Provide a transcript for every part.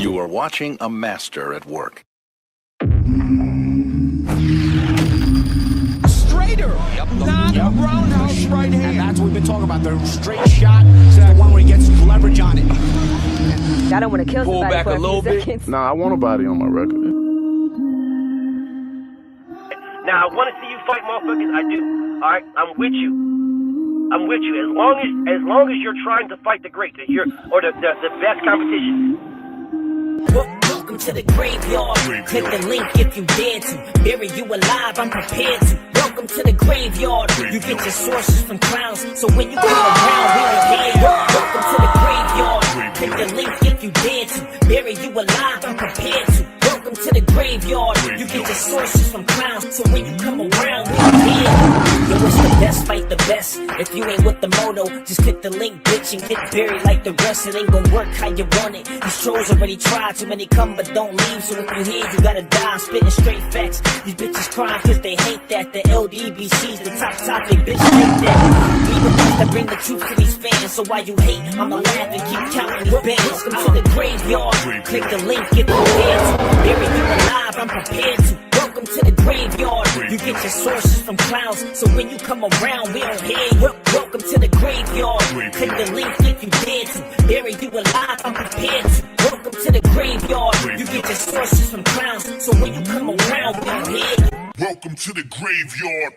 You are watching a master at work. Straighter, not a roundhouse right hand. And that's what we've been talking about. The straight shot is the one where he gets leverage on it. I don't want to kill Pull somebody back for a little few bit. seconds. Nah, I want a body on my record. Now, I want to see you fight motherfuckers. I do. All right, I'm with you. I'm with you. As long as you're trying to fight the great, the best competition. Welcome to the graveyard. Click the link if you dare to. Bury you alive, I'm prepared to. Welcome to the graveyard. You get your sources from clowns, so when you come around, we don't hear you. Welcome to the graveyard. Click the link if you dare to. Bury you alive, I'm prepared to. Welcome to the graveyard. You get your sources from clowns, so when you come around, we don't hear you. Yo, it's the best, fight the best. If you ain't with the moto, just click the link, bitch, and get buried like the rest. It ain't gonna work how you want it. These trolls already tried, too many come but don't leave. So if you hear, you gotta die. I'm spitting straight facts. These bitches crying cause they hate that. The LDBC's the top topic, bitch, hate that. We the ones that bring the truth to these fans. So while you hate, I'ma laugh and keep counting these bands. Welcome to the graveyard. Click the link if you dare to. Bury you alive, I'm prepared to. Welcome to the graveyard. You get your sources from clowns, so when you come around, we don't hear you. Welcome to the graveyard. Click the link if you dare to. Bury you alive, I'm prepared to. Welcome to the graveyard. You get your sources from clowns, so when you come around, we don't hear you. Welcome to the graveyard.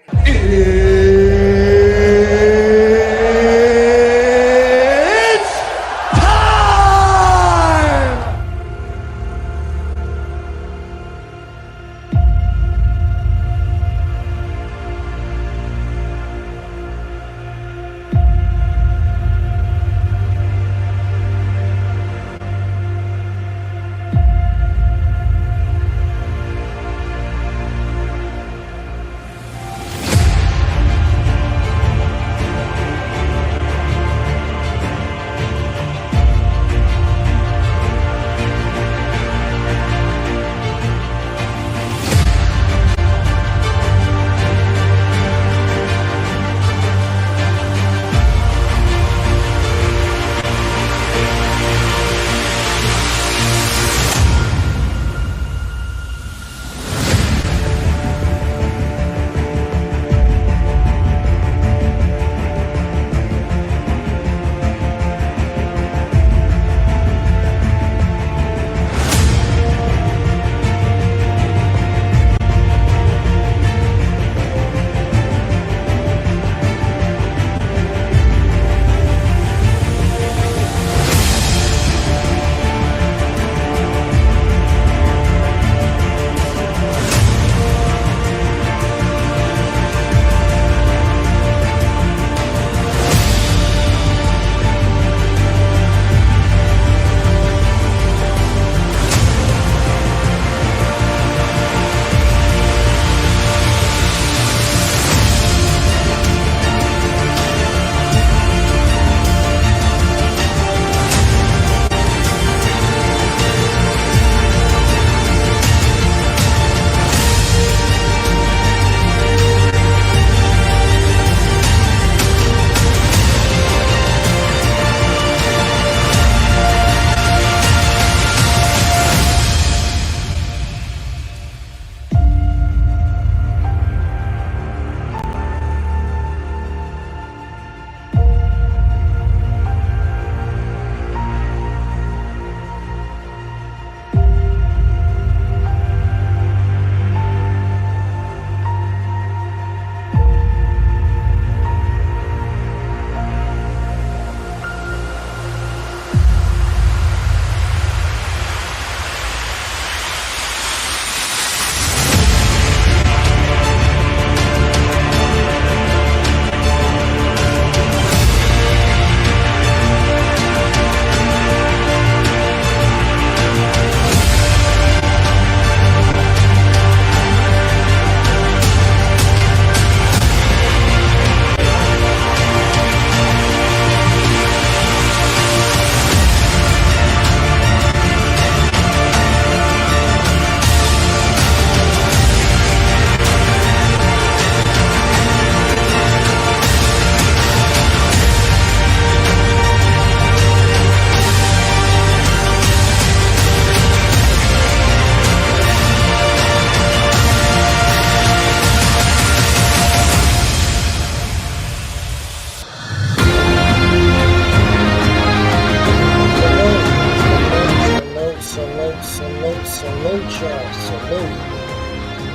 Salute, y'all. Salute.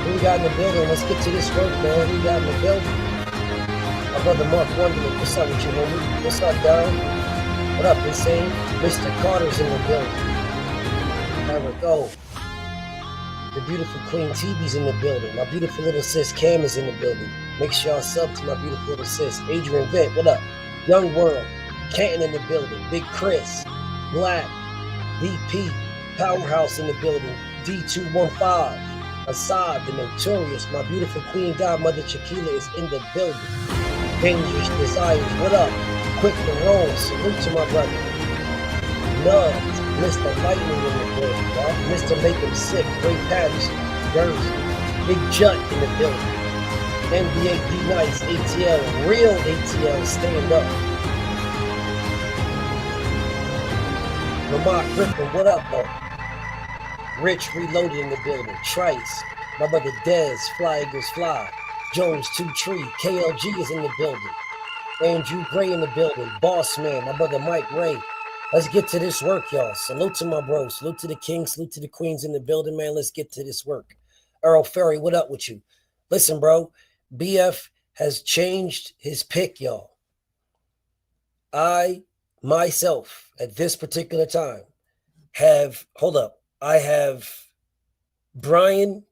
Who we got in the building? Let's get to this work, man. Who we got in the building? My brother Mark Wonderland. What's up with you, homie? What's up, Don? What up, Insane? Mr. Carter's in the building. There we go. The beautiful Queen TV's in the building. My beautiful little sis Cam is in the building. Make sure y'all sub to my beautiful little sis. Adrian Vent, what up? Young World. Canton in the building. Big Chris. Black. VP. Powerhouse in the building. D215. Assad, the Notorious. My beautiful Queen Godmother Chiquila is in the building. Dangerous Desires, what up? Quick to roll. Salute to my brother. Nubbs. Mr. Lightning in the building, y'all. Mr. Make Him Sick. Ray Patterson. Jersey. Big Jut in the building. NBA D-Nice. ATL. Real ATL. Stand up. Lamont Griffin, what up, though? Rich Reloaded in the building. Trice. My brother Dez. Fly Eagles Fly. Jones 2 Tree. KLG is in the building. Andrew Gray in the building. Boss Man. My brother Mike Ray. Let's get to this work, y'all. Salute to my bro. Salute to the kings. Salute to the queens in the building, man. Let's get to this work. Earl Ferry, what up with you? Listen, bro. BF has changed his pick, y'all. I, myself, at this particular time, have, hold up. I have Brian,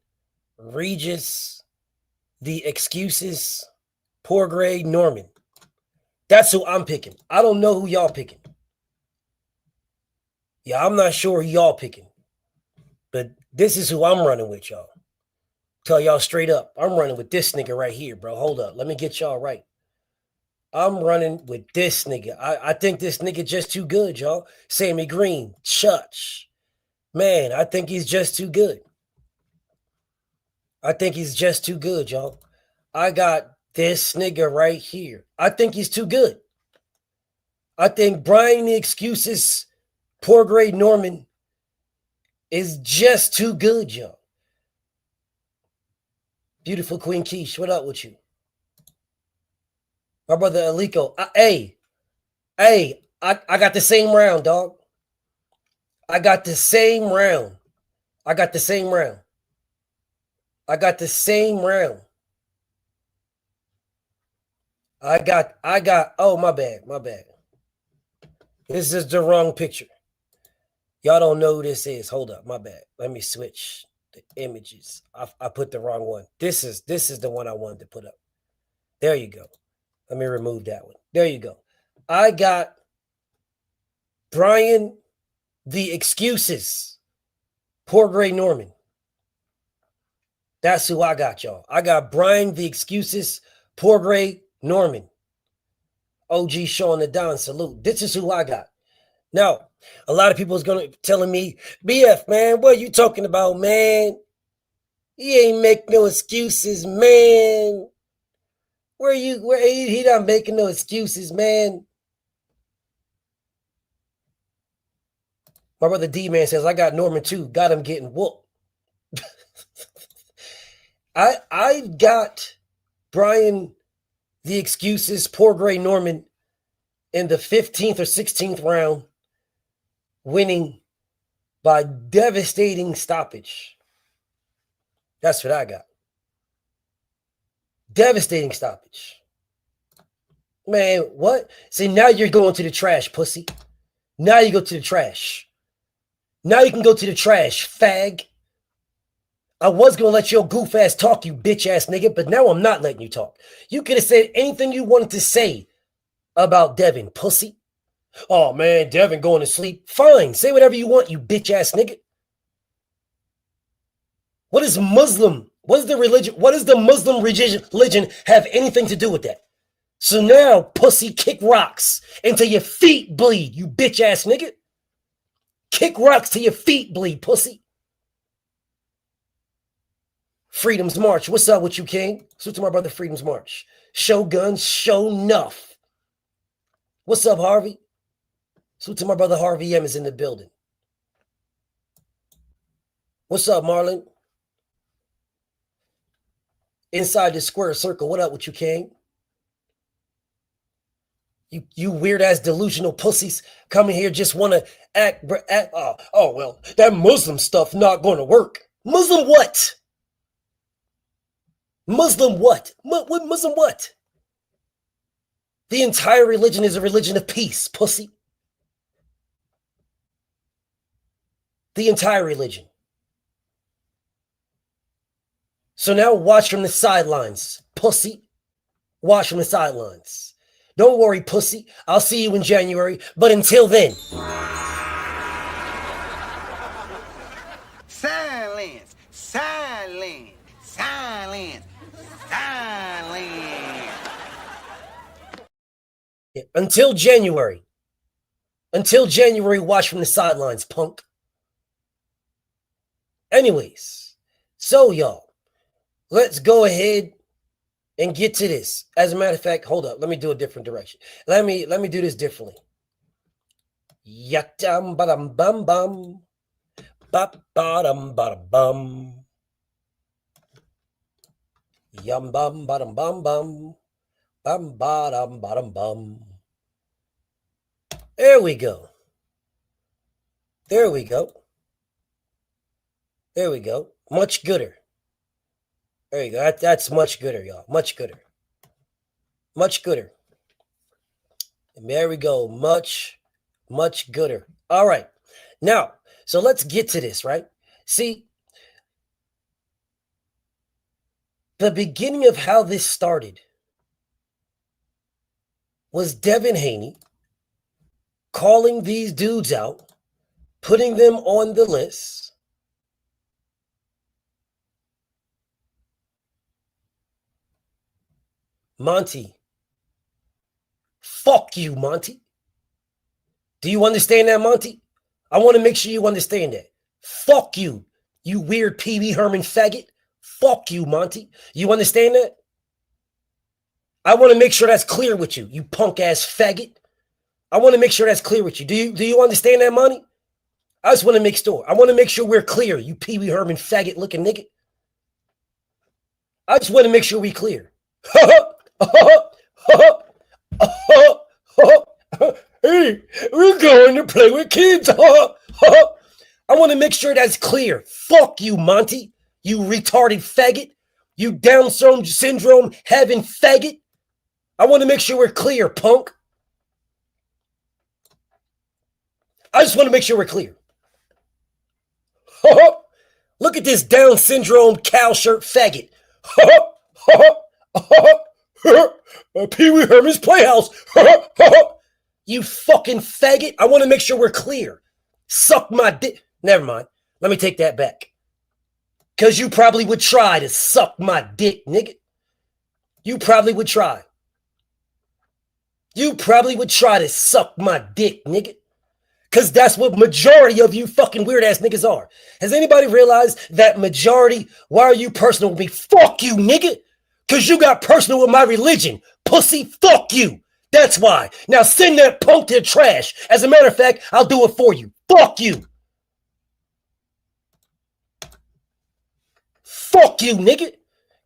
Regis, The Excuses, Poor Grade, Norman. That's who I'm picking. I don't know who y'all picking. Yeah, I'm not sure who y'all picking. But this is who I'm running with, y'all. Tell y'all straight up. I'm running with this nigga right here, bro. Hold up. Let me get y'all right. I'm running with this nigga. I think this nigga just too good, y'all. Sammy Green, Chutch. Man, I think he's just too good. I think he's just too good, y'all. I got this nigga right here. I think he's too good. I think Brian the Excuses, Poor Grade Norman is just too good, y'all. Beautiful Queen Keish, what up with you? My brother Aliko. I got the same round, dog. I got the same round. I got the same round. I got, oh, my bad. This is the wrong picture. Y'all don't know who this is. Hold up, my bad. Let me switch the images. I put the wrong one. This is the one I wanted to put up. There you go. Let me remove that one. There you go. I got Brian the Excuses, Poor Grade Norman. That's who I got, y'all. I got Brian the Excuses, Poor Grade Norman. OG Sean the Don, salute. This is who I got. Now, a lot of people is going to telling me, BF, man, what are you talking about, man? He ain't make no excuses, man. Where he not making no excuses, man. My brother D-Man says, I got Norman too. Got him getting whooped. I got Brian the Excuses, Poor Grade Norman in the 15th or 16th round, winning by devastating stoppage. That's what I got. Devastating stoppage. Man, what? See, now you're going to the trash, pussy. Now you go to the trash. Now you can go to the trash, fag. I was going to let your goof ass talk, you bitch ass nigga, but now I'm not letting you talk. You could have said anything you wanted to say about Devin, pussy. Oh, man, Devin going to sleep. Fine, say whatever you want, you bitch ass nigga. What is Muslim? What is the religion? What does the Muslim religion have anything to do with that? So now, pussy, kick rocks until your feet bleed, you bitch ass nigga. Kick rocks till your feet bleed, pussy. Freedom's March. What's up with you, King? Salute to my brother Freedom's March. Shogun, show enough. What's up, Harvey? Salute to my brother Harvey M is in the building. What's up, Marlon? Inside the square circle. What up with you, King? You weird ass delusional pussies coming here just want to act. Well, that Muslim stuff not going to work. Muslim what? Muslim what? What Muslim what? The entire religion is a religion of peace, pussy. The entire religion. So now watch from the sidelines, pussy. Watch from the sidelines. Don't worry, pussy. I'll see you in January. But until then. Silence. Silence. Silence. Silence. Yeah, until January. Until January, watch from the sidelines, punk. Anyways, so y'all, let's go ahead and get to this. As a matter of fact, hold up. Let me do a different direction. Let me do this differently. Yatam badam bum bum. Bap badam badam bum. Yum bum badam bum bum. Bum badam badam bum. There we go. There we go. There we go. Much gooder. There you go. That's much gooder, y'all. Much gooder. Much gooder. And there we go. Much gooder. All right. Now, so let's get to this, right? See, the beginning of how this started was Devin Haney calling these dudes out, putting them on the list. Monty. Fuck you, Monty. Do you understand that, Monty? I want to make sure you understand that. Fuck you, you weird Pee Wee Herman faggot. Fuck you, Monty. You understand that? I want to make sure that's clear with you, you punk ass faggot. I want to make sure that's clear with you. Do you understand that, Monty? I just want to make sure. I want to make sure we're clear, you Pee Wee Herman faggot looking nigga. I just want to make sure we clear. Hey, we're going to play with kids. I want to make sure that's clear. Fuck you, Monty. You retarded faggot. You Down syndrome having faggot. I want to make sure we're clear, punk. I just want to make sure we're clear. Look at this Down syndrome cow shirt faggot. Pee Wee Herman's Playhouse. You fucking faggot. I want to make sure we're clear. Suck my dick. Never mind. Let me take that back. Because you probably would try to suck my dick, nigga. You probably would try. You probably would try to suck my dick, nigga. Because that's what majority of you fucking weird ass niggas are. Has anybody realized that majority? Why are you personal with me? Fuck you, nigga. Because you got personal with my religion. Pussy, fuck you. That's why. Now send that punk to the trash. As a matter of fact, I'll do it for you. Fuck you. Fuck you, nigga.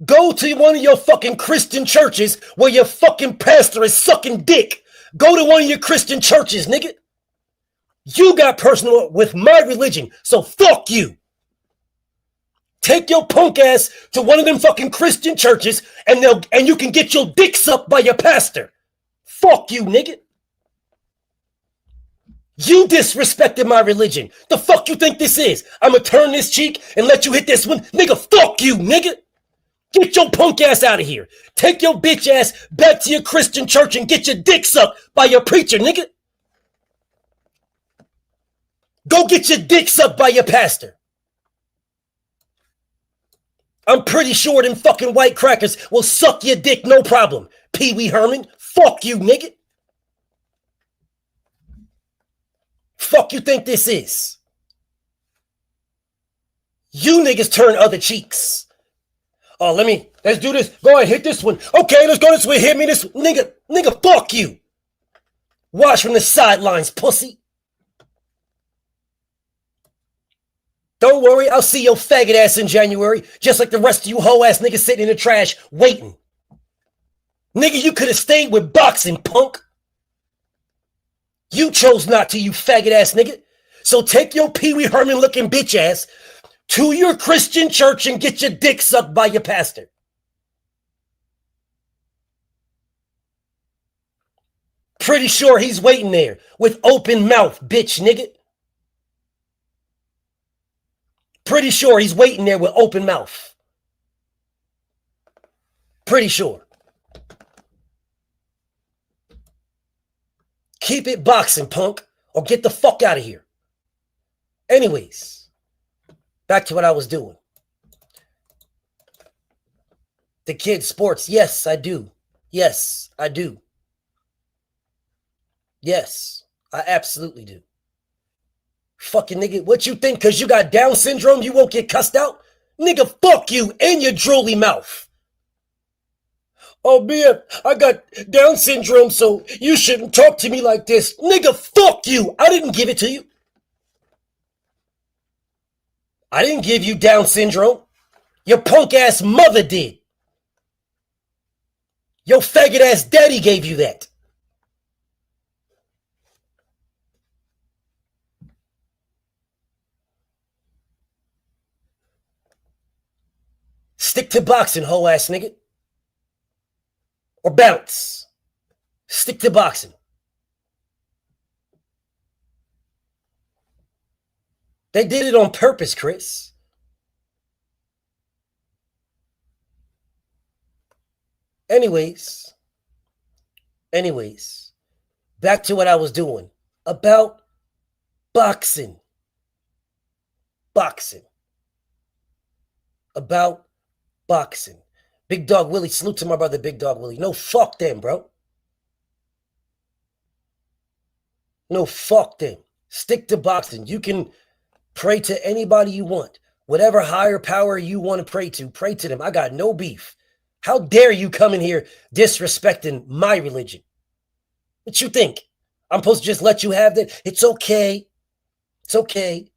Go to one of your fucking Christian churches where your fucking pastor is sucking dick. Go to one of your Christian churches, nigga. You got personal with my religion, so fuck you. Take your punk ass to one of them fucking Christian churches and you can get your dick sucked by your pastor. Fuck you, nigga. You disrespected my religion. The fuck you think this is? I'ma turn this cheek and let you hit this one? Nigga, fuck you, nigga. Get your punk ass out of here. Take your bitch ass back to your Christian church and get your dick sucked by your preacher, nigga. Go get your dick sucked by your pastor. I'm pretty sure them fucking white crackers will suck your dick, no problem. Pee Wee Herman, fuck you, nigga. Fuck you think this is? You niggas turn other cheeks. Oh, let's do this. Go ahead, hit this one. Okay, let's go this way. Hit me this nigga, fuck you. Watch from the sidelines, pussy. Don't worry, I'll see your faggot ass in January, just like the rest of you hoe ass niggas sitting in the trash waiting. Nigga, you could have stayed with boxing, punk. You chose not to, you faggot ass nigga. So take your Pee Wee Herman looking bitch ass to your Christian church and get your dick sucked by your pastor. Pretty sure he's waiting there with open mouth, bitch nigga. Pretty sure he's waiting there with open mouth. Pretty sure. Keep it boxing, punk, or get the fuck out of here. Anyways, back to what I was doing. The kids' sports. Yes, I do. Yes, I do. Yes, I absolutely do. Fucking nigga, what you think? Because you got Down syndrome, you won't get cussed out? Nigga, fuck you and your drooly mouth. Oh, man, I got Down syndrome, so you shouldn't talk to me like this. Nigga, fuck you. I didn't give it to you. I didn't give you Down syndrome. Your punk-ass mother did. Your faggot-ass daddy gave you that. Stick to boxing, hoe-ass nigga. Or bounce. Stick to boxing. They did it on purpose, Chris. Anyways, back to what I was doing about boxing. About boxing. Big Dog Willie, salute to my brother Big Dog Willie. No, fuck them, bro. No, fuck them. Stick to boxing. You can pray to anybody you want. Whatever higher power you want to pray to them. I got no beef. How dare you come in here disrespecting my religion? What you think? I'm supposed to just let you have that? It's okay. It's okay.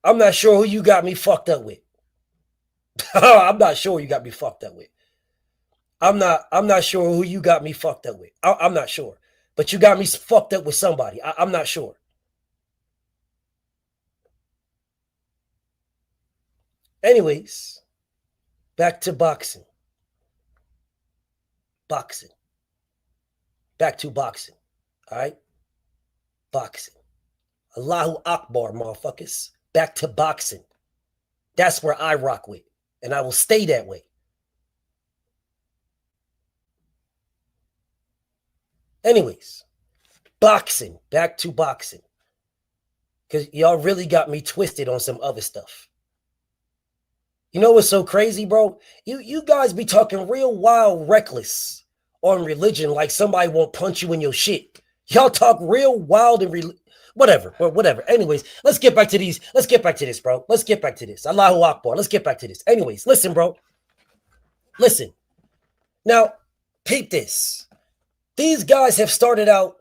I'm not sure who you got me fucked up with. I'm not sure you got me fucked up with. I'm not sure who you got me fucked up with. I'm not sure. But you got me fucked up with somebody. I'm not sure. Anyways, back to boxing. Back to boxing. All right? Boxing. Allahu Akbar, motherfuckers. Back to boxing. That's where I rock with. And I will stay that way. Anyways, boxing. Back to boxing. Because y'all really got me twisted on some other stuff. You know what's so crazy, bro? You guys be talking real wild, reckless on religion like somebody won't punch you in your shit. Y'all talk real wild and whatever. Anyways, let's get back to these. Let's get back to this, bro. Let's get back to this. Allahu Akbar. Let's get back to this. Anyways, listen, bro. Listen. Now, peep this. These guys have started out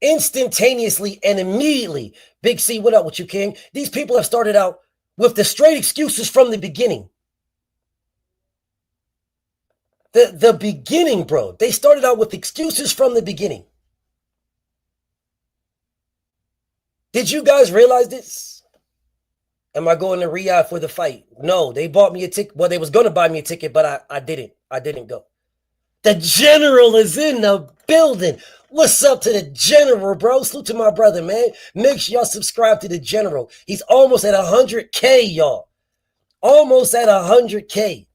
instantaneously and immediately. Big C, what up with you, King? These people have started out with the straight excuses from the beginning. The beginning, bro. They started out with excuses from the beginning. Did you guys realize this? Am I going to Riyadh for the fight? No, they bought me a ticket. Well, they was going to buy me a ticket, but I didn't. I didn't go. The general is in the building. What's up to the general, bro? Salute to my brother, man. Make sure y'all subscribe to the general. He's almost at 100K, y'all. Almost at 100K.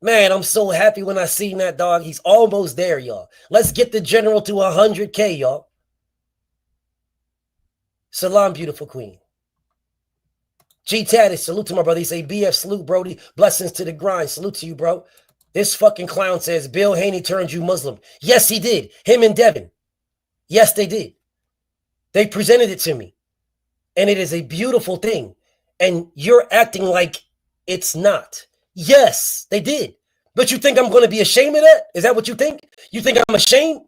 Man, I'm so happy when I seen that, dog. He's almost there, y'all. Let's get the general to 100K, y'all. Salam, beautiful queen. G Taddis, salute to my brother. He say, BF, salute, Brody. Blessings to the grind. Salute to you, bro. This fucking clown says, Bill Haney turned you Muslim. Yes, he did. Him and Devin. Yes, they did. They presented it to me. And it is a beautiful thing. And you're acting like it's not. Yes, they did. But you think I'm going to be ashamed of that? Is that what you think? You think I'm ashamed?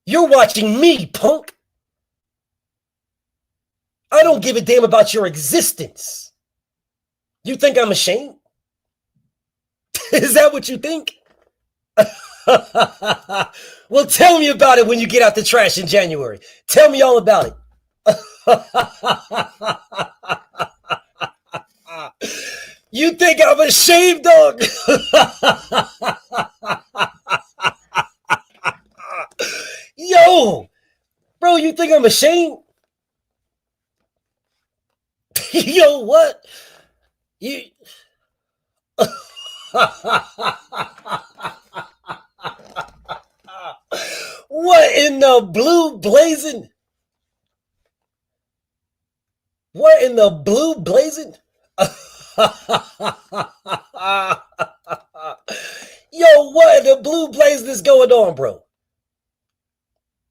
You're watching me, punk. I don't give a damn about your existence. You think I'm ashamed? Is that what you think? Well, tell me about it when you get out the trash in January. Tell me all about it. You think I'm ashamed, dog? Yo, bro, you think I'm ashamed? Yo, what? You... What in the blue blazing? What in the blue blazing? Yo, what in the blue blazing is going on, bro?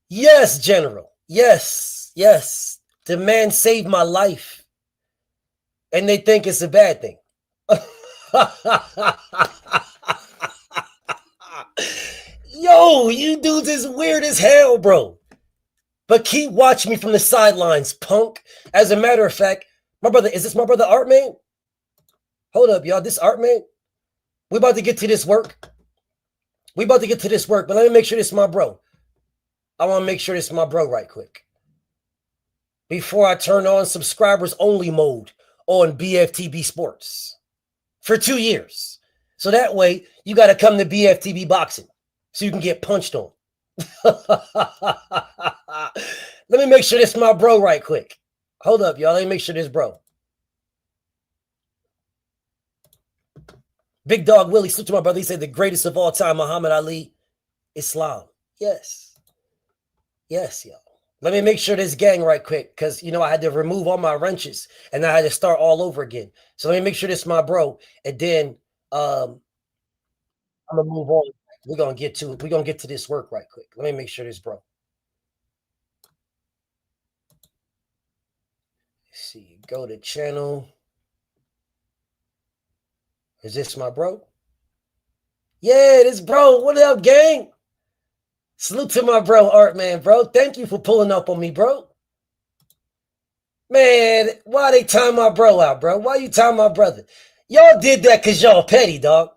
Yes, General. Yes, yes. The man saved my life. And they think it's a bad thing. Yo, you dudes is weird as hell, bro. But keep watching me from the sidelines, punk. As a matter of fact, my brother, is this my brother Art Man? Hold up, y'all. This Art Man? We about to get to this work. We about to get to this work, but let me make sure this is my bro. I want to make sure this is my bro right quick. Before I turn on subscribers only mode on BFTB Sports for 2 years. So that way, you got to come to BFTB Boxing so you can get punched on. Let me make sure this is my bro right quick. Hold up, y'all. Let me make sure this bro. Big Dog Willie, salute to my brother. He said the greatest of all time, Muhammad Ali, Islam. Yes. Yes, y'all. Let me make sure this gang right quick because, you know, I had to remove all my wrenches and I had to start all over again. So let me make sure this is my bro. And then I'm going to move on. We're going to get to it. We're going to get to this work right quick. Let me make sure this bro. Let's see. Go to channel. Is this my bro? Yeah, this bro. What up, gang? Salute to my bro, Art Man, bro. Thank you for pulling up on me, bro. Man, why they time my bro out, bro? Why you time my brother? Y'all did that because y'all petty, dog.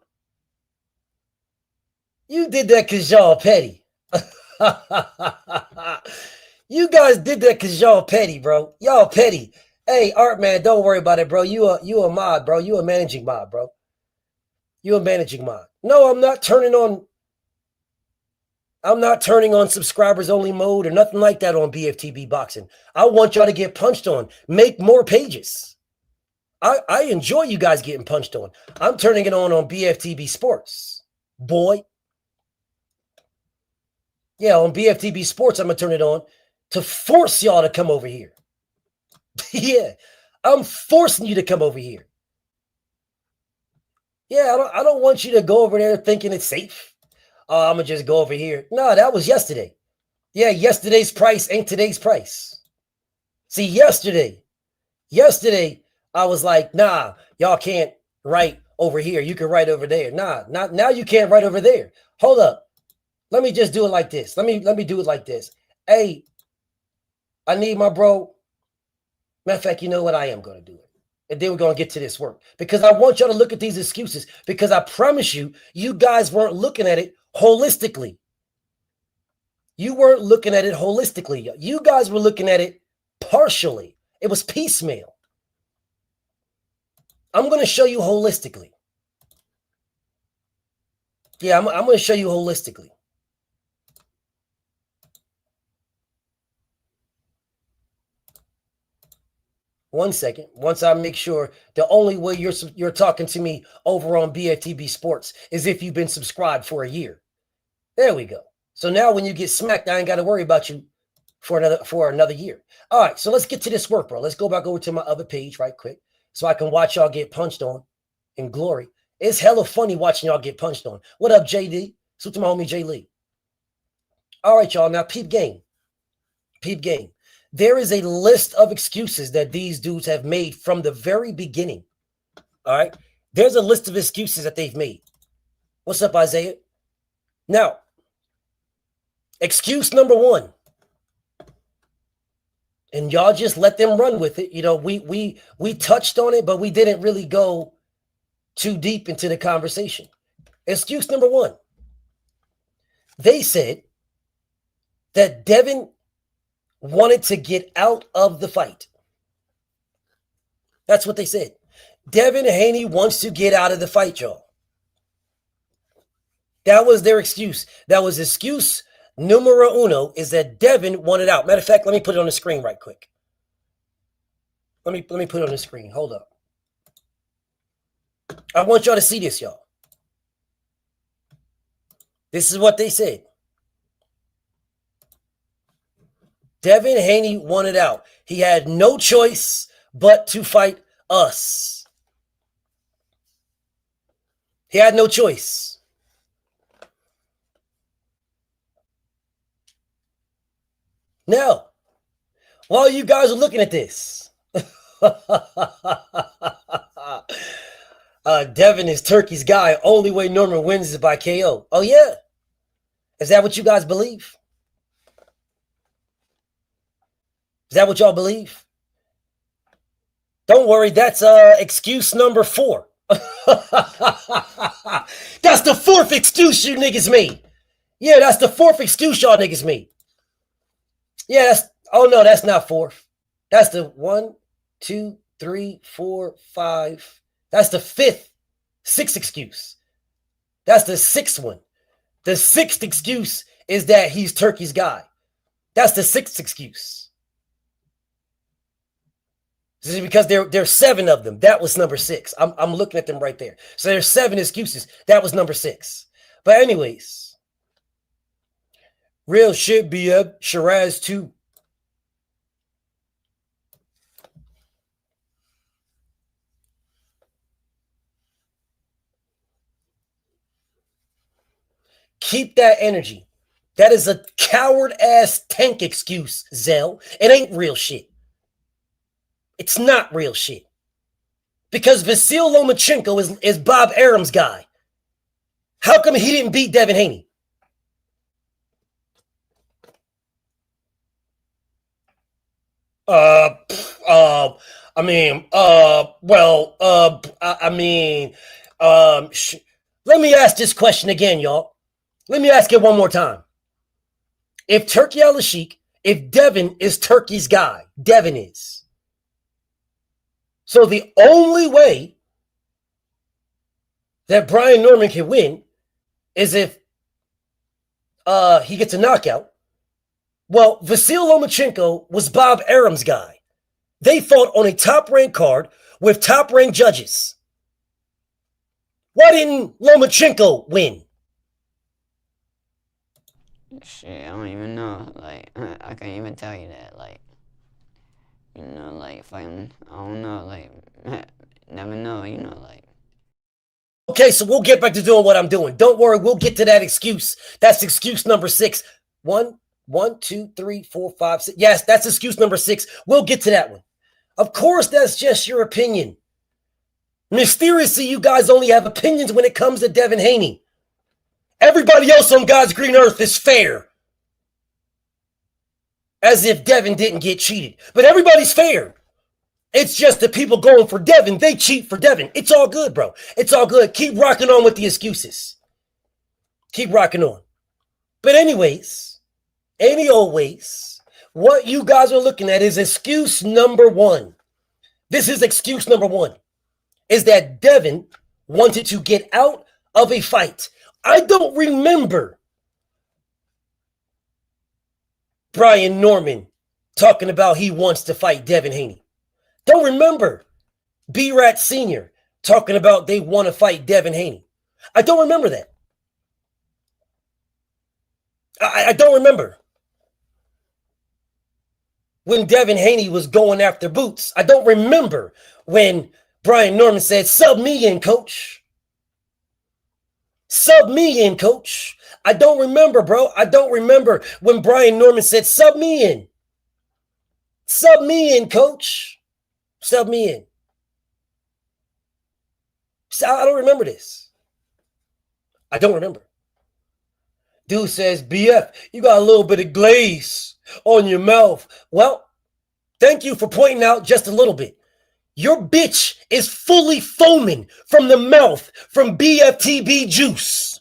You did that because y'all petty. You guys did that because y'all petty, bro. Y'all petty. Hey, Art Man, don't worry about it, bro. You a mod, bro. You a managing mod, bro. You a managing mod. No, I'm not turning on subscribers only mode or nothing like that on BFTB Boxing. I want y'all to get punched on. Make more pages. I enjoy you guys getting punched on. I'm turning it on BFTB Sports. Boy. Yeah, on BFTB Sports, I'm going to turn it on to force y'all to come over here. Yeah, I'm forcing you to come over here. Yeah, I don't want you to go over there thinking it's safe. I'm going to just go over here. No, that was yesterday. Yeah, yesterday's price ain't today's price. See, yesterday, I was like, nah, y'all can't write over here. You can write over there. Nah, not now you can't write over there. Hold up. Let me just do it like this. Let me do it like this. Hey, I need my bro. Matter of fact, you know what? I am going to do it. And then we're going to get to this work. Because I want y'all to look at these excuses. Because I promise you, you guys weren't looking at it holistically. You weren't looking at it holistically. You guys were looking at it partially. It was piecemeal. I'm going to show you holistically. Yeah, I'm going to show you holistically. One second. Once I make sure the only way you're talking to me over on BFTB Sports is if you've been subscribed for a year. There we go. So now when you get smacked, I ain't got to worry about you for another year. All right, so let's get to this work, bro. Let's go back over to my other page right quick so I can watch y'all get punched on in glory. It's hella funny watching y'all get punched on. What up, JD? Salute to my homie Jay Lee. All right, y'all. Now peep game. Peep game. There is a list of excuses that these dudes have made from the very beginning. All right. There's a list of excuses that they've made. What's up, Isaiah? Now, excuse number one. And y'all just let them run with it. You know, we touched on it, but we didn't really go too deep into the conversation. Excuse number one. They said that Devin wanted to get out of the fight. That's what they said. Devin Haney wants to get out of the fight, y'all. That was their excuse. That was excuse numero uno, is that Devin wanted out. Matter of fact, let me put it on the screen right quick. Let me put it on the screen. Hold up. I want y'all to see this, y'all. This is what they said. Devin Haney wanted out. He had no choice but to fight us. He had no choice. Now, while you guys are looking at this, Devin is Turkey's guy. Only way Norman wins is by KO. Oh, yeah. Is that what you guys believe? Is that what y'all believe? Don't worry, that's excuse number 4. That's the 4th excuse you niggas made. Yeah, that's the 4th excuse y'all niggas made. Yeah, oh no, that's not 4th. That's the 1, 2, 3, 4, 5. That's the 6th excuse. That's the 6th one. The 6th excuse is that he's Turkey's guy. That's the 6th excuse. This is because there's 7 of them. That was number 6. I'm looking at them right there. So there's 7 excuses. That was number 6. But anyways, real shit, BF. Shiraz too. Keep that energy. That is a coward-ass tank excuse, Zell. It ain't real shit. It's not real shit. Because Vasyl Lomachenko is Bob Arum's guy. How come he didn't beat Devin Haney? Let me ask this question again, y'all. Let me ask it one more time. If Turkey Al-Sheikh, if Devin is Turkey's guy, Devin is. So the only way that Brian Norman can win is if he gets a knockout. Well, Vasyl Lomachenko was Bob Arum's guy. They fought on a top-ranked card with top-ranked judges. Why didn't Lomachenko win? Shit, I don't even know. Like, I can't even tell you that. Like, you know, like, fighting, I don't know. Like, never know, you know, like. Okay, so we'll get back to doing what I'm doing. Don't worry, we'll get to that excuse. That's excuse number 6. 1, 2, 3, 4, 5, 6. Yes, that's excuse number 6. We'll get to that one. Of course, that's just your opinion. Mysteriously, you guys only have opinions when it comes to Devin Haney. Everybody else on God's green earth is fair. As if Devin didn't get cheated. But everybody's fair. It's just the people going for Devin, they cheat for Devin. It's all good, bro. It's all good. Keep rocking on with the excuses. Keep rocking on. But anyways, what you guys are looking at is excuse number 1. This is excuse number 1. Is that Devin wanted to get out of a fight. I don't remember Brian Norman talking about he wants to fight Devin Haney. Don't remember B-Rat Sr. talking about they want to fight Devin Haney. I don't remember that. I don't remember when Devin Haney was going after Boots. I don't remember when Brian Norman said, sub me in, coach. Sub me in, coach. I don't remember, bro. I don't remember when Brian Norman said, sub me in. Sub me in, coach. Sub me in. I don't remember this. I don't remember. Dude says, BF, you got a little bit of glaze on your mouth. Well, thank you for pointing out just a little bit. Your bitch is fully foaming from the mouth from BFTB juice.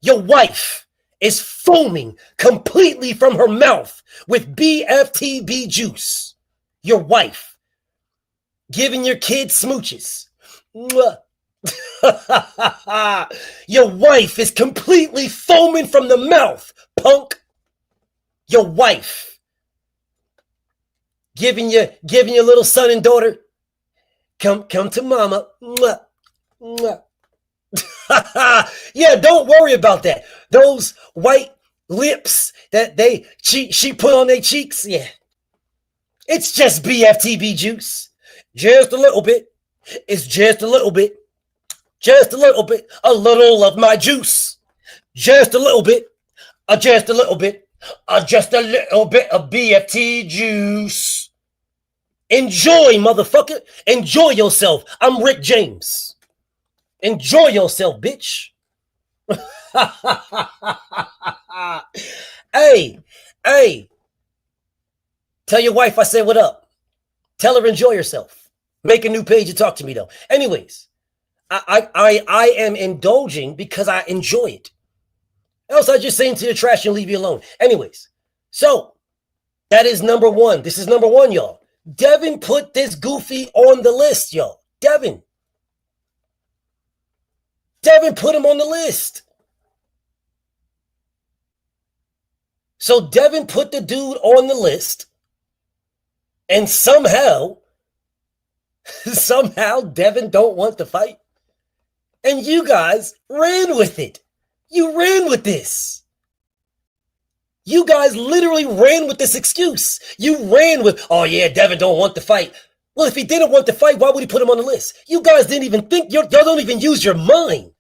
Your wife is foaming completely from her mouth with BFTB juice. Your wife giving your kids smooches. Mwah. Your wife is completely foaming from the mouth, punk. Your wife giving your little son and daughter, come to mama. Mwah. Mwah. Yeah, don't worry about that. Those white lips that she put on their cheeks, yeah. It's just BFTB juice. Just a little bit. It's just a little bit. Just a little bit. A little of my juice. Just a little bit. Just a little bit. Just a little bit of BFT juice. Enjoy, motherfucker. Enjoy yourself. I'm Rick James. Enjoy yourself, bitch. Hey. Tell your wife I said what up. Tell her enjoy yourself. Make a new page and talk to me though. Anyways, I am indulging because I enjoy it. Else I just say into the trash and leave you alone. Anyways, so that is number one. This is number one, y'all. Devin put this goofy on the list, y'all. Devin put him on the list. So Devin put the dude on the list, and somehow Devin don't want to fight. And you guys ran with it. You ran with this. You guys literally ran with this excuse. You ran with, oh yeah, Devin don't want to fight. Well, if he didn't want to fight, why would he put him on the list? You guys didn't even think, y'all don't even use your mind.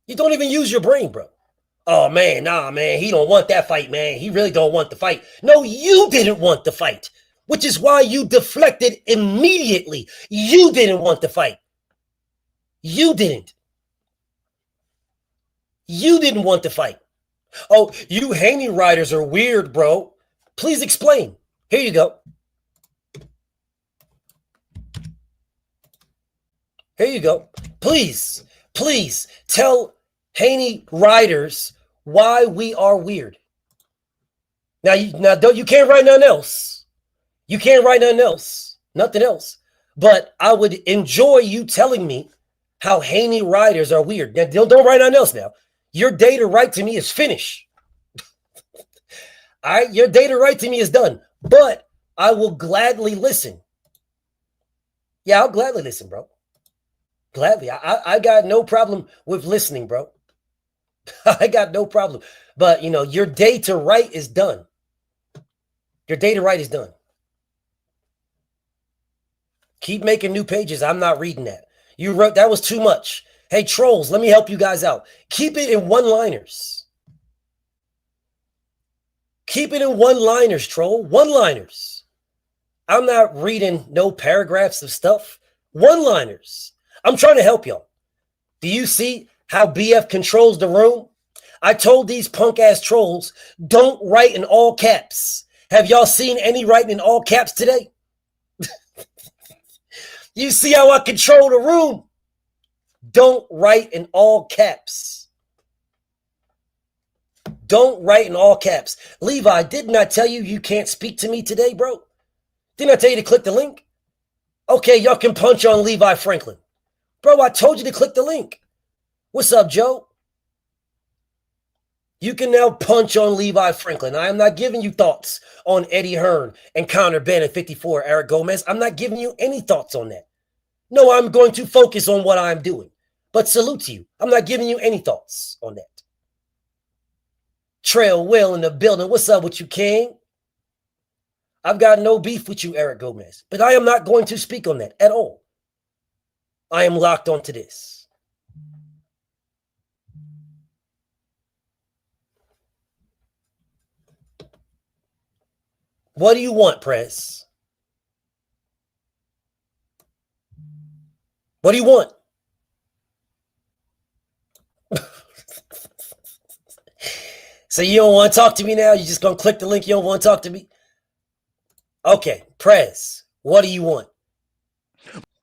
You don't even use your brain, bro. Oh man, nah, man, he don't want that fight, man. He really don't want the fight. No, you didn't want the fight, which is why you deflected immediately. You didn't want the fight. You didn't. You didn't want to fight. Oh, you Haney riders are weird, bro. Please explain. Here you go. Here you go. Please tell Haney riders why we are weird. Now you can't write nothing else. You can't write nothing else. Nothing else. But I would enjoy you telling me how Haney riders are weird. Now, don't write nothing else now. Your day to write to me is finished. All right, your day to write to me is done. But I will gladly listen. Yeah, I'll gladly listen, bro. Gladly. I got no problem with listening, bro. I got no problem. But, your day to write is done. Your day to write is done. Keep making new pages. I'm not reading that. You wrote, that was too much. Hey, trolls, let me help you guys out. Keep it in one-liners. Keep it in one-liners, troll. One-liners. I'm not reading no paragraphs of stuff. One-liners. I'm trying to help y'all. Do you see how BF controls the room? I told these punk-ass trolls, don't write in all caps. Have y'all seen any writing in all caps today? You see how I control the room? Don't write in all caps. Don't write in all caps. Levi, didn't I tell you you can't speak to me today, bro? Didn't I tell you to click the link? Okay, y'all can punch on Levi Franklin. Bro, I told you to click the link. What's up, Joe? You can now punch on Levi Franklin. I am not giving you thoughts on Eddie Hearn and Connor Bennett, 54, Eric Gomez. I'm not giving you any thoughts on that. No, I'm going to focus on what I'm doing. But salute to you. I'm not giving you any thoughts on that. Trail Will in the building. What's up with you, King? I've got no beef with you, Eric Gomez. But I am not going to speak on that at all. I am locked onto this. What do you want, Press? What do you want? So you don't want to talk to me now? You just going to click the link? You don't want to talk to me? Okay, Prez, what do you want?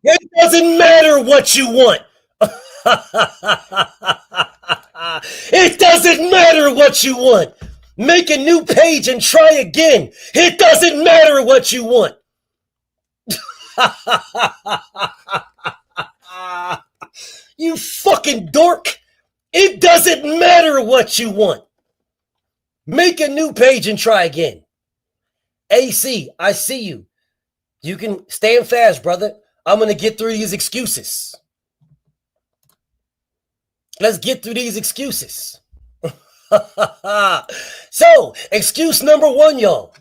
It doesn't matter what you want. It doesn't matter what you want. Make a new page and try again. It doesn't matter what you want. You fucking dork. It doesn't matter what you want. Make a new page and try again. AC, I see you. You can stand fast, brother. I'm going to get through these excuses. Let's get through these excuses. So, excuse number one, y'all.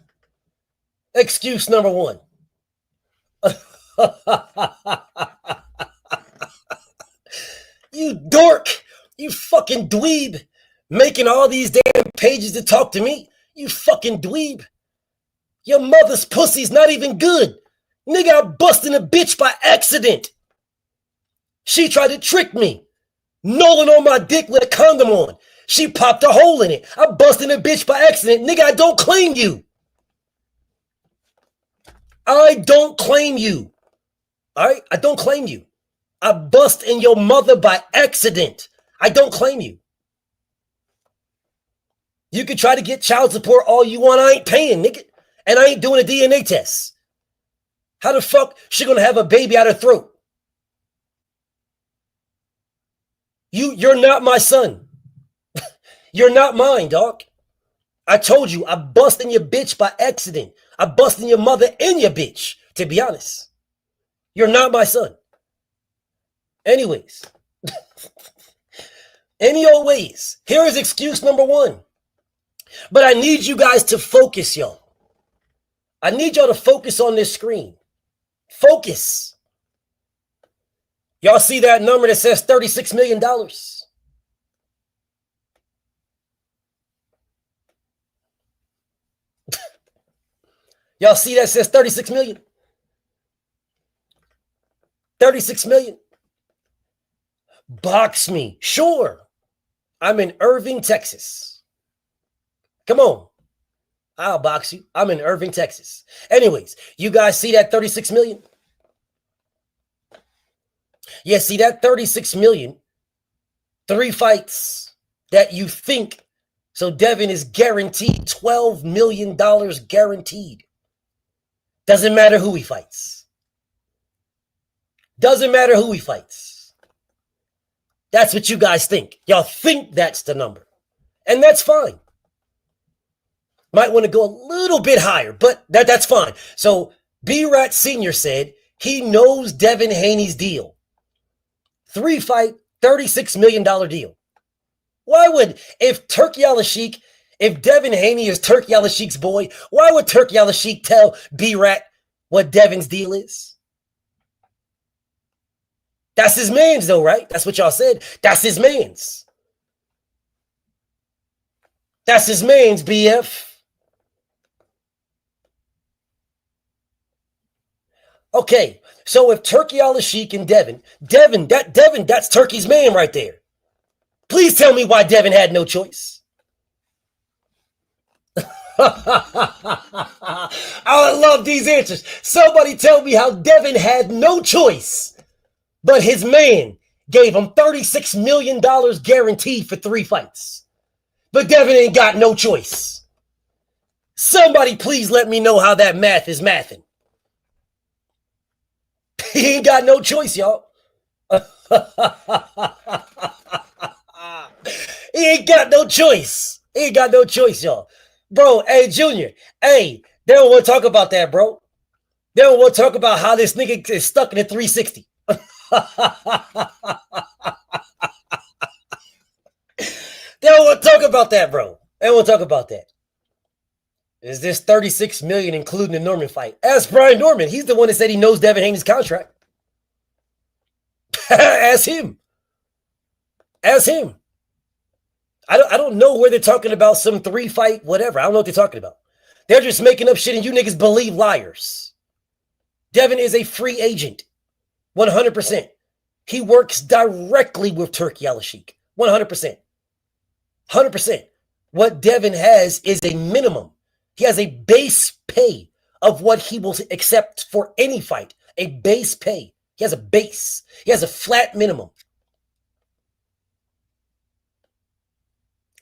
Excuse number one. You dork. You fucking dweeb. Making all these damn pages to talk to me. You fucking dweeb. Your mother's pussy's not even good. Nigga, I busted a bitch by accident. She tried to trick me. Knowing on my dick with a condom on. She popped a hole in it. I busted a bitch by accident. Nigga, I don't claim you. I don't claim you. All right? I don't claim you. I bust in your mother by accident. I don't claim you. You can try to get child support all you want. I ain't paying, nigga. And I ain't doing a DNA test. How the fuck she gonna have a baby out her throat? You're not my son. You're not mine, dog. I told you, I bust in your bitch by accident. I bust in your mother and your bitch, to be honest. You're not my son. Anyways. Any old ways. Here is excuse number one. But I need you guys to focus, y'all. I need y'all to focus on this screen. Focus. Y'all see that number that says $36 million? Y'all see that says 36 million? 36 million. Box me. Sure. I'm in Irving, Texas. Come on. I'll box you. I'm in Irving, Texas. Anyways, you guys see that 36 million? Yeah, see that 36 million? 3 fights that you think. So Devin is guaranteed $12 million guaranteed. Doesn't matter who he fights. Doesn't matter who he fights. That's what you guys think. Y'all think that's the number. And that's fine. Might want to go a little bit higher, but that's fine. So B-Rat Sr. said he knows Devin Haney's deal. 3-fight, $36 million deal. Why would, if Turki Al-Sheikh, if Devin Haney is Turki Al-Sheikh's boy, why would Turki Al-Sheikh tell B-Rat what Devin's deal is? That's his man's though, right? That's what y'all said. That's his man's. That's his man's, BF. Okay, so if Turki Al-Sheikh and Devin, that's Turkey's man right there. Please tell me why Devin had no choice. I love these answers. Somebody tell me how Devin had no choice, but his man gave him $36 million guaranteed for 3 fights. But Devin ain't got no choice. Somebody please let me know how that math is mathing. He ain't got no choice, y'all. He ain't got no choice. He ain't got no choice, y'all. Bro, hey, Junior. Hey, they don't want to talk about that, bro. They don't want to talk about how this nigga is stuck in a 360. They don't want to talk about that, bro. They don't want to talk about that. Is this 36 million including the Norman fight? Ask Brian Norman. He's the one that said he knows Devin Haney's contract. Ask him. Ask him. I don't know where they're talking about some 3-fight, whatever. I don't know what they're talking about. They're just making up shit and you niggas believe liars. Devin is a free agent. 100%. He works directly with Turki Al-Sheikh. 100%. 100%. What Devin has is a minimum. He has a base pay of what he will accept for any fight. A base pay. He has a base. He has a flat minimum.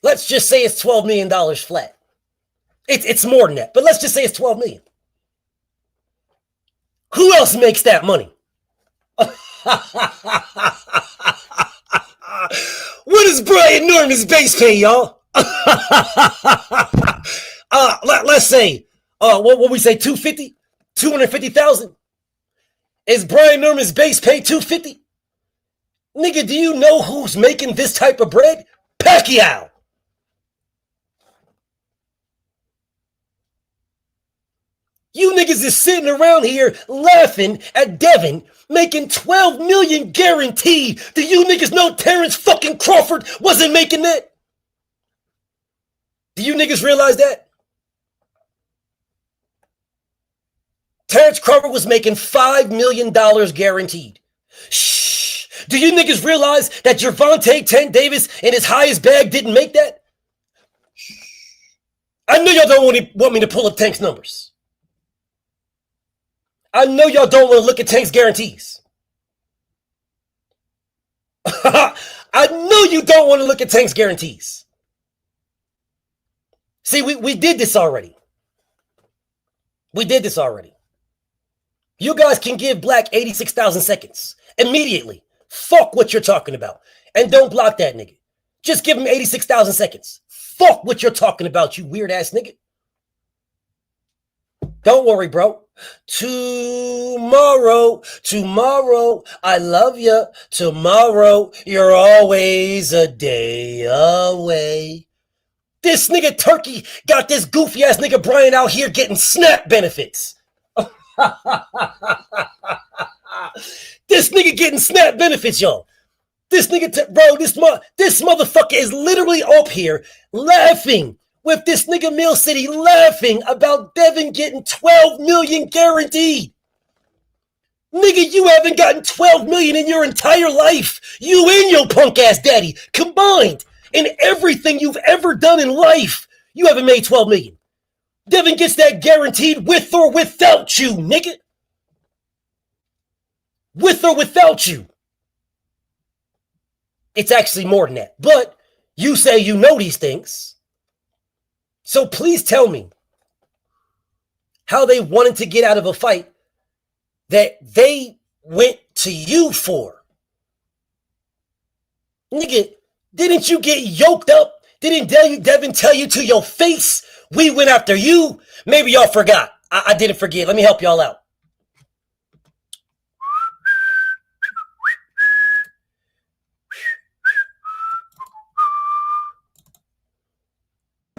Let's just say it's $12 million flat. It's more than that, but let's just say it's $12 million. Who else makes that money? What is Brian Norman's base pay, y'all? Let's say, what we say, 250, 250,000. Is Brian Norman's base pay 250? Nigga, do you know who's making this type of bread? Pacquiao. You niggas is sitting around here laughing at Devin making $12 million guaranteed. Do you niggas know Terrence fucking Crawford wasn't making that? Do you niggas realize that? Terrence Crawford was making $5 million guaranteed. Shh. Do you niggas realize that Gervonta Tank Davis in his highest bag didn't make that? I know y'all don't want me to pull up Tank's numbers. I know y'all don't want to look at Tank's guarantees. I know you don't want to look at Tank's guarantees. See, we did this already. We did this already. You guys can give Black 86,000 seconds immediately. Fuck what you're talking about. And don't block that nigga. Just give him 86,000 seconds. Fuck what you're talking about, you weird ass nigga. Don't worry, bro. Tomorrow, I love you. Tomorrow, you're always a day away. This nigga Turkey got this goofy ass nigga Brian out here getting SNAP benefits. This nigga getting SNAP benefits, y'all. This nigga, bro, this motherfucker is literally up here laughing with this nigga Mill City laughing about Devin getting $12 million guaranteed. Nigga, you haven't gotten $12 million in your entire life. You and your punk ass daddy combined in everything you've ever done in life. You haven't made $12 million. Devin gets that guaranteed with or without you, nigga. With or without you. It's actually more than that. But you say you know these things. So please tell me how they wanted to get out of a fight that they went to you for. Nigga, didn't you get yoked up? Didn't Devin tell you to your face we went after you? Maybe y'all forgot. I didn't forget. Let me help y'all out.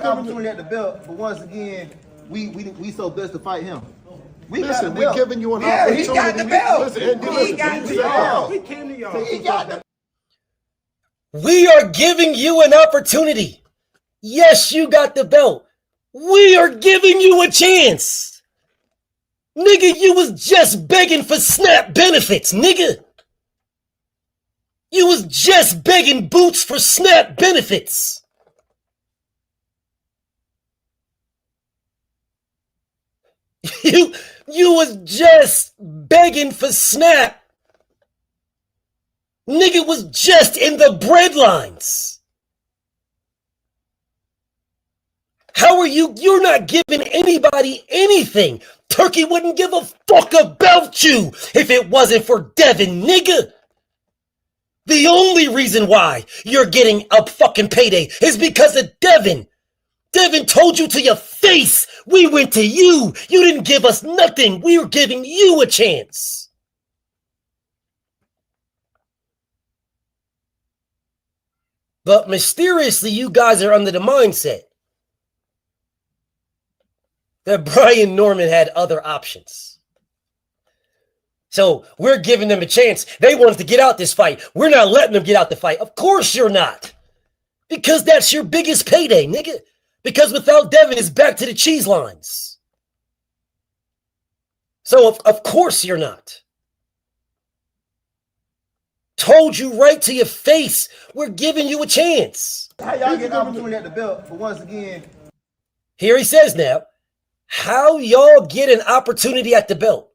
Opportunity at the belt, but once again, we so blessed to fight him. Listen, we're giving you an opportunity. He got the belt. He got the belt. We came to y'all. He got the. We are giving you an opportunity. Yes, you got the belt. We are giving you a chance. Nigga, you was just begging for SNAP benefits, nigga. You was just begging Boots for SNAP benefits. You was just begging for SNAP. Nigga was just in the breadlines. How are you? You're not giving anybody anything. Turkey wouldn't give a fuck about you if it wasn't for Devin, nigga. The only reason why you're getting a fucking payday is because of Devin. Devin told you to your face, we went to you. You didn't give us nothing. We were giving you a chance. But mysteriously, you guys are under the mindset that Brian Norman had other options. So we're giving them a chance. They wanted to get out this fight. We're not letting them get out the fight. Of course you're not. Because that's your biggest payday, nigga. Because without Devin, it's back to the cheese lines. So of course you're not. Told you right to your face, we're giving you a chance. How y'all get an opportunity at the belt, but once again. Here he says now, how y'all get an opportunity at the belt?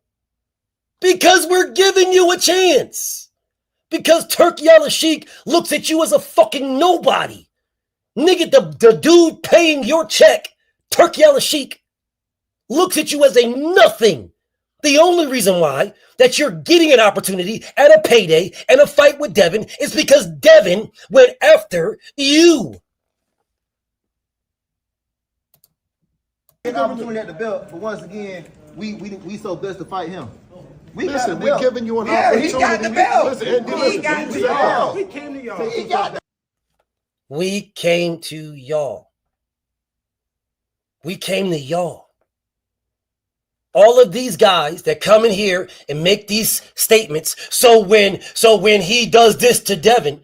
Because we're giving you a chance. Because Turkey Al Sheik looks at you as a fucking nobody. Nigga, the dude paying your check, Turkey Al-Sheikh, looks at you as a nothing. The only reason why that you're getting an opportunity at a payday and a fight with Devin is because Devin went after you. An opportunity at the belt, but once again, we so blessed to fight him. Listen, we're giving you an Yeah, he opportunity. got the belt. Listen, He got the belt. We came to y'all. He got the We came to y'all. We came to y'all. All of these guys that come in here and make these statements. So when he does this to Devin,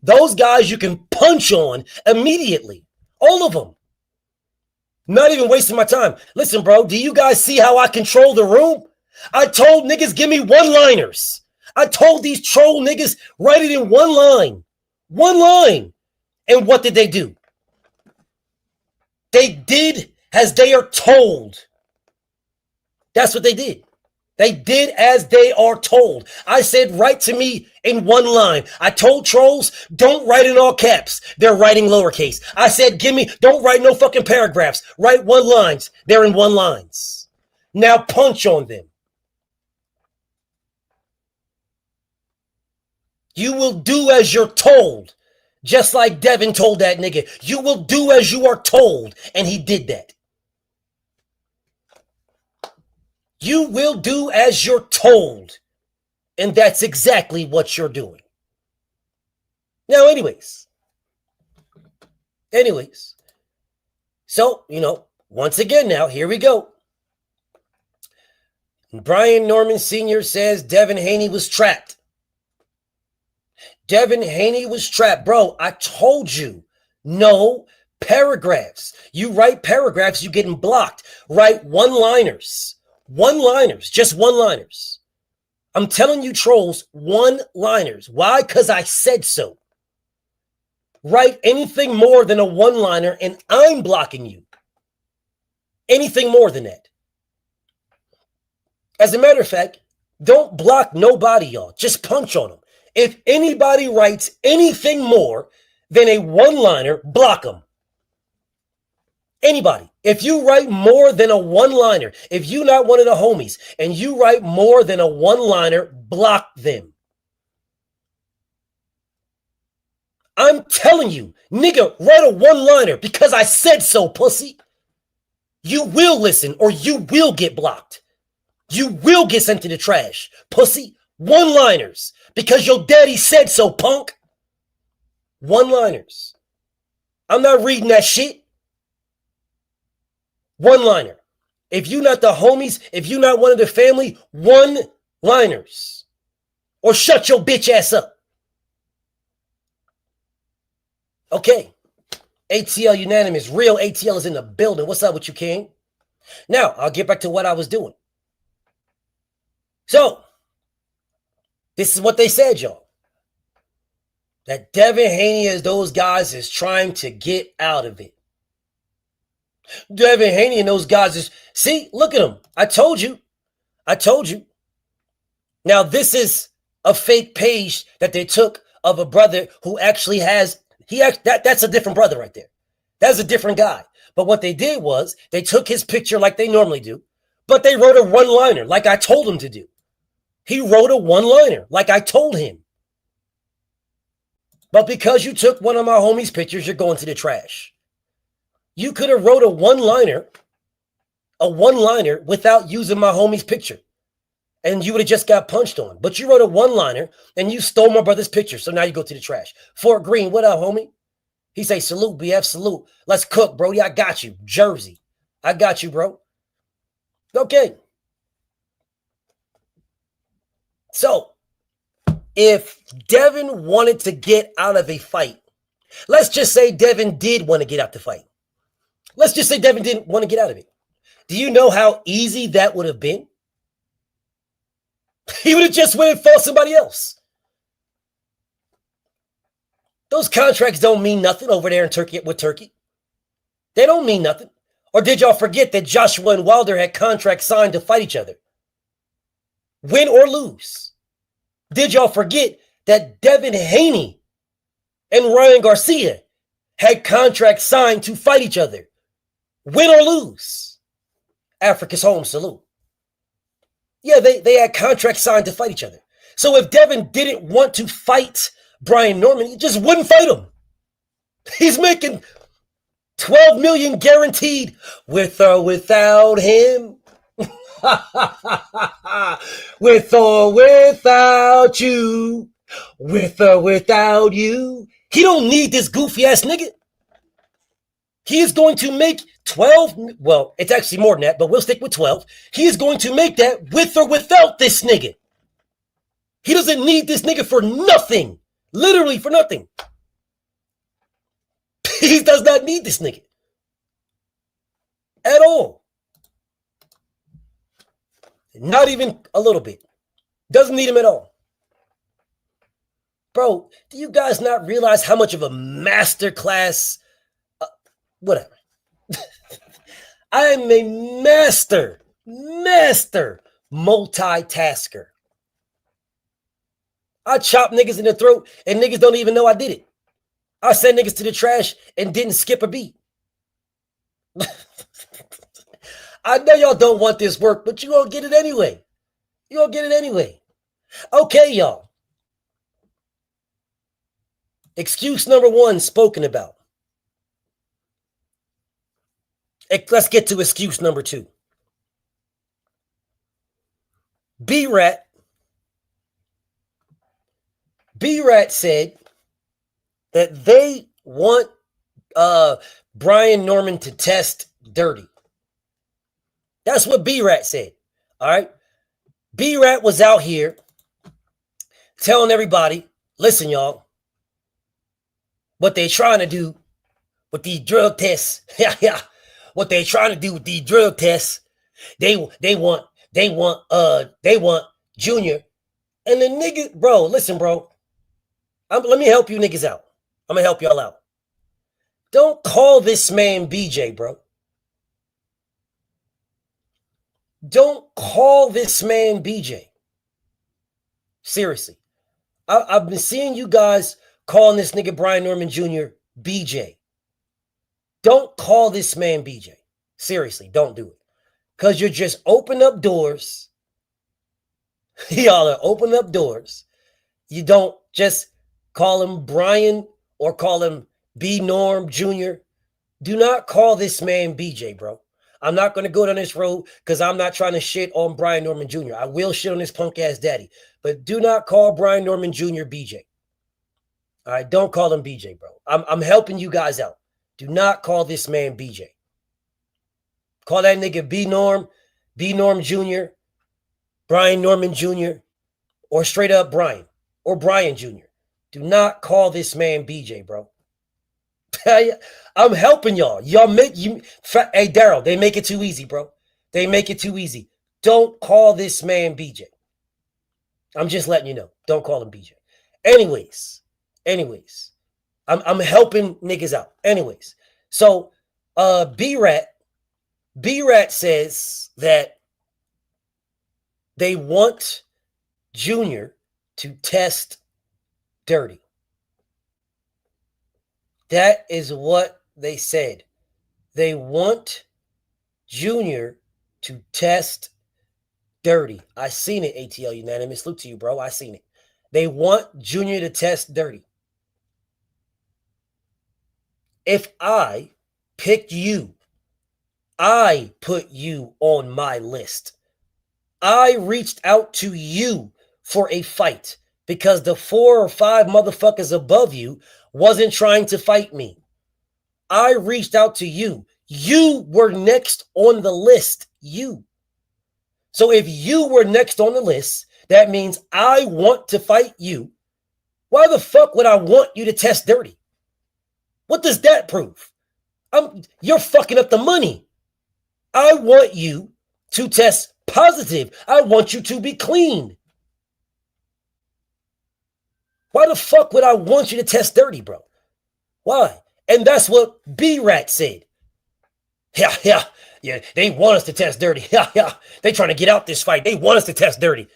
those guys you can punch on immediately. All of them. Not even wasting my time. Listen, bro, do you guys see how I control the room? I told niggas, give me one-liners. I told these troll niggas, write it in one line. One line. And what did they do? They did as they are told. That's what they did. They did as they are told. I said, write to me in one line. I told trolls, don't write in all caps. They're writing lowercase. I said, don't write no fucking paragraphs. Write one lines. They're in one lines. Now punch on them. You will do as you're told. Just like Devin told that nigga. You will do as you are told. And he did that. You will do as you're told. And that's exactly what you're doing. Now, anyways. So, once again now, here we go. Brian Norman Sr. says Devin Haney was trapped. Devin Haney was trapped. Bro, I told you. No paragraphs. You write paragraphs, you're getting blocked. Write one-liners. One-liners. Just one-liners. I'm telling you, trolls, one-liners. Why? Because I said so. Write anything more than a one-liner, and I'm blocking you. Anything more than that. As a matter of fact, don't block nobody, y'all. Just punch on them. If anybody writes anything more than a one-liner, block them. Anybody. If you write more than a one-liner, if you're not one of the homies, and you write more than a one-liner, block them. I'm telling you, nigga, write a one-liner because I said so, pussy. You will listen or you will get blocked. You will get sent to the trash, pussy. One-liners because your daddy said so, punk. One-liners. I'm not reading that shit. One-liner. If you're not the homies, if you're not one of the family, one-liners. Or shut your bitch ass up. Okay. ATL unanimous. Real ATL is in the building. What's up with you, King? Now, I'll get back to what I was doing. So, this is what they said, y'all. That Devin Haney as those guys is trying to get out of it. Devin Haney and those guys is... See, look at them. I told you. Now, this is a fake page that they took of a brother who actually has... That's a different brother right there. That's a different guy. But what they did was they took his picture like they normally do, but they wrote a one-liner like I told him to do. He wrote a one-liner like I told him. But because you took one of my homies' pictures, you're going to the trash. You could have wrote a one-liner without using my homie's picture. And you would have just got punched on. But you wrote a one-liner and you stole my brother's picture. So now you go to the trash. Fort Greene, what up, homie? He say, salute, BF, salute. Let's cook, Brody. I got you. Jersey. I got you, bro. Okay. So, if Devin wanted to get out of a fight, let's just say Devin did want to get out the fight. Let's just say Devin didn't want to get out of it. Do you know how easy that would have been? He would have just went and fought somebody else. Those contracts don't mean nothing over there in Turkey with Turkey. They don't mean nothing. Or did y'all forget that Joshua and Wilder had contracts signed to fight each other? Win or lose. Did y'all forget that Devin Haney and Ryan Garcia had contracts signed to fight each other, win or lose. Africa's home, salute. Yeah, they had contracts signed to fight each other. So if Devin didn't want to fight Brian Norman, he just wouldn't fight him. He's making $12 million guaranteed with or without him. With or without you. With or without you. He don't need this goofy ass nigga. He is going to make 12. Well, it's actually more than that, but we'll stick with 12. He is going to make that with or without this nigga. He doesn't need this nigga for nothing. Literally for nothing. He does not need this nigga. At all. Not even a little bit. Doesn't need him at all. Bro, do you guys not realize how much of a masterclass? Whatever. I am a master multitasker. I chop niggas in the throat and niggas don't even know I did it. I send niggas to the trash and didn't skip a beat. I know y'all don't want this work, but you gonna get it anyway. You gonna get it anyway. Okay, y'all. Excuse number 1 spoken about. Let's get to excuse number 2. B-Rat said that they want Brian Norman to test dirty. That's what B-Rat said. All right. B-Rat was out here telling everybody, listen, y'all, what they trying to do with these drug tests. What they trying to do with these drug tests. They want Junior. And the nigga, bro, listen, bro. Let me help you niggas out. I'm gonna help y'all out. Don't call this man BJ, bro. Don't call this man BJ. Seriously. I've been seeing you guys calling this nigga Brian Norman Jr. BJ. Don't call this man BJ. Seriously, don't do it. Because you're just opening up doors. Y'all are opening up doors. You don't just call him Brian or call him B Norm Jr. Do not call this man BJ, bro. I'm not going to go down this road because I'm not trying to shit on Brian Norman Jr. I will shit on his punk ass daddy, but do not call Brian Norman Jr. BJ. All right, don't call him BJ, bro. I'm helping you guys out. Do not call this man BJ. Call that nigga B Norm Jr., Brian Norman Jr., or straight up Brian or Brian Jr. Do not call this man BJ, bro. I'm helping y'all. Y'all make you. Hey, Daryl, they make it too easy, bro. They make it too easy. Don't call this man BJ. I'm just letting you know. Don't call him BJ. Anyways, I'm helping niggas out. Anyways, so B-Rat says that they want Junior to test dirty. That is what they said. They want Junior to test dirty. I seen it, ATL Unanimous. Look to you, bro. I seen it. They want Junior to test dirty. If I picked you, I put you on my list. I reached out to you for a fight because the 4 or 5 motherfuckers above you wasn't trying to fight me. I reached out to you. You were next on the list. You. So if you were next on the list, that means I want to fight you. Why the fuck would I want you to test dirty? What does that prove? You're fucking up the money. I want you to test positive. I want you to be clean. Why the fuck would I want you to test dirty, bro? Why? And that's what B-Rat said. Yeah, they want us to test dirty. Yeah, they trying to get out this fight. They want us to test dirty.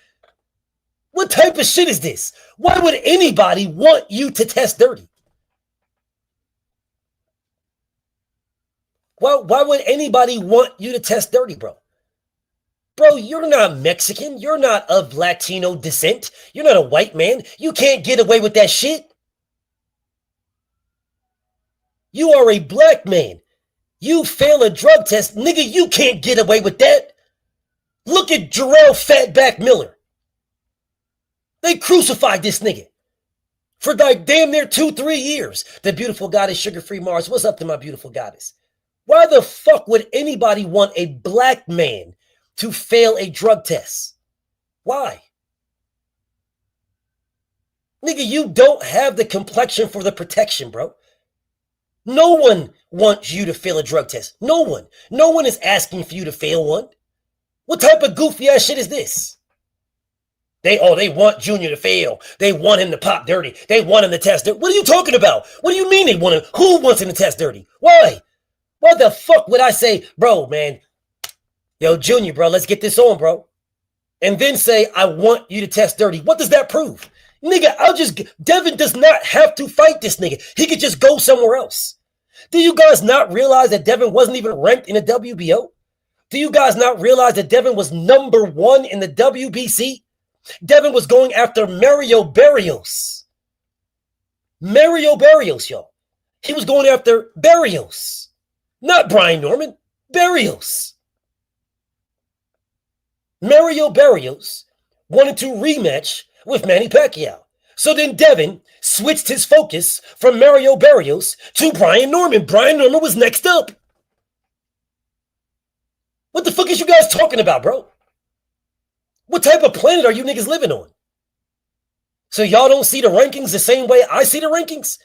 What type of shit is this? Why would anybody want you to test dirty? Why would anybody want you to test dirty, bro? Bro, you're not Mexican. You're not of Latino descent. You're not a white man. You can't get away with that shit. You are a black man. You fail a drug test. Nigga, you can't get away with that. Look at Jarrell Fatback Miller. They crucified this nigga for like damn near 2-3 years. The beautiful goddess, Sugar-Free Mars. What's up to my beautiful goddess? Why the fuck would anybody want a black man to fail a drug test? Why? Nigga, you don't have the complexion for the protection, bro. No one wants you to fail a drug test. No one. No one is asking for you to fail one. What type of goofy ass shit is this? They want Junior to fail. They want him to pop dirty. They want him to test dirty. What are you talking about? What do you mean they want him? Who wants him to test dirty? Why? Why the fuck would I say, bro, man, yo, Junior, bro, let's get this on, bro. And then say, I want you to test dirty. What does that prove? Nigga, Devin does not have to fight this nigga. He could just go somewhere else. Do you guys not realize that Devin wasn't even ranked in the WBO? Do you guys not realize that Devin was number 1 in the WBC? Devin was going after Mario Barrios. Mario Barrios, yo. He was going after Barrios. Not Brian Norman, Barrios. Mario Barrios wanted to rematch with Manny Pacquiao. So then Devin switched his focus from Mario Barrios to Brian Norman. Brian Norman was next up. What the fuck is you guys talking about, bro? What type of planet are you niggas living on? So y'all don't see the rankings the same way I see the rankings?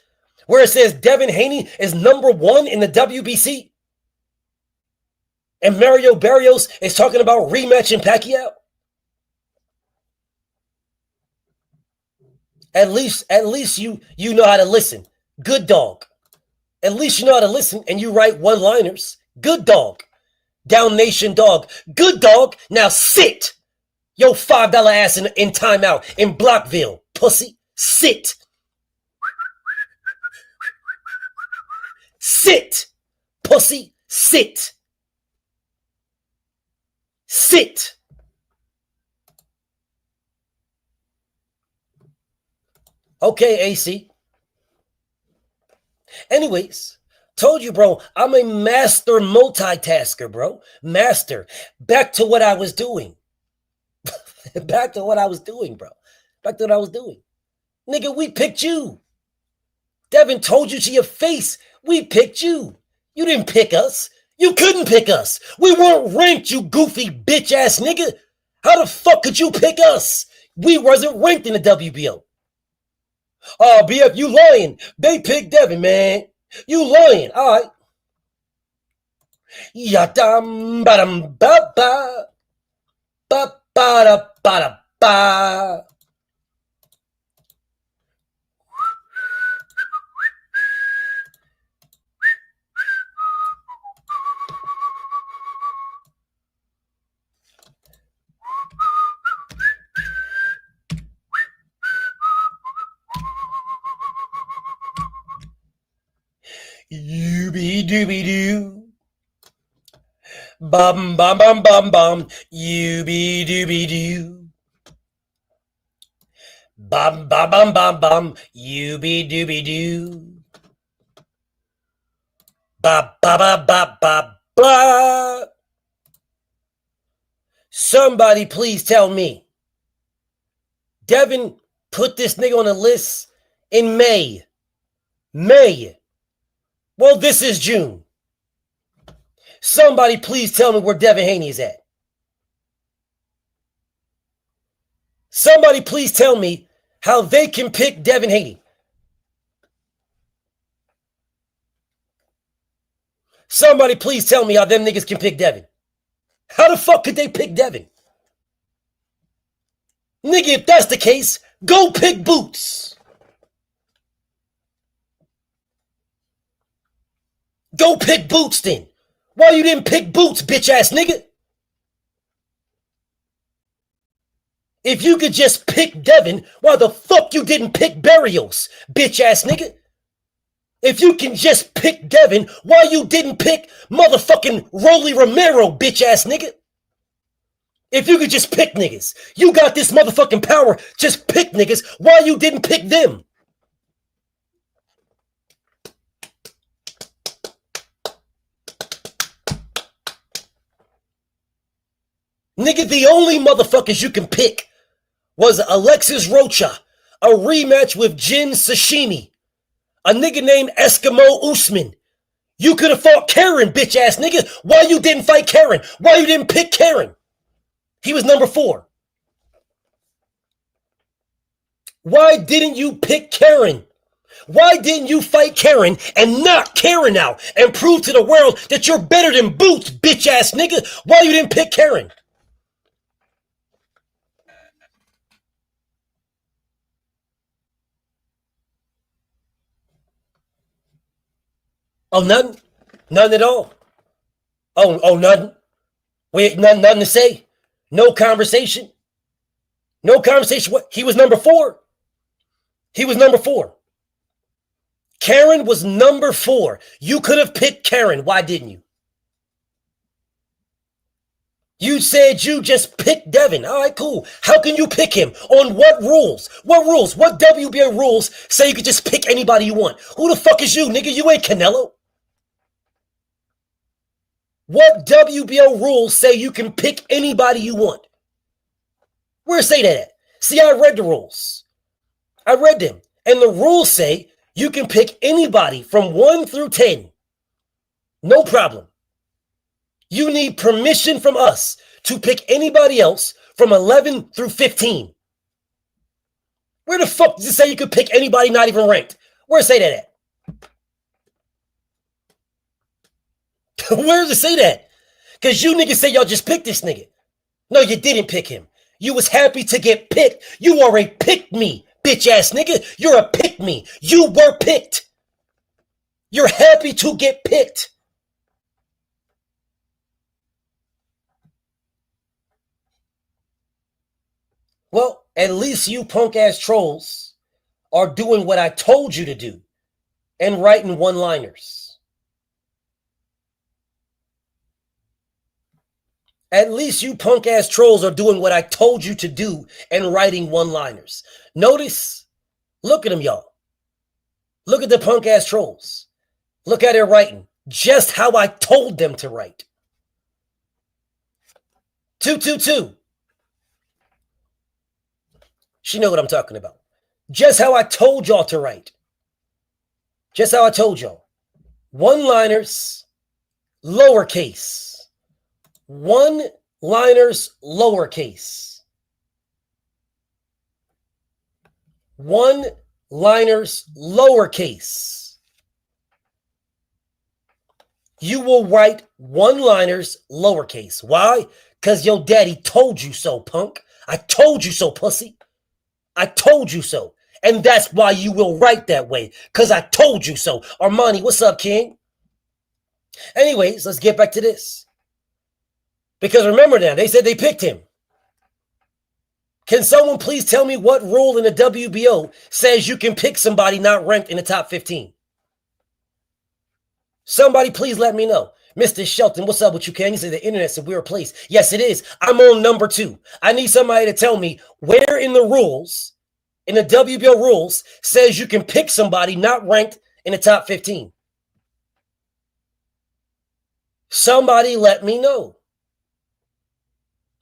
Where it says Devin Haney is number 1 in the WBC? And Mario Barrios is talking about rematching Pacquiao? At least you know how to listen. Good dog. At least you know how to listen and you write one-liners. Good dog. Down Nation dog. Good dog. Now sit. Yo, $5 ass in timeout in Blockville. Pussy. Sit. Sit. Pussy. Sit. Sit. Okay, AC. Anyways, told you, bro, I'm a master multitasker, bro. Master. Back to what I was doing. Back to what I was doing, bro. Back to what I was doing. Nigga, we picked you. Devin told you to your face. We picked you. You didn't pick us. You couldn't pick us. We weren't ranked, you goofy bitch ass nigga. How the fuck could you pick us? We wasn't ranked in the WBO. Oh, BF, you lying. They picked Devin, man. You lying. All right. Yadam badam ba ba ba ba da ba da ba. Yooby-dooby-doo. Bum bum bum bum bum. Yooby-dooby-doo. Bum bum bum bum bum. Yooby-dooby-doo. Ba ba ba ba ba ba. Somebody please tell me. Devin put this nigga on a list in May. May. Well, this is June. Somebody please tell me where Devin Haney is at. Somebody please tell me how they can pick Devin Haney. Somebody please tell me how them niggas can pick Devin. How the fuck could they pick Devin? Nigga, if that's the case, go pick Boots. Go pick Boots then. Why you didn't pick Boots, bitch ass nigga? If you could just pick Devin, why the fuck you didn't pick Barrios, bitch ass nigga? If you can just pick Devin, why you didn't pick motherfucking Rolly Romero, bitch ass nigga? If you could just pick niggas, you got this motherfucking power, just pick niggas, why you didn't pick them? Nigga, the only motherfuckers you can pick was Alexis Rocha, a rematch with Jin Sashimi, a nigga named Eskimo Usman. You could have fought Karen, bitch ass nigga. Why you didn't fight Karen? Why you didn't pick Karen? He was number 4. Why didn't you pick Karen? Why didn't you fight Karen and knock Karen out and prove to the world that you're better than Boots, bitch ass nigga? Why you didn't pick Karen? Oh, nothing? None at all? Oh, nothing? Wait, nothing to say? No conversation? No conversation? What? He was number 4. He was number 4. Karen was number 4. You could have picked Karen. Why didn't you? You said you just picked Devin. All right, cool. How can you pick him? On what rules? What rules? What WBA rules say you can just pick anybody you want? Who the fuck is you, nigga? You ain't Canelo. What WBO rules say you can pick anybody you want? Where say that at? See, I read the rules. I read them. And the rules say you can pick anybody from 1 through 10. No problem. You need permission from us to pick anybody else from 11 through 15. Where the fuck does it say you can pick anybody not even ranked? Where say that at? Where does it say that? Because you niggas say y'all just picked this nigga. No, you didn't pick him. You was happy to get picked. You are a pick me, bitch ass nigga. You're a pick me. You were picked. You're happy to get picked. Well, at least you punk ass trolls are doing what I told you to do and writing one-liners. At least you punk ass trolls are doing what I told you to do and writing one-liners. Notice, look at them, y'all. Look at the punk ass trolls. Look at their writing. Just how I told them to write. 222. She know what I'm talking about. Just how I told y'all to write. Just how I told y'all. One-liners, lowercase. One-liners, lowercase. One-liners, lowercase. You will write one-liners, lowercase. Why? Because your daddy told you so, punk. I told you so, pussy. I told you so. And that's why you will write that way. Because I told you so. Armani, what's up, King? Anyways, let's get back to this. Because remember now, they said they picked him. Can someone please tell me what rule in the WBO says you can pick somebody not ranked in the top 15? Somebody please let me know. Mr. Shelton, what's up with you, Ken? You say the internet's a weird place. Yes, it is. I'm on number 2. I need somebody to tell me where in the rules, in the WBO rules, says you can pick somebody not ranked in the top 15. Somebody let me know.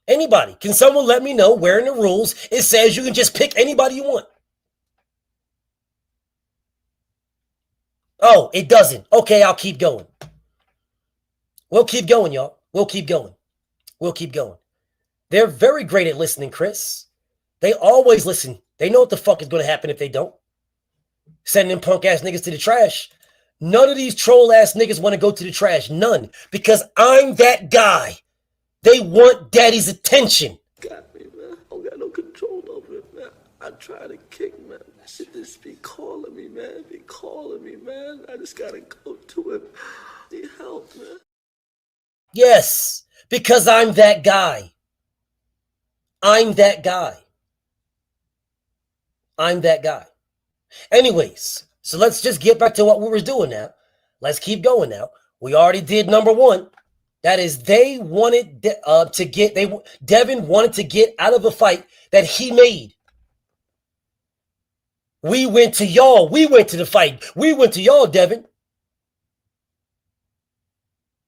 Anybody. Can someone let me know where in the rules it says you can just pick anybody you want? Oh, it doesn't. Okay, I'll keep going. We'll keep going, y'all. We'll keep going. We'll keep going. They're very great at listening, Chris. They always listen. They know what the fuck is going to happen if they don't. Sending them punk-ass niggas to the trash. None of these troll-ass niggas want to go to the trash. None. Because I'm that guy. They want daddy's attention. Got me, man. I don't got no control over it, man. I try to kick, man. That shit just be calling me, man. Be calling me, man. I just gotta go to it. Need help, man. Yes, because I'm that guy. I'm that guy. I'm that guy. Anyways, So let's just get back to what we were doing now. Let's keep going now. We already did number one. That is, they wanted Devin wanted to get out of a fight that he made. We went to y'all. We went to the fight. We went to y'all, Devin.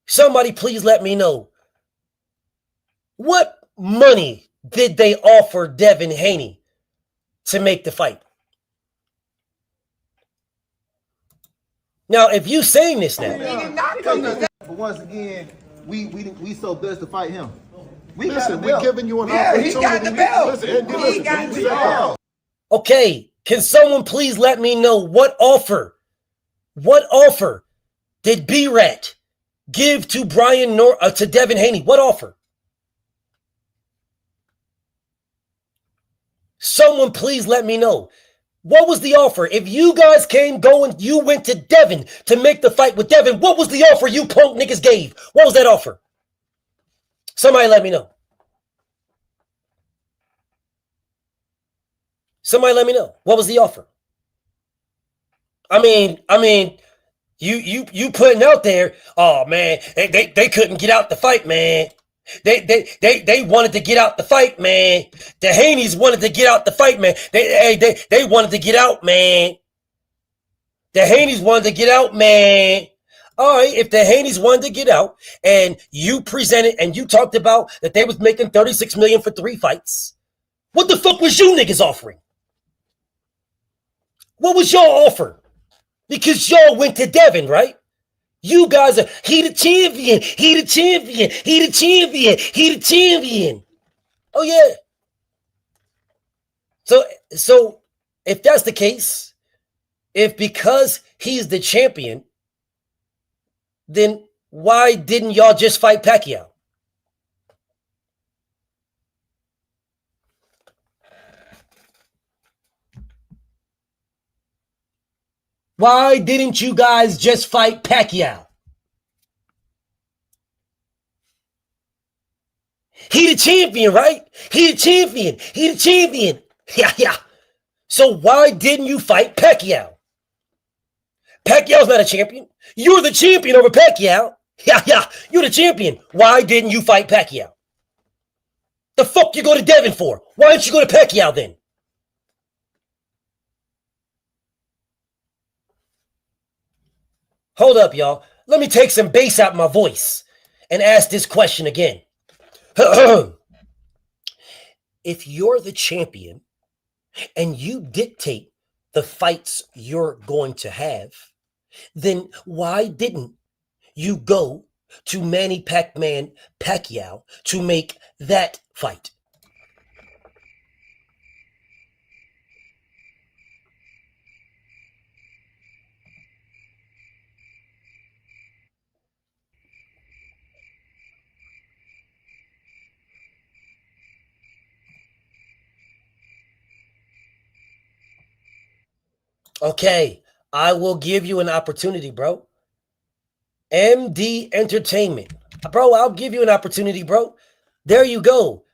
Somebody please let me know. What money did they offer Devin Haney to make the fight? Now, if you saying this now, but once again, we so blessed to fight him. We're giving you an opportunity. He got the belt. He got the belt. Okay, can someone please let me know what offer did B-Rat give to to Devin Haney? What offer? Someone please let me know. What was the offer? If you guys you went to Devin to make the fight with Devin, what was the offer you punk niggas gave? What was that offer? Somebody let me know. Somebody let me know. What was the offer? I mean, you putting out there, oh man, they couldn't get out the fight, man. They wanted to get out the fight, man. The Haneys wanted to get out the fight, man. They wanted to get out, man. The Haneys wanted to get out, man. All right, if the Haneys wanted to get out and you presented and you talked about that they was making $36 million for 3 fights, what the fuck was you niggas offering? What was y'all offer? Because y'all went to Devin, right? You guys are, he the champion, he the champion, he the champion, he the champion. Oh, yeah. So if that's the case, if because he's the champion, then why didn't y'all just fight Pacquiao? Why didn't you guys just fight Pacquiao? He the champion, right? He the champion. He the champion. Yeah. So why didn't you fight Pacquiao? Pacquiao's not a champion. You're the champion over Pacquiao. Yeah. You're the champion. Why didn't you fight Pacquiao? The fuck you go to Devin for? Why didn't you go to Pacquiao then? Hold up, y'all. Let me take some bass out my voice and ask this question again. If you're the champion and you dictate the fights you're going to have, then why didn't you go to Manny Pac-Man Pacquiao to make that fight? Okay, I will give you an opportunity, bro. MD Entertainment. Bro, I'll give you an opportunity, bro. There you go.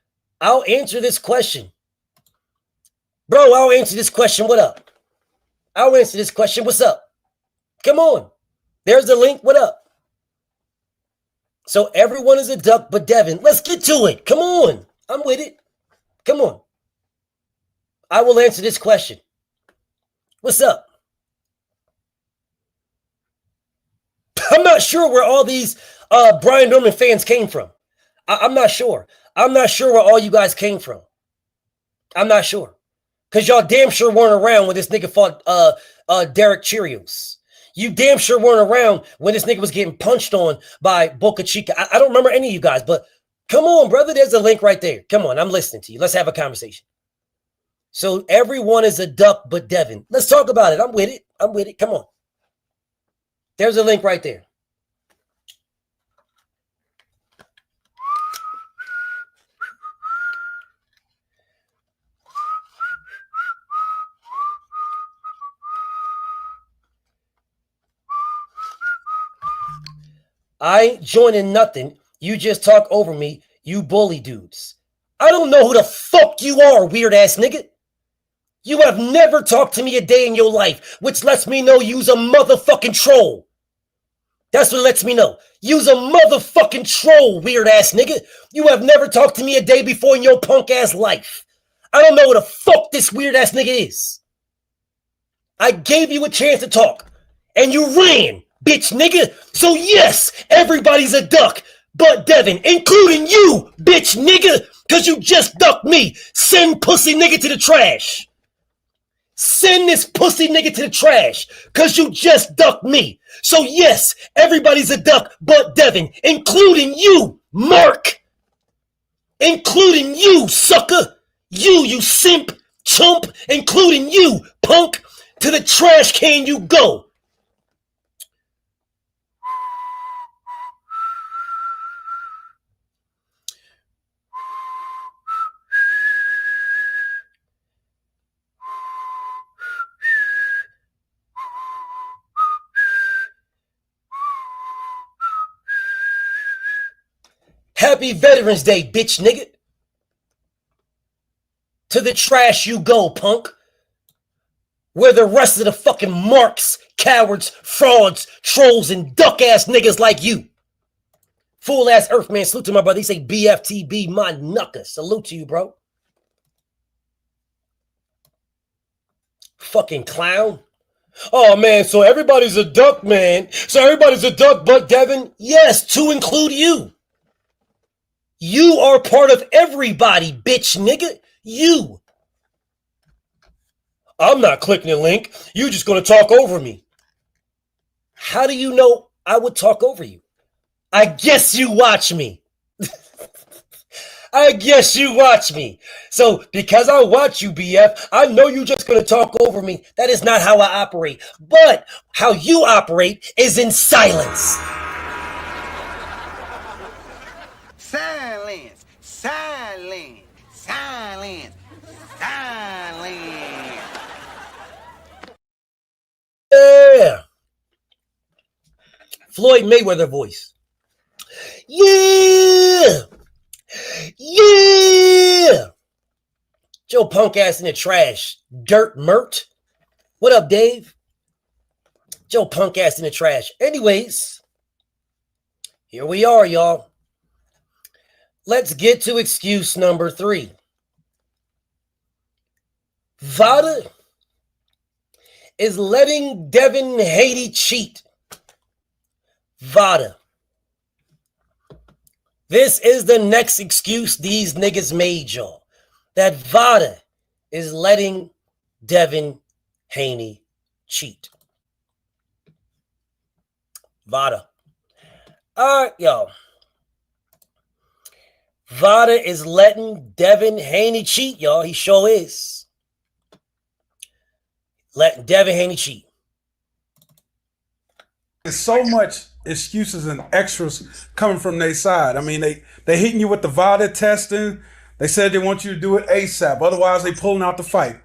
I'll answer this question. Bro, I'll answer this question. What up? I'll answer this question. What's up? Come on. There's the link. What up? So everyone is a duck but Devin. Let's get to it. Come on. I'm with it. Come on. I will answer this question. What's up? I'm not sure where all these Brian Norman fans came from. I'm not sure. I'm not sure where all you guys came from. I'm not sure. Because y'all damn sure weren't around when this nigga fought Derek Cheerios. You damn sure weren't around when this nigga was getting punched on by Boca Chica. I don't remember any of you guys, but come on, brother. There's a link right there. Come on, I'm listening to you. Let's have a conversation. So everyone is a duck but Devin. Let's talk about it. I'm with it. I'm with it. Come on. There's a link right there. I ain't joining nothing. You just talk over me, you bully dudes. I don't know who the fuck you are, weird ass nigga. You have never talked to me a day in your life, which lets me know you's a motherfucking troll. That's what lets me know. You's a motherfucking troll, weird-ass nigga. You have never talked to me a day before in your punk-ass life. I don't know what the fuck this weird-ass nigga is. I gave you a chance to talk, and you ran, bitch nigga. So yes, everybody's a duck, but Devin, including you, bitch nigga, because you just ducked me. Send pussy nigga to the trash. Send this pussy nigga to the trash, because you just ducked me. So yes, everybody's a duck, but Devin, including you, Mark. Including you, sucker. You simp, chump, including you, punk. To the trash can you go. Happy Veterans Day, bitch nigga. To the trash you go, punk. Where the rest of the fucking marks, cowards, frauds, trolls, and duck-ass niggas like you. Fool-ass Earthman, salute to my brother. He say BFTB, my knucker. Salute to you, bro. Fucking clown. Oh, man, so everybody's a duck, man. So everybody's a duck but Devin? Yes, to include you. You are part of everybody, bitch nigga. You. I'm not clicking the link. You're just going to talk over me. How do you know I would talk over you? I guess you watch me. I guess you watch me. So because I watch you, BF, I know you're just going to talk over me. That is not how I operate. But how you operate is in silence. Silence, silence, silence, silence. Yeah. Floyd Mayweather voice. Yeah. Yeah. Joe punk ass in the trash. Dirt Mert. What up, Dave? Joe punk ass in the trash. Anyways, here we are, y'all. Let's get to excuse number 3. Vada is letting Devin Haney cheat. Vada. This is the next excuse these niggas made, y'all. That Vada is letting Devin Haney cheat. Vada. All right, y'all. Vada is letting Devin Haney cheat, y'all. He sure is. Letting Devin Haney cheat. There's so much excuses and extras coming from their side. I mean, they hitting you with the VADA testing. They said they want you to do it ASAP. Otherwise, they pulling out the fight.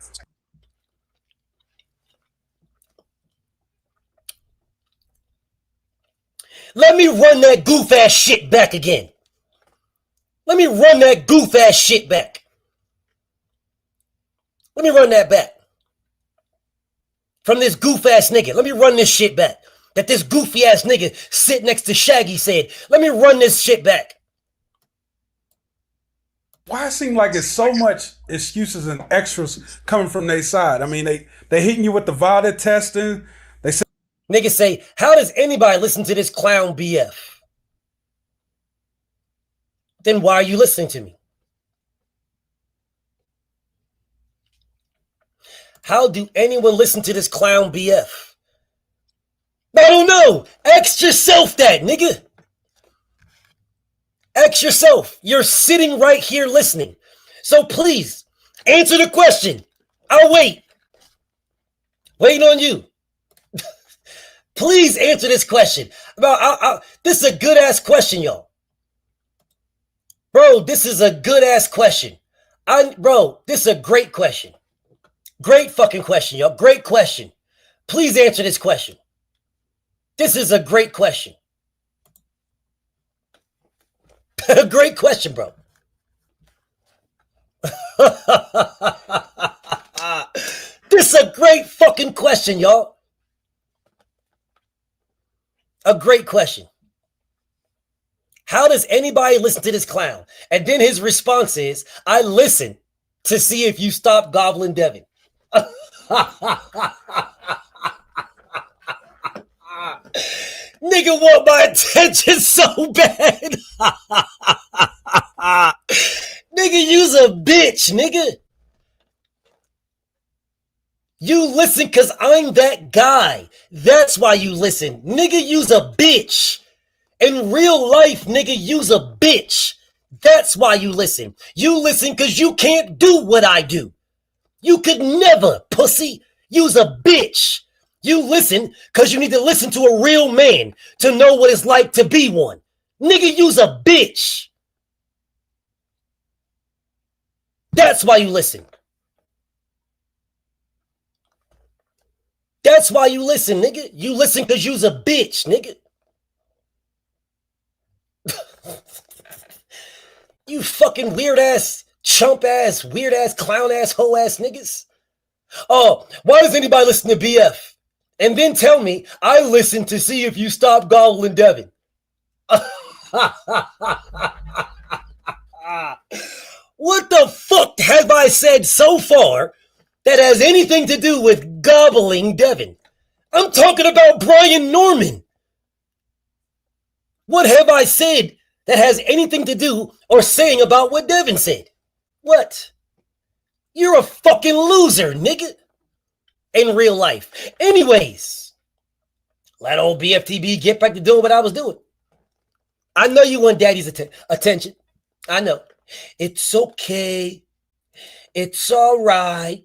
Let me run that goof ass shit back again. Let me run that goof ass shit back. Let me run that back. From this goof ass nigga. Let me run this shit back. That this goofy ass nigga sit next to Shaggy said. Let me run this shit back. Why it seem like it's so much excuses and extras coming from their side? I mean, they hitting you with the VADA testing. They say niggas say, how does anybody listen to this clown BF? Then why are you listening to me? How do anyone listen to this clown BF? I don't know. Ask yourself that, nigga. Ask yourself. You're sitting right here listening. So please, answer the question. I'll wait. Waiting on you. Please answer this question. This is a good-ass question, y'all. Bro, this is a good-ass question. Bro, this is a great question. Great fucking question, y'all. Great question. Please answer this question. This is a great question. Great question, bro. great fucking question, y'all. A great question. How does anybody listen to this clown? And then his response is, I listen to see if you stop gobbling Devin. Nigga want my attention so bad. Nigga, you's a bitch, nigga. You listen because I'm that guy. That's why you listen. Nigga, you's a bitch. In real life, nigga, you's a bitch. That's why you listen. You listen because you can't do what I do. You could never, pussy. You's a bitch. You listen because you need to listen to a real man to know what it's like to be one. Nigga, you's a bitch. That's why you listen. That's why you listen, nigga. You listen because you's a bitch, nigga. You fucking weird ass, chump ass, weird ass, clown ass, hoe ass niggas. Oh, why does anybody listen to BF? And then tell me, I listen to see if you stop gobbling Devin. What the fuck have I said so far that has anything to do with gobbling Devin? I'm talking about Brian Norman. What have I said that has anything to do or saying about what Devin said? What? You're a fucking loser, nigga. In real life. Anyways, let old BFTB get back to doing what I was doing. I know you want daddy's attention. I know. It's okay. It's all right.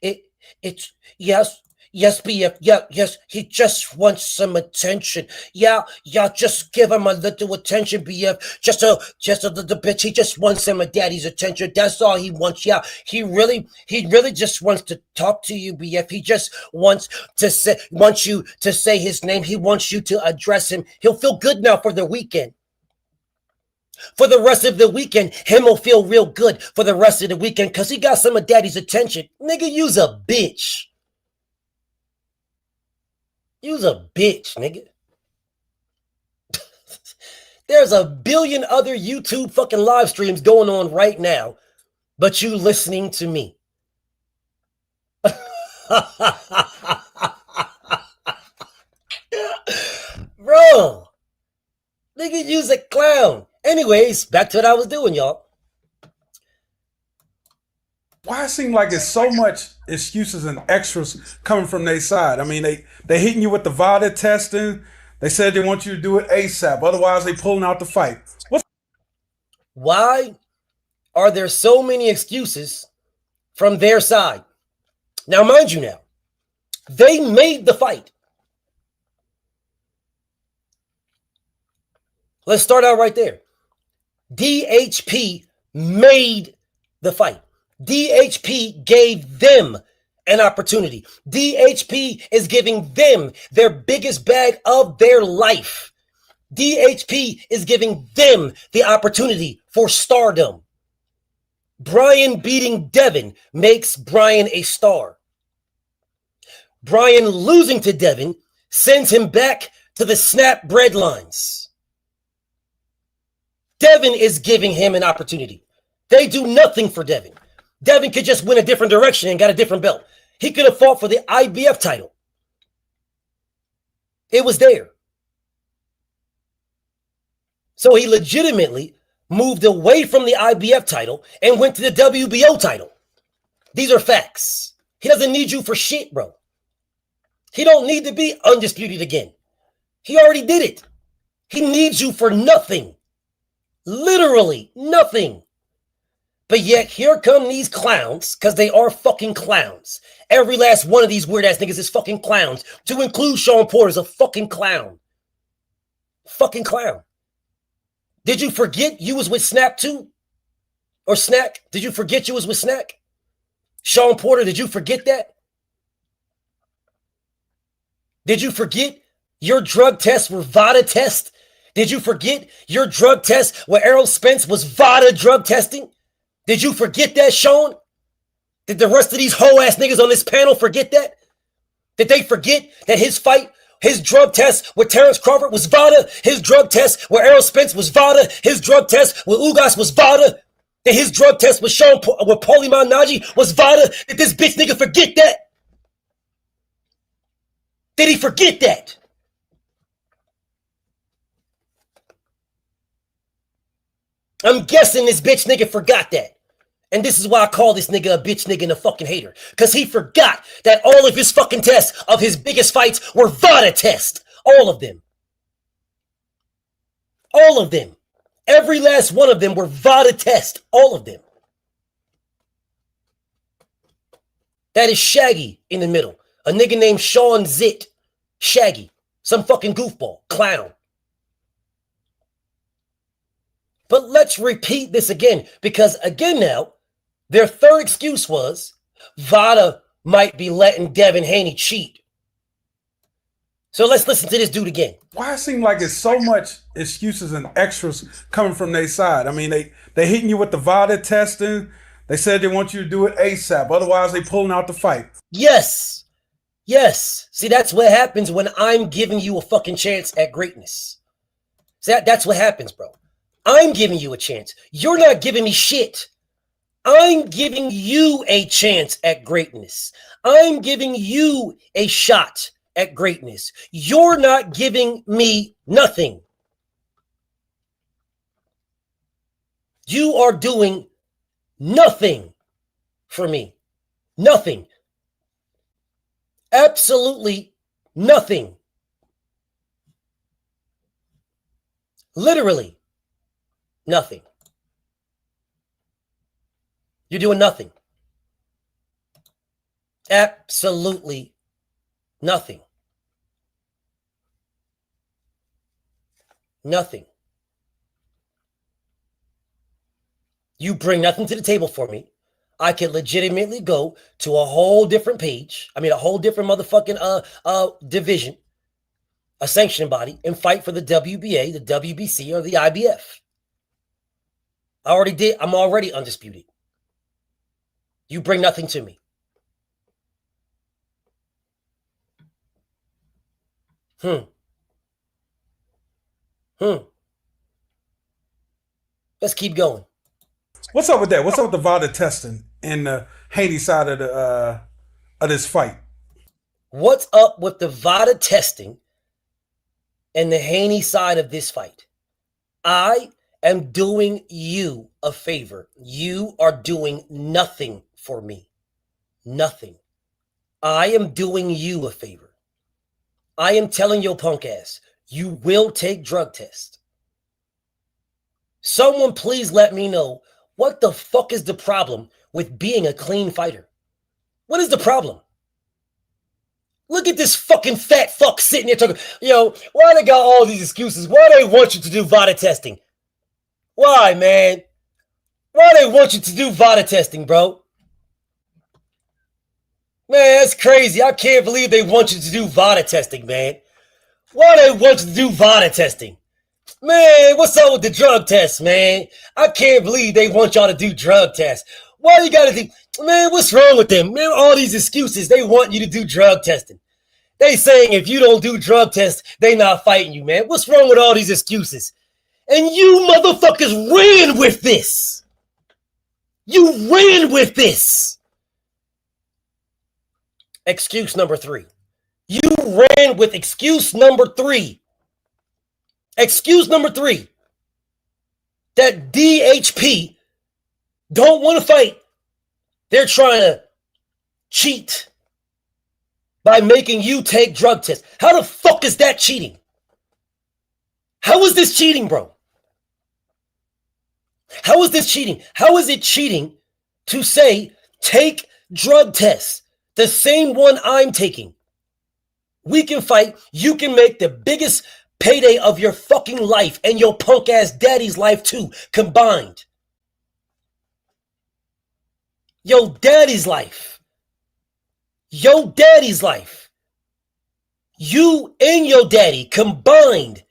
It's yes, BF. Yeah, yes. He just wants some attention. Yeah, just give him a little attention, BF. Just a little bitch. He just wants some of daddy's attention. That's all he wants. Yeah, he really just wants to talk to you, BF. He just wants you to say his name. He wants you to address him. He'll feel good now for the weekend. For the rest of the weekend, him will feel real good for the rest of the weekend because he got some of daddy's attention. Nigga, you's a bitch. You's a bitch, nigga. There's a billion other YouTube fucking live streams going on right now, but you listening to me. Bro, nigga, you's a clown. Anyways, back to what I was doing, y'all. Why it seem like it's so much excuses and extras coming from their side? I mean, they hitting you with the VADA testing. They said they want you to do it ASAP. Otherwise, they pulling out the fight. Why are there so many excuses from their side? Now, mind you now, they made the fight. Let's start out right there. DHP made the fight. DHP gave them an opportunity. DHP is giving them their biggest bag of their life. DHP is giving them the opportunity for stardom. Brian beating Devin makes Brian a star. Brian losing to Devin sends him back to the snap breadlines. Devin is giving him an opportunity. They do nothing for Devin. Devin could just win a different direction and got a different belt. He could have fought for the IBF title. It was there. So he legitimately moved away from the IBF title and went to the WBO title. These are facts. He doesn't need you for shit, bro. He don't need to be undisputed again. He already did it. He needs you for nothing. Literally nothing. But yet here come these clowns, because they are fucking clowns. Every last one of these weird ass niggas is fucking clowns. To include Sean Porter is a fucking clown. Fucking clown. Did you forget you was with Snap too? Or Snack? Did you forget you was with Snack? Sean Porter, did you forget that? Did you forget your drug tests were VADA tests? Did you forget your drug test where Errol Spence was VADA drug testing? Did you forget that, Sean? Did the rest of these hoe-ass niggas on this panel forget that? Did they forget that his fight, his drug test with Terrence Crawford was VADA? His drug test with Errol Spence was VADA? His drug test with Ugas was VADA? That his drug test with Paulie Malignaggi was VADA? Did this bitch nigga forget that? Did he forget that? I'm guessing this bitch nigga forgot that. And this is why I call this nigga a bitch nigga and a fucking hater. Because he forgot that all of his fucking tests of his biggest fights were VADA tests. All of them. All of them. Every last one of them were VADA tests. All of them. That is Shaggy in the middle. A nigga named Sean Zitt. Shaggy. Some fucking goofball. Clown. But let's repeat this again. Because again now, their third excuse was VADA might be letting Devin Haney cheat. So let's listen to this dude again. Why it seem like it's so much excuses and extras coming from their side? I mean, they hitting you with the VADA testing. They said they want you to do it ASAP. Otherwise, they pulling out the fight. Yes. Yes. See, that's what happens when I'm giving you a fucking chance at greatness. See, that's what happens, bro. I'm giving you a chance. You're not giving me shit. I'm giving you a chance at greatness. I'm giving you a shot at greatness. You're not giving me nothing. You are doing nothing for me. Nothing. Absolutely nothing. Literally nothing. You're doing nothing. Absolutely nothing. Nothing. You bring nothing to the table for me. I could legitimately go to a whole different page. I mean, a whole different motherfucking division, a sanctioning body, and fight for the WBA, the WBC, or the IBF. I already did. I'm already undisputed. You bring nothing to me. Let's keep going. What's up with that? What's up with the VADA testing and the Haney side of this fight? What's up with the VADA testing and the Haney side of this fight? I am doing you a favor. You are doing nothing for me. Nothing. I am doing you a favor. I am telling your punk ass, you will take drug tests. Someone please let me know what the fuck is the problem with being a clean fighter? What is the problem? Look at this fucking fat fuck sitting here talking, why they got all these excuses? Why they want you to do VADA testing? Why, man? Why they want you to do VADA testing, bro? Man, that's crazy. I can't believe they want you to do VADA testing, man. Why they want you to do VADA testing? Man, what's up with the drug tests, man? I can't believe they want y'all to do drug tests. Why you gotta do... Man, what's wrong with them? Man, all these excuses, they want you to do drug testing. They saying if you don't do drug tests, they not fighting you, man. What's wrong with all these excuses? And you motherfuckers ran with this. You ran with this. Excuse number 3. You ran with excuse number 3. Excuse number 3. That DHP don't want to fight. They're trying to cheat by making you take drug tests. How the fuck is that cheating? How is this cheating, bro? How is this cheating? How is it cheating to say take drug tests? The same one I'm taking. We can fight. You can make the biggest payday of your fucking life and your punk ass daddy's life too, combined. Your daddy's life. Your daddy's life. You and your daddy combined.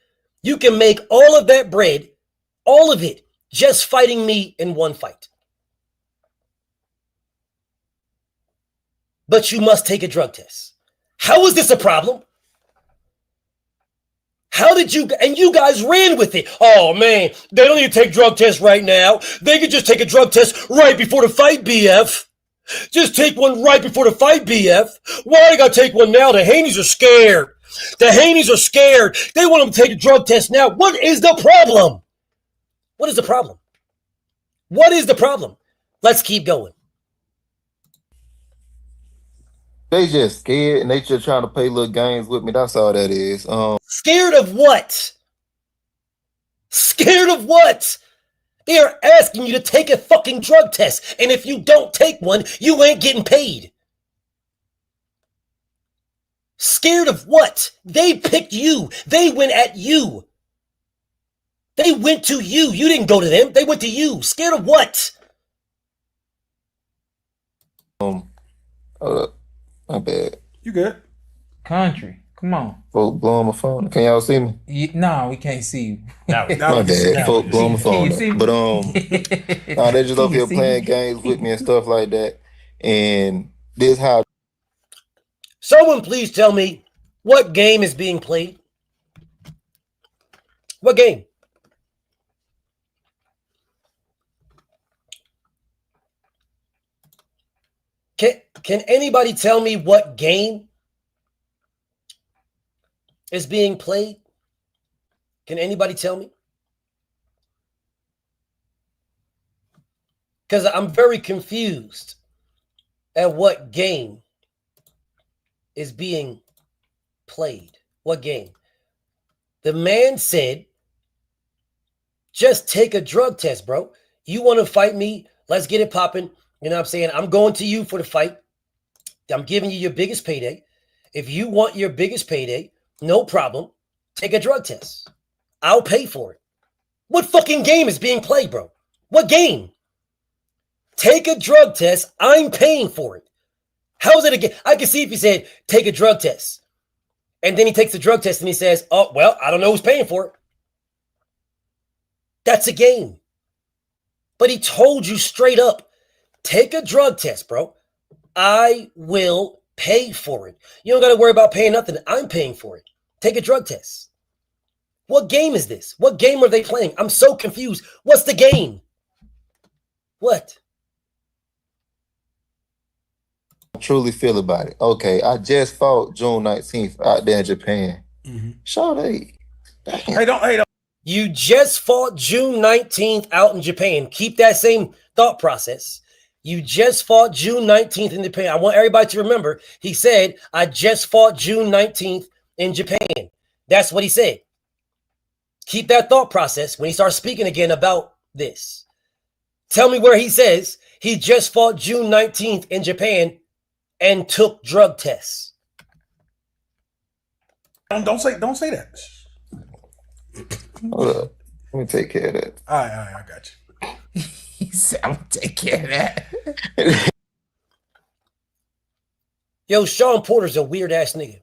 You can make all of that bread, all of it, just fighting me in one fight. but you must take a drug test. How is this a problem? How did you, and you guys ran with it. Oh man, they don't need to take drug tests right now. They could just take a drug test right before the fight, BF. Just take one right before the fight, BF. Why they gotta take one now? The Haneys are scared. The Haneys are scared. They want them to take a drug test now. What is the problem? What is the problem? What is the problem? Let's keep going. They just scared and they just trying to play little games with me. That's all that is. Scared of what? Scared of what? They are asking you to take a fucking drug test. And if you don't take one, you ain't getting paid. Scared of what? They picked you. They went at you. They went to you. You didn't go to them. They went to you. Scared of what? Hold up. My bad. You good? Country. Come on. Folk blowing my phone. Can y'all see me? No, we can't see you. My bad. Folk blowing my phone. But nah, they just up here playing games with me and stuff like that. And this how. Someone please tell me what game is being played. What game? Can anybody tell me what game is being played? Can anybody tell me? Because I'm very confused at what game is being played. What game? The man said, just take a drug test, bro. You want to fight me? Let's get it popping. You know what I'm saying? I'm going to you for the fight. I'm giving you your biggest payday. If you want your biggest payday, no problem. Take a drug test. I'll pay for it. What fucking game is being played, bro? What game? Take a drug test. I'm paying for it. How is it a game? I can see if he said, take a drug test. And then he takes the drug test and he says, oh, well, I don't know who's paying for it. That's a game. But he told you straight up, take a drug test, bro. I will pay for it. You don't got to worry about paying nothing. I'm paying for it. Take a drug test. What game is this? What game are they playing? I'm so confused. What's the game? What? I truly feel about it. Okay, I just fought June 19th out there in Japan. Sade. Hey, don't. You just fought June 19th out in Japan. Keep that same thought process. You just fought June 19th in Japan. I want everybody to remember, he said, I just fought June 19th in Japan. That's what he said. Keep that thought process when he starts speaking again about this. Tell me where he says he just fought June 19th in Japan and took drug tests. Don't say that. Hold up. Let me take care of that. All right, I got you. He said, I'm gonna take care of that. Yo, Sean Porter's a weird ass nigga.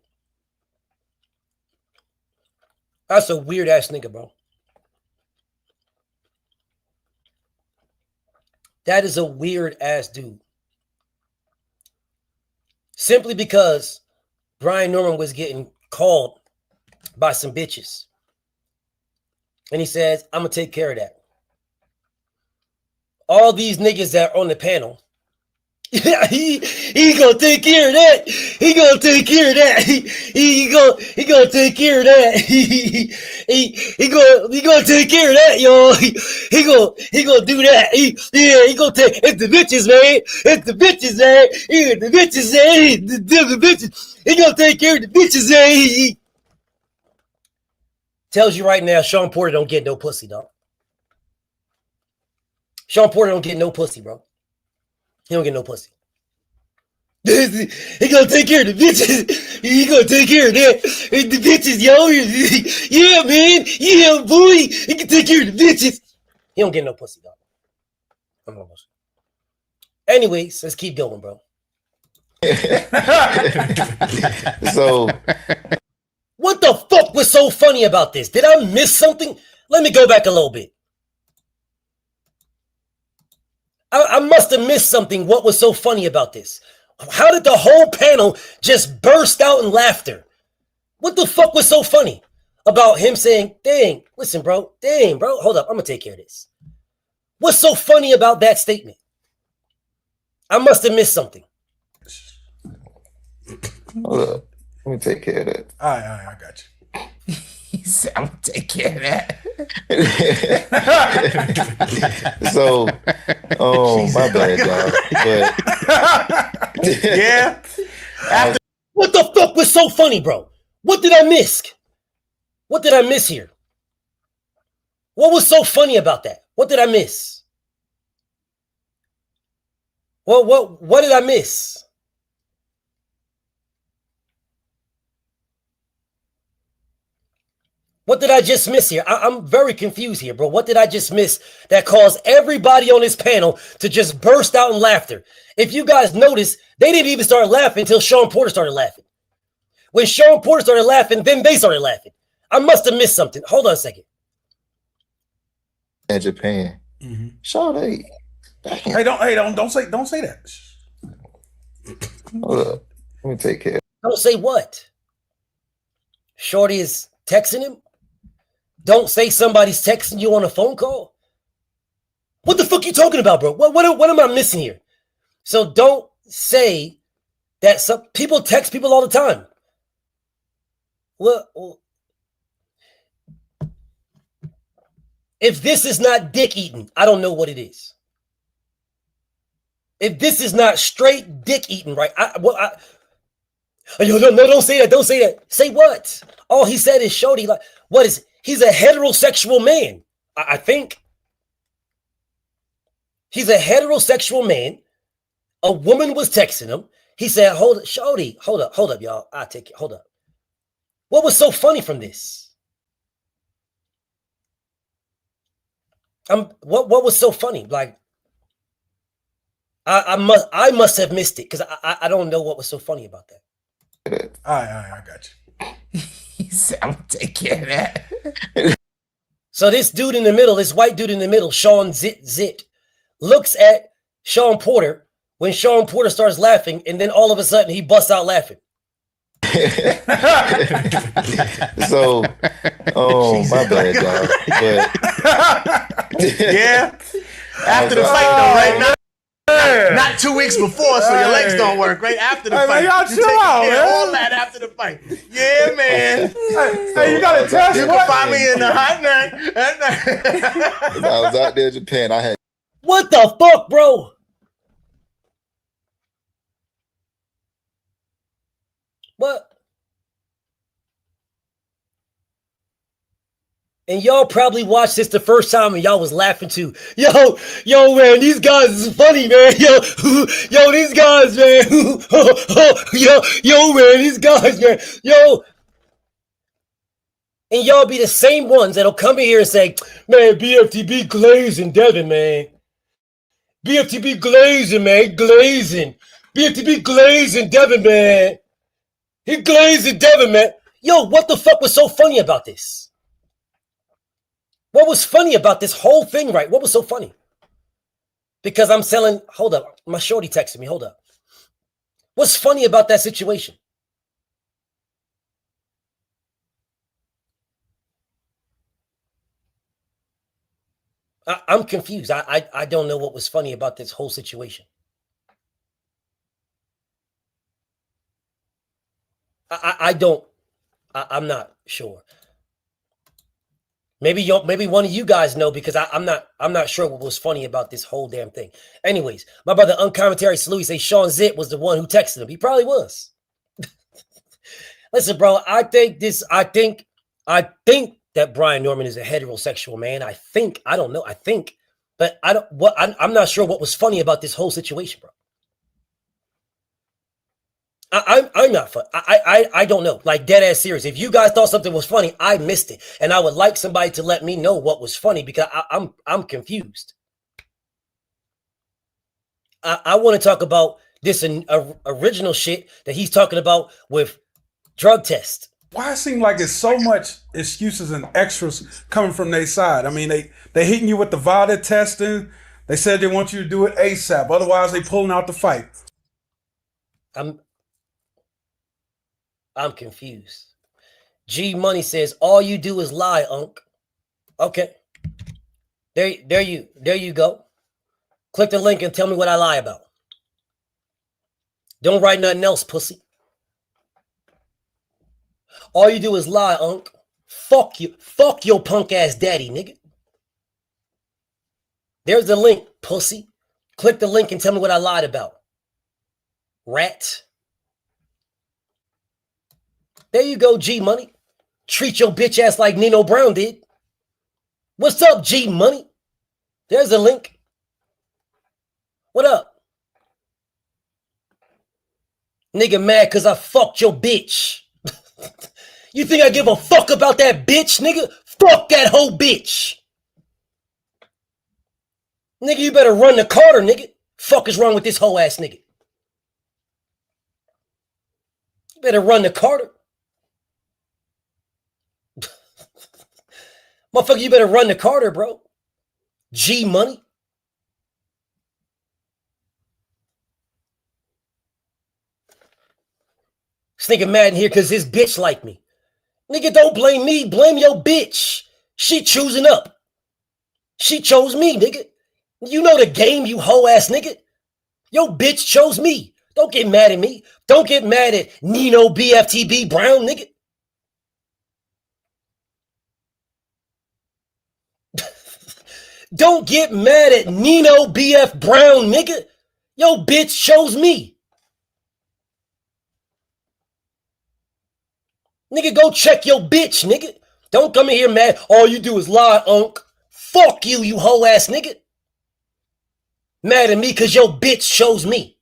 That's a weird ass nigga, bro. That is a weird ass dude. Simply because Brian Norman was getting called by some bitches. And he says, I'm going to take care of that. All these niggas that are on the panel, he going to take care of that. He going to take care of that. He going to take care of that. He going to take care of that, y'all. He going to do that. He going to take, it's the bitches, man. It's the bitches, man. It's the bitches, man. The bitches. He going to take care of the bitches, man. Tells you right now, Sean Porter don't get no pussy, dog. Sean Porter don't get no pussy, bro. He don't get no pussy. He gonna take care of the bitches. He gonna take care of that. The bitches, yo. Yeah, man. Yeah, boy. He can take care of the bitches. He don't get no pussy, dog. I'm almost. Anyways, let's keep going, bro. So, what the fuck was so funny about this? Did I miss something? Let me go back a little bit. I must have missed something. What was so funny about this? How did the whole panel just burst out in laughter? What the fuck was so funny about him saying, dang, listen, bro, dang, bro, hold up, I'm gonna take care of this. What's so funny about that statement? I must have missed something. Hold up. Let me take care of that. All right, I got you. He said, I'm gonna take care of that. So, my bad, y'all. But Yeah. What the fuck was so funny, bro? What did I miss? What did I miss here? What was so funny about that? What did I miss? What did I miss? What did I just miss here? I'm very confused here, bro. What did I just miss that caused everybody on this panel to just burst out in laughter? If you guys notice, they didn't even start laughing until Sean Porter started laughing. When Sean Porter started laughing, then they started laughing. I must have missed something. Hold on a second. in Japan. Shawty. Hey, don't say that. Hold up. Let me take care. Don't say what? Shorty is texting him? Don't say somebody's texting you on a phone call? What the fuck you talking about, bro? What am I missing here? So don't say that some people text people all the time. Well, if this is not dick eating, I don't know what it is. If this is not straight dick eating, right? No, don't say that. Don't say that. Say what? All he said is shorty. Like, what is? He's a heterosexual man. I think he's a heterosexual man. A woman was texting him. He said, "Hold it, shorty. Hold up, y'all. I'll take it. Hold up." What was so funny from this? What was so funny? Like, I must have missed it because I don't know what was so funny about that. All right, I got you. He said, I'm gonna take care of that. So this dude in the middle, this white dude in the middle, Sean Zit, looks at Sean Porter when Sean Porter starts laughing, and then all of a sudden he busts out laughing. So, my bad, y'all. But yeah. After the fight, though, right now. Not 2 weeks before, so your legs don't work. Right after the fight, man, y'all chill out, man. All that after the fight. Yeah, man. Hey, you gotta test. You can find me in the hot night. I was out there in Japan. I had. What the fuck, bro? What? And y'all probably watched this the first time and y'all was laughing too. Yo, man, these guys is funny, man. Yo, these guys, man. Yo, man, these guys, man. Yo. And y'all be the same ones that'll come in here and say, man, BFTB glazing Devin, man. BFTB glazing, man. Glazing. BFTB glazing Devin, man. He glazing Devin, man. Yo, what the fuck was so funny about this? What was funny about this whole thing, right? What was so funny? Because I'm selling, hold up, my shorty texted me, hold up. What's funny about that situation? I'm confused. I don't know what was funny about this whole situation. I'm not sure. Maybe one of you guys know because I'm not sure what was funny about this whole damn thing. Anyways, my brother Uncommentary Salute say Sean Zit was the one who texted him. He probably was. Listen, bro, I think that Brian Norman is a heterosexual man. I don't know. But I'm not sure what was funny about this whole situation, bro. I'm not fun. I don't know. Like, dead ass serious. If you guys thought something was funny, I missed it, and I would like somebody to let me know what was funny because I'm confused. I want to talk about this original shit that he's talking about with drug test. Why it seem like it's so much excuses and extras coming from their side? I mean, they hitting you with the VADA testing. They said they want you to do it ASAP. Otherwise, they pulling out the fight. I'm confused. G Money says all you do is lie, Unc. Okay. There you go. Click the link and tell me what I lie about. Don't write nothing else, pussy. All you do is lie, Unc. Fuck you. Fuck your punk ass daddy, nigga. There's the link, pussy. Click the link and tell me what I lied about. Rat. There you go, G Money. Treat your bitch ass like Nino Brown did. What's up, G Money? There's the link. What up? Nigga mad cause I fucked your bitch. You think I give a fuck about that bitch, nigga? Fuck that whole bitch. Nigga, you better run the Carter, nigga. Fuck is wrong with this whole ass nigga? You better run the Carter. Motherfucker, you better run the Carter, bro. G Money. This nigga mad in here because his bitch like me. Nigga, don't blame me. Blame your bitch. She choosing up. She chose me, nigga. You know the game, you hoe ass nigga. Your bitch chose me. Don't get mad at me. Don't get mad at Nino BFTB Brown, nigga. Don't get mad at Nino BF Brown, nigga. Your bitch chose me. Nigga, go check your bitch, nigga. Don't come in here mad. All you do is lie, Unc. Fuck you, you hoe ass nigga. Mad at me because your bitch chose me.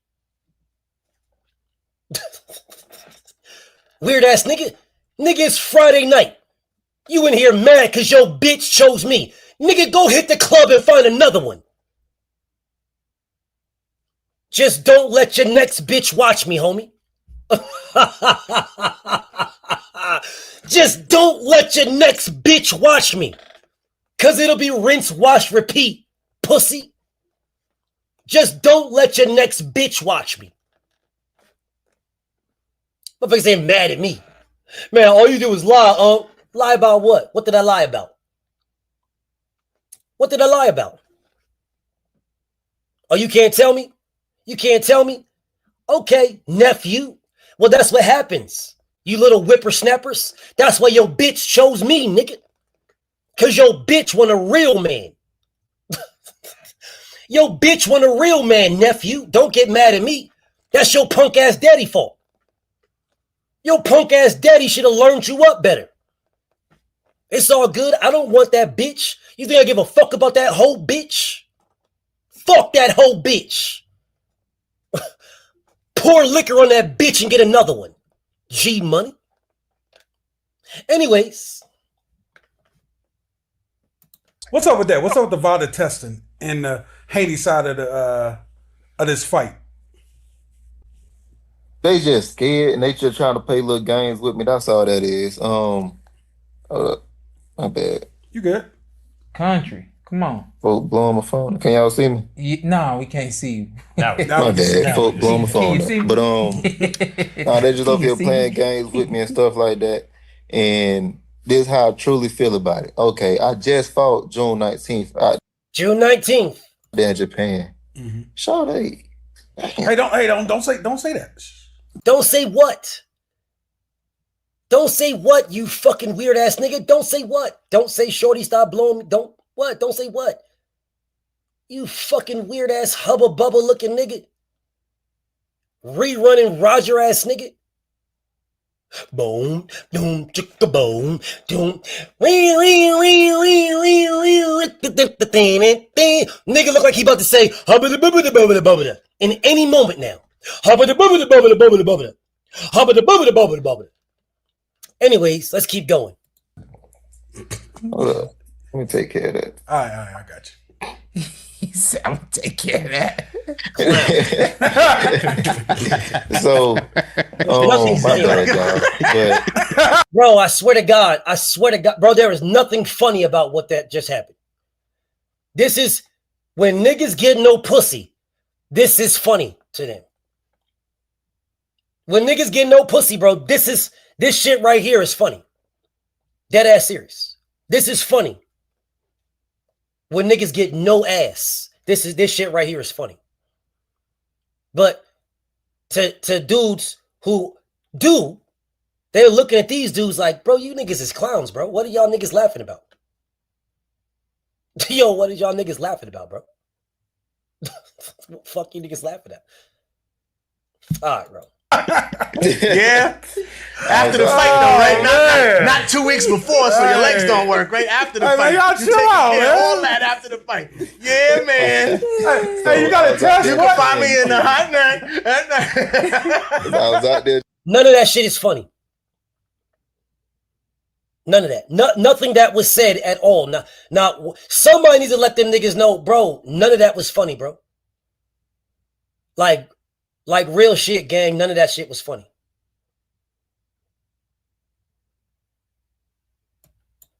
Weird ass nigga. Nigga, it's Friday night. You in here mad because your bitch chose me. Nigga, go hit the club and find another one. Just don't let your next bitch watch me, homie. Just don't let your next bitch watch me. Cause it'll be rinse, wash, repeat, pussy. Just don't let your next bitch watch me. Motherfuckers ain't mad at me. Man, all you do is lie, Lie about what? What did I lie about? What did I lie about? Oh, you can't tell me? You can't tell me? Okay, nephew. Well, that's what happens. You little whippersnappers. That's why your bitch chose me, nigga. Cause your bitch want a real man. Your bitch want a real man, nephew. Don't get mad at me. That's your punk ass daddy fault. Your punk ass daddy should have learned you up better. It's all good. I don't want that bitch. You think I give a fuck about that whole bitch? Fuck that whole bitch. Pour liquor on that bitch and get another one. G Money. Anyways. What's up with that? What's up with the VADA testing in the Haney side of this fight? They just scared and they just trying to play little games with me. That's all that is. Hold up. My bad. You good? Country. Come on. Folk blowing my phone. Can y'all see me? No, we can't see you. My bad. Folk blowing my phone. But they just up here playing games with me and stuff like that. And this is how I truly feel about it. Okay, I just fought June 19th. June 19th. There in Japan. Mm-hmm. Sade. Hey, don't say that. Don't say what? Don't say what, you fucking weird ass nigga. Don't say what. Don't say shorty stop blowing me. Don't say what. You fucking weird ass hubba bubba looking nigga. Rerunning Roger ass nigga. Boom, boom, chicka boom, boom. Nigga look like he about to say hubba da bubba da bubba da bubba da in any moment now. Hubba da bubba da bubba da bubba da bubba da. Hubba da bubba da bubba da bubba da. Anyways, let's keep going. Hold up. Let me take care of that. All right, I got you. He said, I'm gonna take care of that. So, my bad, y'all. Bro, I swear to God, bro, there is nothing funny about what that just happened. This is when niggas get no pussy. This is funny to them. When niggas get no pussy, bro, this shit right here is funny. Dead ass serious. This is funny. When niggas get no ass, this shit right here is funny. But to dudes who do, they're looking at these dudes like, bro, you niggas is clowns, bro. What are y'all niggas laughing about? Yo, what are y'all niggas laughing about, bro? What the fuck you niggas laughing at? All right, bro. Yeah. After the fight, though, right? Not 2 weeks before, so your legs don't work, right? After the fight. Y'all chill out, man. All that after the fight. Yeah, man. Hey, you gotta test. You can find me in the hot night. I was out there. None of that shit is funny. None of that. Nothing that was said at all. Not somebody needs to let them niggas know, bro. None of that was funny, bro. Like real shit, gang. None of that shit was funny.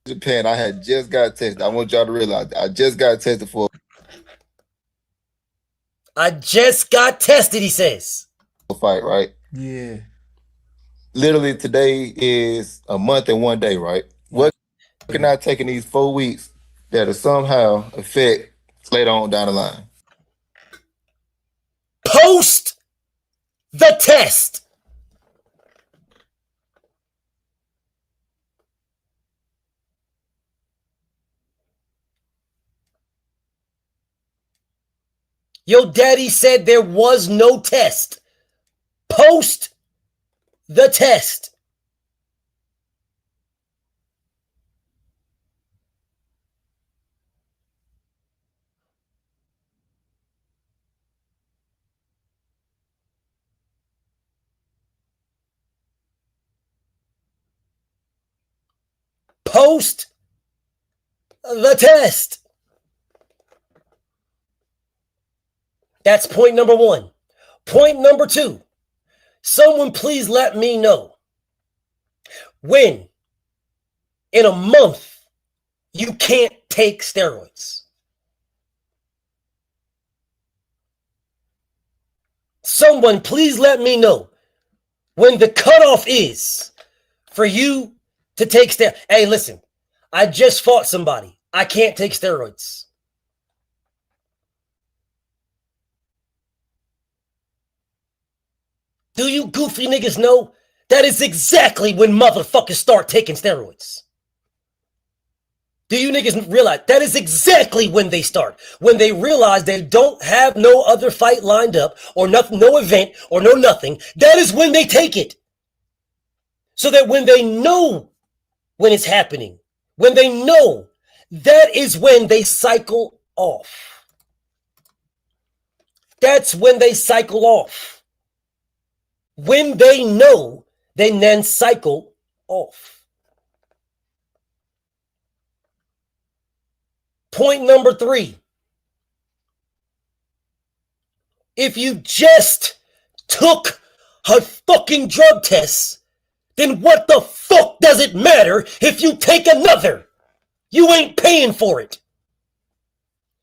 Japan, I had just got tested. I want y'all to realize I just got tested for. I just got tested, he says. A fight, right? Yeah. Literally today is a month and 1 day, right? What can I take in these 4 weeks that'll somehow affect later on down the line? Post the test. Your daddy said there was no test. Post the test. Post the test. That's point number one. Point number two. Someone please let me know when in a month you can't take steroids. Someone please let me know when the cutoff is for you to take steroids. Hey, listen, I just fought somebody. I can't take steroids. Do you goofy niggas know that is exactly when motherfuckers start taking steroids? Do you niggas realize that is exactly when they start? When they realize they don't have no other fight lined up or nothing, no event or no nothing, that is when they take it. So that when they know when it's happening, when they know, that is when they cycle off. That's when they cycle off. When they know, they then cycle off. Point number three. If you just took a fucking drug test, then what the fuck does it matter if you take another? You ain't paying for it.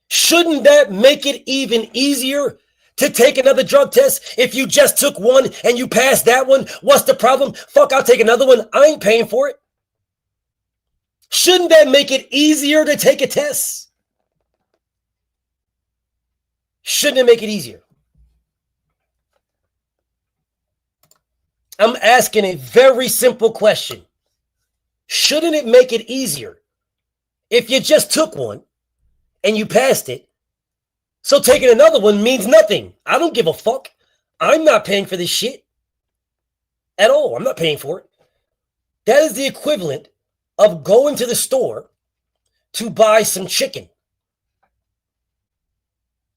Shouldn't that make it even easier to take another drug test? If you just took one and you passed that one, what's the problem? Fuck, I'll take another one. I ain't paying for it. Shouldn't that make it easier to take a test? Shouldn't it make it easier? I'm asking a very simple question. Shouldn't it make it easier if you just took one and you passed it? So taking another one means nothing. I don't give a fuck. I'm not paying for this shit at all. I'm not paying for it. That is the equivalent of going to the store to buy some chicken.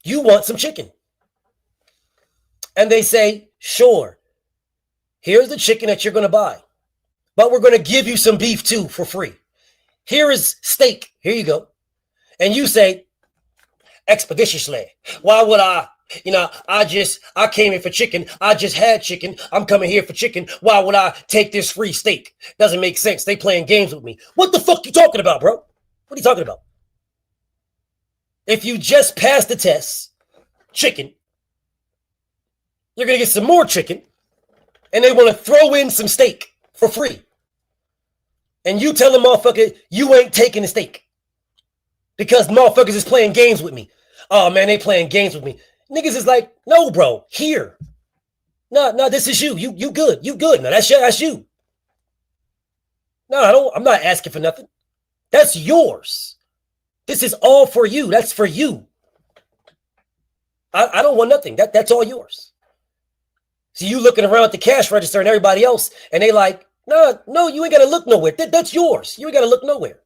You want some chicken. And they say, sure, here's the chicken that you're going to buy, but we're going to give you some beef too for free. Here is steak. Here you go. And you say, expeditiously, why would I came in for chicken. I just had chicken. I'm coming here for chicken. Why would I take this free steak? Doesn't make sense. They playing games with me. What the fuck you talking about, bro? What are you talking about? If you just pass the test, chicken, you're going to get some more chicken. and they want to throw in some steak for free. And you tell them, motherfucker, you ain't taking the steak because motherfuckers is playing games with me. Oh, man, they playing games with me. Niggas is like, no, bro, here. No, this is you. You good. You good. No, that's you. No, I'm not asking for nothing. That's yours. This is all for you. That's for you. I don't want nothing. That's all yours. So you looking around at the cash register and everybody else, and they like, no, you ain't got to look nowhere. That's yours. You ain't got to look nowhere.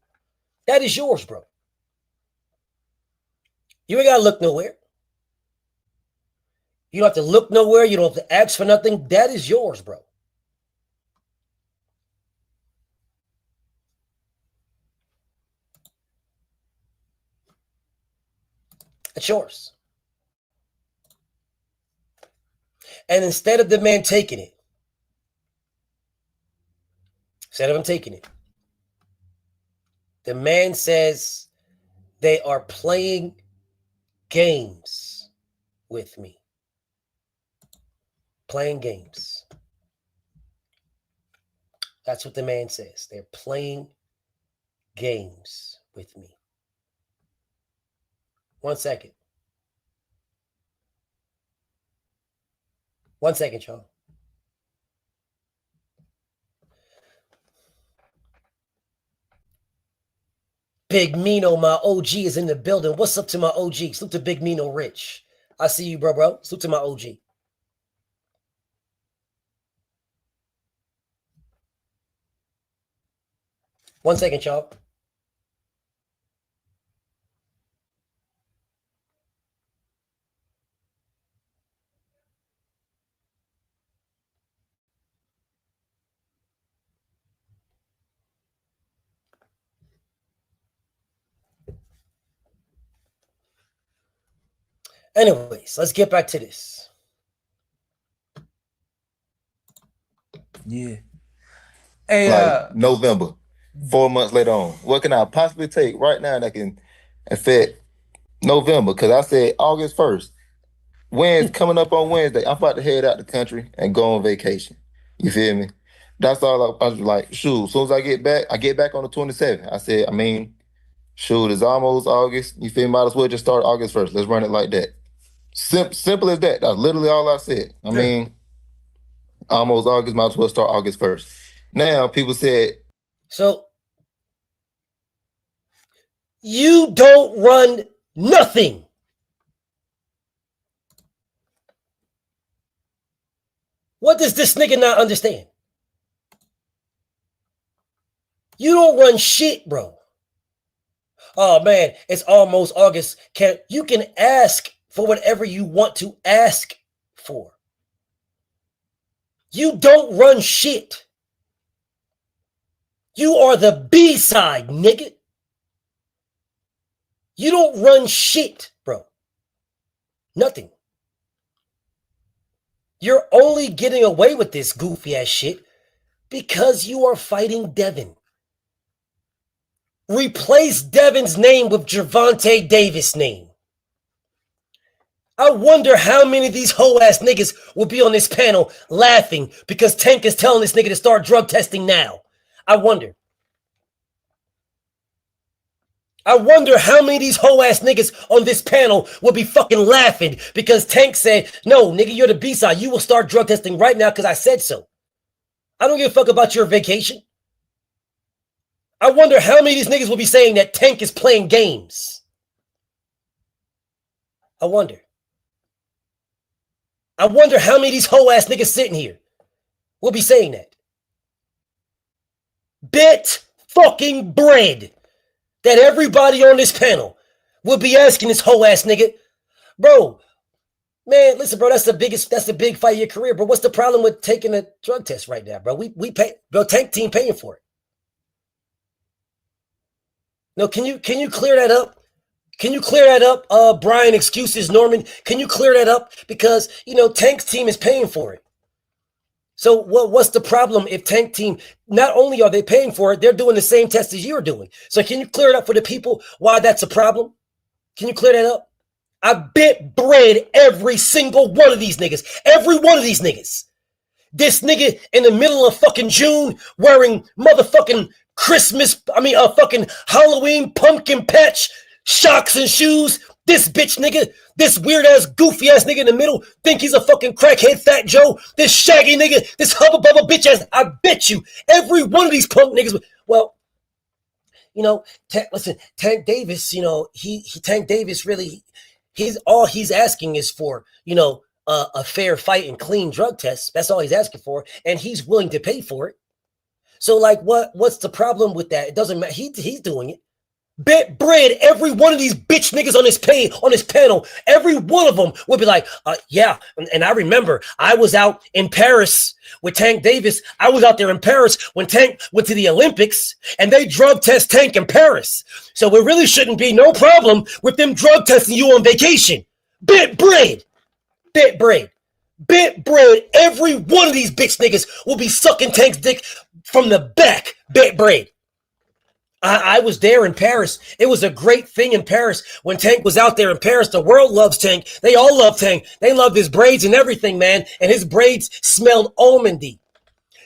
That is yours, bro. You ain't got to look nowhere. You don't have to look nowhere. You don't have to ask for nothing. That is yours, bro. It's yours. And instead of the man taking it, the man says they are playing games with me. Playing games. That's what the man says. They're playing games with me. 1 second. 1 second, y'all. Big Mino, my OG, is in the building. What's up to my OG? Salute to Big Mino Rich. I see you, bro. Salute to my OG. One second, y'all. Anyways, let's get back to this. Yeah. Hey, like November, 4 months later on. What can I possibly take right now that can affect November? Because I said August 1st. When's coming up on Wednesday? I'm about to head out the country and go on vacation. You feel me? That's all I was like, shoot, as soon as I get back on the 27th. I said, shoot, it's almost August. You feel me? Might as well just start August 1st. Let's run it like that. Simple as that. That's literally all I said. Almost August, might as well start August 1st. Now, people said... So, you don't run nothing. What does this nigga not understand? You don't run shit, bro. Oh, man, it's almost August. You can ask for whatever you want to ask for. You don't run shit. You are the B-side, nigga. You don't run shit, bro. Nothing. You're only getting away with this goofy ass shit because you are fighting Devin. Replace Devin's name with Gervonta Davis' name. I wonder how many of these hoe-ass niggas will be on this panel laughing because Tank is telling this nigga to start drug testing now. I wonder how many of these hoe-ass niggas on this panel will be fucking laughing because Tank said, no, nigga, you're the B-side. You will start drug testing right now because I said so. I don't give a fuck about your vacation. I wonder how many of these niggas will be saying that Tank is playing games. I wonder how many of these hoe-ass niggas sitting here will be saying that. Bet fucking bread that everybody on this panel will be asking this hoe-ass nigga, bro, man, listen, bro, that's the big fight of your career, bro. What's the problem with taking a drug test right now, bro? We pay, bro, Tank team paying for it. No, can you clear that up? Can you clear that up, Brian? Excuses, Norman. Can you clear that up? Because, Tank's team is paying for it. So what's the problem if Tank team, not only are they paying for it, they're doing the same test as you're doing. So can you clear it up for the people why that's a problem? Can you clear that up? I bet bread every single one of these niggas, every one of these niggas, This nigga in the middle of fucking June wearing motherfucking fucking Halloween pumpkin patch socks and shoes. This bitch nigga, this weird ass, goofy ass nigga in the middle, think he's a fucking crackhead Fat Joe. This shaggy nigga, this hubba bubba bitch ass. I bet you every one of these punk niggas. Well, you know, listen, Tank Davis. You know, Tank Davis really, all he's asking is for, you know, a fair fight and clean drug tests. That's all he's asking for, and he's willing to pay for it. So, like, what's the problem with that? It doesn't matter. He's doing it. Bet bread, every one of these bitch niggas on this panel, every one of them would be like, yeah. And I remember I was out in Paris with Tank Davis. I was out there in Paris when Tank went to the Olympics, and they drug test Tank in Paris. So it really shouldn't be no problem with them drug testing you on vacation. Bet bread. Bet bread. Bet bread. Every one of these bitch niggas will be sucking Tank's dick from the back. Bet bread. I was there in Paris. It was a great thing in Paris when Tank was out there in Paris. The world loves Tank. They all love Tank. They love his braids and everything, man. And his braids smelled almondy.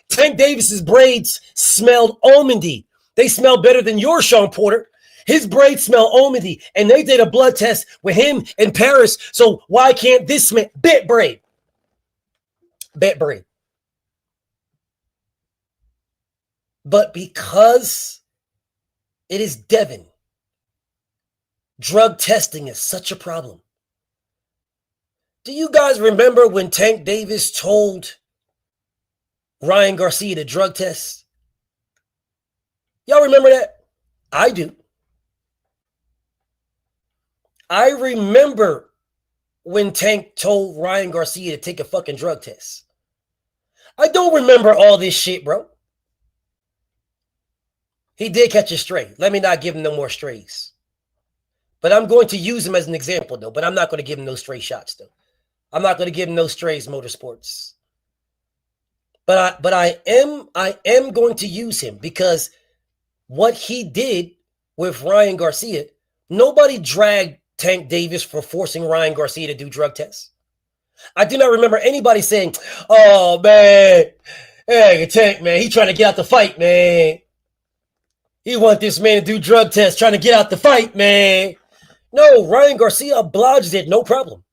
Tank Davis's braids smelled almondy. They smell better than yours, Sean Porter. His braids smell almondy. And they did a blood test with him in Paris. So why can't this smell? Bet braid. Bet braid. But because it is Devin, drug testing is such a problem. Do you guys remember when Tank Davis told Ryan Garcia to drug test? Y'all remember that? I do. I remember when Tank told Ryan Garcia to take a fucking drug test. I don't remember all this shit, bro. He did catch a stray. Let me not give him no more strays. But I'm going to use him as an example, though. But I'm not going to give him no stray shots, though. I'm not going to give him no strays, Motorsports. But I am going to use him because what he did with Ryan Garcia, nobody dragged Tank Davis for forcing Ryan Garcia to do drug tests. I do not remember anybody saying, "Oh man, hey Tank, man, he trying to get out the fight, man. He want this man to do drug tests, trying to get out the fight, man." No, Ryan Garcia obliged it, no problem.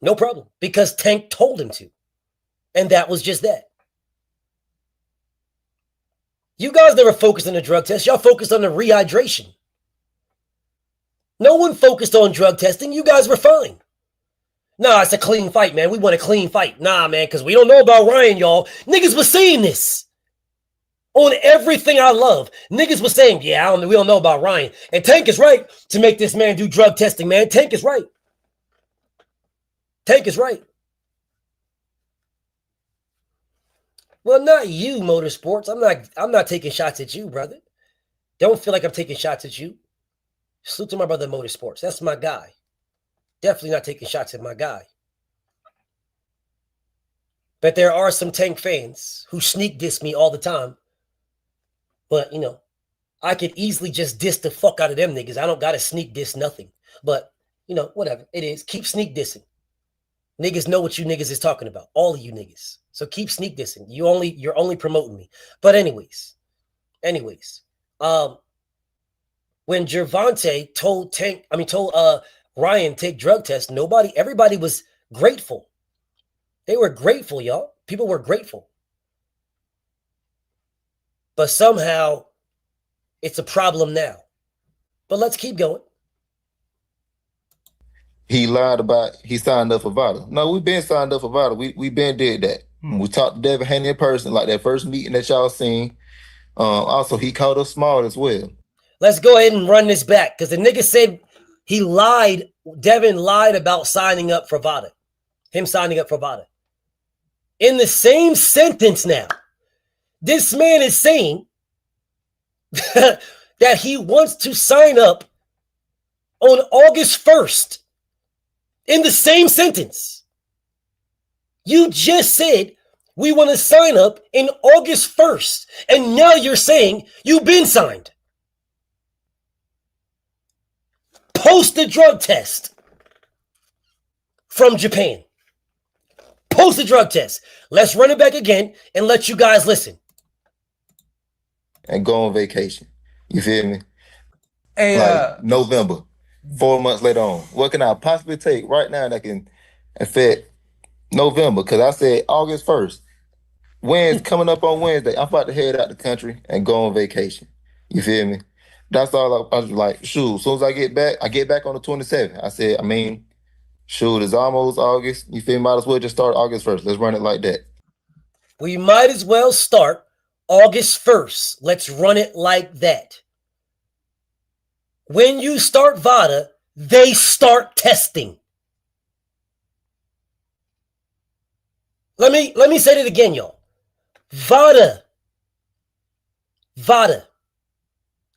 No problem. Because Tank told him to. And that was just that. You guys never focused on the drug test. Y'all focused on the rehydration. No one focused on drug testing. You guys were fine. Nah, it's a clean fight, man. We want a clean fight. Nah, man, because we don't know about Ryan, y'all. Niggas was saying this. On everything I love, niggas was saying, yeah, we don't know about Ryan. And Tank is right to make this man do drug testing, man. Tank is right. Tank is right. Well, not you, Motorsports. I'm not taking shots at you, brother. Don't feel like I'm taking shots at you. Salute to my brother, Motorsports. That's my guy. Definitely not taking shots at my guy. But there are some Tank fans who sneak diss me all the time. But, you know, I could easily just diss the fuck out of them niggas. I don't got to sneak diss nothing. But, you know, whatever. It is. Keep sneak dissing. Niggas know what you niggas is talking about. All of you niggas. So keep sneak dissing. You're only promoting me. But anyways. When Gervonta told Ryan take drug tests, everybody was grateful. They were grateful, y'all. People were grateful. But somehow, it's a problem now. But let's keep going. He lied about he signed up for VADA. No, we've been signed up for VADA. We been did that. We talked to Devin Haney in person, like that first meeting that y'all seen. Also, he called us smart as well. Let's go ahead and run this back because the nigga said he lied. Devin lied about signing up for VADA. Him signing up for VADA. In the same sentence now. This man is saying that he wants to sign up on August 1st. In the same sentence. You just said we want to sign up in August 1st. And now you're saying you've been signed. Post the drug test from Japan. post the drug test. Let's run it back again and let you guys listen. And go on vacation. You feel me? Hey, like November, 4 months later on. What can I possibly take right now that can affect November? Because I said August 1st. Wednesday, coming up on Wednesday, I'm about to head out the country and go on vacation. You feel me? That's all I was like, shoot, as soon as I get back on the 27th. I said, shoot, it's almost August. You feel me? Might as well just start August 1st. Let's run it like that. We might as well start August 1st. Let's run it like that. When you start VADA, they start testing. Let me say it again, y'all. VADA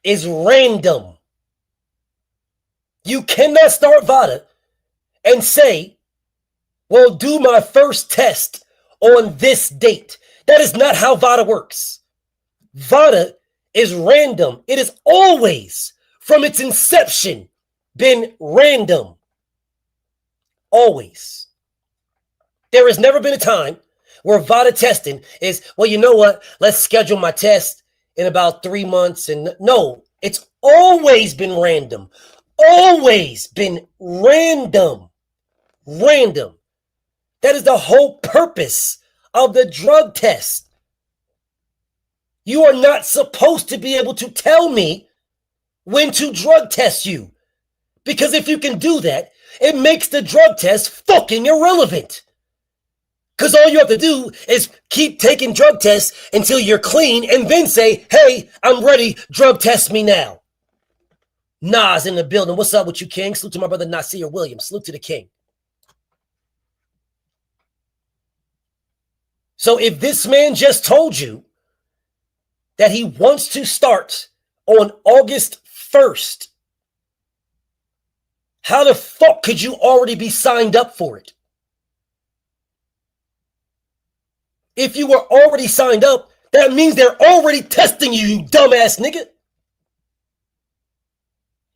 is random. You cannot start VADA and say, well, do my first test on this date. That is not how VADA works. VADA is random. It is always, from its inception, been random. Always. There has never been a time where VADA testing is, well, you know what? Let's schedule my test in about 3 months. And no, it's always been random. Always been random. Random. That is the whole purpose of the drug test. You are not supposed to be able to tell me when to drug test you. Because if you can do that, it makes the drug test fucking irrelevant. Because all you have to do is keep taking drug tests until you're clean and then say, hey, I'm ready, drug test me now. Nas in the building. What's up with you, King? Salute to my brother Nasir Williams. Salute to the King. So if this man just told you that he wants to start on August 1st, how the fuck could you already be signed up for it? If you were already signed up, that means they're already testing you, you dumbass nigga.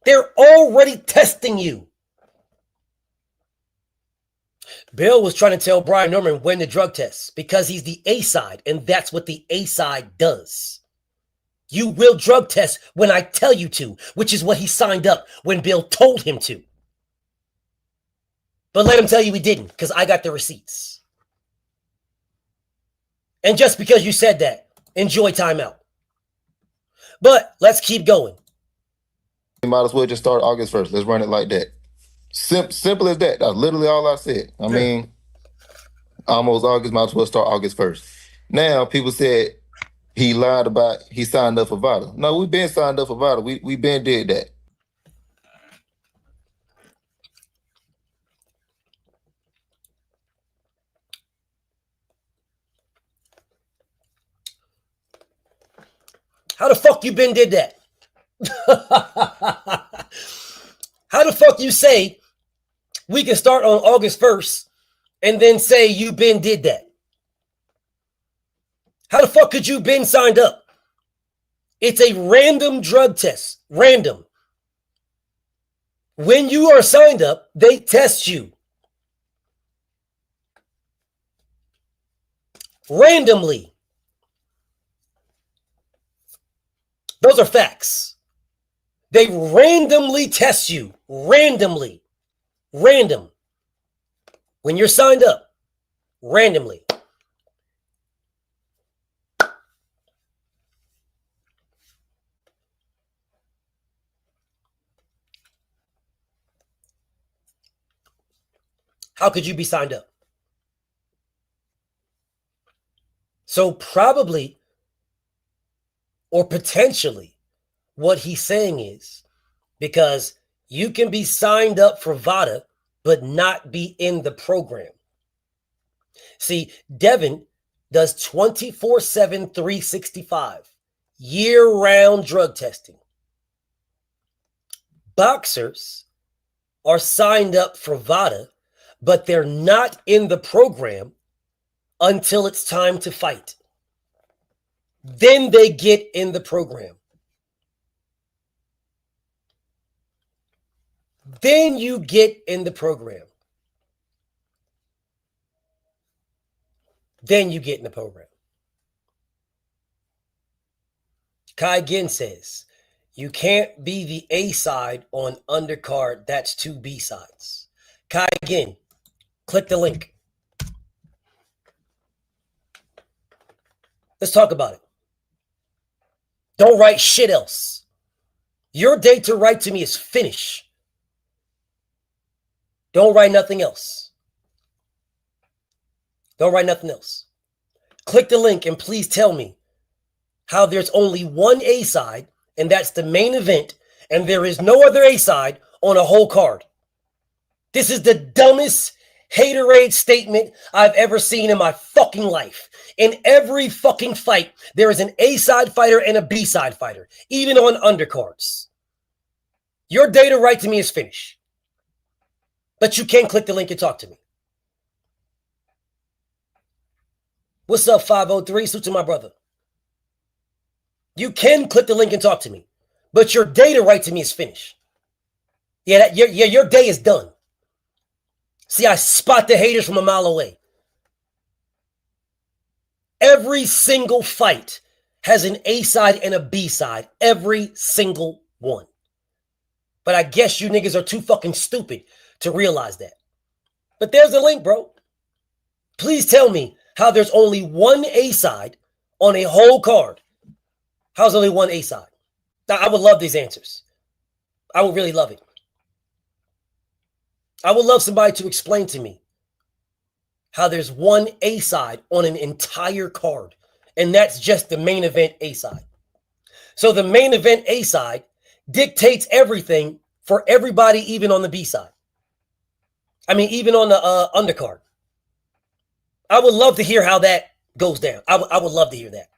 They're already testing you. Bill was trying to tell Brian Norman when to drug test because he's the A side, and that's what the A side does. You will drug test when I tell you to, which is what he signed up when Bill told him to. But let him tell you he didn't, because I got the receipts. And just because you said that, enjoy timeout. But let's keep going. You might as well just start August 1st. Let's run it like that. Simple as that. That's literally all I said. I mean, almost August, might as well start August 1st. Now, people said he lied about he signed up for VADA. No, we've been signed up for VADA. We been did that. How the fuck you been did that? How the fuck you say we can start on August 1st and then say you been did that? How the fuck could you been signed up? It's a random drug test. Random. When you are signed up, they test you. Randomly. Those are facts. They randomly test you. Randomly. Random. When you're signed up. Randomly. How could you be signed up? So probably, or potentially, what he's saying is, because you can be signed up for VADA, but not be in the program. See, Devin does 24/7, 365, year-round drug testing. Boxers are signed up for VADA, but they're not in the program until it's time to fight. Then they get in the program. Then you get in the program. Then you get in the program. Kai Gin says, you can't be the A side on undercard. That's 2 B sides. Kai Gin, click the link. Let's talk about it. Don't write shit else. Your day to write to me is finish. Don't write nothing else. Don't write nothing else. Click the link and please tell me how there's only one A side, and that's the main event, and there is no other A side on a whole card. This is the dumbest haterade statement I've ever seen in my fucking life. In every fucking fight, there is an A side fighter and a B side fighter, even on undercards. Your day to write to me is finished. But you can click the link and talk to me. What's up, 503? Salute to my brother. You can click the link and talk to me, but your day to write to me is finished. Your day is done. See, I spot the haters from a mile away. Every single fight has an A side and a B side. Every single one. But I guess you niggas are too fucking stupid to realize that. But there's the link, bro. Please tell me how there's only one A side on a whole card. How's only one A side? Now, I would love these answers. I would really love it. I would love somebody to explain to me how there's one A side on an entire card, and that's just the main event A side. So the main event A side dictates everything for everybody, even on the B side. I mean, even on the undercard. I would love to hear how that goes down. I would love to hear that.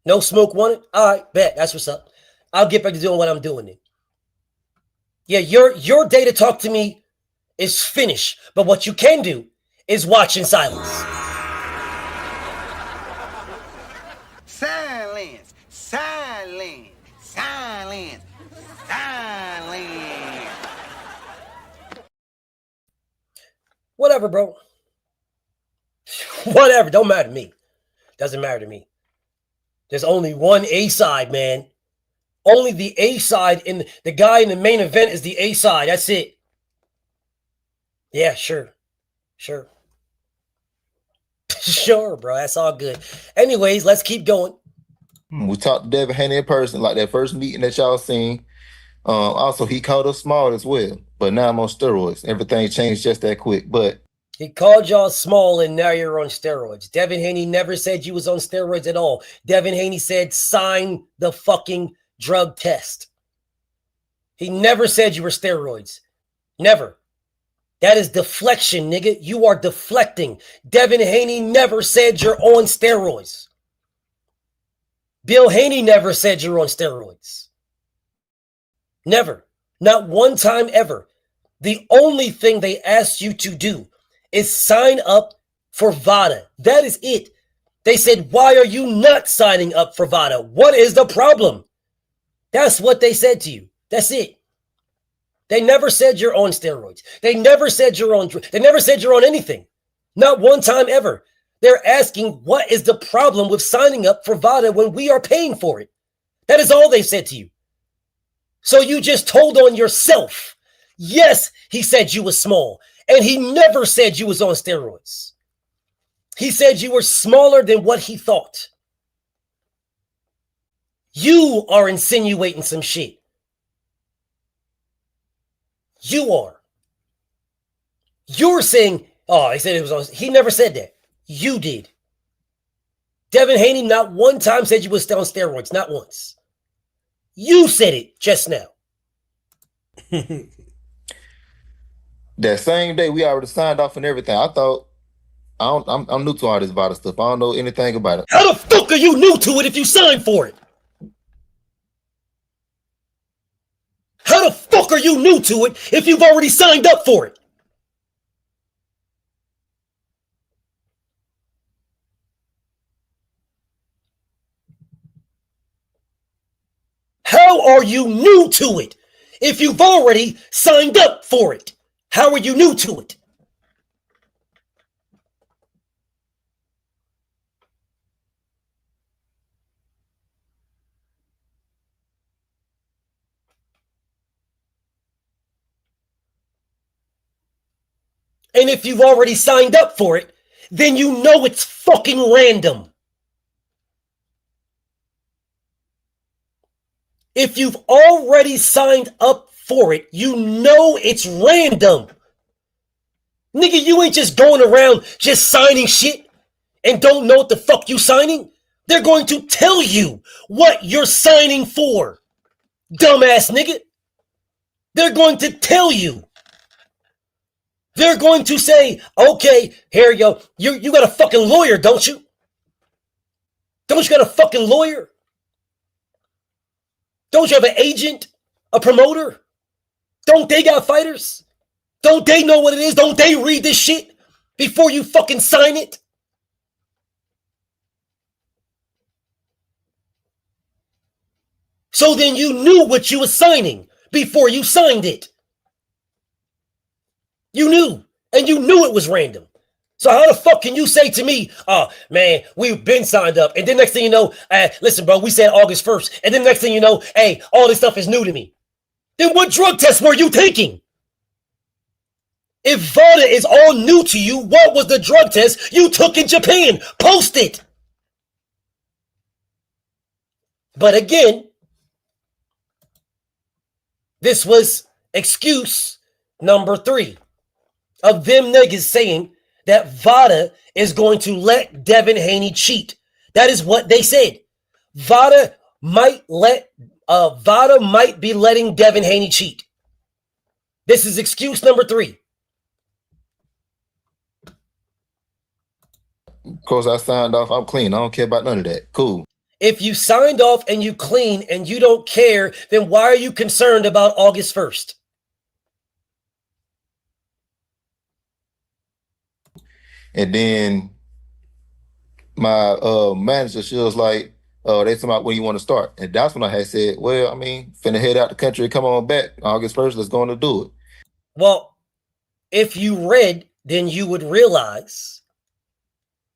No smoke wanted. All right, bet. That's what's up. I'll get back to doing what I'm doing then. Yeah, your day to talk to me is finished. But what you can do is watch in silence. Silence, silence, silence, silence. Whatever, bro. Whatever. Don't matter to me. Doesn't matter to me. There's only one A side, man. Only the A side, in the guy in the main event is the A side. That's it. Yeah, sure. Sure, bro. That's all good. Anyways, let's keep going. We talked to Devin Haney in person, like that first meeting that y'all seen. Also, he called us small as well, but now I'm on steroids. Everything changed just that quick, but he called y'all small, and now you're on steroids. Devin Haney never said you was on steroids at all. Devin Haney said sign the fucking drug test. He never said you were steroids. Never. That is deflection, nigga. You are deflecting. Devin Haney never said you're on steroids. Bill Haney never said you're on steroids. Never. Not one time ever. The only thing they asked you to do is sign up for VADA. That is it. They said, why are you not signing up for VADA? What is the problem? That's what they said to you. That's it. They never said you're on steroids. They never said you're on anything. Not one time ever. They're asking, what is the problem with signing up for VADA when we are paying for it? That is all they said to you. So you just told on yourself. Yes, he said you were small. And he never said you was on steroids. He said you were smaller than what he thought. You are insinuating some shit. You are. You're saying, oh, he said it was on. He never said that. You did. Devin Haney not one time said you was on steroids. Not once. You said it just now. that same day we already signed off and everything. I thought, I'm new to all this VADA stuff. I don't know anything about it. How the fuck are you new to it if you signed for it? How the fuck are you new to it if you've already signed up for it? How are you new to it if you've already signed up for it? How are you new to it? And if you've already signed up for it, then you know it's fucking random. If you've already signed up for it, you know it's random. Nigga, you ain't just going around just signing shit and don't know what the fuck you signing. They're going to tell you what you're signing for. Dumbass nigga. They're going to tell you. They're going to say, okay, here you go. You got a fucking lawyer, don't you? Don't you got a fucking lawyer? Don't you have an agent? A promoter? Don't they got fighters? Don't they know what it is? Don't they read this shit before you fucking sign it? So then you knew what you were signing before you signed it. You knew, and you knew it was random. So how the fuck can you say to me, oh, man, we've been signed up, and then next thing you know, listen, bro, we said August 1st, and then next thing you know, hey, all this stuff is new to me. Then what drug test were you taking? If VADA is all new to you, what was the drug test you took in Japan? Post it. But again, this was excuse number 3 of them niggas saying that VADA is going to let Devin Haney cheat. That is what they said. VADA might be letting Devin Haney cheat. This is excuse number 3. Of course, I signed off. I'm clean. I don't care about none of that. Cool. If you signed off and you clean and you don't care, then why are you concerned about August 1st? And then my manager, she was like, they talking about when you want to start. And that's when I had said, well, I mean, finna head out the country, come on back. August 1st, let's go on to do it. Well, if you read, then you would realize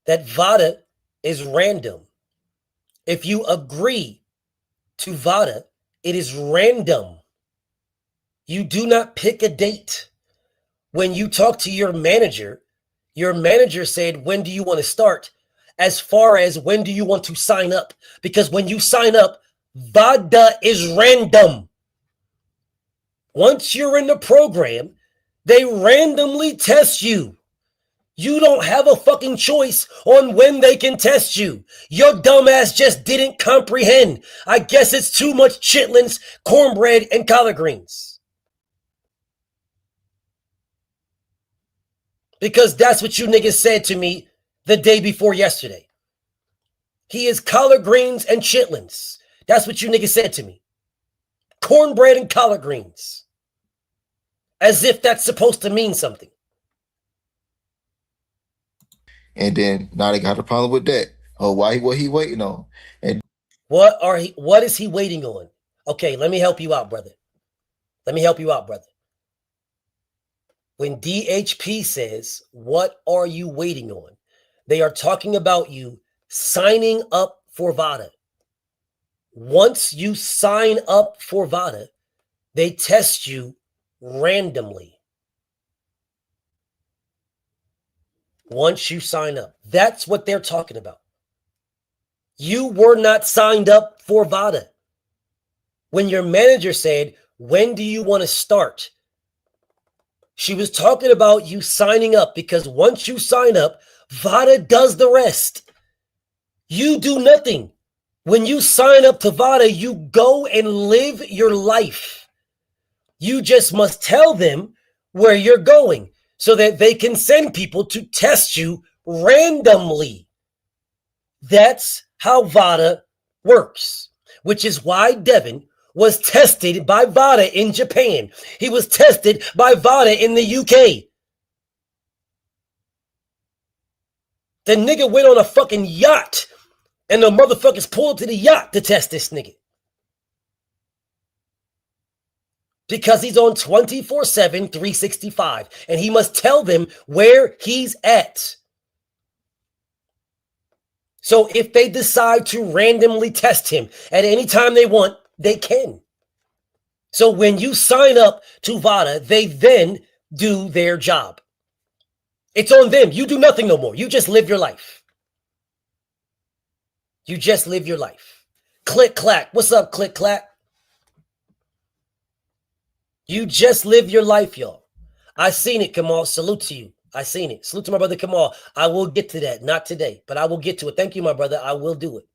that VADA is random. If you agree to VADA, it is random. You do not pick a date. When you talk to your manager said, when do you want to start? As far as when do you want to sign up? Because when you sign up, VADA is random. Once you're in the program, they randomly test you. You don't have a fucking choice on when they can test you. Your dumbass just didn't comprehend. I guess it's too much chitlins, cornbread, and collard greens. Because that's what you niggas said to me the day before yesterday. He is collard greens and chitlins. That's what you niggas said to me. Cornbread and collard greens. As if that's supposed to mean something. And then now they got a problem with that. Oh, what he waiting on? And what is he waiting on? Okay, let me help you out, brother. When DHP says, what are you waiting on? They are talking about you signing up for VADA. Once you sign up for VADA, they test you randomly. Once you sign up, that's what they're talking about. You were not signed up for VADA. When your manager said, when do you want to start? She was talking about you signing up because once you sign up, VADA does the rest. You do nothing. When you sign up to VADA, you go and live your life. You just must tell them where you're going so that they can send people to test you randomly. That's how VADA works, which is why Devin was tested by VADA in Japan. He was tested by VADA in the UK. The nigga went on a fucking yacht and the motherfuckers pulled up to the yacht to test this nigga. because he's on 24/7, 365, and he must tell them where he's at. So if they decide to randomly test him at any time they want, they can. So when you sign up to VADA, they then do their job. It's on them. You do nothing no more. You just live your life. You just live your life. Click, clack. What's up, click, clack? You just live your life, y'all. I seen it, Kamal. Salute to you. I seen it. Salute to my brother Kamal. I will get to that. Not today, but I will get to it. Thank you, my brother. I will do it.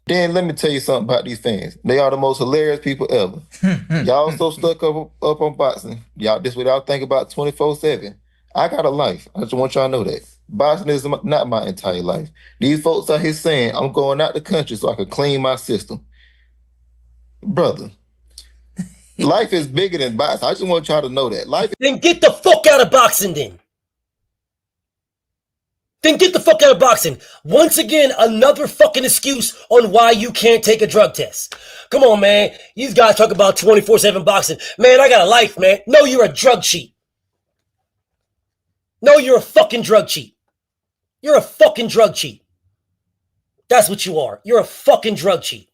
Then let me tell you something about these fans. They are the most hilarious people ever. Y'all so stuck up on boxing. Y'all this without thinking about 24/7. I got a life. I just want y'all to know that. Boxing is not my entire life. These folks out here saying I'm going out the country so I can clean my system. Brother, life is bigger than boxing. I just want y'all to know that. Life. Then get the fuck out of boxing then. Then get the fuck out of boxing. Once again, another fucking excuse on why you can't take a drug test. Come on, man. These guys talk about 24/7 boxing. Man, I got a life, man. No, you're a drug cheat. No, you're a fucking drug cheat. You're a fucking drug cheat. That's what you are. You're a fucking drug cheat.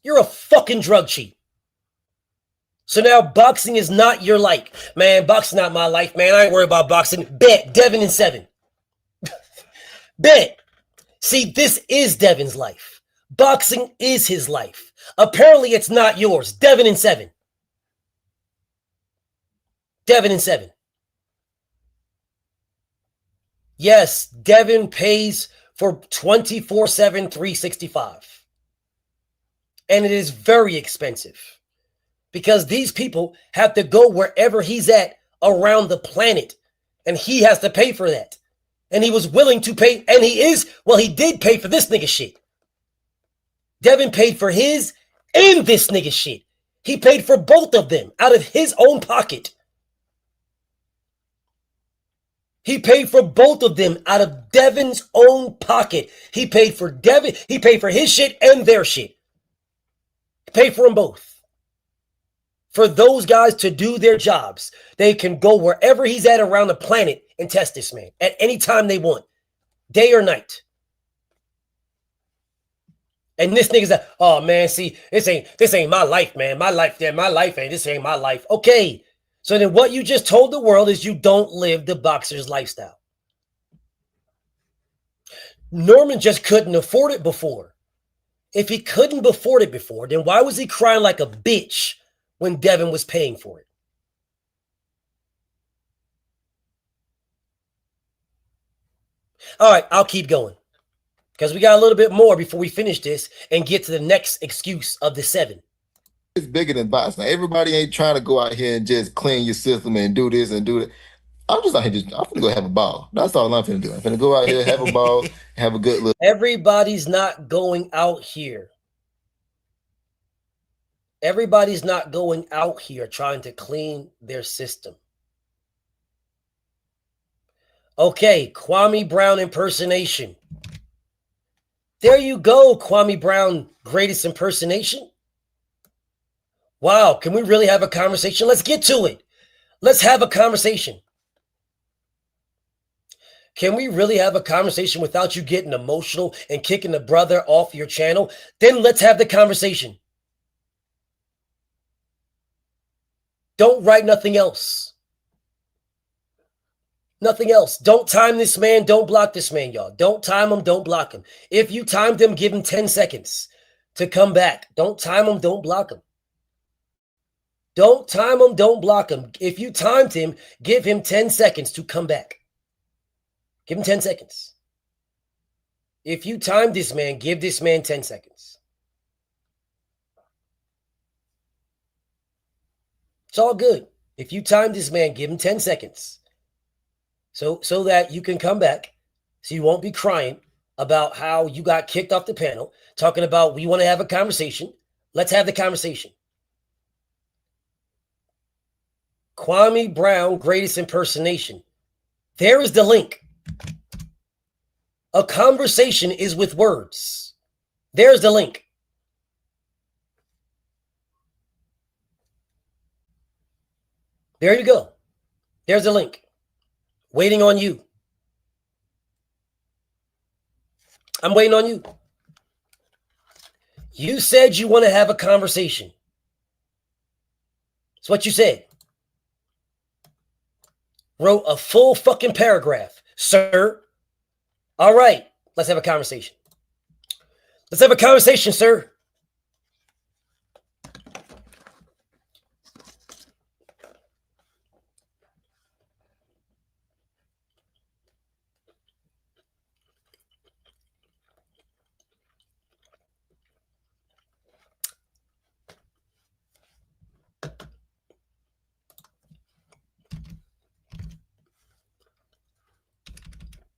You're a fucking drug cheat. So now boxing is not your life. Man, boxing not my life, man. I ain't worried about boxing. Bet. Devin in 7. Bet. See, this is Devin's life. Boxing is his life. Apparently, it's not yours. Devin in 7. Devin in 7. Yes, Devin pays for 24/7, 365. And it is very expensive because these people have to go wherever he's at around the planet, and he has to pay for that. And he was willing to pay, and he did pay for this nigga shit. Devin paid for his and this nigga shit. He paid for both of them out of his own pocket. He paid for both of them out of Devin's own pocket. He paid for Devin, he paid for his shit and their shit. He paid for them both. For those guys to do their jobs. They can go wherever he's at around the planet and test this man at any time they want, day or night. And this nigga's like, oh man, see, this ain't my life, man. My life ain't this ain't my life. Okay. So then what you just told the world is you don't live the boxer's lifestyle. Norman just couldn't afford it before. If he couldn't afford it before, then why was he crying like a bitch when Devin was paying for it? All right, I'll keep going because we got a little bit more before we finish this and get to the next excuse of the 7. It's bigger than boxing. Everybody ain't trying to go out here and just clean your system and do this and do that. I'm just out here I'm finna go have a ball. That's all I'm finna do. I'm finna go out here, have a ball, have a good look. Everybody's not going out here. Everybody's not going out here trying to clean their system. Okay, Kwame Brown impersonation. There you go, Kwame Brown, greatest impersonation. Wow, can we really have a conversation? Let's get to it. Let's have a conversation. Can we really have a conversation without you getting emotional and kicking the brother off your channel? Then let's have the conversation. Don't write nothing else. Nothing else. Don't time this man. Don't block this man, y'all. Don't time him. Don't block him. If you timed him, give him 10 seconds to come back. Don't time him. Don't block him. Don't time him. Don't block him. If you timed him, give him 10 seconds to come back. Give him 10 seconds. If you timed this man, give this man 10 seconds. It's all good. If you timed this man, give him 10 seconds. So that you can come back, so you won't be crying about how you got kicked off the panel, talking about we want to have a conversation. Let's have the conversation. Kwame Brown, greatest impersonation. There is the link. A conversation is with words. There's the link. There you go. There's the link. Waiting on you. I'm waiting on you. You said you want to have a conversation. That's what you said. Wrote a full fucking paragraph. Sir. All right. Let's have a conversation. Let's have a conversation, sir.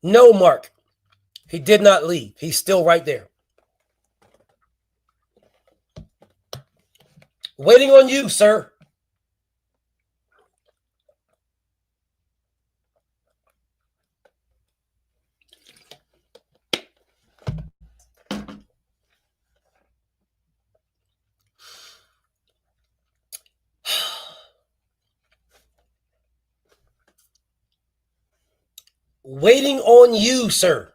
No, Mark. He did not leave. He's still right there. Waiting on you, sir. Waiting on you, sir.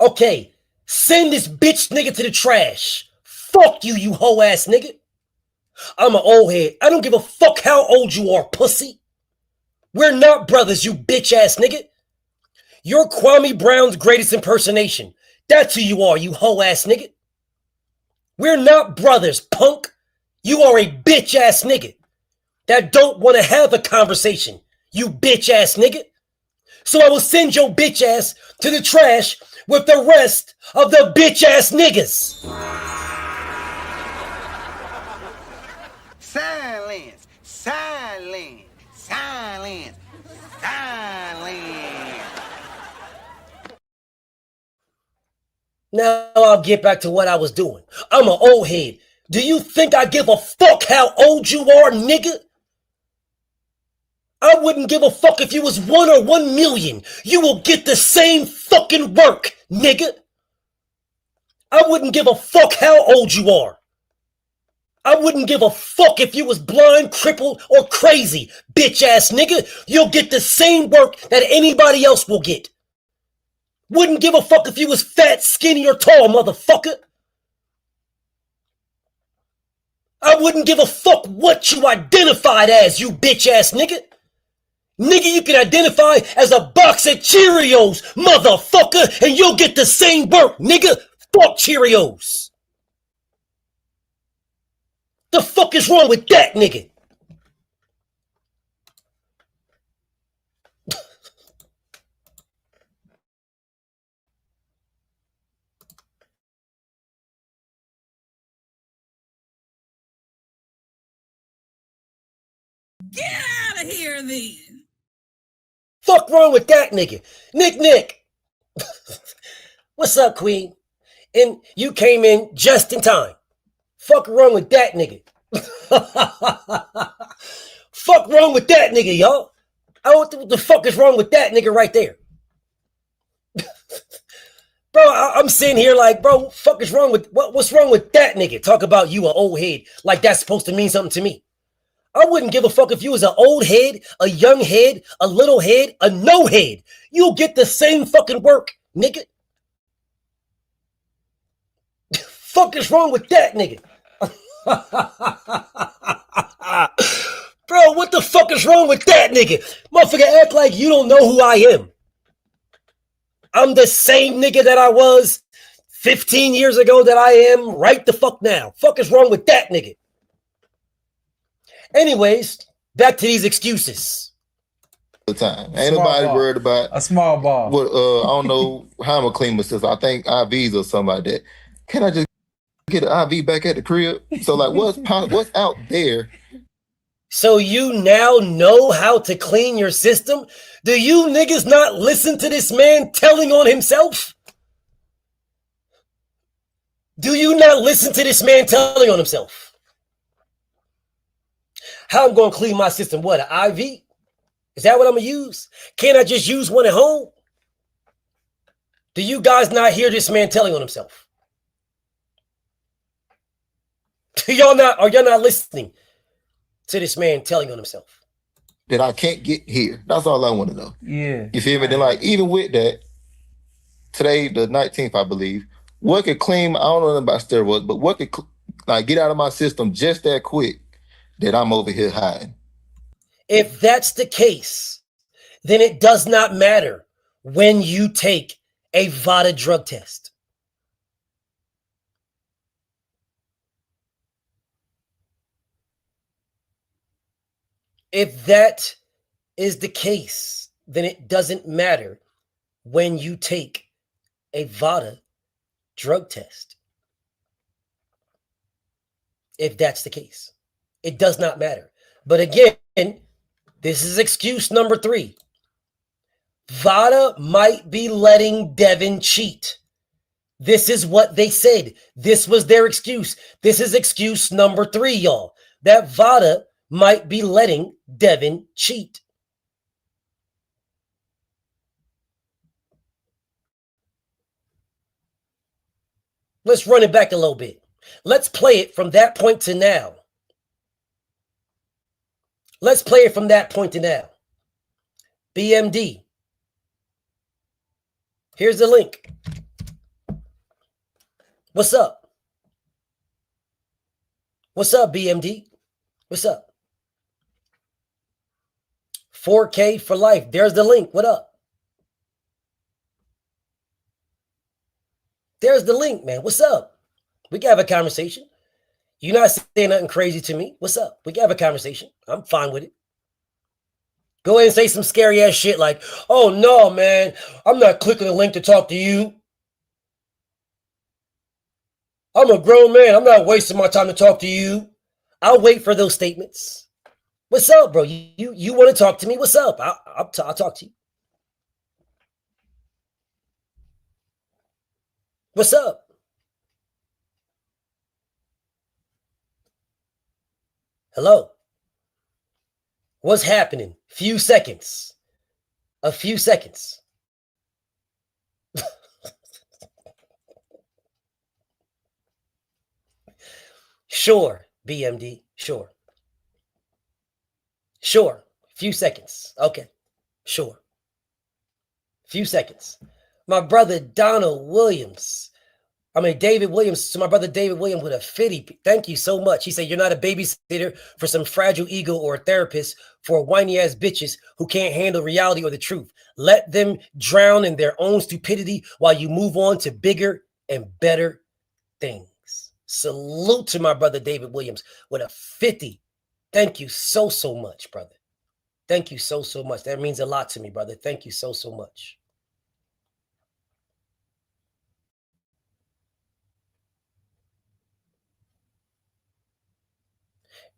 Okay, send this bitch nigga to the trash. Fuck you, you hoe ass nigga. I'm an old head. I don't give a fuck how old you are, pussy. We're not brothers, you bitch ass nigga. You're Kwame Brown's greatest impersonation. That's who you are, you hoe ass nigga. We're not brothers, punk. You are a bitch ass nigga that don't want to have a conversation, you bitch ass nigga. So I will send your bitch ass to the trash with the rest of the bitch ass niggas. Silence, silence, silence, silence. Now I'll get back to what I was doing. I'm an old head. Do you think I give a fuck how old you are, nigga? I wouldn't give a fuck if you was 1 or 1 million. You will get the same fucking work, nigga. I wouldn't give a fuck how old you are. I wouldn't give a fuck if you was blind, crippled, or crazy, bitch ass nigga. You'll get the same work that anybody else will get. Wouldn't give a fuck if you was fat, skinny, or tall, motherfucker. I wouldn't give a fuck what you identified as, you bitch ass nigga. Nigga, you can identify as a box of Cheerios, motherfucker, and you'll get the same work, nigga. Fuck Cheerios. The fuck is wrong with that, nigga? Get out of here, then. Fuck wrong with that nigga? Nick. What's up, Queen? And you came in just in time. Fuck wrong with that nigga? Fuck wrong with that nigga, y'all? What the fuck is wrong with that nigga right there? Bro, I'm sitting here like, bro, fuck is wrong with, what's wrong with that nigga? Talk about you an old head like that's supposed to mean something to me. I wouldn't give a fuck if you was an old head, a young head, a little head, a no head. You'll get the same fucking work, nigga. Fuck is wrong with that nigga? Bro, what the fuck is wrong with that nigga? Motherfucker, act like you don't know who I am. I'm the same nigga that I was 15 years ago that I am right the fuck now. Fuck is wrong with that nigga? Anyways, back to these excuses. The time. Ain't nobody worried about a small ball. What I don't know how I'm gonna clean myself. I think IVs or something like that. Can I just get an IV back at the crib? So like what's out there? So you now know how to clean your system? Do you niggas not listen to this man telling on himself? Do you not listen to this man telling on himself? How I'm going to clean my system? What, an IV? Is that what I'm going to use? Can't I just use one at home? Do you guys not hear this man telling on himself? Are y'all not listening to this man telling on himself? That I can't get here. That's all I want to know. Yeah. You feel me? Then like, even with that, today, the 19th, I believe, what could clean, I don't know nothing about steroids, but what could like get out of my system just that quick that I'm over here hiding? If that's the case, then it does not matter when you take a VADA drug test. If that is the case, then it doesn't matter when you take a VADA drug test. If that's the case, it does not matter. But again, this is excuse number 3. VADA might be letting Devin cheat. This is what they said. This was their excuse. This is excuse number 3, y'all. That VADA might be letting Devin cheat. Let's run it back a little bit. Let's play it from that point to now. Let's play it from that point to now. BMD. Here's the link. What's up? What's up, BMD? What's up? 4K for life. There's the link. What up? There's the link, man. What's up? We can have a conversation. You're not saying nothing crazy to me. What's up? We can have a conversation. I'm fine with it. Go ahead and say some scary ass shit like, oh no, man, I'm not clicking the link to talk to you. I'm a grown man. I'm not wasting my time to talk to you. I'll wait for those statements. What's up, bro? You want to talk to me? What's up? I'll talk to you. What's up? Hello? What's happening? Few seconds. A few seconds. Sure, BMD. Sure. Sure. Few seconds. Okay. Sure. Few seconds. My brother Donald Williams. David Williams. To my brother David Williams with a 50. Thank you so much. He said, you're not a babysitter for some fragile ego or a therapist for whiny ass bitches who can't handle reality or the truth. Let them drown in their own stupidity while you move on to bigger and better things. Salute to my brother David Williams with a 50. Thank you so much, brother. Thank you so much. That means a lot to me, brother. Thank you so much.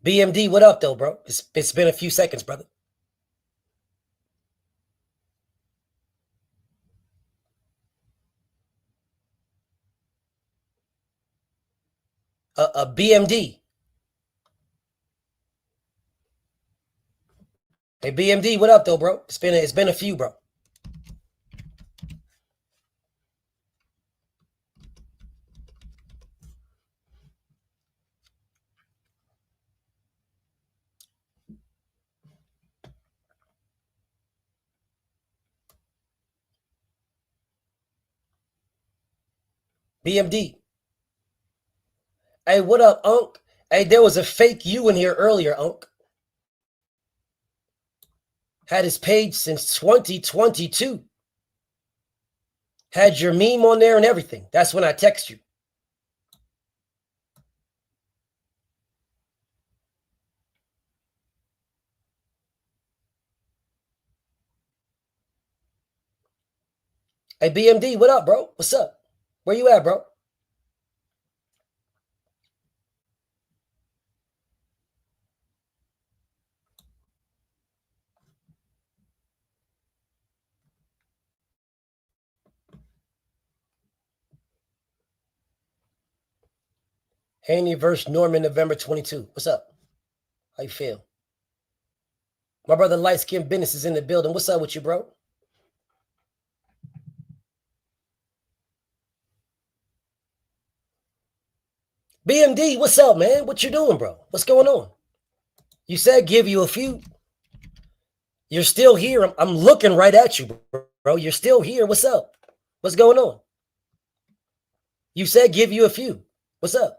BMD, what up, though, bro? It's been a few seconds, brother. BMD. Hey, BMD, what up, though, bro? It's been a few, bro. BMD. Hey, what up, Unc? Hey, there was a fake you in here earlier, Unc. Had his page since 2022. Had your meme on there and everything. That's when I text you. Hey, BMD, what up, bro? What's up? Where you at, bro? Haney versus Norman, November 22. What's up? How you feel? My brother Light Skin Business is in the building. What's up with you, bro? BMD, what's up, man? What you doing, bro? What's going on? You said give you a few. You're still here. I'm looking right at you, bro. You're still here. What's up? What's going on? You said give you a few. What's up?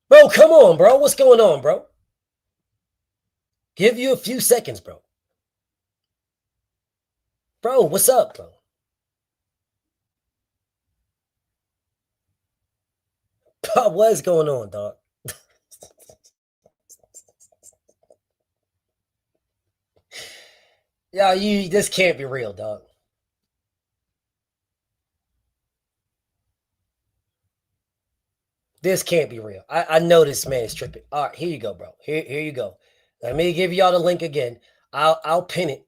Bro, come on, bro. What's going on, bro? Give you a few seconds, bro. Bro, what's up, bro? Bro, what is going on, dog? Yeah, this can't be real, dog. This can't be real. I know this man is tripping. All right, here you go, bro. Here you go. Let me give y'all the link again. I'll pin it.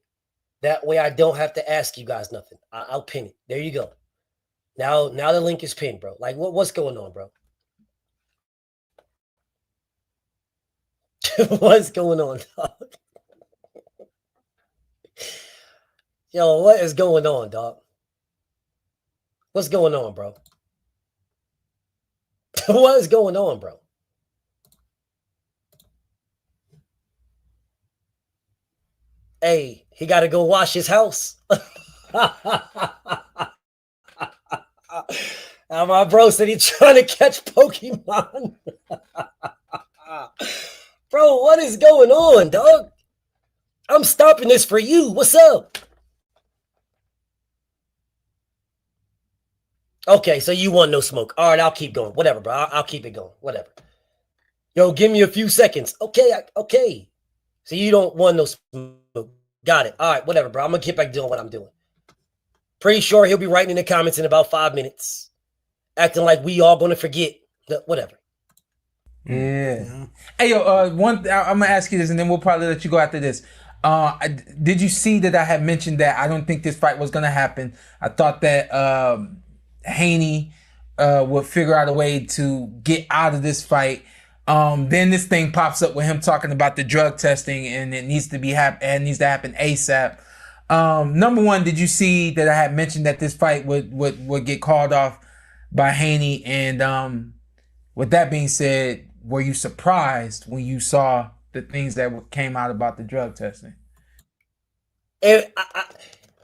That way I don't have to ask you guys nothing. I'll pin it. There you go. Now the link is pinned, bro. Like what's going on, bro? What's going on, dog? Yo, what is going on, dog? What's going on, bro? What is going on, bro? Hey, he got to go wash his house. My bro said he's trying to catch Pokemon. Bro, what is going on, dog? I'm stopping this for you. What's up? Okay, so you want no smoke. All right, I'll keep going. Whatever, bro. I'll keep it going. Whatever. Yo, give me a few seconds. Okay, okay. So you don't want no smoke. Got it. All right, whatever, bro. I'm going to get back doing what I'm doing. Pretty sure he'll be writing in the comments in about 5 minutes. Acting like we all going to forget. Whatever. Yeah. Hey, yo, I'm going to ask you this, and then we'll probably let you go after this. Did you see that I had mentioned that I don't think this fight was going to happen? I thought that Haney would figure out a way to get out of this fight. Then this thing pops up with him talking about the drug testing, and it needs to happen ASAP. Number one, did you see that I had mentioned that this fight would get called off by Haney? And with that being said, were you surprised when you saw the things that came out about the drug testing? And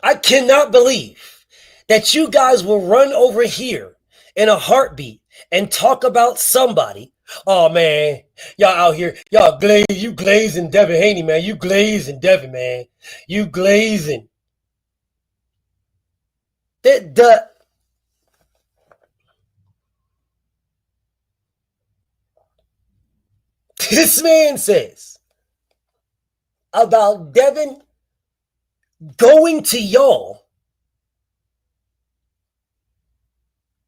I cannot believe that you guys will run over here in a heartbeat and talk about somebody. Oh man, y'all out here, y'all you glazing Devin Haney, man. You glazing Devin, man. You glazing. This man says about Devin going to y'all.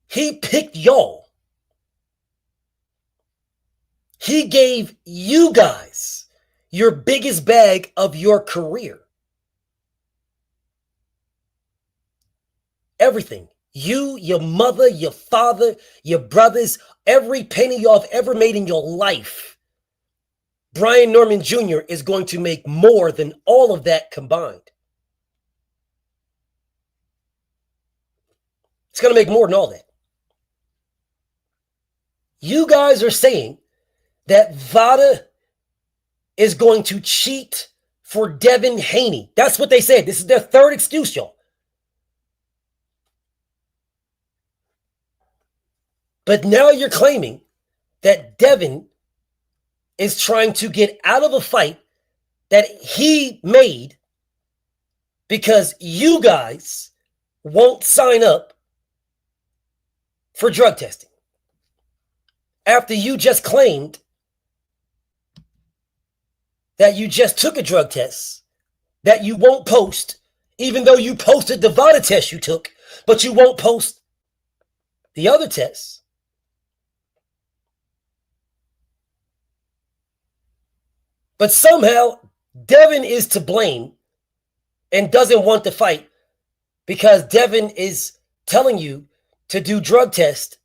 He picked y'all. He gave you guys your biggest bag of your career. Everything. You, your mother, your father, your brothers, every penny y'all have ever made in your life. Brian Norman Jr. is going to make more than all of that combined. It's going to make more than all that. You guys are saying that Vada is going to cheat for Devin Haney. That's what they said. This is their third excuse, y'all. But now you're claiming that Devin is trying to get out of a fight that he made because you guys won't sign up for drug testing. After you just claimed that you just took a drug test that you won't post, even though you posted the VADA test you took, but you won't post the other tests. But somehow Devin is to blame and doesn't want to fight because Devin is telling you to do drug tests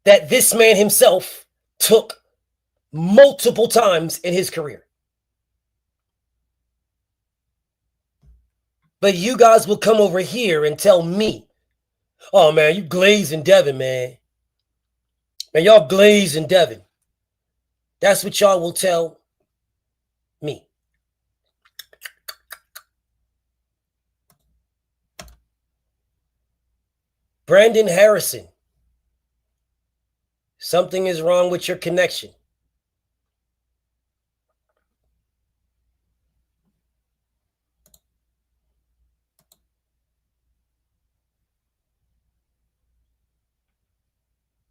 that this man himself took multiple times in his career. But you guys will come over here and tell me, oh man, you glazing Devin, man. Man, y'all glazing Devin. That's what y'all will tell me. Brandon Harrison, something is wrong with your connection.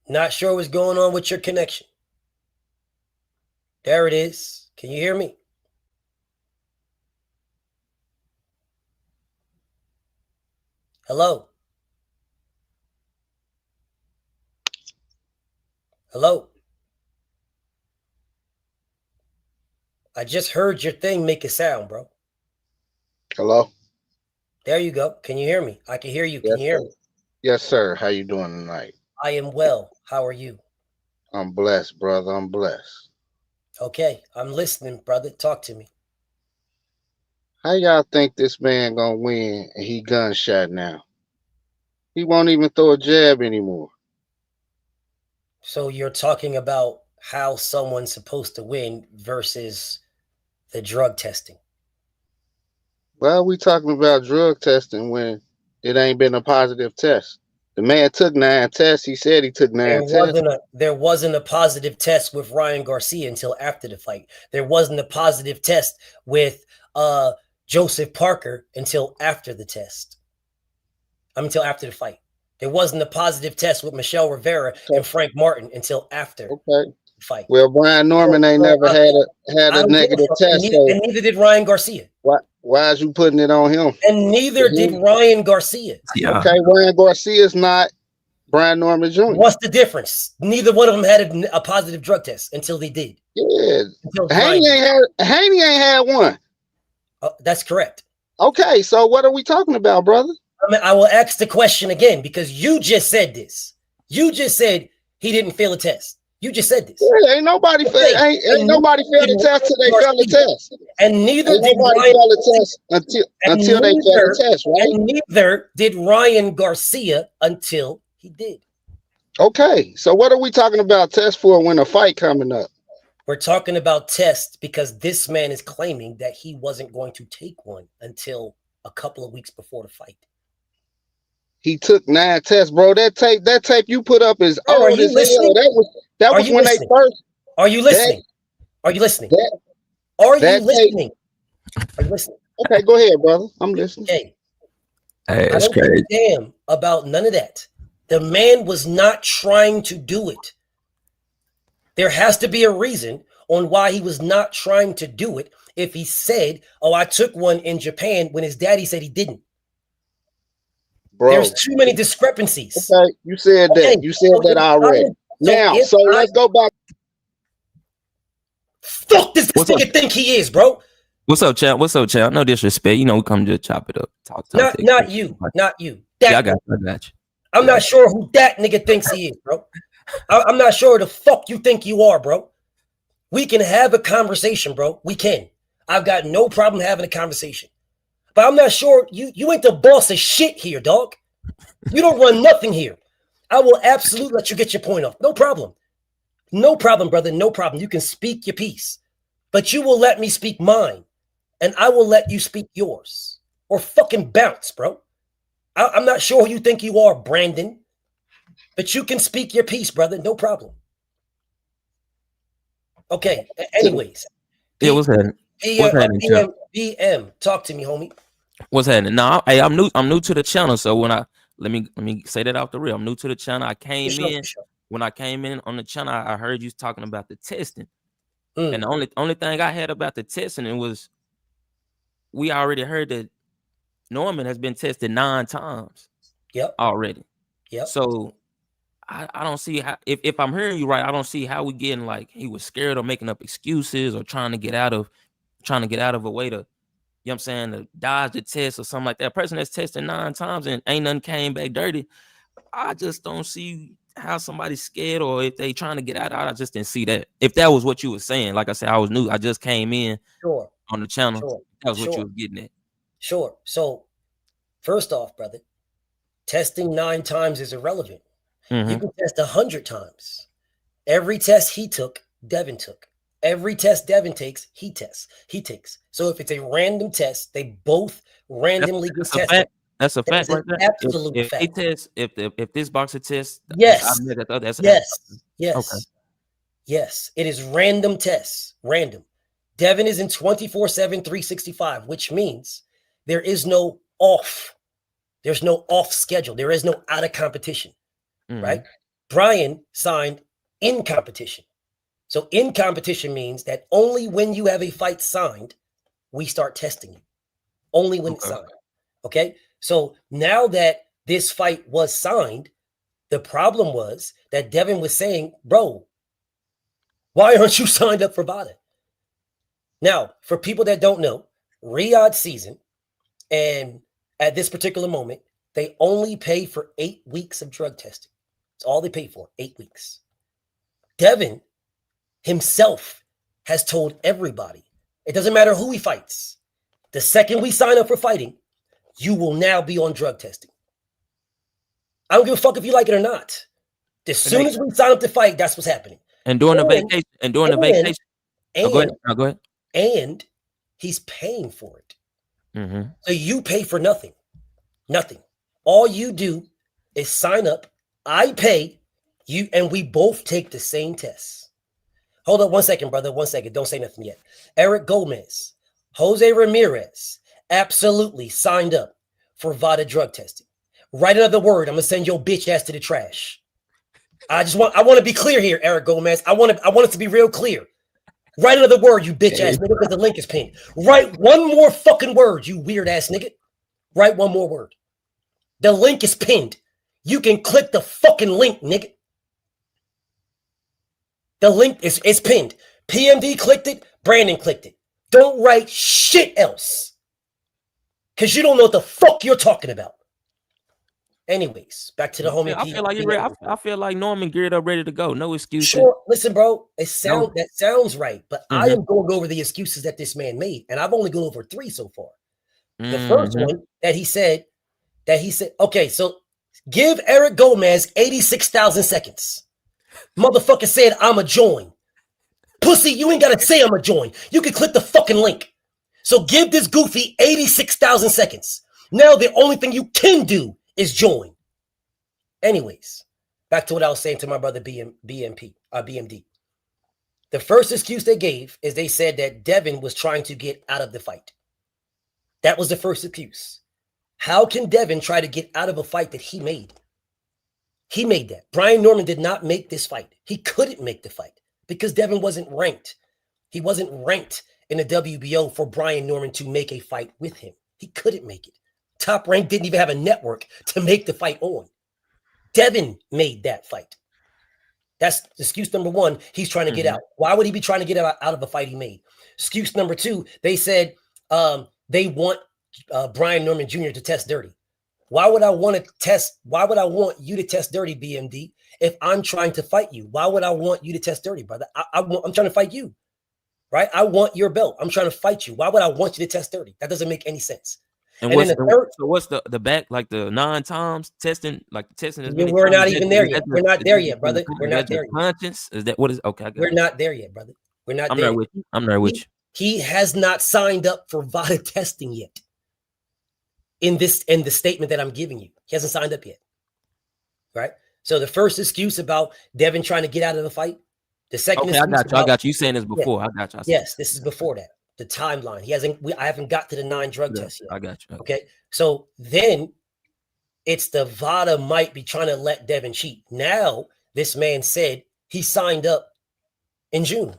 Not sure what's going on with your connection. There it is. Can you hear me? Hello? Hello? I just heard your thing make a sound, bro. Hello? There you go. Can you hear me? I can hear you. Can you hear me? Yes, sir. How you doing tonight? I am well. How are you? I'm blessed, brother. I'm blessed. Okay, I'm listening, brother. Talk to me. How y'all think this man gonna win and he gunshot now? He won't even throw a jab anymore. So you're talking about how someone's supposed to win versus the drug testing. Well, we talking about drug testing when it ain't been a positive test. The man took 9 tests. He said he took 9 tests. There wasn't a positive test with Ryan Garcia until after the fight. There wasn't a positive test with Joseph Parker until after the test. Until after the fight. There wasn't a positive test with Michelle Rivera and Frank Martin until after the fight. Well, Brian Norman ain't never had a negative test. And neither did Ryan Garcia. Why is you putting it on him? And neither did Ryan Garcia. Yeah. Okay, Ryan Garcia's not Brian Norman Jr. What's the difference? Neither one of them had a positive drug test until they did. Yeah. Haney ain't had one. That's correct. Okay, so what are we talking about, brother? I mean, I will ask the question again because you just said this. You just said he didn't fail a test. You just said this. Yeah, ain't nobody failed. Nobody failed the test till they failed the test. And neither did nobody fail the test until they failed the test, right? And neither did Ryan Garcia until he did. Okay, so what are we talking about test for when a fight coming up? We're talking about tests because this man is claiming that he wasn't going to take one until a couple of weeks before the fight. He took 9 tests, bro. That tape you put up is old as hell. That was when they first. Are you listening? Are you listening? Are you listening? Are you listening? Okay, go ahead, brother. I'm listening. Okay. Hey, I don't give a damn about none of that. The man was not trying to do it. There has to be a reason on why he was not trying to do it if he said, oh, I took one in Japan when his daddy said he didn't. Bro, there's too many discrepancies. Okay, you said that. You said that already. So let's go back. Fuck this nigga think he is, bro. What's up, champ? What's up, champ? No disrespect. You know, we come to chop it up. Talk. Not you. Yeah, I got you. I'm not sure who that nigga thinks he is, bro. I'm not sure the fuck you think you are, bro. We can have a conversation, bro. We can. I've got no problem having a conversation. But I'm not sure you ain't the boss of shit here, dog. You don't run nothing here. I will absolutely let you get your point off. No problem. No problem, brother. No problem. You can speak your piece. But you will let me speak mine. And I will let you speak yours. Or fucking bounce, bro. I'm not sure who you think you are, Brandon. But you can speak your piece, brother. No problem. Okay. Anyways. Yeah, what's happening? BM, talk to me, homie. What's happening? No, hey, I'm new to the channel, so when let me say that off the real. I'm new to the channel. I came in. When I came in on the channel, I heard you talking about the testing. And the only thing I had about the testing, it was we already heard that Norman has been tested 9 times. Yep. Already. Yep. So I don't see how, if I'm hearing you right, I don't see how we getting like he was scared or making up excuses or trying to get out of trying to get out of a way to, you know what I'm saying, to dodge the test or something like that. A person that's tested 9 times and ain't nothing came back dirty, I just don't see how somebody's scared, or if they trying to get out. I just didn't see that. If that was what you were saying, like I said, I was new. I just came in on the channel. Sure. That was what you were getting at. Sure. So first off, brother, testing 9 times is irrelevant. You can test 100 times. Every test he took, Devin took. Every test Devin takes, he takes. So if it's a random test, they both randomly get tested. That's a fact, right there. Absolute if fact. They test, if this boxer tests, yes, okay. Yes, it is random tests. Random. Devin is in 24/7, 365, which means there is no off. There's no off schedule. There is no out of competition, right? Brian signed in competition. So in competition means that only when you have a fight signed, we start testing you. Only when it's signed. Okay. So now that this fight was signed, the problem was that Devin was saying, bro, why aren't you signed up for VADA? Now, for people that don't know, Riyadh season, and at this particular moment, they only pay for 8 weeks of drug testing. That's all they pay for, 8 weeks. Devin himself has told everybody, it doesn't matter who he fights. The second we sign up for fighting, you will now be on drug testing. I don't give a fuck if you like it or not. As soon as we sign up to fight, that's what's happening. And during the vacation, go ahead. And he's paying for it. So you pay for nothing. Nothing. All you do is sign up. I pay you, and we both take the same tests. Hold up 1 second, brother. 1 second. Don't say nothing yet. Eric Gomez, Jose Ramirez, absolutely signed up for VADA drug testing. Write another word. I'm gonna send your bitch ass to the trash. I want to be clear here, Eric Gomez. I want it to be real clear. Write another word, you bitch ass nigga, because the link is pinned. Write one more fucking word, you weird ass nigga. Write one more word. The link is pinned. You can click the fucking link, nigga. The link is pinned. PMD clicked it. Brandon clicked it. Don't write shit else. Because you don't know what the fuck you're talking about. Anyways, back to the homie. I feel like you're ready. I feel like Norman geared up, ready to go. No excuses. Sure. Listen, bro. That sounds right. But I am going over the excuses that this man made. And I've only gone over 3 so far. The first one that he said, okay, so give Eric Gomez 86,000 seconds. Motherfucker said, I'm a join. Pussy, you ain't got to say I'm a join. You can click the fucking link. So give this goofy 86,000 seconds. Now the only thing you can do is join. Anyways, back to what I was saying to my brother BMD. The first excuse they gave is they said that Devin was trying to get out of the fight. That was the first excuse. How can Devin try to get out of a fight that he made? He made that. Brian Norman did not make this fight. He couldn't make the fight because Devin wasn't ranked. He wasn't ranked in the WBO for Brian Norman to make a fight with him. He couldn't make it. Top Rank didn't even have a network to make the fight on. Devin made that fight. That's excuse number 1. He's trying to get out. Why would he be trying to get out of a fight he made? Excuse number 2, they said they want Brian Norman Jr. to test dirty. Why would I want you to test dirty, BMD, if I'm trying to fight you? Why would I want you to test dirty, brother? I'm trying to fight you, right? I want your belt. I'm trying to fight you. Why would I want you to test dirty? That doesn't make any sense. And what's the back, like the 9 times testing, like testing is we're not even there yet. We're not there yet, brother. We're not there yet. Conscience? Is that what is okay? We're not there yet, brother. We're not there. I'm there with you. He has not signed up for VADA testing yet. In the statement that I'm giving you, he hasn't signed up yet. Right? So the first excuse about Devin trying to get out of the fight. The second excuse I got you. You saying this before. Yeah, I got you. Yes, this is before that. The timeline. I haven't got to the 9 drug tests yet. I got you. Okay. So then it's the VADA might be trying to let Devin cheat. Now, this man said he signed up in June.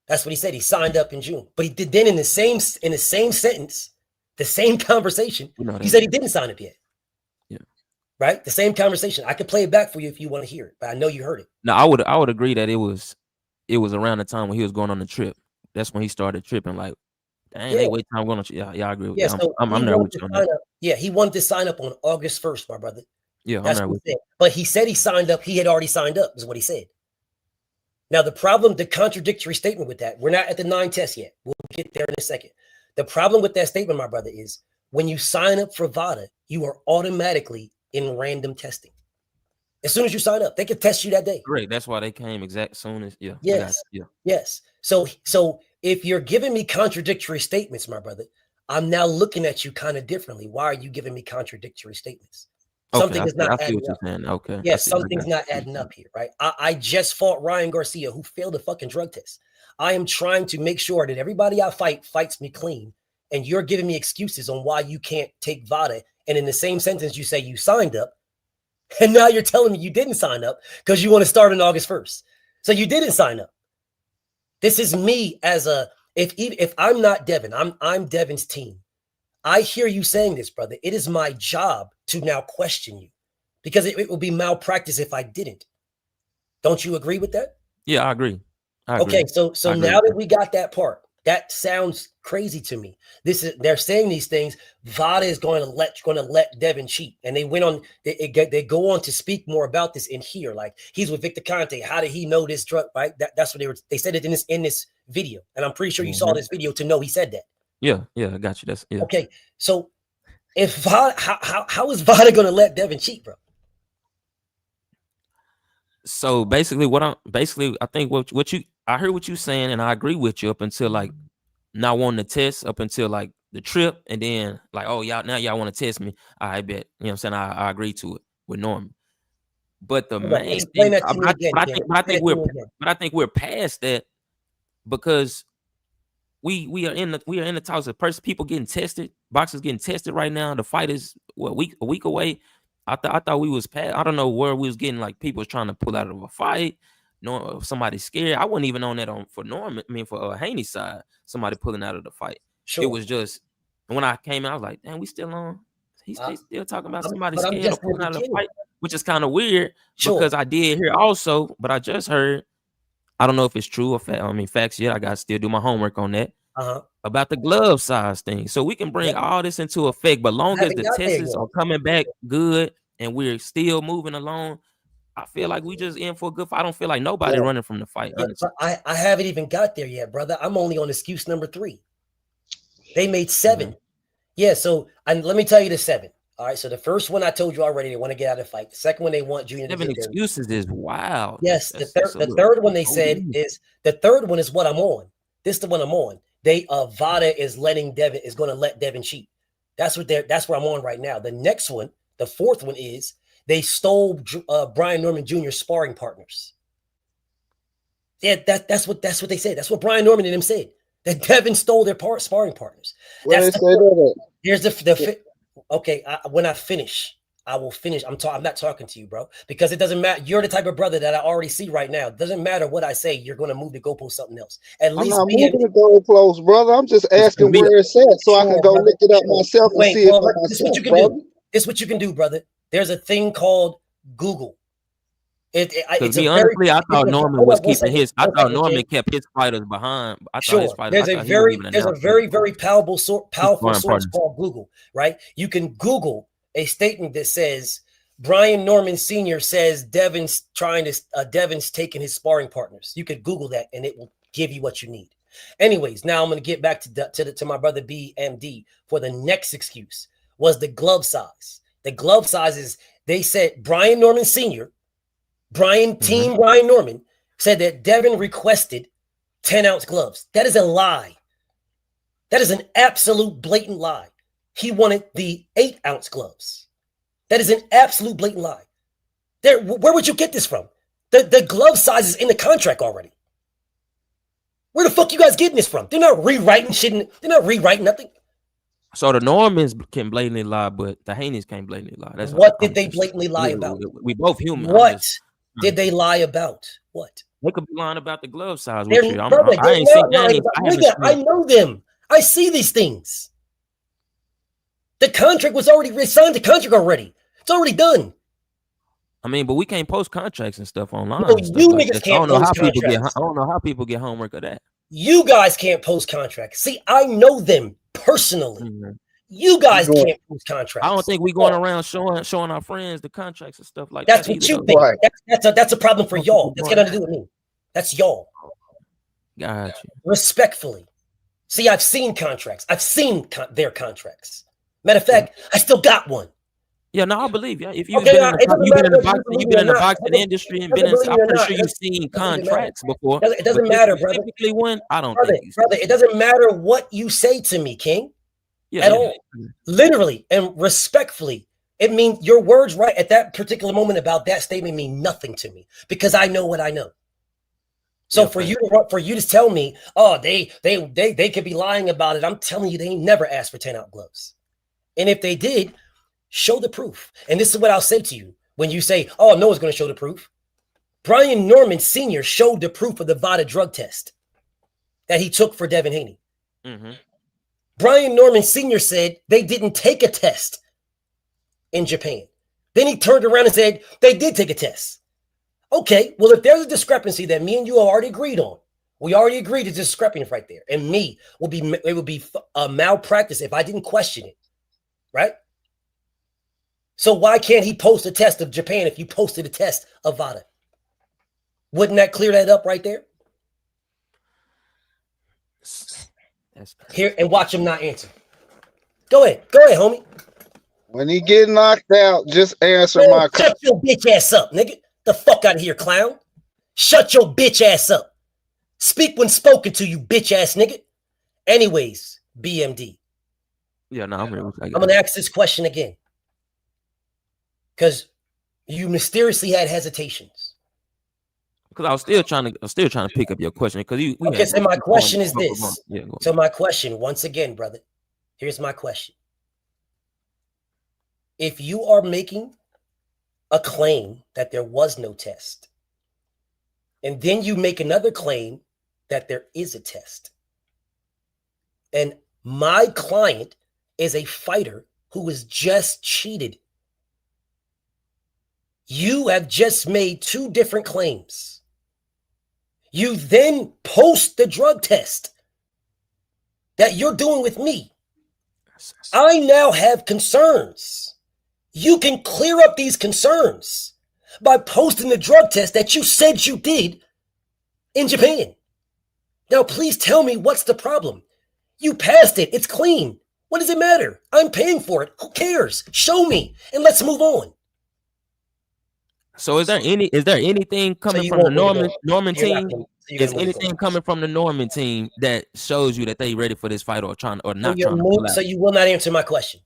That's what he said. He signed up in June. But he did then in the same sentence, the same conversation, he said he didn't sign up yet. Yeah. Right? The same conversation. I could play it back for you if you want to hear it, but I know you heard it. No, I would agree that it was around the time when he was going on the trip. that's when he started tripping. Like, dang, Yeah. they wait time going on. Yeah, I agree with Yeah, that. so I'm he there wanted with to you on sign that. up. Yeah, he wanted to sign up on August 1st, my brother. Yeah, I'm That's there what with he you. said. But he said he signed up. He had already signed up, is what he said. Now, the problem, the contradictory statement with that, we're not at the 9 test yet. We'll get there in a second. The problem with that statement, my brother, is when you sign up for VADA, you are automatically in random testing. As soon as you sign up, they can test you that day. Great. That's why they came exact soon as I got Yes. you. Yeah. Yes. So if you're giving me contradictory statements, my brother, I'm now looking at you kind of differently. Why are you giving me contradictory statements? Something Okay, is not I see adding what you're up. saying. Okay. Yeah, I see. I something's got not you. adding up here, right? I just fought Ryan Garcia, who failed a fucking drug test. I am trying to make sure that everybody I fight fights me clean, and you're giving me excuses on why you can't take VADA. And in the same sentence, you say you signed up, and now you're telling me you didn't sign up because you want to start on August 1st. So you didn't sign up. This is me as a if I'm not Devin, I'm Devin's team. I hear you saying this, brother. It is my job to now question you because it will be malpractice if I didn't. Don't you agree with that? Yeah, I agree. Okay, so now that we got that part, that sounds crazy to me. They're saying these things. VADA is going to let Devin cheat, and they went on. They go on to speak more about this in here. Like he's with Victor Conte. How did he know this drug? Right? That's what they said it in this video, and I'm pretty sure you saw this video to know he said that. Yeah, I got you. That's Okay. So if VADA, how is VADA going to let Devin cheat, bro? So basically, I think what I heard what you saying, and I agree with you up until like not wanting to test, up until like the trip, and then like, oh y'all want to test me. I bet, you know what I'm saying. I agree to it with Norman. But the main thing, I think we're past that because we are in the talks of people getting tested, boxers getting tested right now. The fight is a week away. I thought we was past. I don't know where we was getting like people was trying to pull out of a fight. No, somebody scared. I wasn't even on that for Norman. I mean, for Haney's side, somebody pulling out of the fight. Sure. It was just when I came in, I was like, "Damn, we still on." He's still talking about somebody scared or pulling out of the fight, which is kind of weird because I did hear also, but I just heard. I don't know if it's true or facts yet. I got to still do my homework on that. About the glove size thing. So we can bring all this into effect, but long as the tests are coming back good and we're still moving along, I feel like we just in for a good fight. I don't feel like nobody running from the fight. I haven't even got there yet, brother. I'm only on excuse number 3. They made 7. Yeah, so let me tell you the 7. All right, so the first one I told you already, they want to get out of the fight. The second one, they want Junior to get there. Excuses is wild. Yes, the third one they said is the third one is what I'm on. This is the one I'm on. VADA is going to let Devin cheat. That's where I'm on right now. The next one, the fourth one is they stole Brian Norman Jr.'s sparring partners. Yeah, that's what they said. That's what Brian Norman and them said. That Devin stole their sparring partners. That's here's the okay. When I finish, I will finish. I'm not talking to you, bro, because it doesn't matter. You're the type of brother that I already see right now. It doesn't matter what I say. You're going to move the goalpost something else. At least I'm not moving the goalpost, brother. I'm just asking where it's at so I can go look it up myself and see it for myself. This is what you can do. This is what you can do, brother. There's a thing called Google. Honestly, I thought Norman was keeping his. I thought Norman kept his fighters behind. There's a very powerful source called Google. Right? You can Google a statement that says Brian Norman Sr. says Devin's taking his sparring partners. You could Google that and it will give you what you need. Anyways, now I'm going to get back to my brother BMD for the next excuse was the glove size. The glove size is they said Brian Norman Sr. Team Brian Norman said that Devin requested 10-ounce gloves. That is a lie. That is an absolute blatant lie. He wanted the 8-ounce gloves. That is an absolute blatant lie. Where would you get this from? The glove size is in the contract already. Where the fuck you guys getting this from? They're not rewriting shit. They're not rewriting nothing. So the Normans can blatantly lie, but the Haneys can't blatantly lie. That's what did they blatantly lie about? We both human. What did they lie about? What? They could be lying about the glove size. I know them. I see these things. The contract was already signed. The contract already. It's already done. I mean, but we can't post contracts and stuff online. No, you niggas can't post contracts. I don't know how people get homework of that. You guys can't post contracts. See, I know them personally. You guys can't post contracts. I don't think we going around showing our friends the contracts and stuff like that's that. That's what you think. Right. That's a problem for y'all. That's got nothing to do with me. That's y'all. Gotcha. Respectfully. See, I've seen contracts. I've seen their contracts. Matter of fact, I still got one. Yeah, no, I believe you. If you've been in the boxing industry and been in, I'm pretty sure you've seen contracts before. It doesn't matter, brother. Typically, one, I don't think. Brother, it doesn't matter what you say to me, King. At all. Literally and respectfully, it means your words right at that particular moment about that statement mean nothing to me because I know what I know. So for you to tell me, oh, they could be lying about it. I'm telling you, they ain't never asked for 10 out gloves. And if they did, show the proof. And this is what I'll say to you when you say, oh, no one's going to show the proof. Brian Norman Sr. showed the proof of the VADA drug test that he took for Devin Haney. Brian Norman Sr. said they didn't take a test in Japan. Then he turned around and said they did take a test. Okay, well, if there's a discrepancy that me and you already agreed on, we already agreed it's a discrepancy right there. And it would be a malpractice if I didn't question it, right? So why can't he post a test of Japan if you posted a test of VADA? Wouldn't that clear that up right there? Here, and watch him not answer. Go ahead, homie. When he get knocked out, just answer my question. Shut your bitch ass up, nigga. The fuck out of here, clown. Shut your bitch ass up. Speak when spoken to, you bitch ass nigga. Anyways, BMD. Yeah, no, I'm gonna ask this question again. Because you mysteriously had hesitations. Because I was still trying to pick up your question. Because so my question is this. So my question, once again, brother, here's my question. If you are making a claim that there was no test, and then you make another claim that there is a test, and my client is a fighter who was just cheated, you have just made two different claims. You then post the drug test that you're doing with me. I now have concerns. You can clear up these concerns by posting the drug test that you said you did in Japan. Now, please tell me what's the problem. You passed it. It's clean. What does it matter? I'm paying for it. Who cares? Show me and let's move on. So is there anything coming from the Norman team? Is anything coming from the Norman team that shows you that they ready for this fight or not? So you will not answer my question.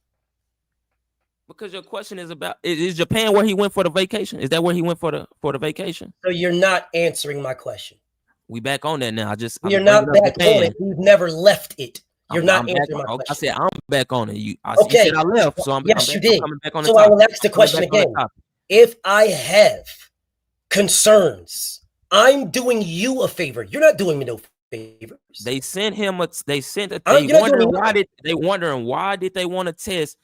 Because your question is about is Japan where he went for the vacation? Is that where he went for the vacation? So you're not answering my question. We back on that now. You're not back on it. You've never left it. You're not answering my question. I said I'm back on it. You said I left, so I'm yes, back, you did. I'm back on the so topic. I will ask the question again. If I have concerns, I'm doing you a favor. You're not doing me no favors. They sent him wondering why did they want to test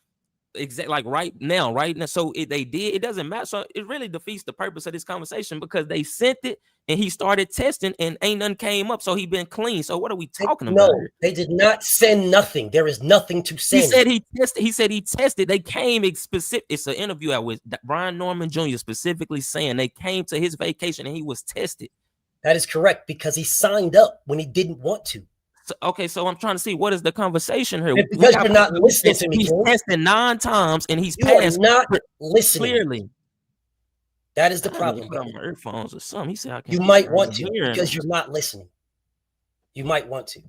exactly like right now. So they did. It doesn't matter. So it really defeats the purpose of this conversation because they sent it and he started testing and ain't nothing came up. So he been clean. So what are we talking about? No, they did not send nothing. There is nothing to send. He said he tested. They came specific. It's an interview I was Brian Norman Jr. specifically saying they came to his vacation and he was tested. That is correct because he signed up when he didn't want to. So I'm trying to see what is the conversation here. Because you're not listening to me. He's tested 9 times and he's passed. You're not listening. Clearly. That is the problem. My earphones or something. He said you might want to because you're not listening. You might want to.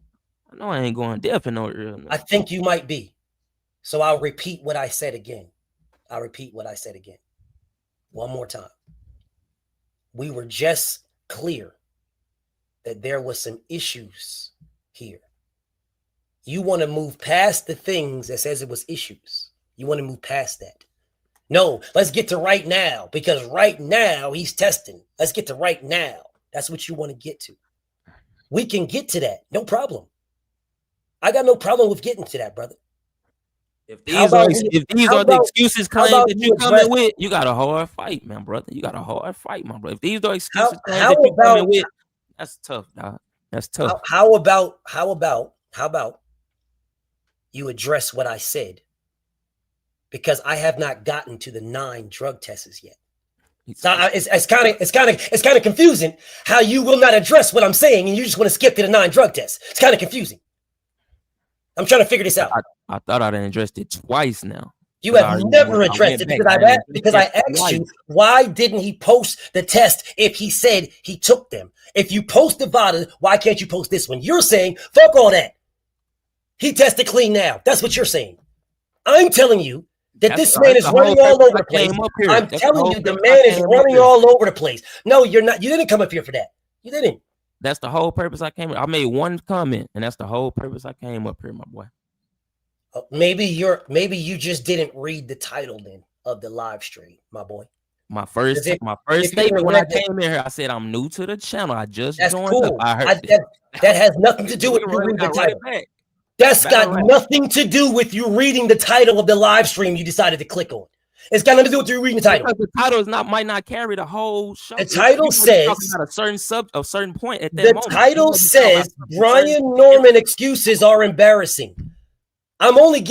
I know I ain't going deaf in no ear. I think you might be. So I'll repeat what I said again. One more time. We were just clear that there was some issues here. You want to move past the things that says it was issues. You want to move past that. No, let's get to right now because right now he's testing. Let's get to right now. That's what you want to get to. We can get to that. No problem. I got no problem with getting to that, brother. If these are the excuses claims that you coming with, you got a hard fight, man, brother. You got a hard fight, my brother. If these are excuses claims that you coming with, that's tough, dog. That's tough. How about you address what I said? Because I have not gotten to the 9 drug tests yet. So it's kind of confusing how you will not address what I'm saying and you just want to skip to the 9 drug tests. It's kind of confusing. I'm trying to figure this out. I thought I'd addressed it twice now. You have never addressed it because I asked you, why didn't he post the test if he said he took them? If you post the VADA, why can't you post this one? You're saying, fuck all that. He tested clean now. That's what you're saying. I'm telling you that this man is running all over the place. I'm telling you, the man is running all over the place. No, you're not. You didn't come up here for that. You didn't. That's the whole purpose I came. I made one comment, and that's the whole purpose I came up here, my boy. Maybe you just didn't read the title then of the live stream, my boy. My first statement when I came in here, I said I'm new to the channel. I just joined up. I heard that has nothing to do with you reading the title. That's got nothing to do with you reading the title of the live stream you decided to click on. It's got nothing to do with you reading the title. Because the title might not carry the whole show. The title says about a certain point at that moment. The title says Brian Norman excuses are embarrassing. Those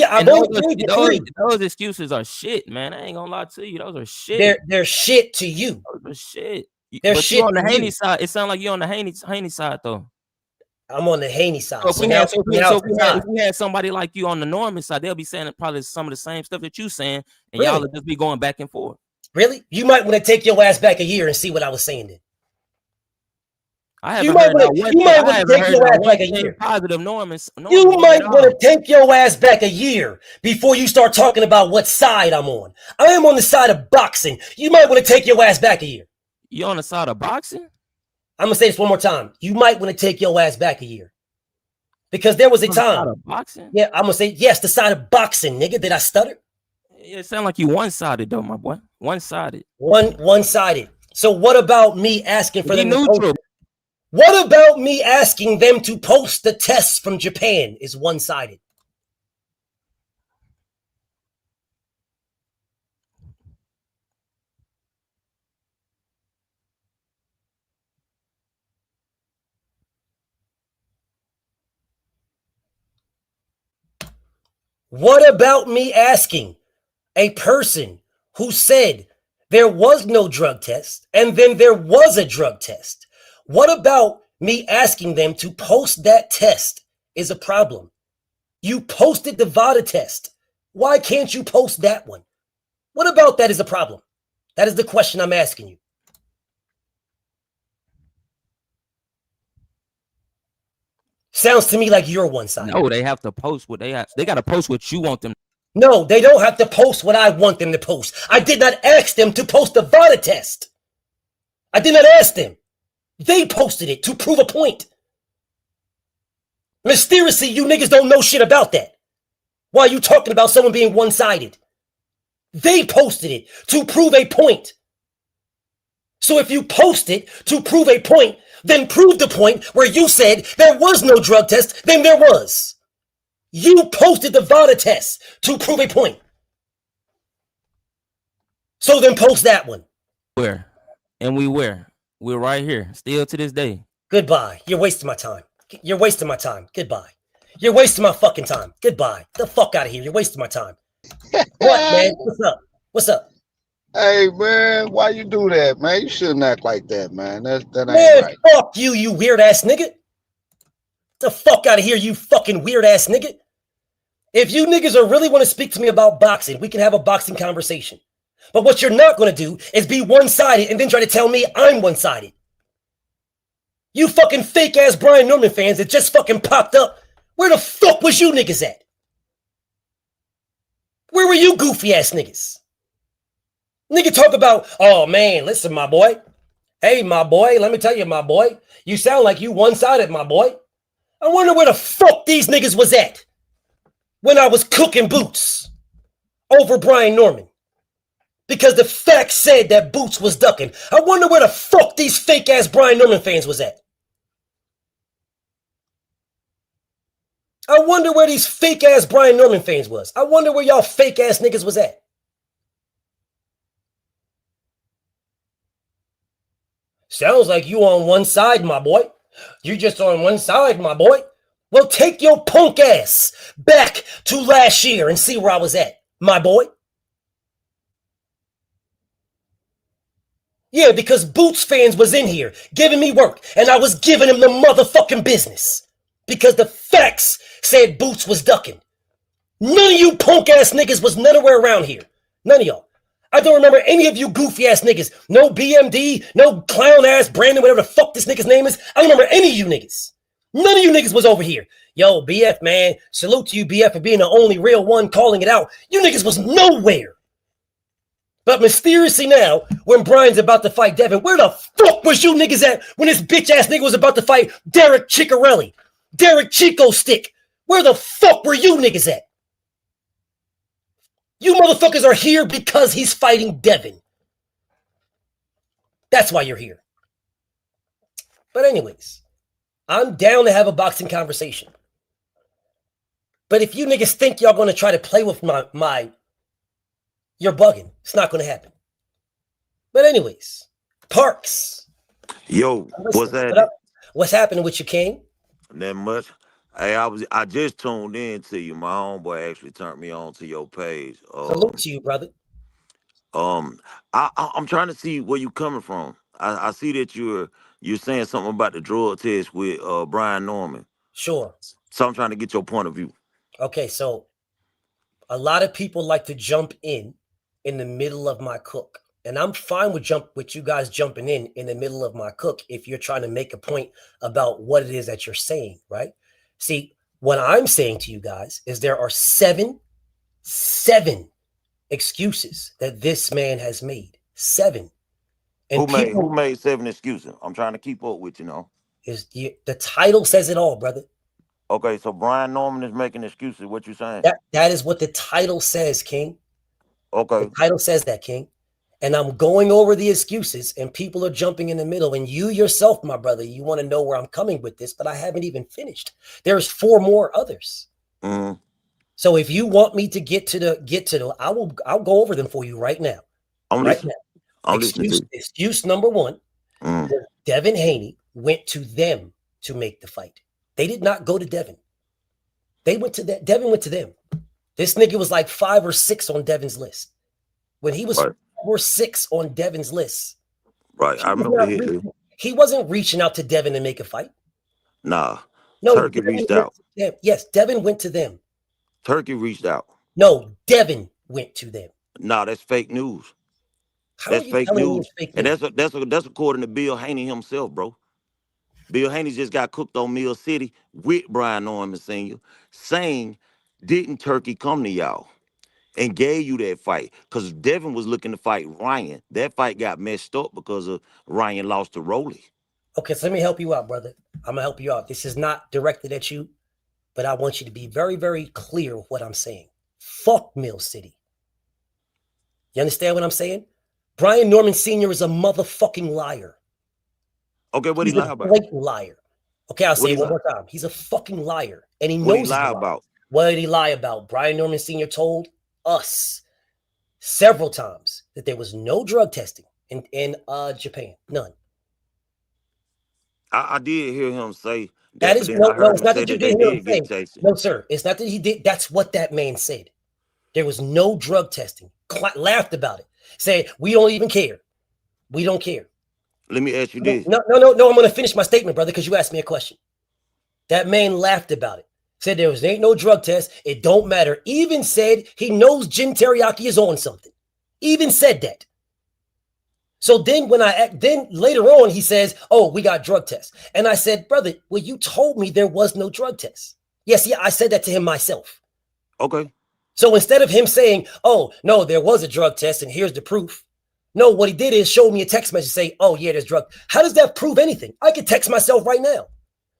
excuses are shit, man. I ain't gonna lie to you. Those are shit. They're shit to you. Those are shit. They're shit on the Haney side. It sounds like you're on the Haney side though. I'm on the Haney side. So if we had somebody like you on the Norman side, they'll be saying probably some of the same stuff that you saying, and y'all will just be going back and forth. Really? You might want to take your ass back a year and see what I was saying then. You might want to take your ass back a year. Positive Norman. You might want to take your ass back a year before you start talking about what side I'm on. I am on the side of boxing. You might want to take your ass back a year. You on the side of boxing? I'm gonna say this one more time. You might want to take your ass back a year. Because there was a time. Boxing? Yeah, I'm gonna say yes, the side of boxing, nigga. Did I stutter? It sounds like you one-sided though, my boy. One-sided. One-sided. So what about me asking for them neutral? To what about me asking them to post the tests from Japan is one-sided? What about me asking a person who said there was no drug test and then there was a drug test? What about me asking them to post that test is a problem? You posted the VADA test. Why can't you post that one? What about that is a problem? That is the question I'm asking you. Sounds to me like you're one-sided. No, they have to post what they have. They got to post what you want them. No, they don't have to post what I want them to post. I did not ask them to post the VADA test. I did not ask them. They posted it to prove a point. Mysteriously, you niggas don't know shit about that. Why are you talking about someone being one-sided? They posted it to prove a point. So if you post it to prove a point, then prove the point where you said there was no drug test, then there was. You posted the VADA test to prove a point. So then post that one. Where? And we're right here, still to this day. Goodbye. You're wasting my time. You're wasting my time. Goodbye. You're wasting my fucking time. Goodbye. Get the fuck out of here. You're wasting my time. What, man? What's up? What's up? Hey, man, why you do that, man? You shouldn't act like that, man. That ain't right. Fuck you, you weird-ass nigga. Get the fuck out of here, you fucking weird-ass nigga. If you niggas really want to speak to me about boxing, we can have a boxing conversation. But what you're not going to do is be one-sided and then try to tell me I'm one-sided. You fucking fake-ass Brian Norman fans that just fucking popped up. Where the fuck was you niggas at? Where were you goofy-ass niggas? Nigga talk about, oh man, listen, my boy. Hey, my boy, let me tell you, my boy. You sound like you one-sided, my boy. I wonder where the fuck these niggas was at when I was cooking Boots over Brian Norman. Because the facts said that Boots was ducking. I wonder where the fuck these fake-ass Brian Norman fans was at. I wonder where these fake-ass Brian Norman fans was. I wonder where y'all fake-ass niggas was at. Sounds like you on one side, my boy. You're just on one side, my boy. Well, take your punk ass back to last year and see where I was at, my boy. Yeah, because Boots fans was in here giving me work, and I was giving him the motherfucking business. Because the facts said Boots was ducking. None of you punk ass niggas was nowhere around here. None of y'all. I don't remember any of you goofy ass niggas. No BMD, no clown ass Brandon, whatever the fuck this nigga's name is. I don't remember any of you niggas. None of you niggas was over here. Yo, BF, man, salute to you, BF, for being the only real one calling it out. You niggas was nowhere. But mysteriously now, when Brian's about to fight Devin, where the fuck was you niggas at when this bitch ass nigga was about to fight Derek Ciccarelli? Derek Chico Stick? Where the fuck were you niggas at? You motherfuckers are here because he's fighting Devin. That's why you're here. But anyways, I'm down to have a boxing conversation. But if you niggas think y'all gonna try to play with my you're bugging. It's not going to happen. But anyways, Parks. Yo, what's that? What's happening with you, King? That much. Hey, I just tuned in to you. My homeboy actually turned me on to your page. Salute to you, brother. I'm trying to see where you coming from. I see that you're saying something about the drug test with Brian Norman. Sure. So I'm trying to get your point of view. Okay, so a lot of people like to jump in the middle of my cook. And I'm fine with you guys jumping in the middle of my cook if you're trying to make a point about what it is that you're saying, right? See, what I'm saying to you guys is there are seven excuses that this man has made. 7. And who made 7 excuses? I'm trying to keep up with you now. The title says it all, brother. Okay, so Brian Norman is making excuses. What you saying? That is what the title says, King. Okay. The title says that, King. And I'm going over the excuses and people are jumping in the middle. And you yourself, my brother, you want to know where I'm coming with this, but I haven't even finished. There's 4 more others. Mm-hmm. So if you want me to get to the, I'll go over them for you right now. Excuse number 1. Devin Haney went to them to make the fight. They did not go to Devin. They went to that. Devin went to them. This nigga was like 5 or 6 on Devin's list. When he was 5 or 6 on Devin's list. Right. I remember he wasn't reaching out to Devin to make a fight. Nah. No, Turkey reached out. Yes, Devin went to them. Turkey reached out. No, Devin went to them. Nah, that's fake news. That's fake news. And that's according to Bill Haney himself, bro. Bill Haney just got cooked on Mill City with Brian Norman Sr. saying, didn't Turkey come to y'all and gave you that fight? Because Devin was looking to fight Ryan. That fight got messed up because of Ryan lost to Rolly. Okay, so let me help you out, brother. I'm going to help you out. This is not directed at you, but I want you to be very, very clear with what I'm saying. Fuck Mill City. You understand what I'm saying? Brian Norman Sr. is a motherfucking liar. Okay, what he lie about? He's a blatant liar. Okay, I'll say it one more time. He's a fucking liar. And he knows what he lie about. What did he lie about? Brian Norman Sr. told us several times that there was no drug testing in Japan. None. I did hear him say that is no, it's not that you didn't hear him say. No, sir. It's not that he did. That's what that man said. There was no drug testing. Laughed about it. Said, we don't even care. We don't care. Let me ask you this. No. I'm going to finish my statement, brother, because you asked me a question. That man laughed about it. Said there ain't no drug test. It don't matter. Even said he knows Jin Teriyaki is on something. Even said that. So then then later on, he says, oh, we got drug tests. And I said, brother, well, you told me there was no drug test. Yes, yeah, I said that to him myself. Okay. So instead of him saying, oh, no, there was a drug test and here's the proof. No, what he did is show me a text message say, oh, yeah, there's drug. How does that prove anything? I could text myself right now.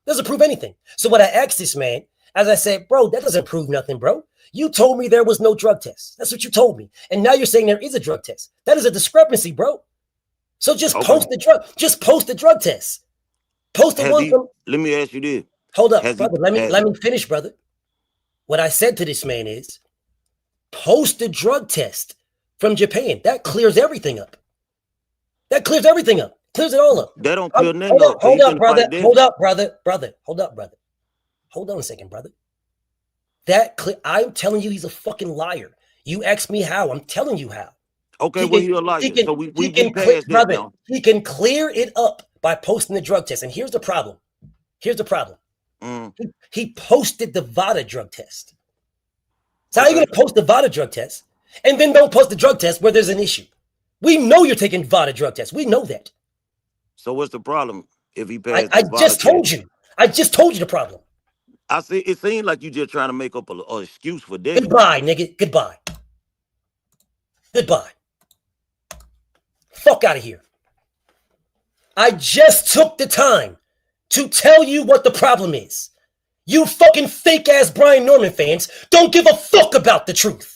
Doesn't prove anything. So what I asked this man, as I said, bro, that doesn't prove nothing, bro. You told me there was no drug test. That's what you told me. And now you're saying there is a drug test. That is a discrepancy, bro. So just post the drug. Just post the drug test. Post the one from. Let me ask you this. Hold up, brother. Let me finish, brother. What I said to this man is, post the drug test from Japan. That clears everything up. Clears it all up. That don't clear nothing up. Hold up, brother. Hold up, brother. Hold up, brother. Hold on a second, brother. I'm telling you, he's a fucking liar. You ask me how. I'm telling you how. Okay, well, you're a liar. So we passed that now. He can clear it up by posting the drug test. And here's the problem. He posted the VADA drug test. So how are you going to post the VADA drug test and then don't post the drug test where there's an issue? We know you're taking VADA drug tests. We know that. So what's the problem if he passed? I just told you. I just told you the problem. I see. It seems like you just trying to make up an excuse for that. Goodbye, nigga. Goodbye. Goodbye. Fuck out of here. I just took the time to tell you what the problem is. You fucking fake ass Brian Norman fans don't give a fuck about the truth.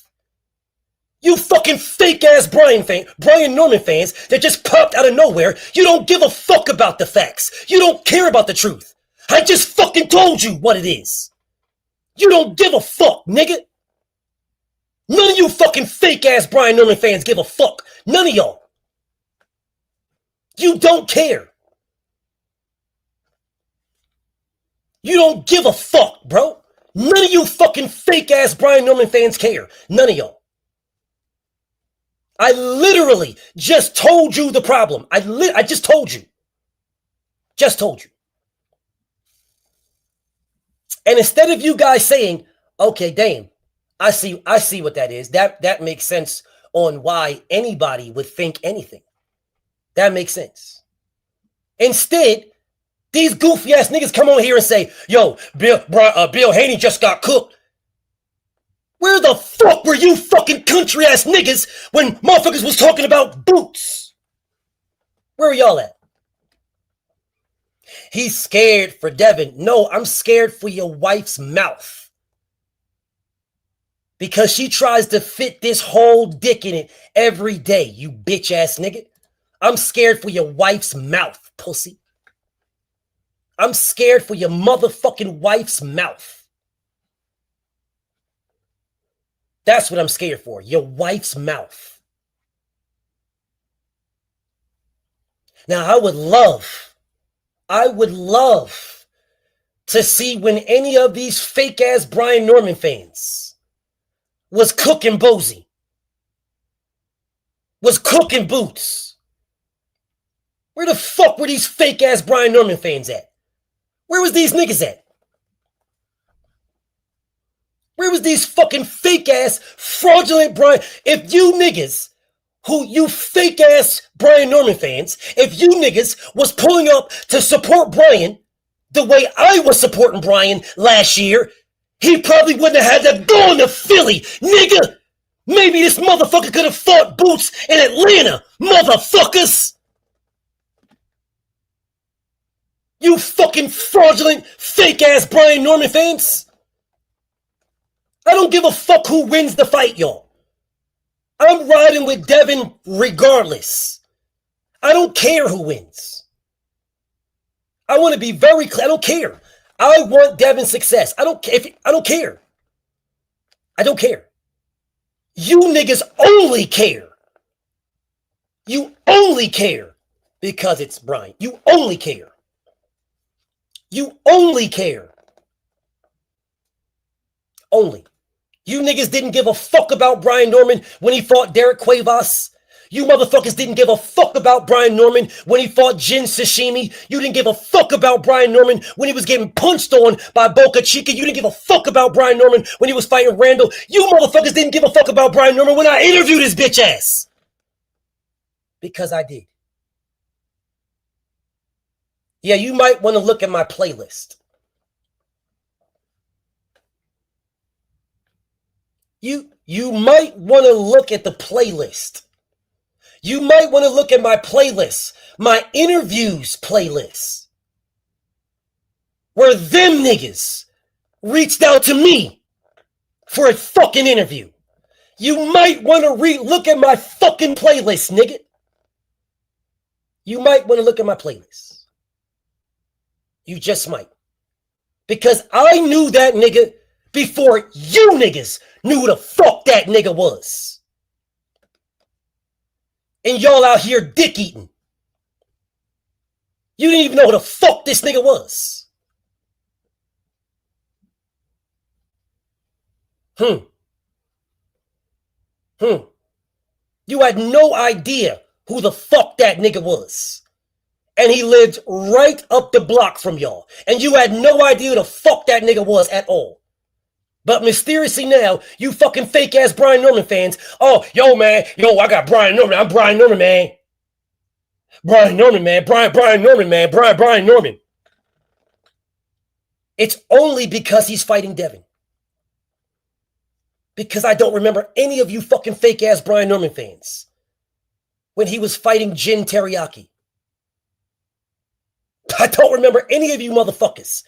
You fucking fake ass Brian Norman fans that just popped out of nowhere. You don't give a fuck about the facts. You don't care about the truth. I just fucking told you what it is. You don't give a fuck, nigga. None of you fucking fake ass Brian Norman fans give a fuck. None of y'all. You don't care. You don't give a fuck, bro. None of you fucking fake ass Brian Norman fans care. None of y'all. I literally just told you the problem. I just told you. Just told you. And instead of you guys saying, okay, damn, I see what that is. That makes sense on why anybody would think anything. That makes sense. Instead, these goofy ass niggas come on here and say, yo, Bill Haney just got cooked. Where the fuck were you fucking country ass niggas when motherfuckers was talking about boots? Where are y'all at? He's scared for Devin. No, I'm scared for your wife's mouth. Because she tries to fit this whole dick in it every day, you bitch ass nigga. I'm scared for your wife's mouth, pussy. I'm scared for your motherfucking wife's mouth. That's what I'm scared for. Your wife's mouth. Now, I would love to see when any of these fake ass Brian Norman fans was cooking Bozy, was cooking Boots. Where the fuck were these fake ass Brian Norman fans at? Where was these niggas at? Where was these fucking fake ass fraudulent Brian? If you niggas, you fake ass Brian Norman fans, if you niggas was pulling up to support Brian the way I was supporting Brian last year, he probably wouldn't have had to go into Philly, nigga. Maybe this motherfucker could have fought Boots in Atlanta, motherfuckers. You fucking fraudulent fake ass Brian Norman fans. I don't give a fuck who wins the fight, y'all. I'm riding with Devin regardless. I don't care who wins. I want to be very clear. I don't care. I want Devin's success. I don't care. I don't care. I don't care. You niggas only care. You only care because it's Brian. You only care. You only care. Only. You niggas didn't give a fuck about Brian Norman when he fought Derek Cuevas. You motherfuckers didn't give a fuck about Brian Norman when he fought Jin Sashimi. You didn't give a fuck about Brian Norman when he was getting punched on by Boca Chica. You didn't give a fuck about Brian Norman when he was fighting Randall. You motherfuckers didn't give a fuck about Brian Norman when I interviewed his bitch ass. Because I did. Yeah, you might want to look at my playlist. You might want to look at the playlist. You might want to look at my playlist, my interviews playlist, where them niggas reached out to me for a fucking interview. You might want to look at my fucking playlist, nigga. You might want to look at my playlist. You just might. Because I knew that nigga before you niggas knew who the fuck that nigga was. And y'all out here dick eating. You didn't even know who the fuck this nigga was. You had no idea who the fuck that nigga was. And he lived right up the block from y'all. And you had no idea who the fuck that nigga was at all. But mysteriously now, you fucking fake ass Brian Norman fans. Oh, yo, man. Yo, I got Brian Norman. I'm Brian Norman, man. Brian Norman, man. Brian Norman, man. Brian Norman. It's only because he's fighting Devin. Because I don't remember any of you fucking fake ass Brian Norman fans when he was fighting Jin Teriyaki. I don't remember any of you motherfuckers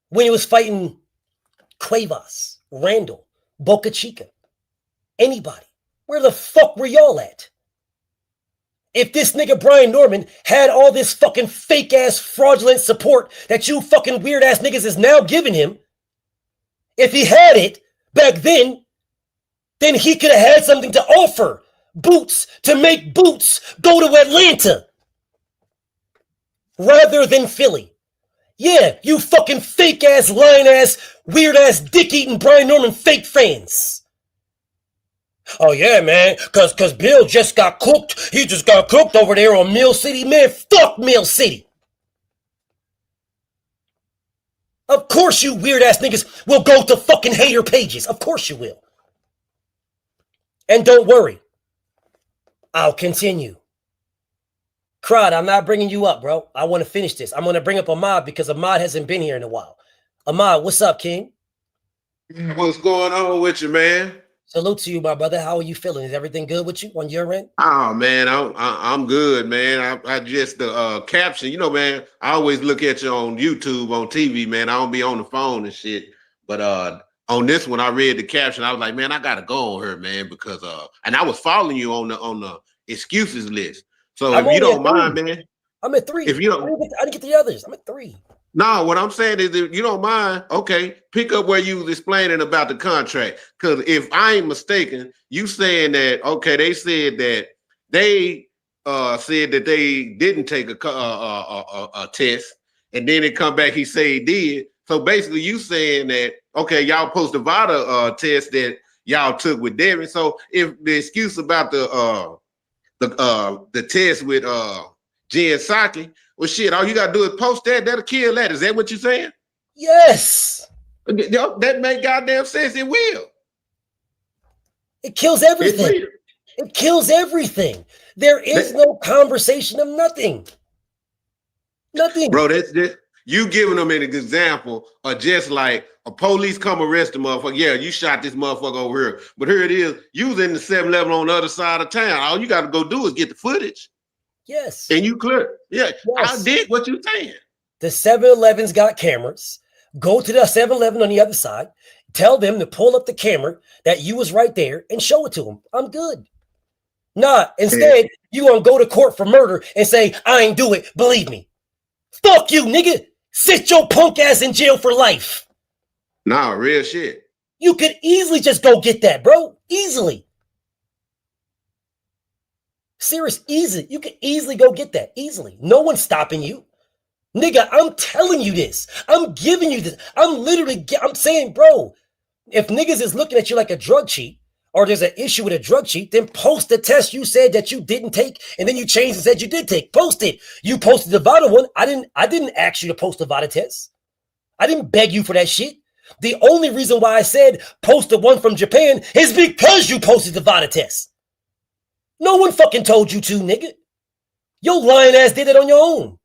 when he was fighting Cuevas, Randall, Boca Chica, anybody. Where the fuck were y'all at? If this nigga Brian Norman had all this fucking fake ass fraudulent support that you fucking weird ass niggas is now giving him, if he had it back then he could have had something to offer. Boots, to make Boots go to Atlanta rather than Philly. Yeah, you fucking fake ass, lying ass, weird ass, dick eating Brian Norman fake fans. Oh yeah, man, cause Bill just got cooked. He just got cooked over there on Mill City. Man, fuck Mill City. Of course you weird ass niggas will go to fucking hater pages. Of course you will. And don't worry. I'll continue. Crowd, I'm not bringing you up, bro. I want to finish this. I'm going to bring up Ahmad because Ahmad hasn't been here in a while. Ahmad, what's up, King? What's going on with you, man? Salute to you, my brother. How are you feeling? Is everything good with you on your end? Oh, man, I'm good, man. I just the caption, you know, man, I always look at you on YouTube, on TV, man. I don't be on the phone and shit. But on this one, I read the caption. I was like, man, I got to go on her, man, because and I was following you on the excuses list. So if you don't mind, man. I'm at 3. If you don't, I didn't get the others. I'm at 3. No, what I'm saying is if you don't mind, okay, pick up where you was explaining about the contract. Because if I ain't mistaken, you saying that, okay, they said that they didn't take a test, and then it come back, he said he did. So basically you saying that, okay, y'all post the VADA test that y'all took with Devin. So if the excuse about the test with Jen Psaki, well, shit, all you got to do is post that. That'll kill that. Is that what you're saying? Yes. That make goddamn sense. It will. It kills everything. It kills everything. There is no conversation of nothing. Nothing. Bro, that's just, you giving them an example of just like a police come arrest the motherfucker. Yeah, you shot this motherfucker over here. But here it is. You was in the 7-Eleven on the other side of town. All you got to go do is get the footage. Yes. And you clear. Yeah, yes. I did what you saying. The 7-Eleven's got cameras. Go to the 7-Eleven on the other side. Tell them to pull up the camera that you was right there and show it to them. I'm good. Nah, instead, you gonna go to court for murder and say, I ain't do it. Believe me. Fuck you, nigga. Sit your punk ass in jail for life. Nah, real shit. You could easily just go get that, bro. Easily. Serious, easy. You can easily go get that. Easily. No one's stopping you. Nigga, I'm telling you this. I'm giving you this. I'm saying, bro, if niggas is looking at you like a drug cheat, or there's an issue with a drug cheat, then post the test you said that you didn't take, and then you changed and said you did take. Post it. You posted the VADA one. I didn't ask you to post the VADA test. I didn't beg you for that shit. The only reason why I said post the one from Japan is because you posted the VADA test. No one fucking told you to, nigga. Your lying ass did it on your own.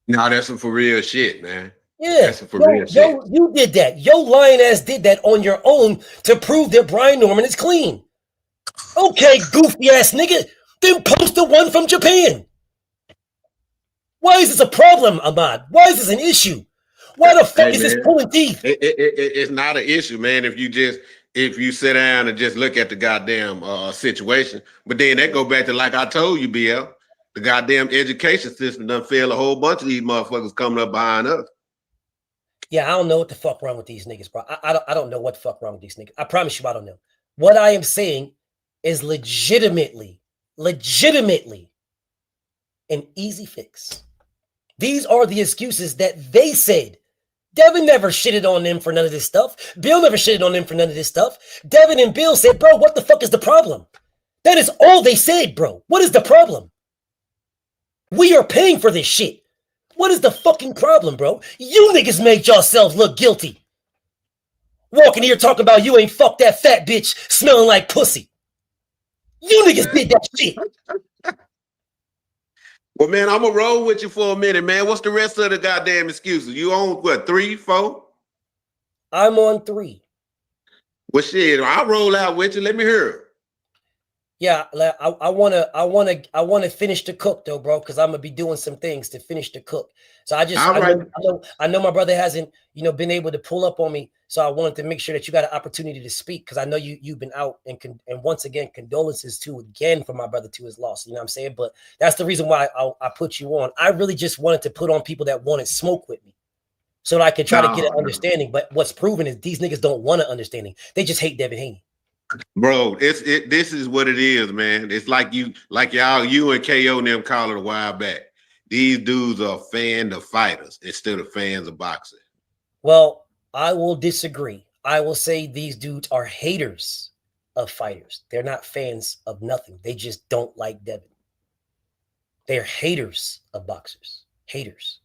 No, that's some for real shit, man. Yeah, that's some for real shit. You did that. Your lying ass did that on your own to prove that Brian Norman is clean. Okay, goofy ass nigga. Then post the one from Japan. Why is this a problem, Ahmad? Why is this an issue? Why the fuck is this pulling teeth? It's not an issue, man. If you sit down and just look at the goddamn situation, but then that go back to like I told you, BL, the goddamn education system done failed a whole bunch of these motherfuckers coming up behind us. Yeah, I don't know what the fuck wrong with these niggas, bro. I don't know what the fuck wrong with these niggas. I promise you, I don't know. What I am saying is legitimately, an easy fix. These are the excuses that they said. Devin never shitted on them for none of this stuff. Bill never shitted on them for none of this stuff. Devin and Bill said, bro, what the fuck is the problem? That is all they said, bro. What is the problem? We are paying for this shit. What is the fucking problem, bro? You niggas made yourselves look guilty. Walking here talking about you ain't fucked that fat bitch smelling like pussy. You niggas did that shit. Well, man, I'm going to roll with you for a minute, man. What's the rest of the goddamn excuses? You on what, 3, 4? I'm on 3. Well, shit, I'll roll out with you. Let me hear it. Yeah, I wanna finish the cook though, bro, because I'm gonna be doing some things to finish the cook. So I know my brother hasn't, been able to pull up on me. So I wanted to make sure that you got an opportunity to speak because I know you've been out and once again condolences for my brother to his loss. You know what I'm saying? But that's the reason why I put you on. I really just wanted to put on people that wanted smoke with me, so that I could try to get an understanding. But what's proven is these niggas don't want an understanding. They just hate Devin Haney. Bro, this is what it is, man. It's like you and KO and them call it a while back. These dudes are fans of fighters instead of fans of boxing. Well, I will disagree. I will say these dudes are haters of fighters. They're not fans of nothing. They just don't like Devin. They're haters of boxers. Haters.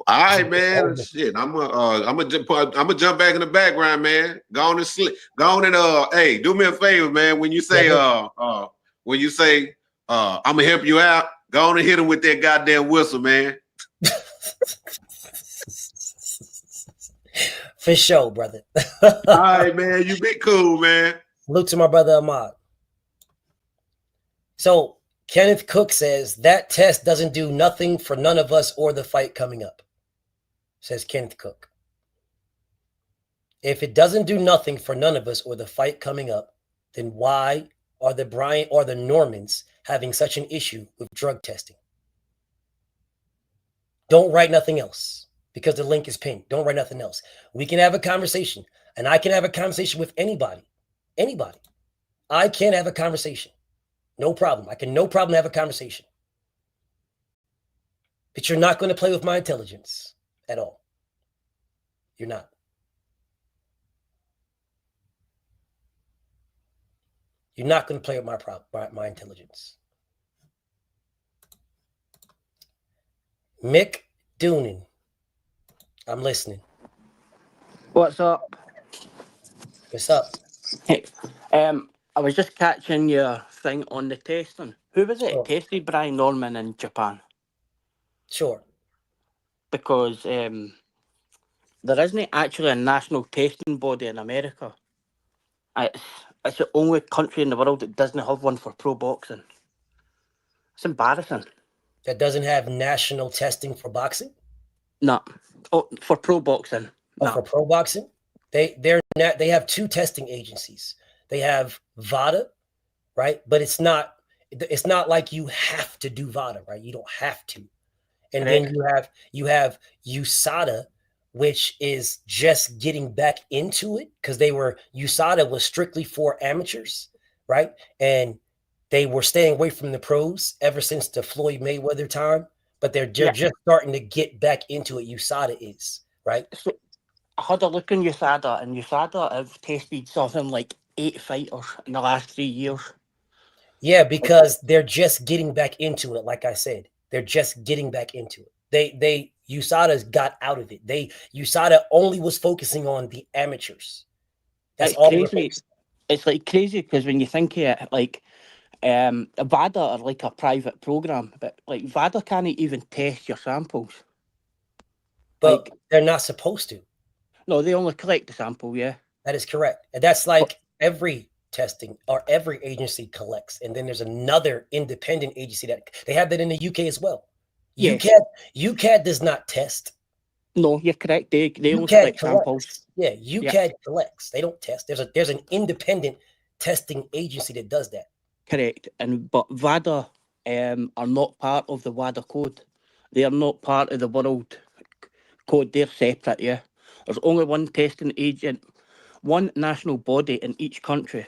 All right, man. Shit, I'm gonna jump back in the background, man. Go on and sleep. Go on and hey, do me a favor, man. When you say I'm gonna help you out, go on and hit him with that goddamn whistle, man. For sure, brother. All right, man. You be cool, man. Salute to my brother Ahmad. So Kenneth Cook says that test doesn't do nothing for none of us or the fight coming up. Says Kenneth Cook. If it doesn't do nothing for none of us or the fight coming up, then why are the Bryant or the Normans having such an issue with drug testing? Don't write nothing else because the link is pinned. Don't write nothing else. We can have a conversation, and I can have a conversation with anybody. Anybody. I can have a conversation. No problem. I can no problem have a conversation. But you're not going to play with my intelligence at all. You're not. You're not going to play with my intelligence. Mick Doonan. I'm listening. What's up? What's up? Hey, I was just catching your thing on the testing. Who was it tested Brian Norman in Japan? Sure. Because there isn't actually a national testing body in America. It's the only country in the world that doesn't have one for pro boxing. It's embarrassing. That doesn't have national testing for boxing? No. Oh, for pro boxing. Oh, no. For pro boxing? They have 2 testing agencies. They have VADA, right? But it's not like you have to do VADA, right? You don't have to. And then you have USADA, which is just getting back into it because USADA was strictly for amateurs, right? And they were staying away from the pros ever since the Floyd Mayweather time, but they're just starting to get back into it. USADA is, right? So I had a look in USADA, and USADA have tested something like 8 fighters in the last 3 years. Yeah, because they're just getting back into it. Like I said, they're just getting back into it. USADA's got out of it. USADA only was focusing on the amateurs. That's all. Crazy. It's like crazy because when you think of it, like VADA are like a private program, but like VADA can't even test your samples. But they're not supposed to. No, they only collect the sample. Yeah, that is correct. And that's like every testing or every agency collects, and then there's another independent agency that they have that in the UK as well. Yeah. UCAD does not test. No, you're correct. They only collect samples. Yeah, UCAD collects. They don't test. There's an independent testing agency that does that. Correct. But VADA are not part of the WADA code. They are not part of the world code. They're separate. Yeah. There's only one testing agent, one national body in each country,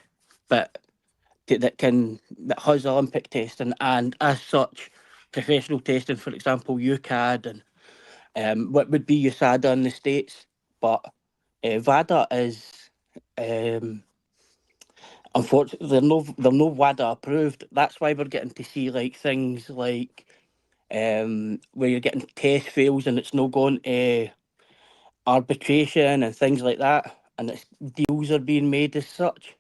but that has Olympic testing, and as such, professional testing, for example, UCAD and what would be USADA in the States, but VADA is unfortunately they're no WADA approved. That's why we're getting to see like things like where you're getting test fails and it's no going to arbitration and things like that, and it's, deals are being made as such.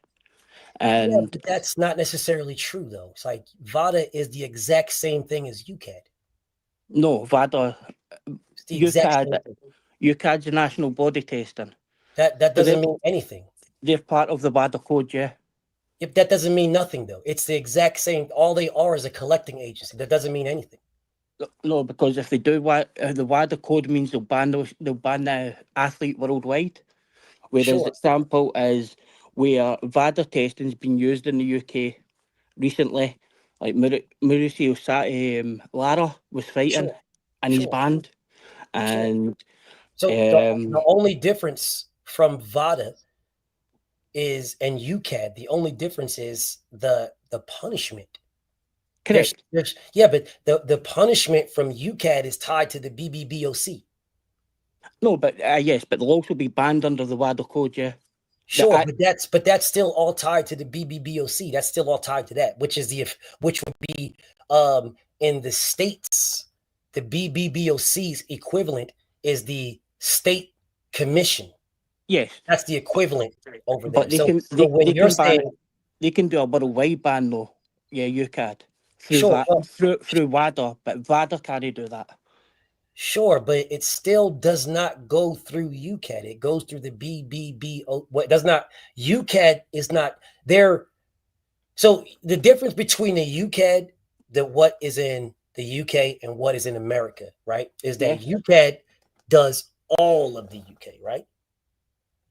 And yeah, but that's not necessarily true though. It's like VADA is the exact same thing as UCAD. No, VADA, UCAD's the national body testing. That doesn't mean anything. They're part of the WADA code, yeah. If that doesn't mean nothing though. It's the exact same. All they are is a collecting agency. That doesn't mean anything. No, because if they do the WADA code means they'll ban the athlete worldwide. Whereas example is where VADA testing's been used in the UK recently, like Mauricio Lara was fighting and he's banned. And so the only difference from VADA is and UCAD, the only difference is the punishment. Correct. Yeah, but the punishment from UCAD is tied to the BBBOC. No, but yes, but they'll also be banned under the WADA code, yeah. Sure, but that's still all tied to the BBBOC. That's still all tied to that, which would be in the states, the BBBOC's equivalent is the state commission. Yes, that's the equivalent over there. But they can do a worldwide ban though. Yeah, UCAD through WADA, but VADA can't do that. Sure, but it still does not go through UCAD. It goes through the BBBO. What does not? UCAD is not there. So the difference between the UCAD, what is in the UK and what is in America, right? Is that UCAD does all of the UK, right?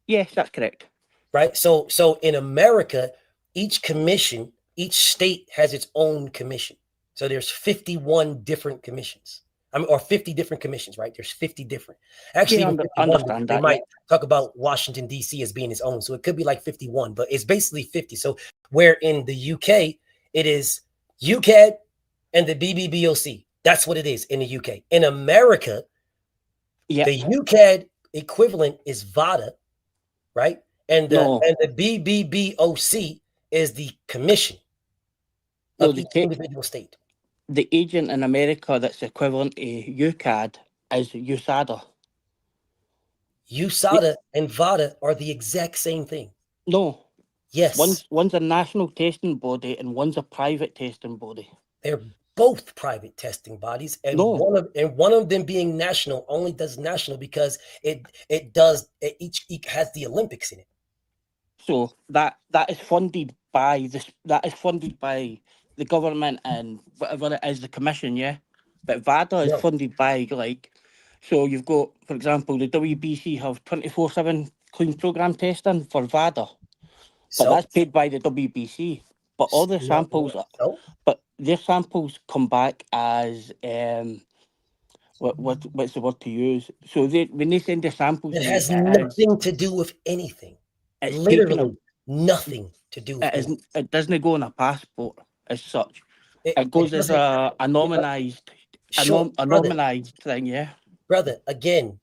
Yes, that's correct. Right. So in America, each commission, each state has its own commission. So there's 51 different commissions. Or 50 different commissions, right? There's 50 different. Actually, understand they might talk about Washington, D.C. as being its own. So it could be like 51, but it's basically 50. So where in the UK, it is UCAD and the BBBOC. That's what it is in the UK. In America, the UCAD equivalent is VADA, right? And the BBBOC is the commission of each individual state. The agent in America that's equivalent to UCAD is USADA. USADA and VADA are the exact same thing. No. Yes. One's a national testing body and one's a private testing body. They're both private testing bodies, and one of them being national only does national because each has the Olympics in it. So that is funded by the government and whatever it is, the commission, yeah. But VADA is funded by so you've got, for example, the WBC have 24/7 clean program testing for VADA, but that's paid by the WBC. But all the samples, but their samples come back as what's the word to use? So when they send their samples, it has nothing to do with anything. It's literally nothing to do with anything. It doesn't go on a passport as such. It goes as a nominalized thing, yeah. Brother, again,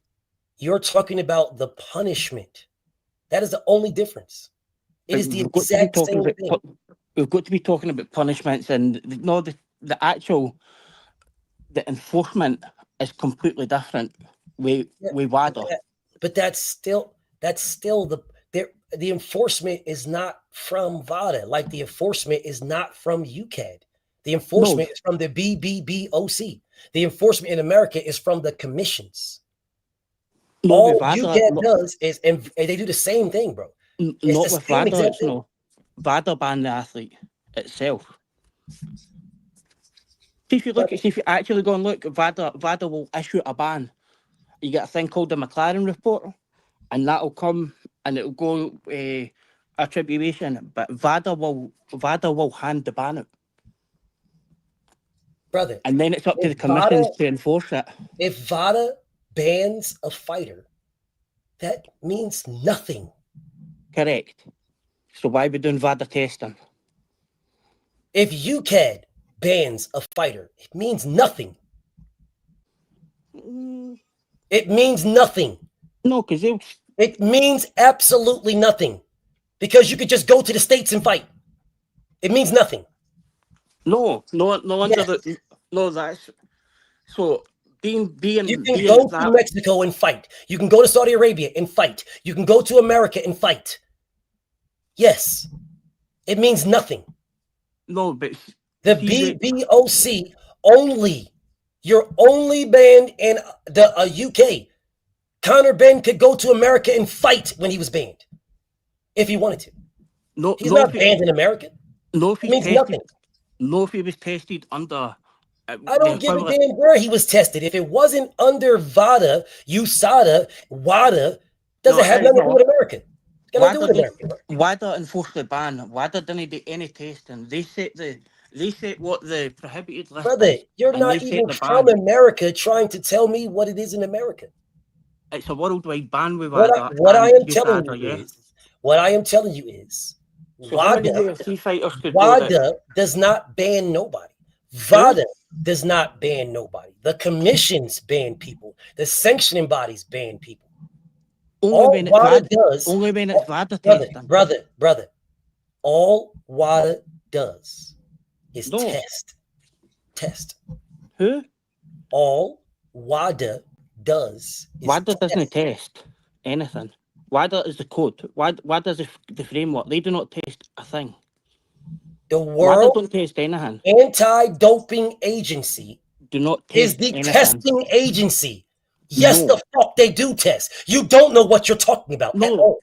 you're talking about the punishment. That is the only difference. It is the exact same thing. We've got to be talking about punishments, and the enforcement is completely different with WADA. But that's still the enforcement is not from VADA. Like the enforcement is not from UCAD. The enforcement is from the BBBOC. The enforcement in America is from the commissions. All UCAD does is, and they do the same thing, bro. Not with VADA, no. VADA banned the athlete itself. See if you actually go and look, VADA will issue a ban. You get a thing called the McLaren report, and that'll come and it'll go attribution, but VADA will hand the ban out. Brother. And then it's up to the commissions to enforce it. If VADA bans a fighter, that means nothing. Correct. So why are we doing VADA testing? If UCAD bans a fighter, it means nothing. It means nothing. No, because it means absolutely nothing. Because you could just go to the States and fight. It means nothing. No, Yes. That's so being you can go to Mexico and fight. You can go to Saudi Arabia and fight. You can go to America and fight. Yes. It means nothing. No, but the BBOC only. You're only banned in the UK. Conor Ben could go to America and fight when he was banned, if he wanted to. No, he's not banned in America. No, if it means nothing. No, if he was tested under. I don't give a damn where he was tested. If it wasn't under VADA, USADA, WADA, doesn't have nothing to do with America. It's got nothing to do with America. WADA enforced the ban. WADA didn't do any testing. They set what the prohibited list. Brother, you're not even from America trying to tell me what it is in America. It's a worldwide ban with WADA. What I am telling you is, so WADA does not ban nobody. VADA does not ban nobody. The commissions ban people. The sanctioning bodies ban people. Only when it's VADA testing. Brother. All WADA does is test. Who? All WADA does is WADA doesn't test anything. WADA is the code. WADA is the framework. They do not test a thing. The World don't test anything. Anti-Doping Agency do not test is the anything. testing agency. Yes, the fuck they do test. You don't know what you're talking about. No,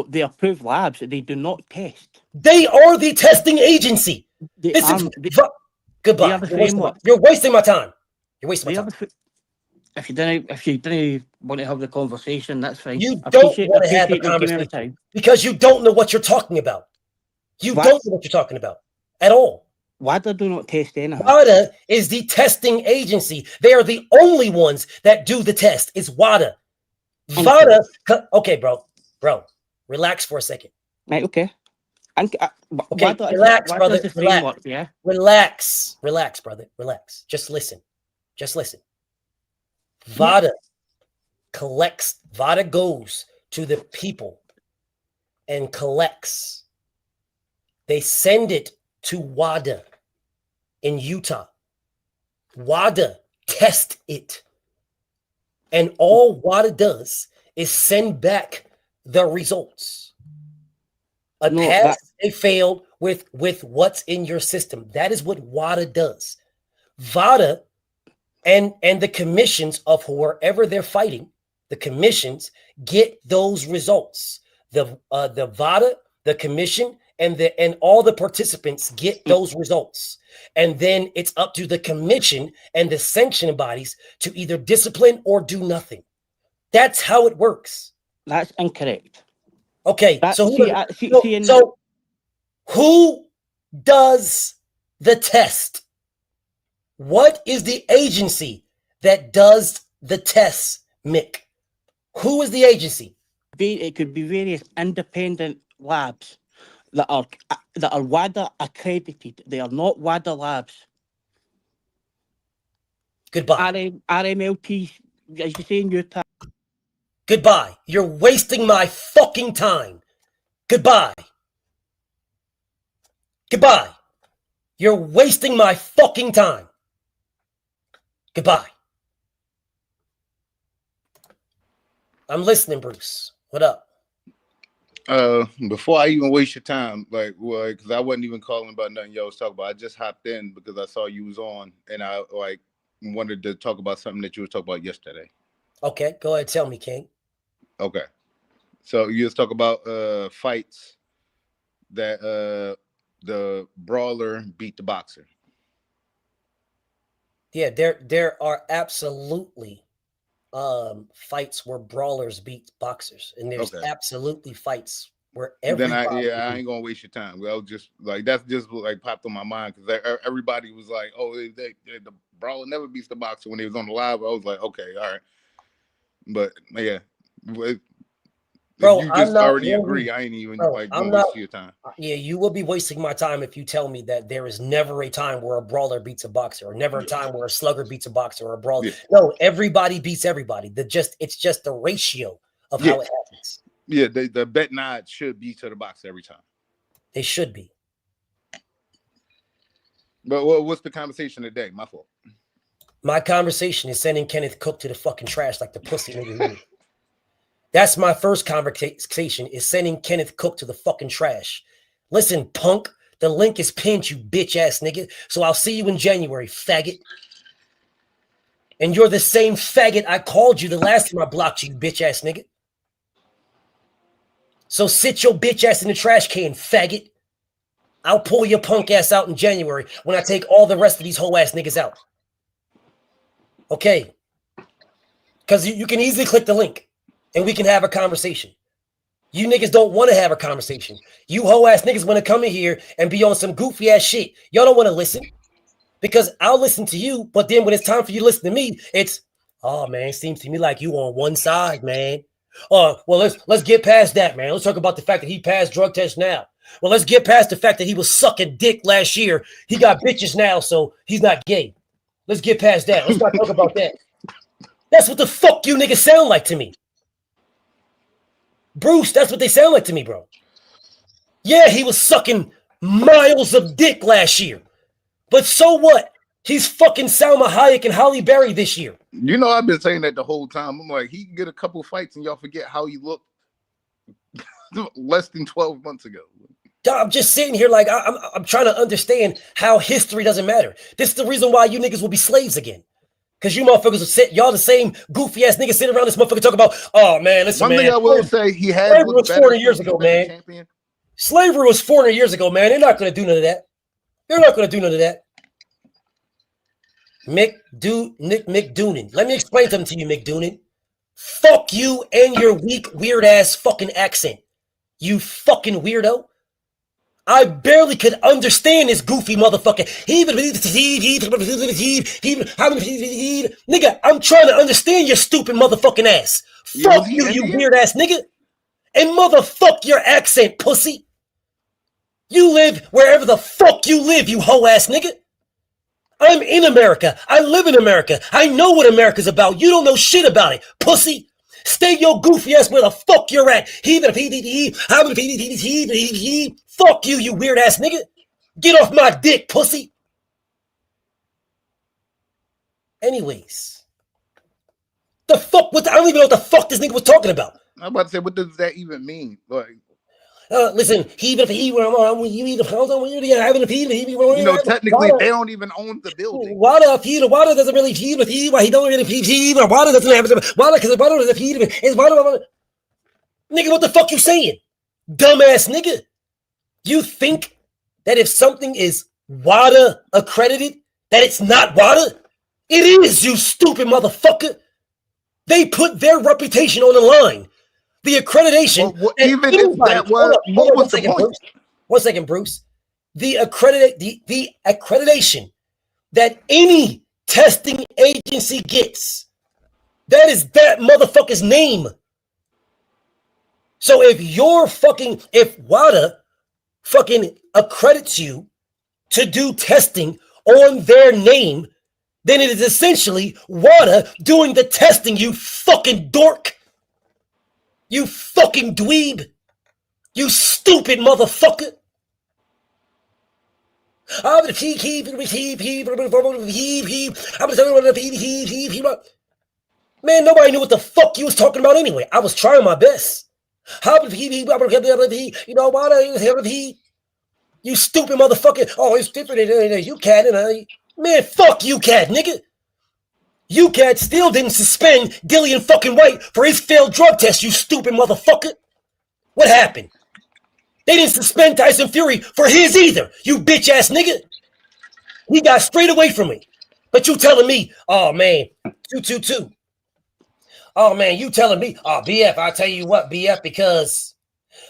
they approve labs. They do not test. They are the testing agency. Goodbye. You're wasting my time. You're wasting my time. If you didn't want to have the conversation, that's fine. You don't want to have the conversation because you don't know what you're talking about. You don't know what you're talking about at all. WADA do not test anything. WADA is the testing agency. They are the only ones that do the test. It's WADA. VADA. Okay, bro, relax for a second. Right, okay. Okay, relax, brother. Relax. Yeah. Relax, brother. Relax. Just listen. VADA collects. VADA goes to the people and collects. They send it to WADA in Utah. WADA test it. And all WADA does is send back the results. A pass, a failed with what's in your system. That is what WADA does. VADA and the commissions of wherever they're fighting, the commissions get those results. The VADA, the commission, and all the participants get those results. And then it's up to the commission and the sanctioning bodies to either discipline or do nothing. That's how it works. That's incorrect. Okay, so who does the test? What is the agency that does the test, Mick? Who is the agency? It could be various independent labs that are WADA accredited. They are not WADA labs. Goodbye. RMLT, as you say in Utah. Goodbye. You're wasting my fucking time. Goodbye. You're wasting my fucking time. Goodbye. I'm listening, Bruce. What up? Before I even waste your time, because I wasn't even calling about nothing y'all was talking about. I just hopped in because I saw you was on, and I wanted to talk about something that you were talking about yesterday. Okay, go ahead, tell me, King. Okay, so you was talking about fights that the brawler beat the boxer. Yeah, there are absolutely fights where brawlers beat boxers, and there's absolutely fights where everybody. Then I ain't gonna waste your time. I was just that's just popped on my mind because everybody was like, "Oh, the brawler never beats the boxer." When he was on the live, I was like, "Okay, all right," but yeah, Bro, if you I'm just not already agree, I ain't even gonna waste your time. Yeah, you will be wasting my time if you tell me that there is never a time where a brawler beats a boxer, or never a time where a slugger beats a boxer or a brawler. Yeah. No, everybody beats everybody. It's just the ratio of how it happens. Yeah, the bet nod should be to the boxer every time. They should be. But what's the conversation today? My fault. My conversation is sending Kenneth Cook to the fucking trash like the pussy nigga. That's my first conversation, is sending Kenneth Cook to the fucking trash. Listen, punk, the link is pinned, you bitch ass nigga. So I'll see you in January, faggot. And you're the same faggot I called you the last time I blocked you, bitch ass nigga. So sit your bitch ass in the trash can, faggot. I'll pull your punk ass out in January when I take all the rest of these whole ass niggas out. Okay. Because you can easily click the link and we can have a conversation. You niggas don't want to have a conversation. You hoe ass niggas want to come in here and be on some goofy ass shit. Y'all don't want to listen because I'll listen to you. But then when it's time for you to listen to me, it's, oh man, it seems to me like you on one side, man. Well, let's get past that, man. Let's talk about the fact that he passed drug tests now. Well, let's get past the fact that he was sucking dick last year. He got bitches now, so he's not gay. Let's get past that. Let's not talk about that. That's what the fuck you niggas sound like to me. Bruce, that's what they sound like to me, bro. Yeah, he was sucking miles of dick last year. But so what? He's fucking Salma Hayek and Halle Berry this year. You know, I've been saying that the whole time. I'm like, he can get a couple fights and y'all forget how he looked less than 12 months ago. I'm just sitting here like I'm trying to understand how history doesn't matter. This is the reason why you niggas will be slaves again. Because you motherfuckers will sit, y'all the same goofy ass niggas sitting around this motherfucker talk about, oh man, listen, One man. thing I will say, he has slavery was 400 years ago, man. Champion. Slavery was 400 years ago, man. They're not going to do none of that. They're not going to do none of that. Mick Doonan. Let me explain something to you, Mick Doonan. Fuck you and your weak, weird ass fucking accent. You fucking weirdo. I barely could understand this goofy motherfucker. Nigga, I'm trying to understand your stupid motherfucking ass. Fuck you, you weird ass nigga. And motherfuck your accent, pussy. You live wherever the fuck you live, you hoe ass nigga. I'm in America. I live in America. I know what America's about. You don't know shit about it, pussy. Stay your goofy ass where the fuck you're at. Fuck you, you weird ass nigga. Get off my dick, pussy. Anyways. The fuck? I don't even know what the fuck this nigga was talking about. I'm about to say, what does that even mean? Like, listen, technically they don't even own the building. Water doesn't really feed with he don't really feed. Water doesn't have water because water doesn't feed. It's water. Nigga, what the fuck you saying? Dumbass nigga. You think that if something is water accredited, that it's not water? It is, you stupid motherfucker. They put their reputation on the line. The accreditation, even if that was, what was the point? One second, Bruce. The accreditation that any testing agency gets, that is that motherfucker's name. So if WADA fucking accredits you to do testing on their name, then it is essentially WADA doing the testing, you fucking dork. You fucking dweeb. You stupid motherfucker. Man, nobody knew what the fuck you was talking about anyway. I was trying my best. You stupid motherfucker. Oh, it's different than you cat. Man, fuck you cat, nigga. UCAT still didn't suspend Dillian fucking White for his failed drug test, you stupid motherfucker. What happened? They didn't suspend Tyson Fury for his either, you bitch ass nigga. He got straight away from me. But you telling me, oh man, 222. Oh man, you telling me, oh BF, I'll tell you what, BF, because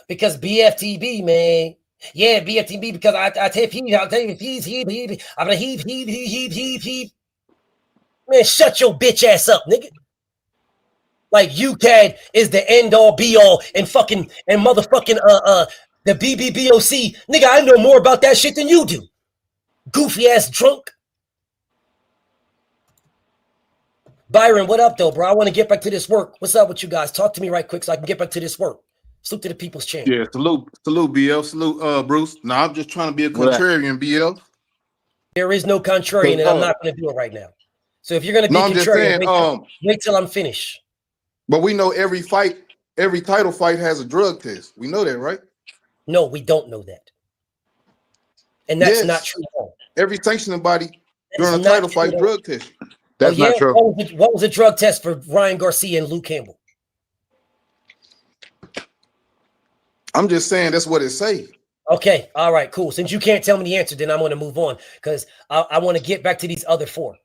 BFTB, man. Yeah, BFTB, because I'll tell you, he. Man, shut your bitch ass up, nigga. Like UCAD is the end all be all and motherfucking the BBBOC. Nigga, I know more about that shit than you do. Goofy ass drunk. Byron, what up though, bro? I want to get back to this work. What's up with you guys? Talk to me right quick so I can get back to this work. Salute to the people's champ. Yeah, salute, BL, salute, Bruce. No, I'm just trying to be a contrarian, BL. There is no contrarian, and I'm not going to do it right now. So if you're going to be contrarian, wait till I'm finished. But we know every title fight has a drug test. We know that, right? No, we don't know that. And that's not true at all. Every sanctioning body during a title fight drug test. That's not true. What was the drug test for Ryan Garcia and Luke Campbell? I'm just saying that's what it say. Okay, all right, cool. Since you can't tell me the answer, then I'm going to move on because I want to get back to these other four.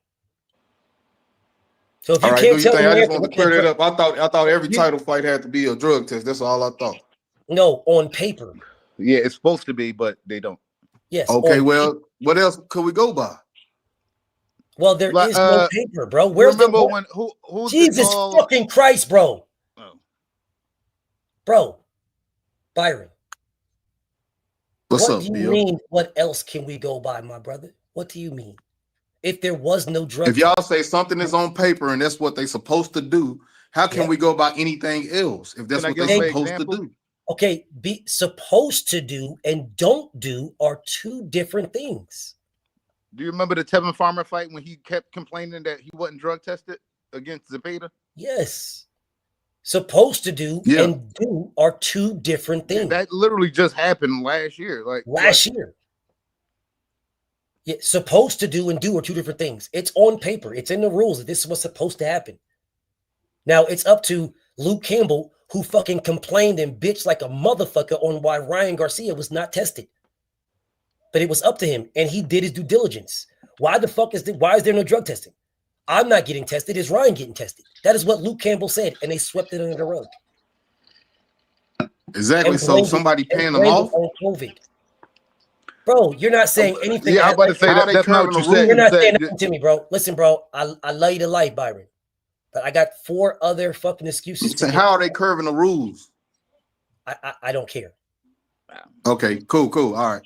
So if you can't tell me, I just want to clear that up. I thought every title fight had to be a drug test. That's all I thought. No, on paper. Yeah, it's supposed to be, but they don't. Yes. Okay, well, what else could we go by? Well, there is no paper, bro. Where's the who's Jesus fucking Christ, bro? Oh. Bro, Byron. What's what up, do you mean? What else can we go by, my brother? What do you mean? If there was no drug, if y'all say something is on paper and that's what they're supposed to do, how can we go by anything else if that's what they're supposed to do? Okay, be supposed to do and don't do are two different things. Do you remember the Tevin Farmer fight when he kept complaining that he wasn't drug tested against Zepeda? Yes. Supposed to do and do are two different things. That literally just happened last year. Last year. Yeah, supposed to do and do are two different things. It's on paper. It's in the rules that this is what's supposed to happen. Now it's up to Luke Campbell, who fucking complained and bitched like a motherfucker on why Ryan Garcia was not tested. But it was up to him, and he did his due diligence. Why is there no drug testing? I'm not getting tested. Is Ryan getting tested? That is what Luke Campbell said, and they swept it under the rug. Exactly. So somebody paying them off on COVID. Bro, you're not saying anything. Yeah, I'm about to say that's not what you said. You're not saying anything to me, bro. Listen, bro, I love you to life, Byron. But I got 4 other fucking excuses. How are they curving the rules? I don't care. Okay, cool. All right.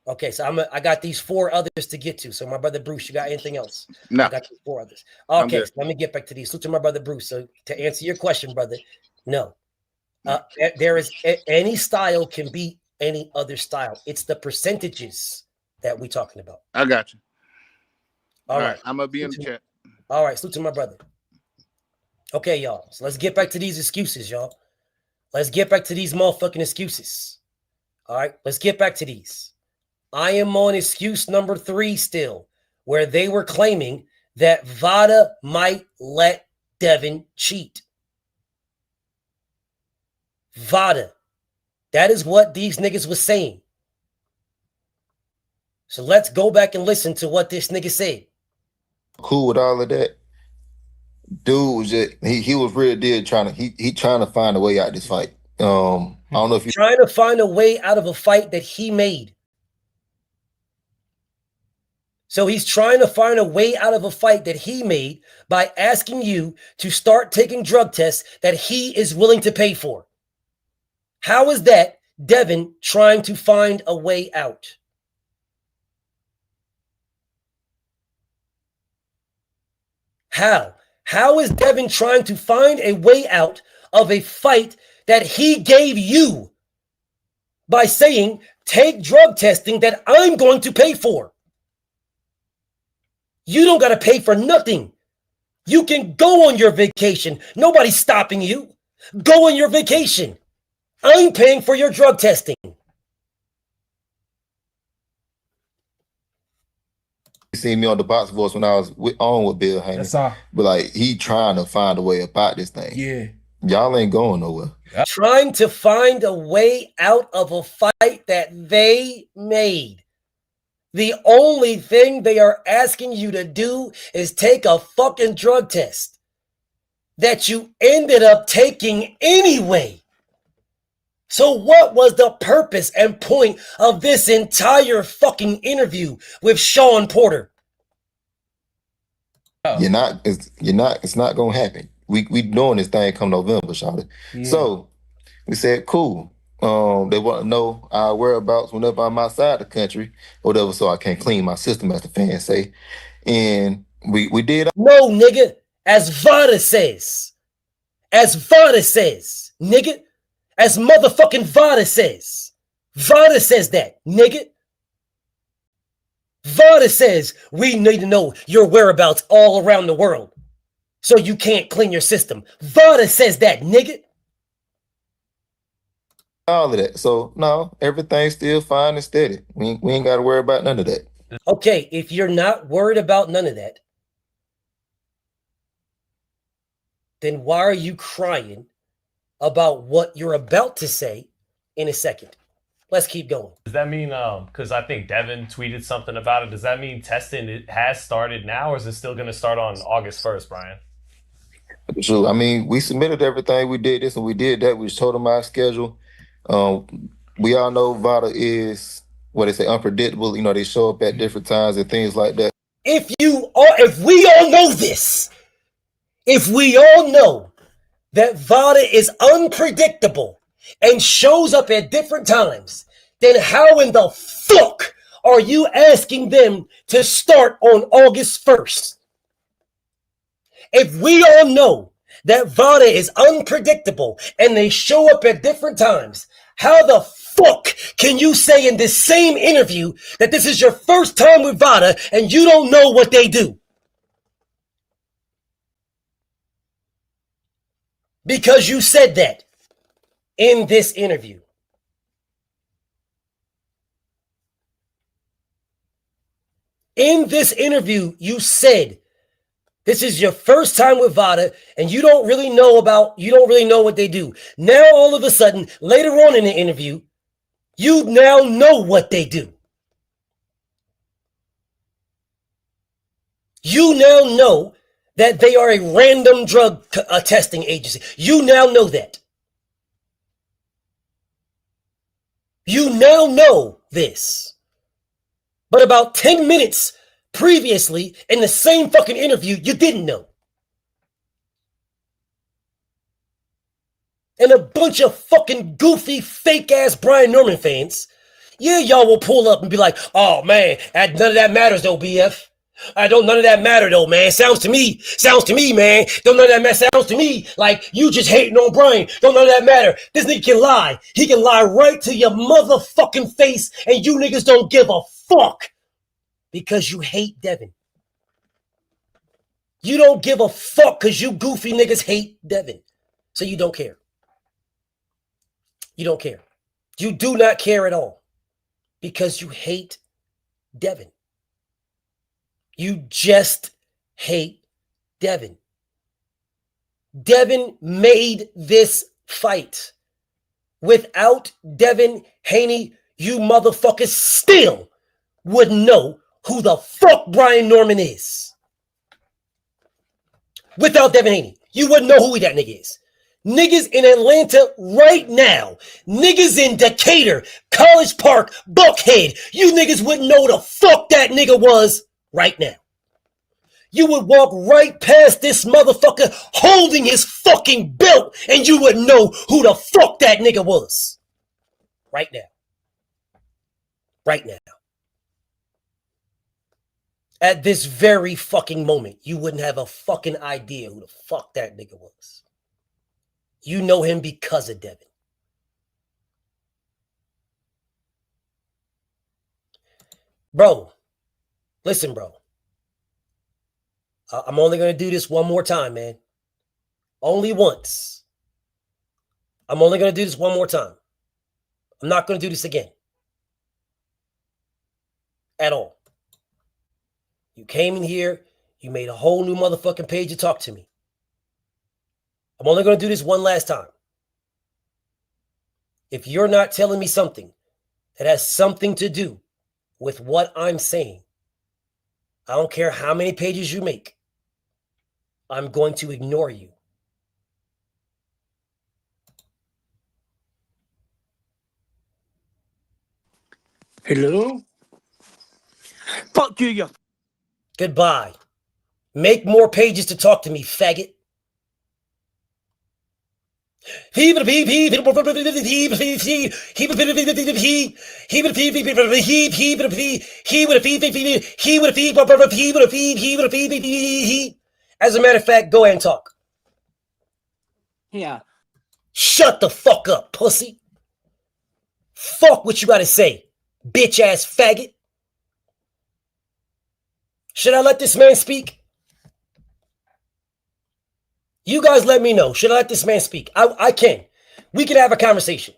Okay, so I got these 4 others to get to. So my brother Bruce, you got anything else? No. I got these 4 others. Okay, so let me get back to these. So to my brother Bruce. So to answer your question, brother, no. There is any style can be any other style. It's the percentages that we're talking about. I got you. All right. I'm gonna be in the chat. All right, salute to my brother. Okay, y'all. So let's get back to these excuses, y'all. Let's get back to these motherfucking excuses. All right, let's get back to these. I am on excuse number 3 still, where they were claiming that Vada might let Devin cheat. Vada. That is what these niggas was saying. So let's go back and listen to what this nigga said. Cool with all of that. Dude was just he was really trying to find a way out of this fight. I don't know if you trying to find a way out of a fight that he made. So he's trying to find a way out of a fight that he made by asking you to start taking drug tests that he is willing to pay for. How is that Devin trying to find a way out? How? How is Devin trying to find a way out of a fight that he gave you by saying, take drug testing that I'm going to pay for? You don't got to pay for nothing. You can go on your vacation. Nobody's stopping you. Go on your vacation. I'm paying for your drug testing. You seen me on the box voice when I was on with Bill Haney. But like he trying to find a way about this thing. Yeah. Y'all ain't going nowhere. Trying to find a way out of a fight that they made. The only thing they are asking you to do is take a fucking drug test that you ended up taking anyway. So what was the purpose and point of this entire fucking interview with Sean Porter? It's not gonna happen. we doing this thing come November, shawty. Yeah. So we said, cool. They want to know our whereabouts whenever I'm outside the country, or whatever, so I can clean my system, as the fans say. And we did. No, nigga. As Vada says. As Vada says, nigga. As motherfucking Vada says. Vada says that, nigga. Vada says we need to know your whereabouts all around the world so you can't clean your system. Vada says that, nigga. All of that. So no, everything's still fine and steady. We ain't got to worry about none of that. Okay, if you're not worried about none of that, then why are you crying about what you're about to say in a second? Let's keep going. Does that mean, because I think Devin tweeted something about it, does that mean testing it has started now, or is it still going to start on August 1st, Brian? Sure. I mean, we submitted everything. We did this and we did that. We just told them our schedule. We all know Vada is, what they say, unpredictable. You know, they show up at different times and things like that. If we all know this, if we all know that Vada is unpredictable and shows up at different times, then how in the fuck are you asking them to start on August 1st? If we all know that Vada is unpredictable and they show up at different times, how the fuck can you say in this same interview that this is your first time with Vada and you don't know what they do? Because you said that in this interview. In this interview, you said this is your first time with Vada and you don't really know what they do. Now, all of a sudden, later on in the interview, you now know what they do. You now know that they are a random drug testing agency. You now know that. You now know this. But about 10 minutes previously, in the same fucking interview, you didn't know. And a bunch of fucking goofy, fake-ass Brian Norman fans, yeah, y'all will pull up and be like, oh, man, none of that matters, though, BF. None of that matter, though, man. Sounds to me, man. None of that matter. Sounds to me like you just hating on Brian. None of that matter. This nigga can lie. He can lie right to your motherfucking face, and you niggas don't give a fuck because you hate Devin. You don't give a fuck because you goofy niggas hate Devin. So you don't care. You don't care. You do not care at all because you hate Devin. You just hate Devin. Devin made this fight. Without Devin Haney, you motherfuckers still wouldn't know who the fuck Brian Norman is. Without Devin Haney, you wouldn't know who that nigga is. Niggas in Atlanta right now, niggas in Decatur, College Park, Buckhead, you niggas wouldn't know the fuck that nigga was right now. You would walk right past this motherfucker holding his fucking belt and you wouldn't know who the fuck that nigga was. Right now. Right now. At this very fucking moment, you wouldn't have a fucking idea who the fuck that nigga was. You know him because of Devin. Bro, listen, bro. I'm only going to do this one more time, man. Only once. I'm only going to do this one more time. I'm not going to do this again. At all. You came in here. You made a whole new motherfucking page to talk to me. I'm only going to do this one last time. If you're not telling me something that has something to do with what I'm saying, I don't care how many pages you make. I'm going to ignore you. Hello? Fuck you, you. Goodbye. Make more pages to talk to me, faggot. As a matter of fact, go ahead and talk. Yeah. Shut the fuck up, pussy. Fuck what you gotta say, bitch ass faggot. Should I let this man speak? You guys let me know. Should I let this man speak? I can. We can have a conversation.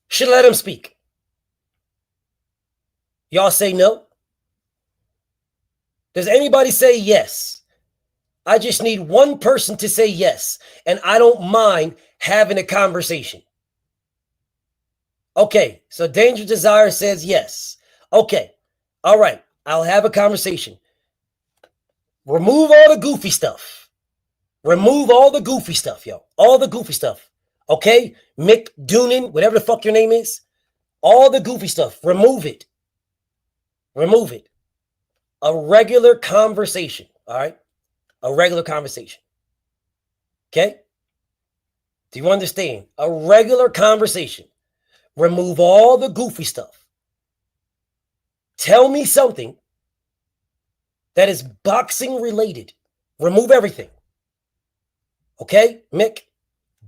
Should I let him speak? Y'all say no? Does anybody say yes? I just need one person to say yes, and I don't mind having a conversation. Okay, so Danger Desire says yes. Okay, all right, I'll have a conversation. Remove all the goofy stuff. Remove all the goofy stuff, yo. All the goofy stuff. Okay? Mick Doonan, whatever the fuck your name is. All the goofy stuff. Remove it. Remove it. A regular conversation. All right? A regular conversation. Okay? Do you understand? A regular conversation. Remove all the goofy stuff. Tell me something that is boxing related. Remove everything. Okay, Mick?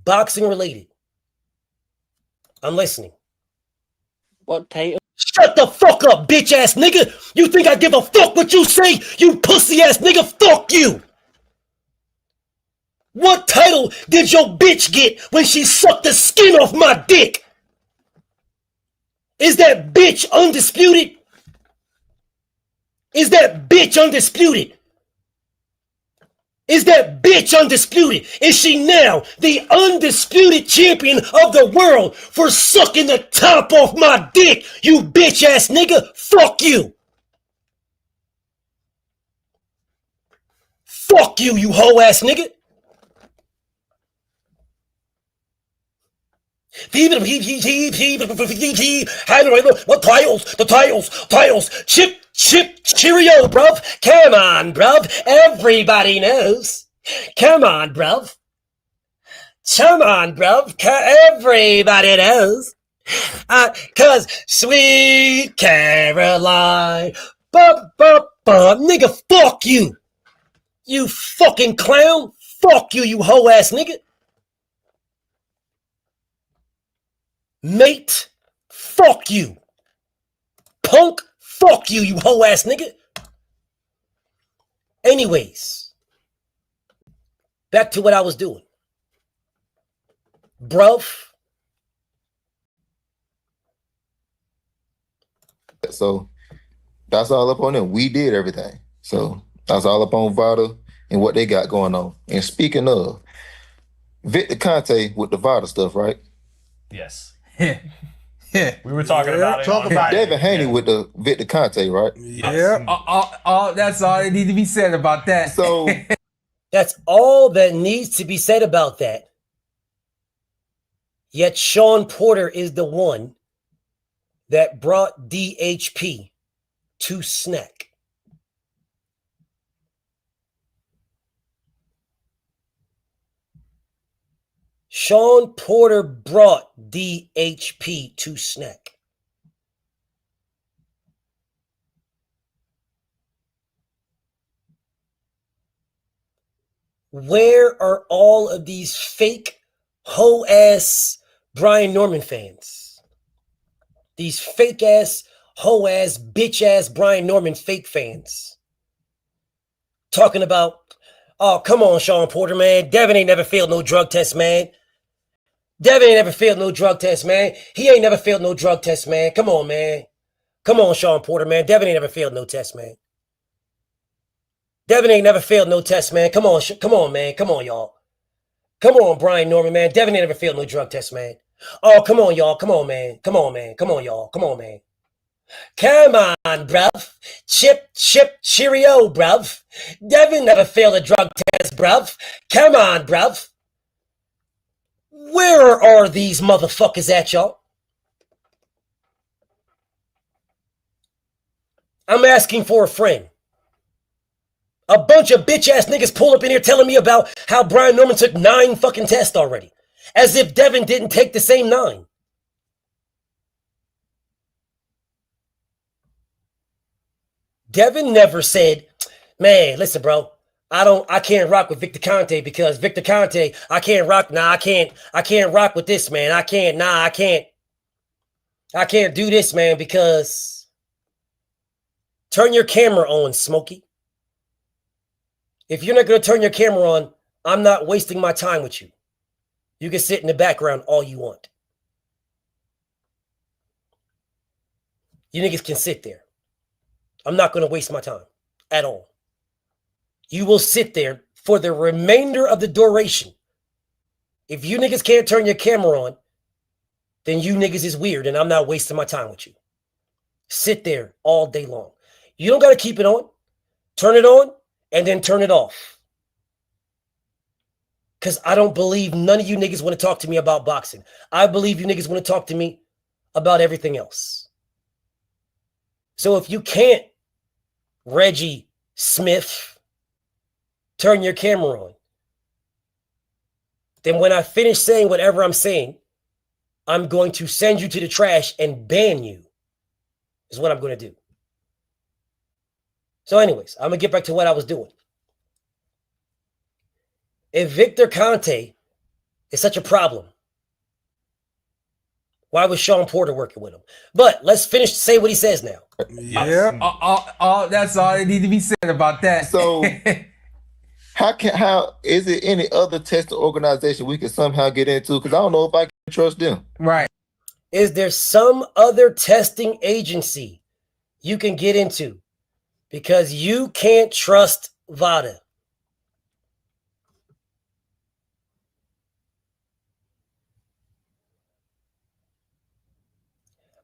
Boxing related. I'm listening. What title? Shut the fuck up, bitch ass nigga. You think I give a fuck what you say? You pussy ass nigga, fuck you. What title did your bitch get when she sucked the skin off my dick? Is that bitch undisputed? Is that bitch undisputed? Is that bitch undisputed? Is she now the undisputed champion of the world for sucking the top off my dick? You bitch ass nigga, fuck you. Fuck you, you hoe ass nigga. What titles? Chip, cheerio, bruv. Come on, bruv. Everybody knows. Come on, bruv. Come on, bruv. Everybody knows. Cause Sweet Caroline. Nigga, fuck you. You fucking clown. Fuck you, you hoe ass nigga. Mate, fuck you. Punk, fuck you, you hoe ass nigga. Anyways, back to what I was doing. Bruv. So that's all up on them. We did everything. So that's all up on Vada and what they got going on. And speaking of, Victor Conte with the Vada stuff, right? Yes. We were talking about it. Talk about Devin Haney with the Victor Conte, right? Yeah. That's all that needs to be said about that. So that's all that needs to be said about that. Yet Sean Porter is the one that brought DHP to Snack. Sean Porter brought DHP to Snack. Where are all of these fake hoe-ass Brian Norman fans? These fake-ass, hoe-ass, bitch-ass Brian Norman fake fans. Talking about, oh, come on, Sean Porter, man. Devin ain't never failed no drug test, man. Devin ain't never failed no drug test, man. He ain't never failed no drug test, man. Come on, man. Come on, Sean Porter, man. Devin ain't never failed no test, man. Devin ain't never failed no test, man. Come on, man. Come on, y'all. Come on, Brian Norman, man. Devin ain't never failed no drug test, man. Oh, come on, y'all. Come on, man. Come on, man. Come on, y'all. Come on, man. Come on, bruv. Chip, cheerio, bruv. Devin never failed a drug test, bruv. Come on, bruv. Where are these motherfuckers at, y'all? I'm asking for a friend. A bunch of bitch-ass niggas pull up in here telling me about how Brian Norman took 9 fucking tests already. As if Devin didn't take the same 9. Devin never said, man, listen, bro, I can't rock with Victor Conte because Victor Conte, I can't rock with this, man. I can't do this, man, because turn your camera on, Smokey. If you're not going to turn your camera on, I'm not wasting my time with you. You can sit in the background all you want. You niggas can sit there. I'm not going to waste my time at all. You will sit there for the remainder of the duration. If you niggas can't turn your camera on, then you niggas is weird and I'm not wasting my time with you. Sit there all day long. You don't got to keep it on. Turn it on and then turn it off. Because I don't believe none of you niggas want to talk to me about boxing. I believe you niggas want to talk to me about everything else. So if you can't, Reggie Smith, turn your camera on, then when I finish saying whatever I'm saying, I'm going to send you to the trash and ban you, is what I'm going to do. So anyways, I'm going to get back to what I was doing. If Victor Conte is such a problem, why was Sean Porter working with him? But let's finish to say what he says now. Yeah. That's all that needs to be said about that. So how is it any other testing organization we can somehow get into? Because I don't know if I can trust them. Right. Is there some other testing agency you can get into? Because you can't trust VADA.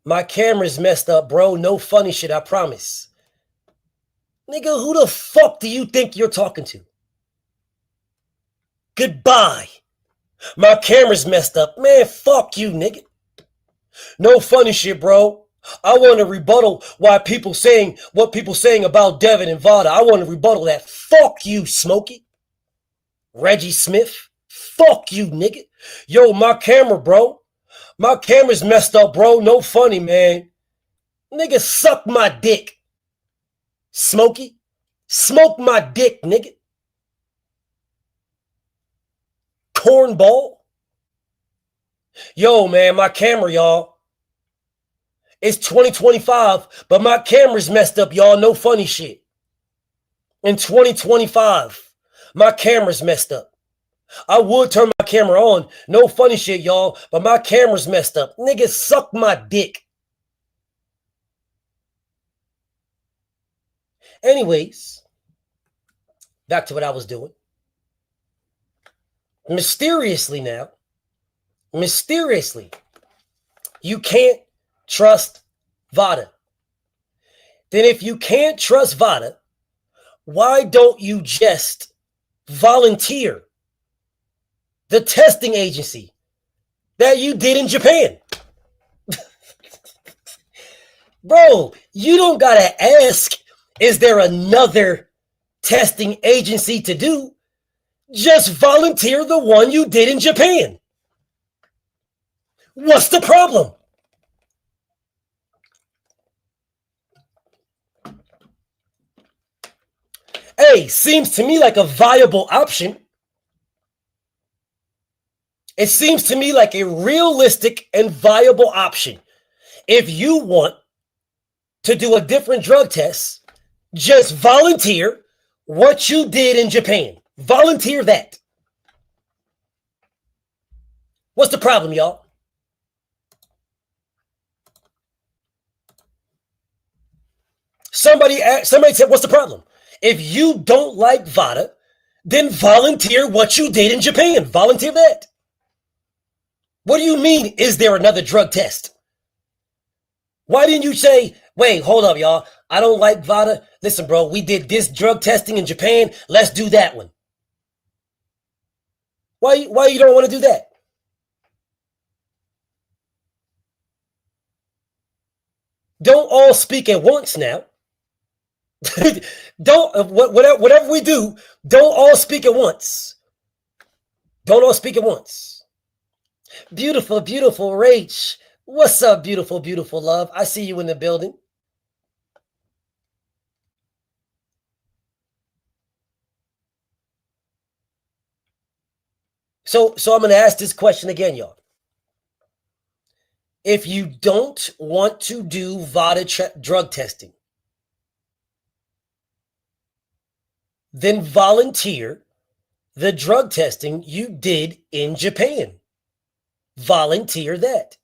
My camera's messed up, bro. No funny shit, I promise. Nigga, who the fuck do you think you're talking to? Goodbye. My camera's messed up. Man, fuck you, nigga. No funny shit, bro. I want to rebuttal what people saying about Devin and VADA. I want to rebuttal that. Fuck you, Smokey. Reggie Smith. Fuck you, nigga. Yo, my camera, bro. My camera's messed up, bro. No funny, man. Nigga, suck my dick. Smokey. Smoke my dick, nigga. Cornball. Yo, man, my camera, y'all. It's 2025, but my camera's messed up, y'all. No funny shit. In 2025, my camera's messed up. I would turn my camera on. No funny shit, y'all, but my camera's messed up. Nigga, suck my dick. Anyways, back to what I was doing. Mysteriously, you can't trust VADA. Then if you can't trust VADA, why don't you just volunteer the testing agency that you did in Japan? Bro, you don't gotta ask, is there another testing agency to do? Just volunteer the one you did in Japan. What's the problem? Hey, seems to me like a viable option. It seems to me like a realistic and viable option. If you want to do a different drug test, just volunteer what you did in Japan. Volunteer that. What's the problem, y'all? Somebody said, what's the problem? If you don't like VADA, then volunteer what you did in Japan. Volunteer that. What do you mean, is there another drug test? Why didn't you say, wait, hold up, y'all. I don't like VADA. Listen, bro, we did this drug testing in Japan. Let's do that one. Why you don't want to do that? Don't all speak at once now. Don't whatever we do, don't all speak at once. Don't all speak at once. Beautiful, beautiful Rach. What's up, beautiful, beautiful love? I see you in the building. So I'm going to ask this question again, y'all. If you don't want to do VADA drug testing, then volunteer the drug testing you did in Japan. Volunteer that.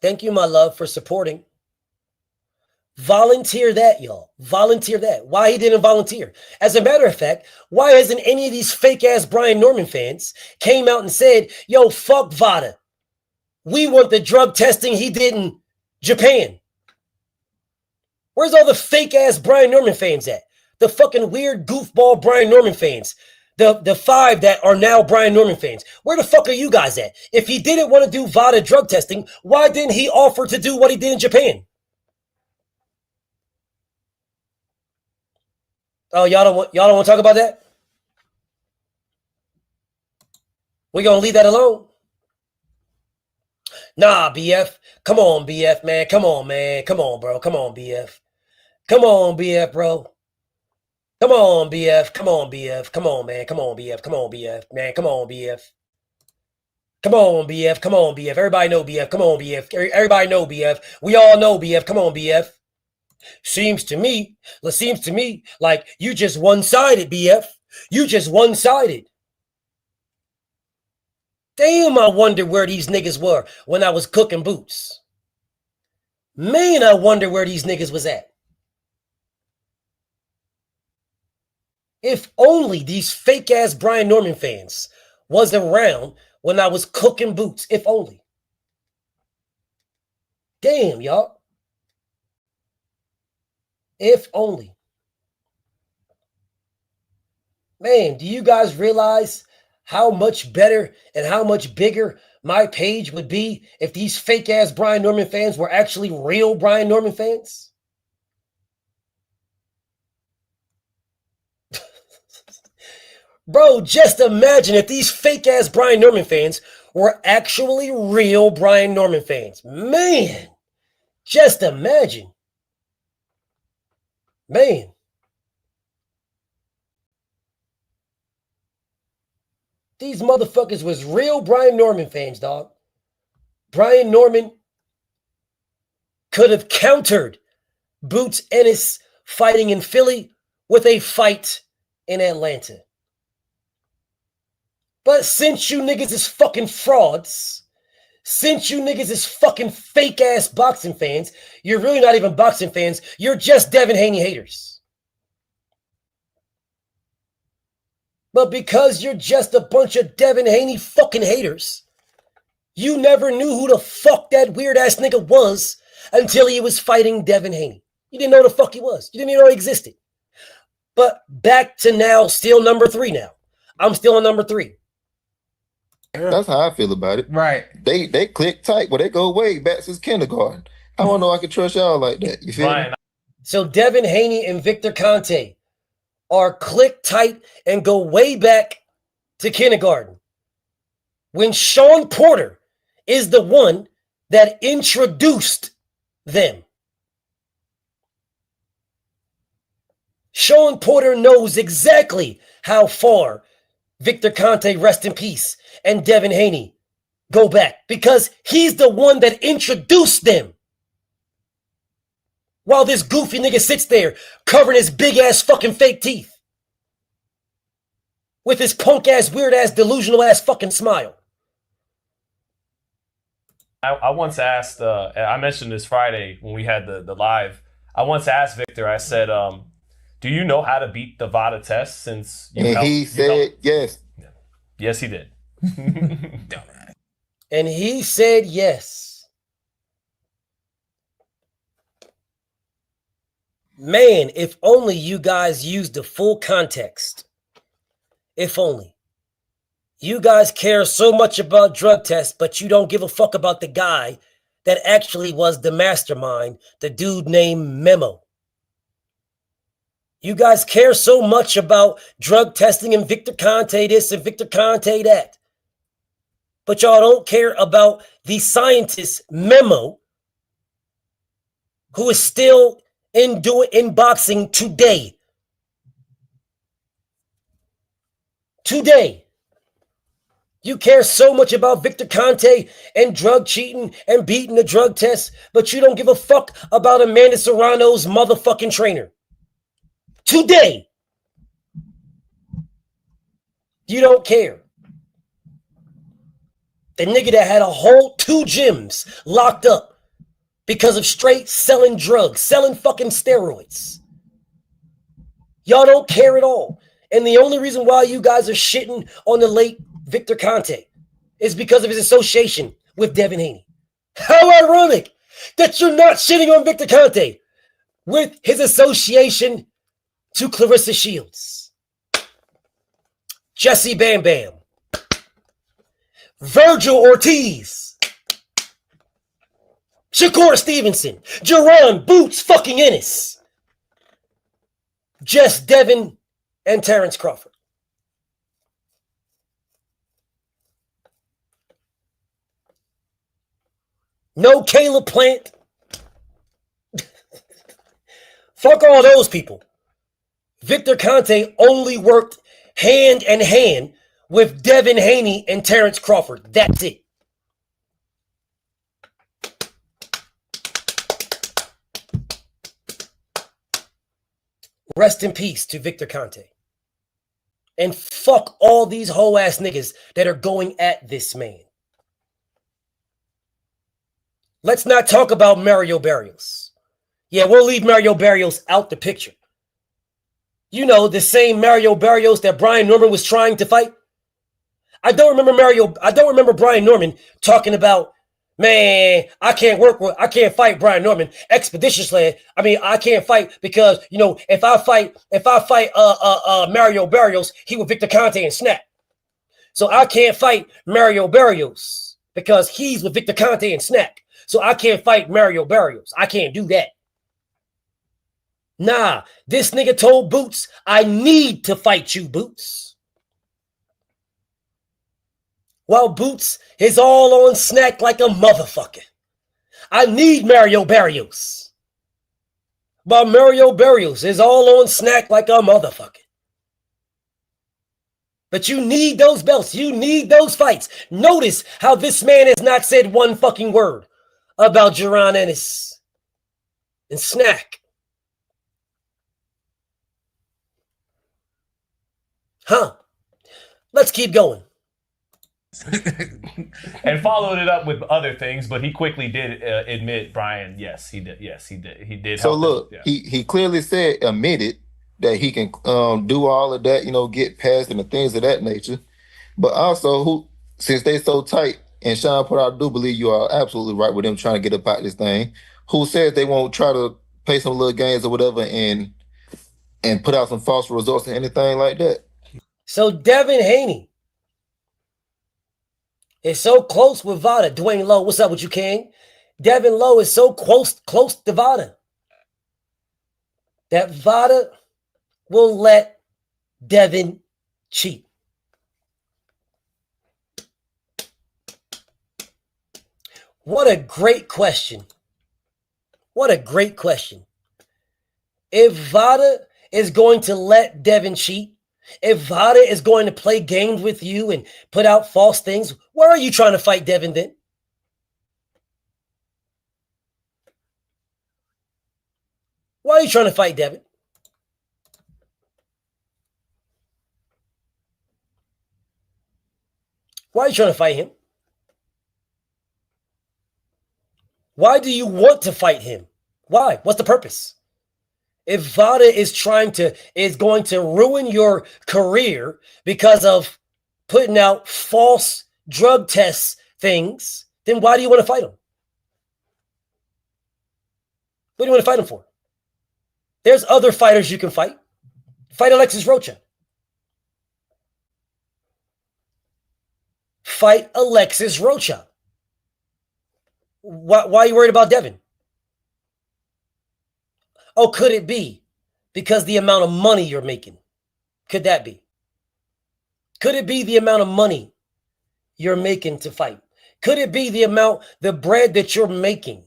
Thank you, my love, for supporting. Volunteer that, y'all. Volunteer that. Why he didn't volunteer? As a matter of fact, why hasn't any of these fake-ass Brian Norman fans came out and said, yo, fuck VADA. We want the drug testing he did in Japan. Where's all the fake-ass Brian Norman fans at? The fucking weird goofball Brian Norman fans. The 5 that are now Brian Norman fans. Where the fuck are you guys at? If he didn't want to do VADA drug testing, why didn't he offer to do what he did in Japan? Oh, y'all don't want to talk about that? We're going to leave that alone? Nah, BF. Come on, BF, man. Come on, man. Come on, bro. Come on, BF. Come on, BF, bro. Come on, BF. Come on, BF. Come on, man. Come on, BF. Come on, BF. Man, come on, BF. Come on, BF. Come on, BF. Everybody know BF. Come on, BF. Everybody know BF. We all know BF. Come on, BF. Seems to me like you just one-sided, BF. You just one-sided. Damn, I wonder where these niggas were when I was cooking boots. Man, I wonder where these niggas was at. If only these fake-ass Brian Norman fans was around when I was cooking boots. If only. Damn, y'all. If only. Man, do you guys realize how much better and how much bigger my page would be if these fake-ass Brian Norman fans were actually real Brian Norman fans? Bro, just imagine if these fake-ass Brian Norman fans were actually real Brian Norman fans. Man, just imagine. Man. These motherfuckers was real Brian Norman fans, dog. Brian Norman could have countered Boots Ennis fighting in Philly with a fight in Atlanta. But since you niggas is fucking frauds, since you niggas is fucking fake-ass boxing fans, you're really not even boxing fans, you're just Devin Haney haters. But because you're just a bunch of Devin Haney fucking haters, you never knew who the fuck that weird-ass nigga was until he was fighting Devin Haney. You didn't know who the fuck he was. You didn't even know he existed. But back to now, still number 3 now. I'm still on number 3. That's how I feel about it. Right. They click tight, but they go way back since kindergarten. I don't know I can trust y'all like that. You feel me? So Devin Haney and Victor Conte are click tight and go way back to kindergarten. When Sean Porter is the one that introduced them. Sean Porter knows exactly how far Victor Conte, rest in peace, and Devin Haney go back because he's the one that introduced them. While this goofy nigga sits there covering his big ass fucking fake teeth with his punk ass, weird ass, delusional ass fucking smile. I once asked, I mentioned this Friday when we had the live. I once asked Victor, I said, do you know how to beat the VADA test since you And he said yes. Yes, he did. And he said yes. Man, if only you guys used the full context. If only. You guys care so much about drug tests, but you don't give a fuck about the guy that actually was the mastermind, the dude named Memo. You guys care so much about drug testing and Victor Conte this and Victor Conte that. But y'all don't care about the scientist Memo, who is still in boxing today. Today. You care so much about Victor Conte and drug cheating and beating the drug test, but you don't give a fuck about Amanda Serrano's motherfucking trainer. Today. You don't care. The nigga that had a whole 2 gyms locked up because of straight selling drugs, selling fucking steroids. Y'all don't care at all. And the only reason why you guys are shitting on the late Victor Conte is because of his association with Devin Haney. How ironic that you're not shitting on Victor Conte with his association to Clarissa Shields, Jesse Bam Bam, Virgil Ortiz, Shakur Stevenson, Jerron Boots fucking Ennis, Jess Devin, and Terrence Crawford. No Caleb Plant. Fuck all those people. Victor Conte only worked hand in hand with Devin Haney and Terrence Crawford. That's it. Rest in peace to Victor Conte. And fuck all these hoe ass niggas that are going at this man. Let's not talk about Mario Barrios. Yeah, we'll leave Mario Barrios out the picture. You know, the same Mario Barrios that Brian Norman was trying to fight. I don't remember Brian Norman talking about, man, I can't fight Brian Norman expeditiously. I mean, I can't fight because, you know, if I fight Mario Barrios, he will Victor Conte and snap. So I can't fight Mario Barrios because he's with Victor Conte and snap. So I can't fight Mario Barrios. I can't do that. Nah, this nigga told Boots, I need to fight you, Boots. While Boots is all on snack like a motherfucker. I need Mario Barrios. While Mario Barrios is all on snack like a motherfucker. But you need those belts. You need those fights. Notice how this man has not said one fucking word about Jerron Ennis and Snack. Huh. Let's keep going. And followed it up with other things, but he quickly did admit, Brian, yes, he did. Yes, he did. He did. So look, he clearly admitted that he can do all of that, you know, get past and the things of that nature. But also, since they so tight, and Sean Porter, I do believe you are absolutely right with them trying to get up out this thing. Who says they won't try to play some little games or whatever and put out some false results or anything like that? So Devin Haney is so close with Vada. Dwayne Lowe, what's up with you, King? Devin Lowe is so close to Vada that Vada will let Devin cheat. What a great question. What a great question. If Vada is going to let Devin cheat, if Vada is going to play games with you and put out false things, why are you trying to fight Devin then? Why are you trying to fight Devin? Why are you trying to fight him? Why do you want to fight him? Why? What's the purpose? If Vada is going to ruin your career because of putting out false drug test things, then why do you want to fight him? What do you want to fight him for? There's other fighters you can fight. Fight Alexis Rocha. Fight Alexis Rocha. Why are you worried about Devin? Oh, could it be because the amount of money you're making? Could that be? Could it be the amount of money you're making to fight? Could it be the bread that you're making?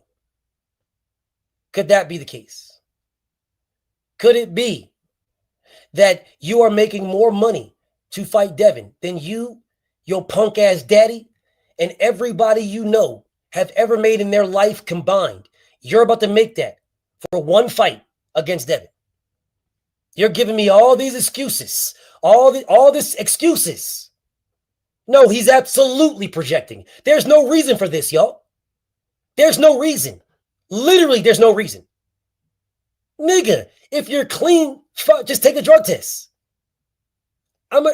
Could that be the case? Could it be that you are making more money to fight Devin than you, your punk ass daddy, and everybody you know have ever made in their life combined? You're about to make that for one fight against Devin. You're giving me all these excuses, all this excuses. No, he's absolutely projecting. There's no reason for this, y'all. There's no reason. Literally, there's no reason. Nigga, if you're clean, just take the drug test.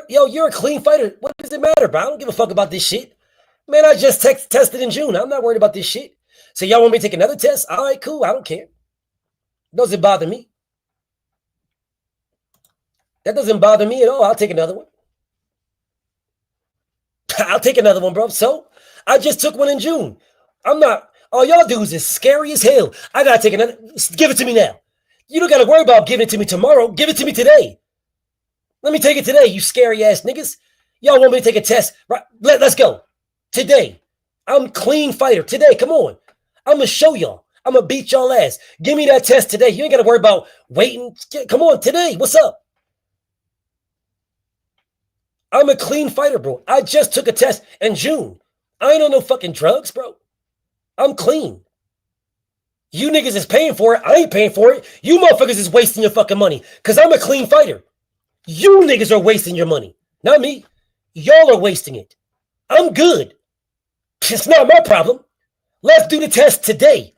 You're a clean fighter. What does it matter, bro? I don't give a fuck about this shit. Man, I just tested in June. I'm not worried about this shit. So y'all want me to take another test? All right, cool. I don't care. Doesn't bother me. That doesn't bother me at all. I'll take another one. I'll take another one, bro. So I just took one in June. I'm not. All y'all dudes is scary as hell. I gotta take another. Give it to me now. You don't gotta worry about giving it to me tomorrow. Give it to me today. Let me take it today, you scary ass niggas. Y'all want me to take a test? Right? Let's go. Today. I'm clean fighter. Today, come on. I'm gonna show y'all. I'm gonna beat y'all ass. Give me that test today. You ain't gotta worry about waiting. Come on, today. What's up? I'm a clean fighter, bro. I just took a test in June. I ain't on no fucking drugs, bro. I'm clean. You niggas is paying for it. I ain't paying for it. You motherfuckers is wasting your fucking money because I'm a clean fighter. You niggas are wasting your money. Not me. Y'all are wasting it. I'm good. It's not my problem. Let's do the test today.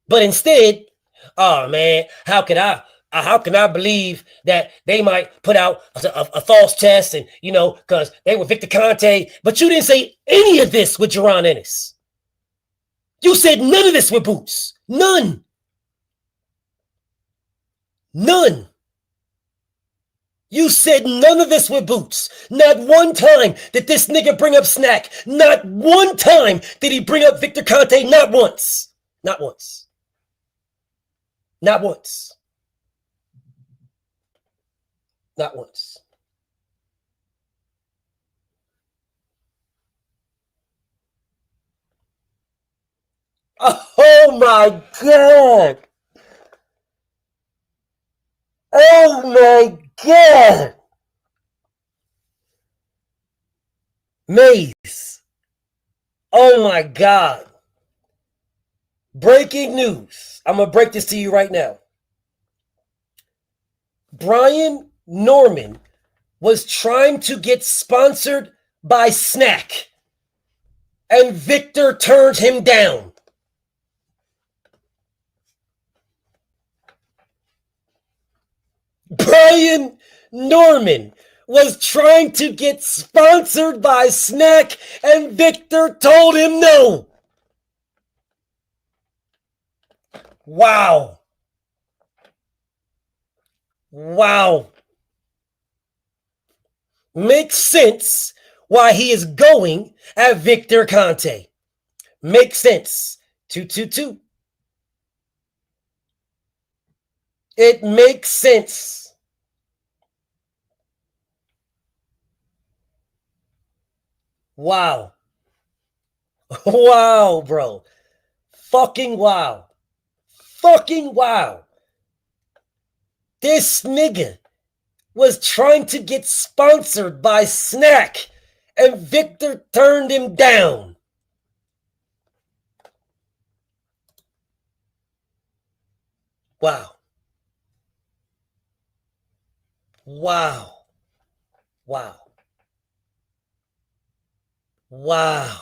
But instead, oh man, how can I believe that they might put out a false test and, because they were Victor Conte, but you didn't say any of this with Jaron Ennis. You said none of this with Boots. None. None. You said none of this with Boots. Not one time did this nigga bring up Snack. Not one time did he bring up Victor Conte. Not once. Not once. Not once. Not once. Oh my God. Oh my God. Maze. Oh my God. Breaking news. I'm going to break this to you right now. Brian Norman was trying to get sponsored by Snack, and Victor turned him down. Brian Norman was trying to get sponsored by Snack, and Victor told him no. Wow. Wow. Makes sense why he is going at Victor Conte. Makes sense. 222. It makes sense. Wow. Wow, bro. Fucking wow. Fucking wow. This nigga was trying to get sponsored by Snack, and Victor turned him down. Wow. Wow. Wow. Wow.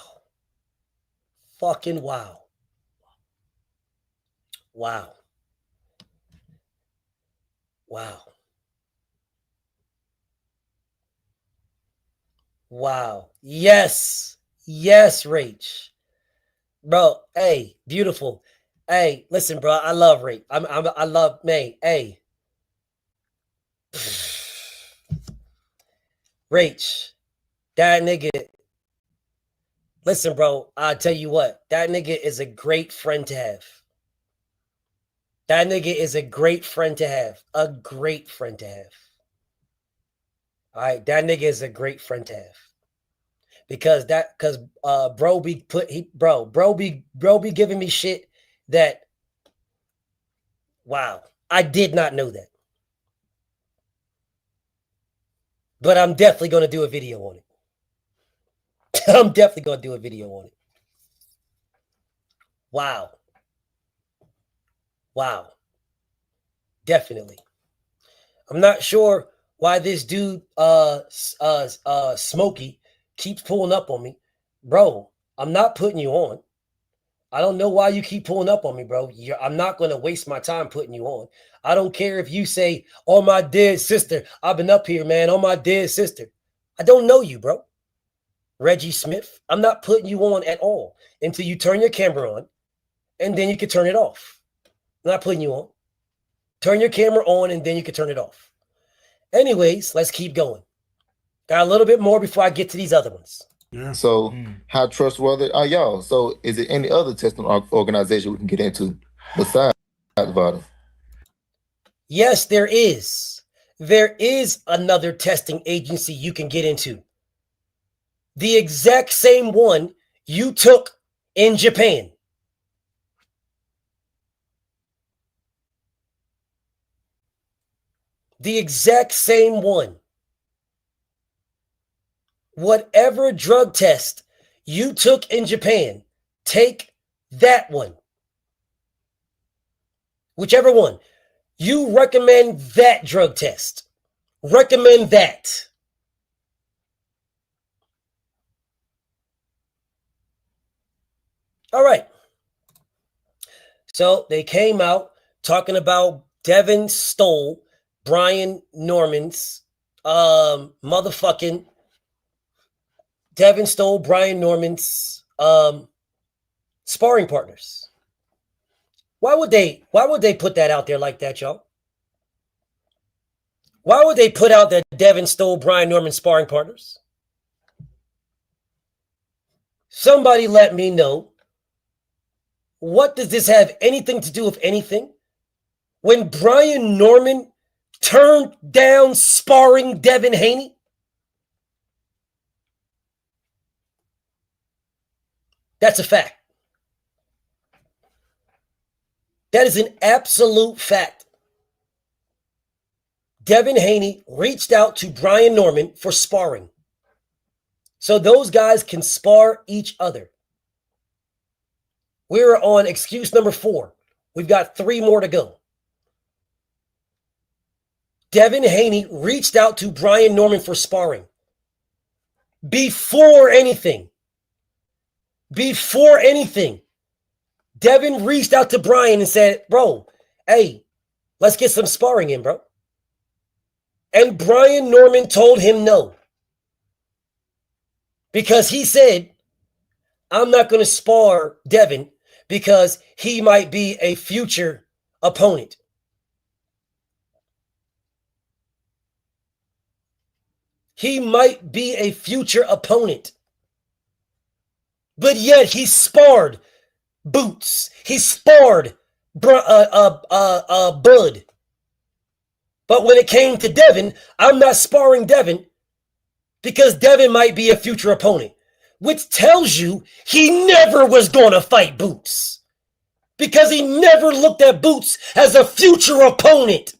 Fucking wow. Wow. Wow. Wow. Yes. Yes, Rach. Bro, hey, beautiful. Hey, listen, bro, I love Rach. I love May. Hey. Rach, that nigga, Listen, bro, I'll tell you what. That nigga is a great friend to have. That nigga is a great friend to have. A great friend to have. All right, that nigga is a great friend to have. Because bro be giving me shit that, wow, I did not know that. But I'm definitely going to do a video on it. I'm definitely going to do a video on it. Wow. Wow. Definitely. I'm not sure why this dude, Smokey, keeps pulling up on me. Bro, I'm not putting you on. I don't know why you keep pulling up on me, bro. I'm not going to waste my time putting you on. I don't care if you say, oh, my dead sister. I've been up here, man. Oh, my dead sister. I don't know you, bro. Reggie Smith. I'm not putting you on at all until you turn your camera on, and then you can turn it off. I'm not putting you on. Turn your camera on, and then you can turn it off. Anyways, let's keep going. Got a little bit more before I get to these other ones. Yeah. So, how trustworthy are y'all? So, is there any other testing organization we can get into besides VADA? Yes, there is. There is another testing agency you can get into. The exact same one you took in Japan. The exact same one. Whatever drug test you took in Japan, take that one. Whichever one. You recommend that drug test. Recommend that. All right. So they came out talking about Devin stole Brian Norman's motherfucking Devin stole Brian Norman's sparring partners. Why would they put that out there like that, y'all? Why would they put out that Devin stole Brian Norman's sparring partners? Somebody let me know. What does this have anything to do with anything? When Brian Norman turned down sparring Devin Haney? That's a fact. That is an absolute fact. Devin Haney reached out to Brian Norman for sparring. So those guys can spar each other. We're on excuse number 4. We've got 3 more to go. Devin Haney reached out to Brian Norman for sparring. Before anything, Devin reached out to Brian and said, bro, hey, let's get some sparring in, bro. And Brian Norman told him no. Because he said, I'm not going to spar Devin because he might be a future opponent. He might be a future opponent. But yet he sparred Boots. He sparred Bud. But when it came to Devin, I'm not sparring Devin because Devin might be a future opponent, which tells you he never was going to fight Boots because he never looked at Boots as a future opponent.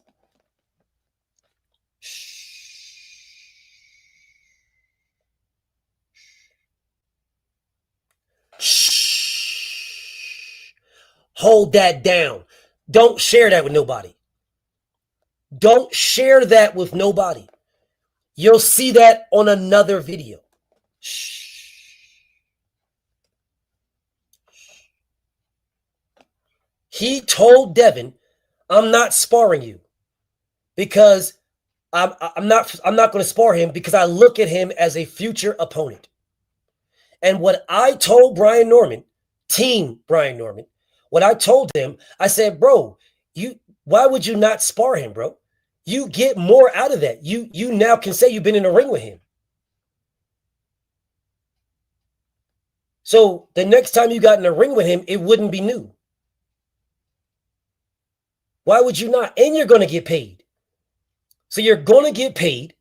Hold that down. Don't share that with nobody. Don't share that with nobody. You'll see that on another video. He told Devin, I'm not sparring you because I'm not going to spar him because I look at him as a future opponent. And what I told Brian Norman, team Brian Norman, what I told them, I said, bro, why would you not spar him, bro? You get more out of that. You now can say you've been in a ring with him. So the next time you got in a ring with him, it wouldn't be new. Why would you not? And you're going to get paid. So you're going to get paid,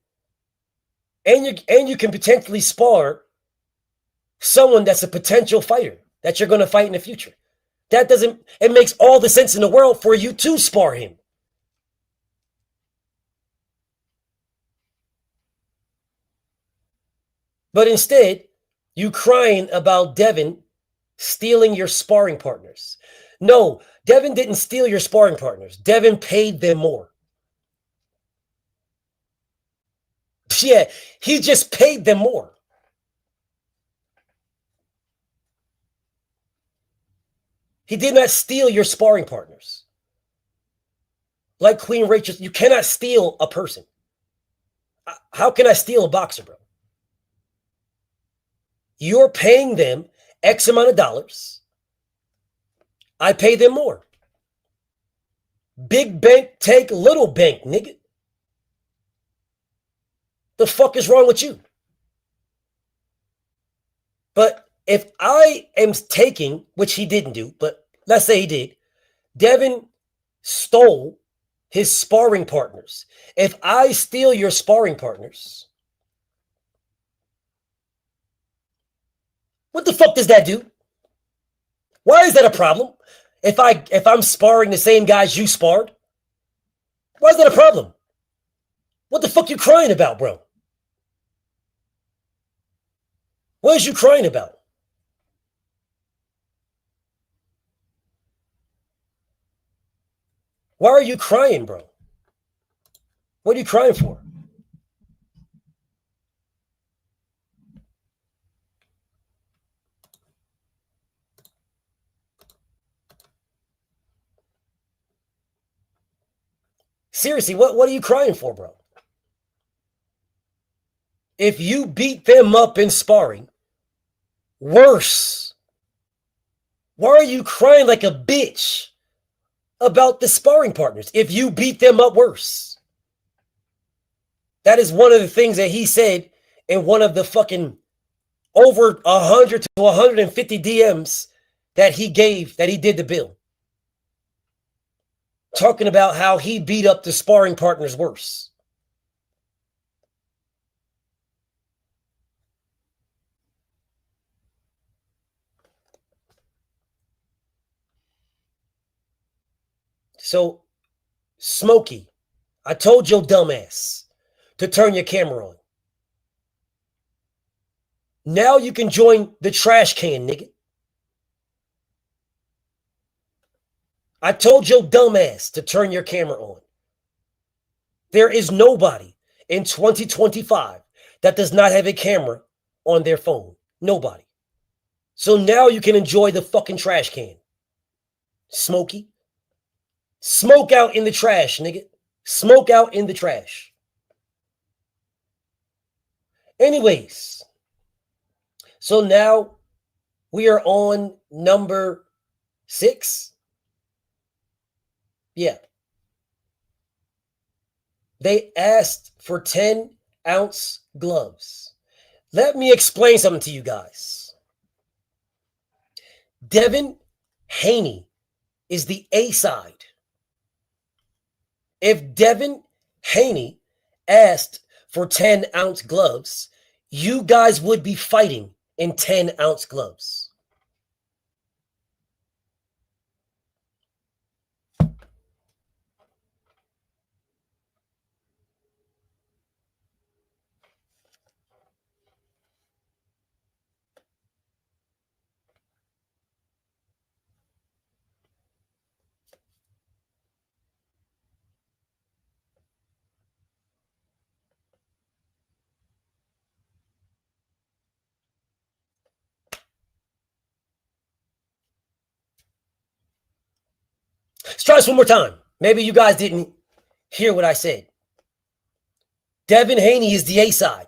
and you can potentially spar someone that's a potential fighter that you're going to fight in the future. It makes all the sense in the world for you to spar him. But instead, you crying about Devin stealing your sparring partners. No, Devin didn't steal your sparring partners. Devin paid them more. Yeah, he just paid them more. He did not steal your sparring partners. Like Queen Rachel, you cannot steal a person. How can I steal a boxer, bro? You're paying them X amount of dollars. I pay them more. Big bank take little bank, nigga. The fuck is wrong with you? But if I am taking, which he didn't do, but let's say he did, Devin stole his sparring partners. If I steal your sparring partners, what the fuck does that do? Why is that a problem? If I'm sparring the same guys you sparred, why is that a problem? What the fuck you crying about, bro? What is you crying about? Why are you crying, bro? What are you crying for? Seriously, what are you crying for, bro? If you beat them up in sparring, worse. Why are you crying like a bitch about the sparring partners if you beat them up worse? That is one of the things that he said in one of the fucking over 100 to 150 DMs that he did to Bill. Talking about how he beat up the sparring partners worse. So, Smokey, I told your dumbass to turn your camera on. Now you can join the trash can, nigga. I told your dumbass to turn your camera on. There is nobody in 2025 that does not have a camera on their phone. Nobody. So now you can enjoy the fucking trash can. Smokey. Smoke out in the trash, nigga. Smoke out in the trash. Anyways, so now we are on number 6. Yeah. They asked for 10-ounce gloves. Let me explain something to you guys. Devin Haney is the A side. If Devin Haney asked for 10-ounce gloves, you guys would be fighting in 10-ounce gloves. Let's try this one more time. Maybe you guys didn't hear what I said. Devin Haney is the A side.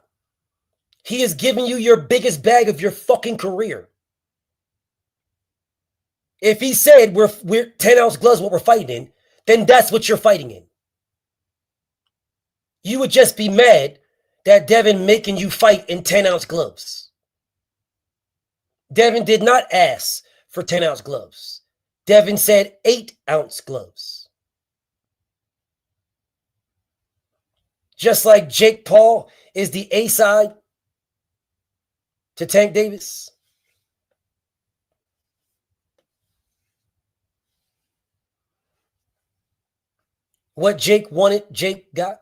He is giving you your biggest bag of your fucking career. If he said we're 10-ounce gloves what we're fighting in, then that's what you're fighting in. You would just be mad that Devin making you fight in 10-ounce gloves. Devin did not ask for 10-ounce gloves. Devin said 8-ounce gloves. Just like Jake Paul is the A side to Tank Davis. What Jake wanted, Jake got.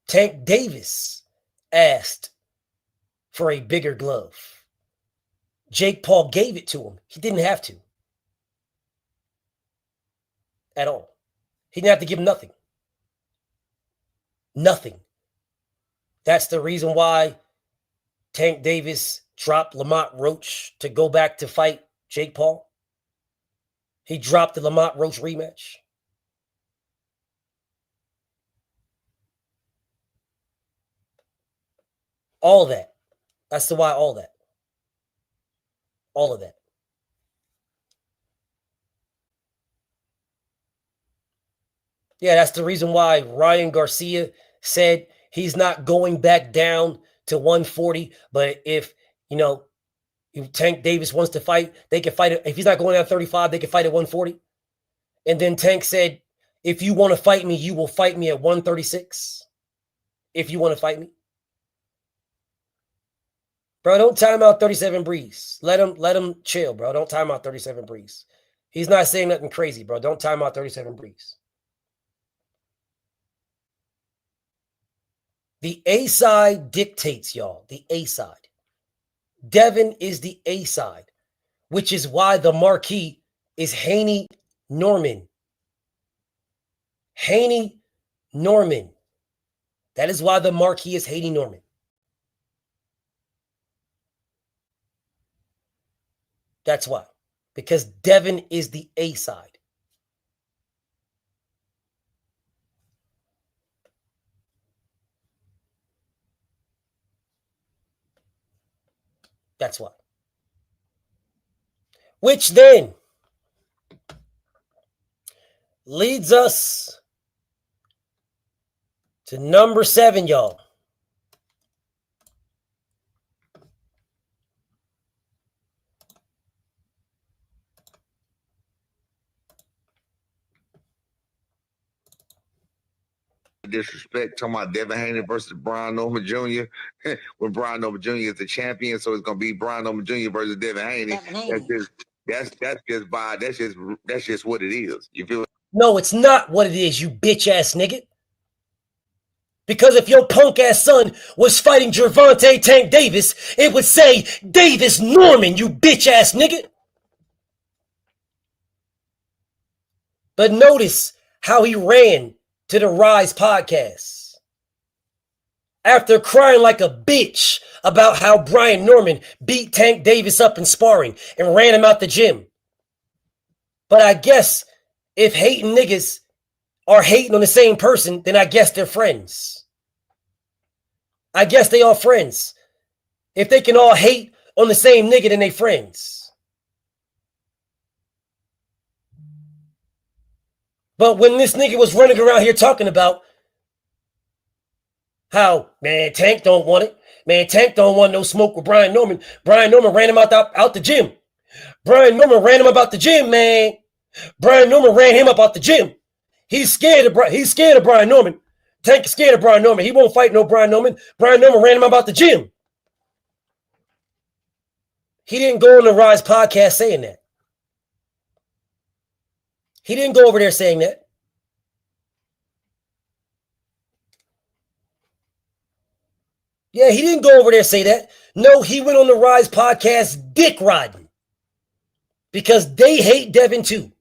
Tank Davis asked for a bigger glove. Jake Paul gave it to him. He didn't have to. At all. He didn't have to give him nothing. Nothing. That's the reason why Tank Davis dropped Lamont Roach to go back to fight Jake Paul. He dropped the Lamont Roach rematch. All that. That's the why all that. All of that. Yeah, that's the reason why Ryan Garcia said he's not going back down to 140. But if, if Tank Davis wants to fight, they can fight it. If he's not going down 35, they can fight at 140. And then Tank said, if you want to fight me, you will fight me at 136. If you want to fight me. Bro, don't time out 37 Breeze. Let him chill, bro. Don't time out 37 Breeze. He's not saying nothing crazy, bro. Don't time out 37 Breeze. The A side dictates, y'all. The A side. Devin is the A side, which is why the marquee is Haney Norman. Haney Norman. That is why the marquee is Haney Norman. That's why. Because Devin is the A side. That's why. Which then leads us to number 7, y'all. Disrespect, talking about Devin Haney versus Brian Norman Jr. when Brian Norman Jr. is the champion, so it's gonna be Brian Norman Jr. versus Devin Haney. That's just what it is. You feel? No, it's not what it is, you bitch ass nigga. Because if your punk ass son was fighting Gervonta Tank Davis, it would say Davis Norman, you bitch ass nigga. But notice how he ran to the Rise podcast after crying like a bitch about how Brian Norman beat Tank Davis up in sparring and ran him out the gym. But I guess if hating niggas are hating on the same person, then I guess they're friends. I guess they all friends. If they can all hate on the same nigga, then they friends. But when this nigga was running around here talking about how, man, Tank don't want it. Man, Tank don't want no smoke with Brian Norman. Brian Norman ran him out the gym. Brian Norman ran him about the gym, man. Brian Norman ran him up out the gym. He's scared of Brian Norman. Tank is scared of Brian Norman. He won't fight no Brian Norman. Brian Norman ran him about the gym. He didn't go on the Rise podcast saying that. He didn't go over there saying that. Yeah, he didn't go over there say that. No, he went on the Rise podcast dick riding. Because they hate Devin too.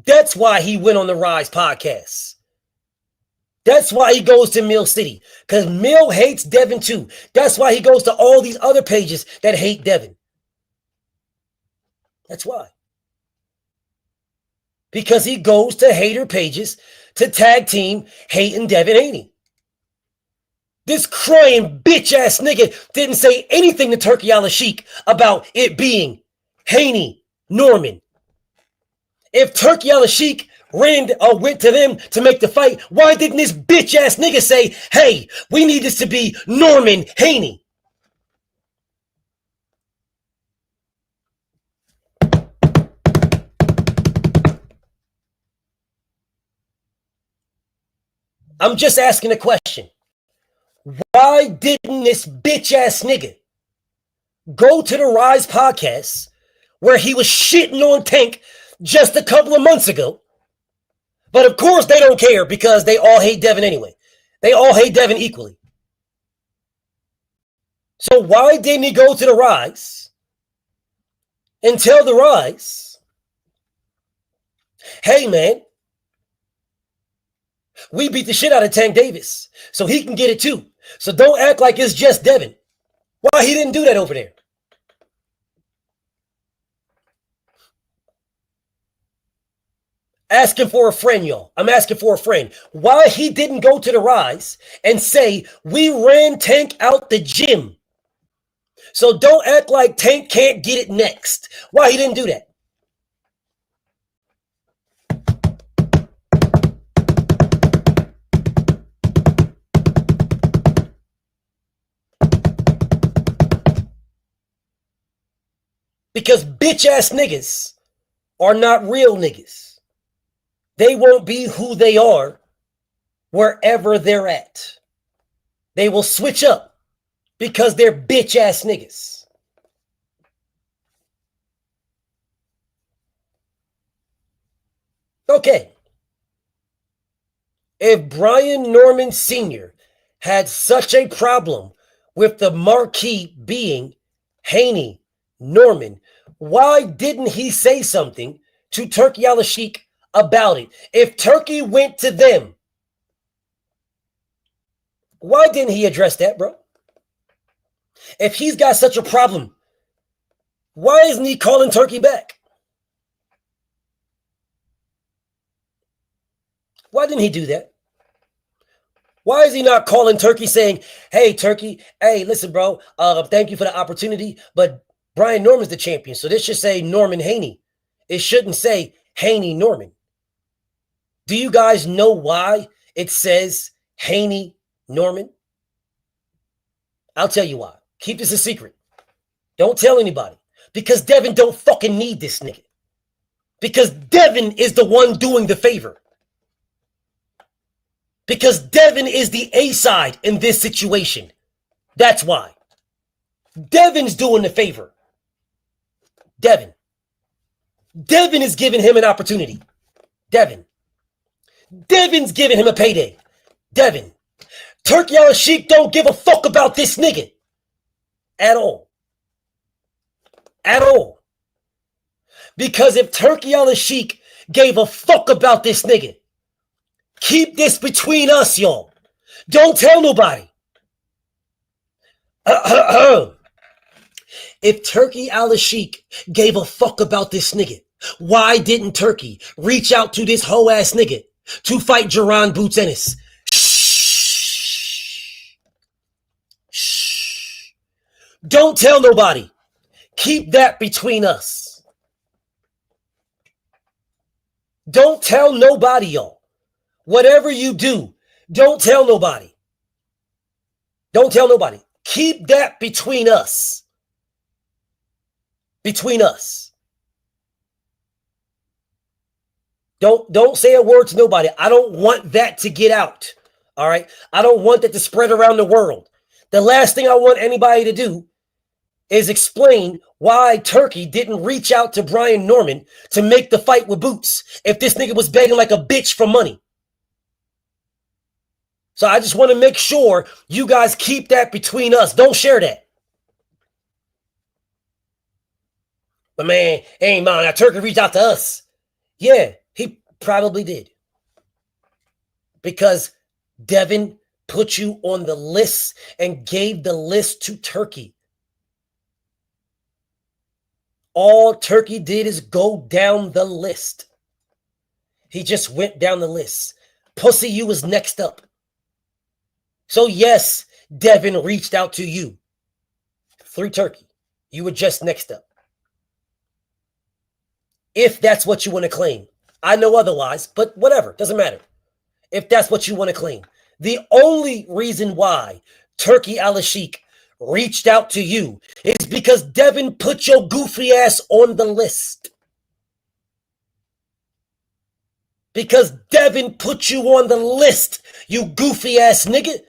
That's why he went on the Rise podcast. That's why he goes to Mill City. Because Mill hates Devin too. That's why he goes to all these other pages that hate Devin. That's why. Because he goes to hater pages to tag team hating Devin Haney. This crying bitch ass nigga didn't say anything to Turkey Al-Sheikh about it being Haney Norman. If Turkey Al-Sheikh went to them to make the fight, why didn't this bitch ass nigga say, hey, we need this to be Norman Haney? I'm just asking a question. Why didn't this bitch ass nigga go to the Rise podcast where he was shitting on Tank just a couple of months ago? But of course they don't care because they all hate Devin anyway. They all hate Devin equally. So why didn't he go to the Rise and tell the Rise, hey man, we beat the shit out of Tank Davis, so he can get it too. So don't act like it's just Devin. Why he didn't do that over there? Asking for a friend, y'all. I'm asking for a friend. Why he didn't go to the Rise and say, we ran Tank out the gym. So don't act like Tank can't get it next. Why he didn't do that? Because bitch-ass niggas are not real niggas. They won't be who they are wherever they're at. They will switch up because they're bitch-ass niggas. Okay. If Brian Norman Sr. had such a problem with the marquee being Haney, Norman, why didn't he say something to Turkey Al-Sheikh about it? If Turkey went to them, why didn't he address that, bro? If he's got such a problem, why isn't he calling Turkey back? Why didn't he do that? Why is he not calling Turkey saying, hey, Turkey, hey, listen, bro, thank you for the opportunity, but Brian Norman's the champion, so this should say Norman Haney. It shouldn't say Haney Norman. Do you guys know why it says Haney Norman? I'll tell you why. Keep this a secret. Don't tell anybody. Because Devin don't fucking need this nigga. Because Devin is the one doing the favor. Because Devin is the A-side in this situation. That's why. Devin's doing the favor. Devin is giving him an opportunity. Devin's giving him a payday. Turkey Al-Sheikh don't give a fuck about this nigga. At all. Because if Turkey Al-Sheikh gave a fuck about this nigga, keep this between us, y'all. Don't tell nobody. If Turkey Al-Sheikh gave a fuck about this nigga, why didn't Turkey reach out to this hoe ass nigga to fight Jaron Boots Ennis? Shh. Don't tell nobody. Keep that between us. Don't tell nobody, y'all. Whatever you do, don't tell nobody. Don't tell nobody. Keep that between us. Between us. Don't say a word to nobody. I don't want that to get out. All right? I don't want that to spread around the world. The last thing I want anybody to do is explain why Turkey didn't reach out to Brian Norman to make the fight with Boots if this nigga was begging like a bitch for money. So I just want to make sure you guys keep that between us. Don't share that. But man, hey man, now Turkey reached out to us. Yeah, he probably did. Because Devin put you on the list and gave the list to Turkey. All Turkey did is go down the list. He just went down the list. Pussy, you was next up. So yes, Devin reached out to you through Turkey. You were just next up. If that's what you want to claim. I know otherwise, but whatever, doesn't matter. If that's what you want to claim. The only reason why Turkey Al-Sheikh reached out to you is because Devin put your goofy ass on the list. Because Devin put you on the list, you goofy ass nigga.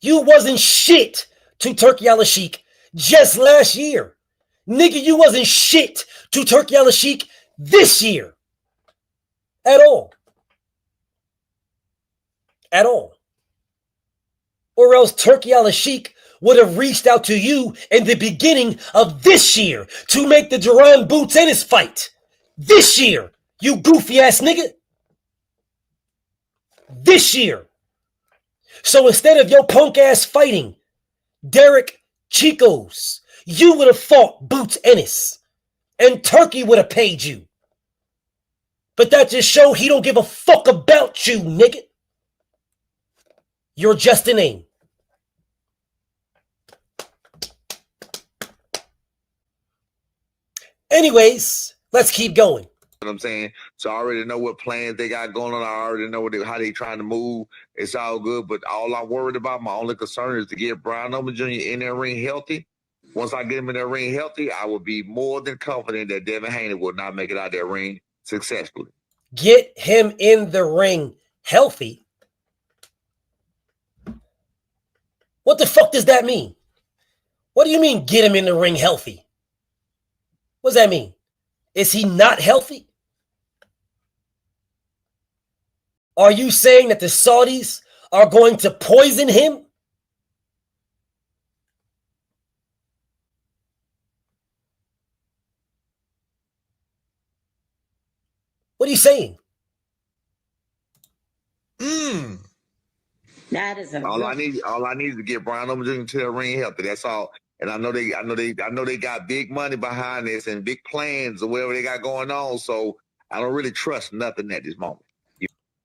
You wasn't shit to Turkey Al-Sheikh just last year. Nigga, you wasn't shit to Turkey Al-Sheikh this year. At all. At all. Or else Turkey Al-Sheikh would have reached out to you in the beginning of this year to make the Duran Boots Ennis fight. This year, you goofy ass nigga. This year. So instead of your punk ass fighting Derek Chicos, you would have fought Boots Ennis. And Turkey would have paid you. But that just showed he don't give a fuck about you, nigga. You're just a name. Anyways, let's keep going. What I'm saying, so I already know what plans they got going on. I already know how they trying to move. It's all good, but all I'm worried about, my only concern is to get Brian Norman Jr. in that ring healthy. Once I get him in that ring healthy, I will be more than confident that Devin Haney will not make it out of that ring successfully. Get him in the ring healthy? What the fuck does that mean? What do you mean get him in the ring healthy? What does that mean? Is he not healthy? Are you saying that the Saudis are going to poison him? What are you saying? That is all I need is to get Brian Norman Jr. to the ring healthy. That's all. And I know they got big money behind this and big plans or whatever they got going on. So I don't really trust nothing at this moment.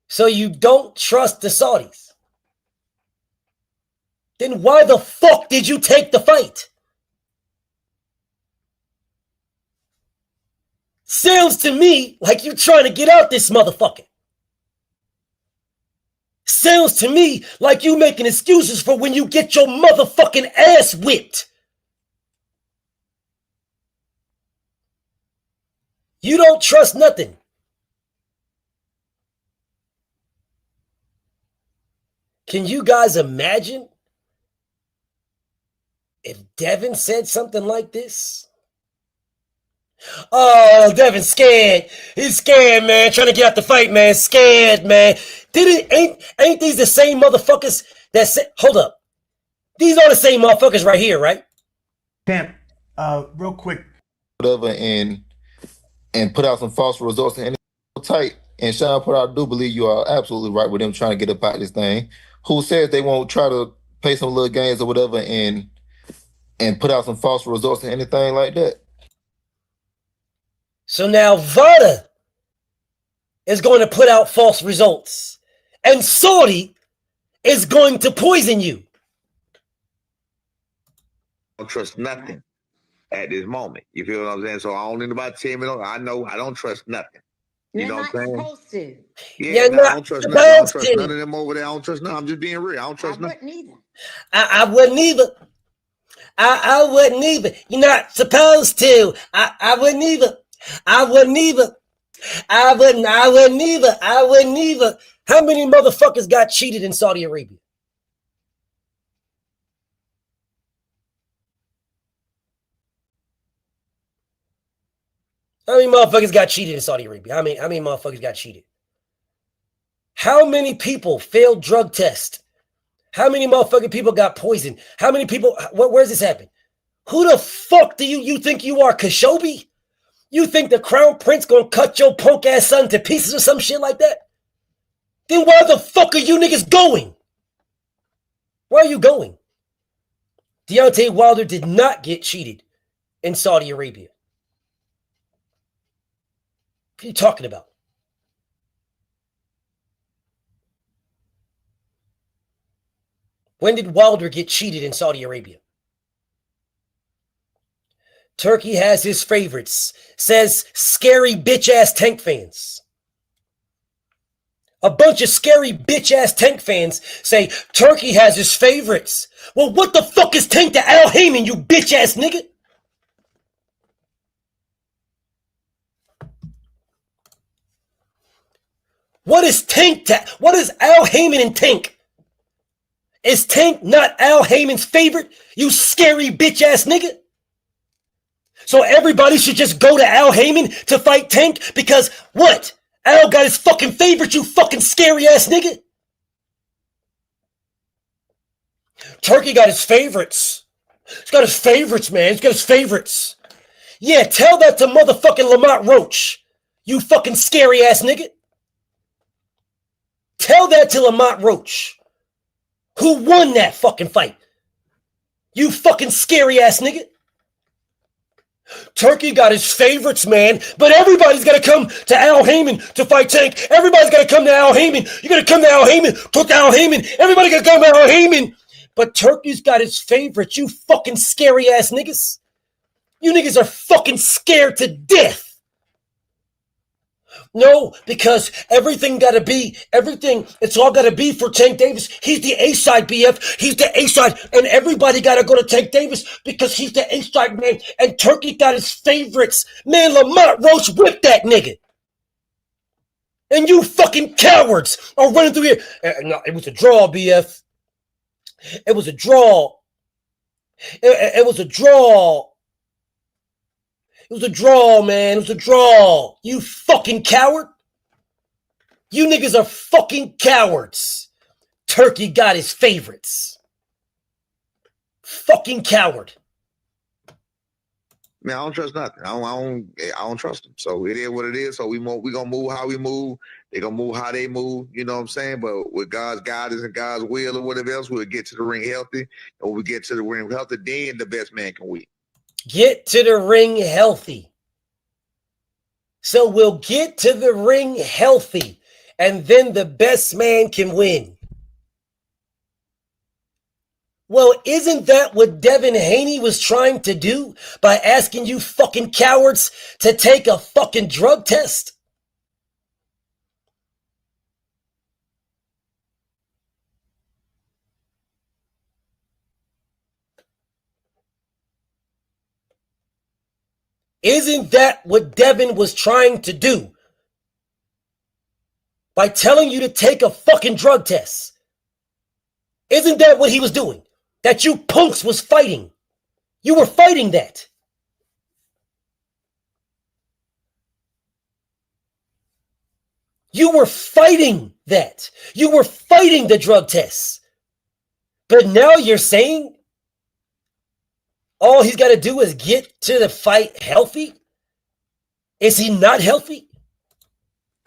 So you don't trust the Saudis? Then why the fuck did you take the fight? Sounds to me like you're trying to get out this motherfucker. Sounds to me like you making excuses for when you get your motherfucking ass whipped. You don't trust nothing. Can you guys imagine if Devin said something like this? Oh, Devin's scared. He's scared, man. Trying to get out the fight, man. Scared, man. Ain't these the same motherfuckers that said, hold up. These are the same motherfuckers right here, right? Damn. Real quick. Whatever, and put out some false results and tight. And Sean put out, I do believe you are absolutely right with them trying to get up out this thing. Who says they won't try to play some little games or whatever and put out some false results and anything like that? So now Vada is going to put out false results. And Saudi is going to poison you. I don't trust nothing at this moment. You feel what I'm saying? So I don't need about 10 minutes. I know I don't trust nothing. You know what I'm saying? Supposed to. Yeah, no, I don't trust nothing. I don't trust none of them over there. I don't trust none. I'm just being real. I don't trust nothing. I wouldn't either. I wouldn't either. You're not supposed to. I wouldn't either. I wouldn't either. I wouldn't either. I wouldn't either. How many motherfuckers got cheated in Saudi Arabia? How many motherfuckers got cheated in Saudi Arabia? How many motherfuckers got cheated? How many people failed drug tests? How many motherfucking people got poisoned? How many people, where's this happen? Who the fuck do you think you are, Khashoggi? You think the crown prince gonna cut your punk ass son to pieces or some shit like that? Then where the fuck are you niggas going? Where are you going? Deontay Wilder did not get cheated in Saudi Arabia. What are you talking about? When did Wilder get cheated in Saudi Arabia? Turkey has his favorites, says scary bitch-ass Tank fans. A bunch of scary bitch-ass Tank fans say Turkey has his favorites. Well, what the fuck is Tank to Al Heyman, you bitch-ass nigga? What is Tank to, what is Al Heyman and Tank? Is Tank not Al Heyman's favorite, you scary bitch-ass nigga? So everybody should just go to Al Heyman to fight Tank because what? Al got his fucking favorite, you fucking scary ass nigga. Turkey got his favorites. He's got his favorites, man. He's got his favorites. Yeah, tell that to motherfucking Lamont Roach, you fucking scary ass nigga. Tell that to Lamont Roach, who won that fucking fight. You fucking scary ass nigga. Turkey got his favorites, man, but everybody's got to come to Al Heyman to fight Tank. Everybody's got to come to Al Heyman. You got to come to Al Heyman. Talk to Al Heyman. Everybody got to come to Al Heyman. But Turkey's got his favorites, you fucking scary ass niggas. You niggas are fucking scared to death. No, because it's all got to be for Tank Davis. He's the A-side, BF. He's the A-side, and everybody got to go to Tank Davis because he's the A-side, man. And Turkey got his favorites. Man, Lamont Roach whipped that nigga. And you fucking cowards are running through here. No, it was a draw, BF. It was a draw. It was a draw. It was a draw, man. It was a draw. You fucking coward. You niggas are fucking cowards. Turkey got his favorites. Fucking coward. Man, I don't trust nothing. I don't trust them. So it is what it is. So we gonna move how we move. They gonna move how they move. You know what I'm saying? But with God's guidance and God's will or whatever else, we'll get to the ring healthy. And when we get to the ring healthy, then the best man can win. Get to the ring healthy. So we'll get to the ring healthy, and then the best man can win. Well, isn't that what Devin Haney was trying to do by asking you fucking cowards to take a fucking drug test? Isn't that what Devin was trying to do by telling you to take a fucking drug test? Isn't that what he was doing? That you punks was fighting. You were fighting that. You were fighting that. You were fighting the drug tests. But now you're saying all he's got to do is get to the fight healthy? Is he not healthy?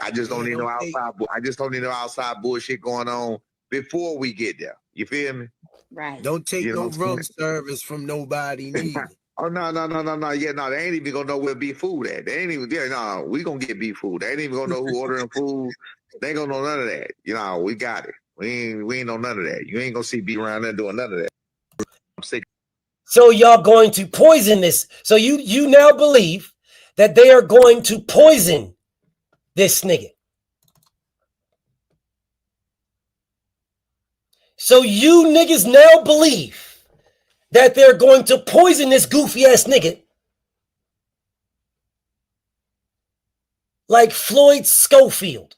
I just don't need no outside. I just don't need no outside bullshit going on before we get there. You feel me? Right. Don't take no room service from nobody neither. Oh no. Yeah, no, they ain't even gonna know where beef food at. They ain't even no, we gonna get beef food. They ain't even gonna know who ordering food. They ain't gonna know none of that. You know, we got it. We ain't know none of that. You ain't gonna see B around there doing none of that. I'm sick. So y'all going to poison this. So you now believe that they are going to poison this nigga. So you niggas now believe that they're going to poison this goofy ass nigga like Floyd Schofield.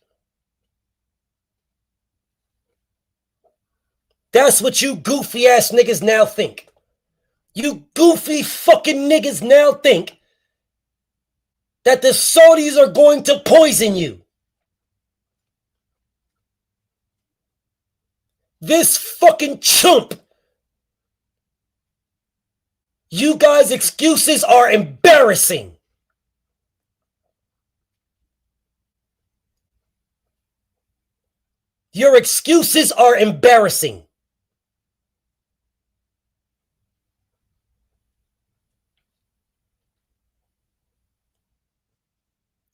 That's what you goofy ass niggas now think. You goofy fucking niggas now think that the Saudis are going to poison you. This fucking chump. You guys' excuses are embarrassing. Your excuses are embarrassing.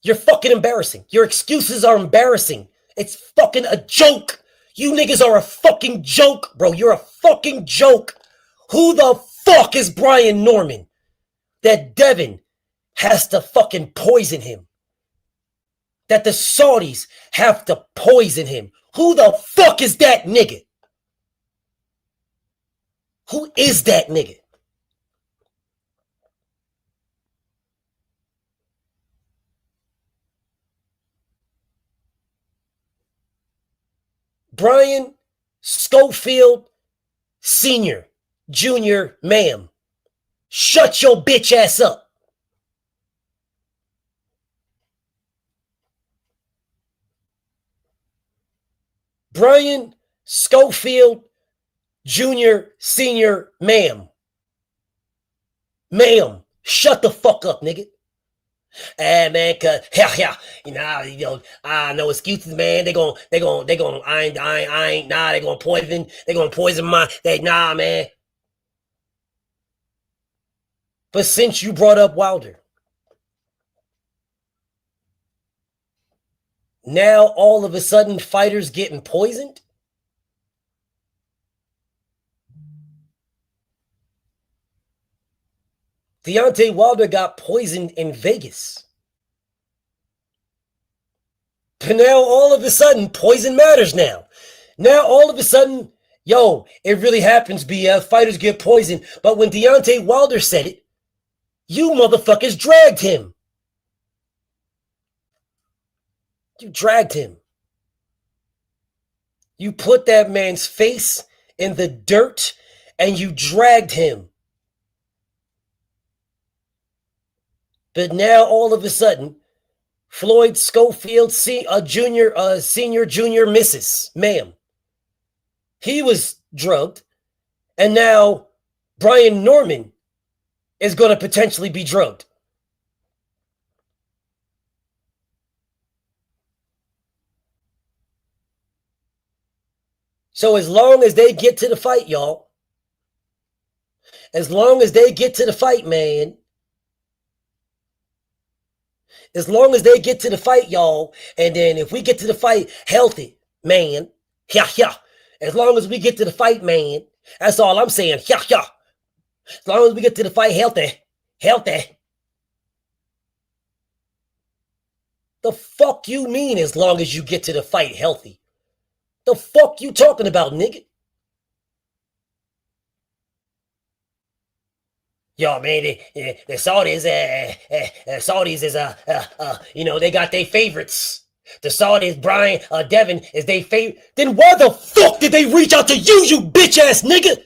You're fucking embarrassing. Your excuses are embarrassing. It's fucking a joke. You niggas are a fucking joke, bro. You're a fucking joke. Who the fuck is Brian Norman? that Devin has to fucking poison him. That the Saudis have to poison him. Who the fuck is that nigga? Who is that nigga? Brian Schofield Sr., Jr., ma'am. Shut your bitch ass up. Brian Schofield Jr., Sr., ma'am. Ma'am, shut the fuck up, nigga. Man, cause no excuses, man. They gonna, I ain't, nah, they gonna poison my, man. But since you brought up Wilder, now all of a sudden fighters getting poisoned? Deontay Wilder got poisoned in Vegas. But now all of a sudden, poison matters now. Now all of a sudden, it really happens, BF. Fighters get poisoned. But when Deontay Wilder said it, you motherfuckers dragged him. You dragged him. You put that man's face in the dirt and you dragged him. But now all of a sudden, Floyd Schofield Jr., Senior, Junior, Mrs., ma'am. He was drugged. And now Brian Norman is going to potentially be drugged. So as long as they get to the fight, y'all, as long as they get to the fight, man, as long as they get to the fight, y'all, and then if we get to the fight healthy, man, as long as we get to the fight, man, that's all I'm saying, as long as we get to the fight healthy. The fuck you mean as long as you get to the fight healthy? The fuck you talking about, nigga? Yo, man, the Saudis, they got their favorites. The Saudis, Brian, Devin, is they favorite. Then why the fuck did they reach out to you bitch ass nigga?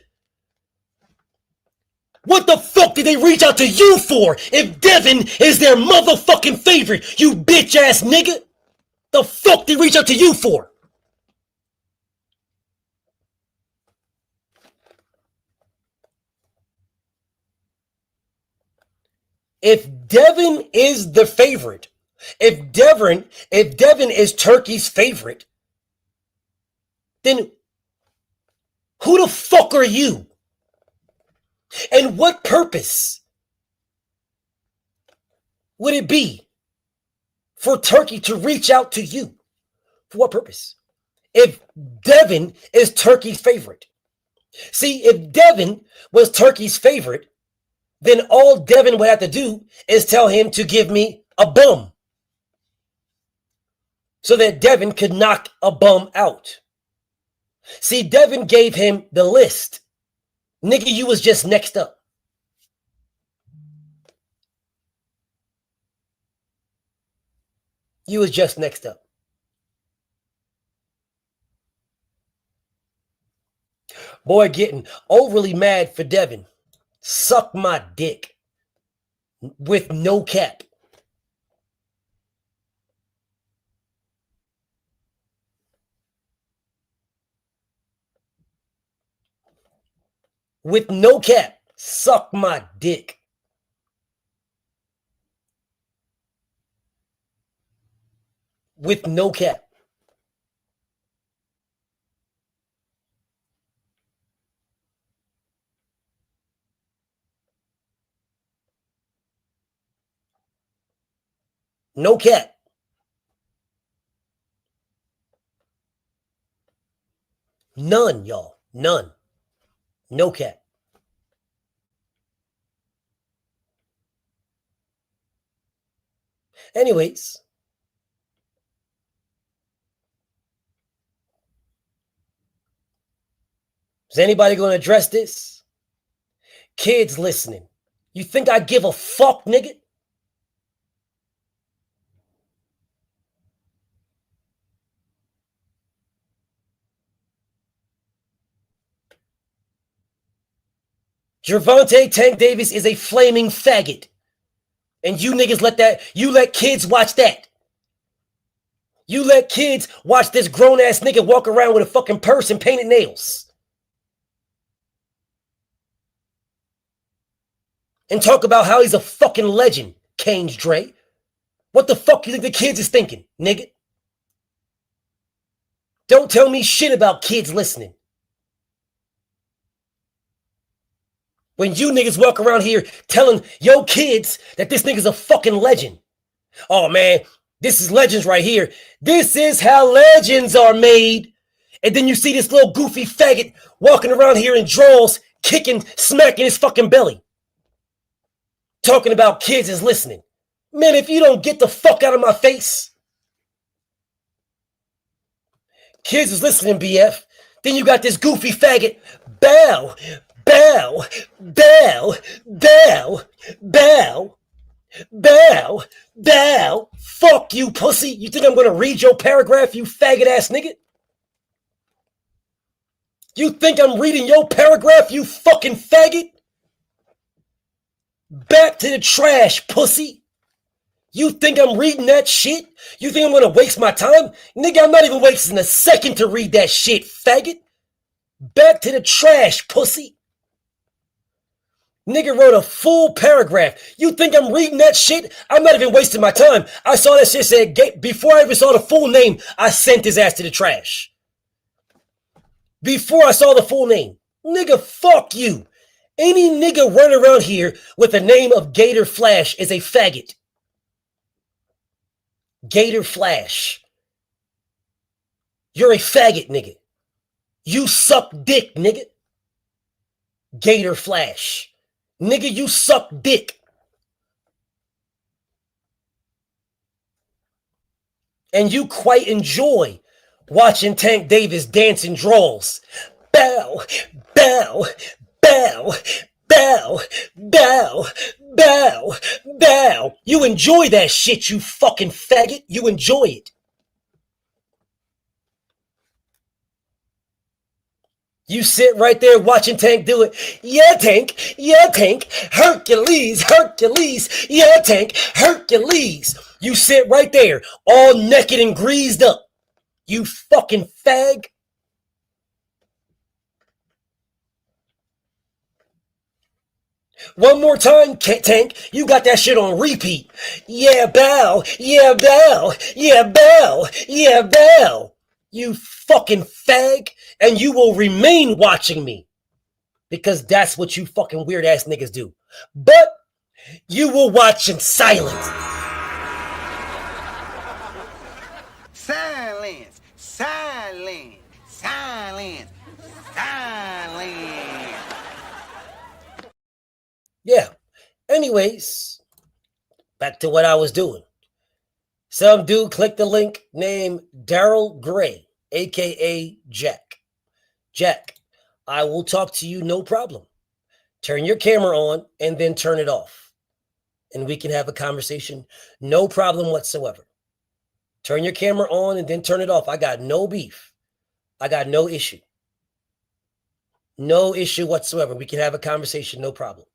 What the fuck did they reach out to you for if Devin is their motherfucking favorite, you bitch ass nigga? The fuck did they reach out to you for? If Devin is the favorite, if Devin is Turkey's favorite, then who the fuck are you? And what purpose would it be for Turkey to reach out to you? For what purpose? If Devin is Turkey's favorite. See, if Devin was Turkey's favorite, then all Devin would have to do is tell him to give me a bum. So that Devin could knock a bum out. See, Devin gave him the list. Nigga, you was just next up. You was just next up. Boy, getting overly mad for Devin. Suck my dick. With no cap. With no cap. Suck my dick. With no cap. No cap. None, y'all. None. No cap. Anyways, is anybody going to address this? Kids listening. You think I give a fuck, nigga? Gervonta Tank Davis is a flaming faggot. And you niggas let kids watch that. You let kids watch this grown-ass nigga walk around with a fucking purse and painted nails. And talk about how he's a fucking legend, Canes Dre. What the fuck you think the kids is thinking, nigga? Don't tell me shit about kids listening. When you niggas walk around here telling yo kids that this nigga's a fucking legend. Oh man, this is legends right here. This is how legends are made. And then you see this little goofy faggot walking around here in drawers, kicking, smacking his fucking belly. Talking about kids is listening. Man, if you don't get the fuck out of my face. Kids is listening, BF. Then you got this goofy faggot. Bow, bow, bow, bow, bow, bow, bow. Fuck you, pussy. You think I'm going to read your paragraph, you faggot ass nigga? You think I'm reading your paragraph, you fucking faggot? Back to the trash, pussy. You think I'm reading that shit? You think I'm going to waste my time? Nigga, I'm not even wasting a second to read that shit, faggot. Back to the trash, pussy. Nigga wrote a full paragraph. You think I'm reading that shit? I'm not even wasting my time. I saw that shit said, before I even saw the full name, I sent his ass to the trash. Before I saw the full name. Nigga, fuck you. Any nigga running around here with the name of Gator Flash is a faggot. Gator Flash. You're a faggot, nigga. You suck dick, nigga. Gator Flash. Nigga, you suck dick. And you quite enjoy watching Tank Davis dance in draws. Bow, bow, bow, bow, bow, bow, bow. You enjoy that shit, you fucking faggot. You enjoy it. You sit right there watching Tank do it. Yeah, Tank. Yeah, Tank. Hercules. Hercules. Yeah, Tank. Hercules. You sit right there, all naked and greased up. You fucking fag. One more time, Tank. You got that shit on repeat. Yeah, bow. Yeah, bow. Yeah, bow. Yeah, bow. You fucking fag. And you will remain watching me. Because that's what you fucking weird ass niggas do. But you will watch in silence. Silence. Silence. Silence. Silence. Yeah. Anyways, back to what I was doing. Some dude clicked the link named Daryl Gray, a.k.a. Jack. Jack, I will talk to you, no problem. Turn your camera on and then turn it off. And we can have a conversation, no problem whatsoever. Turn your camera on and then turn it off. I got no beef. I got no issue. No issue whatsoever. We can have a conversation, no problem.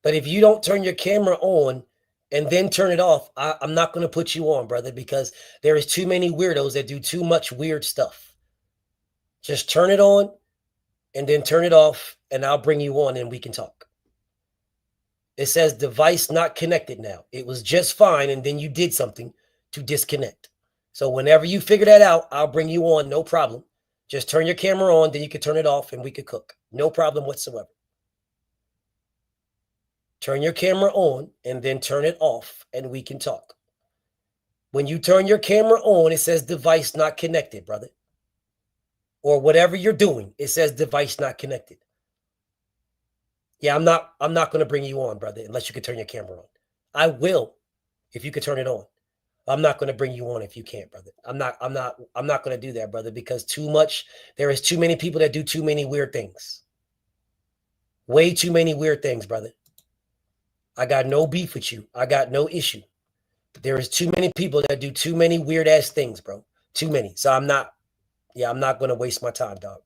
But if you don't turn your camera on and then turn it off, I'm not going to put you on, brother, because there is too many weirdos that do too much weird stuff. Just turn it on and then turn it off, and I'll bring you on and we can talk. It says device not connected now. It was just fine, and then you did something to disconnect. So whenever you figure that out, I'll bring you on, no problem. Just turn your camera on, then you can turn it off, and we could cook. No problem whatsoever. Turn your camera on, and then turn it off, and we can talk. When you turn your camera on, it says device not connected, brother. Or whatever you're doing, it says device not connected. Yeah, I'm not going to bring you on, brother, unless you can turn your camera on. I will if you could turn it on. I'm not going to bring you on if you can't, brother. I'm not going to do that, brother, because there is too many people that do too many weird things. Way too many weird things, brother. I got no beef with you. I got no issue. There is too many people that do too many weird ass things, bro. Too many. So I'm not going to waste my time, dog.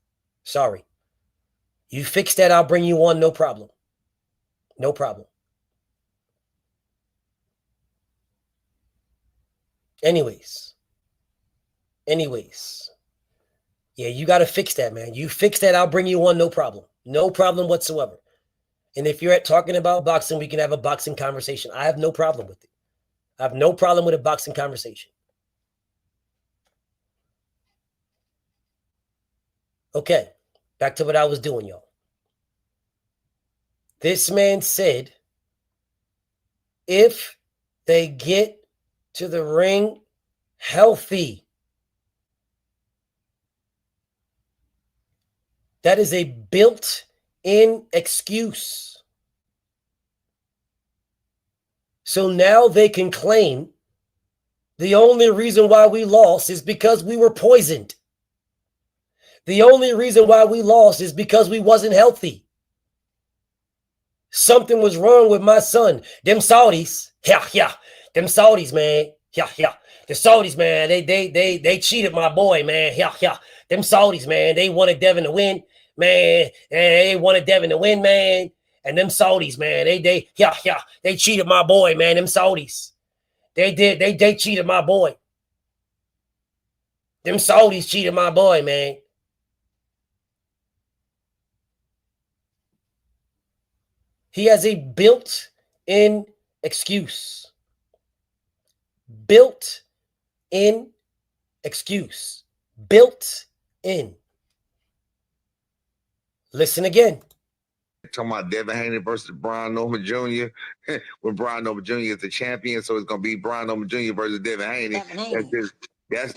Sorry. You fix that, I'll bring you on, no problem. No problem. Anyways. Yeah, you got to fix that, man. You fix that, I'll bring you on, no problem. No problem whatsoever. And if you're talking about boxing, we can have a boxing conversation. I have no problem with it. I have no problem with a boxing conversation. Okay, back to what I was doing, y'all. This man said, if they get to the ring healthy, that is a built-in excuse. So now they can claim the only reason why we lost is because we were poisoned. The only reason why we lost is because we wasn't healthy. Something was wrong with my son. Them Saudis, yeah. Them Saudis, man, yeah. The Saudis, man, they cheated my boy, man, yeah. Them Saudis, man, they wanted Devin to win, man. They wanted Devin to win, man. And them Saudis, man, they cheated my boy, man. Them Saudis, they cheated my boy. Them Saudis cheated my boy, man. He has a built-in excuse. Built-in excuse. Built-in. Listen again. Talking about Devin Haney versus Brian Norman Jr. When Brian Norman Jr. is the champion, so it's gonna be Brian Norman Jr. versus Devin Haney. That's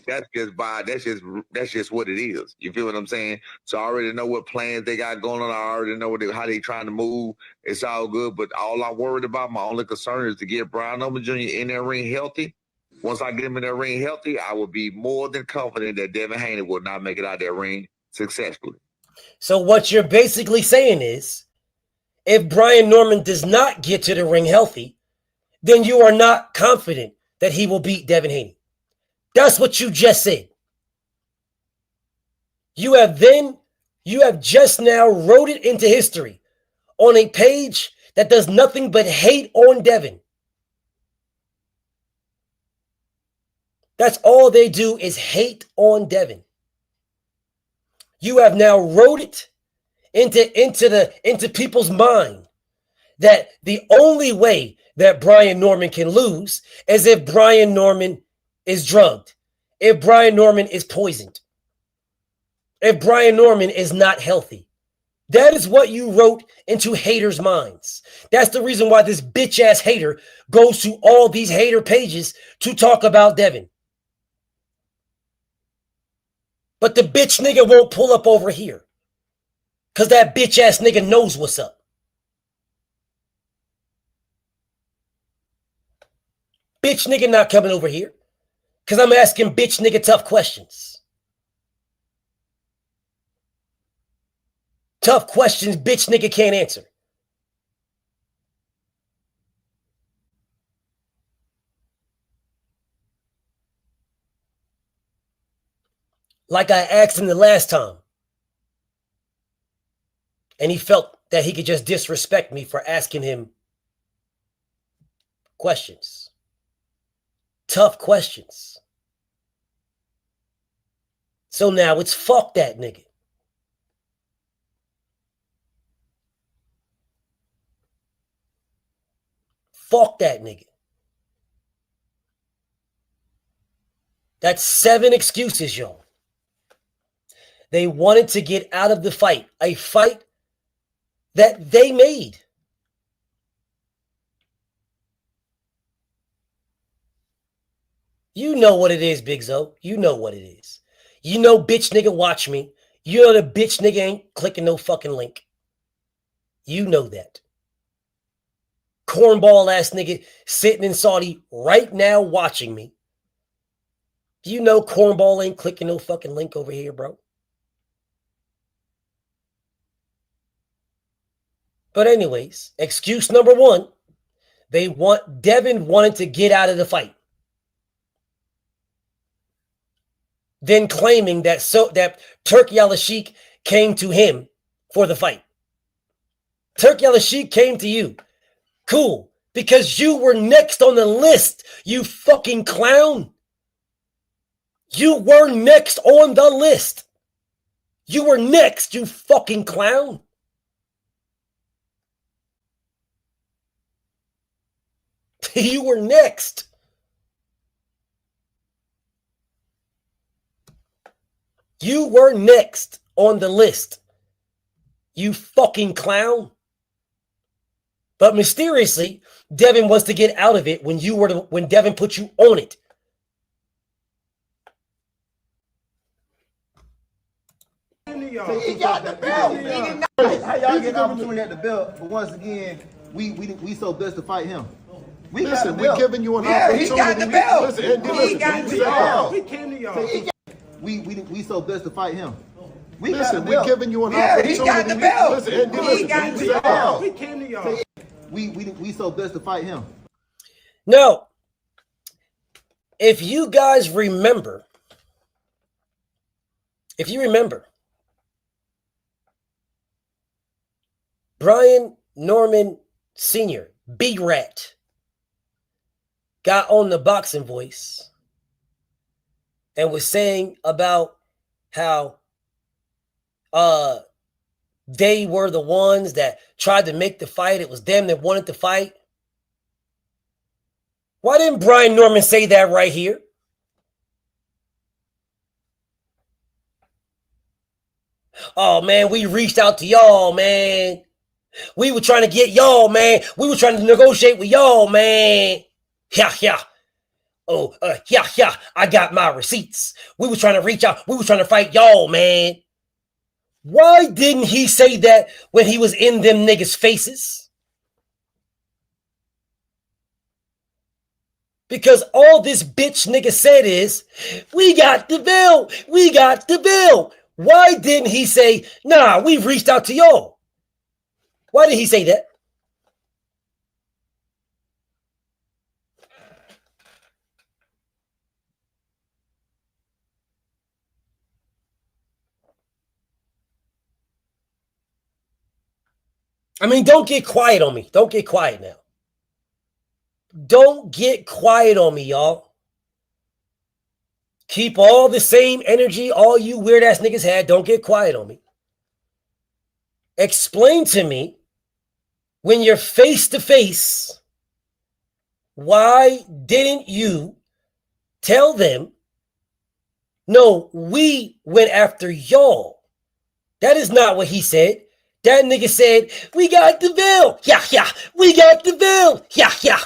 just what it is. You feel what I'm saying? So I already know what plans they got going on. I already know how they trying to move. It's all good, but all I'm worried about, my only concern is to get Brian Norman Jr. in that ring healthy. Once I get him in that ring healthy, I will be more than confident that Devin Haney will not make it out of that ring successfully. So what you're basically saying is, if Brian Norman does not get to the ring healthy, then you are not confident that he will beat Devin Haney. That's what you just said. You have just now wrote it into history on a page that does nothing but hate on Devin. That's all they do is hate on Devin. You have now wrote it into people's mind that the only way that Brian Norman can lose is if Brian Norman is drugged, if Brian Norman is poisoned, if Brian Norman is not healthy. That is what you wrote into haters' minds. That's the reason why this bitch-ass hater goes to all these hater pages to talk about Devin. But the bitch nigga won't pull up over here because that bitch-ass nigga knows what's up. Bitch nigga not coming over here because I'm asking bitch nigga tough questions. Tough questions bitch nigga can't answer. Like I asked him the last time. And he felt that he could just disrespect me for asking him questions. Tough questions. So now it's fuck that nigga. Fuck that nigga. That's 7 excuses, y'all. They wanted to get out of the fight, a fight that they made. You know what it is, Big Zo. You know what it is. You know bitch nigga watch me. You know the bitch nigga ain't clicking no fucking link. You know that. cornball ass nigga sitting in Saudi right now watching me. Do you know cornball ain't clicking no fucking link over here, bro? But anyways, excuse number one, Devin wanted to get out of the fight. Then claiming that Turki Al-Sheikh came to him for the fight. Turki Al-Sheikh came to you. Cool. Because you were next on the list, you fucking clown. You were next on the list. You were next, you fucking clown. You were next. You were next on the list. You fucking clown. But mysteriously, Devin wants to get out of it when Devin put you on it. He got the belt. How y'all get the opportunity at the belt? But once again, we so blessed to fight him. Listen, we're giving you an opportunity. He got the belt. He got the belt. He came to y'all. We so blessed to fight him. Listen, we're giving you an opportunity. He got the belt. He got the belt. He came to y'all. We so blessed to fight him. No. If you guys remember, Brian Norman Sr., B-Rat, got on the Boxing Voice and was saying about how they were the ones that tried to make the fight. It was them that wanted to fight. Why didn't Brian Norman say that right here? Oh, man, we reached out to y'all, man. We were trying to get y'all, man. We were trying to negotiate with y'all, man. Yeah. Oh, yeah. I got my receipts. We were trying to reach out. We were trying to fight y'all, man. Why didn't he say that when he was in them niggas' faces? Because all this bitch nigga said is, we got the bill. We got the bill. Why didn't he say, nah, we reached out to y'all? Why did he say that? I mean, don't get quiet on me. Don't get quiet now. Don't get quiet on me, y'all. Keep all the same energy all you weird-ass niggas had. Don't get quiet on me. Explain to me, when you're face-to-face, why didn't you tell them, no, we went after y'all? That is not what he said. That nigga said, we got the bill. Yeah. We got the bill. Yeah.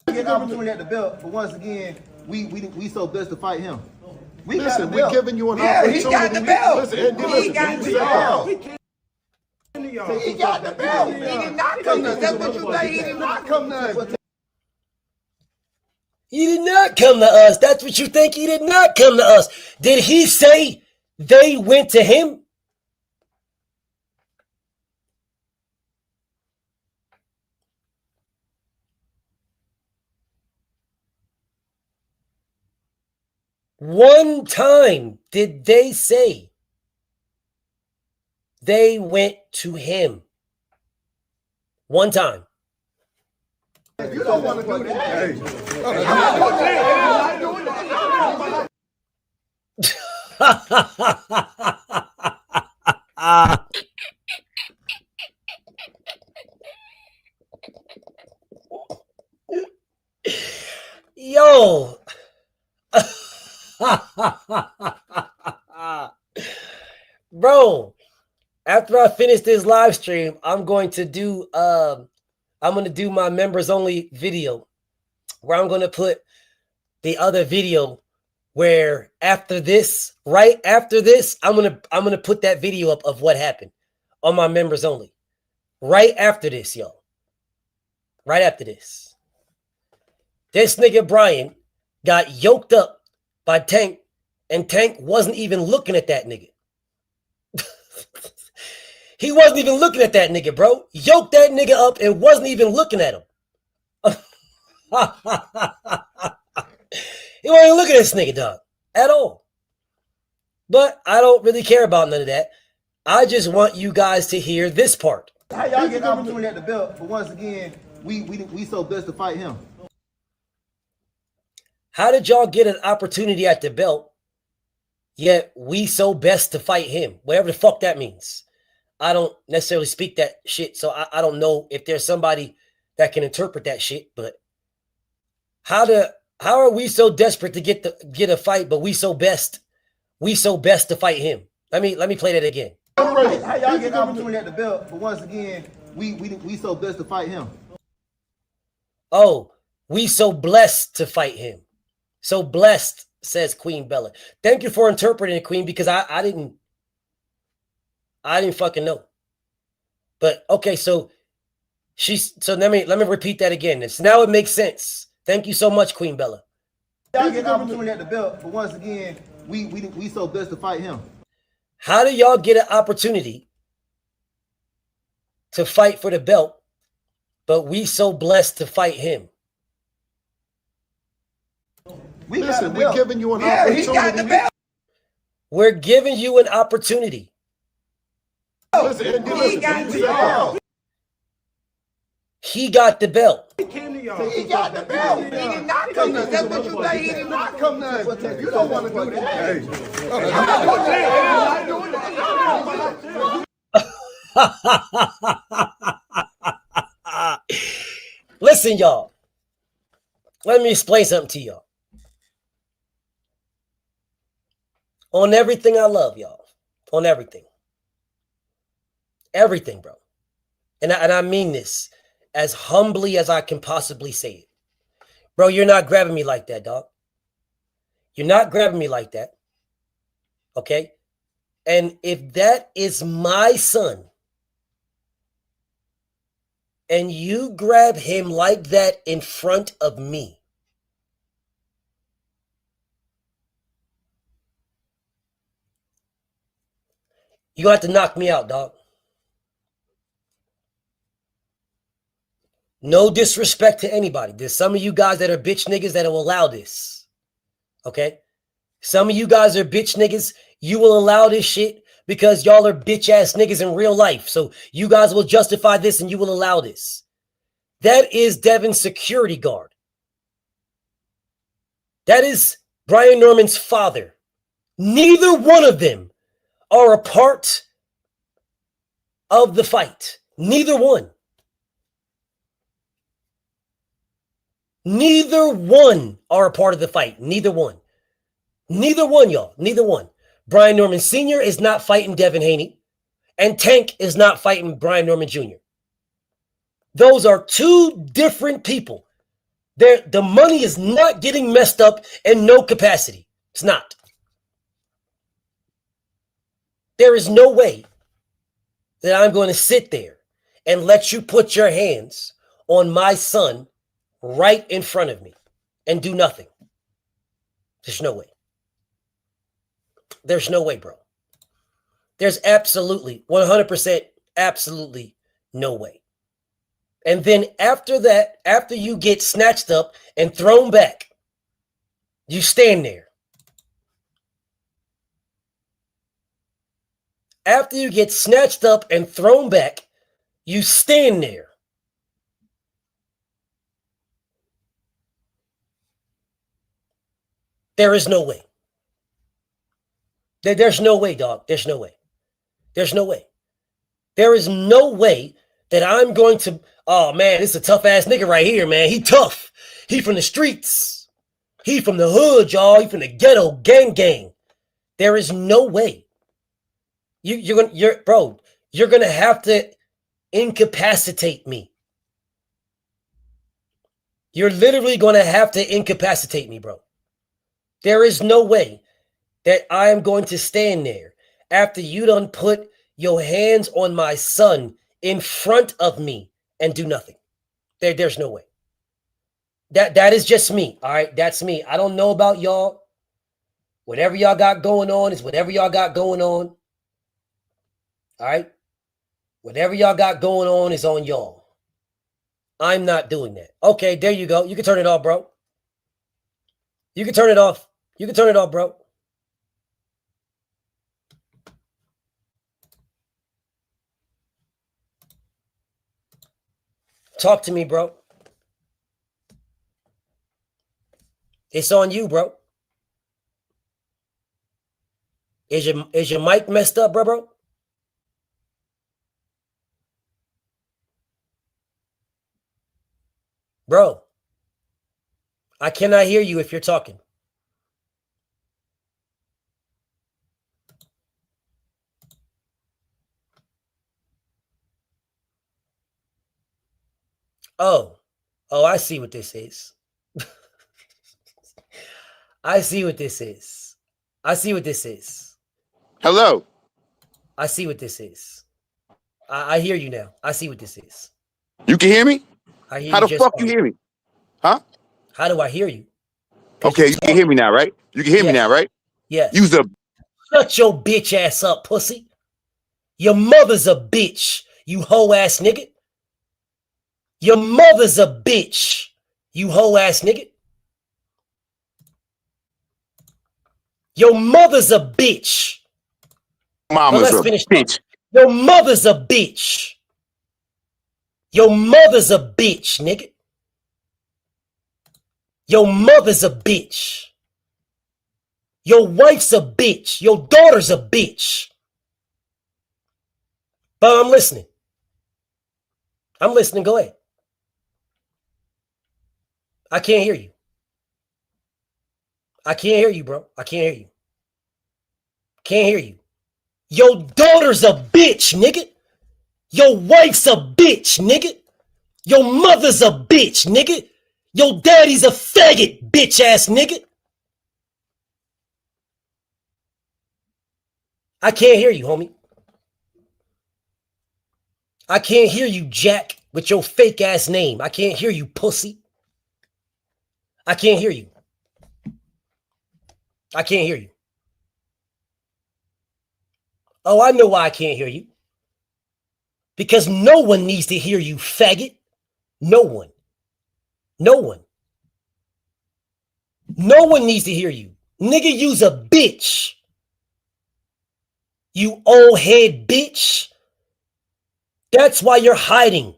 Get the opportunity at the belt, but once again, we so blessed to fight him. Listen, we're giving you an opportunity. He got the belt. He got the belt. He got the belt. He did not come to us. That's what you say. He did not come to us. He did not come to us. That's what you think. He did not come to us. Did he say they went to him? One time did they say they went to him? One time. You don't want to do that. Yo. Bro, after I finish this live stream, I'm going to do my members only video where I'm going to put the other video where after this, right after this, I'm going to put that video up of what happened on my members only. right after this, yo. Right after this. This nigga Brian got yoked up by Tank, and Tank wasn't even looking at that nigga. He wasn't even looking at that nigga, bro. Yoked that nigga up and wasn't even looking at him. He wasn't even looking at this nigga, dog, at all. But I don't really care about none of that. I just want you guys to hear this part. How y'all get an opportunity at the belt, but once again, we so blessed to fight him. How did y'all get an opportunity at the belt, yet we so best to fight him? Whatever the fuck that means. I don't necessarily speak that shit, so I don't know if there's somebody that can interpret that shit, but how are we so desperate to get a fight, but we so best to fight him? Let me play that again. How y'all get an opportunity at the belt, but once again, we so blessed to fight him. Oh, we so blessed to fight him. So blessed, says Queen Bella. Thank you for interpreting it, Queen, because I didn't fucking know. But okay, so let me repeat that again. So now it makes sense. Thank you so much, Queen Bella. Y'all get an opportunity at the belt, but once again, we so blessed to fight him. How do y'all get an opportunity to fight for the belt, but we so blessed to fight him? Listen, we're giving you an opportunity. He got the belt. We're giving you an opportunity. Listen, he got the belt. He got the belt. He got the belt. He did not come to. That's what you say. He did not come to. You don't want to do that. Listen, y'all. Let me explain something to y'all. On everything I love, y'all. On everything. Everything, bro. And I mean this as humbly as I can possibly say it. Bro, you're not grabbing me like that, dog. You're not grabbing me like that. Okay? And if that is my son, and you grab him like that in front of me, you're going to have to knock me out, dog. No disrespect to anybody. There's some of you guys that are bitch niggas that will allow this. Okay? Some of you guys are bitch niggas. You will allow this shit because y'all are bitch ass niggas in real life. So you guys will justify this and you will allow this. That is Devin's security guard. That is Brian Norman's father. Neither one of them are a part of the fight. Neither one. Neither one are a part of the fight. Neither one. Neither one, y'all. Neither one. Brian Norman Sr. is not fighting Devin Haney, and Tank is not fighting Brian Norman Jr. Those are two different people. The money is not getting messed up in no capacity. It's not. There is no way that I'm going to sit there and let you put your hands on my son right in front of me and do nothing. There's no way. There's no way, bro. There's absolutely, 100%, absolutely no way. And then after that, after you get snatched up and thrown back, you stand there. After you get snatched up and thrown back, you stand there. There is no way. There's no way, dog. There's no way. There's no way. There is no way that I'm going to, oh man, this is a tough ass nigga right here, man. He tough. He from the streets. He from the hood, y'all. He from the ghetto gang. There is no way. You're gonna have to incapacitate me. You're literally gonna have to incapacitate me, bro. There is no way that I am going to stand there after you done put your hands on my son in front of me and do nothing. There's no way. That is just me. All right, that's me. I don't know about y'all. Whatever y'all got going on is whatever y'all got going on. All right? Whatever y'all got going on is on y'all. I'm not doing that. Okay, there you go. You can turn it off, bro. You can turn it off. You can turn it off, bro. Talk to me, bro. It's on you, bro. Is your mic messed up, bro? Bro, I cannot hear you if you're talking. Oh, I see what this is. I see what this is. I see what this is. Hello. I see what this is. I hear you now. I see what this is. You can hear me? I hear How you the just fuck fine. you hear me? Huh? How do I hear you? Okay, you can hear me now, right? You can hear me now, right? Yes. Use a Shut your bitch ass up, pussy. Your mother's a bitch, you hoe ass nigga. Your mother's a bitch, you hoe ass nigga. Your mother's a bitch. mama's a bitch. Your mother's a bitch. Your mother's a bitch, nigga. Your mother's a bitch. Your wife's a bitch. Your daughter's a bitch. But I'm listening. I'm listening. Go ahead. I can't hear you. I can't hear you, bro. I can't hear you. Can't hear you. Your daughter's a bitch, nigga. Your wife's a bitch, nigga. Your mother's a bitch, nigga. Your daddy's a faggot, bitch ass nigga. I can't hear you, homie. I can't hear you, Jack, with your fake ass name. I can't hear you, pussy. I can't hear you. I can't hear you. Oh, I know why I can't hear you. Because no one needs to hear you, faggot. No one. No one. No one needs to hear you. Nigga, you's a bitch. You old head bitch. That's why you're hiding.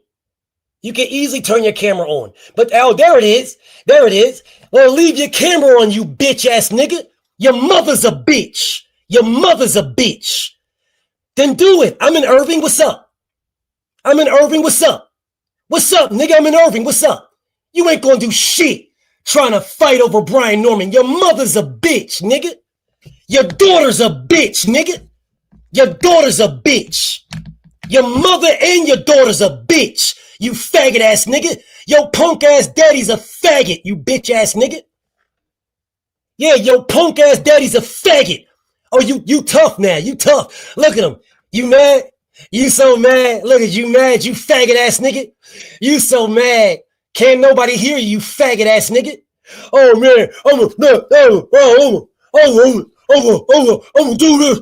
You can easily turn your camera on. But, oh, there it is. There it is. Well, leave your camera on, you bitch ass nigga. Your mother's a bitch. Your mother's a bitch. Then do it. I'm in Irving. What's up? I'm in Irving. What's up? What's up, nigga? I'm in Irving. What's up? You ain't gonna do shit trying to fight over Brian Norman. Your mother's a bitch, nigga. Your daughter's a bitch, nigga. Your daughter's a bitch. Your mother and your daughter's a bitch. You faggot ass nigga. Your punk ass daddy's a faggot, you bitch ass nigga. Yeah, your punk ass daddy's a faggot. Oh, you tough now. You tough. Look at him. You mad? You so mad. Look at you mad, you faggot ass nigga. You so mad. Can't nobody hear you, faggot ass nigga. Oh man, I'm gonna do this.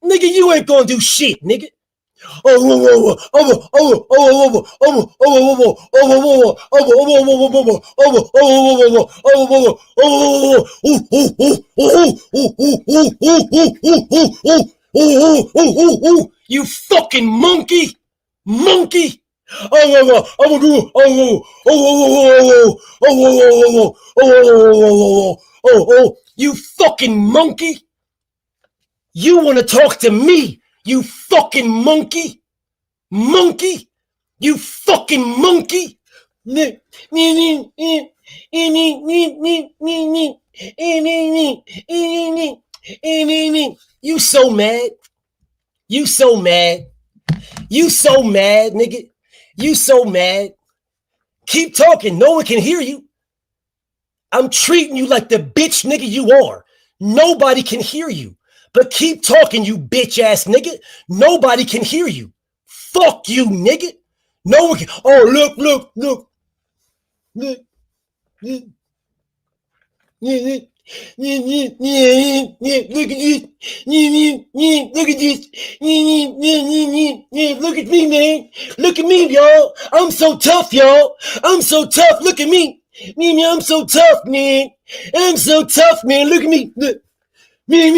Nigga, you ain't gonna do shit, nigga. You fucking monkey. Monkey. You fucking monkey. You want to talk to me, you fucking monkey. Monkey. You fucking monkey. You so mad. You so mad. You so mad, nigga. You so mad. Keep talking. No one can hear you. I'm treating you like the bitch nigga you are. Nobody can hear you. But keep talking, you bitch ass nigga. Nobody can hear you. Fuck you, nigga. No one can. Oh, look. Look at this. Look at me, man. Look at me, y'all. I'm so tough, y'all. I'm so tough. Look at me. I'm so tough, man. I'm so tough, man. Look at me. Look at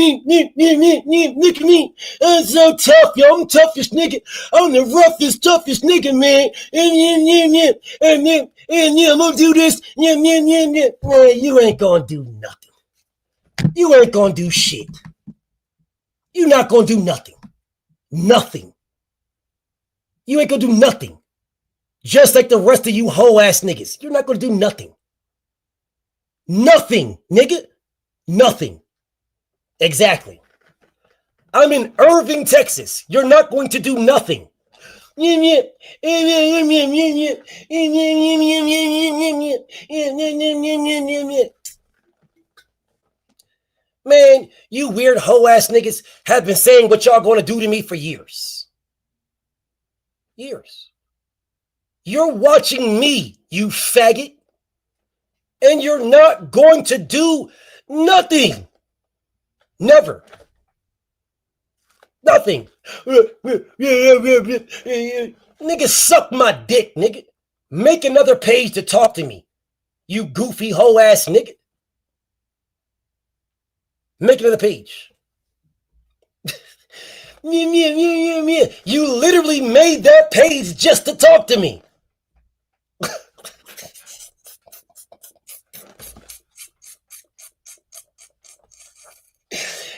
me. I'm so tough, yo. I'm toughest nigga. I'm the roughest, toughest nigga, man. And I'm gonna do this. Man, you ain't gonna do nothing. You ain't gonna do shit. You're not gonna do nothing. Nothing. You ain't gonna do nothing. Just like the rest of you hoe ass niggas. You're not gonna do nothing. Nothing, nigga. Nothing. Exactly. I'm in Irving, Texas. You're not going to do nothing. Man, you weird hoe ass niggas have been saying what y'all going to do to me for years. Years. You're watching me, you faggot. And you're not going to do nothing. Never. Nothing. Nigga, suck my dick, nigga. Make another page to talk to me. You goofy hoe ass nigga. Make another page. You literally made that page just to talk to me.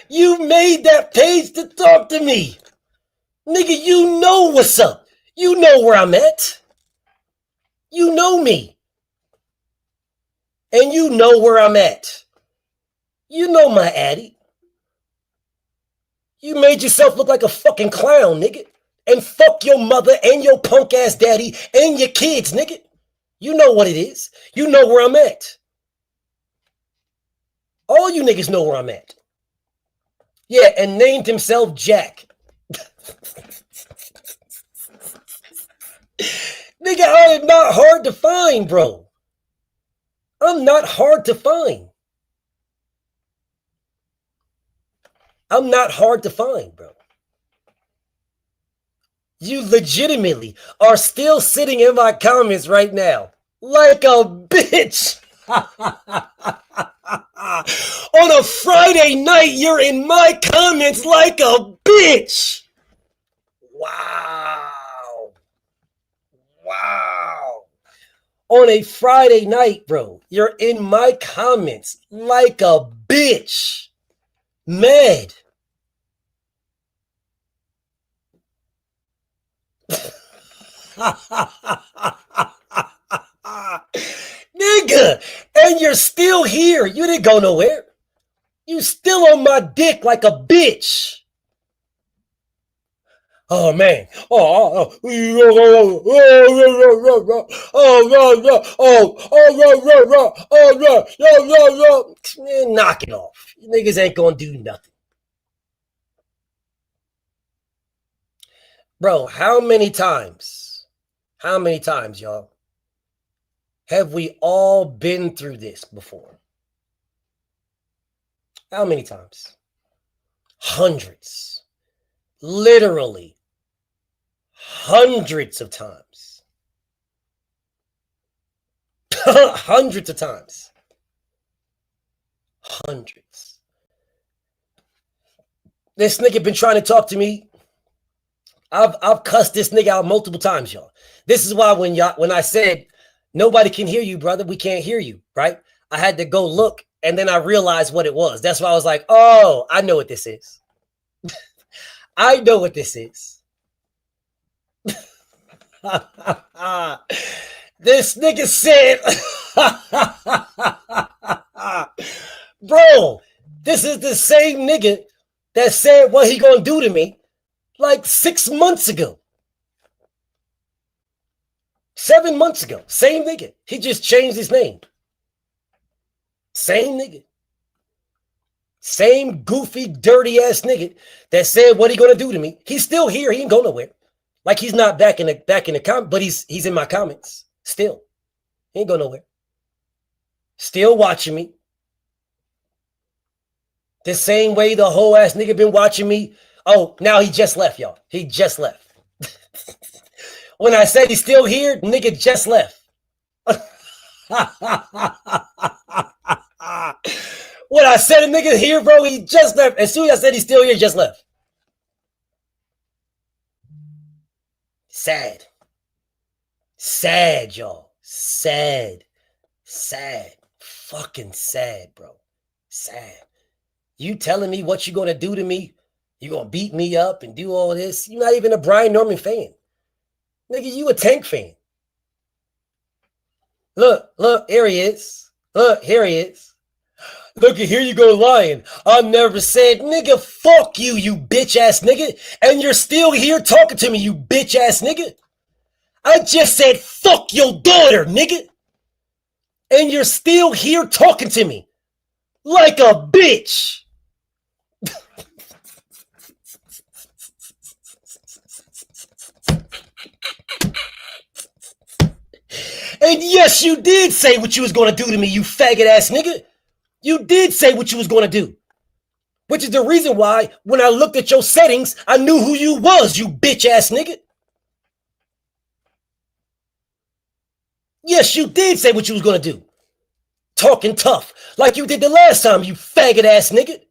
You made that page to talk to me. Nigga, you know what's up. You know where I'm at. You know me. And you know where I'm at. You know my addy. You made yourself look like a fucking clown, nigga. And fuck your mother and your punk ass daddy and your kids, nigga. You know what it is. You know where I'm at. All you niggas know where I'm at. Yeah, and named himself Jack. Nigga, I am not hard to find, bro. I'm not hard to find. I'm not hard to find, bro. You legitimately are still sitting in my comments right now like a bitch. On a Friday night, you're in my comments like a bitch. Wow. Wow. On a Friday night, bro, you're in my comments like a bitch. Mad. Nigga, and you're still here. You didn't go nowhere. You still on my dick like a bitch. Oh man. Man, knock it off. You niggas ain't gonna do nothing. Bro, how many times, y'all, have we all been through this before? How many times? Hundreds. Literally hundreds of times. Hundreds of times. Hundreds. This nigga been trying to talk to me. I've cussed this nigga out multiple times, y'all. This is why when I said nobody can hear you, brother, we can't hear you, right? I had to go look, and then I realized what it was. That's why I was like, oh, I know what this is. I know what this is. This nigga said, bro, this is the same nigga that said what he gonna do to me like 6 months ago. 7 months ago. Same nigga. He just changed his name. Same nigga. Same goofy, dirty ass nigga that said what he gonna do to me. He's still here. He ain't go nowhere. Like he's not back in the comment, but he's in my comments still. He ain't go nowhere. Still watching me. The same way the whole ass nigga been watching me. Oh, now he just left, y'all. He just left. When I said he's still here, nigga just left. When I said a nigga here, bro, he just left. As soon as I said he's still here, he just left. Sad. Sad, y'all. Sad. Sad. Fucking sad, bro. Sad. You telling me what you gonna do to me? You gonna beat me up and do all this? You're not even a Brian Norman fan. Nigga, you a Tank fan. Look, here he is. Look, here he is. Look, here you go lying. I never said, nigga, fuck you, you bitch ass nigga. And you're still here talking to me, you bitch ass nigga. I just said, fuck your daughter, nigga. And you're still here talking to me like a bitch. And yes, you did say what you was going to do to me, you faggot ass nigga. You did say what you was going to do. Which is the reason why when I looked at your settings, I knew who you was, you bitch ass nigga. Yes, you did say what you was going to do. Talking tough like you did the last time, you faggot ass nigga.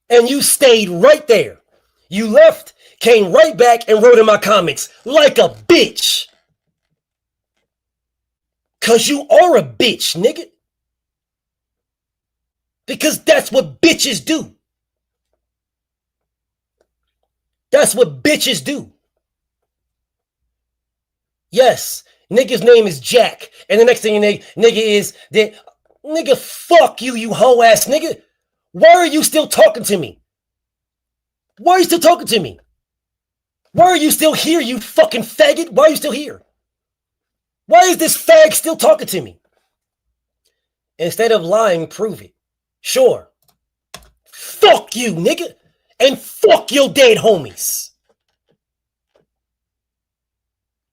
And you stayed right there. You left, came right back and wrote in my comments like a bitch. Cause you are a bitch, nigga. Because that's what bitches do. That's what bitches do. Yes, nigga's name is Jack. And the next thing you nigga is that, nigga, fuck you, you hoe ass nigga. Why are you still talking to me? Why are you still talking to me? Why are you still here, you fucking faggot? Why are you still here? Why is this fag still talking to me? Instead of lying, prove it. Sure. Fuck you, nigga. And fuck your dead homies.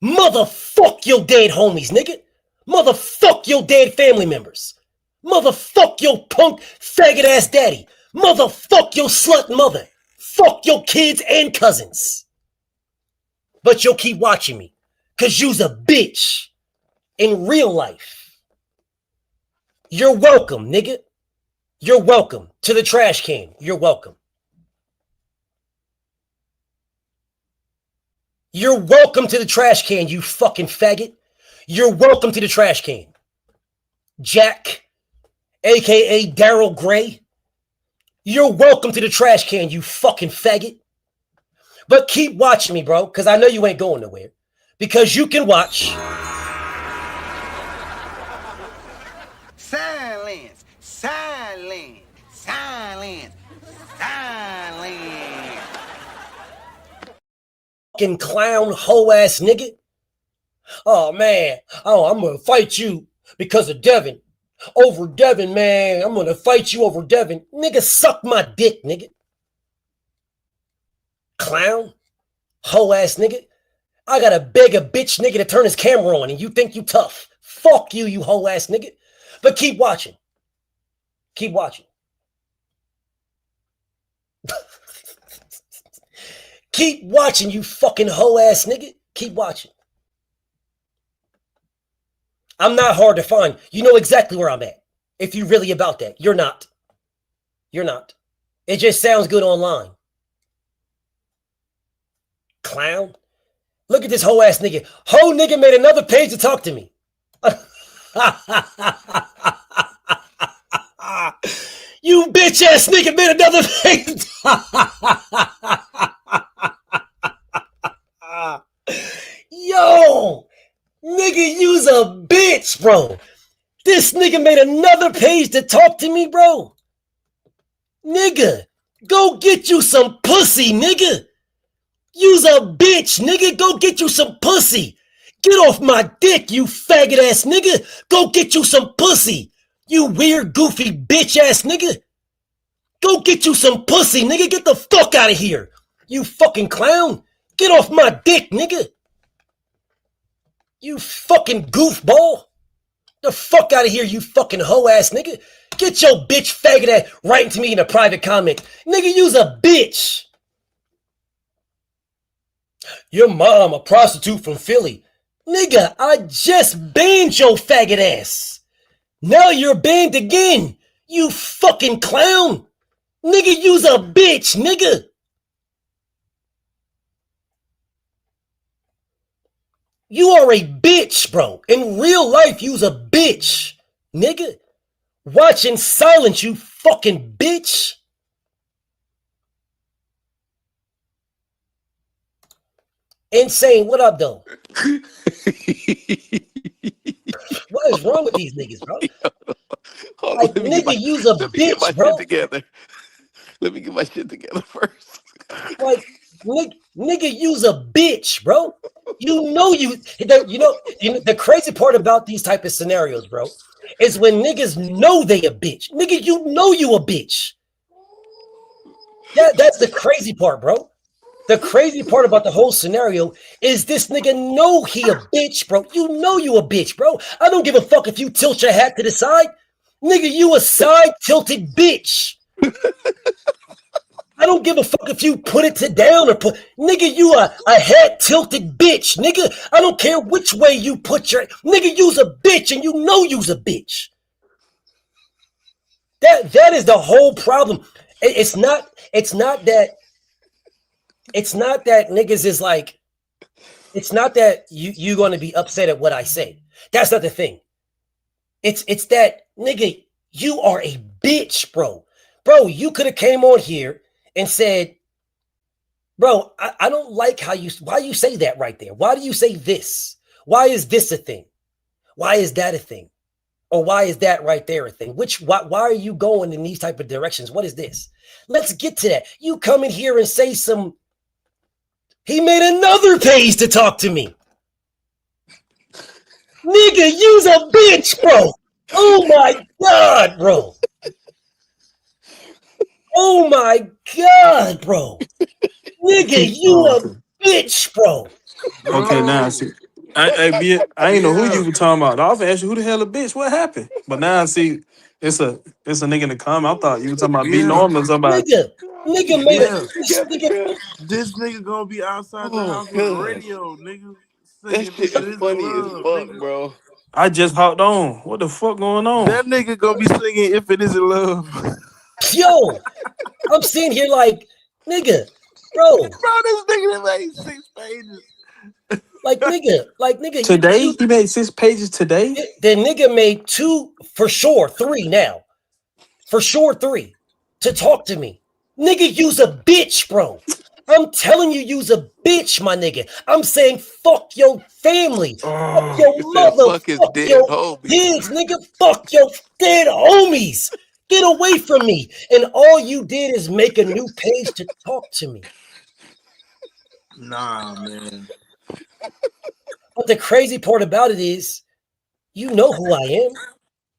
Motherfuck your dead homies, nigga. Motherfuck your dead family members. Motherfuck your punk faggot ass daddy. Motherfuck your slut mother. Fuck your kids and cousins. But you'll keep watching me. Cause you's a bitch. In real life. You're welcome, nigga. You're welcome to the trash can. You're welcome. You're welcome to the trash can, you fucking faggot. You're welcome to the trash can. Jack, aka Daryl Gray. You're welcome to the trash can, you fucking faggot. But keep watching me, bro, because I know you ain't going nowhere. Because you can watch. Silence, silence, silence, silence. Fucking clown hoe ass nigga. Oh man, I'm gonna fight you because of Devin. Over Devin, man. I'm gonna fight you over Devin. Nigga, suck my dick, nigga. Clown, hoe ass nigga. I gotta beg a bitch nigga to turn his camera on and you think you tough. Fuck you, you hoe ass nigga. But keep watching. Keep watching. Keep watching, you fucking hoe ass nigga. Keep watching. I'm not hard to find. You know exactly where I'm at. If you really about that. You're not. You're not. It just sounds good online. Clown. Look at this hoe ass nigga. Hoe nigga made another page to talk to me. You bitch ass nigga made another page. Yo, nigga, you's a bitch, bro. This nigga made another page to talk to me, bro. Nigga, go get you some pussy, nigga. You's a bitch, nigga. Go get you some pussy. Get off my dick, you faggot ass nigga. Go get you some pussy. You weird, goofy, bitch ass nigga. Go get you some pussy, nigga. Get the fuck out of here. You fucking clown. Get off my dick, nigga. You fucking goofball. The fuck out of here, you fucking hoe ass nigga. Get your bitch faggot ass writing to me in a private comment. Nigga, you's a bitch. Your mom, a prostitute from Philly. Nigga, I just banned your faggot ass. Now you're banned again. You fucking clown. Nigga, you's a bitch, nigga. You are a bitch, bro. In real life, you's a bitch, nigga. Watch in silence, you fucking bitch. Insane, what up, though? What is wrong with these niggas, bro? Like, nigga, you's a bitch, bro. Let me get my shit together first. Like, nigga, you's a bitch, bro. You know the crazy part about these type of scenarios, bro, is when niggas know they a bitch. Nigga, you know you a bitch. That's the crazy part, bro. The crazy part about the whole scenario is this nigga know he a bitch, bro. You know you a bitch, bro. I don't give a fuck if you tilt your hat to the side. Nigga, you a side tilted bitch. I don't give a fuck if you put it to down or put, nigga, you a head tilted bitch, nigga. I don't care which way you put your, nigga, you's a bitch and you know you's a bitch. That is the whole problem. It's not that niggas is like, it's not that you're going to be upset at what I say. That's not the thing. It's that, nigga, you are a bitch, bro. Bro, you could have came on here and said, bro, I don't like why you say that right there. Why do you say this? Why is this a thing? Why is that a thing? Or why is that right there a thing? Why are you going in these type of directions? What is this? Let's get to that. You come in here and say he made another page to talk to me. Nigga, you's a bitch, bro. Oh my God, bro. Oh my God, bro. Nigga, you a bitch, bro. Okay, now I see. I ain't know who you were talking about. I was asking who the hell a bitch. What happened? But now I see it's a nigga in the comment. I thought you were talking about B Norman or somebody. Nigga made This nigga gonna be outside the house with a radio, nigga. That shit is funny as fuck, bro. I just hopped on. What the fuck going on? That nigga gonna be singing "If It Isn't Love." Yo, I'm sitting here like, nigga, bro. Bro, this nigga made 6 pages. Like nigga. Today? He made 6 pages today? The nigga made 2, for sure, 3 now. For sure, 3 to talk to me. Nigga, you's a bitch, bro. I'm telling you, you's a bitch, my nigga. I'm saying fuck your family. Fuck your mother. Fuck your kids, nigga. Fuck your dead homies. Get away from me. And all you did is make a new page to talk to me. Nah, man. But the crazy part about it is, you know who I am.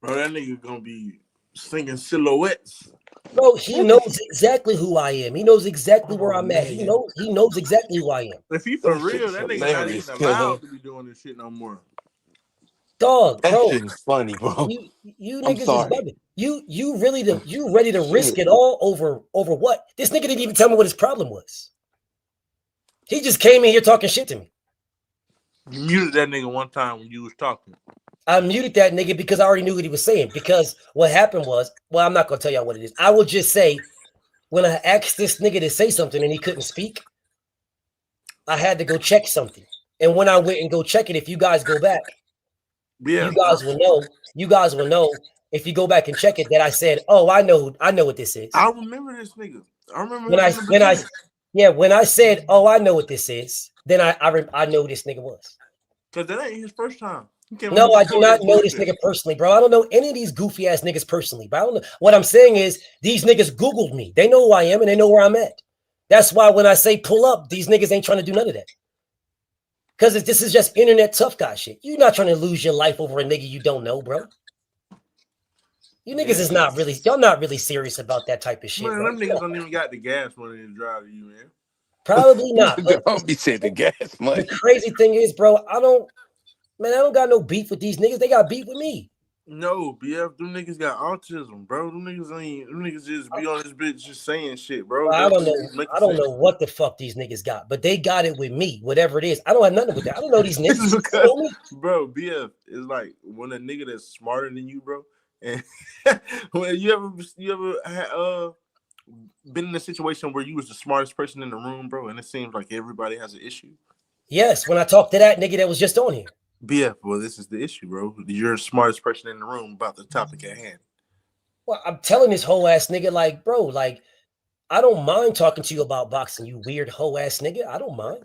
Bro, that nigga gonna be singing silhouettes. Bro, he knows exactly who I am. He knows exactly where I'm at. He knows exactly who I am. If he for real, that nigga not even allowed to be doing this shit no more. Dog, that bro. shit is funny, bro. You niggas is bugging. You ready to risk it all over what? This nigga didn't even tell me what his problem was. He just came in here talking shit to me. You muted that nigga one time when you was talking. I muted that nigga because I already knew what he was saying. Because what happened was, well, I'm not gonna tell y'all what it is. I will just say, when I asked this nigga to say something and he couldn't speak, I had to go check something. And when I went and go check it, if you guys go back, you guys will know if you go back and check it that I said, "Oh, I know what this is." I remember this nigga. I remember when I said, "Oh, I know what this is," then I know who this nigga was. Cause that ain't his first time. No, I do not know this nigga personally, bro. I don't know any of these goofy ass niggas personally, but I don't know. What I'm saying is these niggas Googled me. They know who I am and they know where I'm at. That's why when I say pull up, these niggas ain't trying to do none of that. Because this is just internet tough guy shit. You're not trying to lose your life over a nigga you don't know, bro. You niggas is not really, y'all not really serious about that type of shit. Man, bro. them niggas don't even got the gas money to drive to you, man. Probably not. Don't be saying the gas money. The crazy thing is, bro, I don't got no beef with these niggas. They got beef with me. No, BF, them niggas got autism, bro. Them niggas just be on this bitch just saying shit, bro. I don't know what the fuck these niggas got, but they got it with me, whatever it is. I don't have nothing with that. I don't know these niggas. Bro, BF is like when a nigga that's smarter than you, bro. And when you ever been in a situation where you was the smartest person in the room, bro, and it seems like everybody has an issue? Yes, when I talked to that nigga that was just on here. BF, well, this is the issue, bro. You're the smartest person in the room about the topic at hand. Well, I'm telling this whole ass nigga, like, bro, like, I don't mind talking to you about boxing, you weird hoe ass nigga. I don't mind.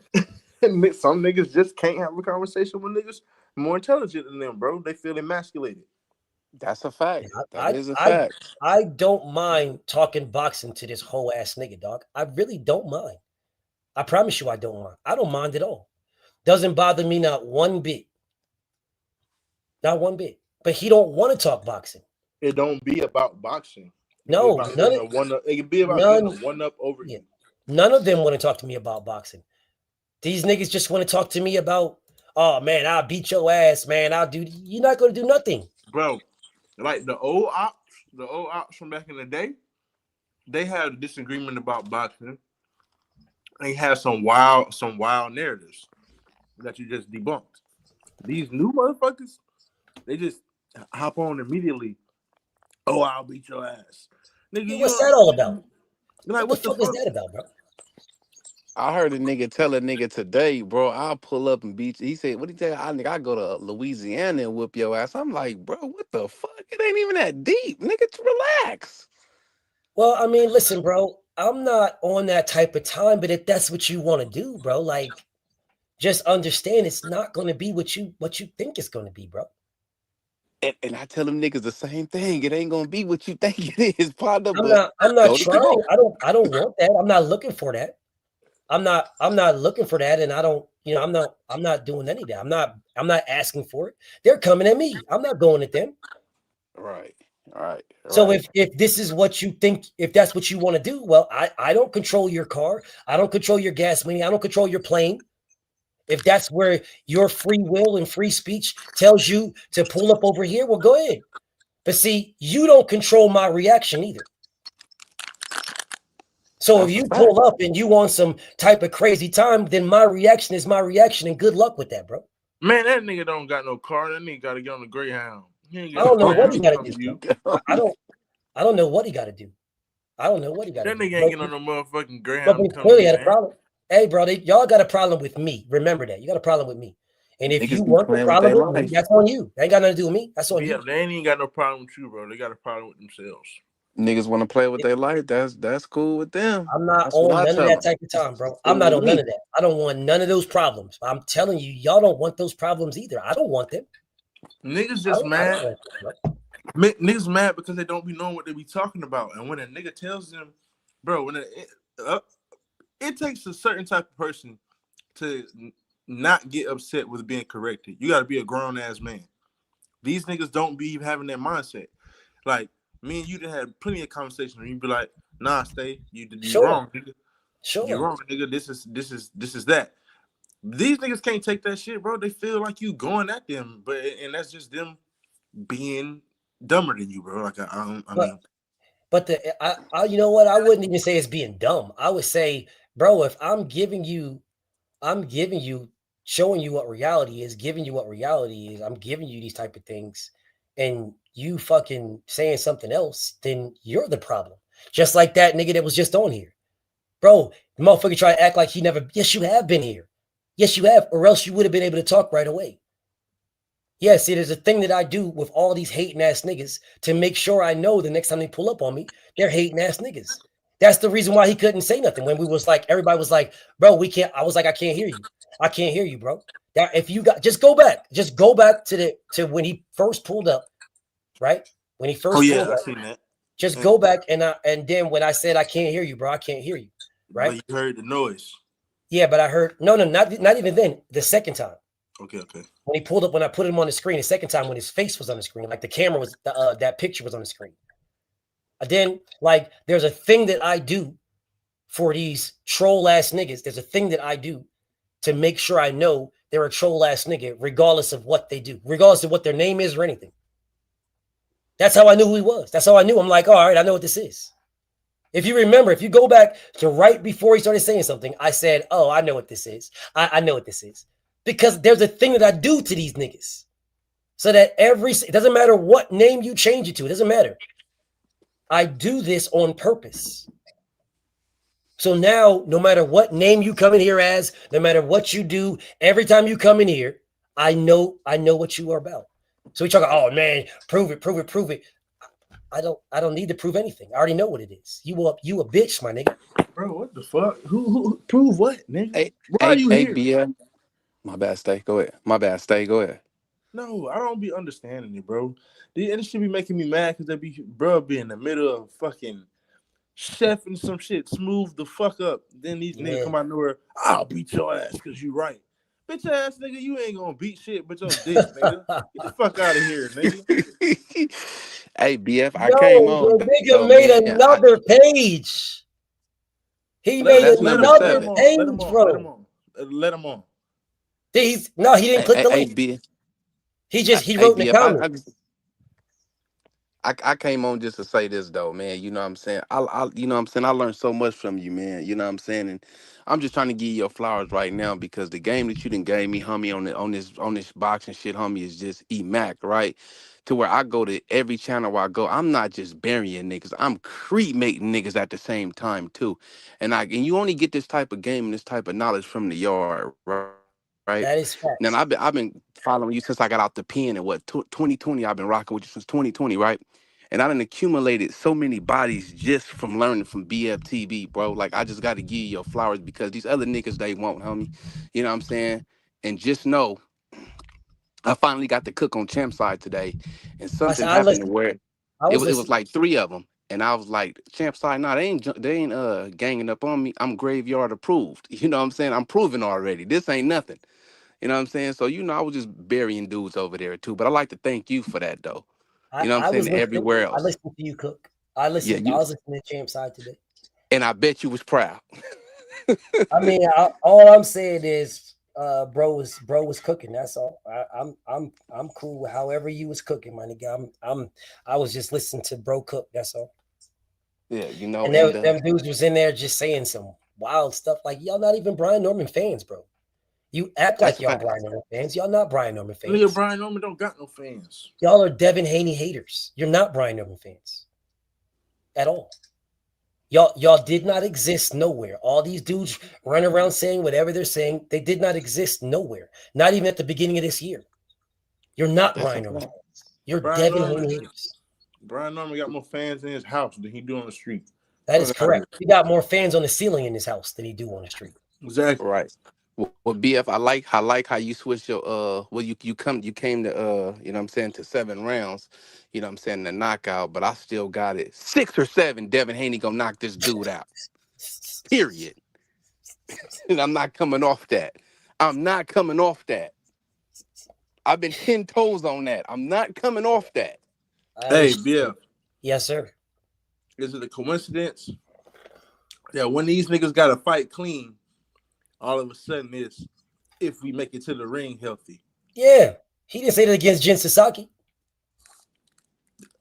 Some niggas just can't have a conversation with niggas more intelligent than them, bro. They feel emasculated. That's a fact. That is a fact. I don't mind talking boxing to this whole ass nigga, dog. I really don't mind. I promise you I don't mind. I don't mind at all. Doesn't bother me not one bit. Not one bit. But he don't want to talk boxing. It don't be about boxing. No, none of it can be about getting a one up over you. None of them want to talk to me about boxing. These niggas just want to talk to me about, oh man, I'll beat your ass, man. You're not going to do nothing. Bro, like the old ops from back in the day, they had a disagreement about boxing. They had some wild narratives that you just debunked. These new motherfuckers, they just hop on immediately. Oh, I'll beat your ass. Nigga, what's that all about? Like, what the fuck is that about, bro? I heard a nigga tell a nigga today, bro, I'll pull up and beat you. He said, what he tell you? I go to Louisiana and whoop your ass. I'm like, bro, what the fuck? It ain't even that deep. Nigga, relax. Well, I mean, listen, bro, I'm not on that type of time, but if that's what you want to do, bro, like, just understand it's not going to be what you think it's going to be, bro. And I tell them niggas the same thing. It ain't gonna be what you think it is, partner. I'm not trying. I don't want that. I'm not looking for that. I'm not looking for that, and I don't. I'm not doing any of that. I'm not asking for it. They're coming at me. I'm not going at them. Right. All right. So if this is what you think, if that's what you want to do, well, I don't control your car. I don't control your gas money. I don't control your plane. If that's where your free will and free speech tells you to pull up over here, well, go ahead. But see, you don't control my reaction either. So if you pull up and you want some type of crazy time, then my reaction is my reaction, and good luck with that, bro. Man, that nigga don't got no car. That nigga got to get on the Greyhound. I don't know what he got to do. I don't know what he got to do. I don't know what he got to do. That nigga ain't getting on no motherfucking Greyhound. But he clearly had a problem. Hey, bro, y'all got a problem with me. Remember that. You got a problem with me. And if you want the problem with me, that's on you. That ain't got nothing to do with me. That's on you. They ain't even got no problem with you, bro. They got a problem with themselves. Niggas want to play with their life. That's cool with them. I'm not on none of that type of time, bro. I'm not on none of that. I don't want none of those problems. I'm telling you, y'all don't want those problems either. I don't want them. Niggas just mad. Niggas mad because they don't be knowing what they be talking about. And when a nigga tells them, bro, it takes a certain type of person to not get upset with being corrected. You got to be a grown-ass man. These niggas don't be having that mindset. Like, me and you done had plenty of conversations where you be like, nah, stay. You wrong, nigga. Sure. You wrong, nigga. This is that. These niggas can't take that shit, bro. They feel like you going at them, and that's just them being dumber than you, bro. Like, But you know what? I wouldn't even say it's being dumb. I would say, bro, if I'm giving you, showing you what reality is, giving you what reality is, I'm giving you these type of things, and you fucking saying something else, then you're the problem. Just like that nigga that was just on here. Bro, the motherfucker try to act like he never, yes, you have been here. Yes, you have, or else you would have been able to talk right away. Yeah, see, there's a thing that I do with all these hating ass niggas to make sure I know the next time they pull up on me, they're hating ass niggas. That's the reason why he couldn't say nothing when we was like, everybody was like, bro, we can't. I was like, I can't hear you. I can't hear you, bro. That if you got, just go back to when he first pulled up, right? When he first pulled up, I seen that. Just go back and then when I said I can't hear you, bro, I can't hear you. right? But you heard the noise. Yeah, but I heard not even then. The second time. Okay. When he pulled up, when I put him on the screen, the second time when his face was on the screen, like the camera was, that picture was on the screen. Then, like, there's a thing that I do for these troll ass niggas. There's a thing that I do to make sure I know they're a troll ass nigga, regardless of what they do, regardless of what their name is or anything. That's how I knew who he was. That's how I knew. I'm like, all right, I know what this is. If you remember, if you go back to right before he started saying something, I said, oh, I know what this is. I know what this is. Because there's a thing that I do to these niggas. So that it doesn't matter what name you change it to. It doesn't matter. I do this on purpose. So now, no matter what name you come in here as, no matter what you do, every time you come in here, I know what you are about. So we talk, oh man, prove it. I don't need to prove anything. I already know what it is. You a bitch, my nigga. Bro, what the fuck? Who prove what, nigga? Why are you here? BF. My bad, Stay. Go ahead. No, I don't be understanding it, bro. This should be making me mad because they be in the middle of fucking chefing some shit, smooth the fuck up. Then these niggas come out of nowhere, I'll beat your ass because you right. Bitch ass nigga, you ain't gonna beat shit but your dick, nigga. Get the fuck out of here, nigga. Hey, BF, I came on. The nigga made another page. He made another page, bro. Let him on. He didn't click the link. BF. He wrote in the comments. I came on just to say this though, man. You know what I'm saying? I you know what I'm saying? I learned so much from you, man. You know what I'm saying? And I'm just trying to give you your flowers right now because the game that you done gave me, homie, on this boxing shit, homie, is just emac, right? To where I go to every channel where I go, I'm not just burying niggas, I'm cremating niggas at the same time too. And you only get this type of game and this type of knowledge from the yard, right? That is facts. Now I've been following you since I got out the pen in 2020. I've been rocking with you since 2020, right? And I done accumulated so many bodies just from learning from BFTB, bro. Like I just got to give you your flowers because these other niggas they won't, homie. You know what I'm saying? And just know, I finally got to cook on Champ side today, and something happened where it was like 3 of them. And I was like, Champ side, nah, they ain't ganging up on me. I'm graveyard approved. You know what I'm saying? I'm proven already. This ain't nothing. You know what I'm saying? So, I was just burying dudes over there too. But I like to thank you for that though. You know what I'm saying? Everywhere else. I listened to you cook. I was listening to Champ side today. And I bet you was proud. I mean, all I'm saying is bro was cooking. That's all. I'm cool with however you was cooking, my nigga. I was just listening to bro cook. That's all. Yeah, And them dudes was in there just saying some wild stuff like y'all not even Brian Norman fans, bro. You act like y'all Brian Norman fans. Y'all not Brian Norman fans. Nigga, Brian Norman don't got no fans. Y'all are Devin Haney haters. You're not Brian Norman fans at all. Y'all did not exist nowhere. All these dudes run around saying whatever they're saying. They did not exist nowhere. Not even at the beginning of this year. You're not Brian Norman fans. You're Devin Haney haters. Brian Norman got more fans in his house than he do on the street. That is correct. He got more fans on the ceiling in his house than he do on the street. Exactly. Right. Well, BF, I like how you switched your you came to you know what I'm saying, to 7 rounds, you know what I'm saying, the knockout, but I still got it 6 or 7. Devin Haney gonna knock this dude out. Period. And I'm not coming off that. I've been 10 toes on that. I'm not coming off that. Hey, BF. Yes, sir. Is it a coincidence that when these niggas got to fight clean, all of a sudden it's if we make it to the ring healthy? Yeah. He didn't say that against Jin Sasaki.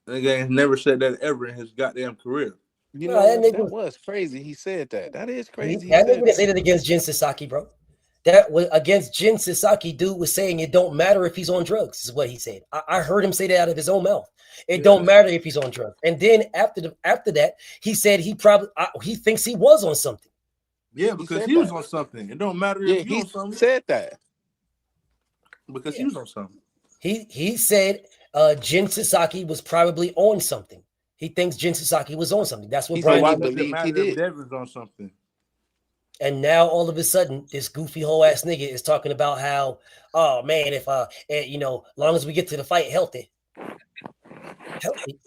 Nigga ain't never said that ever in his goddamn career. You know, that was crazy. He said that. That is crazy. That nigga didn't say that against Jin Sasaki, bro. That was against Jin Sasaki. Dude was saying it don't matter if he's on drugs, is what he said. I heard him say that out of his own mouth. It don't matter if he's on drugs. And then after that, he said he thinks he was on something. Yeah, because he was on something. It don't matter if he on something. Said that. Because he was on something. He said Jin Sasaki was probably on something. He thinks Jin Sasaki was on something. That's what Brian believes he did. Devin's on something. And now all of a sudden, this goofy whole ass nigga is talking about how, oh man, if long as we get to the fight healthy.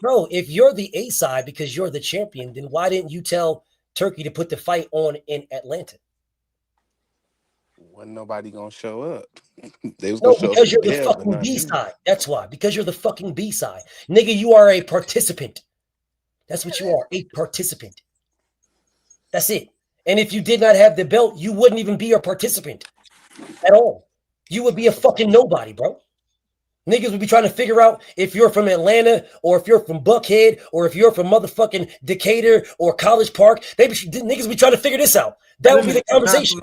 Bro, if you're the A side because you're the champion, then why didn't you tell Turkey to put the fight on in Atlanta? Wasn't nobody gonna show up. They was gonna No, show up because to you're the Dev, but fucking not you. B-side. That's why. Because you're the fucking B-side. Nigga, you are a participant. That's what you are, a participant. That's it. And if you did not have the belt, you wouldn't even be a participant at all. You would be a fucking nobody, bro. Niggas would be trying to figure out if you're from Atlanta or if you're from Buckhead or if you're from motherfucking Decatur or College Park. Niggas be trying to figure this out. That would be the conversation.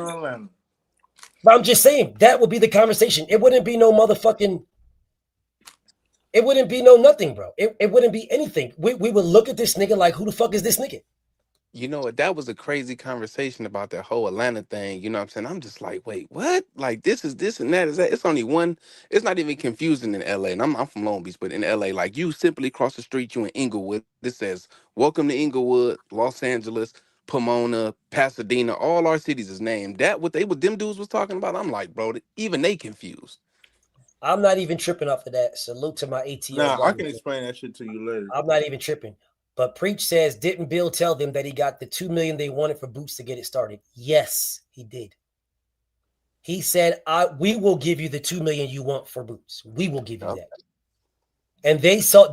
But I'm just saying, that would be the conversation. It wouldn't be no motherfucking, it wouldn't be no nothing, bro. It wouldn't be anything. We would look at this nigga like, who the fuck is this nigga? You know what? That was a crazy conversation about that whole Atlanta thing. You know what I'm saying? I'm just like, wait, what? Like this is this and that is that. It's only one. It's not even confusing in LA. And I'm from Long Beach, but in LA, like you simply cross the street, you in Inglewood. This says, "Welcome to Inglewood, Los Angeles, Pomona, Pasadena." All our cities is named. That what them dudes was talking about. I'm like, bro, even they confused. I'm not even tripping off of that. Salute to my ATL. Nah, I can explain that shit to you later. I'm not even tripping. But Preach says, didn't Bill tell them that he got the $2 million they wanted for Boots to get it started? Yes, he did. He said, we will give you the $2 million you want for Boots. We will give you that. And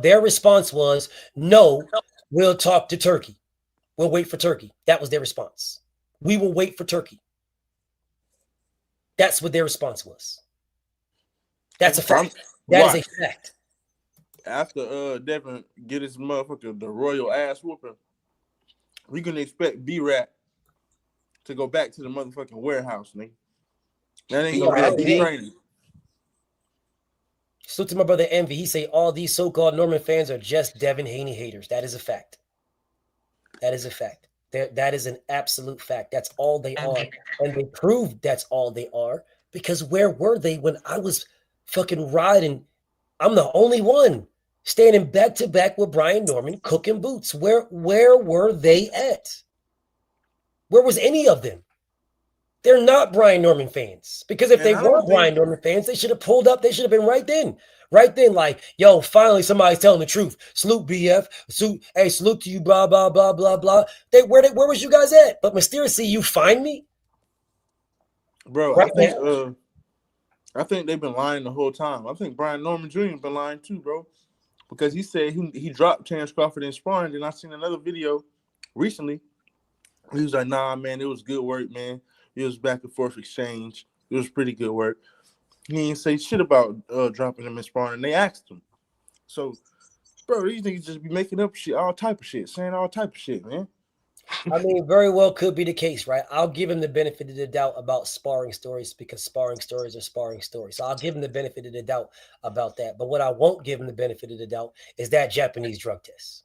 their response was, no, we'll talk to Turkey. We'll wait for Turkey. That was their response. We will wait for Turkey. That's what their response was. That's a fact. That is a fact. After Devin get his motherfucker the royal ass whooping, we can expect B-Rap to go back to the motherfucking warehouse, nigga. That ain't gonna be training. Salute to my brother Envy. He say all these so-called Norman fans are just Devin Haney haters. That is a fact. That is a fact. That is an absolute fact. That's all they are. And they proved that's all they are because where were they when I was fucking riding? I'm the only one standing back to back with Brian Norman cooking Boots. Where were they at? Where was any of them? They're not Brian Norman fans because if they were Brian Norman fans, they should have pulled up. They should have been right then. Like, yo, finally somebody's telling the truth. Salute BF. Salute to you, blah, blah, blah, blah, blah. Where was you guys at? But mysteriously, you find me? Bro, right I think they've been lying the whole time. I think Brian Norman Jr. been lying too, bro. Because he said he dropped Terrence Crawford in sparring. And I seen another video recently. He was like, nah, man, it was good work, man. It was back and forth exchange. It was pretty good work. He didn't say shit about dropping him in sparring. And they asked him. So, bro, these niggas just be making up shit, all type of shit, saying all type of shit, man. I mean, very well could be the case, right? I'll give him the benefit of the doubt about sparring stories because sparring stories are sparring stories. So I'll give him the benefit of the doubt about that. But what I won't give him the benefit of the doubt is that Japanese drug test.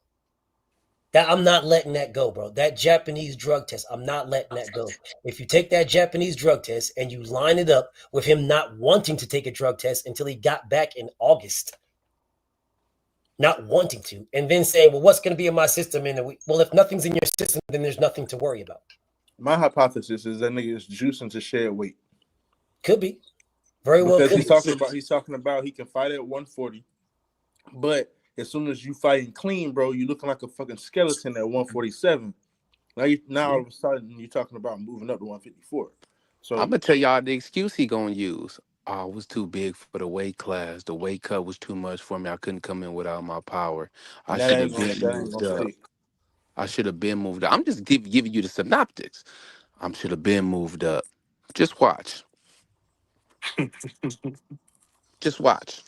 That I'm not letting that go, bro. That Japanese drug test, I'm not letting that go. If you take that Japanese drug test and you line it up with him not wanting to take a drug test until he got back in August, not wanting to, and then saying, well, what's going to be in my system in a week? Well, if nothing's in your system, then there's nothing to worry about. My hypothesis is that nigga is juicing to shed weight. Could be. Very well because could he's talking about he can fight at 140, but as soon as you fighting clean, bro, you looking like a fucking skeleton at 147. Now all of a sudden you're talking about moving up to 154. So I'm gonna tell y'all the excuse he gonna use. I was too big for the weight class. The weight cut was too much for me. I couldn't come in without my power. I should have been moved up. I should have been moved up. I'm just giving you the synoptics. I should have been moved up. Just watch. Just watch.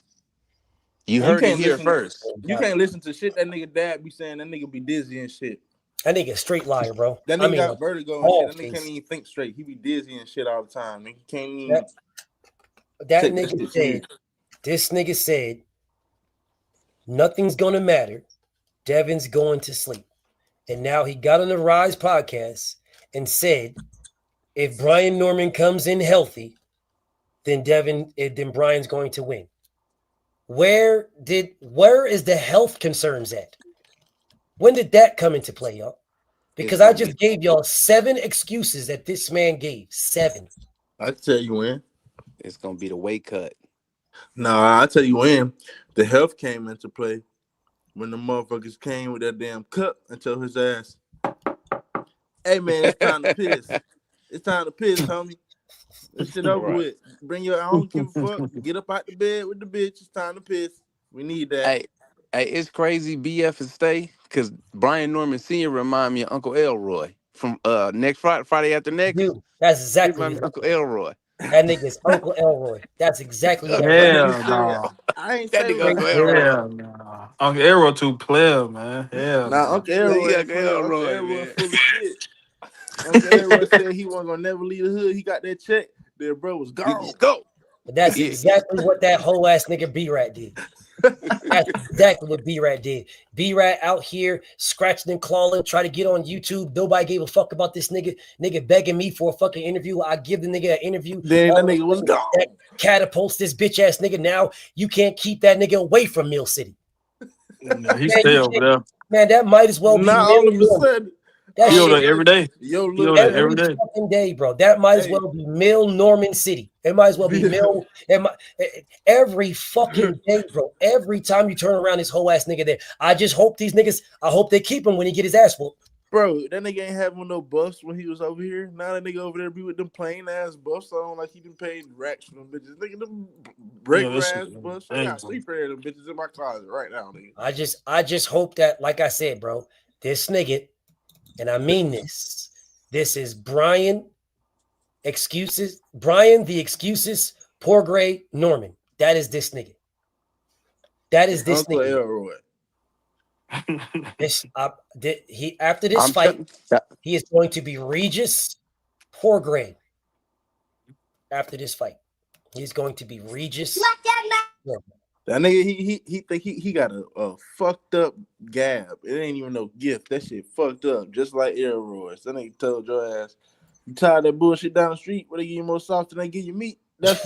You heard it here first. You can't listen to shit that nigga dad be saying. That nigga be dizzy and shit. That nigga straight liar, bro. That nigga got vertigo and shit. That nigga can't even think straight. He be dizzy and shit all the time. Nigga can't even. That nigga said, this nigga said, nothing's gonna matter. Devin's going to sleep. And now he got on the Rise podcast and said, if Brian Norman comes in healthy, then Brian's going to win. Where is the health concerns at? When did that come into play, y'all? Because I just gave y'all 7 excuses that this man gave. 7. I tell you when. It's gonna be the weight cut. Nah, I tell you when. The health came into play when the motherfuckers came with that damn cup and told his ass, Hey man, it's time to piss. It's time to piss, homie. This shit over Right. with. Bring your. I don't give a fuck. Get up out the bed with the bitch. It's time to piss. We need that. Hey, it's crazy. BF and stay because Brian Norman Sr. remind me of Uncle Elroy from next Friday after next. Dude, that's He exactly remind me of Uncle Elroy. that nigga's Uncle Elroy. That's exactly what that Hell no. I ain't That say nigga Uncle what. Elroy. Hell no. Uncle Arrow too player, man. Hell Nah, no. Uncle Elroy. Uncle Elroy, Uncle Elroy man. full of shit. Uncle Elroy said he wasn't gonna never leave the hood. He got that check. Their bro was gone. Go. But that's exactly what that whole ass nigga B-Rat did. That's exactly what B-Rat did. B-Rat out here scratching and clawing, try to get on YouTube. Nobody gave a fuck about this nigga. Nigga begging me for a fucking interview. I give the nigga an interview. Then that nigga was gone. That catapults this bitch ass nigga. Now you can't keep that nigga away from Mill City. No, he stay over there. Man, that might as well be Not all of a sudden. that He over shit there every day. Yo, He look, over there every day. fucking day, bro. That might as well be Mill Norman City. It might as well be Mill. Every fucking day, bro. Every time you turn around, this whole ass nigga there. I just hope these niggas. I hope they keep him when he get his ass whooped. Bro, that nigga ain't having no buffs when he was over here. Now that nigga over there be with them plain ass buffs on like he done paid racks for them bitches. Nigga, them regular ass buffs. I got 3 pair of them bitches in my closet right now, nigga. I just hope that, like I said, bro, this nigga, and I mean this is Brian excuses. Brian the excuses. Poor Gray Norman. That is this nigga. That is this Uncle nigga. Elroy. After this fight, he is going to be Regis Porgrave. After this fight, he's going to be Regis. That nigga, he think he got a fucked up gab. It ain't even no gift. That shit fucked up, just like Elroy. That nigga told your ass, you tired that bullshit down the street where they give you more sauce than they give you meat. That's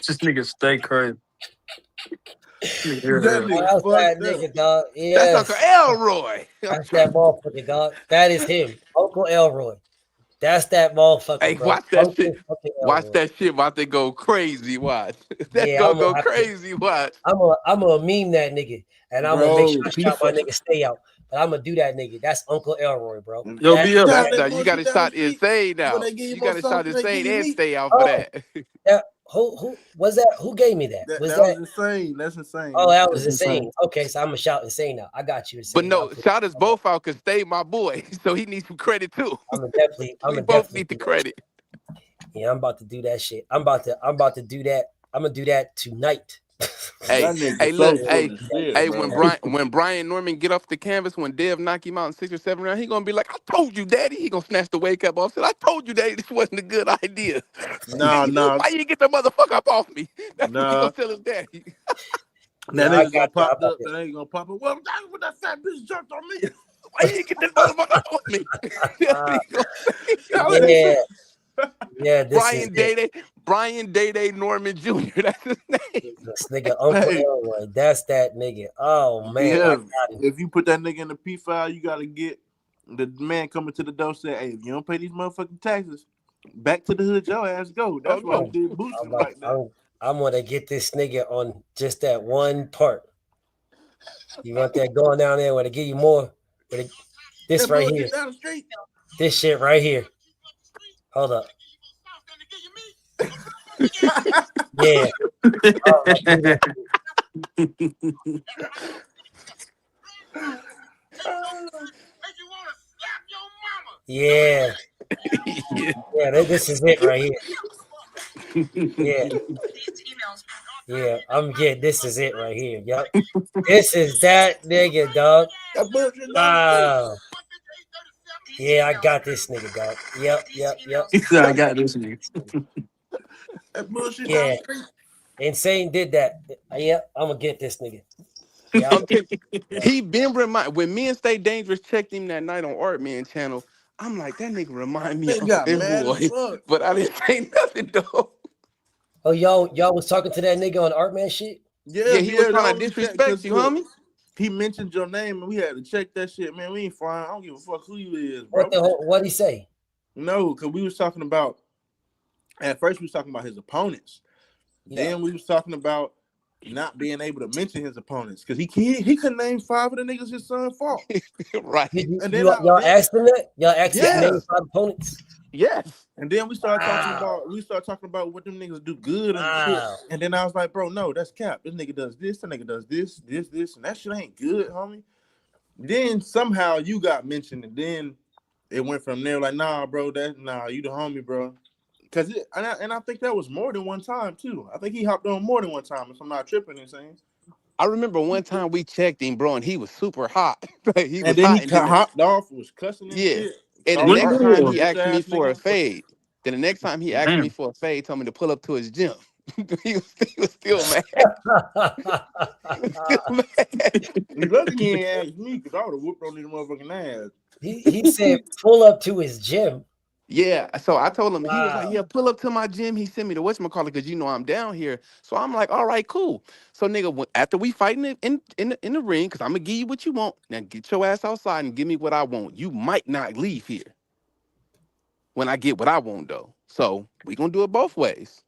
This nigga stay crazy. That's that nigga, dog. Yes. That's Uncle Elroy. That's that motherfucker, dog. That is him, Uncle Elroy. That's that motherfucker. Hey, bro. watch that Uncle shit. fucking Watch Elroy. that shit about to go crazy. Watch. That's Yeah, gonna go crazy. Watch. I'm gonna meme that nigga, and I'm gonna make sure I shout my nigga stay out. But I'm gonna do that nigga. That's Uncle Elroy, bro. Yo, That- BF. Now, you got to shot insane now. You got to shot insane and stay out for that. Who was that? Who gave me that? That was insane. That's insane. Oh, that was insane. Okay, so I'm gonna shout insane now. I got you. Insane. But no, shout us both out because Stay my boy, so he needs some credit too. We both need the credit. Yeah, I'm about to do that shit. I'm about to do that. I'm gonna do that tonight. Hey, look, when Brian Norman get off the canvas, when Dev knock him out in 6 or 7 rounds, he gonna be like, "I told you, Daddy." He gonna snatch the wake up off. Said, "I told you, Daddy, this wasn't a good idea." No. Why you get the motherfucker up off me? That's what he Nah. gonna tell his daddy. That nigga gonna pop up. That nigga gonna pop up. Well, that's what that fat bitch jumped on me. Why you get this motherfucker up off me? Yeah, Brian Day Norman Jr. That's his name. This nigga Uncle Elroy. That's that nigga. Oh man. Yeah, if you put that nigga in the P file, you gotta get the man coming to the door say, "Hey, if you don't pay these motherfucking taxes, back to the hood, your ass go." That's why we did boosting like that. I'm gonna get this nigga on just that one part. You want that going down there where they give you more? This right here. Down the street. This shit right here. Hold up. Yeah. Yeah. Yeah, this is it right here. Yeah. Yeah, this is it right here. Yup. This is that nigga, dog. Wow. Yeah, I got this nigga, dog. Yep. He said, "I got this nigga." Yeah. Insane did that. Yep, I'm gonna get this nigga. He been remind when me and Stay Dangerous checked him that night on Artman channel. I'm like, that nigga remind me of Elroy, but I didn't say nothing though. Oh, y'all was talking to that nigga on Artman shit? Yeah, he was trying to disrespect you, homie. He mentioned your name and we had to check that shit, man. We ain't flying. I don't give a fuck who you is, bro. What'd he say? No, because we was talking about, at first we was talking about his opponents. Yeah. Then we was talking about not being able to mention his opponents because he couldn't name 5 of the niggas his son fought. Right. And then y'all asked him that? Y'all asked him to name 5 opponents? Yes. And then we started talking about what them niggas do good and shit. And then I was like, bro, no, that's cap. This nigga does this, that nigga does this, and that shit ain't good, homie. Then somehow you got mentioned, and then it went from there. Like, nah, bro, you the homie, bro. Because I think that was more than one time too. I think he hopped on more than one time. If I'm not tripping, insane. I remember one time we checked him, bro, and he was super hot. He was then hot, he hopped off, was cussing and shit. And the next time he asked me for a fade. Then the next time he asked me for a fade, told me to pull up to his gym. he was still mad. He lucky he ain't asked me because I would have whooped on his motherfucking ass. He said pull up to his gym. Yeah, so I told him, he was like, yeah, pull up to my gym. He sent me the whatchamacallit because I'm down here. So I'm like, all right, cool. So nigga, after we fighting in the ring, because I'm going to give you what you want, now get your ass outside and give me what I want. You might not leave here when I get what I want, though. So we going to do it both ways.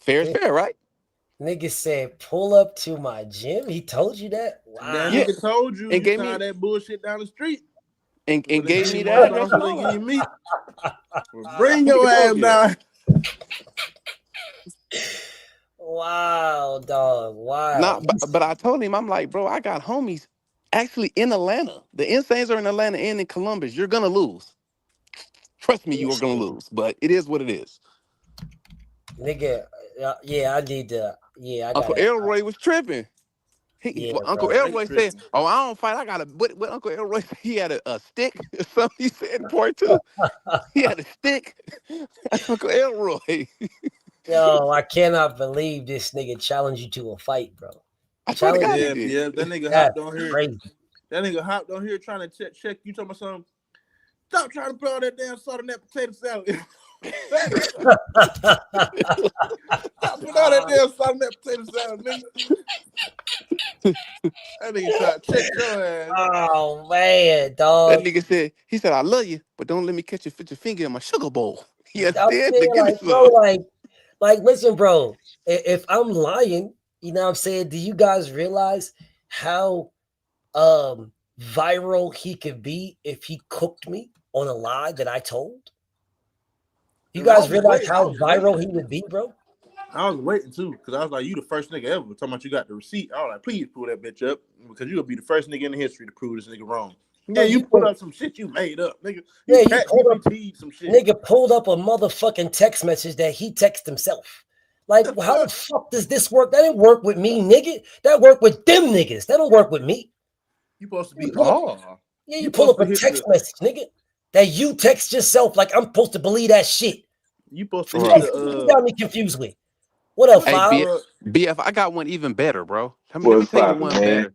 Fair is fair, right? Nigga said, pull up to my gym? He told you that? Wow. That nigga told you and gave me that bullshit down the street. And gave me that. So they give you meat. Bring your ass down. Wow, dog. Wow. Nah, but I told him, I'm like, bro, I got homies actually in Atlanta. The Insanes are in Atlanta and in Columbus. You're going to lose. Trust me, you are going to lose. But it is what it is. Nigga, yeah, I need to. Yeah, I Uncle Elroy was tripping. Uncle Elroy said, "Oh, I don't fight. I got a." What Uncle Elroy said? He had a stick or something. He said in part 2. He had a stick. That's Uncle Elroy. Yo, I cannot believe this nigga challenged you to a fight, bro. Yeah, that nigga hopped on here. Crazy. That nigga hopped on here trying to check you. Talking about something. Stop trying to put all that damn salt in that potato salad. Stop putting all that damn salt in that potato salad, nigga. That nigga tried to check your ass. Oh man, dog. That nigga said, he said, I love you, but don't let me catch your finger in my sugar bowl. You understand? Like, listen, bro. If I'm lying, you know what I'm saying? Do you guys realize how viral he could be if he cooked me on a lie that I told? You guys realize how viral he would be, bro? I was waiting too, because I was like, you the first nigga ever talking about you got the receipt. I was like, please pull that bitch up, because you'll be the first nigga in the history to prove this nigga wrong. Yeah, you put up some shit you made up, nigga. You pulled up some shit. Nigga pulled up a motherfucking text message that he texted himself. Like, how the fuck does this work? That didn't work with me, nigga. That worked with them niggas. That don't work with me. You supposed to be you pull up a text message, nigga, that you text yourself like I'm supposed to believe that shit. You supposed to you got me confused with. What up, hey, BF, I got one even better, bro. Let me tell you one better.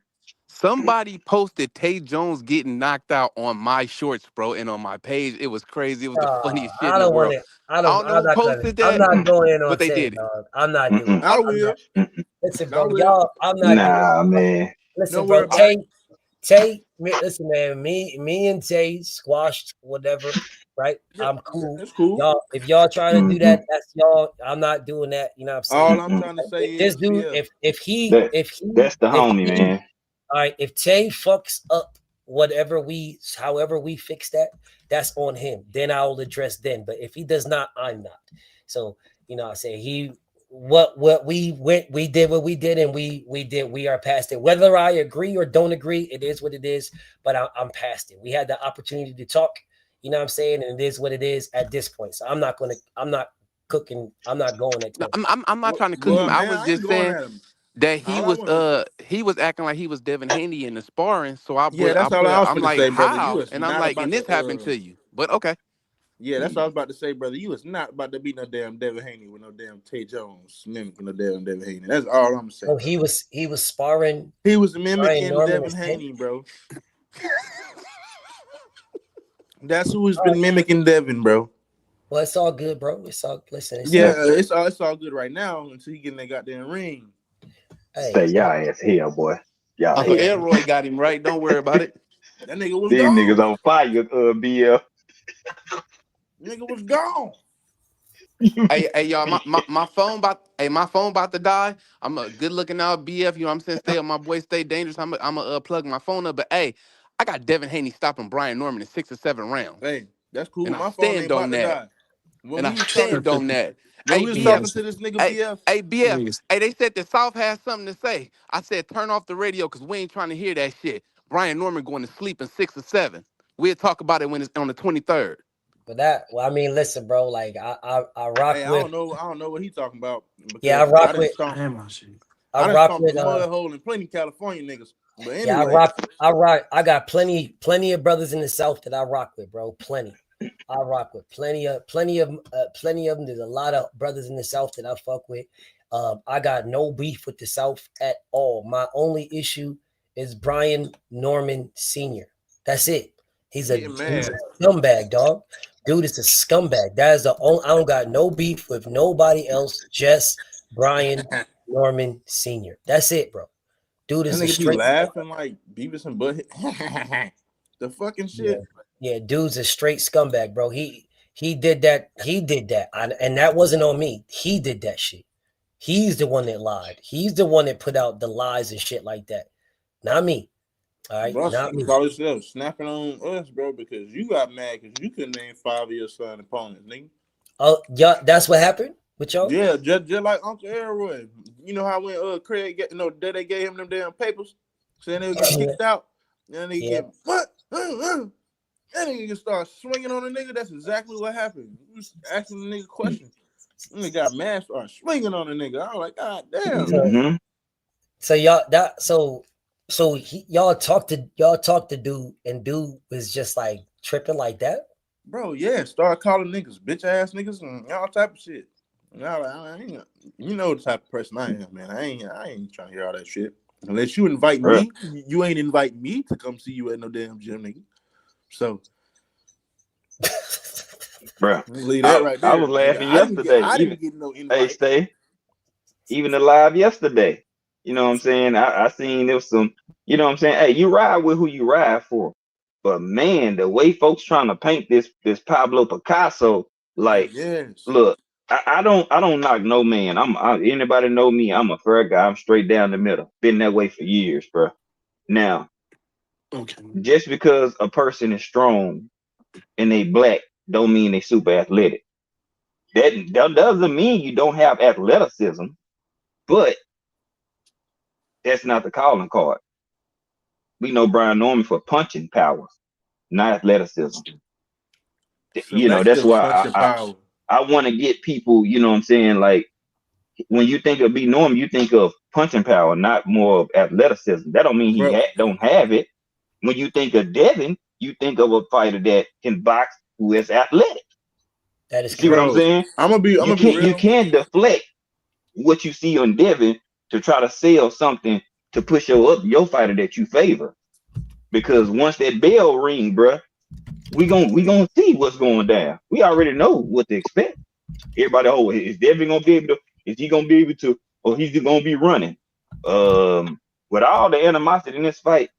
Somebody posted Tay Jones getting knocked out on my shorts, bro, and on my page. It was crazy. It was the funniest shit in the world. I don't know who posted that. I'm not going in on but they Tay, did it. dog. I'm not doing it. I will. Listen, bro, y'all, I'm not doing it. Man. Listen, bro, Tay, listen, man, me and Tay squashed whatever, right? Yeah, I'm cool. That's cool. Y'all, if y'all trying to do that, that's y'all. I'm not doing that. You know what I'm saying? All I'm trying to say this is dude, if he that's the homie, man. All right, if Tay fucks up however we fix that, that's on him. Then I will address then. But if he does not, I'm not. So, you know, I say what we did what we did, and we are past it. Whether I agree or don't agree, it is what it is. But I'm past it. We had the opportunity to talk. You know what I'm saying? And it is what it is at this point. So I'm not cooking. I'm not going at. I'm not trying to cook him. I was just saying that he was acting like he was Devin Haney in the sparring. So I'm like, say, how? And I'm like, and this happened to you. But okay. Yeah, that's what I was about to say, brother. You was not about to be no damn Devin Haney with no damn Tay Jones mimicking no damn Devin Haney. That's all I'm saying. Oh, he was sparring. He was mimicking Devin Haney, bro. That's who's been mimicking Devin, bro. Well, it's all good, bro. It's all it's all good right now until he get in that goddamn ring. Hey, say y'all ass hell, boy. Y'all Uncle Elroy got him right. Don't worry about it. That nigga was These gone. niggas on fire, BF. Nigga was gone. Hey, y'all, my phone about to die. I'm a good looking out BF, you know what I'm saying? Stay up, my boy, stay dangerous. I'm a plug my phone up. But hey, I got Devin Haney stopping Brian Norman in 6 or 7 rounds. Hey, that's cool. And I My phone ain't stand about on to that. die. When And we I was talking, stand on that. when Hey, we was BF. talking to this nigga Hey, BF, hey, BF. Hey, they said the South has something to say. I said, turn off the radio because we ain't trying to hear that shit. Brian Norman going to sleep in 6 or 7. We'll talk about it when it's on the 23rd. But that, well, I mean, listen, bro. Like I rock hey, with. I don't know what he talking about Yeah, I because rock with. I I done rock stomped with. a mud hole in plenty California niggas. But Yeah, anyway, I got plenty of brothers in the South that I rock with, bro. Plenty. I rock with plenty of them. There's a lot of brothers in the South that I fuck with. I got no beef with the South at all. My only issue is Brian Norman Sr. That's it. He's a getting mad. scumbag, dog. Dude is a scumbag. That is the only. I don't got no beef with nobody else. Just Brian Norman Sr. That's it, bro. Dude is That a nigga be straight. laughing like Beavis and Butthead. The fucking shit. Yeah, dude's a straight scumbag, bro. He did that. He did that, and that wasn't on me. He did that shit. He's the one that lied. He's the one that put out the lies and shit like that. Not me. All right, Bro, not me. call yourself snapping on us, bro, because you got mad because you couldn't name 5 of your son opponents, nigga. Oh, yeah, that's what happened with y'all. Yeah, just like Uncle Elroy. You know how when Craig they gave him them damn papers saying they would get kicked out, and they get what? And nigga start swinging on the nigga. That's exactly what happened. You was asking the nigga questions. And they got mad, started swinging on the nigga. I was like, God damn. So y'all talked to dude, and dude was just like tripping like that. Bro, yeah, start calling niggas bitch ass niggas and all type of shit. And I ain't, you know the type of person I am, man. I ain't trying to hear all that shit. Unless you invite me, you ain't invite me to come see you at no damn gym, nigga. So, bro, leave that right there. I was laughing yesterday. I didn't get no invite. Hey, stay. Even the live yesterday. You know what I'm saying? I seen there was some, you know what I'm saying? Hey, you ride with who you ride for. But man, the way folks trying to paint this Pablo Picasso, like, look, I don't knock no man. Anybody know me? I'm a fair guy. I'm straight down the middle. Been that way for years, bro. Now, just because a person is strong and they black, don't mean they super athletic. That doesn't mean you don't have athleticism, but that's not the calling card. We know Brian Norman for punching power, not athleticism. You know, that's why I want to get people, you know what I'm saying? Like, when you think of B. Norman, you think of punching power, not more of athleticism. That don't mean he don't have it. When you think of Devin, you think of a fighter that can box who is athletic. That is see what I'm saying? I'm gonna be real. You can't deflect what you see on Devin to try to sell something to push your fighter that you favor. Because once that bell ring, bruh, we gonna see what's going down. We already know what to expect. Everybody, is Devin gonna be able to? Is he gonna be able to? Or he's gonna be running? With all the animosity in this fight,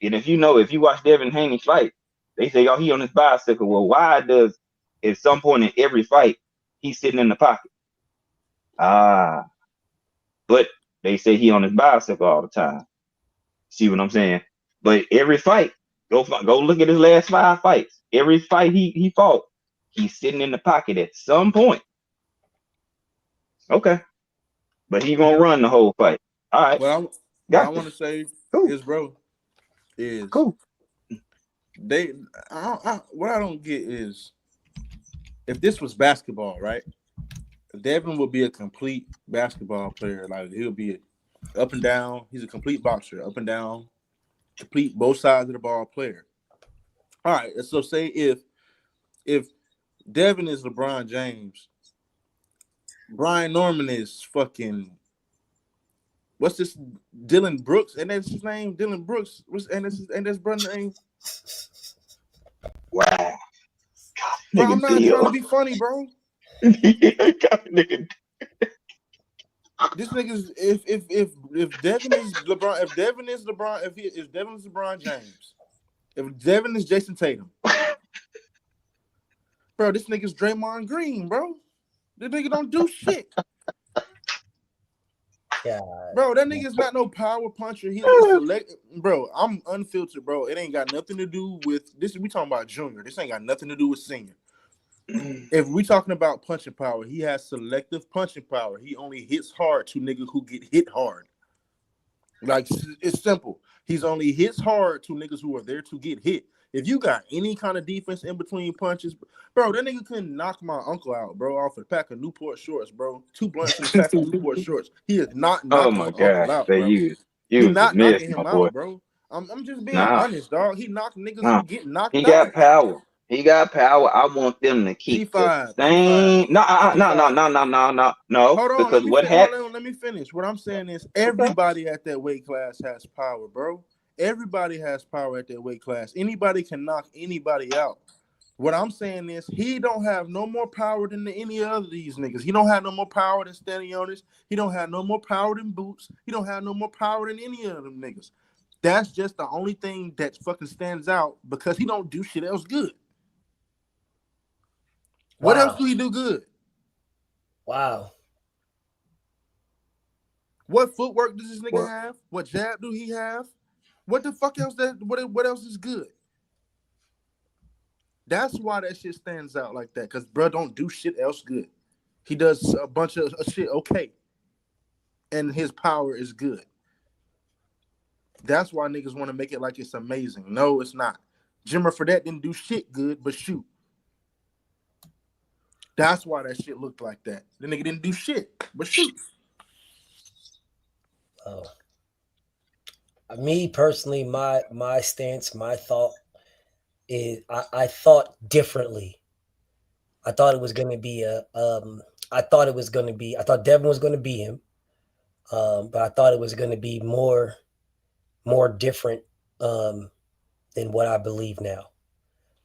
and if you watch Devin Haney fight, they say, oh, he on his bicycle. Well, why does at some point in every fight he's sitting in the pocket? But they say he on his bicycle all the time. See what I'm saying? But every fight, go look at his last 5 fights. Every fight he fought, he's sitting in the pocket at some point. Okay, but he gonna run the whole fight. All right. What I want to say is, bro, is cool. What I don't get is, if this was basketball, right? Devin would be a complete basketball player. Like, he'll be up and down. He's a complete boxer, up and down, complete both sides of the ball player. All right. So say if Devin is LeBron James, Brian Norman is fucking, what's this? Dylan Brooks, and that's his name. Dylan Brooks, and that's brother name. Wow. Bro, I'm not trying to be funny, bro. This nigga's if Devin is LeBron, if Devin is LeBron James, if Devin is Jason Tatum, bro, this nigga's Draymond Green, bro. The nigga don't do shit. Yeah, bro, that nigga's not no power puncher. He's select, bro. I'm unfiltered, bro. It ain't got nothing to do with this. We talking about junior. This ain't got nothing to do with senior. If we talking about punching power, he has selective punching power. He only hits hard to niggas who get hit hard. Like, it's simple. He's only hits hard to niggas who are there to get hit. If you got any kind of defense in between punches, bro, that nigga couldn't knock my uncle out, bro, off a pack of Newport shorts, bro. 2 blunts in a pack of Newport shorts. He is not knocking my uncle out, bro. You He was not a mess, knocking my him boy. out, bro. I'm just being Nah, honest, dog. He knocked niggas nah. who get knocked He out. got power. He got power. I want them to keep the same. No, no. Hold on, Because what happened? let me finish. What I'm saying is everybody at that weight class has power, bro. Everybody has power at that weight class. Anybody can knock anybody out. What I'm saying is he don't have no more power than any other of these niggas. He don't have no more power than Stanionis. He don't have no more power than Boots. He don't have no more power than any of them niggas. That's just the only thing that fucking stands out because he don't do shit else good. What else do he do good? Wow. What footwork does this nigga have? What jab do he have? What the fuck else? What else is good? That's why that shit stands out like that. Because bro don't do shit else good. He does a bunch of shit okay, and his power is good. That's why niggas want to make it like it's amazing. No, it's not. Jimmer for that didn't do shit good, but shoot. That's why that shit looked like that. The nigga didn't do shit, but shoot. Me personally, my stance, my thought is I thought differently. I thought it was going to be I thought Devin was going to be him, but I thought it was going to be more different than what I believe now,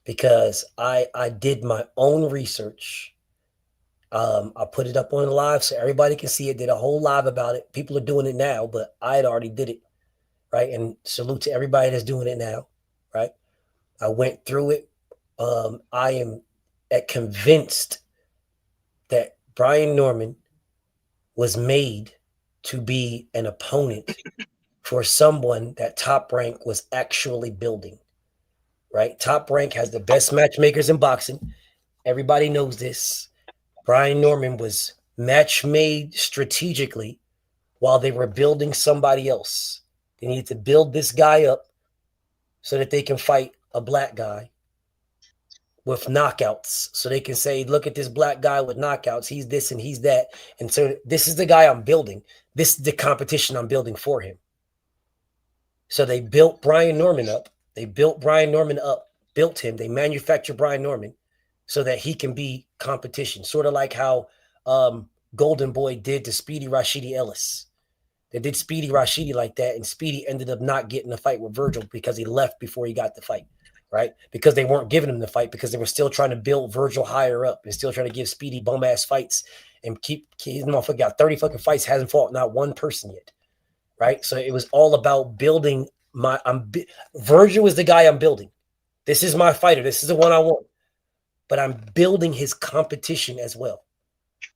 because I did my own research. I put it up on the live so everybody can see it. Did a whole live about it. People are doing it now, but I had already did it, right? And salute to everybody that's doing it now, right? I went through it. I am convinced that Brian Norman was made to be an opponent for someone that Top Rank was actually building, right? Top Rank has the best matchmakers in boxing. Everybody knows this. Brian Norman was match made strategically while they were building somebody else. They needed to build this guy up so that they can fight a black guy with knockouts. So they can say, look at this black guy with knockouts. He's this and he's that. And so this is the guy I'm building. This is the competition I'm building for him. So they built Brian Norman up. Built him. They manufactured Brian Norman so that he can be competition. Sort of like how Golden Boy did to Speedy Rashidi Ellis. They did Speedy Rashidi like that, and Speedy ended up not getting a fight with Virgil because he left before he got the fight, right? Because they weren't giving him the fight because they were still trying to build Virgil higher up and still trying to give Speedy bum-ass fights and keep his motherfucker got 30 fucking fights, hasn't fought not one person yet, right? So it was all about building Virgil is the guy I'm building. This is my fighter. This is the one I want. But I'm building his competition as well.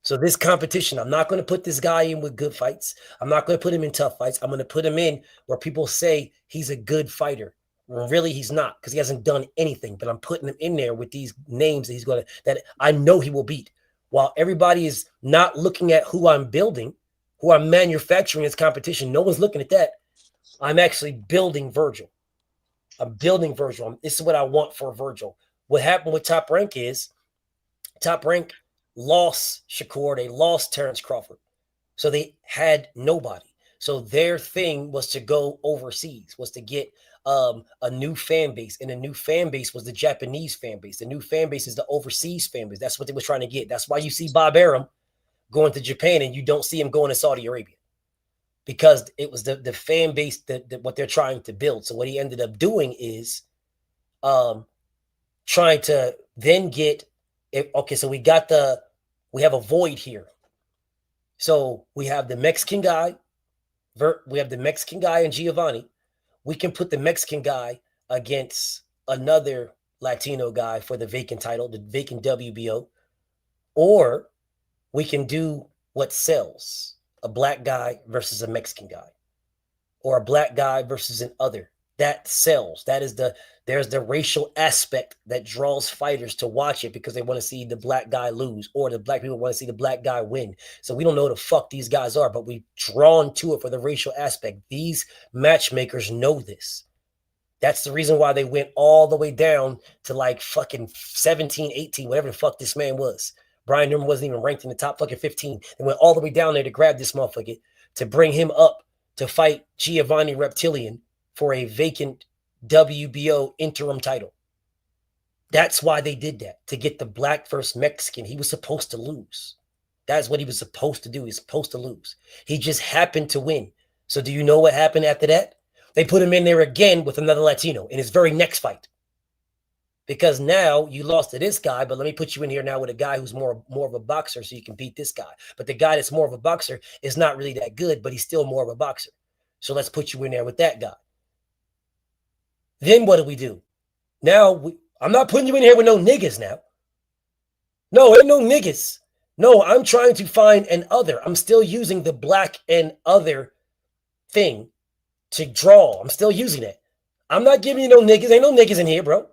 So this competition, I'm not going to put this guy in with good fights. I'm not going to put him in tough fights. I'm going to put him in where people say he's a good fighter. Well, really, he's not, because he hasn't done anything. But I'm putting him in there with these names that I know he will beat. While everybody is not looking at who I'm building, who I'm manufacturing as competition, no one's looking at that. I'm actually building Virgil. I'm building Virgil. This is what I want for Virgil. What happened with Top Rank is Top Rank lost Shakur. They lost Terrence Crawford. So they had nobody. So their thing was to go overseas, was to get a new fan base. And the new fan base was the Japanese fan base. The new fan base is the overseas fan base. That's what they were trying to get. That's why you see Bob Arum going to Japan and you don't see him going to Saudi Arabia. Because it was the fan base that what they're trying to build. So what he ended up doing is trying to then get so we have a void here. So we have the Mexican guy, and Giovanni. We can put the Mexican guy against another Latino guy for the vacant title, the vacant WBO, or we can do what sells, a black guy versus a Mexican guy, or a black guy versus an other. That sells. There's the racial aspect that draws fighters to watch it because they want to see the black guy lose, or the black people want to see the black guy win. So we don't know who the fuck these guys are, but we've drawn to it for the racial aspect. These matchmakers know this. That's the reason why they went all the way down to like fucking 17, 18, whatever the fuck this man was. Brian Newman wasn't even ranked in the top fucking 15. They went all the way down there to grab this motherfucker, to bring him up to fight Giovanni Reptilian for a vacant WBO interim title. That's why they did that, to get the black versus Mexican. He was supposed to lose. That's what he was supposed to do. He's supposed to lose. He just happened to win. So do you know what happened after that? They put him in there again with another Latino in his very next fight. Because now you lost to this guy, but let me put you in here now with a guy who's more of a boxer so you can beat this guy. But the guy that's more of a boxer is not really that good, but he's still more of a boxer. So let's put you in there with that guy. Then what do? Now, I'm not putting you in here with no niggas now. No, ain't no niggas. No, I'm trying to find an other. I'm still using the black and other thing to draw. I'm still using it. I'm not giving you no niggas. Ain't no niggas in here, bro.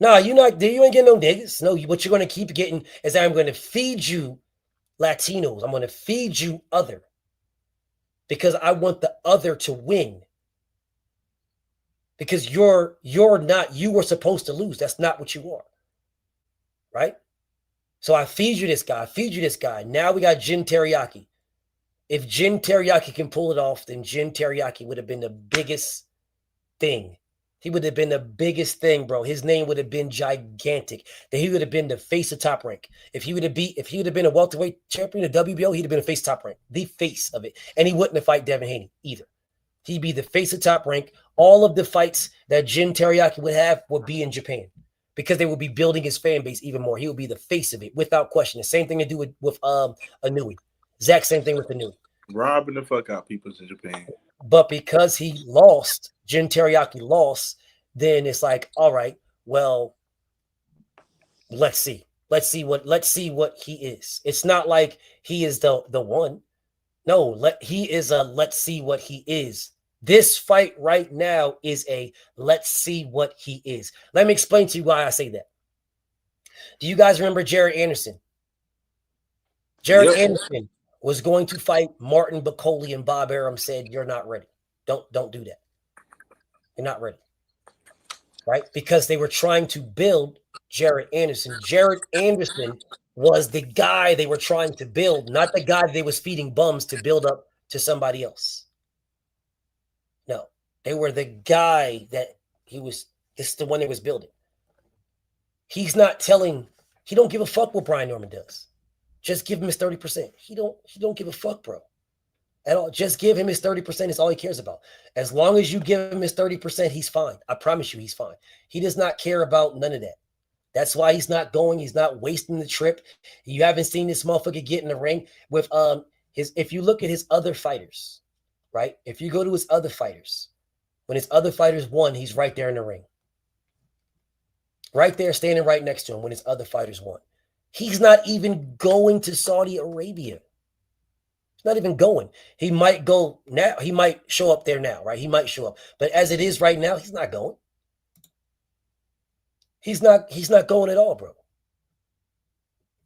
No, you ain't getting no niggas. No, what you're going to keep getting is I'm going to feed you Latinos. I'm going to feed you other. Because I want the other to win. Because you were supposed to lose. That's not what you are. Right? So I feed you this guy. Now we got Jin Teriyaki. If Jin Teriyaki can pull it off, then Jin Teriyaki would have been the biggest thing. He would have been the biggest thing, bro. His name would have been gigantic. That he would have been the face of Top Rank. If he would have been a welterweight champion of WBO, he'd have been a face of Top Rank. The face of it. And he wouldn't have fight Devin Haney either. He'd be the face of Top Rank. All of the fights that Jin Teriyaki would have would be in Japan. Because they would be building his fan base even more. He would be the face of it, without question. The same thing to do with Anui. Exact same thing with Anui. Robbing the fuck out people in Japan. But because he lost, Jin Teriyaki lost, then it's like, all right, well, let's see. Let's see what he is. It's not like he is the one. No, he is a let's see what he is. This fight right now is a let's see what he is. Let me explain to you why I say that. Do you guys remember Jared Anderson? Jared Anderson was going to fight Martin Bacoli, and Bob Arum said, you're not ready. Don't do that. You're not ready. Right? Because they were trying to build Jared Anderson. Jared Anderson was the guy they were trying to build, not the guy they was feeding bums to build up to somebody else. No, they were the guy that this is the one they was building. He don't give a fuck what Brian Norman does. Just give him his 30%. He don't give a fuck, bro. At all. Just give him his 30% is all he cares about. As long as you give him his 30%, he's fine. I promise you he's fine. He does not care about none of that. That's why he's not going. He's not wasting the trip. You haven't seen this motherfucker get in the ring with if you look at his other fighters, right? If you go to his other fighters, when his other fighters won, he's right there in the ring. Right there, standing right next to him when his other fighters won. He's not even going to Saudi Arabia. He's not even going. He might go now. He might show up there now, right? He might show up. But as it is right now, he's not going. He's not going at all, bro.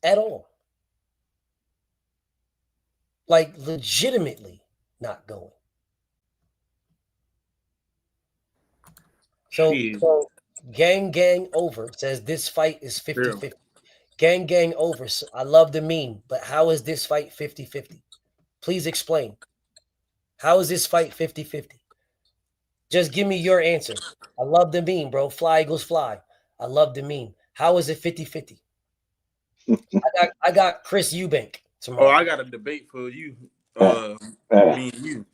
At all. Like legitimately not going. So Gang Over says this fight is 50-50. Gang Over. So I love the meme, but how is this fight 50-50? Please explain. How is this fight 50-50? Just give me your answer. I love the meme, bro. Fly Eagles fly. I love the meme. How is it 50-50? I got Chris Eubank tomorrow. Oh, I got a debate for you. Me and you.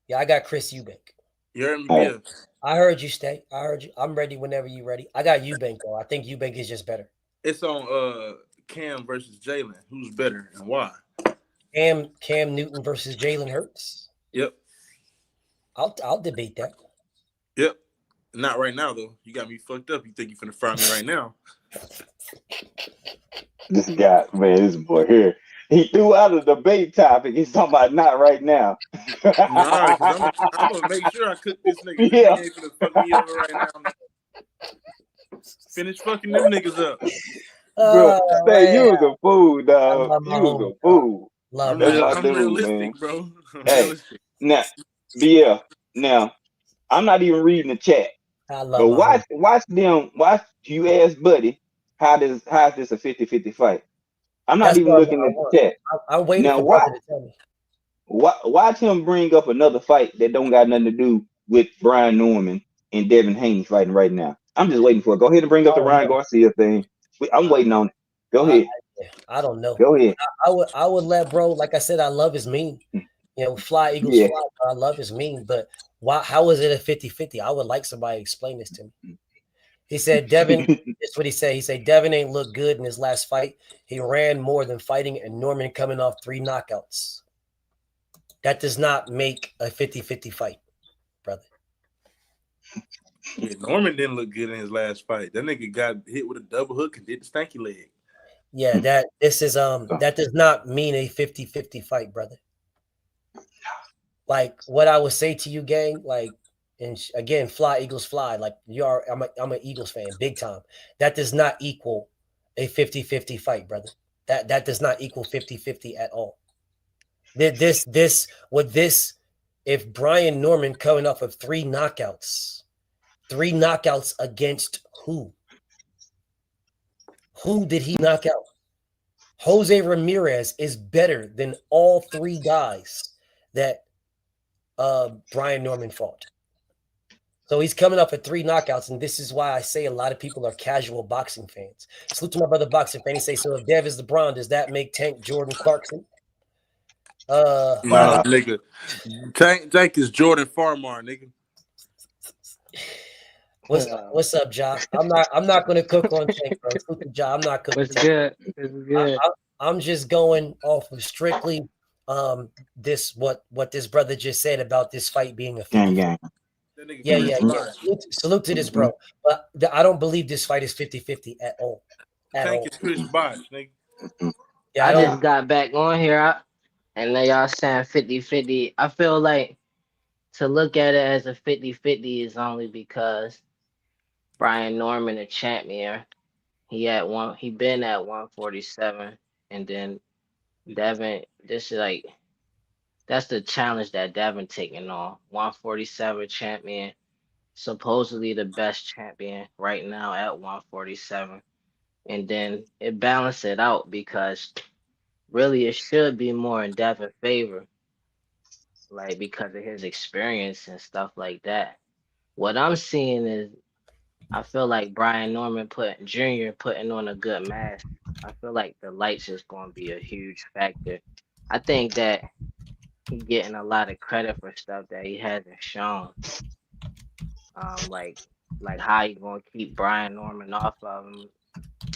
Yeah, I got Chris Eubank. You heard me, Bill? I heard you, Stay. I heard you. I'm ready whenever you're ready. I got Eubank, though. I think Eubank is just better. It's on Cam versus Jalen. Who's better and why? Cam Newton versus Jalen Hurts. Yep. I'll debate that. Yep. Not right now, though. You got me fucked up. You think you finna fire me right now? This guy, man, this boy here. He threw out a debate topic. He's talking about not right now. Nah, because I'm gonna make sure I cook this nigga. This Yeah. nigga ain't gonna fuck me over right now. Finish fucking them niggas up. Bro, say you Man. was a fool, I dog. love my You was homie, a dog. fool. Love That's my I'm dude, man. realistic, bro. I'm Hey, realistic. now, BL. Now, I'm not even reading the chat, I love but my homie. watch you ask Buddy, how is this a 50-50 fight? I'm not That's even what looking I at want. the chat. I'm waiting Now, for brother to tell me. watch him bring up another fight that don't got nothing to do with Brian Norman and Devin Haney fighting right now. I'm just waiting for it. Go ahead and bring up the Ryan Garcia thing. I'm waiting on it. Go ahead. I don't know. Go ahead. I would let bro, like I said, I love his meme. You know, fly Eagles Yeah. fly. I love his meme, but how is it a 50-50? I would like somebody to explain this to me. He said Devin, that's what he said. He said Devin ain't looked good in his last fight. He ran more than fighting, and Norman coming off 3 knockouts. That does not make a 50-50 fight, brother. Yeah, Norman didn't look good in his last fight. That nigga got hit with a double hook and did the stanky leg. Yeah, that does not mean a 50-50 fight, brother. Like what I would say to you, gang, like, and again, fly Eagles fly. Like I'm an Eagles fan, big time. That does not equal a 50-50 fight, brother. That does not equal 50-50 at all. If Brian Norman coming off of 3 knockouts against who? Who did he knock out? Jose Ramirez is better than all 3 guys that Brian Norman fought. So he's coming up at 3 knockouts, and this is why I say a lot of people are casual boxing fans. Salute to my brother boxing fan. He say, so if Dev is LeBron, does that make Tank Jordan Clarkson? Nah, nigga. Tank is Jordan Farmar, nigga. What's up, Ja? I'm not gonna cook on Tank, bro. Salute to Ja. I'm not cooking. What's good? What's good? I'm just going off of strictly what this brother just said about this fight being a 50-50. Yeah. Salute to this, bro. But I don't believe this fight is 50-50 at all. Tank is Chris Bosh, nigga. Yeah, I just got back on here and they y'all saying 50-50. I feel like to look at it as a 50-50 is only because Brian Norman, the champion, he been at 147, and then Devin, this is like that's the challenge that Devin taking on. 147 champion, supposedly the best champion right now at 147. And then it balanced it out because really it should be more in Devin's favor, like because of his experience and stuff like that. What I'm seeing is I feel like Brian Norman putting on a good match. I feel like the lights is going to be a huge factor. I think that he getting a lot of credit for stuff that he hasn't shown. Like how you gonna keep Brian Norman off of him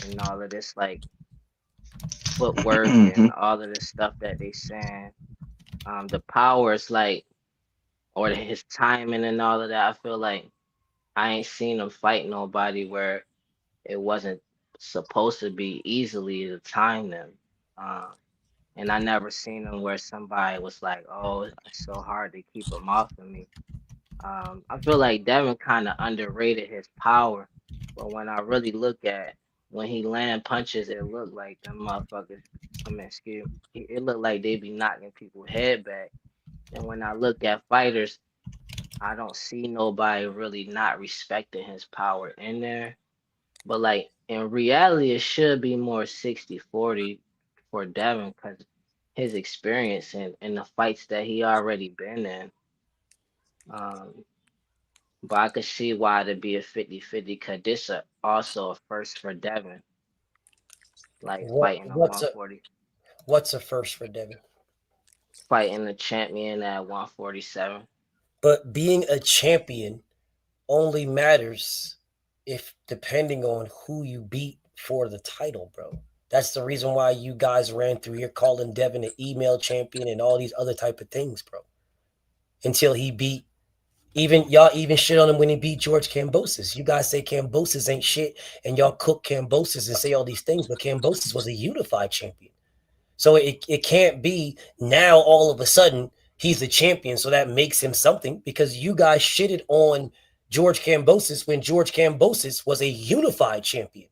and all of this like footwork and all of this stuff that they saying. The power is like, or his timing and all of that. I feel like I ain't seen him fight nobody where it wasn't supposed to be easily to time them. And I never seen him where somebody was like, "Oh, it's so hard to keep him off of me." I feel like Devin kind of underrated his power, but when I really look at when he land punches, it looked like them motherfuckers. It looked like they be knocking people's head back. And when I look at fighters, I don't see nobody really not respecting his power in there. But like in reality, it should be more 60-40 for Devin because his experience and the fights that he already been in. But I could see why it'd be a 50-50 because this is also a first for Devin. Like fighting a 140. What's a first for Devin? Fighting the champion at 147. But being a champion only matters if depending on who you beat for the title, bro. That's the reason why you guys ran through here calling Devin an email champion and all these other type of things, bro. Until he beat Even y'all even shit on him when he beat George Kambosos. You guys say Kambosos ain't shit, and y'all cook Kambosos and say all these things, but Kambosos was a unified champion. So it can't be now all of a sudden he's the champion, so that makes him something, because you guys shitted on George Kambosos when George Kambosos was a unified champion.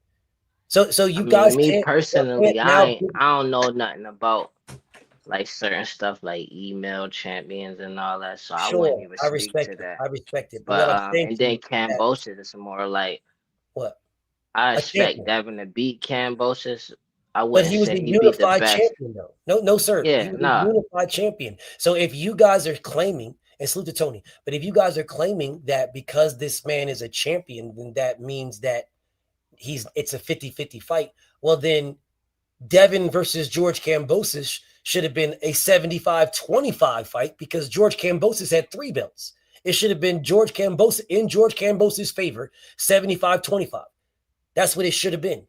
So you guys me can't personally, now. I don't know nothing about like certain stuff like email champions and all that, so I wouldn't Sure, even I speak to respect it. that. I respect it. But what But I'm saying and to you then is that Cambosis is more like what I a expect champion. Devin to beat Cambosis. I But wouldn't he was say a he beat the unified best. champion, though. No, sir. He Yeah, was a nah. unified champion. So if you guys are claiming, and salute to Tony, but if you guys are claiming that because this man is a champion, then that means that it's a 50-50 fight. Well, then Devin versus George Kambosos should have been a 75-25 fight, because George Kambosos had 3 belts. It should have been George Kambosos in George Kambosos' favor, 75-25. That's what it should have been.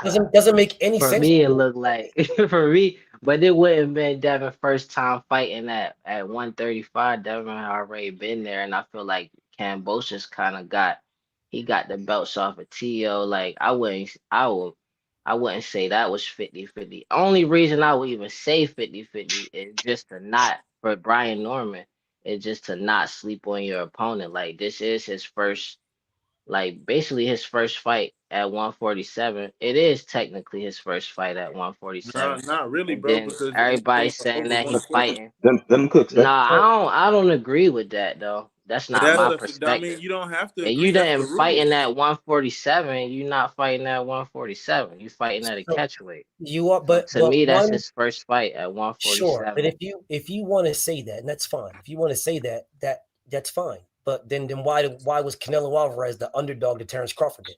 Doesn't make any For sense. me, it looked like for me, but it wouldn't have been Devin first time fighting at 135. Devin had already been there, and I feel like Cambosis kind of got the belts off of Tio. Like I wouldn't say that was 50-50. Only reason I would even say 50-50 is just to not for Brian Norman is just to not sleep on your opponent. Like this is his first. Like basically his first fight at 147. It is technically his first fight at 147. Not really, And bro, then because he came everybody's from saying over that he 140. fighting. Them cooks, that. Nah, I don't agree with that though. That's not That's my I mean, perspective. you don't have to And you agree. That's the didn't rules. fighting at 147. You not fighting at 147. You fighting at a catchweight. You are, So but to me, that's one, his first fight at sure. But 147. if you want to say that, and that's fine. If you want to say that, that's fine. But then why was Canelo Alvarez the underdog to Terrence Crawford did?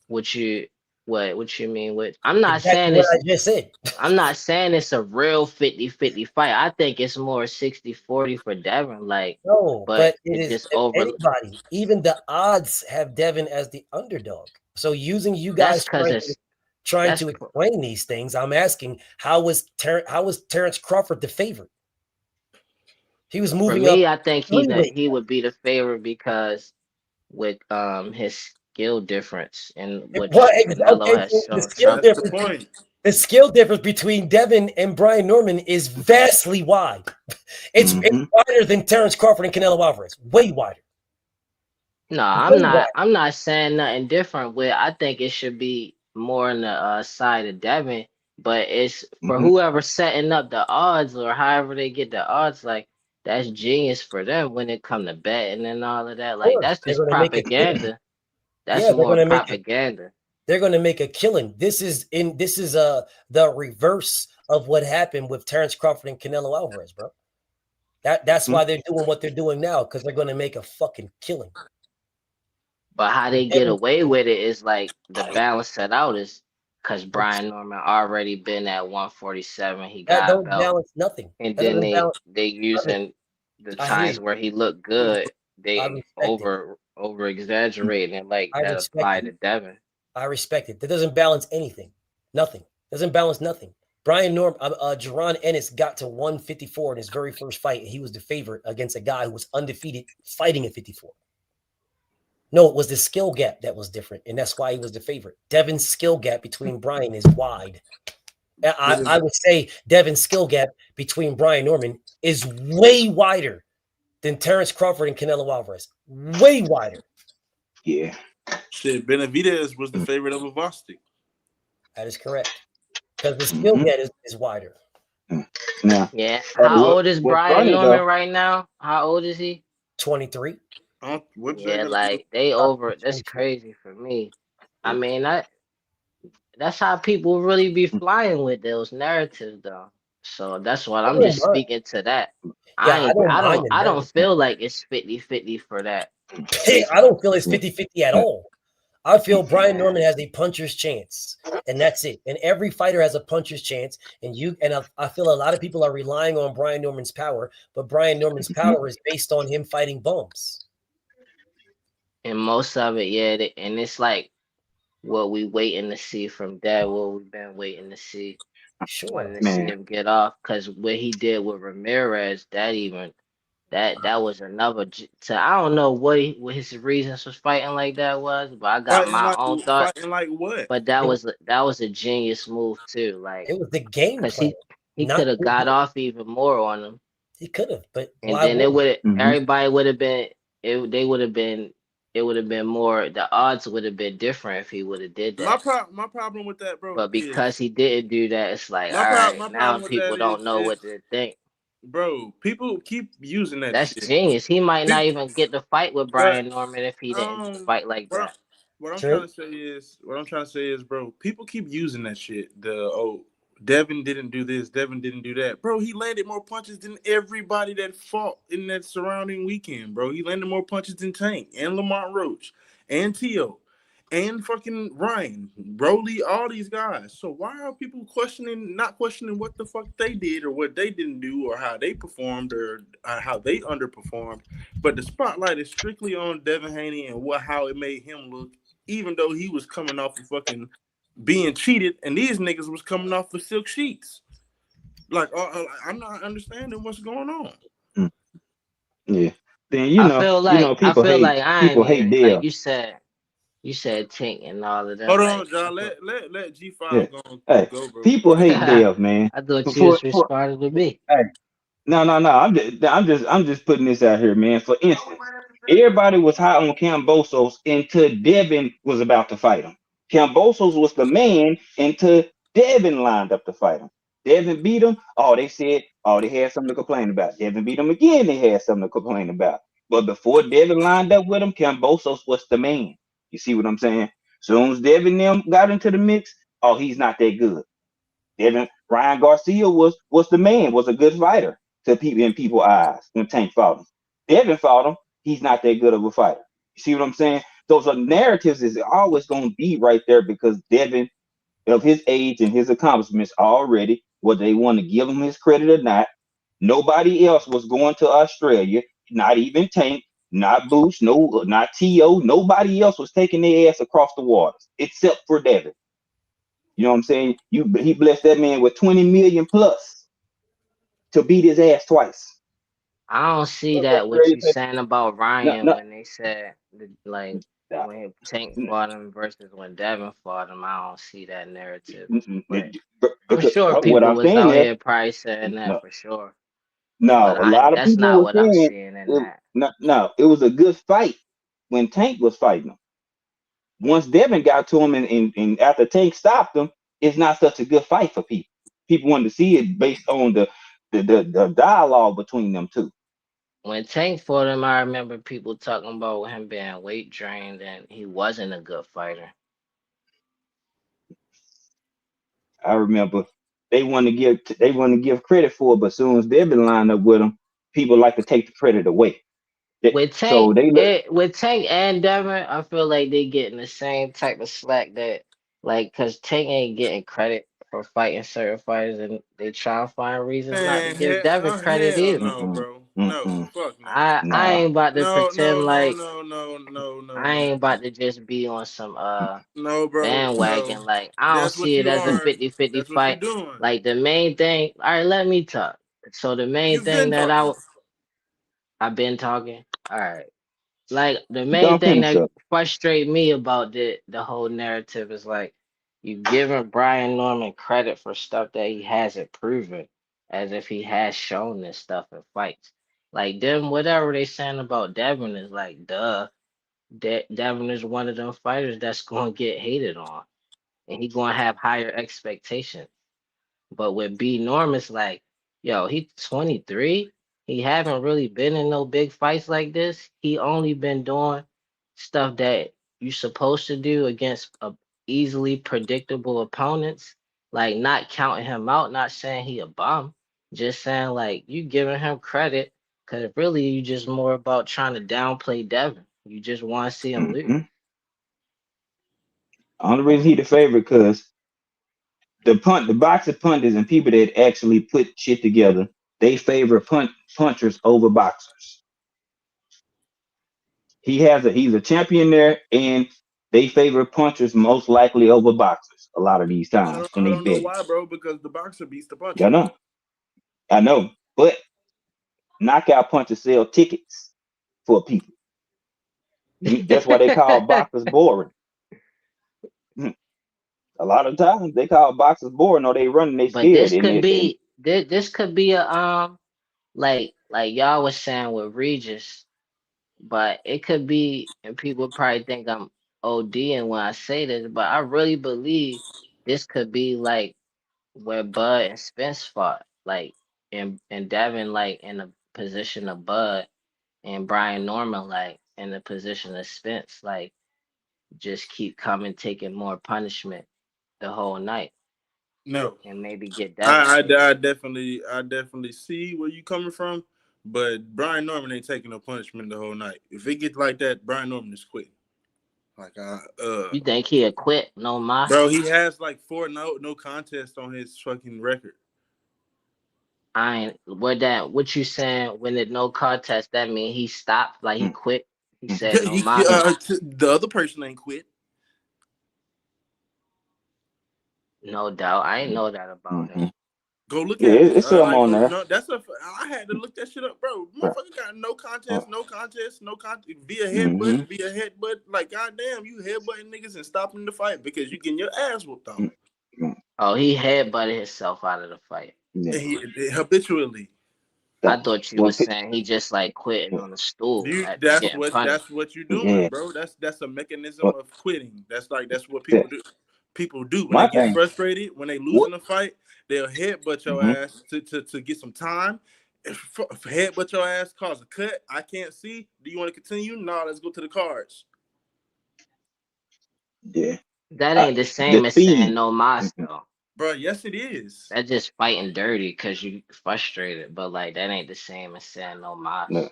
What you mean? I'm not Exactly saying what it's I just said. I'm not saying it's a real 50-50 fight. I think it's more 60-40 for Devin. Like, No, but but it it is just over. anybody. Even the odds have Devin as the underdog. So using you That's guys because trying that's to explain these things, I'm asking how was Terrence Crawford the favorite? He was for moving up me. I think 3 weights. he would be the favorite because with his skill difference and which Canelo Okay, has so shown. That's the point. the skill difference between Devin and Brian Norman is vastly wide. It's wider than Terrence Crawford and Canelo Alvarez. Way wider. No, Way wider. I'm not saying nothing different. With I think it should be more on the side of Devin, but it's for whoever setting up the odds or however they get the odds. Like that's genius for them when it come to betting and all of that. Of Like course, that's they're just going to make a killing. propaganda. That's Yeah, they're more going to make propaganda. They're going to make a killing. This is the reverse of what happened with Terrence Crawford and Canelo Alvarez, bro. That's why they're doing what they're doing now, because they're going to make a fucking killing. But how they get away with it is like the balance set out is because Brian Norman already been at 147. He That got a don't belt. balance nothing. And That then doesn't balance. they using the I hear times you. where he looked good, I they respect it. over exaggerating it like I that respect applied it. to Devin. I respect it. That doesn't balance anything. Nothing. Doesn't balance nothing. Brian Jaron Ennis got to 154 in his very first fight, and he was the favorite against a guy who was undefeated fighting at 54. No, it was the skill gap that was different, and that's why he was the favorite. Devin's skill gap between Brian is wide. I would say Devin's skill gap between Brian Norman is way wider than Terrence Crawford and Canelo Alvarez. Way wider. Yeah. Shit, Benavidez was the favorite of Bostic. That is correct. Because the skill gap is wider. Yeah. How old is Brian Norman right now? How old is he? 23. Yeah, like they over. That's crazy for me. I mean, that's how people really be flying with those narratives, though. So that's what I'm just speaking to that. Yeah, I don't mind I don't it. feel like it's 50-50 for that. I don't feel it's 50-50 at all. I feel Brian Norman has a puncher's chance, and that's it. And every fighter has a puncher's chance. And I feel a lot of people are relying on Brian Norman's power, but Brian Norman's power is based on him fighting bums. And most of it, yeah. And it's like what we waiting to see from that. What we've been waiting to see. wanted to see him get off because what he did with Ramirez, that was another. So I don't know what his reasons for fighting like that was, but I got my own thoughts. Fighting like what? But that was a genius move too. Like it was the game because plan. he could have got off even more on him. He could have, but and then it would everybody would have been it would have been more, the odds would have been different if he would have did that. My problem with that, bro, but because he didn't do that, it's like, all right, now people don't know what to think. Bro, people keep using that That's shit. genius. He might not even get the fight with Brian Norman if he didn't fight like that. What I'm trying to say is, bro, people keep using that shit. Devin didn't do this, Devin didn't do that. Bro, he landed more punches than everybody that fought in that surrounding weekend, bro. He landed more punches than Tank and Lamont Roach and Tio and fucking Ryan, Broly, all these guys. So why are people not questioning what the fuck they did or what they didn't do or how they performed or how they underperformed? But the spotlight is strictly on Devin Haney and how it made him look, even though he was coming off of fucking being cheated, and these niggas was coming off the silk sheets. Like, I'm not understanding what's going on. Yeah. Then I feel like people hate Dev. like you said Tank and all of that. Hold on, John. Let G5 go, bro. People hate Dev, man. I thought you was responding to me. Hey, no. I'm just putting this out here, man. For instance, everybody was high on Kambosos until Devin was about to fight him. Kambosos was the man until Devin lined up to fight him. Devin beat him. They said, they had something to complain about. Devin beat him again. They had something to complain about. But before Devin lined up with him, Kambosos was the man. You see what I'm saying? Soon as Devin them got into the mix, he's not that good. Ryan Garcia was the man, was a good fighter to people in people's eyes when Tank fought him. Devin fought him. He's not that good of a fighter. You see what I'm saying? Those are narratives is always going to be right there because Devin, of his age and his accomplishments already, whether they want to give him his credit or not, nobody else was going to Australia, not even Tank, not Boosh, not T.O., nobody else was taking their ass across the waters except for Devin. You know what I'm saying? He blessed that man with 20 million plus to beat his ass twice. I don't see that what you saying about Ryan when they said when Tank fought him versus when Devin fought him. I don't see that narrative. I'm sure people was out here probably saying that for sure. No, a lot of that's people not were what saying I'm seeing in that. No, it was a good fight when Tank was fighting him. Once Devin got to him and after Tank stopped him, it's not such a good fight for people. People wanted to see it based on the dialogue between them two. When Tank fought him, I remember people talking about him being weight drained and he wasn't a good fighter. I remember they want to give credit for it, but as soon as Devin lined up with him, people like to take the credit away. With Tank and Devin, I feel like they getting the same type of slack that because Tank ain't getting credit for fighting certain fighters, and they try to find reasons not to give Devin credit either. No, bro. No, fuck no. I ain't about to pretend no, I ain't about to just be on some no, bro, bandwagon. Like I don't see it as a 50-50 fight. Like the main thing. All right, let me talk. So the main thing that I've been talking. All right. Like the main thing that frustrates me about the whole narrative is like you giving Brian Norman credit for stuff that he hasn't proven, as if he has shown this stuff in fights. Like them, whatever they saying about Devin is like, duh. Devin is one of them fighters that's gonna get hated on, and he gonna have higher expectations. But with B Norm, it's like, yo, he's 23. He haven't really been in no big fights like this. He only been doing stuff that you supposed to do against easily predictable opponents. Like not counting him out, not saying he a bum, just saying like you giving him credit because really you just more about trying to downplay Devin. You just want to see him lose. Only reason he the favorite because the boxing pundits and people that actually put shit together, they favor punchers over boxers. He's a champion there, and they favorite punchers most likely over boxers a lot of these times when I they don't know bet. why, bro. Because the boxer beats the puncher. I know, but knockout punchers sell tickets for people. That's why they call boxers boring. A lot of times they call boxers boring, or they running, they But scared, this and could be this could be a like y'all was saying with Regis, but it could be, and people probably think I'm ODing when I say this, but I really believe this could be like where Bud and Spence fought, like and Devin like in the position of Bud and Brian Norman like in the position of Spence, like just keep coming, taking more punishment the whole night. No, and maybe get Devin. I definitely see where you coming from, but Brian Norman ain't taking no punishment the whole night. If it gets like that, Brian Norman is quitting. Like you think he'll quit? No, bro, he has like 4 no contest on his fucking record. I ain't what you saying when it no contest, that mean he stopped, like he quit. He said no mas. The other person ain't quit. No doubt. I ain't know that about him. Go look at it. It's something on there. No, I had to look that shit up, bro. Motherfucker got no contest via headbutt. Like, goddamn, you headbutting niggas and stopping the fight because you getting your ass whooped on. Oh, he headbutted himself out of the fight. Habitually. I thought you were saying he just like quitting on the stool. That's what you're doing, bro. That's a mechanism of quitting. That's what people do. People do when they get frustrated, when they losing a fight, they'll headbutt your ass to get some time. If headbutt your ass, cause a cut. I can't see. Do you want to continue? No, let's go to the cards. Yeah. That ain't the same as saying no mas though. Bro, yes it is. That's just fighting dirty because you frustrated, but like that ain't the same as saying no mas. No.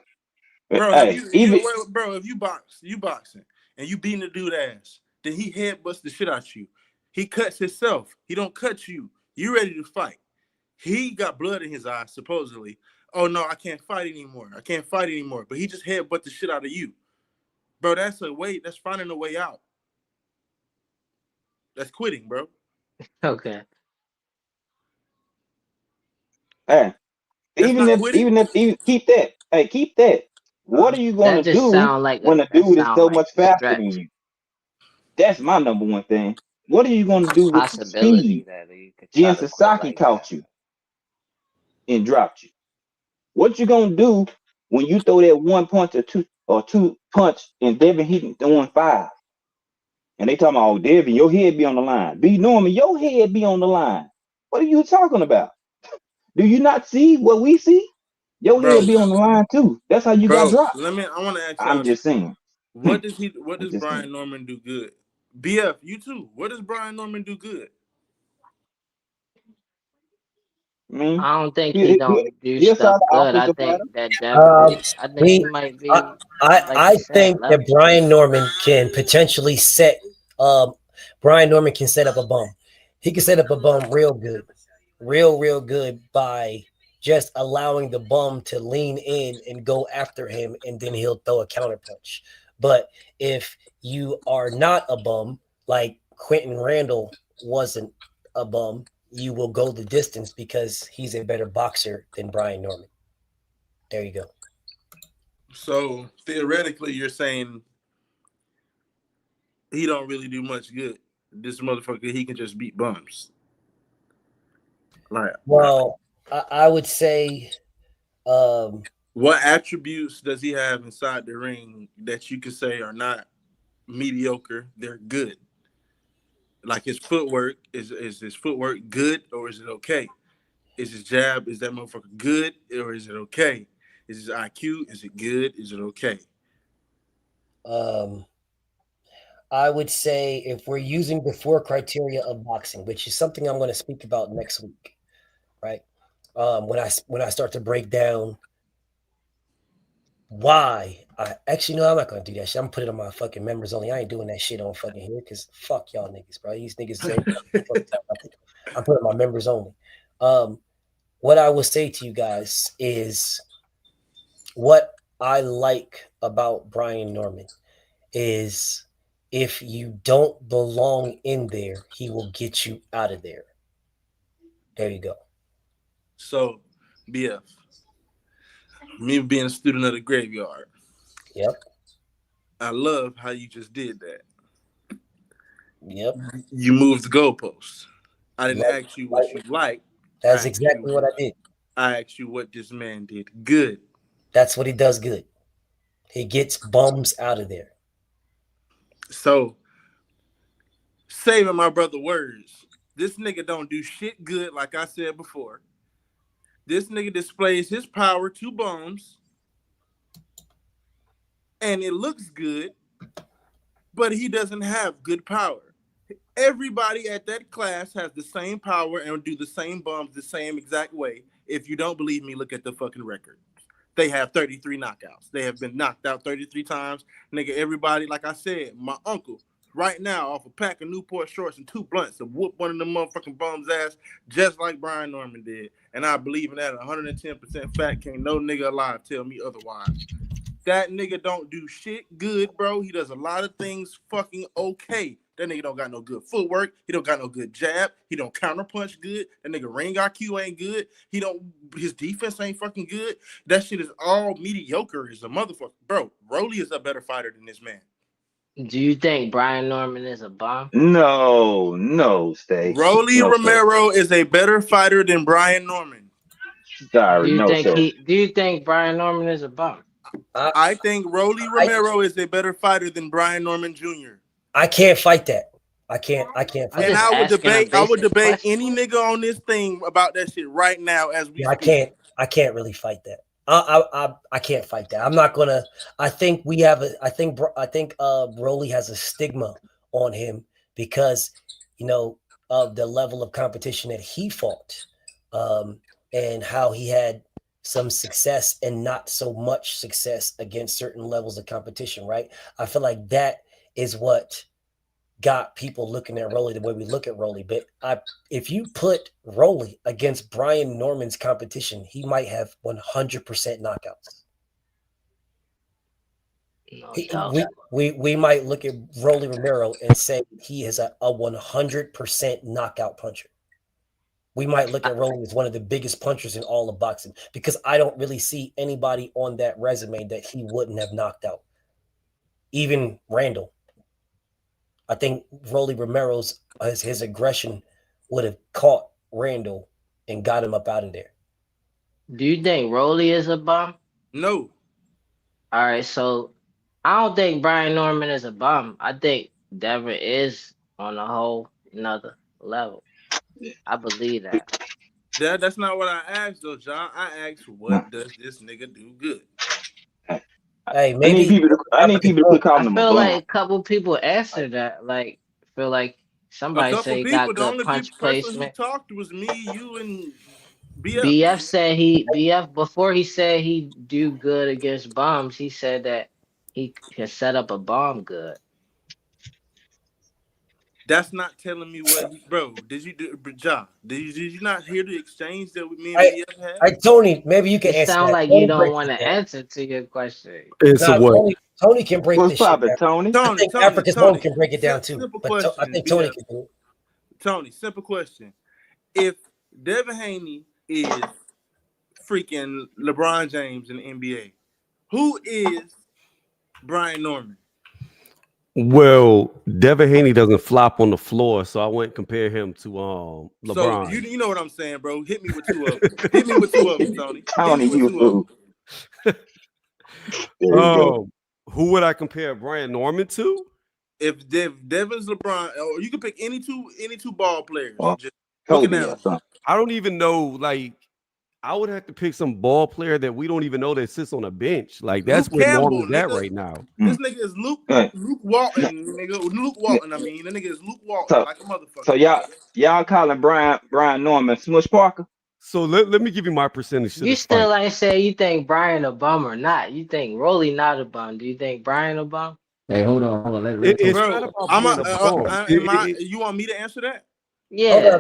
Bro, if you boxing and you beating the dude ass, then he headbutts the shit out you. He cuts himself. He don't cut you. You ready to fight. He got blood in his eyes, supposedly. Oh no, I can't fight anymore. But he just headbutt the shit out of you. Bro, that's finding a way out. That's quitting, bro. Okay. Hey, even if keep that. Hey, keep that. What are you gonna do when a dude is so much faster than you? That's my number one thing. What are you gonna do with the speed? Jen Sasaki caught you and dropped you. What you gonna do when you throw that one punch or two punch and Devin Haney throwing 5? And they talking about, oh, Devin, your head be on the line. B. Norman, your head be on the line. What are you talking about? Do you not see what we see? Your head be on the line too. That's how you got dropped. I want to ask you. I'm just saying. What does Brian Norman do good? BF, you too. What does Brian Norman do good? I don't think he don't do stuff good. I think that he might be. I think that Brian Norman can potentially set. Brian Norman can set up a bum. He can set up a bum real good by just allowing the bum to lean in and go after him, and then he'll throw a counter punch. But if you are not a bum, like Quentin Randall wasn't a bum, you will go the distance because he's a better boxer than Brian Norman. There you go. So theoretically, you're saying he don't really do much good. This motherfucker, he can just beat bums. Right. Well, I would say. What attributes does he have inside the ring that you could say are not mediocre? They're good. Like his footwork, is his footwork good or is it okay? Is his jab, is that motherfucker good or is it okay? Is his IQ, is it good? Is it okay? I would say if we're using the 4 criteria of boxing, which is something I'm going to speak about next week, right? When I start to break down why I'm not going to do that shit. I'm putting it on my fucking members only. I ain't doing that shit on fucking here because fuck y'all niggas, bro. These niggas say I'm putting my members only. What I will say to you guys is what I like about Brian Norman is if you don't belong in there, he will get you out of there. There you go. So, BF, me being a student of the graveyard. Yep. I love how you just did that. Yep. You moved the goalposts. I didn't ask you what you like. That's exactly what I did. I asked you what this man did good. That's what he does good. He gets bums out of there. So, saving my brother words, this nigga don't do shit good, like I said before. This nigga displays his power to bums, and it looks good, but he doesn't have good power. Everybody at that class has the same power and do the same bums the same exact way. If you don't believe me, look at the fucking record. They have 33 knockouts. They have been knocked out 33 times. Nigga, everybody, like I said, my uncle, right now, off a pack of Newport shorts and 2 blunts, to whoop one of them motherfucking bums' ass, just like Brian Norman did. And I believe in that 110% fact. Can't no nigga alive tell me otherwise. That nigga don't do shit good, bro. He does a lot of things fucking okay. That nigga don't got no good footwork. He don't got no good jab. He don't counterpunch good. That nigga ring IQ ain't good. His defense ain't fucking good. That shit is all mediocre as a motherfucker. Bro, Rolly is a better fighter than this man. Do you think Brian Norman is a bomb? No, Stay. Rolly Romero is a better fighter than Brian Norman. Sorry, do you think Brian Norman is a bomb? I think Rolly Romero is a better fighter than Brian Norman Jr. I can't fight that. I can't fight that. And I would debate any nigga on this thing about that shit right now as we speak. I can't really fight that. I can't fight that. I'm not gonna. I think Rolly has a stigma on him because, of the level of competition that he fought, and how he had some success and not so much success against certain levels of competition. Right. I feel like that is what got people looking at Rolly the way we look at Rolly. But if you put Rolly against Brian Norman's competition, he might have 100% knockouts. We might look at Rolly Romero and say he is a 100% knockout puncher. We might look at Rolly as one of the biggest punchers in all of boxing, because I don't really see anybody on that resume that he wouldn't have knocked out. Even Randall. I think Rolly Romero's his aggression would have caught Randall and got him up out of there. Do you think Rolly is a bum? No. All right, so I don't think Brian Norman is a bum. I think Devin is on a whole nother level. I believe that. That's not what I asked though, John. I asked, what does this nigga do good? Hey, maybe I need people to quit calling him a bum. I feel like a couple people answered that. Like, feel like somebody say he got good punch placement. Who talked was me, you, and BF. BF said BF before he said he do good against bombs. He said that he can set up a bomb good. That's not telling me what, bro. Did you not hear the exchange that me and BF had? Tony, maybe you can answer. Sound like you don't want to answer to your question. Tony can break this shit down. Tony? I think Africa's Home can break it down too. But I think Tony can do it. Tony, simple question. If Devin Haney is freaking LeBron James in the NBA, who is Brian Norman? Well, Devin Haney doesn't flop on the floor, so I wouldn't compare him to LeBron. So you know what I'm saying, bro. Hit me with two of them. Hit me with two of them, Tony. Tony, you who would I compare Brian Norman to? If Devin's LeBron, or you can pick any two ball players. Just I don't even know. Like, I would have to pick some ball player that we don't even know that sits on a bench. Like, that's where Norman's at right now. This nigga is Luke Walton. Luke Walton. I mean, that nigga is Luke Walton, like a motherfucker. So y'all calling Brian Norman Smush Parker? So let me give you my percentage. You still ain't say you think Brian a bum or not. You think Rolly not a bum. Do you think Brian a bum? Hey, hold on. It's not about you want me to answer that? Yeah.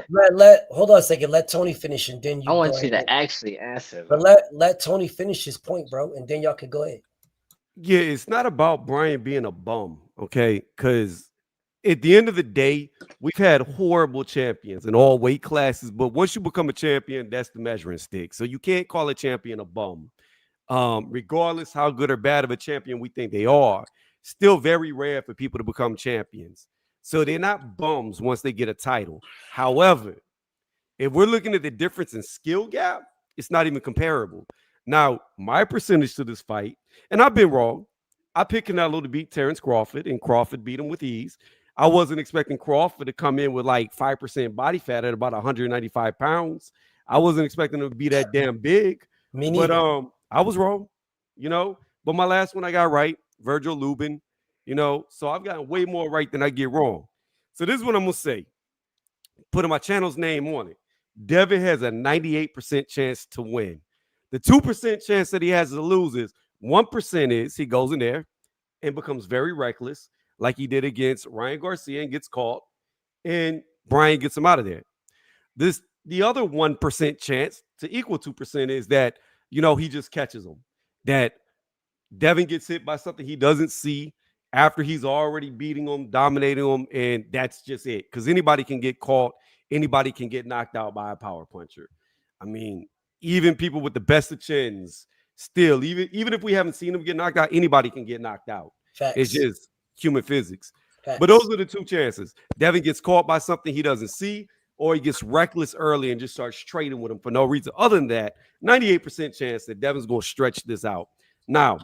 Hold on a second. Let Tony finish, and then I want you to actually answer. But let Tony finish his point, bro, and then y'all can go ahead. Yeah, it's not about Brian being a bum. Okay, because at the end of the day, we've had horrible champions in all weight classes, but once you become a champion, that's the measuring stick. So you can't call a champion a bum. Regardless how good or bad of a champion we think they are, still very rare for people to become champions. So they're not bums once they get a title. However, if we're looking at the difference in skill gap, it's not even comparable. Now, my percentage to this fight, and I've been wrong. I picked Canelo to beat Terrence Crawford, and Crawford beat him with ease. I wasn't expecting Crawford to come in with like 5% body fat at about 195 pounds. I wasn't expecting him to be that damn big. But I was wrong, But my last one I got right, Virgil Lubin, So I've gotten way more right than I get wrong. So this is what I'm gonna say. Putting my channel's name on it. Devin has a 98% chance to win. The 2% chance that he has to lose is 1% is he goes in there and becomes very reckless, like he did against Ryan Garcia and gets caught, and Brian gets him out of there. The other 1% chance to equal 2% is that, he just catches him. That Devin gets hit by something he doesn't see after he's already beating him, dominating him, and that's just it. Because anybody can get caught. Anybody can get knocked out by a power puncher. I mean, even people with the best of chins, still, even if we haven't seen them get knocked out, anybody can get knocked out. Facts. It's just human physics. Facts. But those are the two chances. Devin gets caught by something he doesn't see, or he gets reckless early and just starts trading with him for no reason. Other than that, 98% chance that Devin's going to stretch this out. Now,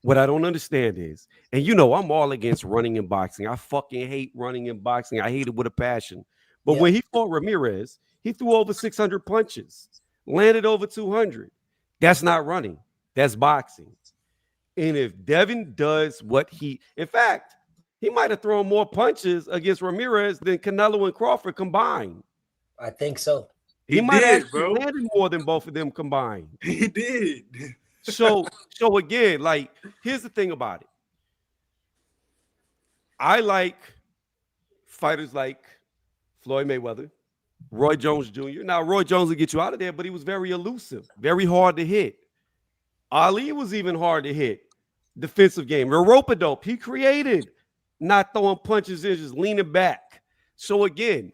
what I don't understand is, and I'm all against running in boxing. I fucking hate running in boxing. I hate it with a passion. But when he fought Ramirez, he threw over 600 punches, landed over 200. That's not running. That's boxing. And if Devin does what in fact, he might have thrown more punches against Ramirez than Canelo and Crawford combined. I think so. He might have actually landed more than both of them combined. He did. So again, like, here's the thing about it. I like fighters like Floyd Mayweather, Roy Jones Jr. Now, Roy Jones will get you out of there, but he was very elusive, very hard to hit. Ali was even hard to hit. Defensive game. The rope-a-dope he created, not throwing punches in, just leaning back. So again,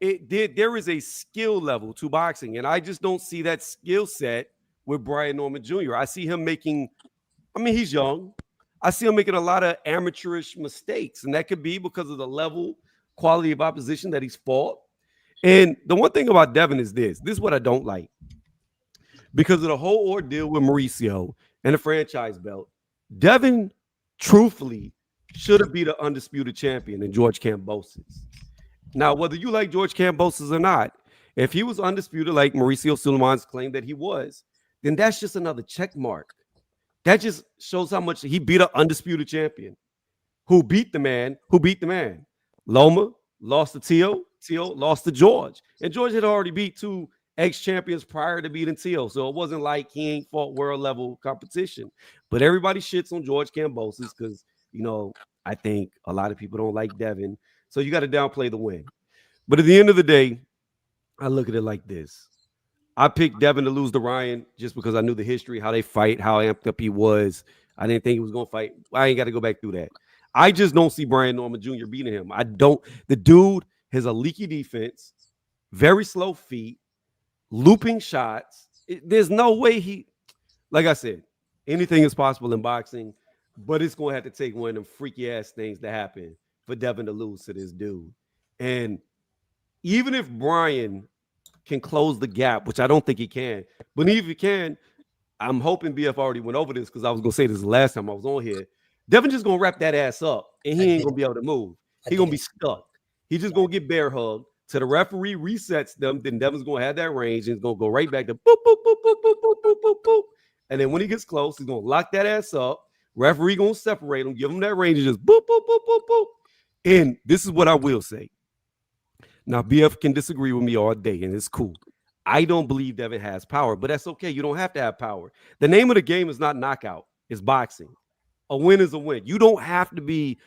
there is a skill level to boxing, and I just don't see that skill set with Brian Norman Jr. I see him he's young. I see him making a lot of amateurish mistakes, and that could be because of the level, quality of opposition that he's fought. And the one thing about Devin is this is what I don't like. Because of the whole ordeal with Mauricio and the franchise belt, Devin, truthfully, should have been the undisputed champion in George Kambosos. Now, whether you like George Kambosos or not, if he was undisputed like Mauricio Suleiman's claimed that he was, then that's just another check mark. That just shows how much he beat an undisputed champion. Who beat the man? Loma lost to Tio. Tio lost to George. And George had already beat two ex-champions prior to beating Tio. So it wasn't like he ain't fought world-level competition. But everybody shits on George Kambosos because, I think a lot of people don't like Devin. So you got to downplay the win. But at the end of the day, I look at it like this. I picked Devin to lose to Ryan just because I knew the history, how they fight, how amped up he was. I didn't think he was going to fight. I ain't got to go back through that. I just don't see Brian Norman Jr. beating him. The dude has a leaky defense, very slow feet, looping shots. There's no way like I said, anything is possible in boxing, but it's going to have to take one of them freaky ass things to happen for Devin to lose to this dude. And even if Brian can close the gap, which I don't think he can, but even if he can, I'm hoping BF already went over this because I was going to say this the last time I was on here. Devin just going to wrap that ass up, and he ain't going to be able to move. He going to be stuck. He's just going to get bear hugged till the referee resets them. Then Devin's going to have that range, and he's going to go right back to boop, boop, boop, boop, boop, boop, boop, boop, boop. And then when he gets close, he's going to lock that ass up. Referee going to separate him, give him that range, and just boop, boop, boop, boop, boop. And this is what I will say. Now, BF can disagree with me all day, and it's cool. I don't believe Devin has power, but that's okay. You don't have to have power. The name of the game is not knockout. It's boxing. A win is a win. You don't have to be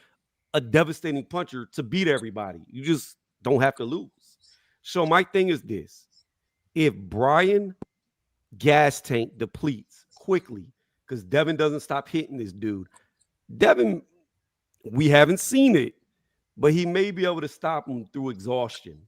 a devastating puncher to beat everybody. You just don't have to lose. So my thing is this. If Brian gas tank depletes quickly because Devin doesn't stop hitting this dude, Devin, We haven't seen it, but he may be able to stop him through exhaustion.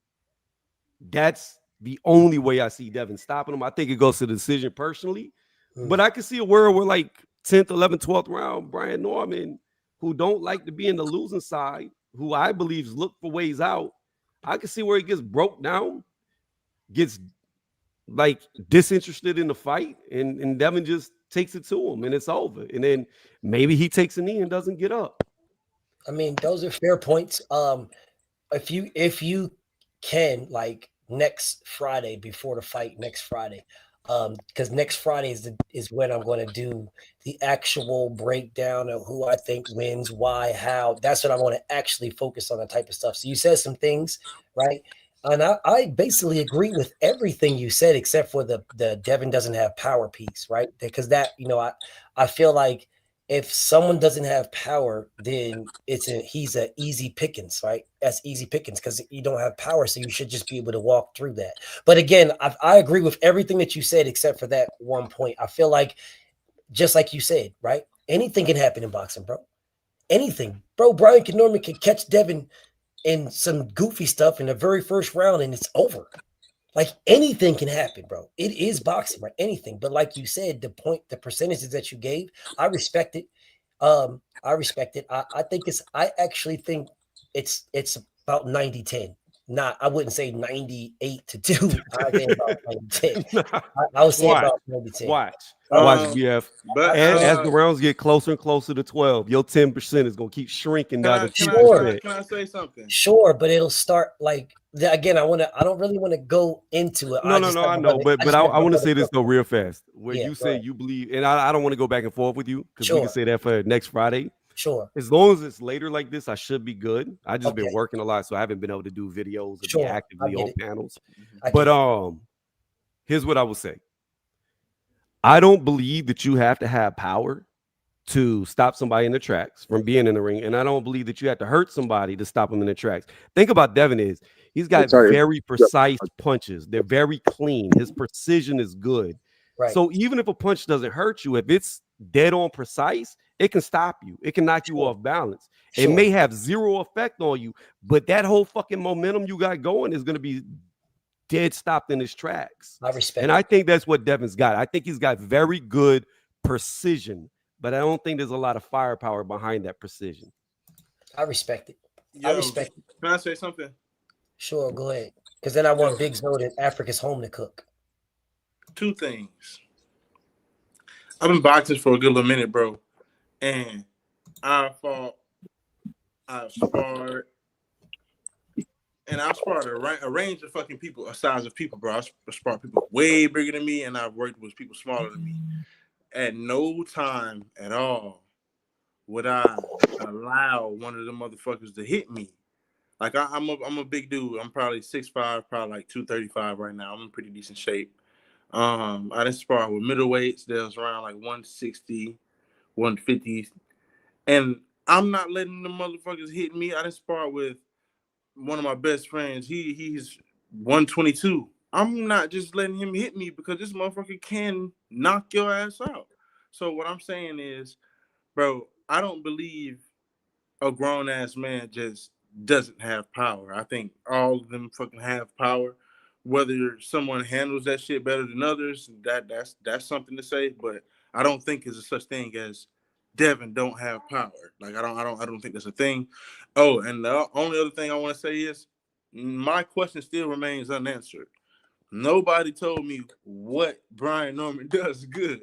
That's the only way I see Devin stopping him. I think it goes to the decision personally, but I can see a world where like 10th, 11th, 12th round, Brian Norman, who don't like to be in the losing side, who I believe look for ways out. I can see where he gets broke down, gets like disinterested in the fight, and Devin just takes it to him and it's over. And then maybe he takes a knee and doesn't get up. I mean, those are fair points. If you can, like next Friday before the fight, next Friday, because next Friday is when I'm going to do the actual breakdown of who I think wins, why, how. That's what I want to actually focus on, the type of stuff. So you said some things, right? And I basically agree with everything you said, except for the Devin doesn't have power piece, right? Because that, I feel like if someone doesn't have power, then he's a easy pickings, right? That's easy pickings because you don't have power, so you should just be able to walk through that. But again, I agree with everything that you said except for that one point. I feel like, just like you said, right? Anything can happen in boxing, bro. Anything, bro. Brian Norman can catch Devin in some goofy stuff in the very first round, and it's over. Like anything can happen, bro. It is boxing, right? Anything. But like you said, the percentages that you gave, I respect it. I respect it. I actually think it's about 90-10. I wouldn't say 98-2. I think about 90-10. I would say about 90-10. Watch, BF. As the rounds get closer and closer to 12, your 10% is gonna keep shrinking down to 2%. Can I say something? Sure, but it'll start like again. I don't really want to go into it. No, I know, but I want to say this though real fast. Where you say you believe, and I don't want to go back and forth with you because we can say that for next Friday. Sure. As long as it's later like this, I should be good. I just been working a lot, so I haven't been able to do videos or be actively on panels. But here's what I will say. I don't believe that you have to have power to stop somebody in the tracks from being in the ring, and I don't believe that you have to hurt somebody to stop them in the tracks. Think about Devin he's got very precise punches. They're very clean. His precision is good. Right. So even if a punch doesn't hurt you, if it's dead on precise, it can stop you. It can knock you off balance. It may have zero effect on you, but that whole fucking momentum you got going is going to be dead stopped in his tracks. I respect and I think that's what Devin's got. I think he's got very good precision, but I don't think there's a lot of firepower behind that precision. I respect it. I respect it. Can I say something? Sure, go ahead. Because then I want Big Zoe in Africa's home to cook. 2 things. I've been boxing for a good little minute, bro. And I sparred a range of fucking people, a size of people, bro. I sparred people way bigger than me, and I've worked with people smaller than me. At no time at all would I allow one of them motherfuckers to hit me. Like I'm a big dude. I'm probably 6'5", probably like 235 right now. I'm in pretty decent shape. I done sparred with middleweights. That was around like 160, 150. And I'm not letting the motherfuckers hit me. I done sparred with one of my best friends. He's 122. I'm not just letting him hit me because this motherfucker can knock your ass out. So what I'm saying is, bro, I don't believe a grown-ass man just doesn't have power. I think all of them fucking have power. Whether someone handles that shit better than others, that's something to say. But I don't think there's a such thing as Devin don't have power. Like I don't think that's a thing. Oh, and the only other thing I want to say is my question still remains unanswered. Nobody told me what Brian Norman does good.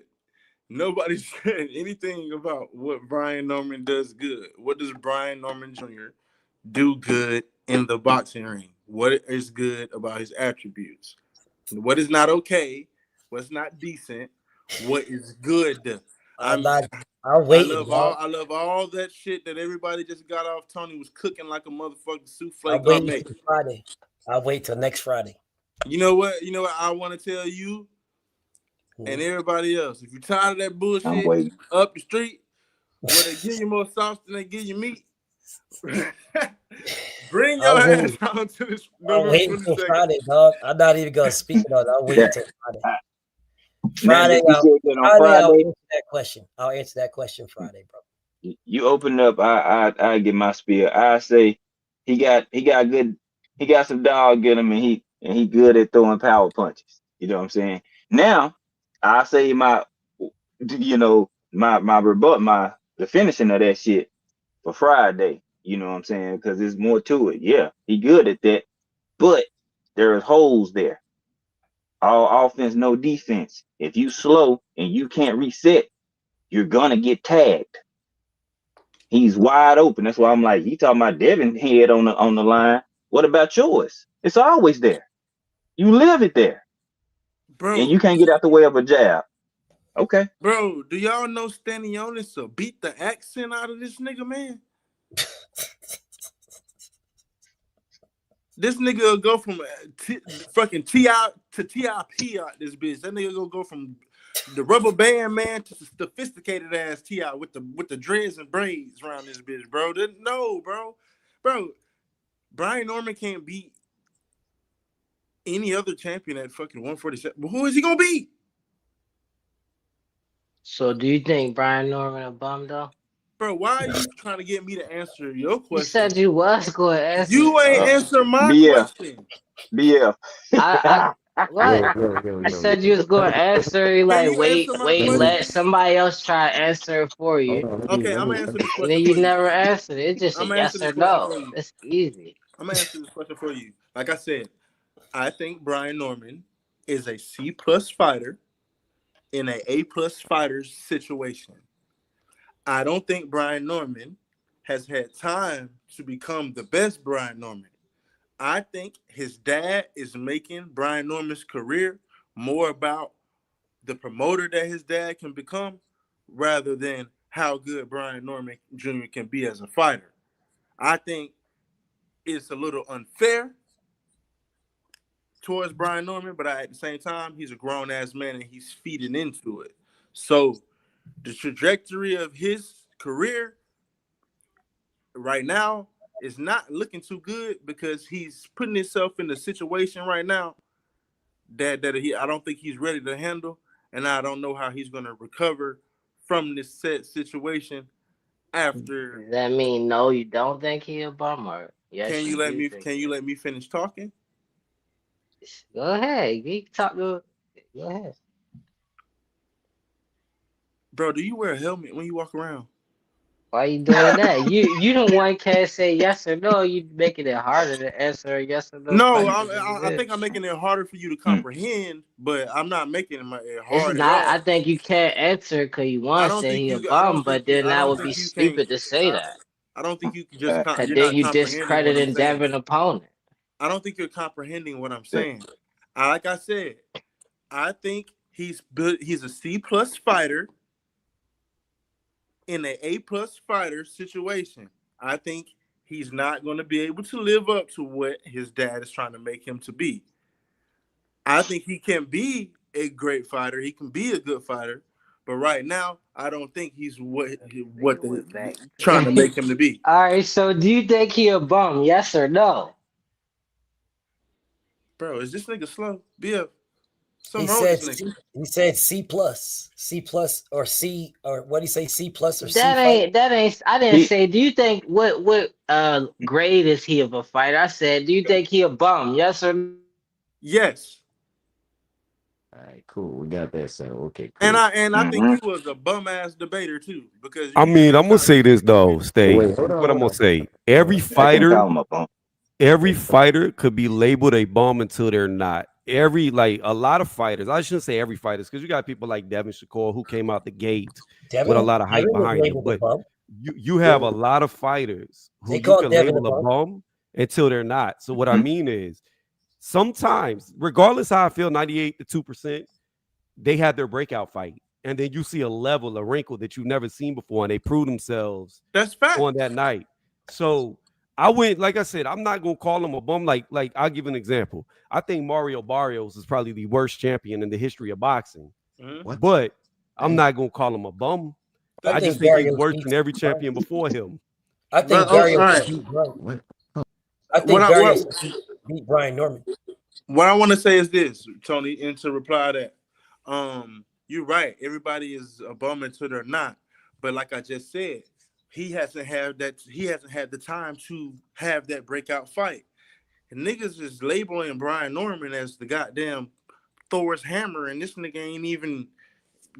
Nobody said anything about what Brian Norman does good. What does Brian Norman Jr. do good in the boxing ring? What is good about his attributes? What is not okay? What's not decent? What is good? I love all that shit that everybody just got off. Tony was cooking like a motherfucking souffle gourmet. Friday. I'll wait till next Friday. You know what I want to tell you and everybody else. If you're tired of that bullshit up the street, where they give you more sauce than they give you meat, bring your ass on to this. I'm waiting until Friday, dog. I'm not even gonna speak about it. I'll wait until Friday. I'll answer that question. I'll answer that question Friday, bro. You open up, I get my spiel. I say he got some dog in him, and he good at throwing power punches. You know what I'm saying? Now I say my the finishing of that shit for Friday. You know what I'm saying? Because there's more to it. Yeah, he good at that, but there's holes there. All offense, no defense. If you slow and you can't reset, you're gonna get tagged. He's wide open. That's why I'm like, you talking about Devin head on the line. What about yours? It's always there. You live it there. Bro. And you can't get out the way of a jab. Okay. Bro, do y'all know Stanionis will beat the accent out of this nigga, man? This nigga will go from fucking T.I. to T.I.P. out this bitch. That nigga gonna go from the rubber band man to sophisticated ass T.I. with the dreads and braids around this bitch, bro. No, bro. Bro, Brian Norman can't beat any other champion at fucking 147. But who is he gonna beat? So do you think Brian Norman a bum though? Bro, why are you trying to get me to answer your question? You said you was going to answer. You ain't answer my question. BF. What? I said you was going to answer. Like, wait, let somebody else try to answer it for you. Okay, I'm gonna answer this question. And then you never answered it. It's just a yes or no. It's easy. I'm gonna answer this question for you. Like I said, I think Brian Norman is a C+ fighter in an A+ fighters situation. I don't think Brian Norman has had time to become the best Brian Norman. I think his dad is making Brian Norman's career more about the promoter that his dad can become rather than how good Brian Norman Jr. can be as a fighter. I think it's a little unfair towards Brian Norman, but at the same time, he's a grown-ass man and he's feeding into it. So the trajectory of his career right now is not looking too good because he's putting himself in a situation right now that I don't think he's ready to handle, and I don't know how he's going to recover from this set situation after. Does that mean no, you don't think he a bum, or yes? Can you let me finish talking? Go ahead. You talk to. Go ahead. Bro, do you wear a helmet when you walk around? Why are you doing that? You don't one can't say yes or no. You making it harder to answer a yes or no. No, I think I'm making it harder for you to comprehend, but I'm not making it hard. It's not. I think you can't answer because you want to say he a bum, but then that would be stupid to say that. I don't think you can just. Because then you discrediting Devin opponent. I don't think you're comprehending what I'm saying. Like I said, I think he's a C+ fighter in an A+ fighter situation. I think he's not going to be able to live up to what his dad is trying to make him to be. I think he can be a great fighter. He can be a good fighter. But right now, I don't think he's what they're trying to make him to be. All right, so do you think he a bum? Yes or no? Bro, is this nigga slow? BF. He said C+, or C, or what do you say, C+ or C? That ain't. I didn't say. Do you think what grade is he of a fighter? I said, do you think he a bum? Yes or no? Yes. All right, cool. We got that. So okay. Cool. And I think you was a bum ass debater too, because I mean, I'm gonna say this though, Stay. What I'm gonna say. Every fighter could be labeled a bum until they're not. A lot of fighters, I shouldn't say every fighters, because you got people like Devin Shakur who came out the gate with a lot of hype behind him. But you have a lot of fighters who you can label a bum until they're not. So what I mean is, sometimes, regardless how I feel, 98 to 2%, they had their breakout fight. And then you see a wrinkle that you've never seen before, and they prove themselves on that night. So I went, like I said, I'm not gonna call him a bum. Like I'll give an example. I think Mario Barrios is probably the worst champion in the history of boxing. But I'm not gonna call him a bum. I just think he's worse than every champion before him. I think Barrios beat Brian Norman. What I want to say is this, Tony, and to reply to that, you're right. Everybody is a bum until they're not. But like I just said, he hasn't had the time to have that breakout fight. And niggas is labeling Brian Norman as the goddamn Thor's hammer, and this nigga ain't even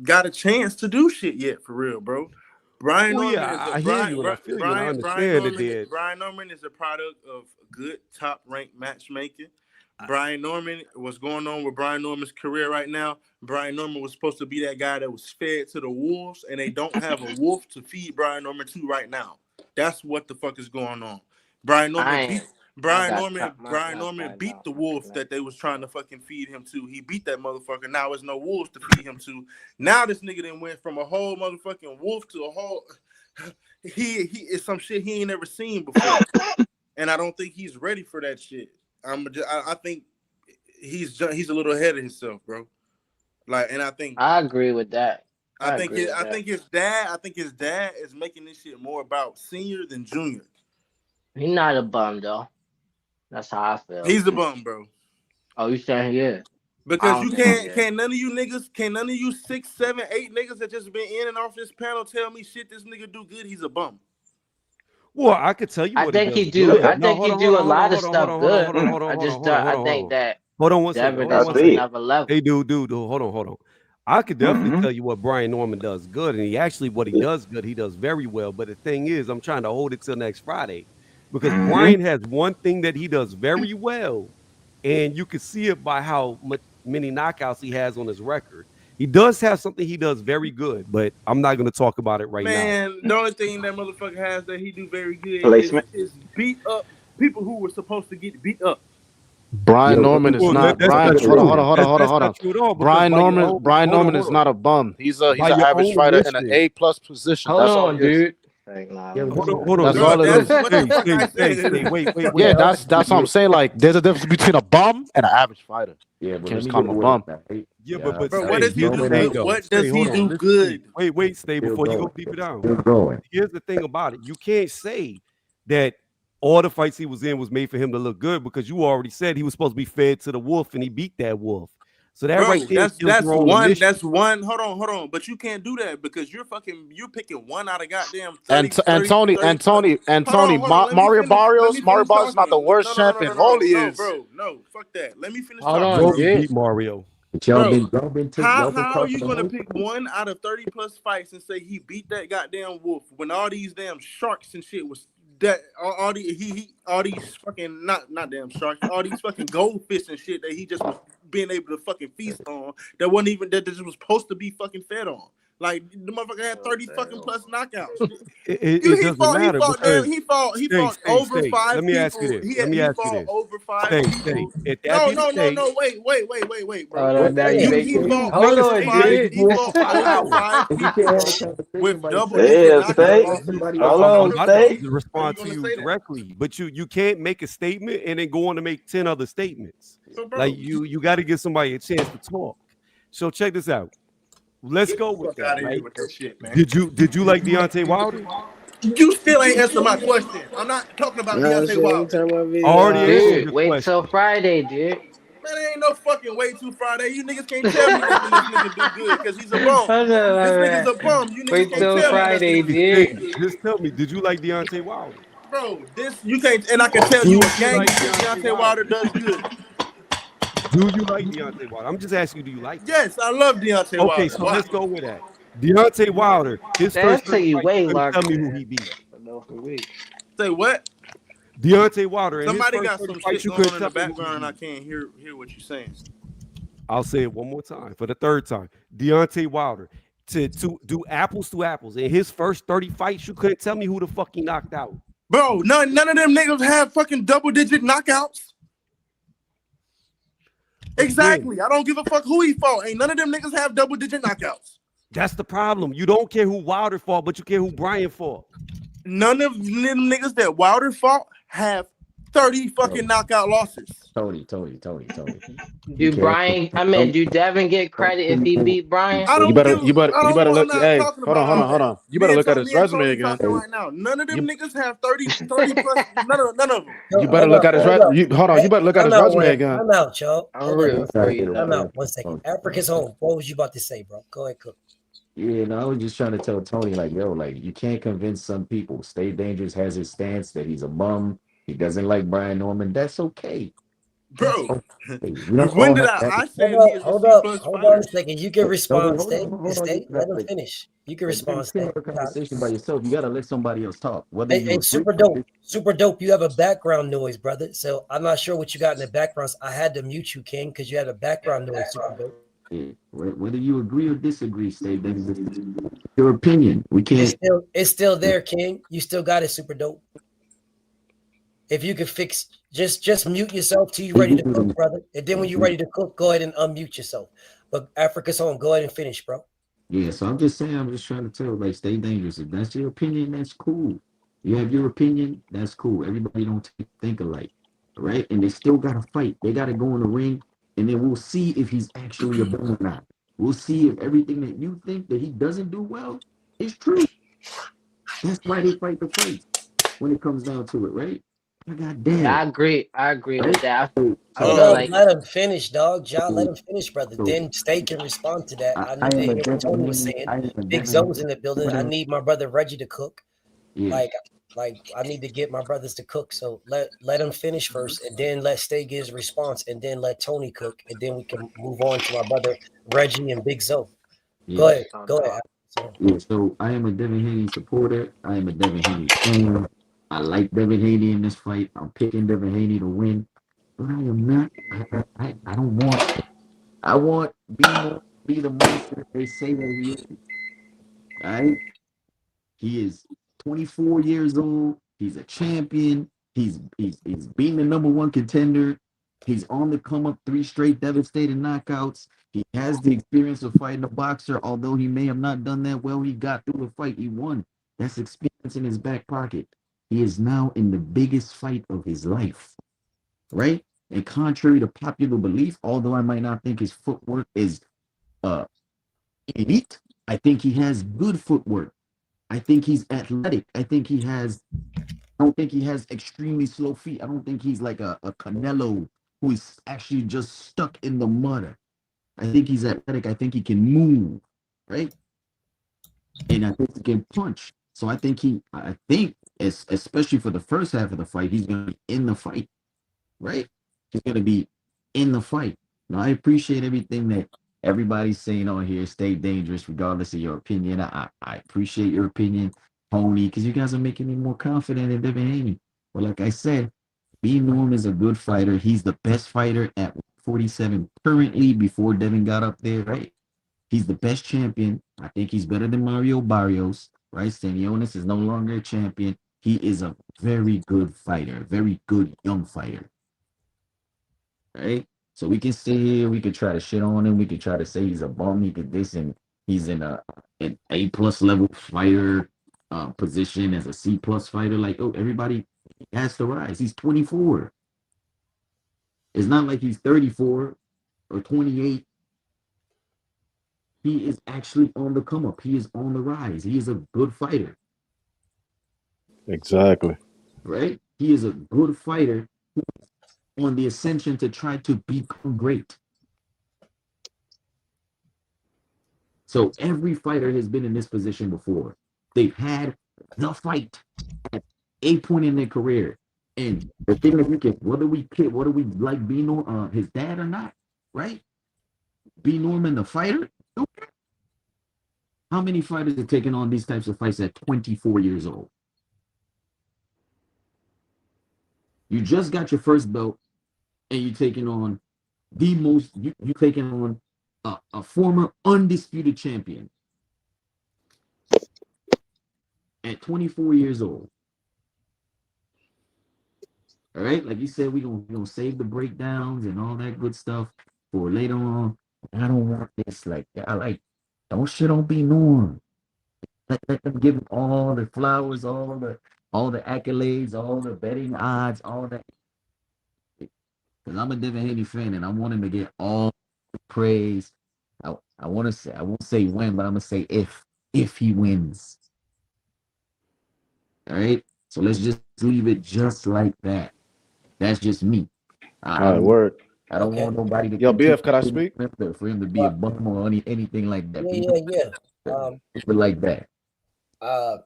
got a chance to do shit yet, for real, bro. Brian Norman is a product of good top-ranked matchmaking. Brian Norman, what's going on with Brian Norman's career right now? Brian Norman was supposed to be that guy that was fed to the wolves, and they don't have a wolf to feed Brian Norman to right now. That's what the fuck is going on. Brian Norman beat the wolf that they was trying to fucking feed him to. He beat that motherfucker. Now there's no wolves to feed him to. Now this nigga then went from a whole motherfucking wolf to a whole. He is some shit he ain't never seen before, and I don't think he's ready for that shit. I think he's a little ahead of himself, bro. Like, and I agree with that. I think his dad is making this shit more about senior than junior. He's not a bum though. That's how I feel. He's a bum, bro. Oh, you saying he is? Because you can't none of you 6, 7, 8 niggas that just been in and off this panel tell me shit this nigga do good. He's a bum. Well, I could tell you. I think he do a lot of stuff good. I think that. Hold on one second. That's another level. Hey, dude. Hold on. I could definitely tell you what Brian Norman does good, and what he does good, he does very well. But the thing is, I'm trying to hold it till next Friday, because Brian has one thing that he does very well, and you can see it by how many knockouts he has on his record. He does have something he does very good, but I'm not going to talk about it right now. Man, the only thing that motherfucker has that he do very good is beat up people who were supposed to get beat up. Brian Norman is not. Hold on. Brian Norman is not a bum. He's an average fighter in an A+ position. Hold on, dude. Hold on. That's all it is. Wait. Yeah, that's what I'm saying. Like, there's a difference between a bum and an average fighter. Yeah, but can't just call him a bum. Yeah, but what does he do good? What does he do good? Wait, stay before you go deep it down. Here's the thing about it. You can't say that all the fights he was in was made for him to look good, because you already said he was supposed to be fed to the wolf and he beat that wolf. So that right there, that's one. Hold on. But you can't do that because you're picking one out of goddamn 30, Tony, Mario Barrios is not the worst champion. Holy is. No, fuck that. Let me finish talking. Hold on, beat Mario. How are you gonna pick one out of 30 plus fights and say he beat that goddamn wolf when all these damn sharks and shit was that all these fucking not damn sharks, all these fucking goldfish and shit that he just was being able to fucking feast on that wasn't even that just was supposed to be fucking fed on. Like the motherfucker had 30 fucking plus knockouts. It doesn't matter. He fought over 5 people. Let me ask you this. He fought over 5 people. No, wait, bro. He fought over 5 people with double knockouts. Respond to you directly, but you can't make a statement and then go on to make 10 other statements. Like you got to give somebody a chance to talk. So check this out. Let's go with that. Right? With that shit, man. Did you like Deontay Wilder? You still ain't answered my question. I'm not talking about Deontay Wilder. Already wait till Friday, dude. Man, there ain't no fucking wait till Friday. You niggas can't tell me nothing this nigga do good because he's a bum. This nigga's a bum. You niggas wait can't till tell Friday, dude. Just tell me, did you like Deontay Wilder? Bro, you can't, and I can tell you a gang Deontay Wilder does good. Do you like Deontay Wilder? I'm just asking you, do you like him? Yes, I love Deontay Wilder. Okay, so let's go with that. Deontay Wilder, his first fight, tell me who he beat. Say what? Deontay Wilder. Somebody got some shit going on in the background and I can't hear what you're saying. I'll say it one more time for the third time. Deontay Wilder, to do apples to apples. In his first 30 fights, you couldn't tell me who the fuck he knocked out. Bro, none of them niggas have fucking double-digit knockouts. Exactly. I don't give a fuck who he fought. Ain't none of them niggas have double-digit knockouts. That's the problem. You don't care who Wilder fought, but you care who Brian fought. None of them niggas that Wilder fought have 30 fucking knockout losses. Tony. Do Devin get credit if he beat Brian? You better look. Hey, hold on. You better look at his resume again. Right now, none of them niggas have 30 plus. None of them. You better look at his resume. Hold on. You better look at his resume again. I'm out, y'all. I'm out. 1 second. Africa's home. What was you about to say, bro? Go ahead, cook. Yeah, no, I was just trying to tell Tony, like, yo, like, you can't convince some people. Stay Dangerous has his stance that he's a bum. He doesn't like Brian Norman. That's okay. That's Bro, okay. We don't when all did have I that. say he is a C plus Hold on a fighter? second. You can No, wait, respond, Stay. hold on. You Let got, him finish. You can like, you respond, can't Stay. have a conversation by yourself. You got to let somebody else talk. Whether Hey, you agree super or dope. Super dope. You have a background noise, brother. So I'm not sure what you got in the background. I had to mute you, King, because you had a background noise, super dope. disagree. Whether you agree or disagree, Steve, that's your opinion. We can't. It's still there, King. You still got it, super dope. If you could fix, just mute yourself till you're ready to cook, brother. And then when you're ready to cook, go ahead and unmute yourself. But Africa's home, go ahead and finish, bro. Yeah, so I'm just saying, I'm just trying to tell, like, stay dangerous. If that's your opinion, that's cool. You have your opinion, that's cool. Everybody don't think alike, right? And they still got to fight. They got to go in the ring, and then we'll see if he's actually a bum or not. We'll see if everything that you think that he doesn't do well is true. That's why they fight the fights when it comes down to it, right? God damn. Yeah, I agree with that. I Hold feel on, like let him finish, dog. Ja, let him finish, brother. Then Stay can respond to that. I I need to am a hear what Tony was Devin saying. Big Haney Zoe's in the building. I need my brother Reggie to cook. Yeah. Like I need to get my brothers to cook. So let him finish first, and then let Stay give his response, and then let Tony cook, and then we can move on to my brother Reggie and Big Zoe. Go ahead. Go ahead. Yeah, so I am a Devin Haney supporter. I am a Devin Haney fan. I like Devin Haney in this fight. I'm picking Devin Haney to win, but I am not. I don't want. I want be the monster they say that he is. All right, he is 24 years old. He's a champion. He's being the number one contender. He's on the come up, 3 straight devastating knockouts. He has the experience of fighting a boxer, although he may have not done that well. He got through the fight. He won. That's experience in his back pocket. He is now in the biggest fight of his life, right? And contrary to popular belief, although I might not think his footwork is uh, elite, I think he has good footwork. I think he's athletic. I don't think he has extremely slow feet. I don't think he's like a Canelo who is actually just stuck in the mud. I think he's athletic. I think he can move, right? And I think he can punch. So I think especially for the first half of the fight, he's gonna be in the fight, right? He's gonna be in the fight. Now I appreciate everything that everybody's saying on here. Stay dangerous, regardless of your opinion. I appreciate your opinion, Tony, because you guys are making me more confident in Devin Haney. But like I said, B Norm is a good fighter. He's the best fighter at 47 currently before Devin got up there, right? He's the best champion. I think he's better than Mario Barrios, right? Stanionis is no longer a champion. He is a very good fighter, very good young fighter, right? So we can sit here, we could try to shit on him, we could try to say he's a bum, he could this, and he's in an A+ level fighter position as a C+ fighter. Like, oh, everybody has to rise. He's 24. It's not like he's 34 or 28. He is actually on the come up. He is on the rise. He is a good fighter. Exactly. Right? He is a good fighter on the ascension to try to become great. So every fighter has been in this position before. They've had the fight at a point in their career. And the thing that whether we like B Norm, his dad or not, right? B Norman, the fighter. How many fighters have taken on these types of fights at 24 years old? You just got your first belt, and you're taking on you're taking on a former undisputed champion at 24 years old. All right, like you said, we're gonna save the breakdowns and all that good stuff for later on. I don't want this. Like, don't shit on B Norm. Let them give him all the flowers, all the accolades, all the betting odds, all that. Because I'm a Devin Haney fan, and I want him to get all the praise. I want to say, I won't say when, but I'm gonna say if he wins. All right, so let's just leave it just like that. That's just me. All right, word. I don't want nobody to Yo, BF, could I speak? for him to be a bum or anything like that. Yeah. It's been like that. I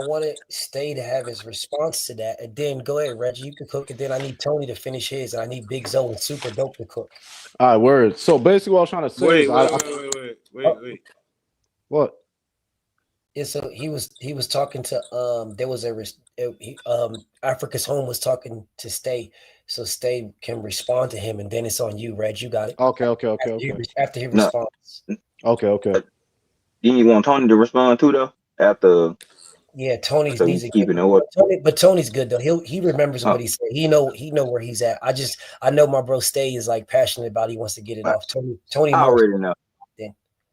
wanted Stay to have his response to that, and then go ahead, Reggie. You can cook, and then I need Tony to finish his, and I need Big Zoe and Super Dope to cook. All right, word. So basically, what I was trying to say is, wait. What? Yeah, so he was talking to there was Africa's Home was talking to Stay, so Stay can respond to him, and then it's on you, Reg. You got it. Okay. After he responds. Okay. You want Tony to respond too, though? After. Yeah, Tony's needs to keep it in order. But Tony's good though. He remembers what he said. He know where he's at. I know my bro Stay is like passionate about it. He wants to get it off. Tony. I already know.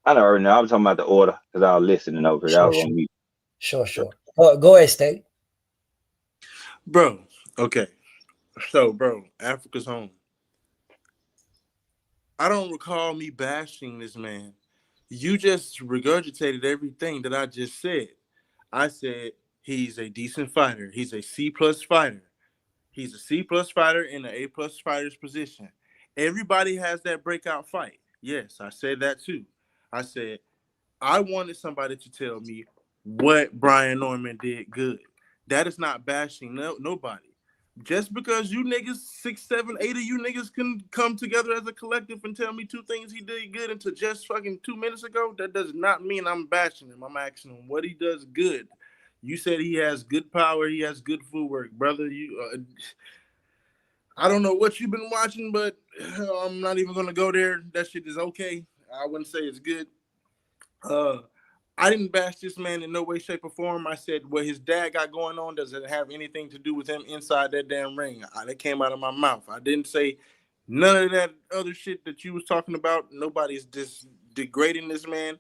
I already know. I was talking about the order because I was listening over. Sure. Sure. Go ahead, Stay. Bro. Okay. So, bro, Africa's Home. I don't recall me bashing this man. You just regurgitated everything that I just said. I said he's a decent fighter. He's a C+ fighter. He's a C+ fighter in the A+ fighter's position. Everybody has that breakout fight. Yes, I said that too. I said I wanted somebody to tell me what Brian Norman did good. That is not bashing nobody. Just because you niggas, 6, 7, 8 of you niggas can come together as a collective and tell me 2 things he did good until just fucking 2 minutes ago, that does not mean I'm bashing him. I'm asking him what he does good. You said he has good power. He has good footwork, brother. I don't know what you've been watching, but I'm not even going to go there. That shit is okay. I wouldn't say it's good. I didn't bash this man in no way, shape, or form. I said what his dad got going on doesn't have anything to do with him inside that damn ring. That came out of my mouth. I didn't say none of that other shit that you was talking about. Nobody's just degrading this man.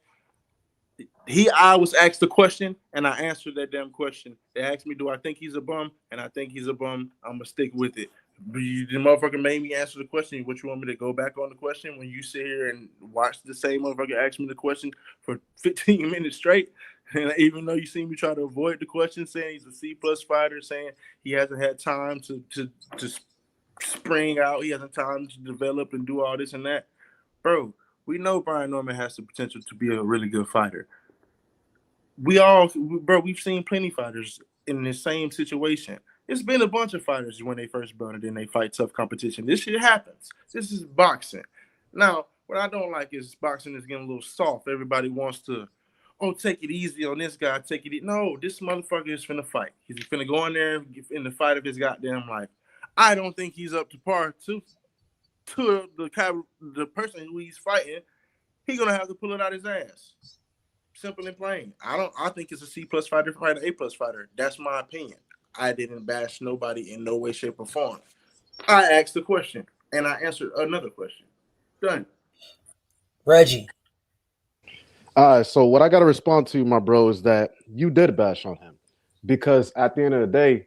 I was asked the question, and I answered that damn question. They asked me, do I think he's a bum? And I think he's a bum. I'm going to stick with it. The motherfucker made me answer the question. What, you want me to go back on the question when you sit here and watch the same motherfucker ask me the question for 15 minutes straight? And even though you see me try to avoid the question, saying he's a C+ fighter, saying he hasn't had time to spring out, he hasn't time to develop and do all this and that. Bro, we know Brian Norman has the potential to be a really good fighter. We've seen plenty of fighters in the same situation. It's been a bunch of fighters when they first burn it and they fight tough competition. This shit happens. This is boxing. Now, what I don't like is boxing is getting a little soft. Everybody wants to, take it easy on this guy. Take it easy. No, this motherfucker is finna fight. He's finna go in there in the fight of his goddamn life. I don't think he's up to par to the person who he's fighting. He's gonna have to pull it out his ass. Simple and plain. I think it's a C+ fighter, A+ fighter. That's my opinion. I didn't bash nobody in no way, shape, or form. I asked a question, and I answered another question. Done. Reggie. All right, so what I got to respond to, my bro, is that you did bash on him. Because at the end of the day,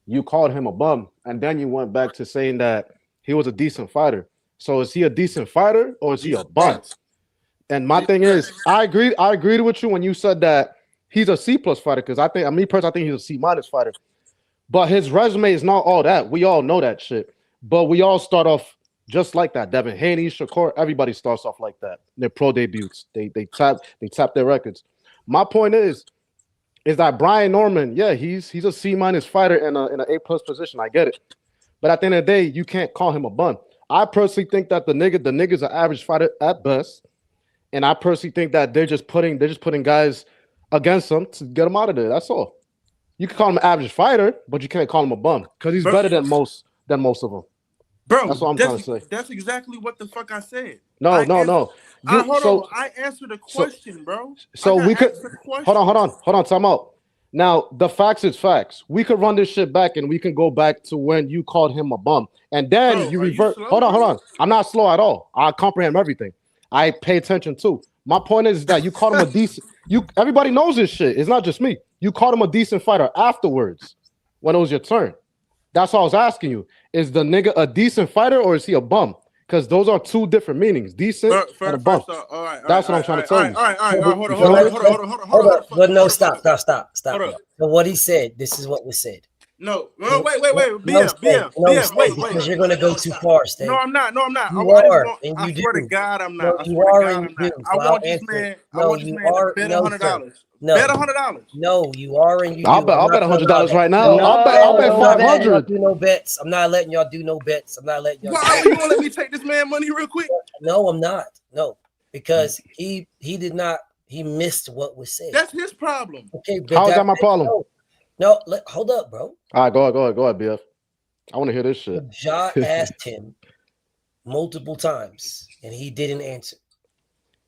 you called him a bum, and then you went back to saying that he was a decent fighter. So is he a decent fighter, or is he a bum? And my thing is, I agreed with you when you said that he's a C+ fighter, because I think he's a C- fighter. But his resume is not all that. We all know that shit. But we all start off just like that. Devin Haney, Shakur, everybody starts off like that. Their pro debuts. They tap their records. My point is that Brian Norman, yeah, he's a C- fighter in an A+ position. I get it. But at the end of the day, you can't call him a bum. I personally think that the nigga's an average fighter at best. And I personally think that they're just putting guys against him to get him out of there. That's all. You can call him an average fighder, but you can't call him a bum because he's better than most of them. Bro, that's what I'm trying to say. That's exactly what the fuck I said. No. I answered the question, bro. So we could hold on. Time out. Now the facts is facts. We could run this shit back and we can go back to when you called him a bum, and then you revert. Hold on. I'm not slow at all. I comprehend everything. I pay attention too. My point is that you called him a decent. Everybody knows this shit. It's not just me. You called him a decent fighter afterwards when it was your turn. That's what I was asking you. Is the nigga a decent fighter or is he a bum? Because those are 2 different meanings. Decent and a bum. That's what I'm trying to tell you. All right. Hold on. But no, stop. But what he said, this is what was said. No, No, wait, Stay. No, BF, Stay, wait. because you're gonna go too far, No, Stay. I'm not. You I just are, want. and I you swear to do. God, I'm No, not. I you swear to are, God, and you I'm not. do. I So I'll want this answer it. man. I No, want this you man to are. bet No, sir. $100. Bet No. $100. No, you are, and you I'll do. bet. I'm I'll not bet gonna allow $100 that. right now. No, I'll bet I'm not letting y'all 500. do no bets. I'm not letting y'all do no bets. I'm not letting y'all. Why? You want to let me take this man money real quick? No, I'm not. No, because he did not. He missed what was said. That's his problem. Okay, but How is that my problem? No, hold up, bro. All right, go ahead, BF. I want to hear this shit. Ja asked him multiple times, and he didn't answer.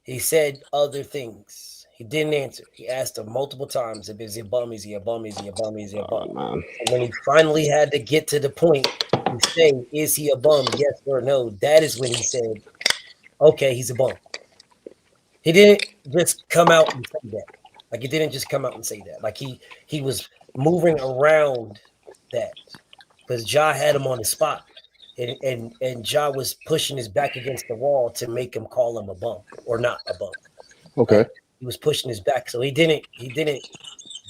He said other things. He didn't answer. He asked him multiple times if he's a bum, is he a bum, is he a bum, is he a bum. Man. And when he finally had to get to the point to say, is he a bum, yes or no, that is when he said, okay, he's a bum. He didn't just come out and say that. Like, he didn't just come out and say that. Like, he was moving around that because Ja had him on the spot. And Ja was pushing his back against the wall to make him call him a bum or not a bum. Okay. Like, he was pushing his back. So he didn't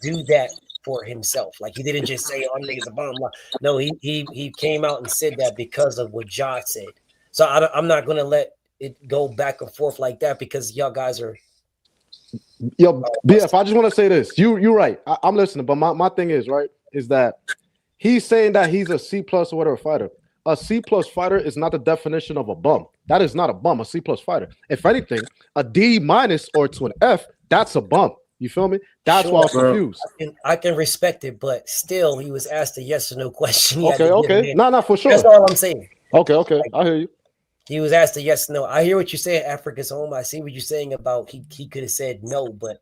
do that for himself. Like, he didn't just say, oh, nigga's a bum. No, he came out and said that because of what Ja said. So I'm not going to let it go back and forth like that because y'all guys are. Yo, BF, I just want to say this. You're right. I'm listening, but my thing is, right, is that he's saying that he's a C+ or whatever fighter. A C+ fighter is not the definition of a bum. That is not a bum, a C+ fighter. If anything, a D- or to an F, that's a bum. You feel me? That's why I was confused. I can respect it, but still, he was asked a yes or no question. Okay. No, for sure. That's all I'm saying. Okay. I hear you. He was asked a yes or no. I hear what you're saying, Africa's home. I see what you're saying about he could have said no, but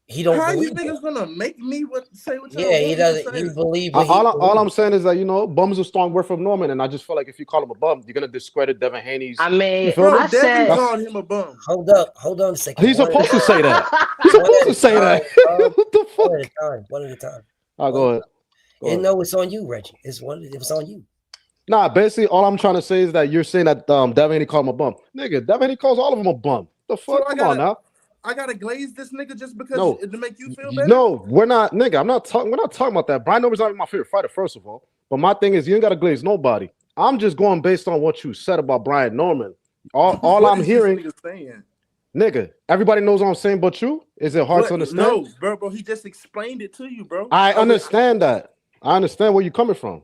he don't How believe you niggas gonna make me say what y'all Yeah, he want doesn't. me to He say? believe. All I'm saying is that, you know, bum's a strong word from Norman, and I just feel like if you call him a bum, you're gonna discredit Devin Haney's. I mean, you feel me? I said. called him a bum. Hold on a second. He's supposed to say that. He's supposed to say that. What the fuck? One at a time. Go ahead. And no, it's on you, Reggie. It was on you. Nah, basically, all I'm trying to say is that you're saying that Devin Haney called him a bum. Nigga, Devin Haney calls all of them a bum. The fuck? So Come on now. I gotta glaze this nigga just because No. to make you feel better? No, we're not, nigga. We're not talking about that. Brian Norman's not even my favorite fighter, first of all. But my thing is, you ain't gotta glaze nobody. I'm just going based on what you said about Brian Norman. All I'm hearing, nigga, everybody knows what I'm saying, but you? Is it hard to understand? No, bro, he just explained it to you, bro. I understand that. I understand where you're coming from.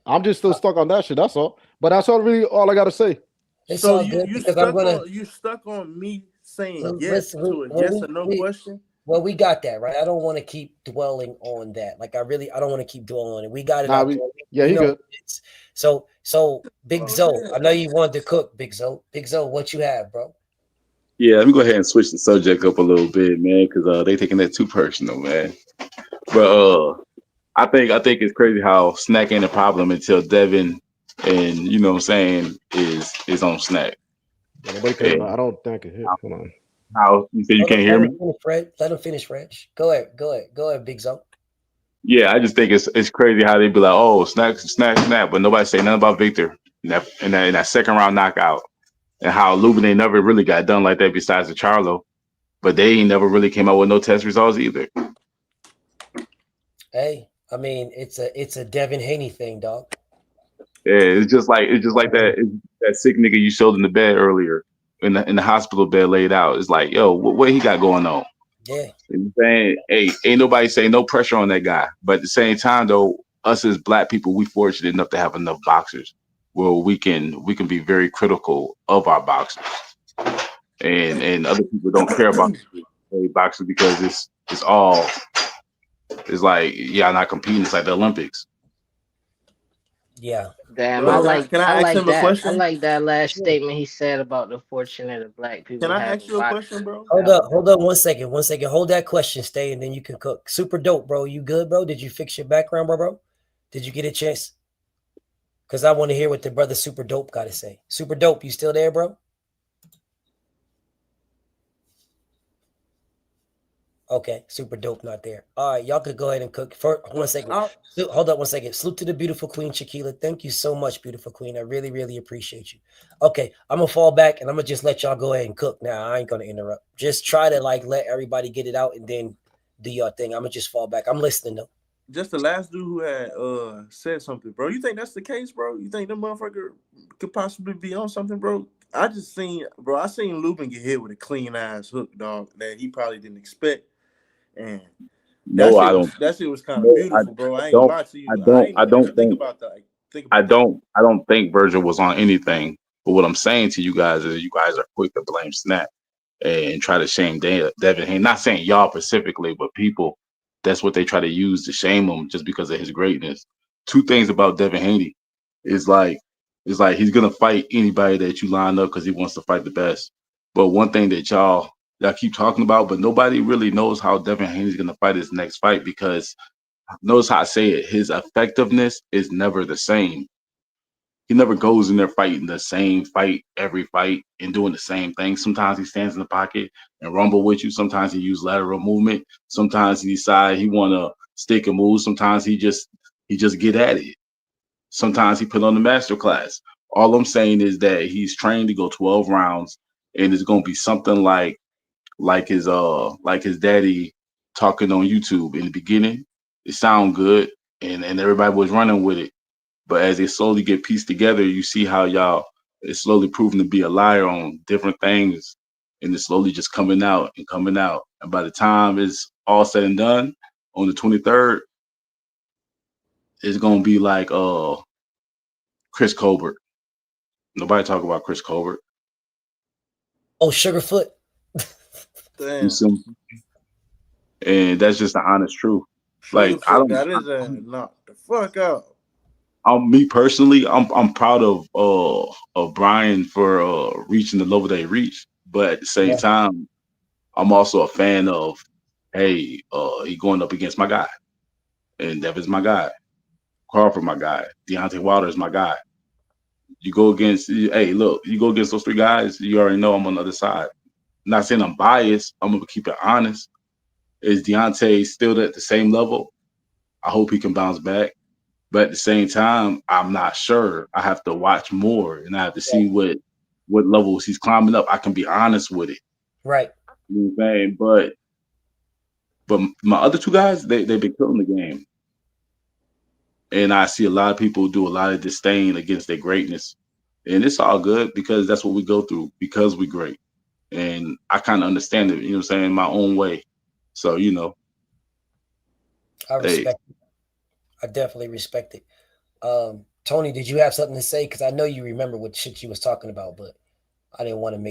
I'm just still stuck on that shit. That's all. But that's all I gotta say. It's so all good you because you stuck on me saying yes to a yes or no question. Well, we got that right. I don't want to keep dwelling on that. Like, I don't want to keep dwelling on it. We got it. He good. So Big Zoe, I know you wanted to cook, Big Zoe. Big Zoe, what you have, bro? Yeah, let me go ahead and switch the subject up a little bit, man, because they taking that too personal, man. But I think it's crazy how snack ain't a problem until Devin and you know what I'm saying is on snack. Nobody can. I don't think it hit. Hold on. How you say you can't hear me? Let him finish, Reg. Go ahead, Big Zoe. Yeah, I just think it's crazy how they be like, oh, snack, but nobody say nothing about Victor in that second round knockout, and how Lubin ain't never really got done like that besides the Charlo, but they ain't never really came out with no test results either. Hey, I mean, it's a Devin Haney thing, dog. Yeah, it's just like that sick nigga you showed in the bed earlier in the hospital bed laid out. It's like, yo, what he got going on? Yeah. You know what I'm saying? Hey, ain't nobody saying no pressure on that guy. But at the same time, though, us as black people, we fortunate enough to have enough boxers where we can be very critical of our boxers. And other people don't care about boxers because it's like, yeah, I'm not competing. It's like the Olympics. Yeah. Damn, Bro, I like him that. a question? I like that last statement he said about the fortunate of black people. Can I ask you a question, bro? Hold up 1 second. Hold that question, stay, and then you can cook. Super dope, bro. You good, bro? Did you fix your background, bro? Did you get a chance? Because I want to hear what the brother Super Dope got to say. Super Dope, you still there, bro? Okay, Super Dope not there. All right, y'all could go ahead and cook. For 1 second. Hold up 1 second. Salute to the beautiful queen, Shaquila. Thank you so much, beautiful queen. I really, really appreciate you. Okay, I'm going to fall back, and I'm going to just let y'all go ahead and cook. Now, I ain't going to interrupt. Just try to, let everybody get it out, and then do your thing. I'm going to just fall back. I'm listening, though. just the last dude who had said something, bro. You think that's the case, bro? You think the motherfucker could possibly be on something, bro? I seen Lubin get hit with a clean ass hook, dog, that he probably didn't expect. And No, I don't. that shit was kind of No, beautiful, bro. I ain't gonna don't. lie to you. I I don't. ain't I even don't think think. about that. I don't think Virgil was on anything. But what I'm saying to you guys is, you guys are quick to blame Snap and try to shame Devin Haney. Not saying y'all specifically, but people. That's what they try to use to shame him just because of his greatness. Two things about Devin Haney is like, he's gonna fight anybody that you line up because he wants to fight the best. But one thing that y'all keep talking about, but nobody really knows how Devin Haney's gonna fight his next fight, because notice how I say it, his effectiveness is never the same. He never goes in there fighting the same fight every fight and doing the same thing. Sometimes he stands in the pocket and rumble with you. Sometimes he use lateral movement. Sometimes he decide he want to stick and move. Sometimes he just get at it. Sometimes he put on the master class. All I'm saying is that he's trained to go 12 rounds, and it's gonna be something like his daddy talking on YouTube in the beginning. It sound good, and everybody was running with it. But as they slowly get pieced together, you see how y'all is slowly proving to be a liar on different things, and it's slowly just coming out and coming out. And by the time it's all said and done on the 23rd, it's gonna be like Chris Colbert. Nobody talk about Chris Colbert. Oh, Sugarfoot. Damn. And that's just the honest truth. Like, I don't. That is knock the fuck out. Me personally, I'm proud of Brian for reaching the level they reached, but at the same time, I'm also a fan of, hey, he going up against my guy, and Devin's my guy, Crawford my guy, Deontay Wilder's my guy. You go against, hey, look, you go against those three guys, you already know I'm on the other side. I'm not saying I'm biased. I'm gonna keep it honest. Is Deontay still at the same level? I hope he can bounce back. But at the same time, I'm not sure. I have to watch more, and I have to see what levels he's climbing up. I can be honest with it. Right. You know what I'm saying? But my other two guys, they've been killing the game. And I see a lot of people do a lot of disdain against their greatness. And it's all good, because that's what we go through, because we're great. And I kind of understand it, you know what I'm saying, in my own way. So, you know. I respect it. I definitely respect it. Tony, did you have something to say? Because I know you remember what shit you was talking about, but I didn't want to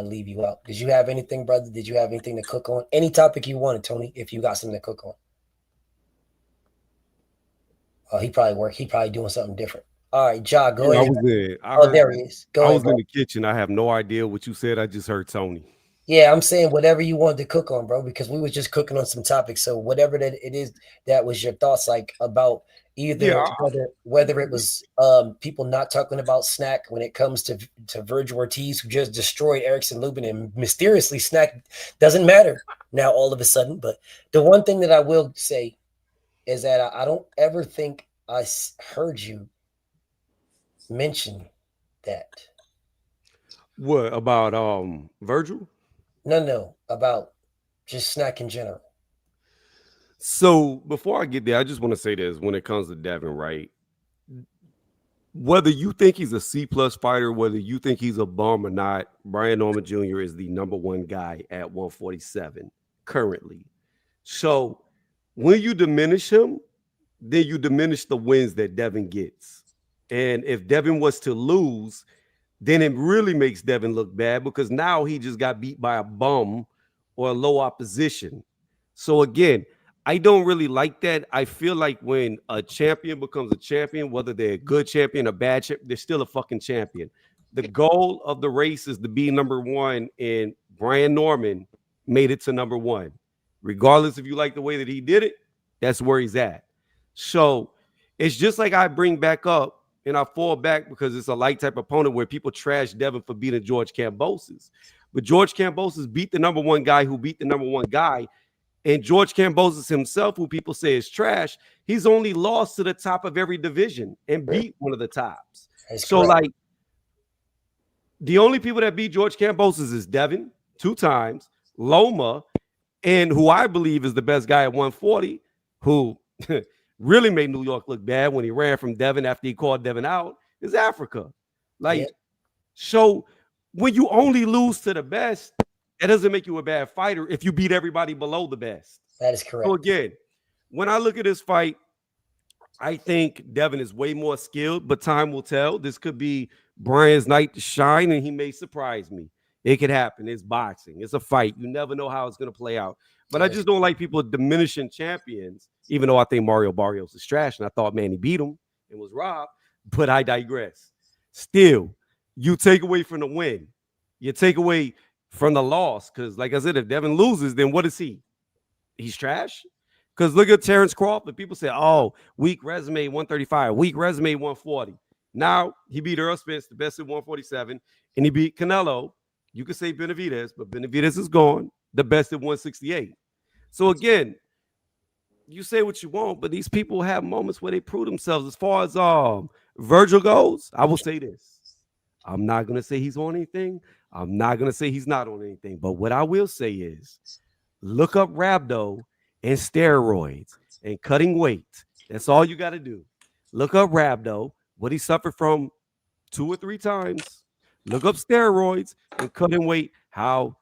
leave you out. Did you have anything, brother? Did you have anything to cook on? Any topic you wanted, Tony, if you got something to cook on. He probably doing something different. All right, Ja, go ahead. There he is. I was in the kitchen. I have no idea what you said. I just heard Tony. Yeah, I'm saying whatever you wanted to cook on, bro, because we was just cooking on some topics. So whatever that it is, that was your thoughts, like, about either whether it was people not talking about Snack when it comes to Virgil Ortiz, who just destroyed Erickson Lubin, and mysteriously Snack doesn't matter now all of a sudden. But the one thing that I will say is that I don't ever think I heard you mention that. What about Virgil? No, about just Snack in general. So before I get there, I just want to say this: when it comes to Devin, right? Whether you think he's a C+ fighter, whether you think he's a bum or not, Brian Norman Jr. is the number one guy at 147 currently. So when you diminish him, then you diminish the wins that Devin gets. And if Devin was to lose, then it really makes Devin look bad, because now he just got beat by a bum or a low opposition. So again, I don't really like that. I feel like when a champion becomes a champion, whether they're a good champion or bad champion, they're still a fucking champion. The goal of the race is to be number one, and Brian Norman made it to number one. Regardless if you like the way that he did it, that's where he's at. So it's just like I bring back up, and I fall back because it's a light type opponent where people trash Devin for beating George Kambosos. But George Kambosos beat the number one guy who beat the number one guy. And George Kambosos himself, who people say is trash, he's only lost to the top of every division and beat one of the tops. So, like, the only people that beat George Kambosos is Devin 2 times, Loma, and who I believe is the best guy at 140, who really made New York look bad when he ran from Devin after he called Devin out is Africa. Like, so when you only lose to the best, that doesn't make you a bad fighter if you beat everybody below the best. That is correct. So again, when I look at this fight, I think Devin is way more skilled, but time will tell. This could be Brian's night to shine, and he may surprise me. It could happen. It's boxing. It's a fight. You never know how it's going to play out. But I just don't like people diminishing champions, even though I think Mario Barrios is trash, and I thought Manny beat him and was robbed. But I digress. Still, you take away from the win. You take away from the loss. Because, like I said, if Devin loses, then what is he? He's trash? Because look at Terrence Crawford. People say, oh, weak resume, 135. Weak resume, 140. Now, he beat Earl Spence, the best at 147. And he beat Canelo. You could say Benavidez, but Benavidez is gone. The best at 168. So, again, you say what you want, but these people have moments where they prove themselves. As far as Virgil goes, I will say this. I'm not going to say he's on anything. I'm not going to say he's not on anything. But what I will say is look up rhabdo and steroids and cutting weight. That's all you got to do. Look up rhabdo, what he suffered from 2 or 3 times. Look up steroids and cutting weight, how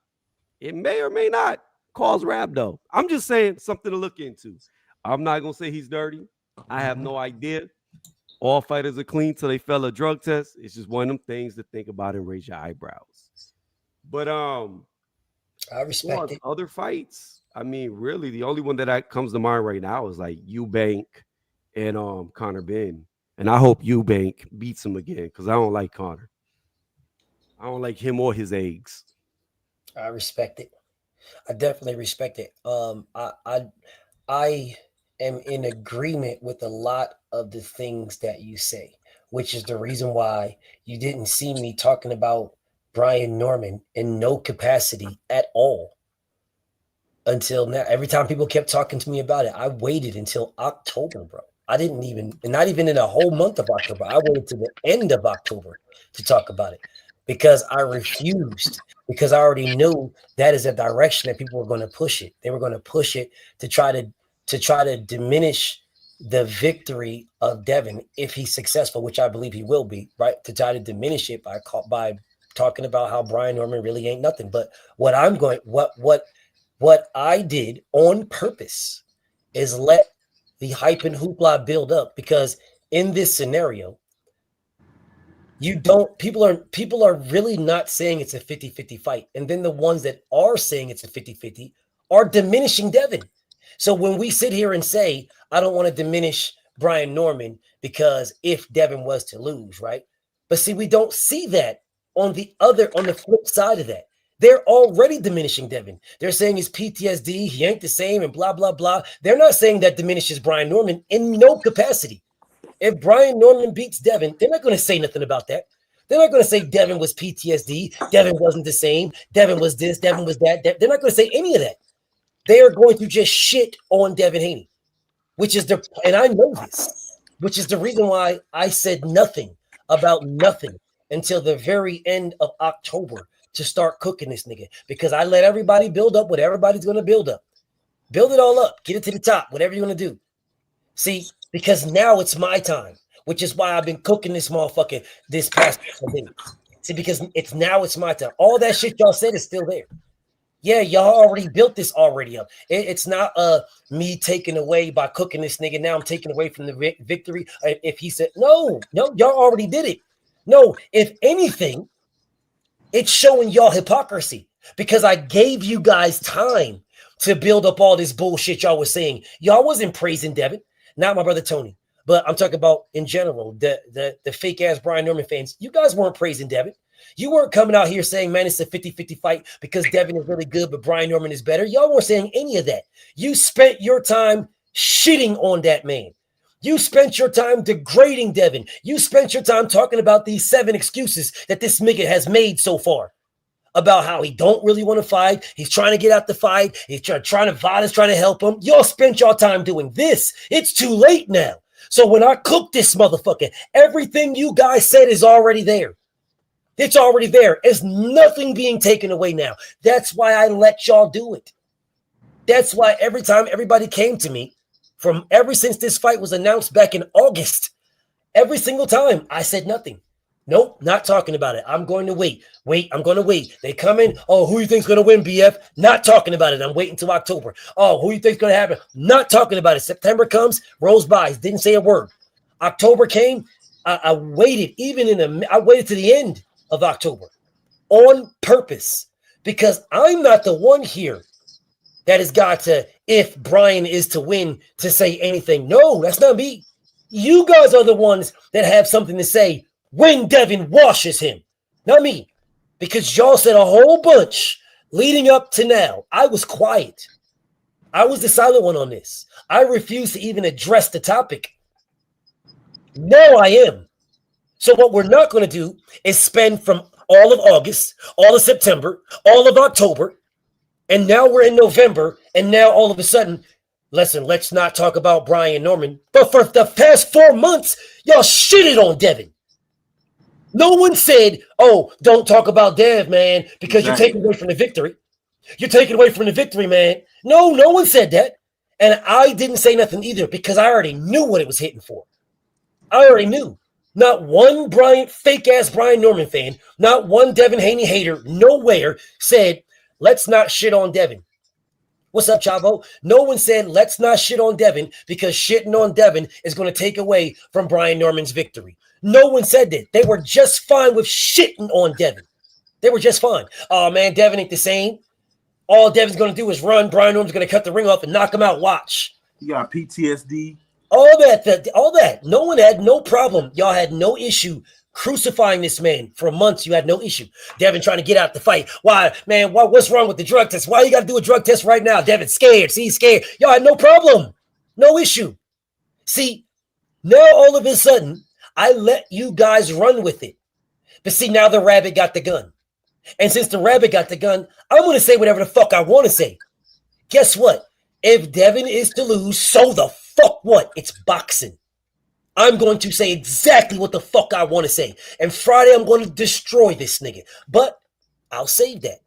it may or may not cause rhabdo. I'm just saying something to look into. I'm not going to say he's dirty. I have no idea. All fighters are clean till they fail a drug test. It's just one of them things to think about and raise your eyebrows. But I respect it. Other fights, I mean, really, the only one that comes to mind right now is like Eubank and Conor Benn. And I hope Eubank beats him again because I don't like Conor. I don't like him or his eggs. I respect it. I definitely respect it. I am in agreement with a lot of the things that you say, which is the reason why you didn't see me talking about Brian Norman in no capacity at all until now. Every time people kept talking to me about it, I waited until October, bro. I didn't even, not even in a whole month of October. I waited to the end of October to talk about it because I refused, because I already knew that is a direction that people were going to push it. They were going to push it to try to diminish the victory of Devin if he's successful, which I believe he will be, right? To try to diminish it by talking about how Brian Norman really ain't nothing. But what I did on purpose is let the hype and hoopla build up, because in this scenario, people are really not saying it's a 50-50 fight. And then the ones that are saying it's a 50-50 are diminishing Devin. So when we sit here and say, I don't want to diminish Brian Norman because if Devin was to lose, right? But see, we don't see that on the flip side of that. They're already diminishing Devin. They're saying his PTSD, he ain't the same, and blah, blah, blah. They're not saying that diminishes Brian Norman in no capacity. If Brian Norman beats Devin, they're not going to say nothing about that. They're not going to say Devin was PTSD, Devin wasn't the same, Devin was this, Devin was that. They're not going to say any of that. They are going to just shit on Devin Haney, and I know this, which is the reason why I said nothing about nothing until the very end of October to start cooking this nigga, because I let everybody build up what everybody's going to build up. Build it all up. Get it to the top, whatever you want to do. See, because now it's my time, which is why I've been cooking this motherfucker this past day. See, because it's my time. All that shit y'all said is still there. Yeah, y'all already built this already up. It's not me taking away by cooking this nigga. Now I'm taking away from the victory. If he said, no, y'all already did it. No, if anything, it's showing y'all hypocrisy, because I gave you guys time to build up all this bullshit y'all was saying. Y'all wasn't praising Devin, not my brother Tony, but I'm talking about in general, the fake ass Brian Norman fans. You guys weren't praising Devin. You weren't coming out here saying, man, it's a 50-50 fight because Devin is really good, but Brian Norman is better. Y'all weren't saying any of that. You spent your time shitting on that man. You spent your time degrading Devin. You spent your time talking about these 7 excuses that this nigga has made so far about how he don't really want to fight. He's trying to get out the fight. He's trying to Vada's trying to help him. Y'all spent your time doing this. It's too late now. So when I cook this motherfucker, everything you guys said is already there. It's already there. There's nothing being taken away now. That's why I let y'all do it. That's why every time everybody came to me from ever since this fight was announced back in August. Every single time, I said nothing. Nope, not talking about it. I'm going to wait. I'm going to wait. They come in. Oh, who you think's going to win, BF? Not talking about it. I'm waiting until October. Oh, who you think's going to happen? Not talking about it. September comes, rolls by. Didn't say a word. October came. I waited. I waited to the end of October on purpose because I'm not the one here that has got to, if Brian is to win, to say anything. No, that's not me. You guys are the ones that have something to say when Devin washes him, not me, because y'all said a whole bunch leading up to now. I was quiet. I was the silent one on this. I refused to even address the topic. Now I am. So what we're not going to do is spend from all of August, all of September, all of October, and now we're in November, and now all of a sudden, listen, let's not talk about Brian Norman. But for the past 4 months, y'all shitted on Devin. No one said, oh, don't talk about Dev, man, because you're taking away from the victory. You're taking away from the victory, man. No one said that. And I didn't say nothing either because I already knew what it was hitting for. I already knew. Not one fake-ass Brian Norman fan, not one Devin Haney hater, nowhere said, let's not shit on Devin. What's up, Chavo? No one said, let's not shit on Devin because shitting on Devin is going to take away from Brian Norman's victory. No one said that. They were just fine with shitting on Devin. They were just fine. Oh, man, Devin ain't the same. All Devin's going to do is run. Brian Norman's going to cut the ring off and knock him out. Watch. You got PTSD. All that. No one had no problem. Y'all had no issue crucifying this man for months. You had no issue. Devin trying to get out the fight. Why, man? What's wrong with the drug test? Why you got to do a drug test right now? Devin's scared. See, he's scared. Y'all had no problem. No issue. See, now all of a sudden, I let you guys run with it. But see, now the rabbit got the gun. And since the rabbit got the gun, I'm going to say whatever the fuck I want to say. Guess what? If Devin is to lose, so the fuck what? It's boxing. I'm going to say exactly what the fuck I want to say. And Friday, I'm going to destroy this nigga. But I'll save that.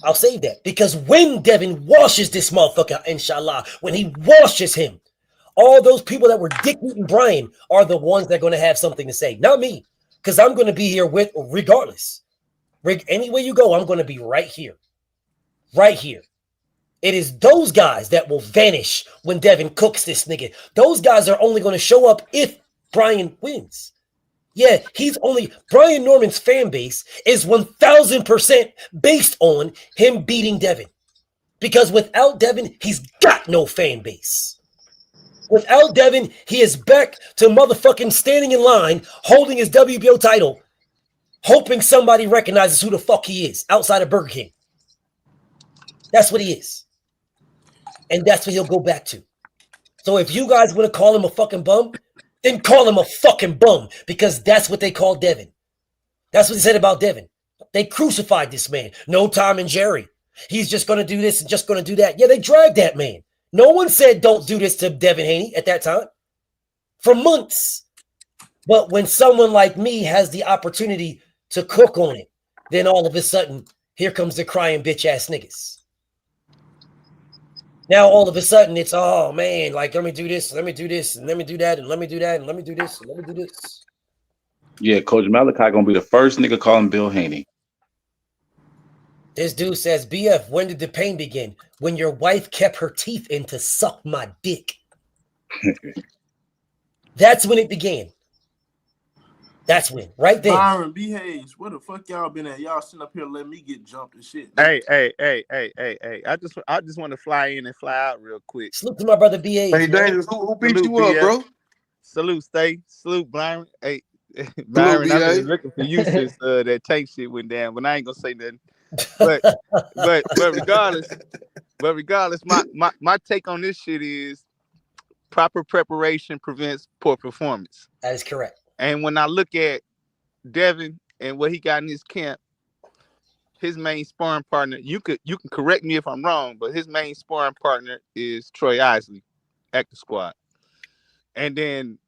I'll save that. Because when Devin washes this motherfucker, inshallah, when he washes him, all those people that were dick eating Brian are the ones that are going to have something to say. Not me. Because I'm going to be here with, regardless. Any way you go, I'm going to be right here. Right here. It is those guys that will vanish when Devin cooks this nigga. Those guys are only going to show up if Brian wins. Yeah, Brian Norman's fan base is 1,000% based on him beating Devin. Because without Devin, he's got no fan base. Without Devin, he is back to motherfucking standing in line, holding his WBO title, hoping somebody recognizes who the fuck he is outside of Burger King. That's what he is. And that's what he'll go back to. So if you guys want to call him a fucking bum, then call him a fucking bum because that's what they call Devin. That's what they said about Devin. They crucified this man. No Tom and Jerry. He's just going to do this and just going to do that. Yeah, they dragged that man. No one said don't do this to Devin Haney at that time for months. But when someone like me has the opportunity to cook on it, then all of a sudden, here comes the crying bitch ass niggas. Now all of a sudden it's, oh man, like let me do this, let me do this, and let me do that, and let me do that, and let me do this, and let me do this. Yeah, Coach Malachi gonna be the first nigga calling Bill Haney. This dude says, BF, when did the pain begin? When your wife kept her teeth in to suck my dick. That's when it began. That's when, right there. Byron B. Hayes, where the fuck y'all been at? Y'all sitting up here letting me get jumped and shit. Hey. I just want to fly in and fly out real quick. Salute to my brother B. Hayes. Hey, Daniels, who beat you up, bro? Salute, Stay. Salute, Byron. Hey, Byron, I've been looking for you since that tank shit went down, but I ain't gonna say nothing. But regardless, my take on this shit is proper preparation prevents poor performance. That is correct. And when I look at Devin and what he got in his camp, his main sparring partner, you can correct me if I'm wrong, but his main sparring partner is Troy Isley, Active Squad. And then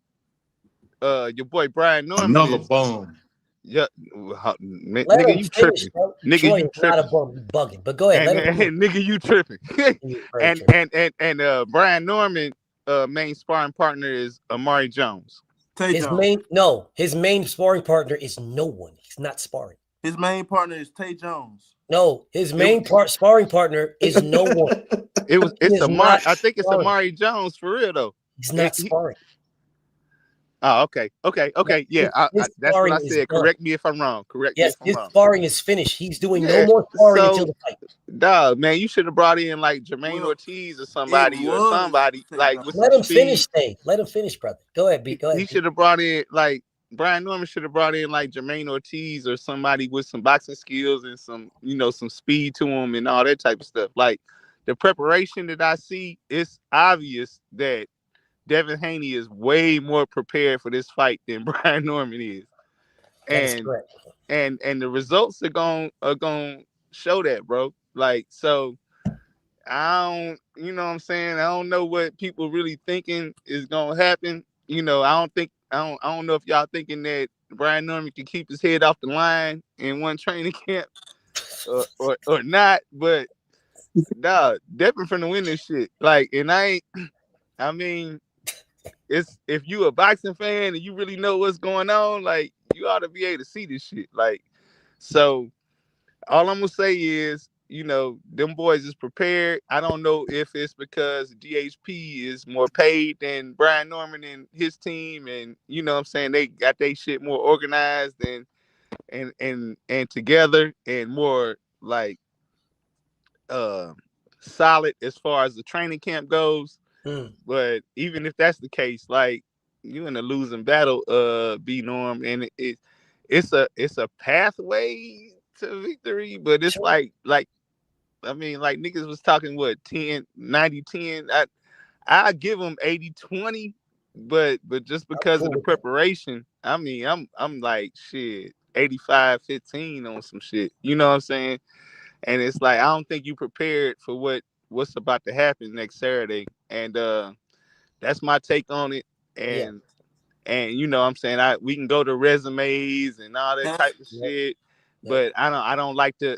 your boy Brian Norman. Another bum. Yeah, nigga, you tripping. Nigga, Troy you is not a bum, bugging. But go ahead. Nigga, you tripping. and Brian Norman main sparring partner is Amari Jones. His main sparring partner is no one. He's not sparring. His main partner is Tay Jones. No, his main sparring partner is no one. It's Amari. I think it's Amari Jones for real though. He's not sparring. Oh, okay. Yeah, that's what I said. Correct me if I'm wrong. His sparring is finished. He's doing no more sparring until the fight. Dog, man, you should have brought in like Jermaine Ortiz or somebody like with Let some him finish, Stay. Let him finish, brother. Go ahead, B. Go ahead. He should have brought in like Brian Norman should have brought in like Jermaine Ortiz or somebody with some boxing skills and some speed to him and all that type of stuff. Like the preparation that I see, it's obvious that Devin Haney is way more prepared for this fight than Brian Norman is. And the results are going to show that, bro. Like, so I don't, you know what I'm saying? I don't know what people really thinking is going to happen. I don't know if y'all thinking that Brian Norman can keep his head off the line in one training camp or not, but dog, Devin finna win this shit. Like, and I mean, it's if you a boxing fan and you really know what's going on, like you ought to be able to see this shit. Like, so all I'm gonna say is, them boys is prepared. I don't know if it's because DHP is more paid than Brian Norman and his team, and you know what I'm saying, they got their shit more organized and together and more like solid as far as the training camp goes. But even if that's the case, like you in a losing battle, B Norm, and it's a pathway to victory, but it's like I mean, like niggas was talking what 90-10. I give them 80-20, but just because of the preparation, I mean, I'm like shit 85-15 on some shit. You know what I'm saying? And it's like I don't think you prepared for what's about to happen next Saturday. And that's my take on it. And you know what I'm saying, we can go to resumes and all that type of shit. But I don't like to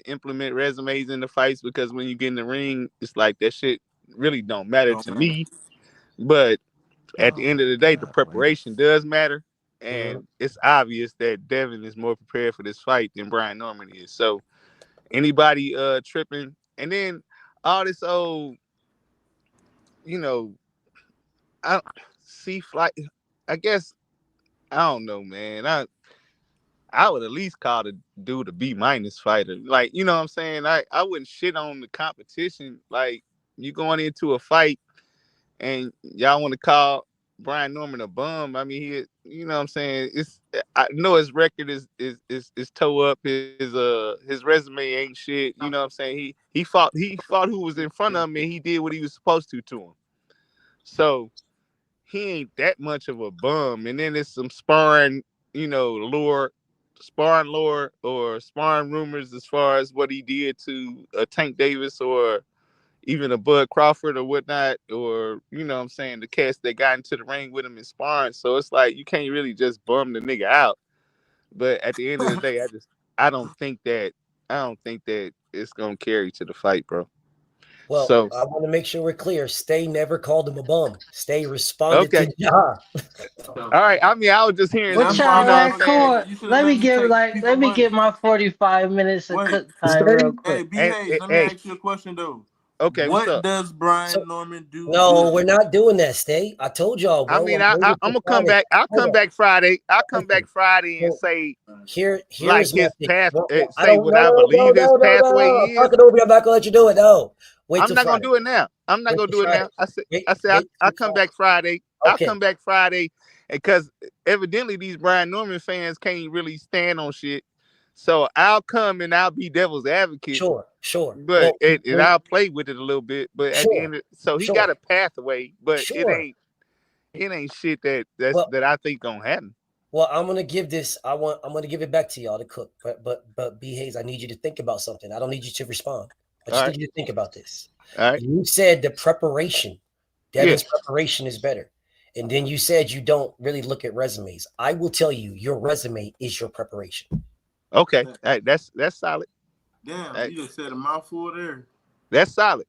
implement resumes in the fights because when you get in the ring, it's like that shit really don't matter to me. But at the end of the day, the preparation does matter. And it's obvious that Devin is more prepared for this fight than Brian Norman is. So anybody tripping, and then all this old, I see flight. I guess I don't know, man. I would at least call the dude a B- fighter. Like, you know what I'm saying? I wouldn't shit on the competition. Like, you going into a fight and y'all want to call Brian Norman a bum. I mean, you know what I'm saying? I know his record is toe up. His resume ain't shit. You know what I'm saying? He fought who was in front of him and he did what he was supposed to him. So he ain't that much of a bum. And then there's some sparring lore or sparring rumors as far as what he did to Tank Davis or even a Bud Crawford or whatnot, or you know what I'm saying, the cats that got into the ring with him in sparring. So it's like you can't really just bum the nigga out. But at the end of the day, I don't think that it's gonna carry to the fight, bro. Well, so I want to make sure we're clear. Stay never called him a bum. Stay responded to Ja. All right. I mean, I was just hearing. What y'all like? Come on. Let me get my 45 minutes of cook time real quick. Hey, B Hayes, let me ask you a question though. Okay, what does Brian Norman do? No, we're not doing that, Stay. I told y'all, bro. I mean, I'm gonna come back. I'll come back Friday. I'll come back Friday and say here's like his path. Say what I believe his pathway is. Talk it over. I'm not gonna let you do it. No. I'm not gonna do it now. I'm not gonna do it now. I said I'll come back Friday. I'll come back Friday because evidently these Brian Norman fans can't really stand on shit. So I'll come and I'll be devil's advocate. Sure. But and I'll play with it a little bit. But at the end, so he got a pathway, but it ain't shit that I think gonna happen. Well, I'm gonna give this. I'm gonna give it back to y'all to cook. But B Hayes, I need you to think about something. I don't need you to respond. I just need you to think about this. All right. You said the preparation, Devin's preparation is better. And then you said you don't really look at resumes. I will tell you, your resume is your preparation. Okay. All right. That's solid. Damn, you just said a mouthful there. That's solid.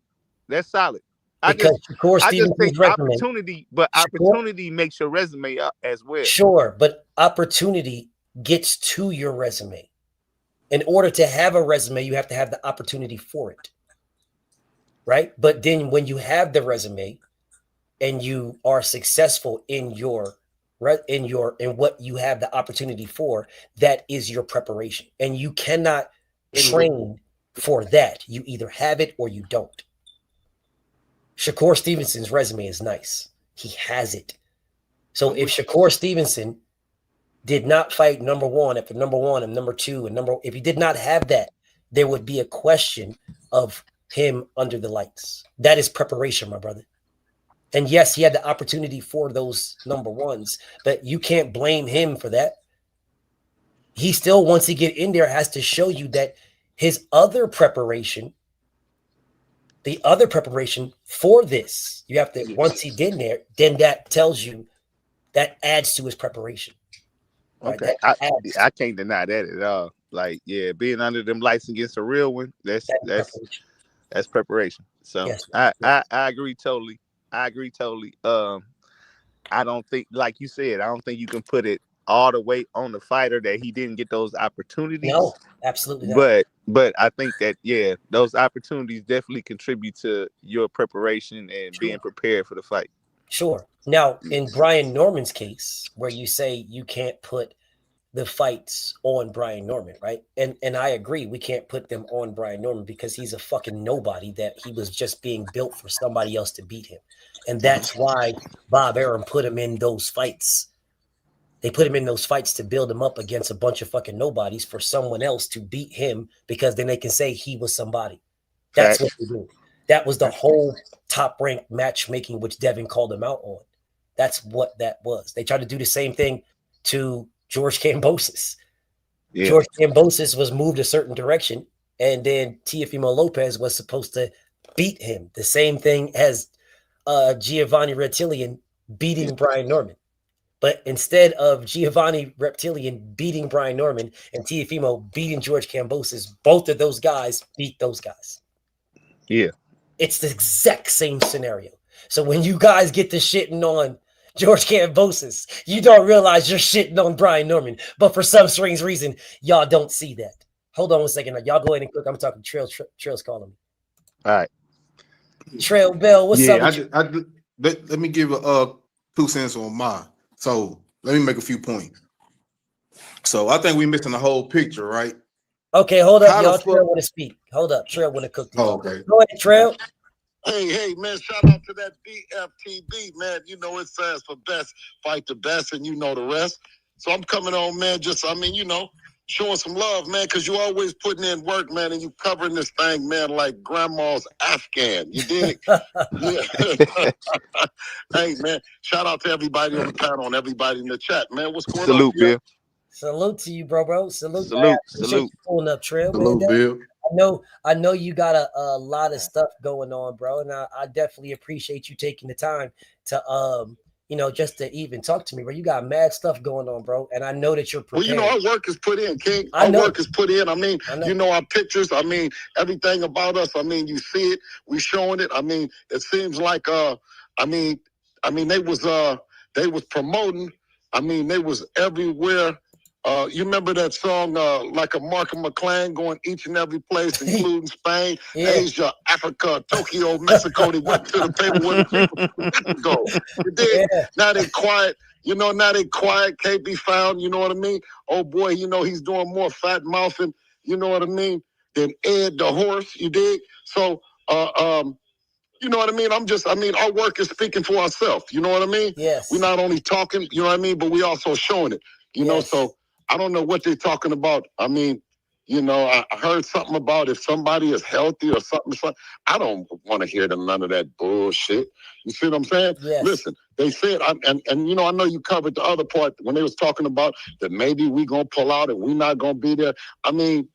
I just think resume, opportunity, but opportunity makes your resume up as well. Sure, but opportunity gets to your resume. In order to have a resume, you have to have the opportunity for it, right? But then when you have the resume and you are successful in what you have the opportunity for, that is your preparation, and you cannot train for that. You either have it or you don't. Shakur Stevenson's resume is nice. He has it. So if Shakur Stevenson did not fight number one after number one and number two and if he did not have that, there would be a question of him under the lights. That is preparation, my brother. And yes, he had the opportunity for those number ones, but you can't blame him for that. He still, once he get in there, has to show you that his other preparation, the other preparation for this, you have to, once he get in there, then that tells you, that adds to his preparation. Okay, I can't deny that at all. Like, yeah, being under them lights against a real one, that's preparation. So yes. I agree totally. I don't think, like you said, I don't think you can put it all the way on the fighter that he didn't get those opportunities. No, absolutely not. But I think that, yeah, those opportunities definitely contribute to your preparation and being prepared for the fight. Sure. Now, in Brian Norman's case, where you say you can't put the fights on Brian Norman, right? And I agree, we can't put them on Brian Norman because he's a fucking nobody, that he was just being built for somebody else to beat him. And that's why Bob Arum put him in those fights. They put him in those fights to build him up against a bunch of fucking nobodies for someone else to beat him, because then they can say he was somebody. That's what they do. That was the whole top-ranked matchmaking, which Devin called him out on. That's what that was. They tried to do the same thing to George Kambosos. Yeah. George Kambosos was moved a certain direction, and then Teofimo Lopez was supposed to beat him. The same thing as Giovanni Reptilian beating Brian Norman. But instead of Giovanni Reptilian beating Brian Norman and Teofimo beating George Kambosos, both of those guys beat those guys. Yeah. It's the exact same scenario. So when you guys get to shitting on George Kambosos, you don't realize you're shitting on Brian Norman. But for some strange reason, y'all don't see that. Hold on one second. Y'all go ahead and cook. I'm talking Trail's calling me. All right. Trail Bell, what's up? Let me give 2 cents on mine. So let me make a few points. So I think we're missing the whole picture, right? Okay, hold up, y'all. Trail want to speak. Hold up. Trail want to cook. Oh, okay. Go ahead, Trail. Hey, man, shout out to that BFTB, man. You know, it stands for best, fight the best, and you know the rest. So I'm coming on, man, showing some love, man, because you always putting in work, man, and you covering this thing, man, like grandma's Afghan. You dig? Yeah. Hey, man, shout out to everybody on the panel and everybody in the chat, man. What's going on? Salute, Bill. Salute to you, bro. Salute. Salute. Pulling up, Trail. Salute, Bill. I know you got a lot of stuff going on, bro, and I definitely appreciate you taking the time to just to even talk to me, bro. You got mad stuff going on, bro, and I know that you're prepared. Well, our work is put in, King. Our work is put in. I mean, our pictures. I mean, everything about us. I mean, you see it. We showing it. I mean, it seems like they was promoting. I mean, they was everywhere. You remember that song, like a Markham McLean, going each and every place, including Spain, Asia, Africa, Tokyo, Mexico. They went to the paper where the people go. You dig? Now they quiet. Can't be found. You know what I mean? Oh boy, he's doing more fat mouthing. You know what I mean? Than Ed the horse. You dig? So, you know what I mean? Our work is speaking for ourselves. You know what I mean? Yes. We're not only talking. You know what I mean? But we also showing it. You know, so. I don't know what they're talking about. I mean, I heard something about if somebody is healthy or something. I don't want to hear none of that bullshit. You see what I'm saying? Yes. Listen, they said, I know you covered the other part when they was talking about that maybe we going to pull out and we not going to be there. I mean,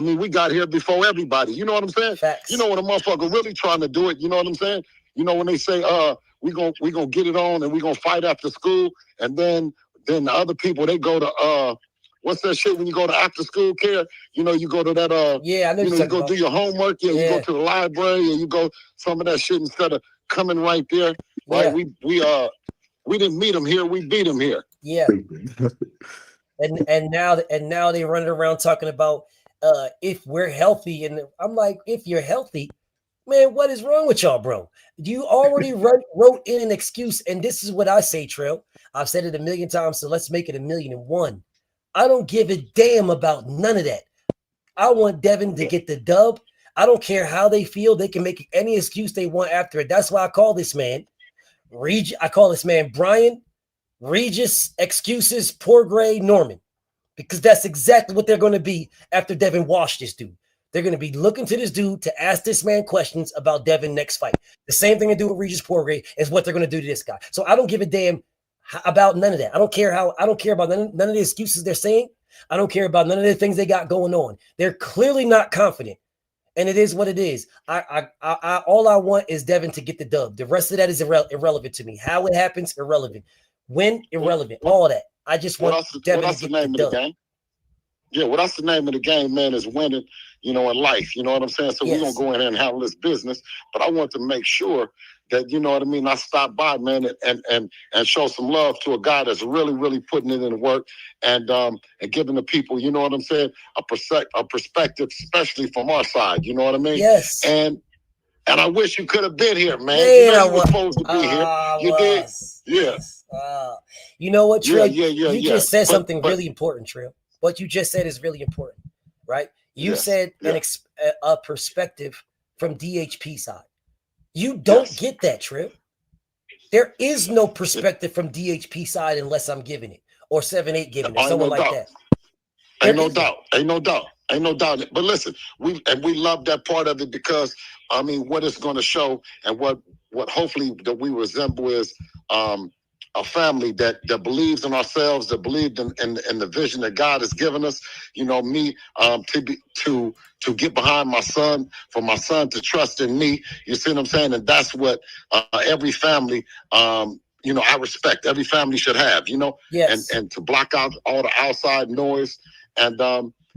we got here before everybody. You know what I'm saying? Facts. When a motherfucker really trying to do it, you know what I'm saying? When they say, we gonna get it on and we going to fight after school, and then the other people, they go to, what's that shit when you go to after school care? You go to that I know you go do your homework, you go to the library and you go some of that shit instead of coming right there, right? Yeah. We didn't meet him here, we beat him here. Yeah. and now they running around talking about if we're healthy, and I'm like, if you're healthy, man, what is wrong with y'all, bro? You already wrote in an excuse, and this is what I say, Trail. I've said it a million times, so let's make it 1,000,001. I don't give a damn about none of that. I want Devin to get the dub. I don't care how they feel. They can make any excuse they want after it. That's why I call this man I call this man Brian Regis Excuses Poor Gray Norman, because that's exactly what they're going to be after Devin washed this dude. They're going to be looking to this dude to ask this man questions about Devin next fight. The same thing they do with Regis Poirgray is what they're going to do to this guy. So I don't give a damn about none of that. I don't care about none of the excuses they're saying. I don't care about none of the things they got going on. They're clearly not confident, and it is what it is. All I want is Devin to get the dub. The rest of that is irrelevant to me. How it happens, irrelevant. When, irrelevant. All that. I just want Devin to get the dub. Game? Yeah, well, that's the name of the game, man, is winning, in life. You know what I'm saying? So we're going to go in here and handle this business. But I want to make sure that, you know what I mean, I stop by, man, and show some love to a guy that's really, really putting it in the work and giving the people, you know what I'm saying, a perspective, especially from our side. You know what I mean? Yes. And I wish you could have been here, man. You were supposed to be here. You did? Yeah. You know what, Trill? Yeah. You just said something really important, Trill. What you just said is really important, right? You said a perspective from DHP side. You don't get that, Trill. There is no perspective from DHP side unless I'm giving it, or 7-8 giving it, someone like that. Ain't no doubt. But listen, we love that part of it because what it's going to show and what hopefully that we resemble is a family that believes in ourselves, that believed in the vision that God has given us. Me to get behind my son, for my son to trust in me. You see what I'm saying? And that's what every family. I respect. Every family should have. Yes. And to block out all the outside noise and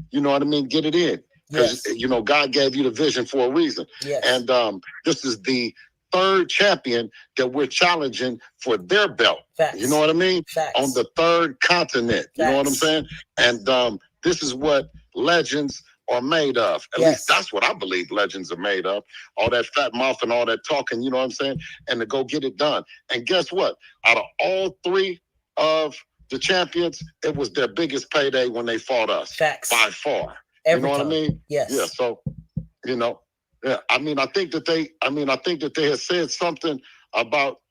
you know what I mean, get it in. Because God gave you the vision for a reason. Yes. And this is the third champion that we're challenging for their belt. Facts. You know what I mean? Facts. On the third continent. You know what I'm saying? And this is what legends are made of. At least that's what I believe legends are made of. All that fat mouth and all that talking, you know what I'm saying? And to go get it done. And guess what? Out of all three of the champions, it was their biggest payday when they fought us. Facts. By far. Every you know time. What I mean? Yes. Yeah, so, yeah, I think that they had said something about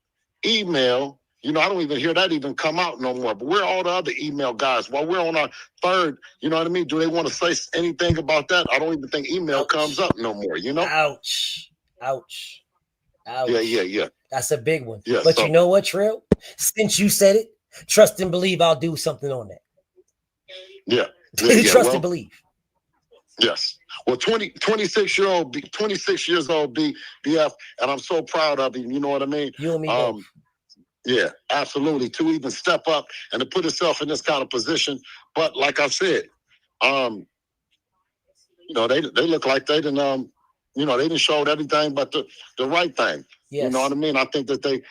email. I don't even hear that even come out no more. But where are all the other email guys? While we're on our third, you know what I mean? Do they want to say anything about that? I don't even think email comes up no more, Ouch. Yeah. That's a big one. Yeah, but you know what, Trill? Since you said it, trust and believe I'll do something on that. Yeah. Trust and believe. Yes. Well, 26 years old BF, and I'm so proud of him. You know what I mean? You and me both. Yeah, absolutely. To even step up and to put himself in this kind of position. But like I said, they look like they didn't they didn't show everything but the right thing. Yes. You know what I mean? I think that they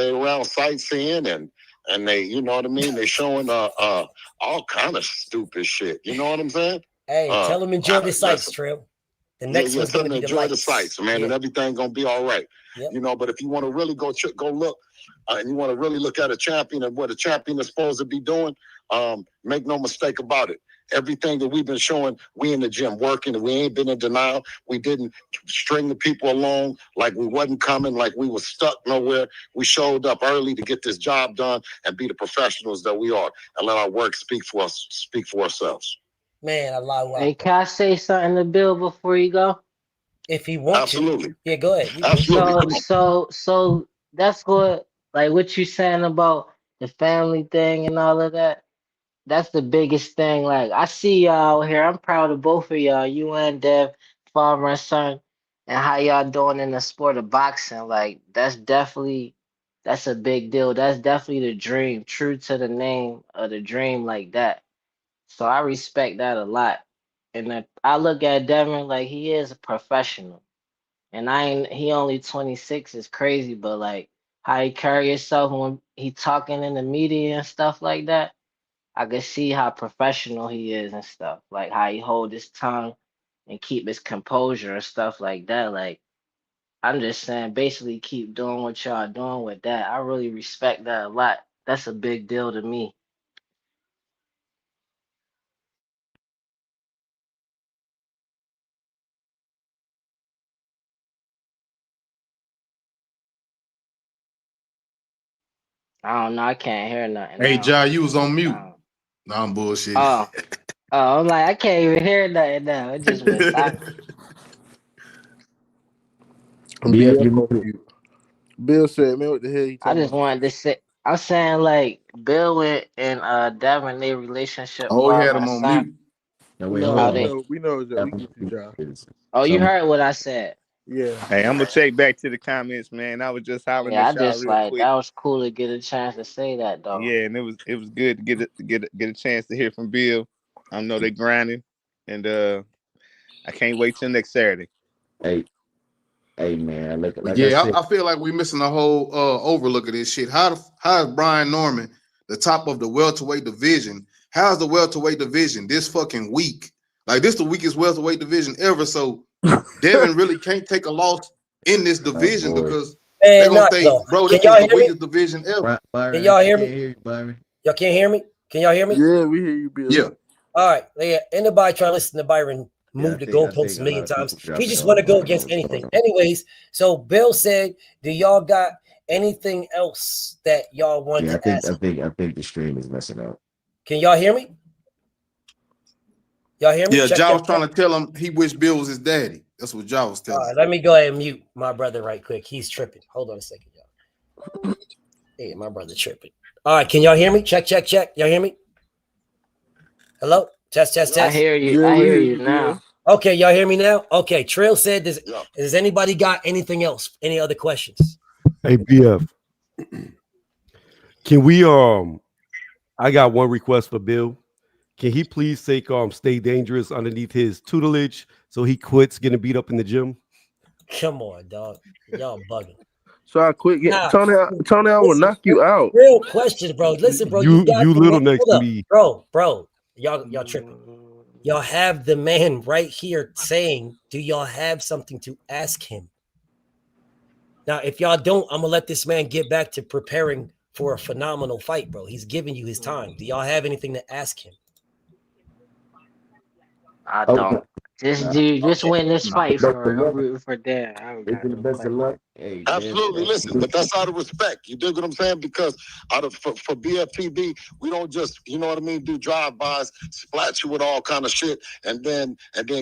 around sightseeing and they, you know what I mean? They showing all kind of stupid shit. You know what I'm saying? Hey, tell them enjoy the sights, Trill. The next one's going to be the enjoy lights. the sights, man, and everything going to be all right. Yep. But if you want to really go look, and you want to really look at a champion and what a champion is supposed to be doing, make no mistake about it. Everything that we've been showing, we in the gym working, and we ain't been in denial. We didn't string the people along like we wasn't coming, like we were stuck nowhere. We showed up early to get this job done and be the professionals that we are, and let our work speak for ourselves. Man, I love. Hey, can I say something to Bill before you go? If he wants Absolutely. to. Yeah, go ahead. Absolutely. So that's what you saying about the family thing and all of that. That's the biggest thing. Like, I see y'all out here. I'm proud of both of y'all, you and Dev, father and son, and how y'all doing in the sport of boxing. Like, that's a big deal. That's definitely the dream, true to the name of the dream like that. So I respect that a lot. And I look at Devin like he is a professional. And he only 26 is crazy, but like how he carry himself when he talking in the media and stuff like that, I can see how professional he is and stuff. Like how he hold his tongue and keep his composure and stuff like that. Like I'm just saying, basically keep doing what y'all doing with that. I really respect that a lot. That's a big deal to me. I don't know. I can't hear nothing Hey, now. Jai, you was on mute. Um, Nah, I'm bullshit. oh, I'm like, I can't even hear nothing now. It just went silent. BF, you BF on muted. mute. Bill said, man, what the hell you I talking just about? wanted to say, I'm saying like Bill and Devin, their relationship Oh, he far had my him on son. mute. No, wait, hold How No, on. they? we know that we Hold get you, John. on. Oh, you Some heard what I said. Yeah. Hey, I'm gonna check back to the comments, man. I was just hollering Yeah, I at y'all just real like quick. that was cool to get a chance to say that though. Yeah, and it was good to get a chance to hear from Bill. I know they grinding, and I can't wait till next Saturday. hey, hey, man. But Like I yeah, said, I feel like we're missing the whole overlook of this shit. How is Brian Norman the top of the welterweight division? How's the welterweight division this fucking weak? Like this the weakest welterweight division ever. So Devin really can't take a loss in this division boy. because they're And gonna not think, though. bro, Can this is y'all the hear me? weakest division ever. Byron, Can y'all I hear can't me? hear you, Byron. Y'all can't hear me? Can y'all hear me? Yeah, we hear you, Bill. Yeah. All right. Yeah. Anybody trying to listen to Byron Yeah, move the I goalposts think a a lot million of times? people He dropping just want to go off. against anything. Anyways, so Bill said, "Do y'all got anything else that y'all want Yeah, to ask?" I think the stream is messing up. Can y'all hear me? Y'all hear me? Yeah, Check, Ja check, was check. trying to tell him he wished Bill was his daddy. That's what Ja was All telling right, him. let me go ahead and mute my brother right quick. He's tripping. Hold on a second, y'all. Hey, my brother tripping. All right, can y'all hear me? Check, check, check. Y'all hear me? Hello? Test, test, I test. hear you. Yeah, I we hear hear you you, Bill. now. Okay, y'all hear me now? Okay, Trill said, does Yeah. anybody got anything else? Any other questions? Hey, BF, can we I got one request for Bill. Can he please take Stay Dangerous underneath his tutelage so he quits getting beat up in the gym? Come on, dog. Y'all bugging. So I quit. Nah, Tony, I will listen, knock you out. real questions, bro. Listen, bro, you got You the man. little next Hold to up, me. bro. Y'all tripping. Y'all have the man right here saying, do y'all have something to ask him? Now, if y'all don't, I'm gonna let this man get back to preparing for a phenomenal fight, bro. He's giving you his time. Do y'all have anything to ask him? I Oh, don't. Just Okay. win this fight best for of it. I'm luck. rooting for Dan. I don't got Wishing the no best of question. luck. Hey, Absolutely. Listen, but that's out of respect. You dig what I'm saying? Because for BFTB, we don't just, you know what I mean, do drive-bys, splat you with all kind of shit, and then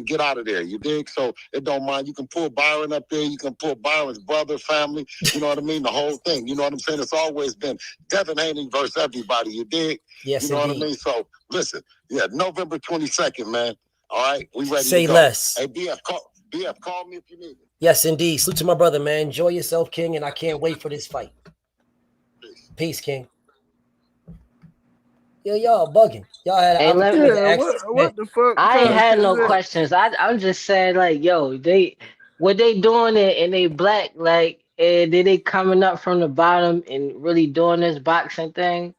get out of there. You dig? So it don't mind. You can pull Byron up there. You can pull Byron's brother, family. You know what I mean? The whole thing. You know what I'm saying? It's always been Devin Haney versus everybody. You dig? Yes, you know indeed. what I mean? So listen, yeah, November 22nd, man. All right, we ready Say to go. less. Hey, BF, call me if you need me. Yes, indeed. Salute to my brother, man. Enjoy yourself, King, and I can't wait for this fight. Peace, King. Yeah, y'all bugging. Y'all had an Hey, opportunity to Yeah, ask this man. what the fuck I ain't kind of had shit is no that? questions. I'm just saying, like, yo, what they doing it and they black, like, and then they coming up from the bottom and really doing this boxing thing.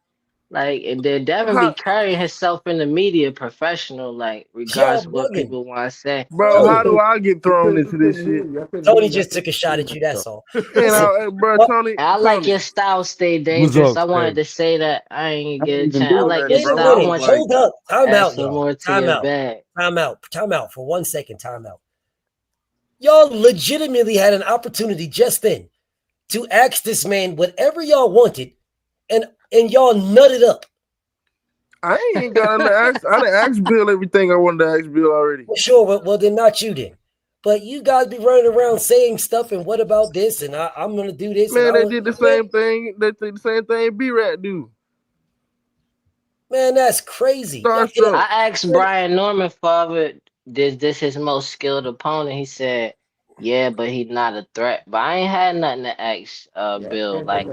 Like, and then Devin be How, carrying himself in the media professional, like, Y'all regardless of what bugging. people want to say. bro? Tony, How do I get thrown into this shit? Tony just took a shot at you. That's all. And Listen, bro, what? I like your style, Stay What's Dangerous. up, I wanted Stan? to say that. I ain't I get didn't a even chance. I do like nothing, your Wait a bro. style. I I was minute. want you like, Hold up. to Time add out, some y'all. more to Time your out. bag. Time out. Time out for 1 second. Time out. Y'all legitimately had an opportunity just then to ask this man whatever y'all wanted, and y'all nutted up. I ain't got to ask. I done asked Bill everything I wanted to ask Bill already. Well, sure. Well, then not you then. But you guys be running around saying stuff and what about this? And I'm gonna do this. Man, And they did the same thing. They did the same thing B-Rat do. man, that's crazy. Starstruck. I asked Brian Norman, father, is this his most skilled opponent? He said, yeah, but he's not a threat. But I ain't had nothing to ask Bill. Like,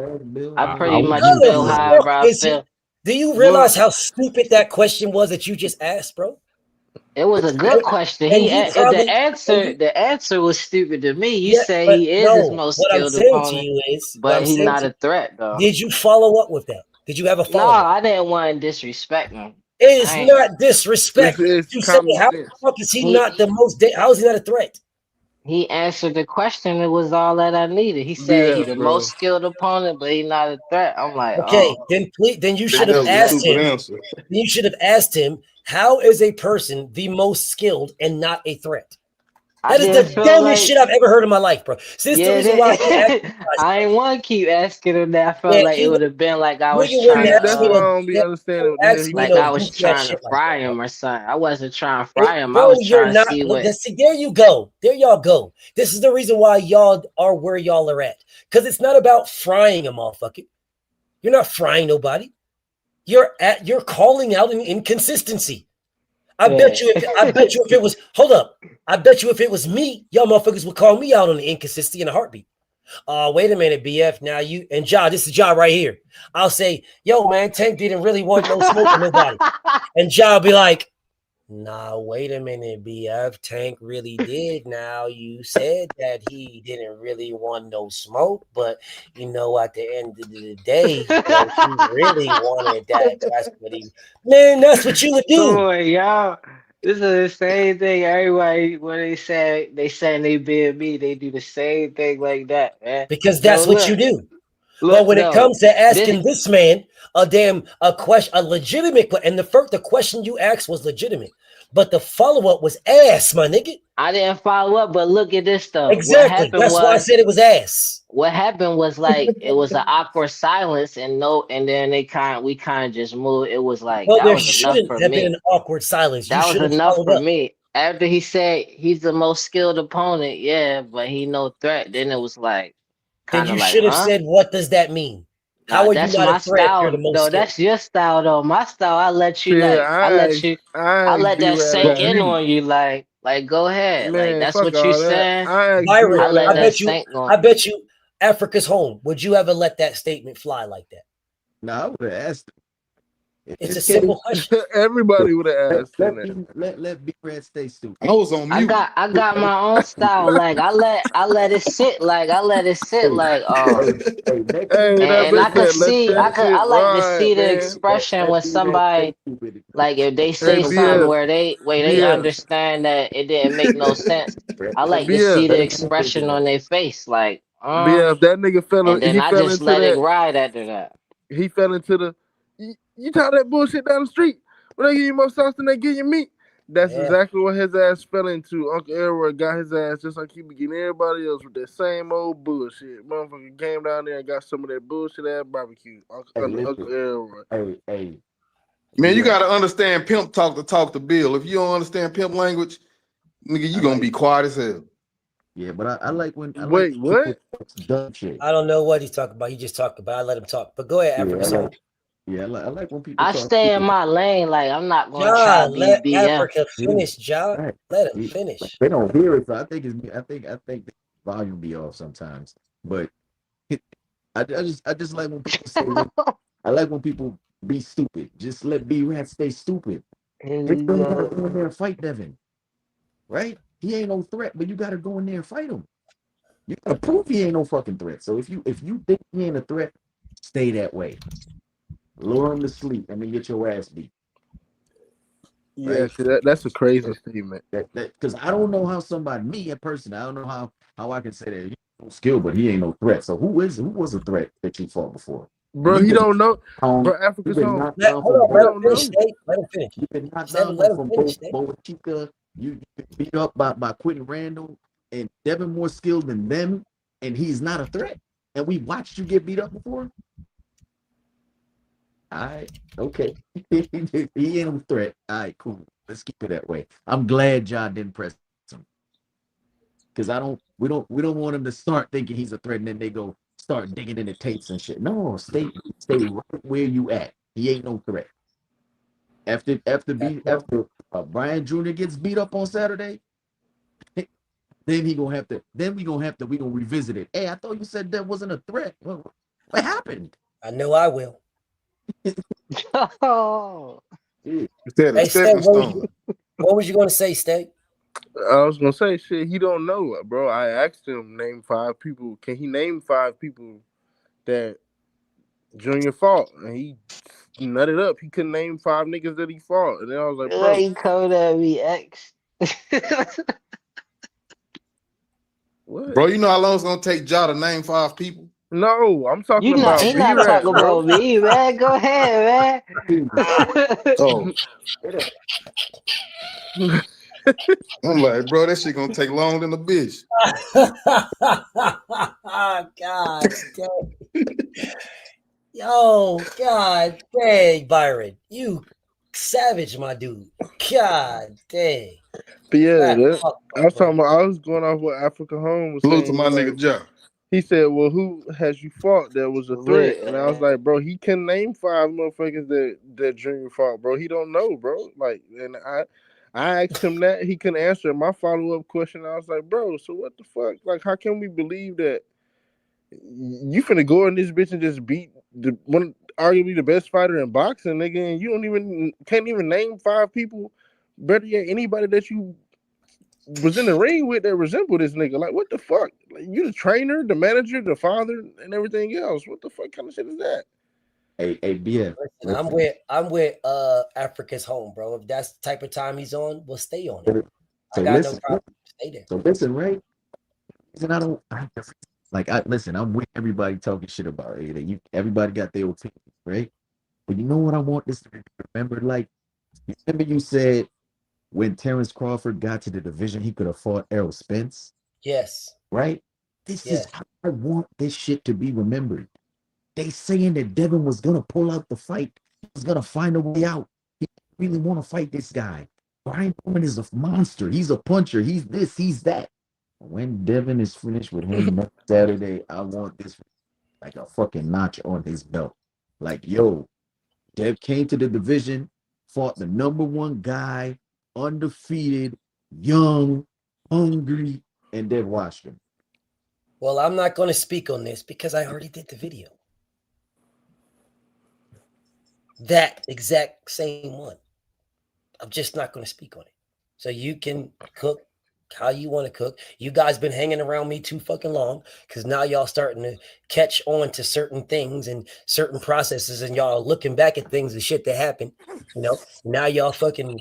I I pretty was much How just feel the however fuck I is he? feel. Do you But realize how stupid that question was that you just asked, bro? It was a good question. And he probably The answer was stupid to me. You yeah, say but he is his no. most What I'm skilled saying to opponent, you is, what but I'm he's saying not to a threat though. did you follow up with that? Did you have a No, follow up? I didn't want to disrespect him. It is I ain't. not disrespect It's to say common how the sense. fuck is he not the most? How is he not a threat? He answered the question. It was all that I needed. He said he Yeah, the bro. most skilled opponent, but he not a threat. I'm like, Okay, oh, then you I should have just That was a let. asked stupid him. answer. You should have asked him, how is a person the most skilled and not a threat? I That is didn't the feel dumbest like. shit I've ever heard in my life, bro. So this is the Yeah, reason why he asked me. I ain't want to keep asking him that. I felt Yeah, like it he would have been like I was nigga trying wouldn't to That's ask me what I no don't be understanding. What the hell ask he me be like no I talking was about. goofy ass trying to shit like fry that, bro. him or something. I wasn't trying to fry him. I Bro, was you're trying to not. see what. See, there you go. There y'all go. This is the reason why y'all are where y'all are at. Because it's not about frying a motherfucker. You're not frying nobody. You're calling out an inconsistency. I bet you if it was hold up. I bet you if it was me, y'all motherfuckers would call me out on the inconsistency in a heartbeat. Wait a minute, BF. Now you and Ja, this is Ja right here. I'll say, yo, man, Tank didn't really want no smoke with nobody. And Ja will be like, nah, wait a minute, BF. Tank really did. Now you said that he didn't really want no smoke, but you know, at the end of the day, he really wanted that. That's what he man, that's what you would Come do. on, y'all. This is the same thing. Everybody, when they say they being me, they do the same thing like that, man. Because No, that's what you do. But when it no. comes to This asking this man a question, a legitimate question, and the question you asked was legitimate, but the follow up was ass, my nigga. I didn't follow up, but look at this though. Exactly. That's why I said it was ass. What happened was like it was an awkward silence and then we kind of just moved. It was like Well, that there was enough shouldn't for have been me. an awkward silence. You That was should have enough followed for up. me. After he said he's the most skilled opponent, yeah, but he no threat. Then it was like Then kind you of like, should have huh? said, what does that mean? How Nah, are you that's not a my threat if you're style. the most No, skilled? that's your style though. My style, I let you Yeah, like, I I asked let B that Rad sink ass in me. on you, like go ahead, like Man, that's fuck what you all that. saying. I asked B Byron, I Rad let I that ass. bet you, sink on I you. bet you Africa's home. Would you ever let that statement fly like that? No, I would have asked him. In It's a this case, simple question. Everybody would have asked him that. let B Red stay stupid. I was on mute. I got my own style. Like I let it sit. Like I let it sit. Hey, Like next time, Hey, that and I bitch could said, let see that shit I like to ride, see the man. expression when let B Red stay somebody stupid. like if they Hey, say something BF, where they BF, understand that it didn't make no sense. I hey, like to see BF, the expression on their face. Like BF. That nigga and then he I fell just into let it that. ride after that. He fell into the. You talk that bullshit down the street. When they give you more sauce than they give you meat. That's Yeah. exactly what his ass fell into. Uncle Elroy got his ass just like he be getting everybody else with that same old bullshit. Motherfucker came down there and got some of that bullshit ass barbecue. Hey, Uncle listen. Elroy. Hey. Man, you Yeah, gotta understand pimp talk to Bill. If you don't understand pimp language, nigga, I you gonna like. be quiet as hell. Yeah, but I like when Wait, people what? talk dumb shit. I don't know what he's talking about. He just talked about. I let him talk. But go ahead, Yeah, Africa. Sorry. I like when people I talk stay in stupid. my lane. Like I'm not gonna try Ja, to be let BF. Africa Yeah, finish, Ja. right. Let him Yeah. finish. They don't hear it, so I think the volume be off sometimes. But I just like when people say I like when people be stupid. Just let B Rat stay stupid. If you don't gotta go in there and fight Devin, right? He ain't no threat, but you gotta go in there and fight him. You gotta prove he ain't no fucking threat. So if you think he ain't a threat, stay that way. Lure him to sleep and then get your ass beat. Yeah, Right? cause that's a crazy statement. Because I don't know how somebody, me a person, I don't know how I can say that he's no skill, but he ain't no threat. So who was a threat that you fought before? And Bro, he don't know. Bro, you've Africa's been home. knocked down Hold from on. He Let him don't finish, know. State. Let him finish. you've been knocked Seven, down let him from finish, State. Bo Chica. You've been beat up by Quentin Randall and Devin more skilled than them, and he's not a threat. And we watched you get beat up before. All right, okay. He ain't a threat. All right, cool. Let's keep it that way. I'm glad John didn't press him because we don't want him to start thinking he's a threat and then they go start digging in the tapes and shit. No, stay right where you at. He ain't no threat. After Brian Jr. gets beat up on Saturday, then we gonna revisit it. Hey, I thought you said that wasn't a threat. What happened? I know I will. Oh. Instead of Hey, State, stepping what was stone. What was you going to say, Stay? I was gonna say shit. He don't know, bro. I asked him name 5 people. Can he name 5 people that Junior fought? And he nutted up. He couldn't name 5 niggas that he fought. And then I was like, bro, Like coming at me, X. what? Bro, you know how long it's gonna take Ja to name 5 people? No, I'm talking You not about he not B-Rap, talking bro. about me, man. Go ahead, man. Oh. I'm like, bro, that shit gonna take longer than a bitch. God dang. Yo, God dang, Byron. You savage, my dude. God dang. But yeah, That's I was talking about. I was going off what Africa Home was Salute saying. to my nigga Ja. He said, "Well, who has you fought that was a threat?" Wait, And I was like, "Bro, he can name 5 motherfuckers that Junior fought, bro. He don't know, bro. Like, and I asked him that he couldn't answer my follow up question. I was like, bro, so what the fuck? Like, how can we believe that you finna go in this bitch and just beat the one arguably the best fighter in boxing, nigga, and you can't even name 5 people, better yet, anybody that you was in the ring with that resembled this nigga. Like, what the fuck? Like, you the trainer, the manager, the father, and everything else. What the fuck kind of shit is that? Hey, BF. Listen, I'm with Africa's Home, bro. If that's the type of time he's on, we'll stay on it. So I got listen, no problem. Stay there. So listen, right? Listen, I'm with everybody talking shit about it. Everybody got their opinion, right? But you know what I want this to be remembered? Like, remember you said when Terrence Crawford got to the division, he could have fought Errol Spence? Yes. Right? This is how I want this shit to be remembered. They saying that Devin was gonna pull out the fight. He was gonna find a way out. He really want to fight this guy. Brian Norman is a monster. He's a puncher. He's this, he's that. When Devin is finished with him next Saturday, I want this like a fucking notch on his belt. Like, yo, Dev came to the division, fought the #1 guy, undefeated, young, hungry, and Dev watched him. Well, I'm not going to speak on this because I already did the video. That exact same one. I'm just not going to speak on it. So you can cook how you want to cook. You guys been hanging around me too fucking long because now y'all starting to catch on to certain things and certain processes, and y'all looking back at things and shit that happened. You know, now y'all fucking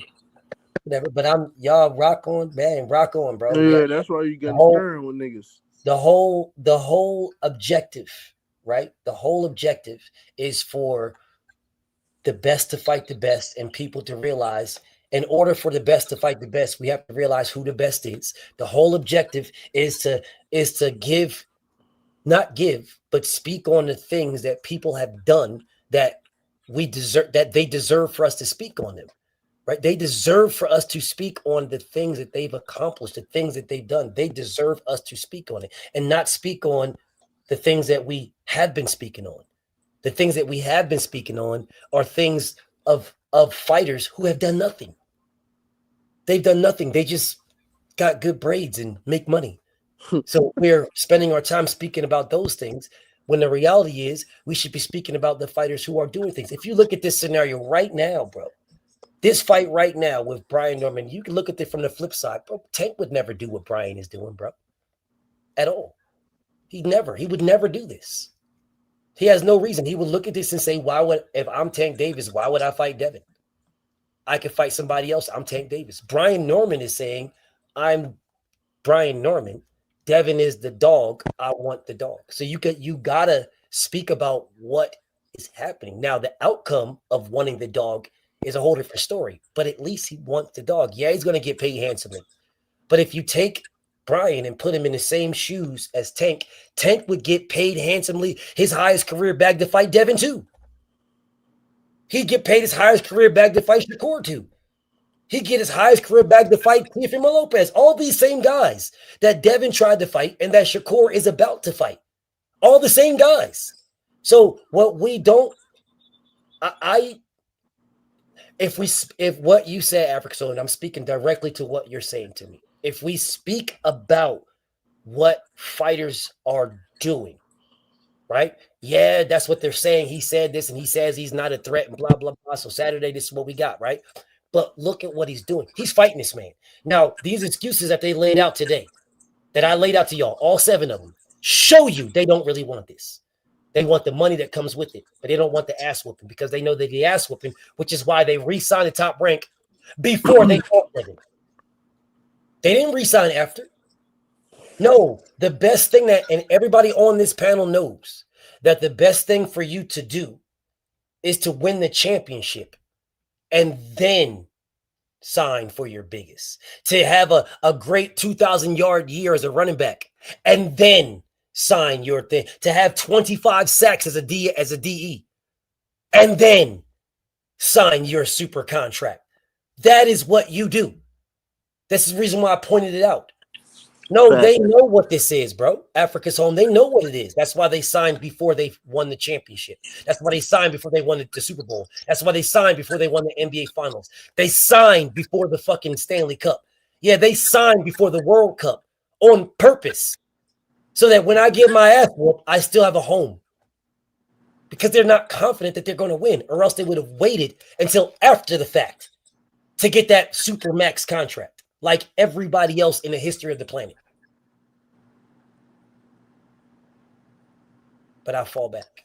whatever. But y'all rock on, man, rock on, bro. Yeah, that's why you getting stern with niggas. The whole objective, right? The whole objective is for the best to fight the best and people to realize in order for the best to fight the best, we have to realize who the best is. The whole objective is to give, not give, but speak on the things that people have done that we deserve, that they deserve for us to speak on them, right? They deserve for us to speak on the things that they've accomplished, the things that they've done. They deserve us to speak on it and not speak on the things that we have been speaking on. The things that we have been speaking on are things of fighters who have done nothing. They've done nothing. They just got good braids and make money. So we're spending our time speaking about those things when the reality is we should be speaking about the fighters who are doing things. If you look at this scenario right now, bro, this fight right now with Brian Norman, you can look at it from the flip side. Bro, Tank would never do what Brian is doing, bro. At all. He would never do this. He has no reason. He would look at this and say, if I'm Tank Davis, why would I fight Devin? I could fight somebody else. I'm Tank Davis. Brian Norman is saying, I'm Brian Norman. Devin is the dog. I want the dog. So you gotta speak about what is happening. Now, the outcome of wanting the dog is a whole different story, but at least he wants the dog. Yeah, he's gonna get paid handsomely. But if you take Brian and put him in the same shoes as Tank, Tank would get paid handsomely, his highest career bag to fight Devin too. He'd get paid his highest career bag to fight Shakur too. He'd get his highest career bag to fight Teofimo Lopez. All these same guys that Devin tried to fight and that Shakur is about to fight. All the same guys. So what we don't, if what you say, Africa Soul, and I'm speaking directly to what you're saying to me. If we speak about what fighters are doing, right? Yeah, that's what they're saying. He said this and he says he's not a threat and blah, blah, blah. So Saturday, this is what we got, right? But look at what he's doing. He's fighting this man. Now, these excuses that they laid out today, that I laid out to y'all, all 7 of them, show you they don't really want this. They want the money that comes with it, but they don't want the ass whooping because they know that the ass whooping, which is why they re-signed the Top Rank before they fought Devin. They didn't re-sign after. No, the best thing that, and everybody on this panel knows that the best thing for you to do is to win the championship and then sign for your biggest. To have a great 2,000-yard year as a running back and then sign your thing. To have 25 sacks as a DE and then sign your super contract. That is what you do. That's the reason why I pointed it out. No, they know what this is, bro. Africa's home. They know what it is. That's why they signed before they won the championship. That's why they signed before they won the Super Bowl. That's why they signed before they won the NBA Finals. They signed before the fucking Stanley Cup. Yeah, they signed before the World Cup on purpose so that when I get my ass whooped, I still have a home. Because they're not confident that they're going to win, or else they would have waited until after the fact to get that super max contract, like everybody else in the history of the planet. But I fall back.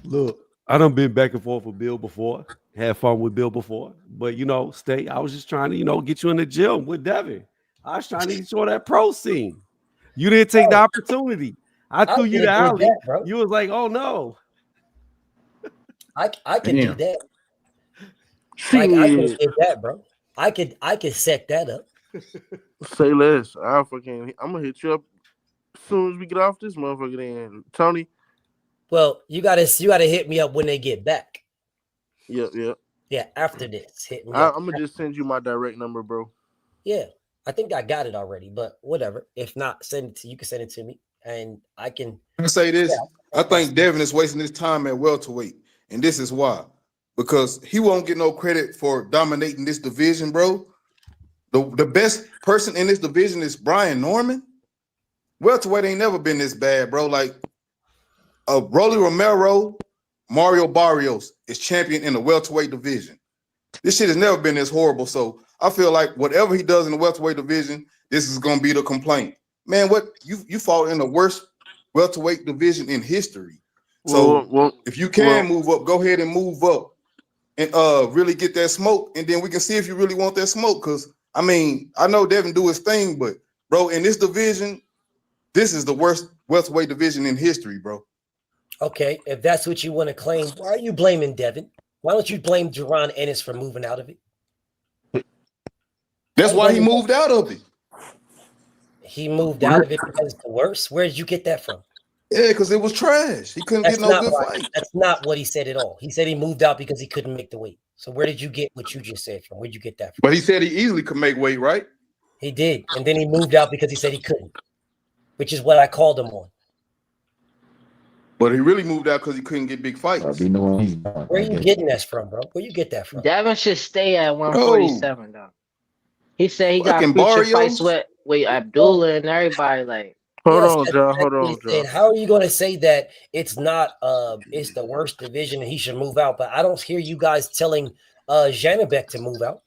Look, I done been back and forth with Bill before, had fun with Bill before, but I was just trying to, get you in the gym with Devin. I was trying to get you on that pro scene. You didn't take the opportunity. I threw you the alley. You was like, oh no. I can do that. Like, I can get that, bro. I could set that up. Say less. I'm gonna hit you up as soon as we get off this motherfucker then. Tony. Well, you gotta hit me up when they get back. Yep. Yeah, after this. Hit me up. I'm gonna just send you my direct number, bro. Yeah. I think I got it already, but whatever. If not, you can send it to me and I can say this. I think Devin is wasting his time at welterweight, and this is why. Because he won't get no credit for dominating this division, bro. The best person in this division is Brian Norman. Welterweight ain't never been this bad, bro. Like Rolly Romero, Mario Barrios is champion in the welterweight division. This shit has never been this horrible. So I feel like whatever he does in the welterweight division, this is gonna be the complaint. Man, what you fought in the worst welterweight division in history. So if you can move up, go ahead and move up and really get that smoke, and then we can see if you really want that smoke. Because I mean, I know Devin do his thing, but bro, in this division, this is the worst welterweight division in history, bro. Okay, if that's what you want to claim, why are you blaming Devin? Why don't you blame Jaron Ennis for moving out of it? That's why he moved out of it. He moved out of it because it's the worst. Where did you get that from? Yeah, because it was trash. He couldn't get no good fight. That's not what he said at all. He said he moved out because he couldn't make the weight. So where did you get what you just said from? Where'd you get that from? But he said he easily could make weight, right? He did. And then he moved out because he said he couldn't, which is what I called him on. But he really moved out because he couldn't get big fights. Where are you getting that from, bro? Where you get that from? Devin should stay at 147, though. He said he got future fights with Abdullah and everybody. Like, hold on, John. How are you going to say that it's not it's the worst division and he should move out? But I don't hear you guys telling Janabek to move out.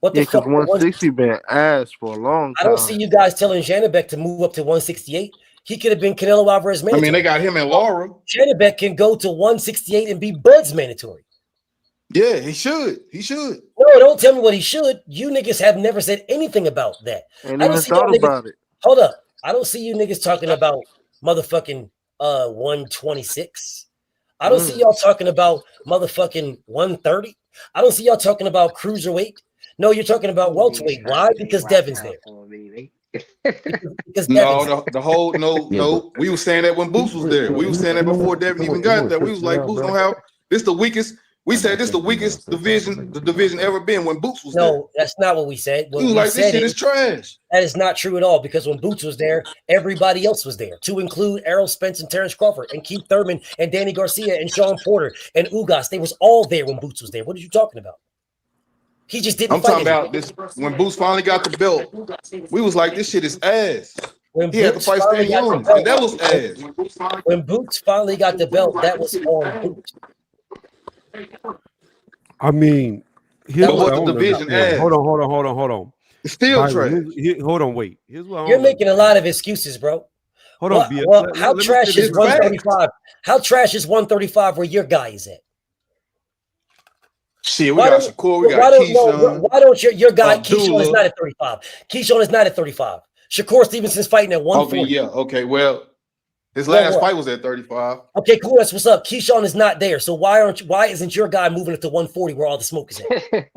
What the fuck? 160 been ass for a long time. I don't see you guys telling Janabek to move up to 168. He could have been Canelo Alvarez mandatory. I mean, they got him and Laura. Janabek can go to 168 and be Bud's mandatory. Yeah, he should. He should. No, don't tell me what he should. You niggas have never said anything about that. And even thought about it. Hold up. I don't see you niggas talking about motherfucking 126. I don't see y'all talking about motherfucking 130. I don't see y'all talking about cruiserweight. No, you're talking about welterweight. Why? Because Devin's there. Because no. We were saying that when Boots was there. We were saying that before Devin even got there. We was like, Boots don't have this the weakest. We said this the weakest division the division ever been when Boots was there. No, that's not what we said. We was like, this shit is trash. That is not true at all, because when Boots was there, everybody else was there, to include Errol Spence and Terrence Crawford and Keith Thurman and Danny Garcia and Sean Porter and Ugas. They was all there when Boots was there. What are you talking about? He just didn't. I'm talking about this when Boots finally got the belt. We was like, this shit is ass. He had to fight Stan Jones, and that was ass. When Boots finally got the belt, that was on Boots. I mean, here's But what I what the don't division understand. Hold has, on. it's still trash. Hold on, wait. Here's what I You're don't making a understand. lot of excuses, bro. Hold on, BS. Well, how Let me trash finish is It's what I'm saying. facts. 135? How trash is 135 where your guy is at? Shit, we Why got don't Shakur, we got why don't Keyshawn, why don't your guy Keyshawn is Abdullah. not at 35? Keyshawn is not at 35. Shakur Stevenson's fighting at Okay, 140. yeah, okay. Well, his Well, last what? fight was at 35. Okay, cool. That's what's up. Keyshawn is not there. So why isn't your guy moving it to 140 where all the smoke is at?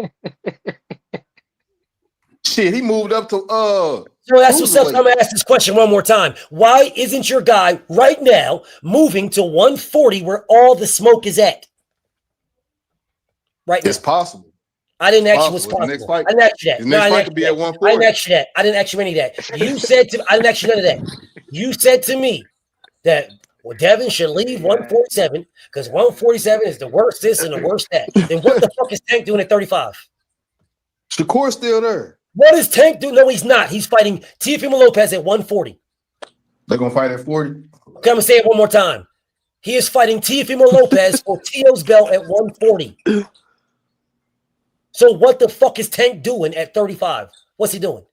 Shit, he moved up to So that's what's up. So I'm gonna ask this question one more time. Why isn't your guy right now moving to 140 where all the smoke is at? Right now. It's possible. I didn't It's ask you what's possible. His next possible. fight, I didn't ask you that. his No, next I fight didn't could be ask at you that. I didn't 140. ask you that. I didn't ask you any of that. You said to I didn't ask you none of that. You said to me that Devin should leave 147 because 147 is the worst this and the worst that. Then what the fuck is Tank doing at 35? Shakur's still there. What is Tank doing? No, he's not. He's fighting Teofimo Lopez at 140. They're gonna fight at 40. Okay, I'm gonna say it one more time. He is fighting Teofimo Lopez for Tio's belt at 140. So what the fuck is Tank doing at 35? What's he doing?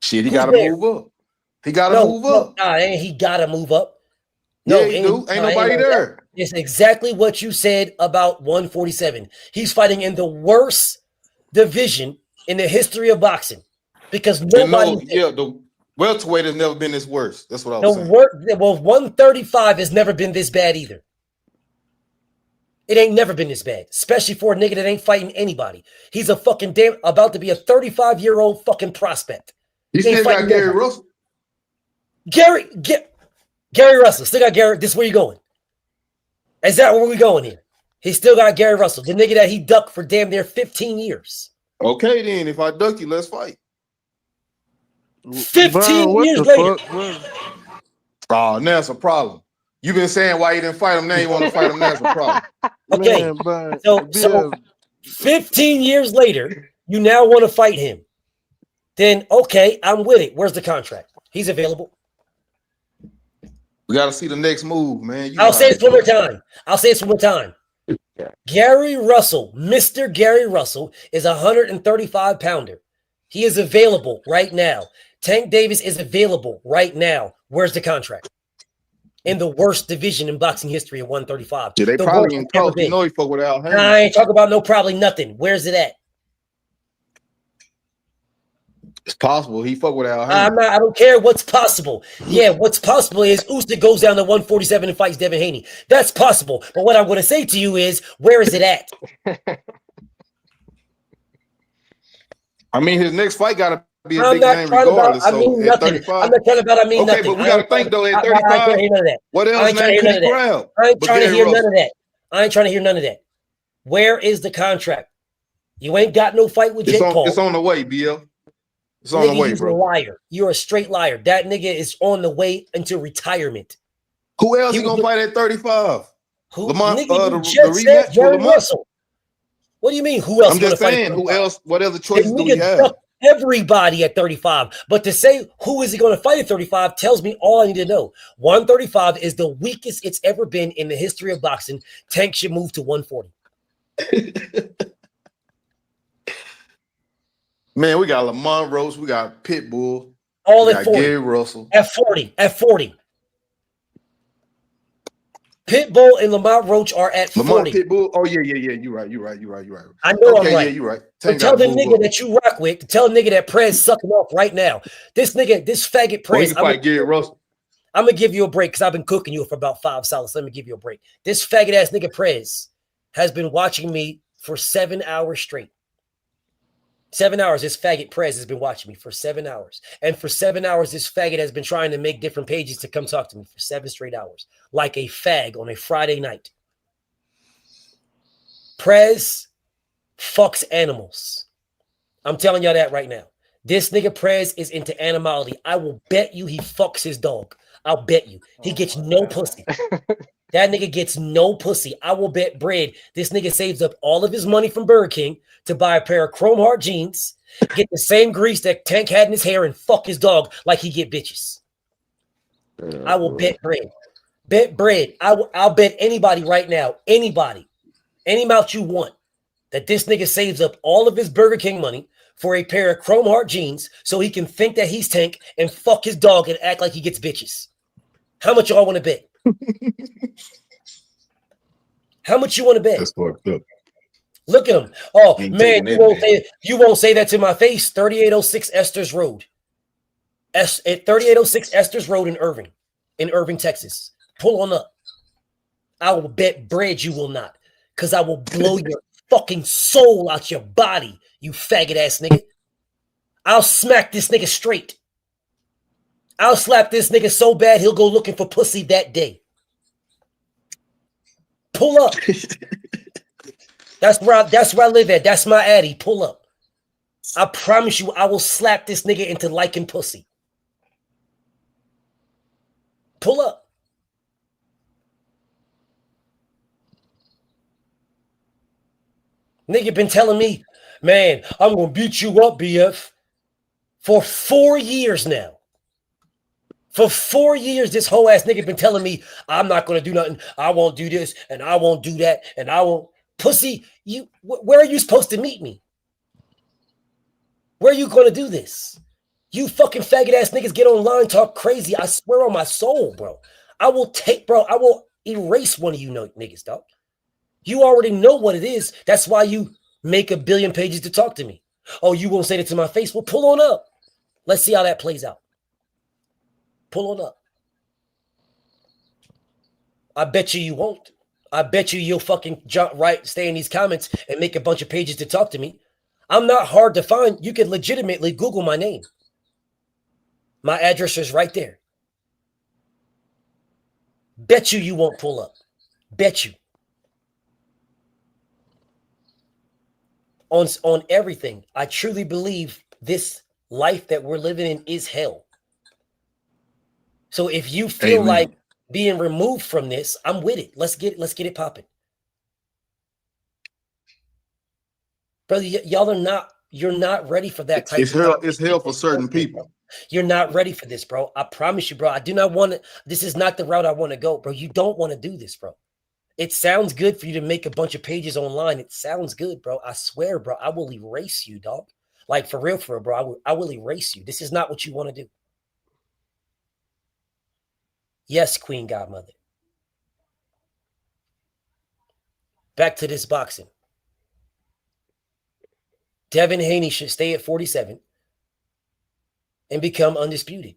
Shit, he Who's gotta there? move up. He gotta move up. Nah, he gotta move up. No, Yeah, he do. Ain't nobody there. It's exactly what you said about 147. He's fighting in the worst division in the history of boxing because nobody. The welterweight has never been this worse. That's what I was saying. Well, 135 has never been this bad either. It ain't never been this bad, especially for a nigga that ain't fighting anybody. He's a fucking about to be a 35-year-old fucking prospect. He still got Gary Russell. Gary Russell still got Gary. This is where you going? Is that where we going here? He still got Gary Russell, the nigga that he ducked for damn near 15 years. Okay, then if I duck you, let's fight. 15 years later. Oh, now it's a problem. You've been saying why you didn't fight him. Now you want to fight him. Now it's a problem. Okay, so 15 years later, you now want to fight him. Then okay, I'm with it. Where's the contract? He's available. We got to see the next move, man. I'll say this one more time. Gary Russell, Mr. Gary Russell, is a 135-pounder. He is available right now. Tank Davis is available right now. Where's the contract? In the worst division in boxing history at 135. Yeah, they the probably ain't talk. You know he fuck with Al Haney. Nah, I ain't talking about no probably nothing. Where's it at? It's possible he fuck with Al Haney. I don't care what's possible. Yeah, what's possible is Usyk goes down to 147 and fights Devin Haney. That's possible. But what I'm going to say to you is, where is it at? I mean, his next fight got to be a I'm big not name talking regardless. about, I mean so nothing. at 35, I'm not talking about I mean okay, nothing. but we got to think though. At 35, I ain't hear none of that. what else I ain't trying to hear none of that. grab? I ain't trying to Gary hear Russell. none of that. I ain't trying to hear none of that. Where is the contract? You ain't got no fight with Jake Paul. It's on the way, BL. It's on Nigga, the way, you's bro. a liar. You're a straight liar. That nigga is on the way into retirement. Who else he gonna fight at 35? Who? Lamont, Nigga, the you just said rematch Jerry with Lamont. Russell. What do you mean? Who else? I'm just saying, who else? What other choices do we have? Everybody at 35. But to say who is he going to fight at 35 tells me all I need to know. 135 is the weakest it's ever been in the history of boxing. Tank should move to 140. Man, we got Lamont Rose, we got Pitbull, All we at got 40. Gary Russell. At 40. Pitbull and Lamont Roach are at 40. Lamont Pitbull. Oh, yeah. You're right. I know okay, I'm right. Yeah, you're right. So tell the nigga that you rock with, tell the nigga that Prez sucking off right now. This nigga, this faggot Prez. He can fight Gary Russell. I'm gonna give you a break because I've been cooking you for about 5 solids. Let me give you a break. This faggot ass nigga Prez has been watching me for 7 hours straight. 7 hours, this faggot Prez has been watching me for 7 hours. And for 7 hours, this faggot has been trying to make different pages to come talk to me for 7 straight hours. Like a fag on a Friday night. Prez fucks animals. I'm telling y'all that right now. This nigga Prez is into animality. I will bet you he fucks his dog. I'll bet you. He gets no pussy. That nigga gets no pussy. I will bet bread. This nigga saves up all of his money from Burger King to buy a pair of Chrome Heart jeans, get the same grease that Tank had in his hair, and fuck his dog like he get bitches. I will bet bread. Bet bread. I'll bet anybody right now, anybody, any amount you want, that this nigga saves up all of his Burger King money for a pair of chrome heart jeans so he can think that he's Tank and fuck his dog and act like he gets bitches. How much y'all want to bet? How much you want to bet? That's fucked up. Look at him. Oh, man, you won't say that to my face. 3806 Esther's Road. At 3806 Esther's Road in Irving, Texas. Pull on up. I will bet bread you will not, because I will blow your fucking soul out your body, you faggot ass nigga. I'll smack this nigga straight. I'll slap this nigga so bad he'll go looking for pussy that day. Pull up. That's where I live at. That's my addy. Pull up. I promise you, I will slap this nigga into liking pussy. Pull up. Nigga been telling me, man, I'm gonna beat you up, BF, for 4 years now. For 4 years, this whole ass nigga been telling me I'm not gonna do nothing. I won't do this, and I won't do that, and I won't. Pussy, where are you supposed to meet me? Where are you gonna do this? You fucking faggot ass niggas get online, talk crazy. I swear on my soul, bro. I will erase one of you niggas, dog. You already know what it is. That's why you make a billion pages to talk to me. Oh, you won't say that to my face? Well, pull on up. Let's see how that plays out. Pull on up. I bet you won't. I bet you'll fucking stay in these comments and make a bunch of pages to talk to me. I'm not hard to find. You can legitimately Google my name. My address is right there. Bet you won't pull up. Bet you. On everything. I truly believe this life that we're living in is hell. So if you feel like being removed from this, I'm with it. Let's get it popping. Brother, you're not ready for that type of It's hell for certain people. You're not ready for this, bro. I promise you, bro. I do not want to. This is not the route I want to go, bro. You don't want to do this, bro. It sounds good for you to make a bunch of pages online. It sounds good, bro. I swear, bro. I will erase you, dog. Like, for real, bro. I will erase you. This is not what you want to do. Yes, Queen Godmother. Back to this boxing. Devin Haney should stay at 47 and become undisputed.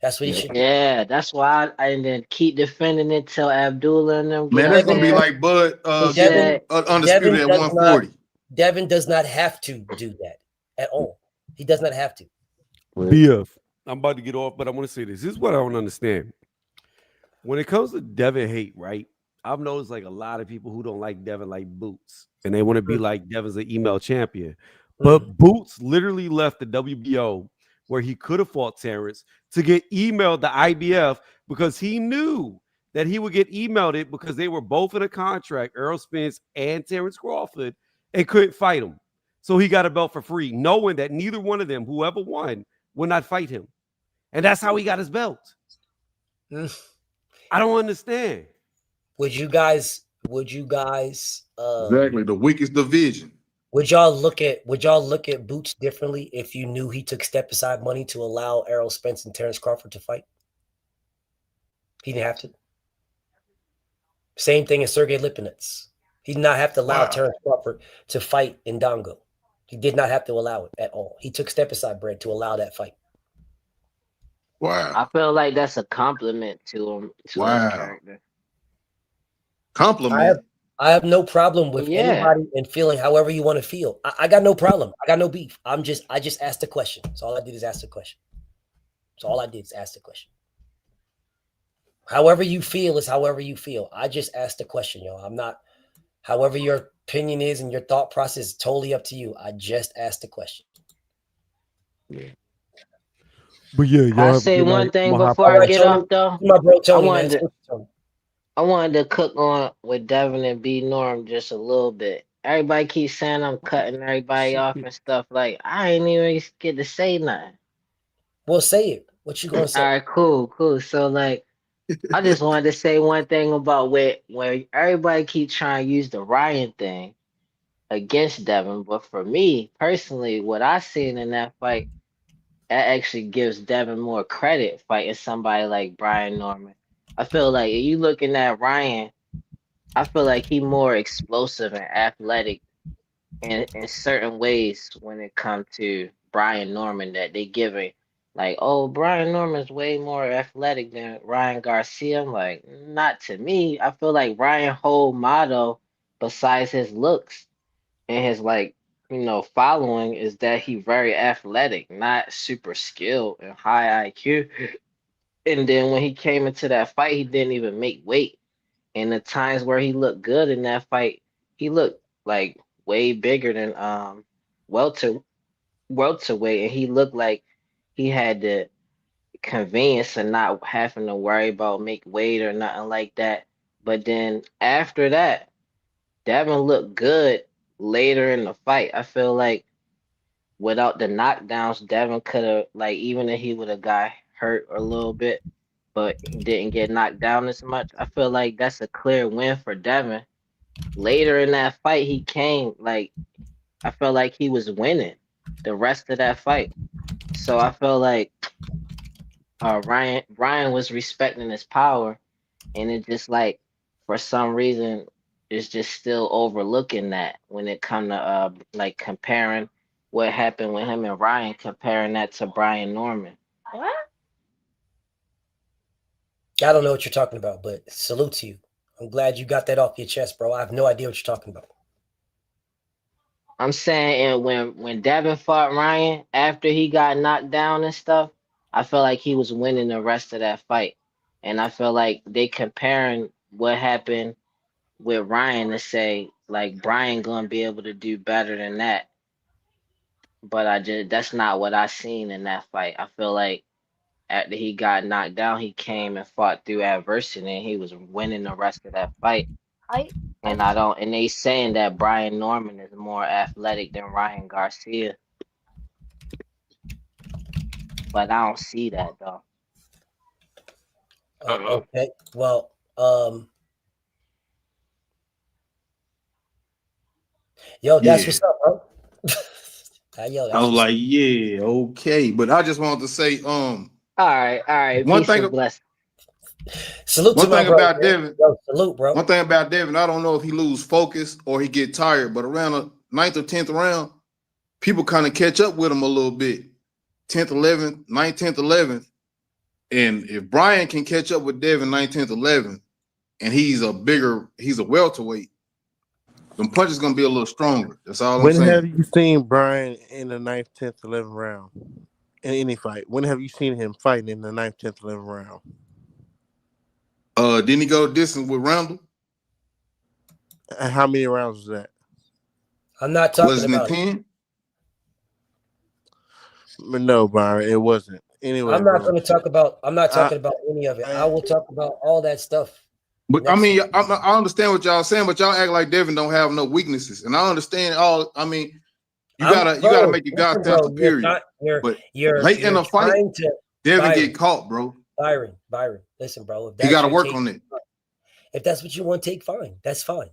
That's what he should do. Yeah, that's why I then keep defending it till Abdullah and them. Man, that's gonna be like Bud undisputed at 140. Devin does not have to do that at all. He does not have to. BF, I'm about to get off, but I want to say this. This is what I don't understand. When it comes to Devin hate, right? I've noticed like a lot of people who don't like Devin like Boots, and they want to be like Devin's an email champion. But Boots literally left the WBO where he could have fought Terrence to get emailed the IBF because he knew that he would get emailed it because they were both in a contract, Errol Spence and Terrence Crawford, and couldn't fight him. So he got a belt for free, knowing that neither one of them, whoever won, would not fight him. And that's how he got his belt. I don't understand. Would you guys exactly the weakest division? Would y'all look at Boots differently if you knew he took step aside money to allow Errol Spence and Terrence Crawford to fight? He didn't have to. Same thing as Sergey Lipinets. He did not have to allow Terrence Crawford to fight in Dongo. He did not have to allow it at all. He took step aside bread to allow that fight. Wow. I feel like that's a compliment to him. To his character. Compliment. I have no problem with anybody and feeling however you want to feel. I got no problem. I got no beef. I just asked the question. So all I did is ask the question. So all I did is ask the question. However you feel is however you feel. I just asked the question, y'all. I'm not, however your opinion is and your thought process is totally up to you. I just asked the question. Yeah. But yeah, Can I say one thing before I get off though? My bro, Tony, I wanted to cook on with Devin and B Norm just a little bit. Everybody keeps saying I'm cutting everybody off and stuff. Like, I ain't even get to say nothing. Well, say it. What you gonna say? All right, cool. So like, I just wanted to say one thing about where everybody keep trying to use the Ryan thing against Devin, but for me personally, what I seen in that fight, that actually gives Devin more credit fighting somebody like Brian Norman. I feel like if you looking at Ryan, I feel like he more explosive and athletic in certain ways when it comes to Brian Norman that they giving like, oh, Brian Norman's way more athletic than Ryan Garcia. I'm like, not to me. I feel like Ryan whole motto, besides his looks and his like, following, is that he very athletic, not super skilled and high IQ. And then when he came into that fight, he didn't even make weight. And the times where he looked good in that fight, he looked like way bigger than welter welterweight, and he looked like he had the convenience of not having to worry about make weight or nothing like that. But then after that, Devin looked good later in the fight. I feel like without the knockdowns, Devin could have, like, even if he would have got hurt a little bit, but he didn't get knocked down as much. I feel like that's a clear win for Devin. Later in that fight, he came like, I felt like he was winning the rest of that fight. So I felt like Ryan was respecting his power, and it just like for some reason is just still overlooking that when it come to like comparing what happened with him and Ryan, comparing that to Brian Norman. I don't know what you're talking about, but salute to you. I'm glad you got that off your chest, bro. I have no idea what you're talking about. I'm saying, and when Devin fought Ryan after he got knocked down and stuff, I feel like he was winning the rest of that fight. And I feel like they comparing what happened with Ryan to say like Brian gonna be able to do better than that. But that's not what I seen in that fight. I feel like after he got knocked down, he came and fought through adversity, and he was winning the rest of that fight. And they saying that Brian Norman is more athletic than Ryan Garcia, but I don't see that though. Okay, well, yo, that's what's up, bro. Yo, I was like, yeah, okay, but I just wanted to say, all right. One Peace thing, and blessings. Salute one to my thing bro, about man. Devin. Yo, salute, bro. One thing about Devin, I don't know if he lose focus or he get tired, but around the 9th or 10th round, people kind of catch up with him a little bit. 10th, 11th, 9th, 10th, 11th. And if Brian can catch up with Devin 9th, 10th, 11th, and he's a welterweight, them punches gonna be a little stronger. That's all I'm When saying. have you seen Brian in the 9th, 10th, 11th round in any fight? When have you seen him fighting in the 9th, 10th, 11th round? Didn't he go distance with Randall? And how many rounds was that? I'm not talking Wasn't about it 10? No, Byron, it wasn't. Anyway, I'm not bro. going to talk about. I'm not talking about any of it. I will talk about all that stuff. But I mean, I understand what y'all saying, but y'all act like Devin don't have no weaknesses, and I understand all. I mean, you gotta make your guys test superior. But late in the fight, Devin get caught, bro. Byron, listen, bro. He got to work on it. If that's what you want to take, fine. That's fine.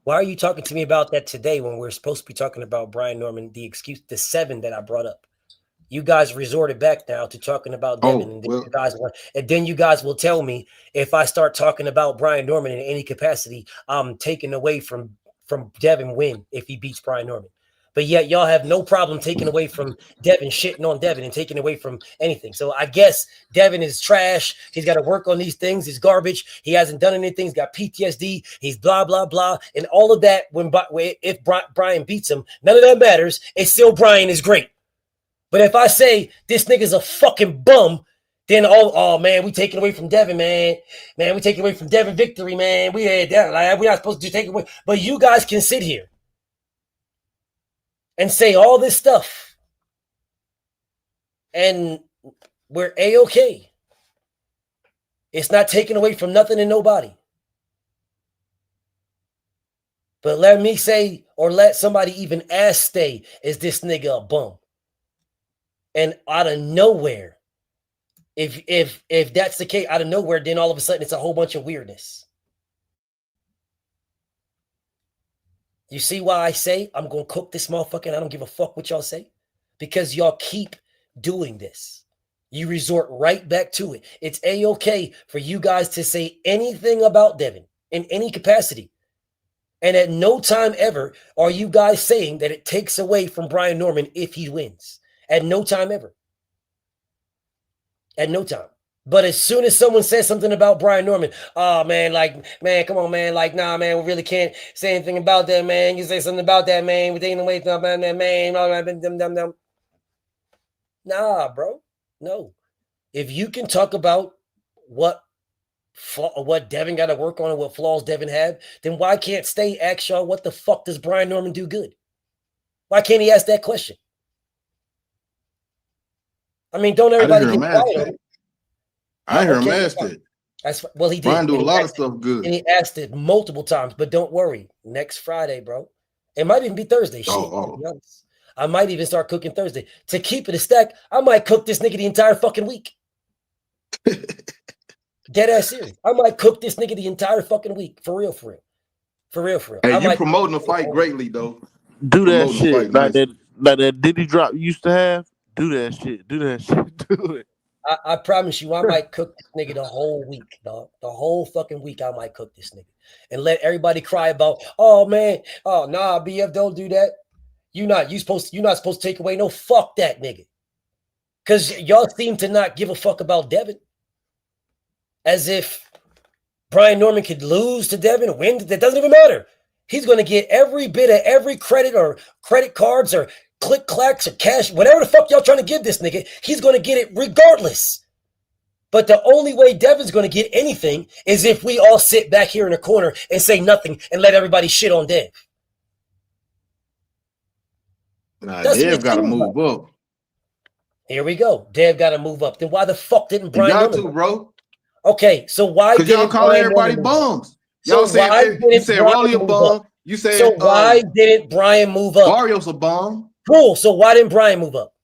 Why are you talking to me about that today when we're supposed to be talking about Brian Norman, the 7 that I brought up? You guys resorted back now to talking about Devin, and then you guys will tell me if I start talking about Brian Norman in any capacity, I'm taking away from Devin win if he beats Brian Norman. But yet y'all have no problem taking away from Devin, shitting on Devin, and taking away from anything. So I guess Devin is trash. He's got to work on these things. He's garbage. He hasn't done anything. He's got PTSD. He's blah, blah, blah. And all of that, if Brian beats him, none of that matters. It's still Brian is great. But if I say this nigga's a fucking bum, then oh man, we taking away from Devin, man. Man, we taking away from Devin victory, man. We had that. Like, we're not supposed to take away. But you guys can sit here and say all this stuff, and we're A-okay. It's not taken away from nothing and nobody. But let me say, or let somebody even ask Stay, is this nigga a bum? And out of nowhere, If that's the case, out of nowhere, then all of a sudden it's a whole bunch of weirdness. You see why I say I'm gonna cook this motherfucker and I don't give a fuck what y'all say? Because y'all keep doing this. You resort right back to it. It's A-okay for you guys to say anything about Devin in any capacity. And at no time ever are you guys saying that it takes away from Brian Norman if he wins. At no time ever. At no time. But as soon as someone says something about Brian Norman, oh, man, like, man, come on, man. Like, nah, man, we really can't say anything about that, man. You say something about that, man. We're taking away from that, man. Nah, bro. No. If you can talk about what Devin got to work on and what flaws Devin had, then why can't Stay ask y'all what the fuck does Brian Norman do good? Why can't he ask that question? I mean, don't everybody get quiet on it. I hear him ask it. Well, he did. Brian do a lot of stuff good. And he asked it multiple times, but don't worry. Next Friday, bro. It might even be Thursday. Shit, to be honest. I might even start cooking Thursday. To keep it a stack, I might cook this nigga the entire fucking week. Dead ass serious. I might cook this nigga the entire fucking week. For real, for real. For real, for real. Hey, you promoting the fight greatly, though. Do that shit. Like that Diddy drop you used to have. Do that shit. Do that shit. Do it. I promise you, I might cook this nigga the whole week, dog. The whole fucking week, I might cook this nigga. And let everybody cry about, oh man, oh nah, BF, don't do that. You're not supposed to take away. No, fuck that nigga. Because y'all seem to not give a fuck about Devin. As if Brian Norman could lose to Devin or win. That doesn't even matter. He's going to get every bit of every credit or credit cards or click clacks or cash, whatever the fuck y'all trying to give this nigga, he's going to get it regardless. But the only way Devin's going to get anything is if we all sit back here in a corner and say nothing and let everybody shit on Dev. Nah, Dev got to move up. Here we go. Dev got to move up. Then why the fuck didn't Brian got Norman? to, bro. Okay, so why didn't y'all calling everybody bums? Y'all said you said Rolly a bum. You said so why didn't Brian move up? Barrios a bum. Cool. So why didn't Brian move up?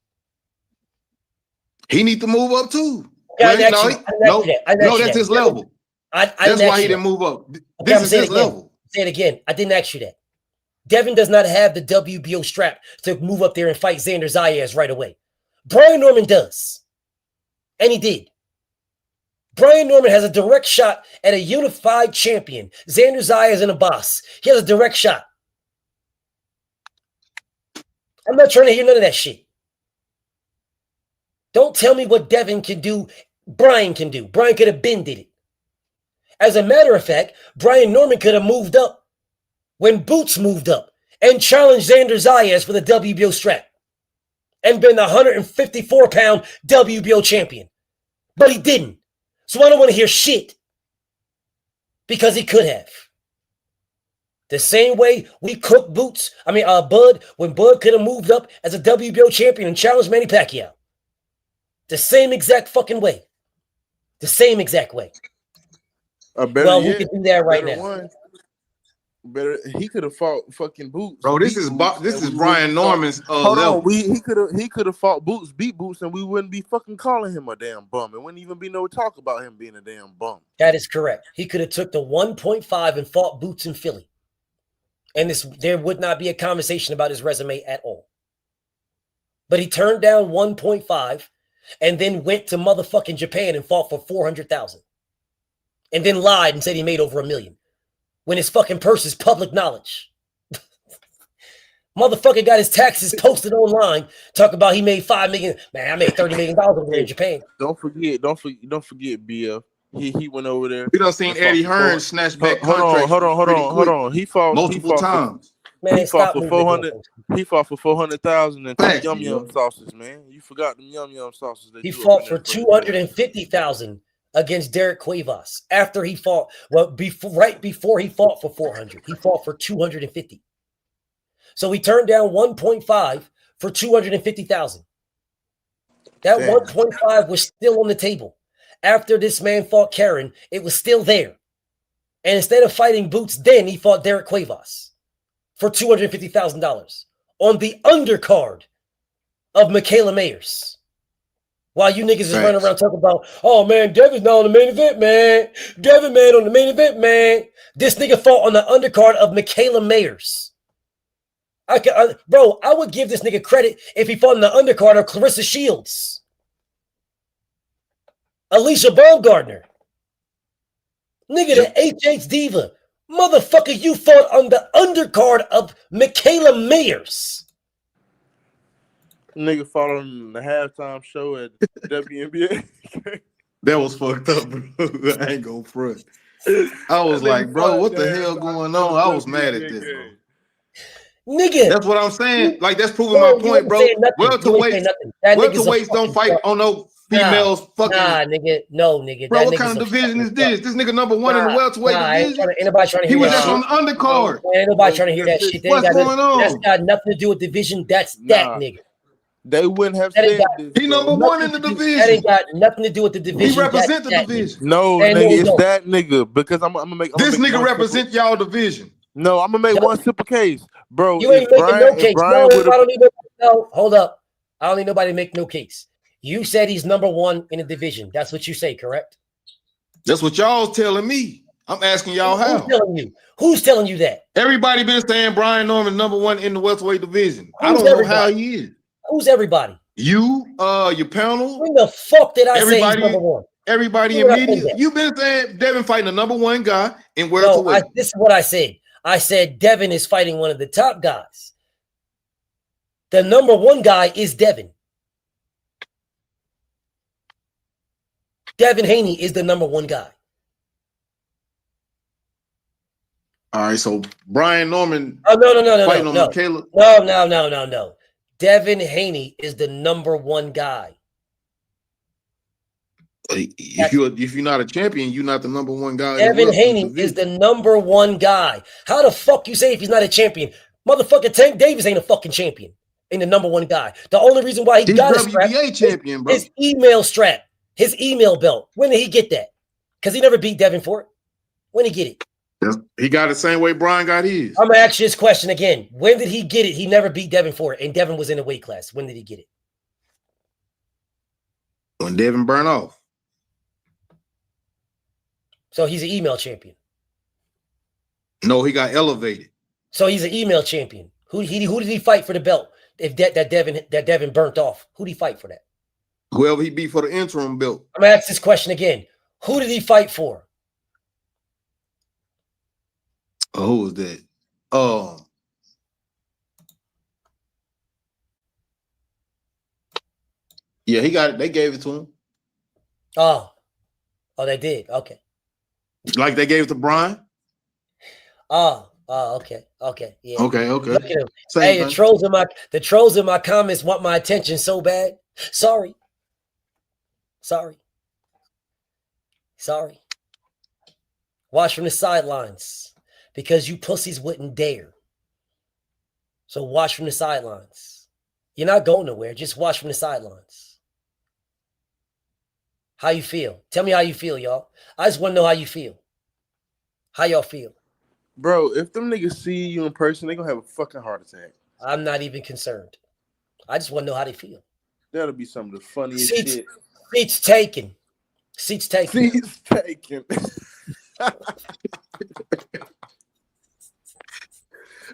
He need to move up too. Okay, no, that's his level. That's why he didn't move up. This is his level. Say it again. I didn't ask you that. Devin does not have the WBO strap to move up there and fight Xander Zayas right away. Brian Norman does. And he did. Brian Norman has a direct shot at a unified champion. Xander Zayas and a boss. He has a direct shot. I'm not trying to hear none of that shit. Don't tell me what Devin can do, Brian can do. Brian could have been did it. As a matter of fact, Brian Norman could have moved up when Boots moved up and challenged Xander Zayas for the WBO strap and been the 154-pound WBO champion. But he didn't. So I don't want to hear shit because he could have. The same way we cooked Bud, when Bud could have moved up as a WBO champion and challenged Manny Pacquiao. The same exact fucking way. The same exact way. Well, we can do that right now. He could have fought fucking Boots. Bro, this is Brian Norman's level. He could have fought Boots, beat Boots, and we wouldn't be fucking calling him a damn bum. It wouldn't even be no talk about him being a damn bum. That is correct. He could have took the 1.5 and fought Boots in Philly. And there would not be a conversation about his resume at all. But he turned down 1.5 and then went to motherfucking Japan and fought for $400,000. And then lied and said he made over $1 million. When his fucking purse is public knowledge. Motherfucker got his taxes posted online. Talk about he made $5 million. Man, I made $30 million over there in Japan. Don't forget, BF. He went over there. We done seen Eddie Hearn snatch back contracts. Hold on. He fought multiple times. Man, he fought for 400. He fought for 400,000 and two yum sauces, man. You forgot them yum sauces. He fought for 250,000 against Derek Cuevas. After he fought, right before he fought for 400, he fought for 250. So he turned down 1.5 for 250,000. That 1.5 was still on the table. After this man fought Karen, it was still there. And instead of fighting Boots, then he fought Derek Cuevas for $250,000 on the undercard of Michaela Mayers. While you niggas is running around talking about, oh man, Devin's not on the main event, man. Devin, man, on the main event, man. This nigga fought on the undercard of Michaela Mayers. Bro, I would give this nigga credit if he fought on the undercard of Clarissa Shields. Alicia Baumgardner. Nigga, the HH Diva. Motherfucker, you fought on the undercard of Michaela Mayers. Nigga fought on the halftime show at WNBA. That was fucked up, bro. I ain't gonna front. I was like, bro, what the hell going on? I was mad at this, bro. Nigga. That's what I'm saying. Like, that's proving my point, bro. Welterweights don't fight on no females fucking. Nah, nigga. No, nigga. Bro, what kind of division is this? This nigga number one in the welterweight division? Ain't nobody trying to hear he was that just shit. on the undercard. Ain't nobody trying to hear that shit. What's going on? That's got nothing to do with division. That's that nigga. They wouldn't have said this. He number one in the division. That ain't got nothing to do with the division. He represent the division. No, nigga, it's that nigga. Because I'm gonna make this nigga represent y'all division. No, I'm gonna make one simple case, bro. You ain't making no case. No, hold up. I don't need nobody to make no case. You said he's number one in the division. That's what you say, correct? That's what y'all telling me. I'm asking y'all how. Who's telling you? Who's telling you that? Everybody been saying Brian Norman number one in the welterweight division. I don't know how he is. Who's everybody? You, your panel. When the fuck did I say he's number one? Everybody in media. You've been saying Devin fighting the number one guy in welterweight. This is what I said. I said Devin is fighting one of the top guys. The number one guy is Devin. Devin Haney is the number one guy. All right, so Brian Norman. Oh, no. Michaela. No. Devin Haney is the number one guy. If you're not a champion, you're not the number one guy. Devin Haney is the number one guy. How the fuck you say if he's not a champion? Motherfucker, Tank Davis ain't a fucking champion. Ain't the number one guy. The only reason why he got a strap champion, bro. His email strap, his email belt. When did he get that? Because he never beat Devin for it. When did he get it? He got it the same way Brian got his. I'm gonna ask you this question again. When did he get it? He never beat Devin for it, and Devin was in the weight class. When did he get it? When Devin burned off. So he's an email champion. No, he got elevated. So he's an email champion. Who did he fight for the belt? If that Devin burnt off, who did he fight for that? Whoever he beat for the interim belt. I'm gonna ask this question again. Who did he fight for? Oh, who was that? Yeah, he got it. They gave it to him. Oh, they did. Okay. Like they gave it to Brian. Oh, okay. Yeah. Okay. Look at him. Hey, the trolls in my comments want my attention so bad. Sorry. Watch from the sidelines. Because you pussies wouldn't dare. So watch from the sidelines. You're not going nowhere. Just watch from the sidelines. How you feel? Tell me how you feel, y'all. I just want to know how you feel. How y'all feel? Bro, if them niggas see you in person, they gonna have a fucking heart attack. I'm not even concerned. I just want to know how they feel. That'll be some of the funniest shit. Seats taken.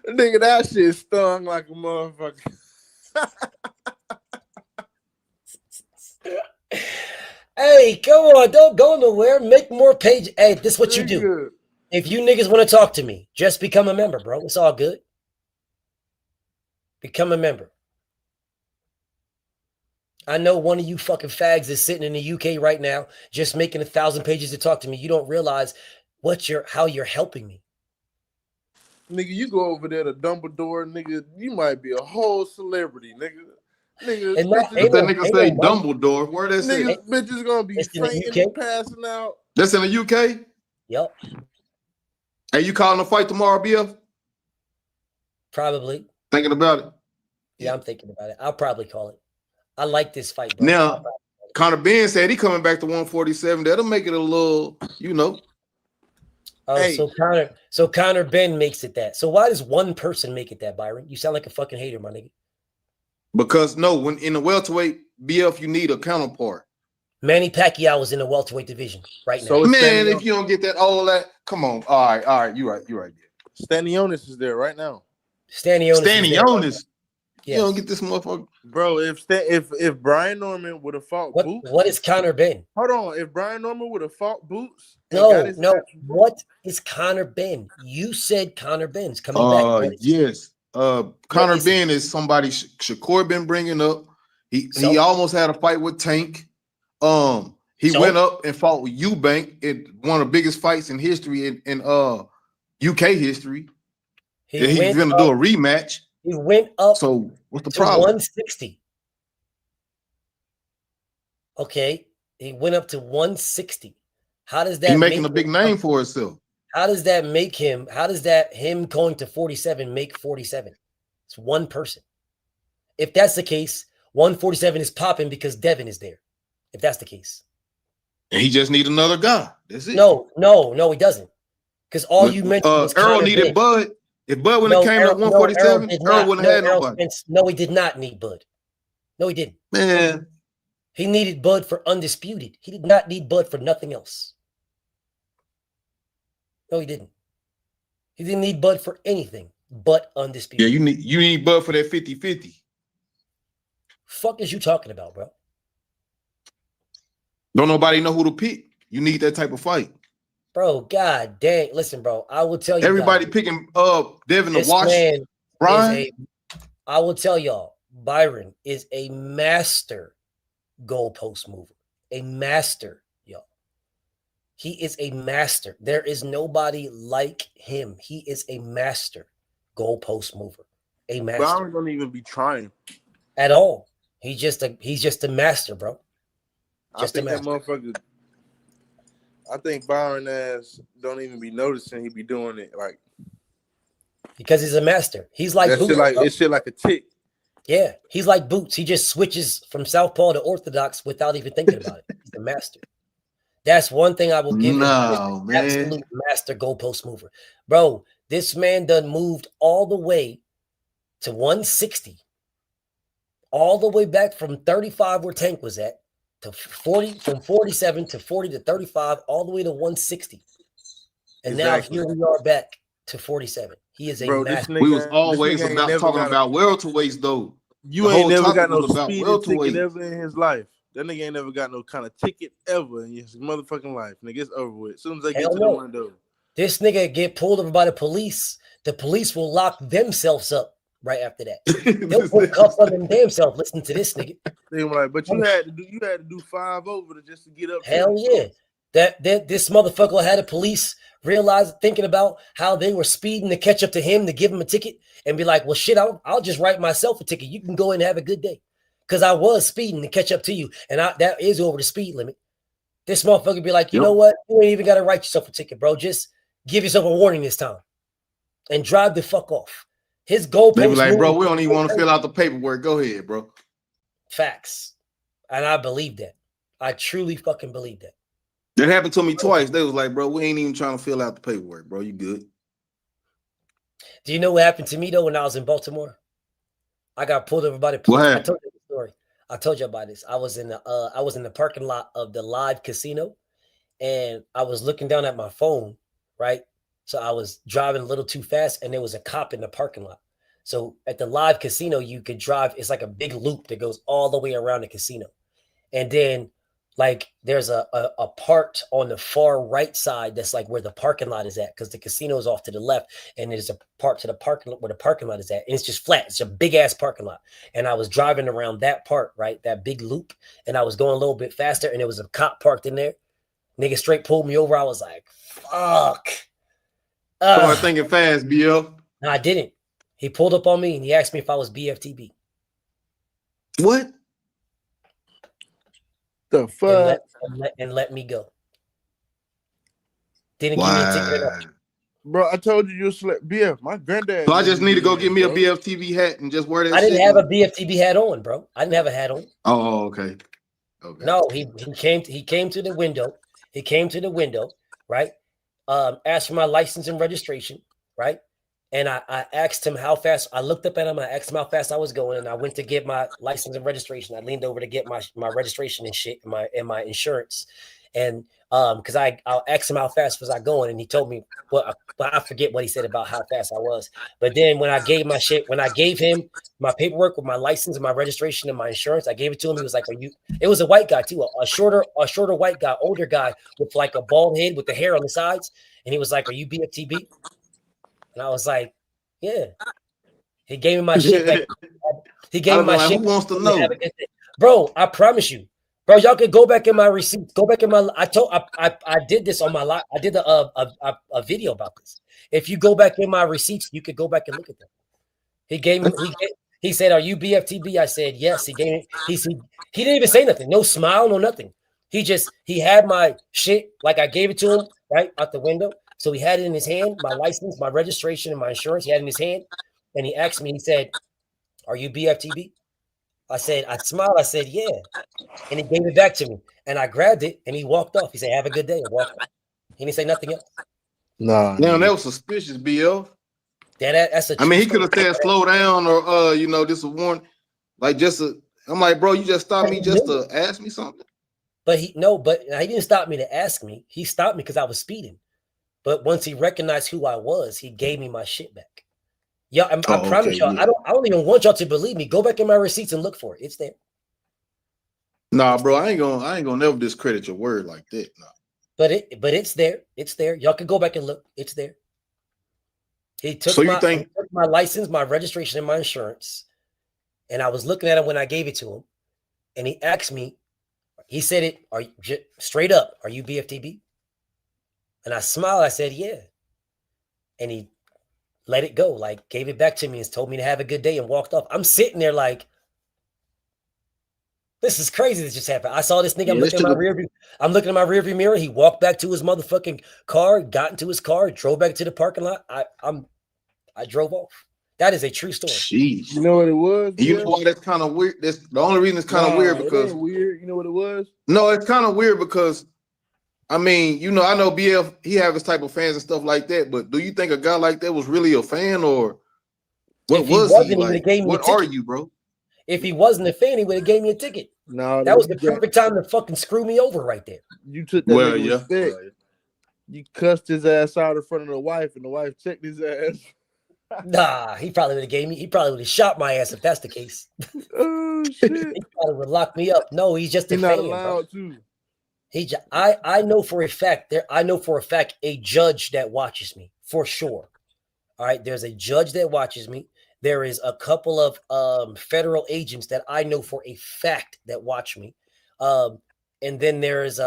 Nigga, that shit stung like a motherfucker. Hey, come on. Don't go nowhere. Make more pages. Hey, this is what you do. If you niggas want to talk to me, just become a member, bro. It's all good. Become a member. I know one of you fucking fags is sitting in the UK right now, just making 1,000 pages to talk to me. You don't realize how you're helping me. Nigga, you go over there to Dumbledore, nigga, you might be a whole celebrity, nigga. And that nigga say Dumbledore. Where that say? Niggas, bitches gonna be fainting and passing out. That's in the UK? Yep. Hey, you calling a fight tomorrow, BF? Probably. Thinking about it? Yeah, I'm thinking about it. I'll probably call it. I like this fight, bro. Now, Conor Ben said he coming back to 147. That'll make it a little, Oh, hey. So Conor Ben makes it that. So why does one person make it that, Byron? You sound like a fucking hater, my nigga. Because no, when in the welterweight BF, you need a counterpart. Manny Pacquiao is in the welterweight division right now. So it's Man, if you don't get that all that, come on. All right, you right. Stanionis is there right now. Stanionis. Yes. You don't get this motherfucker, bro. If Brian Norman would have fought Boots, what is Conor Ben? Hold on, if Brian Norman would have fought Boots, no. What is Conor Ben? You said Conor Ben's coming back. Yes. Conor Ben is somebody Shakur been bringing up. He almost had a fight with Tank. He went up and fought with Eubank in one of the biggest fights in history in UK history. He's gonna do a rematch. He went up. So what's the to problem? 160. Okay, he went up to 160. How does that? He's making a big name for himself. How does that make him? How does that him going to 47 make 47? It's one person. If that's the case, 147 is popping because Devin is there. If that's the case, and he just need another guy. That's it. No, he doesn't. Because all you mentioned was Earl needed Bud. If Bud would have came at 147, Earl wouldn't have had nobody. No, he did not need Bud. No, he didn't. Man, he needed Bud for undisputed. He did not need Bud for nothing else. No, he didn't. He didn't need Bud for anything but undisputed. Yeah, you need Bud for that 50-50. Fuck is you talking about, bro? Don't nobody know who to pick. You need that type of fight. Bro, god dang. Listen, bro, I will tell you. Everybody picking Devin to watch. Brian. I will tell y'all, Byron is a master goalpost mover. A master, y'all. He is a master. There is nobody like him. He is a master goalpost mover. A master. Byron don't even be trying at all. He's just a master, bro. Just I think that motherfucker. I think Byron ass don't even be noticing he be doing it like because he's a master. He's like Boots. It's shit like a tick. Yeah, he's like Boots. He just switches from southpaw to orthodox without even thinking about it. He's a master. That's one thing I will give him. Absolute master goalpost mover. Bro, this man done moved all the way to 160. All the way back from 35 where Tank was at to 40, from 47 to 40 to 35, all the way to 160. And now here we are back to 47. He is a master. We was always about talking about welterweights, though. You ain't never got no speeding ticket ever in his life. That nigga ain't never got no kind of ticket ever in his motherfucking life. Nigga, it's over with. As soon as they get to the window. This nigga get pulled over by the police will lock themselves up right after that. They'll put cuffs on them damn self. Listen to this nigga. They were like, but you had to do 5 over just to get up. Hell yeah. That this motherfucker had the police thinking about how they were speeding to catch up to him to give him a ticket and be like, well, shit, I'll just write myself a ticket. You can go and have a good day. Because I was speeding to catch up to you. And that is over the speed limit. This motherfucker be like, you know what? You ain't even got to write yourself a ticket, bro. Just give yourself a warning this time. And drive the fuck off. His goalpost. They be like, bro, we don't even want to fill out the paperwork. Go ahead, bro. Facts. And I believe that. I truly fucking believe that. That happened to me twice. They was like, bro, we ain't even trying to fill out the paperwork, bro. You good? Do you know what happened to me, though, when I was in Baltimore? I got pulled over by the police. I told you the story. I told you about this. I was in the parking lot of the Live Casino, and I was looking down at my phone, right? So I was driving a little too fast, and there was a cop in the parking lot. So at the Live Casino, you could drive. It's like a big loop that goes all the way around the casino. And then, like, there's a part on the far right side that's like where the parking lot is at, because the casino is off to the left, and there's a part to the parking lot where the parking lot is at, and it's just flat. It's a big ass parking lot, and I was driving around that part, right, that big loop, and I was going a little bit faster, and there was a cop parked in there. Nigga straight pulled me over. I was like, "Fuck!" Start thinking fast, BL. No, I didn't. He pulled up on me and he asked me if I was BFTB. What? The fuck? And let me go. Didn't give me a ticket at all. Bro, I told you slept BF. My granddad. So I just need to go get me a BFTB hat and just wear that. I didn't have a BFTB hat on, bro. I didn't have a hat on. Oh, okay. Okay. No, he came to the window. He came to the window, right? Asked for my license and registration, right? And I asked him how fast. I looked up at him. I asked him how fast I was going, and I went to get my license and registration. I leaned over to get my registration and shit, and my insurance, and because I asked him how fast was I going, and he told me but I forget what he said about how fast I was. But then when I gave him my paperwork with my license and my registration and my insurance, I gave it to him. He was like, "Are you?" It was a white guy too, a shorter white guy, older guy with like a bald head with the hair on the sides, and he was like, "Are you BFTB?" And I was like, yeah. He gave me my shit back. He gave me my shit. Who wants to know? Bro, I promise you. Bro, y'all could go back in my receipts. Go back in my I did this on my live. I did a video about this. If you go back in my receipts, you could go back and look at them. He gave me he said, "Are you BFTB?" I said, "Yes." He gave me he didn't even say nothing. No smile, no nothing. He had my shit like I gave it to him right out the window. So he had it in his hand, my license, my registration, and my insurance. He had it in his hand. And he asked me, he said, "Are you BFTB?" I smiled. I said, "Yeah." And he gave it back to me. And I grabbed it and he walked off. He said, "Have a good day," and walked off. He didn't say nothing else. Nah. Damn, that was suspicious, BL. That's I mean, he could have said slow down or this is a warning. Like I'm like, bro, you just stopped me just to ask me something. But he didn't stop me to ask me. He stopped me because I was speeding. But once he recognized who I was, he gave me my shit back. Yeah, I promise y'all. Yeah. I don't even want y'all to believe me. Go back in my receipts and look for it. It's there. Nah, bro, I ain't gonna never discredit your word like that. Nah. But it's there. It's there. Y'all can go back and look. It's there. He took my license, my registration, and my insurance. And I was looking at him when I gave it to him. And he asked me, he said it, "Are you straight up, are you BFTB?" And I smiled. I said, "Yeah." And he let it go, like gave it back to me and told me to have a good day and walked off. I'm sitting there like, this is crazy. This just happened. I saw this nigga. I'm looking at my rearview mirror. He walked back to his motherfucking car, got into his car, drove back to the parking lot. I drove off. That is a true story. Jeez. You know what it was? You know why that's kind of weird? That's the only reason it's kind of weird because weird. You know what it was? No, it's kind of weird because I mean, I know BF, he have his type of fans and stuff like that, but do you think a guy like that was really a fan or what was he like? What are you, bro? If he wasn't a fan, he would have gave me a ticket. No, that was the perfect time to fucking screw me over right there. You took that nigga respect. You cussed his ass out in front of the wife, and the wife checked his ass. Nah, he probably would have shot my ass if that's the case. Oh shit! He probably would have locked me up. No, he's just a fan. Not allowed to. I know for a fact a judge that watches me for sure. All right, there's a judge that watches me. There is a couple of federal agents that I know for a fact that watch me, and then there is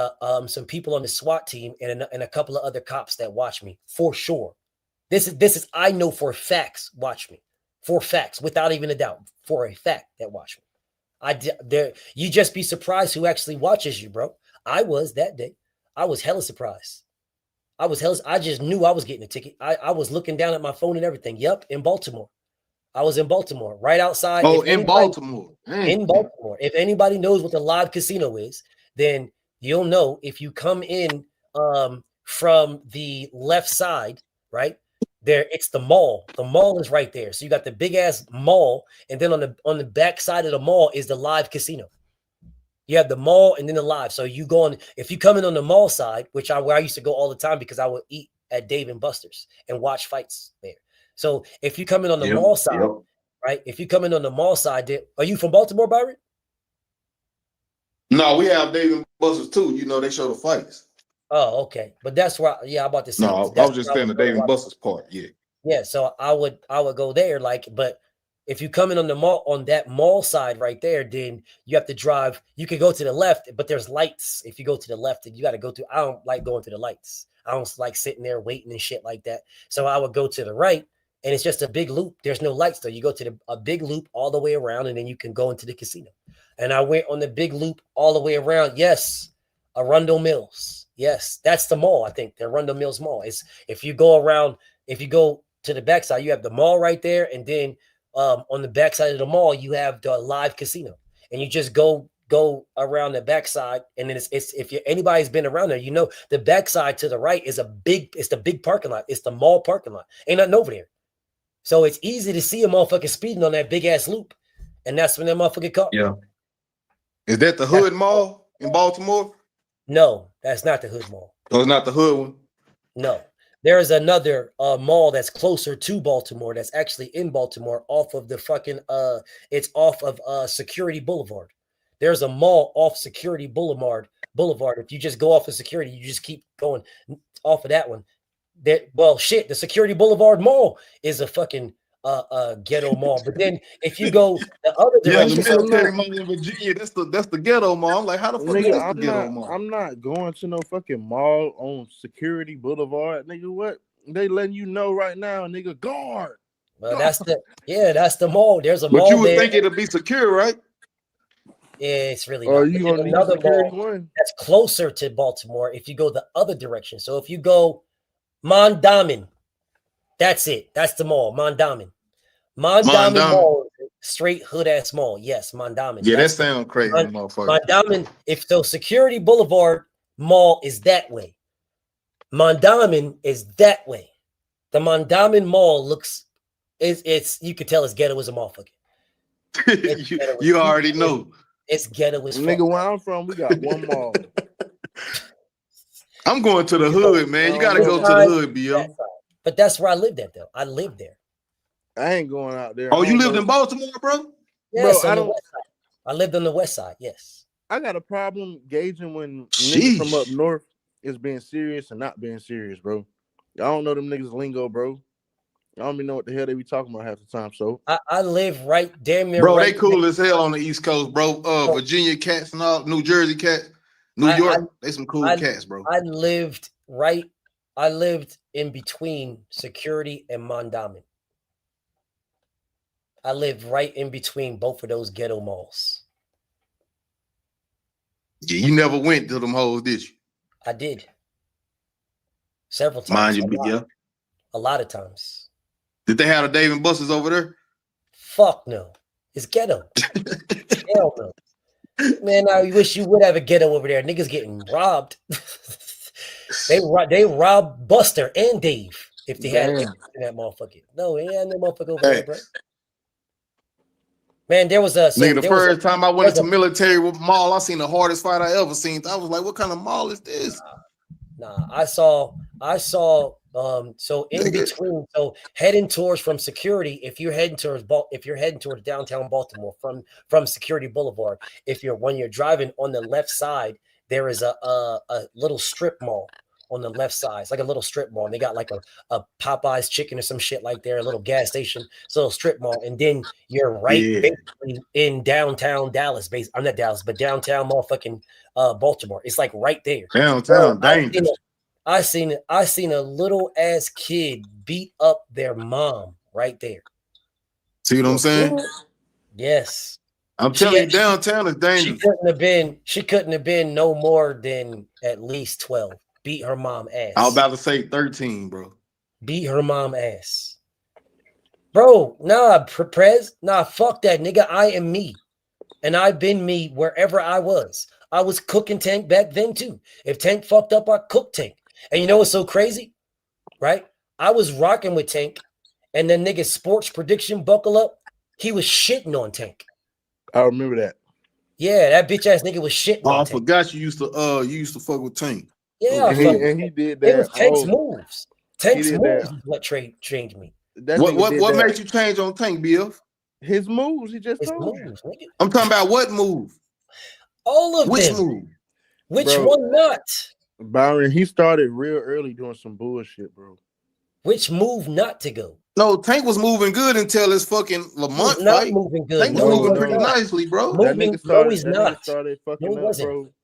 some people on the SWAT team and a couple of other cops that watch me for sure. This is I know for facts watch me, for facts without even a doubt, for a fact that watch me. You just be surprised who actually watches you, bro. I was that day. I was hella surprised. I just knew I was getting a ticket. I was looking down at my phone and everything. Yep, in Baltimore. I was in Baltimore, right outside. Oh, in Baltimore. In Baltimore. If anybody knows what the live casino is, then you'll know if you come in from the left side, right? There, it's the mall. The mall is right there. So you got the big ass mall, and then on the back side of the mall is the live casino. You have the mall and then the live. So you go on, if you come in on the mall side, where I used to go all the time because I would eat at Dave and Buster's and watch fights there. So if you come in on the mall side, right? If you come in on the mall side, are you from Baltimore, Byron? No, we have Dave and Buster's too. They show the fights. Oh, okay. But that's where I'm about to say. No, I was just saying the Dave and Buster's part. Yeah. Yeah. So I would go there, but if you come in on the mall, on that mall side right there, then you have to drive. You can go to the left, but there's lights. If you go to the left, you got to go through. I don't like going to the lights. I don't like sitting there waiting and shit like that. So I would go to the right, and it's just a big loop. There's no lights though. You go to a big loop all the way around, and then you can go into the casino. And I went on the big loop all the way around. Yes, Arundel Mills. Yes, that's the mall. I think the Arundel Mills Mall. If you go to the backside, you have the mall right there, and then on the backside of the mall, you have the live casino, and you just go around the backside, and then it's if anybody's been around there, the backside to the right is the big parking lot. It's the mall parking lot. Ain't nothing over there. So it's easy to see a motherfucker speeding on that big ass loop. And that's when that motherfucker caught. Yeah. Is that the Hood Mall in Baltimore? No, that's not the Hood Mall. Oh, it's not the Hood one? No. There is another mall that's closer to Baltimore that's actually in Baltimore off of the fucking it's off of Security Boulevard. There's a mall off Security Boulevard. If you just go off of Security, you just keep going off of that one. Well, shit, the Security Boulevard Mall is a fucking ghetto mall. But then if you go the other direction, the military mall in Virginia, that's the ghetto mall. I'm like, how the fuck is this the ghetto mall? I'm not going to no fucking mall on Security Boulevard, nigga. What? They letting you know right now, nigga, guard. Well, that's the mall. There's a mall. But you would there. think it'll be secure, right? It's really not. You gonna need another mall one that's closer to Baltimore if you go the other direction. So if you go Mondawmin, that's it. That's the mall, Mondawmin. Mondawmin Mall, straight hood ass mall. Yes, Mondawmin. Yeah, that sounds crazy, motherfucker. Mondawmin, if so, Security Boulevard Mall is that way. Mondawmin is that way. The Mondawmin Mall looks, it's you could tell it's ghetto as a motherfucker. You already know. It's ghetto as fuck. Nigga, where I'm from, we got one mall. I'm going to the hood, man. You gotta go to the hood, BL. But that's where I lived at, though. I lived there. I ain't going out there. Oh, you lived in Baltimore, bro? Yes, bro, on the west side. I lived on the west side, yes. I got a problem gauging when niggas from up north is being serious and not being serious, bro. I don't know them niggas lingo, bro. I don't even know what the hell they be talking about half the time. So I live right damn near. Bro, right they cool as hell on the East Coast, bro. Virginia cats and all, New Jersey cats, New York, they some cool cats, bro. I lived in between Security and Mondawmin. I lived right in between both of those ghetto malls. Yeah, you never went to them hoes, did you? I did. Several times. Mind you, yeah. A lot of times. Did they have the Dave and Buster's over there? Fuck no. It's ghetto. Hell no. Man, I wish you would have a ghetto over there. Niggas getting robbed. They robbed Buster and Dave if they had that motherfucker. No, he had no motherfucker over there, bro. Man, there was a nigga. The first time I went to military mall, I seen the hardest fight I ever seen. I was like, "What kind of mall is this?" Nah, I saw. So in between, so heading towards from Security, if you're heading towards downtown Baltimore from Security Boulevard, when you're driving on the left side, there is a little strip mall on the left side. It's like a little strip mall. And they got like a Popeye's chicken or some shit like there, a little gas station, it's a little strip mall. And then you're basically in downtown Dallas, I'm not Dallas, but downtown motherfucking Baltimore. It's like right there. Downtown, dangerous. I seen a little ass kid beat up their mom right there. See what I'm saying? Yes. I'm telling you, downtown is dangerous. She couldn't have been no more than at least 12. Beat her mom ass. I was about to say 13, bro. Beat her mom ass. Bro, nah, Prez, nah, fuck that, nigga. I am me. And I've been me wherever I was. I was cooking Tank back then too. If Tank fucked up, I cooked Tank. And you know what's so crazy? Right? I was rocking with Tank, and then nigga sports prediction buckle up. He was shitting on Tank. I remember that. Yeah, that bitch ass nigga was shitting on I Tank. forgot you used to fuck with Tank. Yeah, and he did that. It was Tank's moves. Tank's moves is what changed me. What made you change on Tank, BF? His moves. He just told you. I'm talking about what move? All of which them. move? Which one not? Byron, he started real early doing some bullshit, bro. Which move not to go? No, Tank was moving good until his fucking Lamont fight. Moving good. Tank was moving pretty nicely, bro. He's not.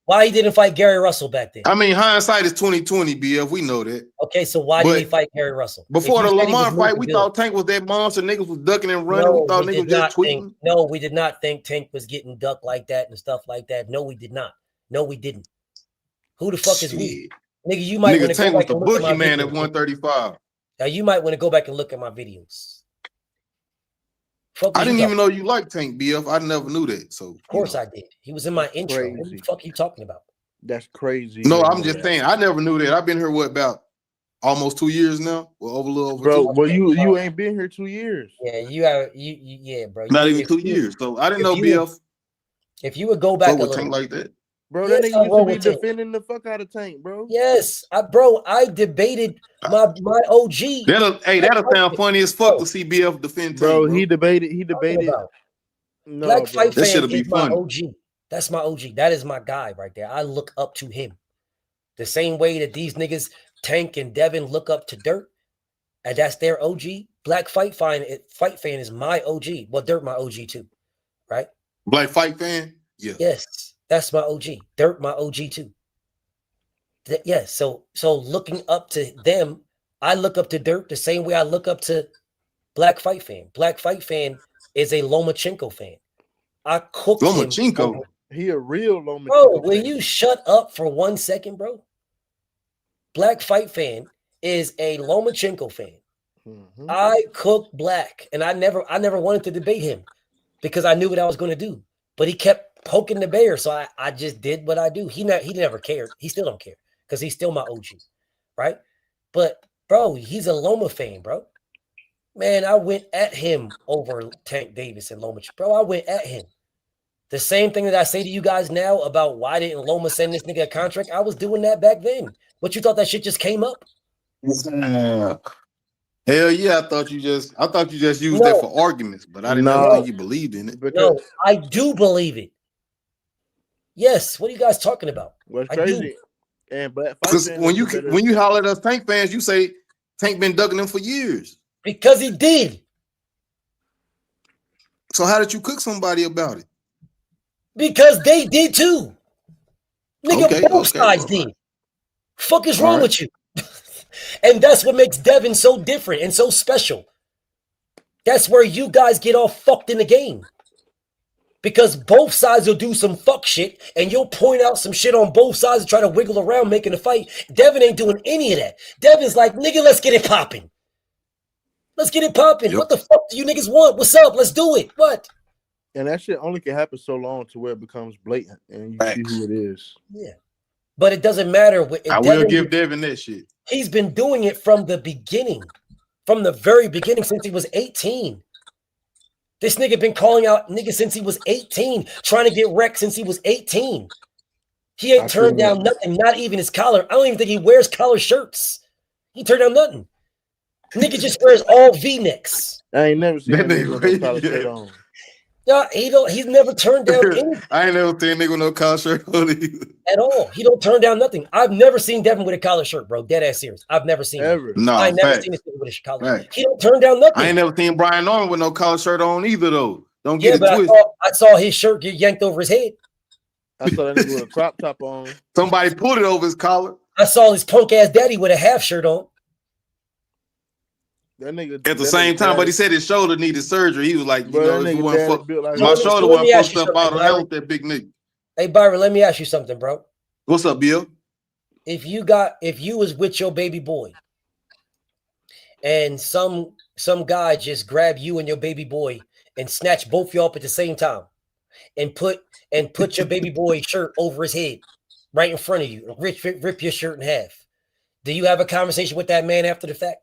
Why he didn't fight Gary Russell back then? I mean, hindsight is 2020, BF. We know that. Okay, so why did he fight Gary Russell? Before the Lamont fight, we thought Tank was that monster. Niggas was ducking and running. We thought niggas was just tweeting. No, we did not think Tank was getting ducked like that and stuff like that. No, we did not. No, we didn't. Who the fuck is we? Nigga, you might want to Tank go was back the and look bookie at my man at videos. 135. Now you might want to go back and look at my videos. I didn't even know you liked Tank, BF. I never knew that. So of course I did. He was in my intro. What the fuck are you talking about? That's crazy. No, I'm just saying. I never knew that. I've been here about almost 2 years now. Well, over a little over Bro, 2. well, you ain't been here 2 years. Yeah, you have yeah, bro. Not You, even if 2 you, years. So I didn't know if you BF if you would go fuck back a with little Tank bit, like that. Bro, that yes, nigga I used to roll be with Tank. defending the fuck out of Tank, bro. Yes, bro, I debated my OG. That'll sound funny as fuck to see BF defend Tank, Bro, bro. he debated. About? No, Black bro. Fight That Fan shit'll be is my funny. OG. That's my OG. That is my guy right there. I look up to him. The same way that these niggas, Tank and Devin, look up to Dirt, and that's their OG. Black Fight Fan is my OG. Well, Dirt my OG too, right? Black Fight Fan? Yeah. Yes, that's my OG. Dirt my OG too. Yes, so looking up to them, I look up to Dirt the same way I look up to Black Fight Fan. Black Fight Fan is a Lomachenko fan. I cooked him. Lomachenko. He a real Lomachenko. Bro, will you shut up for 1 second, bro? Black Fight Fan is a Lomachenko fan. Mm-hmm. I cooked Black, and I never wanted to debate him because I knew what I was going to do. But he kept poking the bear, so I just did what I do. He never cared. He still don't care because he's still my OG, right? But bro, he's a Loma fan, bro. Man, I went at him over Tank Davis and Loma. Bro, I went at him. The same thing that I say to you guys now about why didn't Loma send this nigga a contract, I was doing that back then. But you thought that shit just came up? Hell yeah, I thought you just used that for arguments, but I didn't ever think you believed in it. No, I do believe it. Yes, what are you guys talking about? What's I crazy? do. And Black Fight Because Fan when is you holler at us Tank fans, you say Tank been ducking them for years. Because he did. So how did you cook somebody about it? Because they did too. Nigga, both sides did. Fuck is wrong with you? And that's what makes Devin so different and so special. That's where you guys get all fucked in the game. Because both sides will do some fuck shit and you'll point out some shit on both sides and try to wiggle around making a fight. Devin ain't doing any of that. Devin's like, nigga, let's get it popping. Let's get it popping. What the fuck do you niggas want? What's up? Let's do it. What? And that shit only can happen so long to where it becomes blatant and you see who it is. Yeah. But it doesn't matter. I will give Devin that shit. He's been doing it from the beginning. From the very beginning since he was 18. This nigga been calling out niggas since he was 18, trying to get wrecked since he was 18. He ain't turned down nothing, not even his collar. I don't even think he wears collar shirts. He turned down nothing. Nigga just wears all V-necks. I ain't never seen that nigga with no collar shirt on. Yeah, he's never turned down anything. I ain't never seen a nigga with no collar shirt on either. At all. He don't turn down nothing. I've never seen Devin with a collar shirt, bro. Dead ass serious. I've never seen Ever. him. No, I ain't never seen this nigga with a collar shirt. He don't turn down nothing. I ain't never seen Brian Norman with no collar shirt on either, though. Don't get it but twisted. I saw his shirt get yanked over his head. I saw that nigga with a crop top on. Somebody pulled it over his collar. I saw his punk ass daddy with a half shirt on. That nigga At the same time, but he said his shoulder needed surgery. He was like, Bro, if it wasn't fucked, like my shoulder wasn't fucked up out of hell with that big nigga. Hey Byron, let me ask you something, bro. What's up, Bill? If you was with your baby boy and some guy just grabbed you and your baby boy and snatched both y'all up at the same time and put your baby boy shirt over his head right in front of you and rip your shirt in half, do you have a conversation with that man after the fact?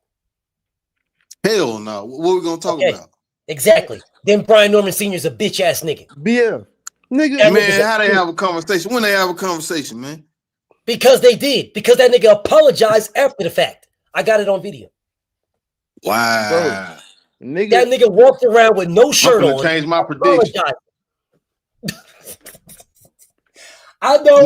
Hell no. What are we gonna talk about? Exactly. Then Brian Norman Sr. is a bitch ass nigga. BF. Nigga. Man, how they have a conversation? When they have a conversation, man? Because they did. Because that nigga apologized after the fact. I got it on video. Wow. Bro, nigga. That nigga walked around with no shirt on. Change my prediction. I know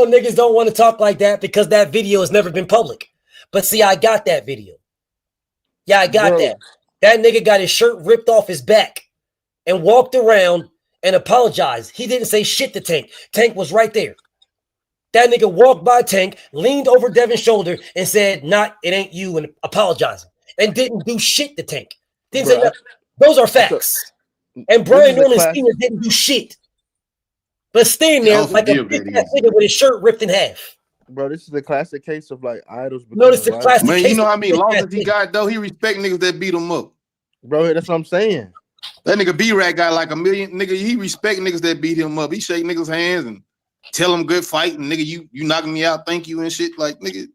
niggas don't want to talk like that because that video has never been public. But see, I got that video. Yeah, I got that. That nigga got his shirt ripped off his back and walked around and apologized. He didn't say shit to Tank. Tank was right there. That nigga walked by Tank, leaned over Devin's shoulder and said, it ain't you, and apologizing. And didn't do shit to Tank. Didn't say nothing. Those are facts. And Brian Norman Sr. didn't do shit. But staying there like a bitch ass nigga with his shirt ripped in half. Bro, this is the classic case of like idols. Notice the classic man, case. you know how many losses he got though? He respect niggas that beat him up. Bro, that's what I'm saying. That nigga B-Rat got like 1 million. Nigga, he respect niggas that beat him up. He shake niggas' hands and tell them good fight and nigga, you knocking me out, thank you and shit. Like nigga,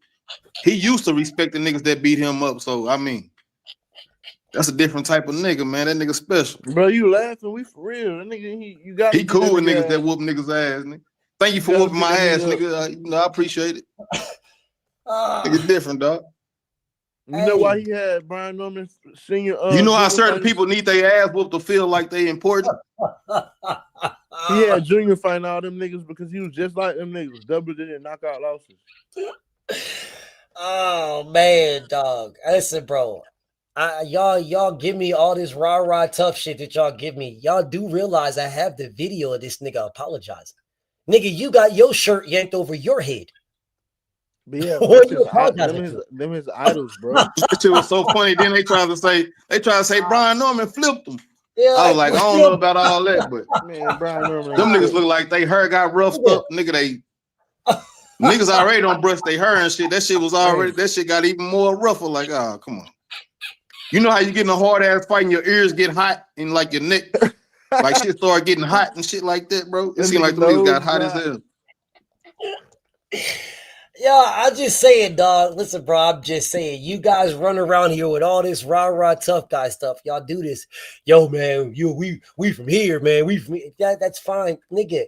He used to respect the niggas that beat him up. So I mean, that's a different type of nigga, man. That nigga special. Bro, you laughing? We for real. That nigga, you got. He cool with niggas that whoop niggas ass. Nigga. Thank you for whooping my ass, nigga. You know, I appreciate it. Nigga different, dog. You know why he had Brian Norman Senior? You know how certain people need their ass whooped to feel like they important. He had Junior fighting all them niggas because he was just like them niggas, double-digit knockout losses. Oh man, dog. Listen, bro. Y'all give me all this rah tough shit that y'all give me. Y'all do realize I have the video of this nigga apologizing. Nigga, you got your shirt yanked over your head. But yeah, What you apologizing them his idols, bro. That shit was so funny. Then they tried to say Brian Norman flipped him. Yeah, I was like, I don't know about all that, but man, Brian Norman. Them niggas look like they hair got roughed up. Nigga, niggas already don't brush their hair and shit. That shit was already, that shit got even more rougher. Like, oh, come on. You know how you get in a hard ass fight and your ears get hot and like your neck, like shit start getting hot and shit like that, bro. It seemed like the niggas got hot as hell. Yeah, I'm just saying, dog. Listen, bro, I'm just saying. You guys run around here with all this rah tough guy stuff. Y'all do this. Yo, man, we from here, man. We from here. That's fine, nigga.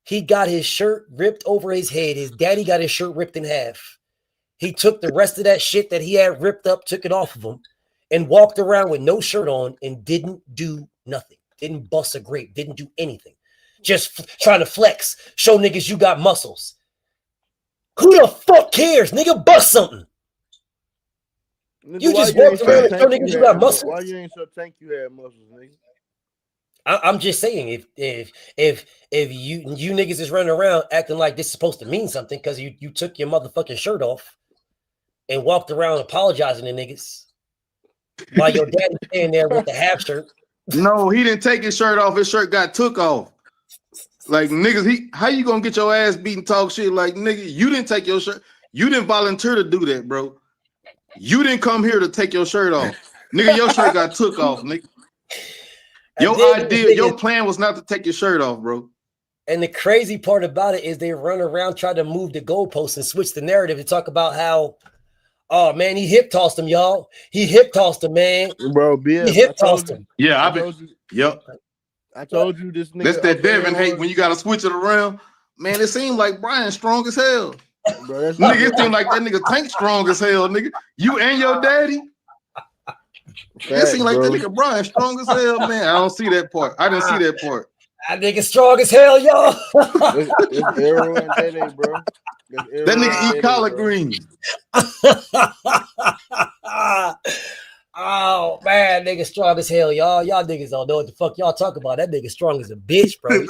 He got his shirt ripped over his head. His daddy got his shirt ripped in half. He took the rest of that shit that he had ripped up, took it off of him, and walked around with no shirt on and didn't do nothing. Didn't bust a grape. Didn't do anything. Just trying to flex. Show niggas you got muscles. Who the fuck cares? Nigga, bust something. Nigga, you just walked around and show niggas you got muscles. Why you ain't so think you had muscles, nigga? I'm just saying, if you niggas is running around acting like this is supposed to mean something because you took your motherfucking shirt off and walked around apologizing to niggas while your daddy standing there with the half shirt. No, he didn't take his shirt off. His shirt got took off. Like niggas, how you gonna get your ass beat and talk shit? Like nigga, you didn't take your shirt. You didn't volunteer to do that, bro. You didn't come here to take your shirt off, nigga. Your shirt got took off, nigga. Your plan was not to take your shirt off, bro. And the crazy part about it is they run around trying to move the goalposts and switch the narrative to talk about how, oh man, he hip tossed him, y'all. He hip tossed him, man. Bro, BF, he hip tossed him. Yeah, yep. I told you this nigga. That's that Devin hate when you gotta switch it around. Man, it seemed like Brian strong as hell. Bro, nigga, it seemed like that nigga Tank strong as hell, nigga. You and your daddy. It seemed like that nigga Brian strong as hell, man. I don't see that part. I didn't see that part. That nigga strong as hell, y'all. It's Arrow and Day, bro. That nigga eat collard greens. Oh man, nigga strong as hell, y'all. Y'all niggas don't know what the fuck y'all talk about. That nigga strong as a bitch, bro.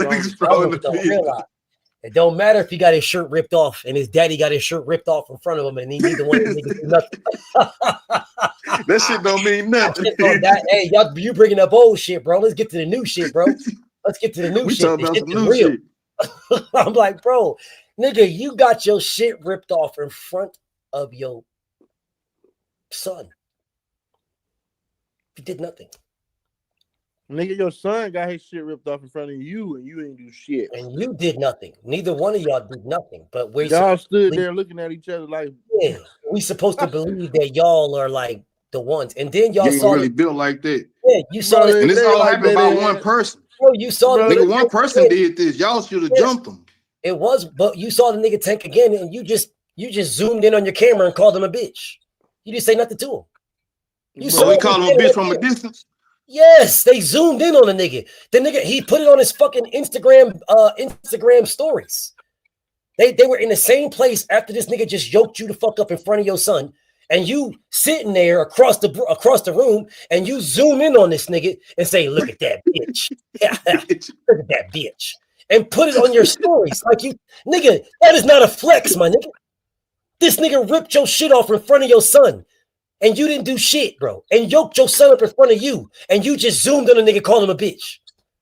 It don't matter if he got his shirt ripped off and his daddy got his shirt ripped off in front of him and he neither one of them niggas do nothing. That shit don't mean nothing. Hey, y'all, you bringing up old shit, bro. Let's get to the new shit, bro. Let's get to the new shit. Talking about some new shit. I'm like, bro, nigga, you got your shit ripped off in front of your son. You did nothing. Nigga, your son got his shit ripped off in front of you and you ain't do shit. And you did nothing. Neither one of y'all did nothing. But y'all stood there looking at each other like, yeah, we supposed to believe that y'all are like the ones. And then y'all saw really built like that. Yeah, you saw it. And this all happened by one person. Bro, you saw nigga, one person did this. Y'all should have jumped him. It was, but you saw the nigga Tank again, and you just zoomed in on your camera and called him a bitch. You didn't say nothing to him. You saw we called him a bitch from a distance. Yes, they zoomed in on the nigga. The nigga, he put it on his fucking Instagram stories. They were in the same place after this nigga just yoked you the fuck up in front of your son, and you sitting there across the room, and you zoom in on this nigga and say, "Look at that bitch, look at that bitch," and put it on your stories like you, nigga. That is not a flex, my nigga. This nigga ripped your shit off in front of your son. And you didn't do shit, bro. And yoked your son up in front of you. And you just zoomed on a nigga, called him a bitch.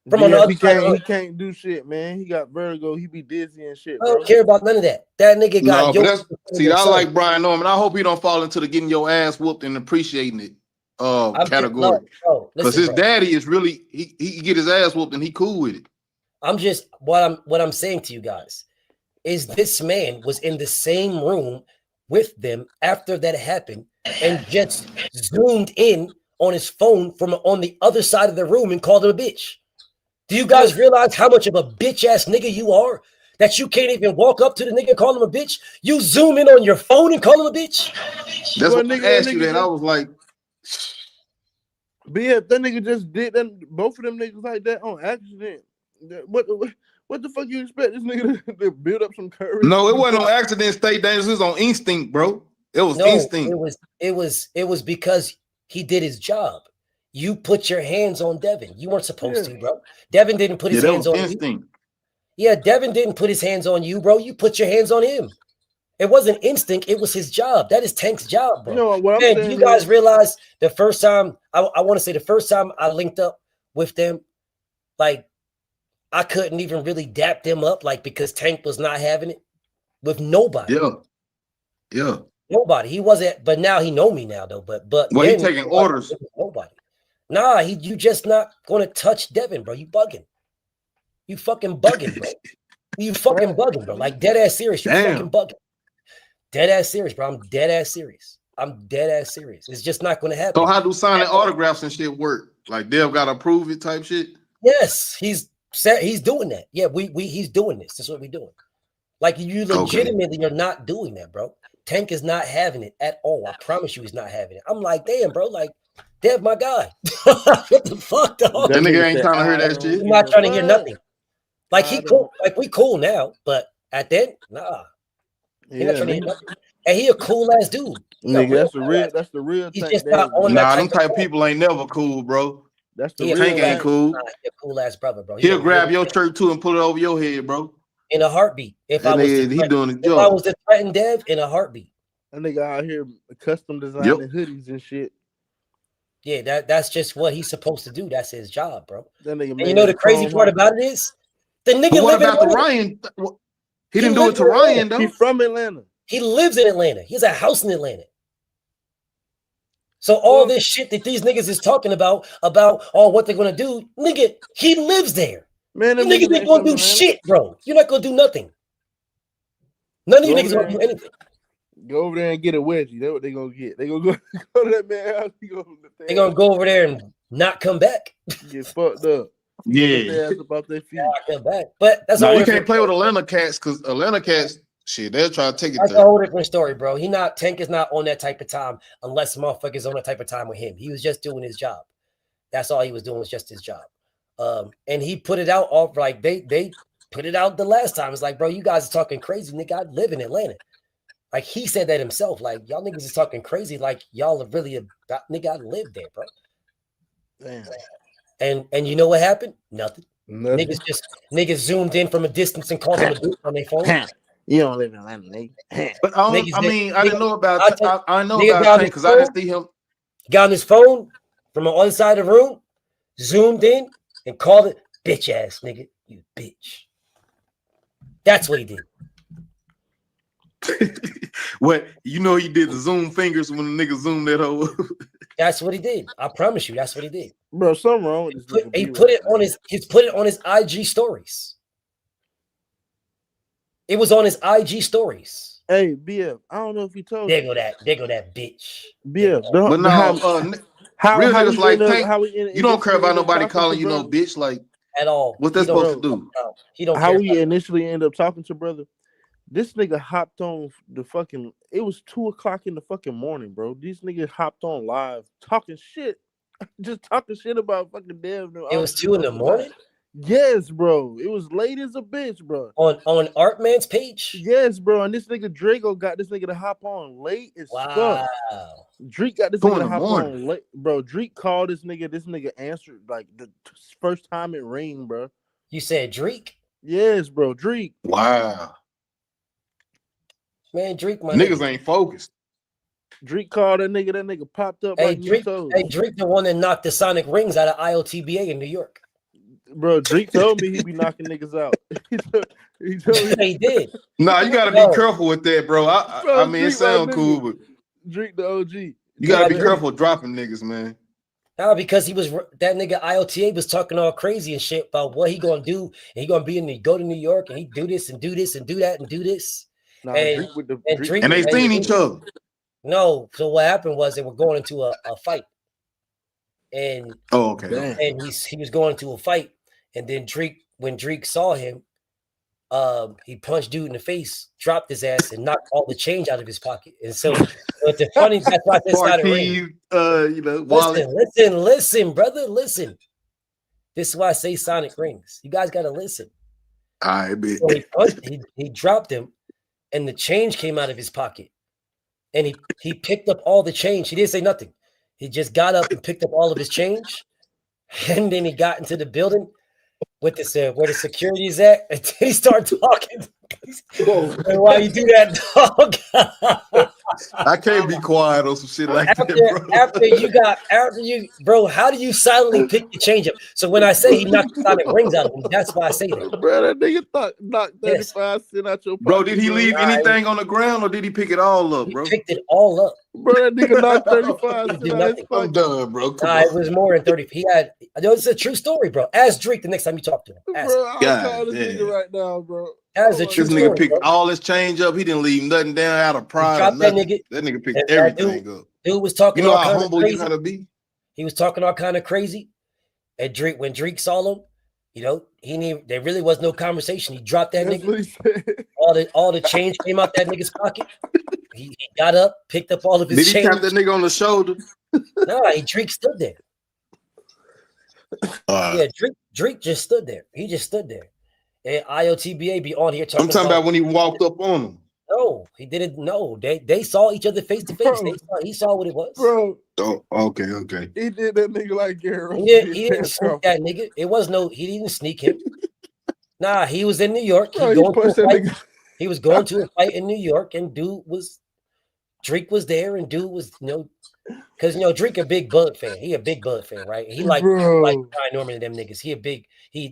From on the other side. He can't do shit, man. He got vertigo. He be dizzy and shit, bro. I don't care about none of that. That nigga got yoked. See, I like Brian Norman. I hope he don't fall into the getting your ass whooped and appreciating it category. Because his daddy is really, he get his ass whooped and he cool with it. I'm just, what I'm saying to you guys is this man was in the same room with them after that happened and just zoomed in on his phone from on the other side of the room and called him a bitch. Do you guys realize how much of a bitch ass nigga you are? That you can't even walk up to the nigga and call him a bitch? You zoom in on your phone and call him a bitch? That's what I asked you that. I was like, BF, that nigga just did that. Both of them niggas like that on accident. What the fuck you expect this nigga to build up some courage? no, it wasn't on accident. Stay dangerous. It was on instinct, bro. It was instinct. It was because he did his job. You put your hands on Devin. You weren't supposed to, bro. Devin didn't put his hands on instinct. you. Yeah, Devin didn't put his hands on you, bro. You put your hands on him. It wasn't instinct. It was his job. That is Tank's job, bro. You know what I'm Man, saying? do you guys realize the first time, I want to say the first time I linked up with them, like, I couldn't even really dap them up, like, because Tank was not having it with nobody. Yeah. Nobody. He wasn't, but now he know me now, though. But well, he taking orders. Nobody. Nah, you just not gonna touch Devin, bro. You bugging. You fucking bugging, bro. You fucking bugging, bro. Like dead ass serious. You fucking bugging. Dead ass serious, bro. I'm dead ass serious. It's just not gonna happen. So how do signing autographs and shit work? Like Dev gotta approve it type shit? Yes, he's doing that. Yeah, he's doing this. That's what we're doing. Like you legitimately are not doing that, bro. Tank is not having it at all. I promise you he's not having it. I'm like, damn, bro, like Dev, my guy. What the fuck, dog? That nigga ain't trying to hear that shit. He's not trying to hear nothing. Like he cool, like we cool now, but at then, nah. He not trying to hear nothing. And he a cool ass dude. Nigga, that's the real He's Tank. just not on nah, them type of people ain't never cool, bro. That's the real Tank ain't cool. Nah, he a cool ass brother, bro. He'll grab your shirt too and put it over your head, bro. In a heartbeat. If I was to threaten Dev, in a heartbeat. That nigga out here custom designing hoodies and shit. Yeah, that's just what he's supposed to do. That's his job, bro. That nigga, and you know the crazy part about it is the nigga what live about in the Ryan? He didn't do it to Ryan though. He's from Atlanta. He lives in Atlanta. He has a house in Atlanta. So all this shit that these niggas is talking about what they're gonna do, nigga, he lives there. Man, you niggas ain't gonna do shit, bro. You're not gonna do nothing. None of you niggas gonna do anything. Go over there and get a wedgie. That's what they gonna get. They gonna go to that man house. They gonna go over there and not come back. Get fucked up. Yeah. About their feet. Come back. But that's you can't play with Atlanta Cats because Atlanta Cats, shit, they'll try to take it. That's a whole different story, bro. Tank is not on that type of time unless motherfuckers on that type of time with him. He was just doing his job. That's all he was doing was just his job. And he put it out off like they put it out the last time. It's like, bro, you guys are talking crazy, nigga. I live in Atlanta. Like he said that himself. Like y'all niggas is talking crazy. Like y'all are really about nigga. I live there, bro. Damn. And you know what happened? Nothing. Niggas zoomed in from a distance and called him a bitch on their phone. You don't live in Atlanta, nigga. But I didn't know about I know about Tank because I didn't see him. He got on his phone from on the side of the room, zoomed in, and called it bitch ass nigga. You bitch. That's what he did. What you know he did the zoom fingers when the nigga zoomed that whole. That's what he did. I promise you, that's what he did. Bro, something wrong with this. He put it on his IG stories. It was on his IG stories. Hey, BF, I don't know if he told you. There go that bitch. BF, but no, how real niggas like Tank, you don't care about nobody calling you no bitch, like at all. What that's supposed to do? How we initially end up talking to brother. This nigga hopped on the fucking. It was 2:00 in the fucking morning, bro. These niggas hopped on live talking shit, just talking shit about fucking Dev. It was 2 in the morning. Yes, bro. It was late as a bitch, bro. On Artman's page. Yes, bro. And this nigga Drago got this nigga to hop on late as fuck. Drake got this nigga to hop on late, bro. Drake called this nigga. This nigga answered like the first time it rang, bro. You said Drake? Yes, bro. Drake. Wow. Man, Drake, my niggas ain't focused. Drake called that nigga popped up hey, like Drake, Drake, the one that knocked the Sonic rings out of IOTBA in New York. Bro, Drake told me he be knocking niggas out. he told me he did. Nah, you gotta be careful with that, bro. I mean, it sounds cool, but Drake the OG. You gotta be careful dropping niggas, man. Nah, because that nigga IOTA was talking all crazy and shit about what he gonna do, and he gonna go to New York and he do this and do this and do that and do this. and Drake, and they seen each other. No, so what happened was they were going into a fight, and and he was going into a fight, and then when Drake saw him, he punched dude in the face, dropped his ass, and knocked all the change out of his pocket. And so, but the funny, that's why I said listen, brother, listen. This is why I say sonic rings. You guys got to listen. I bet. So he dropped him, and the change came out of his pocket, and he picked up all the change. He didn't say nothing. He just got up and picked up all of his change, and then he got into the building with this where the security is at, and he started talking. And why you do that, dog? I can't be quiet on some shit like that, bro. After you, bro, how do you silently pick the change up? So when I say he knocked the sonic rings out of him, that's why I say that. Bro, that nigga knocked 35 cents out your pocket. Bro, did he leave anything on the ground or did he pick it all up, bro? He picked it all up. Bro, that nigga knocked 35 cents out his pocket. I'm done, bro. It was more than 30. It's a true story, bro. Ask Drake the next time you talk to him. Ask bro, I'll call this nigga right now, bro. That's a true this story, nigga picked all his change up. He didn't leave nothing down out of pride. That nigga picked everything up. Dude was talking. You know all how kind humble of crazy. you gotta be. He was talking all kind of crazy. And Drake, when Drake saw him, there really was no conversation. He dropped that nigga. All the change came out that nigga's pocket. He got up, picked up all of his change. Did he change. tap that nigga on the shoulder? No, Drake stood there. Yeah, Drake just stood there. He just stood there. And IOTBA be on here talking. I'm talking about when he walked up on him. No, he didn't. No, they saw each other face to face. He saw what it was, bro. Oh, okay. He did that nigga like Gary. He didn't sneak that nigga. He didn't sneak him. Nah, he was in New York. He was going to a fight in New York, and Drake was there, and dude was because Drake a big Bud fan. He a big Bud fan, right? He like Brian Norman and them niggas.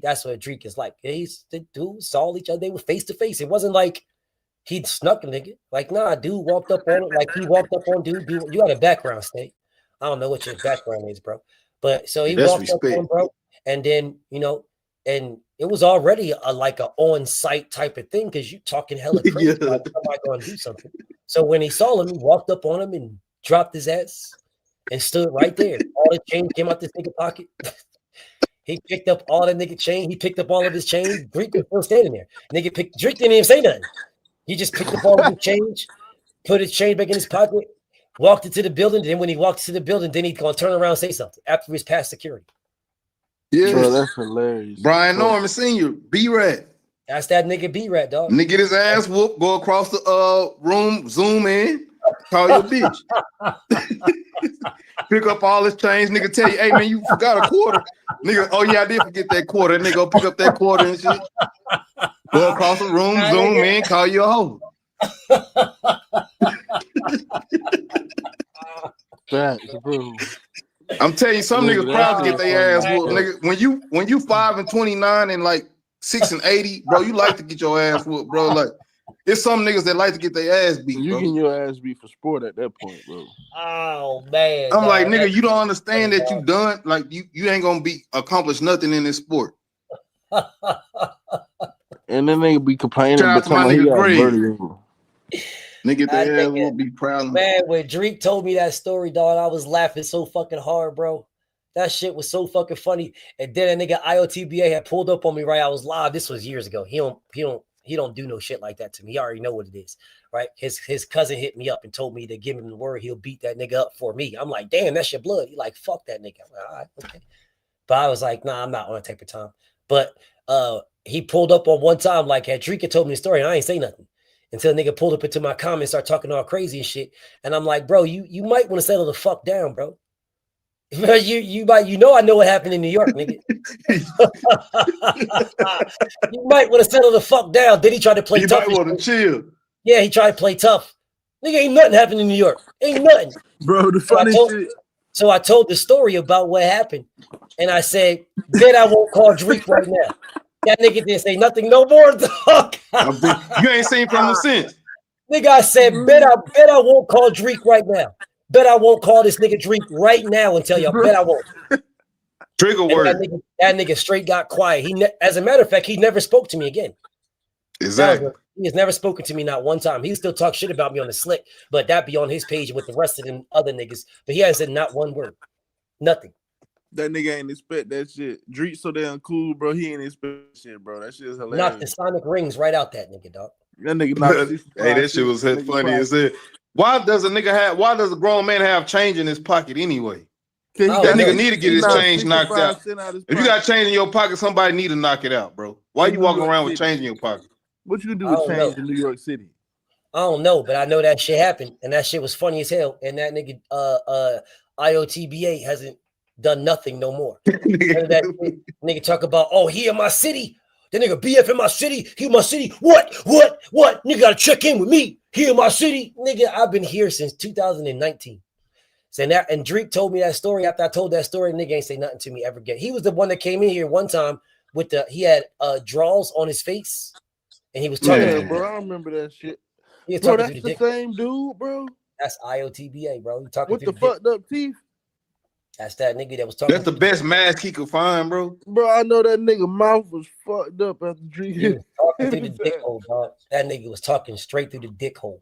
That's what Drake is like. The dude saw each other. They were face to face. It wasn't like he snuck a nigga. Like, nah, dude walked up on him. Like he walked up on dude. You got a background, State. I don't know what your background is, bro. But so he walked up on, bro, and then and it was already like a on-site type of thing because you talking hella crazy. Like, somebody going to do something. So when he saw him, he walked up on him and dropped his ass and stood right there. All the change came out this nigga pocket. He picked up all the nigga chain. He picked up all of his change. Drake was still standing there. Drake didn't even say nothing. He just picked up all of his change, put his change back in his pocket, walked into the building. Then when he walked to the building, then he's gonna turn around and say something after he's past security. Yeah, bro, that's hilarious. Brian Norman Sr., B-Rat. That's that nigga B-Rat, dog. Nigga get his ass whooped, go across the room, zoom in, call your bitch. Pick up all his change, nigga tell you, hey man, you forgot a quarter. Nigga, oh yeah, I did forget that quarter. Nigga go pick up that quarter and shit. Go across the room, zoom in, call you a hoe. Facts, bro. I'm telling you, some niggas proud to get their ass whooped. Nigga, when you 5 and 29 and like 6 and 80, bro, you like to get your ass whooped, bro. Like, it's some niggas that like to get their ass beat. You bro. getting your ass beat for sport at that point, bro. Oh man, I'm like, nigga, you don't understand that you done. Like, you ain't gonna accomplish nothing in this sport. And then they be complaining because my nigga Greg. Nigga, that will be proud. Man, when Drake told me that story, dog, I was laughing so fucking hard, bro. That shit was so fucking funny. And then a nigga IOTBA had pulled up on me, right? I was live. This was years ago. He don't do no shit like that to me. He already know what it is, right? His cousin hit me up and told me to give him the word he'll beat that nigga up for me. I'm like, damn, that's your blood. He like, fuck that nigga. I'm like, all right, okay. But I was like, nah, I'm not on that type of time. But he pulled up on one time, like had Drake told me the story, and I ain't say nothing. Until a nigga pulled up into my comments, start talking all crazy and shit. And I'm like, bro, you might want to settle the fuck down, bro. You I know what happened in New York, nigga. You might want to settle the fuck down. Then he tried to play tough. You might want to chill. Yeah, he tried to play tough. Nigga, ain't nothing happened in New York. Ain't nothing. Bro, the funny shit. So I told the story about what happened. And I said, bet I won't call Drake right now. That nigga didn't say nothing no more, dog. You ain't seen from the sense. Nigga, I said, bet I won't call Drake right now. Bet I won't call this nigga Drake right now and tell y'all. Bet I won't. Trigger word. That nigga straight got quiet. As a matter of fact, he never spoke to me again. Exactly. He has never spoken to me not one time. He still talks shit about me on the slick, but that be on his page with the rest of them other niggas. But he hasn't said not one word. Nothing. That nigga ain't expect that shit. Dreek so damn cool, bro. He ain't expect shit, bro. That shit is Knocked hilarious. the sonic rings right out that nigga, dog. That nigga knocked Hey, that shit was funny as it. Why does a grown man have change in his pocket anyway? That nigga need to get his change knocked out. If you got change in your pocket, somebody need to knock it out, bro. Why you walking around with change in your pocket? What you do with change in New York City? I don't know, but I know that shit happened, and that shit was funny as hell. And that nigga, IOTBA hasn't done nothing no more. That nigga talk about, oh, he in my city. The nigga BF in my city. He in my city. What? Nigga gotta check in with me. He in my city. Nigga, I've been here since 2019. Saying that, and Dreek told me that story. After I told that story, nigga ain't say nothing to me ever again. He was the one that came in here one time with he had draws on his face, and he was talking. Yeah, bro, I remember that shit. He was bro, talking that's to the same dude, bro. That's IOTBA, bro. He talking with to the fucked up teeth. That's that nigga that was talking. That's the best mask he could find, bro. Bro, I know that nigga mouth was fucked up after drinking. He was talking through the dick hole, dog. That nigga was talking straight through the dick hole.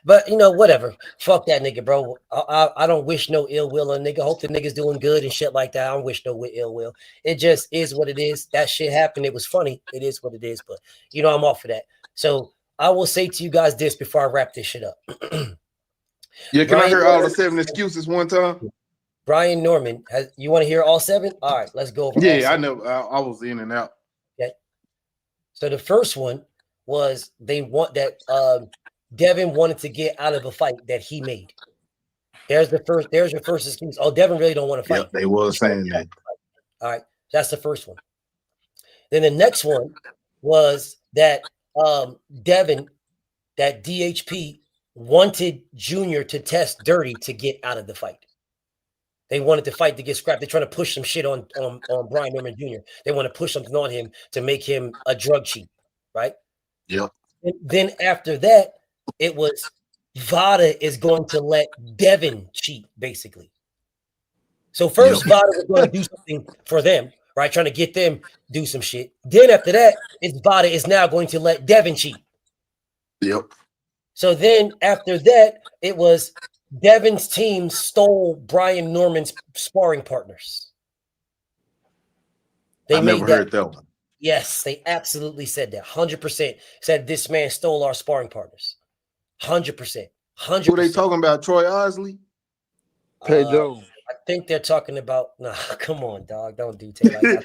But you know, whatever. Fuck that nigga, bro. I don't wish no ill will on nigga. Hope the nigga's doing good and shit like that. I don't wish no ill will. It just is what it is. That shit happened. It was funny. It is what it is. But you know, I'm off for that. So I will say to you guys this before I wrap this shit up. Yeah, can I hear all the 7 excuses one time? Brian Norman, you want to hear all 7? All right, let's go over. Yeah, I know. I was in and out. Okay. So the first one was they want that Devin wanted to get out of a fight that he made. There's your first excuse. Oh, Devin really don't want to fight. Yep, they was saying that. All right, that's the first one. Then the next one was that Devin, that DHP wanted Junior to test dirty to get out of the fight. They wanted the fight to get scrapped. They're trying to push some shit on Brian Norman Jr. They want to push something on him to make him a drug cheat, right? Yep. And then after that, it was Vada is going to let Devin cheat, basically. So first, Vada was going to do something for them, right? Trying to get them do some shit. Then after that, it's Vada is now going to let Devin cheat. Yep. So then after that, it was Devin's team stole Brian Norman's sparring partners. I never heard that one. Yes, they absolutely said that. 100% said this man stole our sparring partners. 100%. 100%. Who they talking about? Troy Osley? Tay Jones. I think they're talking about. Nah, come on, dog. Don't do Tay like that.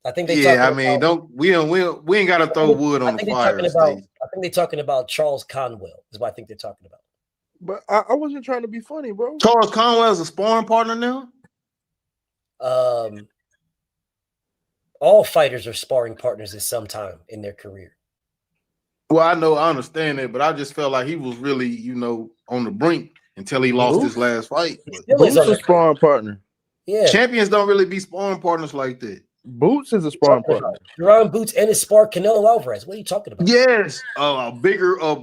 I think they. Yeah, I mean, we ain't got to throw wood on the fire. I think they're talking about Charles Conwell. Is what I think they're talking about. But I wasn't trying to be funny, bro. Charles Conwell is a sparring partner now. All fighters are sparring partners at some time in their career. Well, I understand that, but I just felt like he was really, on the brink until he lost his last fight. Boots is a sparring partner. Yeah, champions don't really be sparring partners like that. Boots is a sparring partner. Jerron Boots and his spar Canelo Alvarez. What are you talking about? Yes, a bigger, a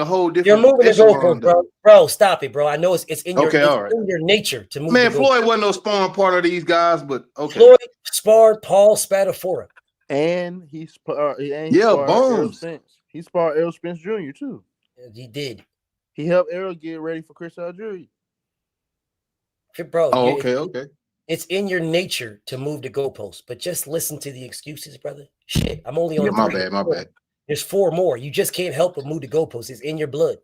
whole different. You're moving the goalpost, bro. Bro, stop it, bro. I know it's in your in your nature to move. Man, Floyd wasn't no sparring partner of these guys, but okay. Floyd sparred Paul Spadafora, and he sparred Bones. Spence. He sparred Errol Spence Jr. too. He did. He helped Errol get ready for Chris Algieri. Bro. Oh, okay. It's in your nature to move the goalposts, but just listen to the excuses, brother. Shit, I'm only on. Yeah, my bad. There's 4 more. You just can't help but move the goalposts. It's in your blood.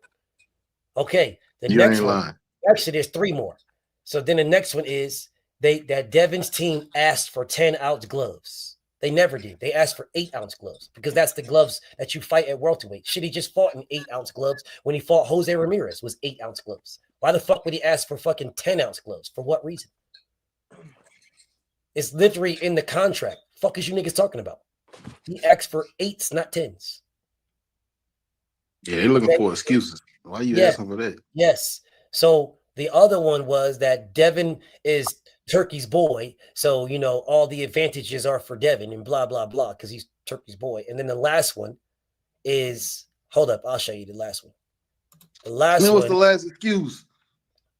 Okay, the you next ain't one. Lying. Actually, there's 3 more. So then the next one is that Devin's team asked for 10-ounce gloves. They never did. They asked for 8-ounce gloves because that's the gloves that you fight at welterweight. Shit, he just fought in 8-ounce gloves when he fought Jose Ramirez was 8-ounce gloves. Why the fuck would he ask for fucking 10-ounce gloves? For what reason? It's literally in the contract. Fuck is you niggas talking about? He asked for 8s, not 10s. Yeah, they're looking for excuses. Why are you asking for that? Yes. So the other one was that Devin is Turkey's boy. So, all the advantages are for Devin and blah, blah, blah, because he's Turkey's boy. And then the last one is, hold up, I'll show you the last one. The last one. What's the last excuse?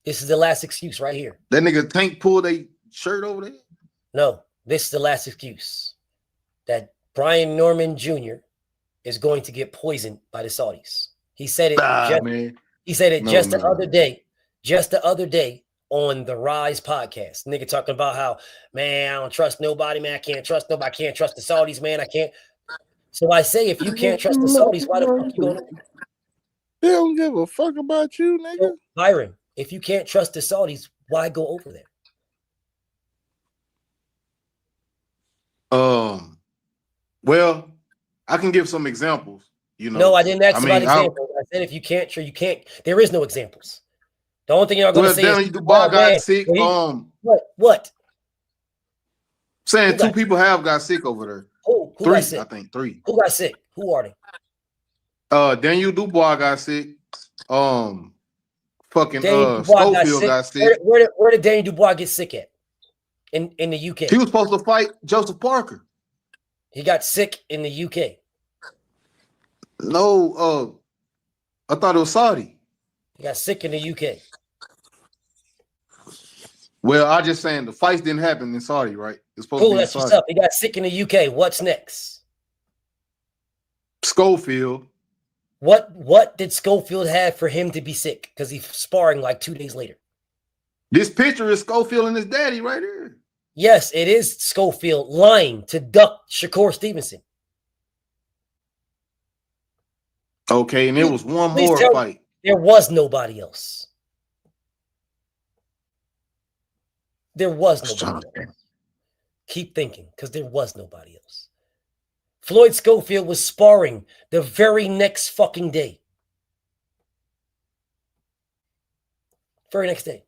This is the last excuse right here. That nigga Tank pulled a shirt over there? No, this is the last excuse. That Brian Norman Jr. is going to get poisoned by the Saudis. He said it. Man. He said it No, just the no. other day. Just the other day on the Rise podcast. Nigga talking about how, man, I don't trust nobody, man. I can't trust nobody. I can't trust the Saudis, man. I can't. So I say, if you can't trust the Saudis, why the fuck you going? They don't give a fuck about you, nigga. So, Byron, if you can't trust the Saudis, why go over there? Well, I can give some examples. You know, No, I didn't ask about I examples. I said if you can't, you can't. There is no examples. The only thing y'all going to say Daniel is, Dubois got man, sick. What? Saying two people have got sick over there. Who three, got sick? I think three. Who got sick? Who are they? Daniel Dubois got sick. Fucking Daniel Dubois Schofield got sick. Where did Daniel Dubois get sick at? In the UK. He was supposed to fight Joseph Parker. He got sick in the UK. No, I thought it was Saudi. He got sick in the UK. Well, I just saying the fights didn't happen in Saudi, right? It's supposed to be in That's Saudi. what's up. He got sick in the UK. What's next? Schofield. What did Schofield have for him to be sick? Because he's sparring like 2 days later. This picture is Schofield and his daddy right here. Yes, it is Schofield lying to duck Shakur Stevenson. Okay, and there was one more fight. There was nobody else. There was nobody else. Keep thinking, because there was nobody else. Floyd Schofield was sparring the very next fucking day. Very next day.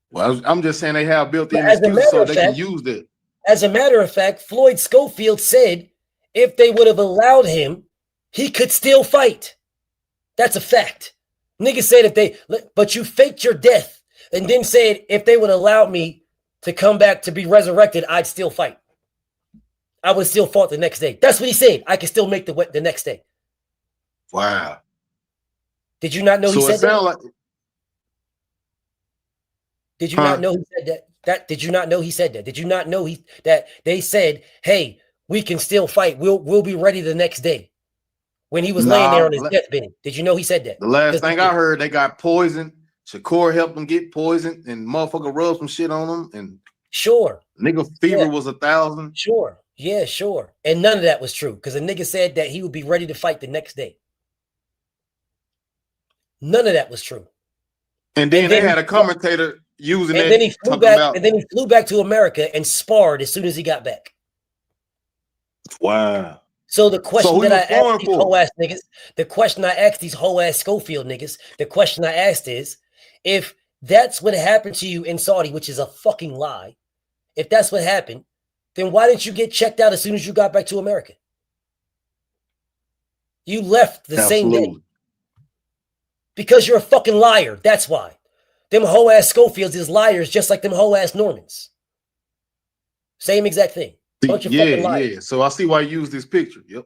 Well, I'm just saying they have built-in excuses so they can use it. As a matter of fact, Floyd Schofield said if they would have allowed him, he could still fight. That's a fact. Niggas said but you faked your death and then said if they would allow me to come back to be resurrected, I'd still fight. I would still fought the next day. That's what he said. I could still make the next day. Wow. Did you not know he said that? Like, did you not know he said that? Did you not know he said that? Did you not know that they said, hey, we can still fight. We'll be ready the next day. When he was laying there on his deathbed. Did you know he said that? The last thing I heard, they got poisoned. Shakur helped them get poisoned and motherfucker rubbed some shit on them. And sure. Nigga fever was 1,000. Sure. Yeah, sure. And none of that was true because the nigga said that he would be ready to fight the next day. None of that was true. And then they had a commentator using it. And then he flew back to America and sparred as soon as he got back. Wow. So the question that I asked these whole ass niggas, the question I asked these whole ass Schofield niggas, the question I asked is, if that's what happened to you in Saudi, which is a fucking lie, if that's what happened, then why didn't you get checked out as soon as you got back to America? You left the same day. Because you're a fucking liar. That's why. Them whole ass Schofields is liars just like them whole ass Normans. Same exact thing. Yeah. So I see why you use this picture. Yep.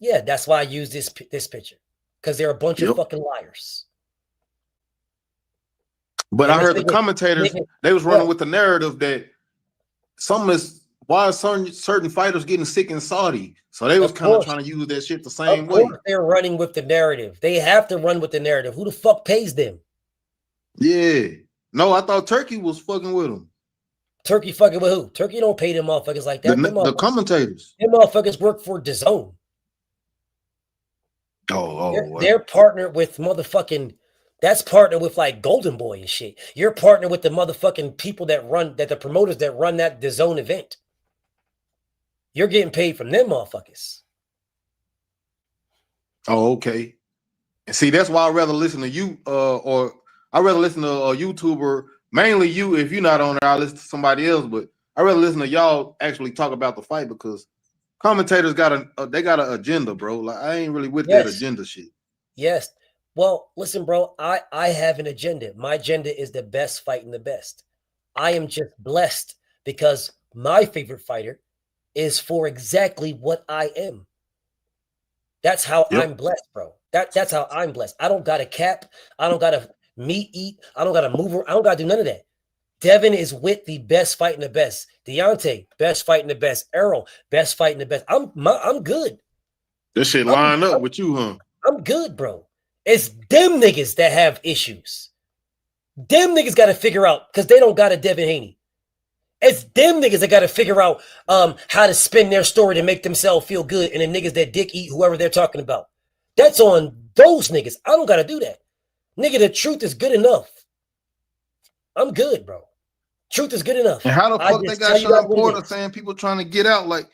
Yeah, that's why I use this picture. Because they're a bunch of fucking liars. But I heard the commentators, they was running with the narrative that why are certain fighters getting sick in Saudi? So they was kind of trying to use that shit the same way. They're running with the narrative. They have to run with the narrative. Who the fuck pays them? Yeah. No, I thought Turkey was fucking with them. Turkey fucking with who? Turkey don't pay them motherfuckers like that. The commentators. Them motherfuckers work for DAZN. They're partnered with motherfucking. That's partnered with like Golden Boy and shit. You're partnered with the motherfucking people the promoters that run that DAZN event. You're getting paid from them motherfuckers. Oh, okay. And see, that's why I'd rather listen to you, or I'd rather listen to a YouTuber. Mainly you, if you're not on there, I'll listen to somebody else, but I'd rather listen to y'all actually talk about the fight because commentators got an agenda, bro. Like I ain't really with that agenda shit. Yes. Well, listen, bro, I have an agenda. My agenda is the best fighting the best. I am just blessed because my favorite fighter is for exactly what I am. That's how I'm blessed, bro. That's how I'm blessed. I don't got a cap. I don't got to meat eat. I don't got to move. I don't got to do none of that. Devin is with the best fighting the best. Deontay, best fighting the best. Errol, best fighting the best. I'm good. This shit line up with you, huh? I'm good, bro. It's them niggas that have issues. Them niggas got to figure out, because they don't got a Devin Haney. It's them niggas that got to figure out how to spin their story to make themselves feel good, and the niggas that dick eat whoever they're talking about. That's on those niggas. I don't got to do that. Nigga, the truth is good enough. I'm good, bro. Truth is good enough. And how the fuck they got Sean Porter saying people trying to get out? Like,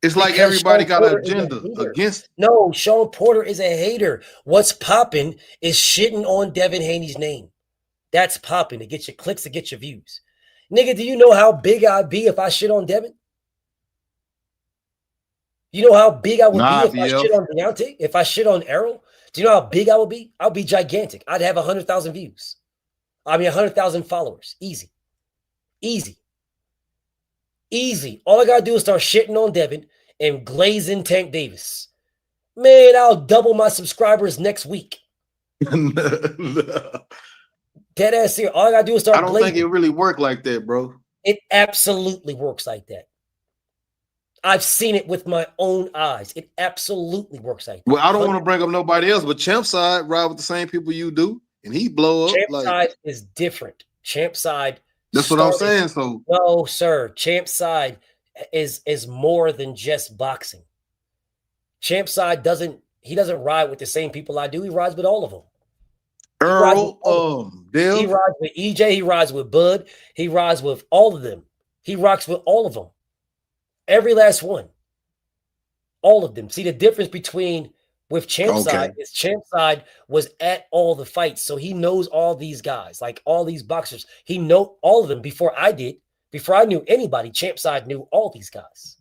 it's like because everybody Sean got Porter an agenda against. No, Sean Porter is a hater. What's popping is shitting on Devin Haney's name. That's popping to get your clicks, to get your views. Nigga, do you know how big I'd be if I shit on Devin? You know how big I would be if I shit on Deontay? If I shit on Errol? Do you know how big I would be? I'll be gigantic. I'd have 100,000 views. 100,000 followers. Easy. Easy. Easy. All I got to do is start shitting on Devin and glazing Tank Davis. Man, I'll double my subscribers next week. Dead ass here. All I got to do is start glazing. I don't think it really worked like that, bro. It absolutely works like that. I've seen it with my own eyes. It absolutely works like that. Well, I don't want to bring up nobody else, but Champ Side ride with the same people you do, and he blow up. Champ like, Side is different. Champ Side. That's what I'm saying. So no, sir. Champ Side is more than just boxing. Champ Side doesn't ride with the same people I do. He rides with all of them. Earl, Bill. He rides with EJ. He rides with Bud. He rides with all of them. He rocks with all of them. Every last one. All of them. See, the difference between with Champ Side is Champ Side was at all the fights. So he knows all these guys, like all these boxers. He know all of them before I did. Before I knew anybody, Champ Side knew all these guys.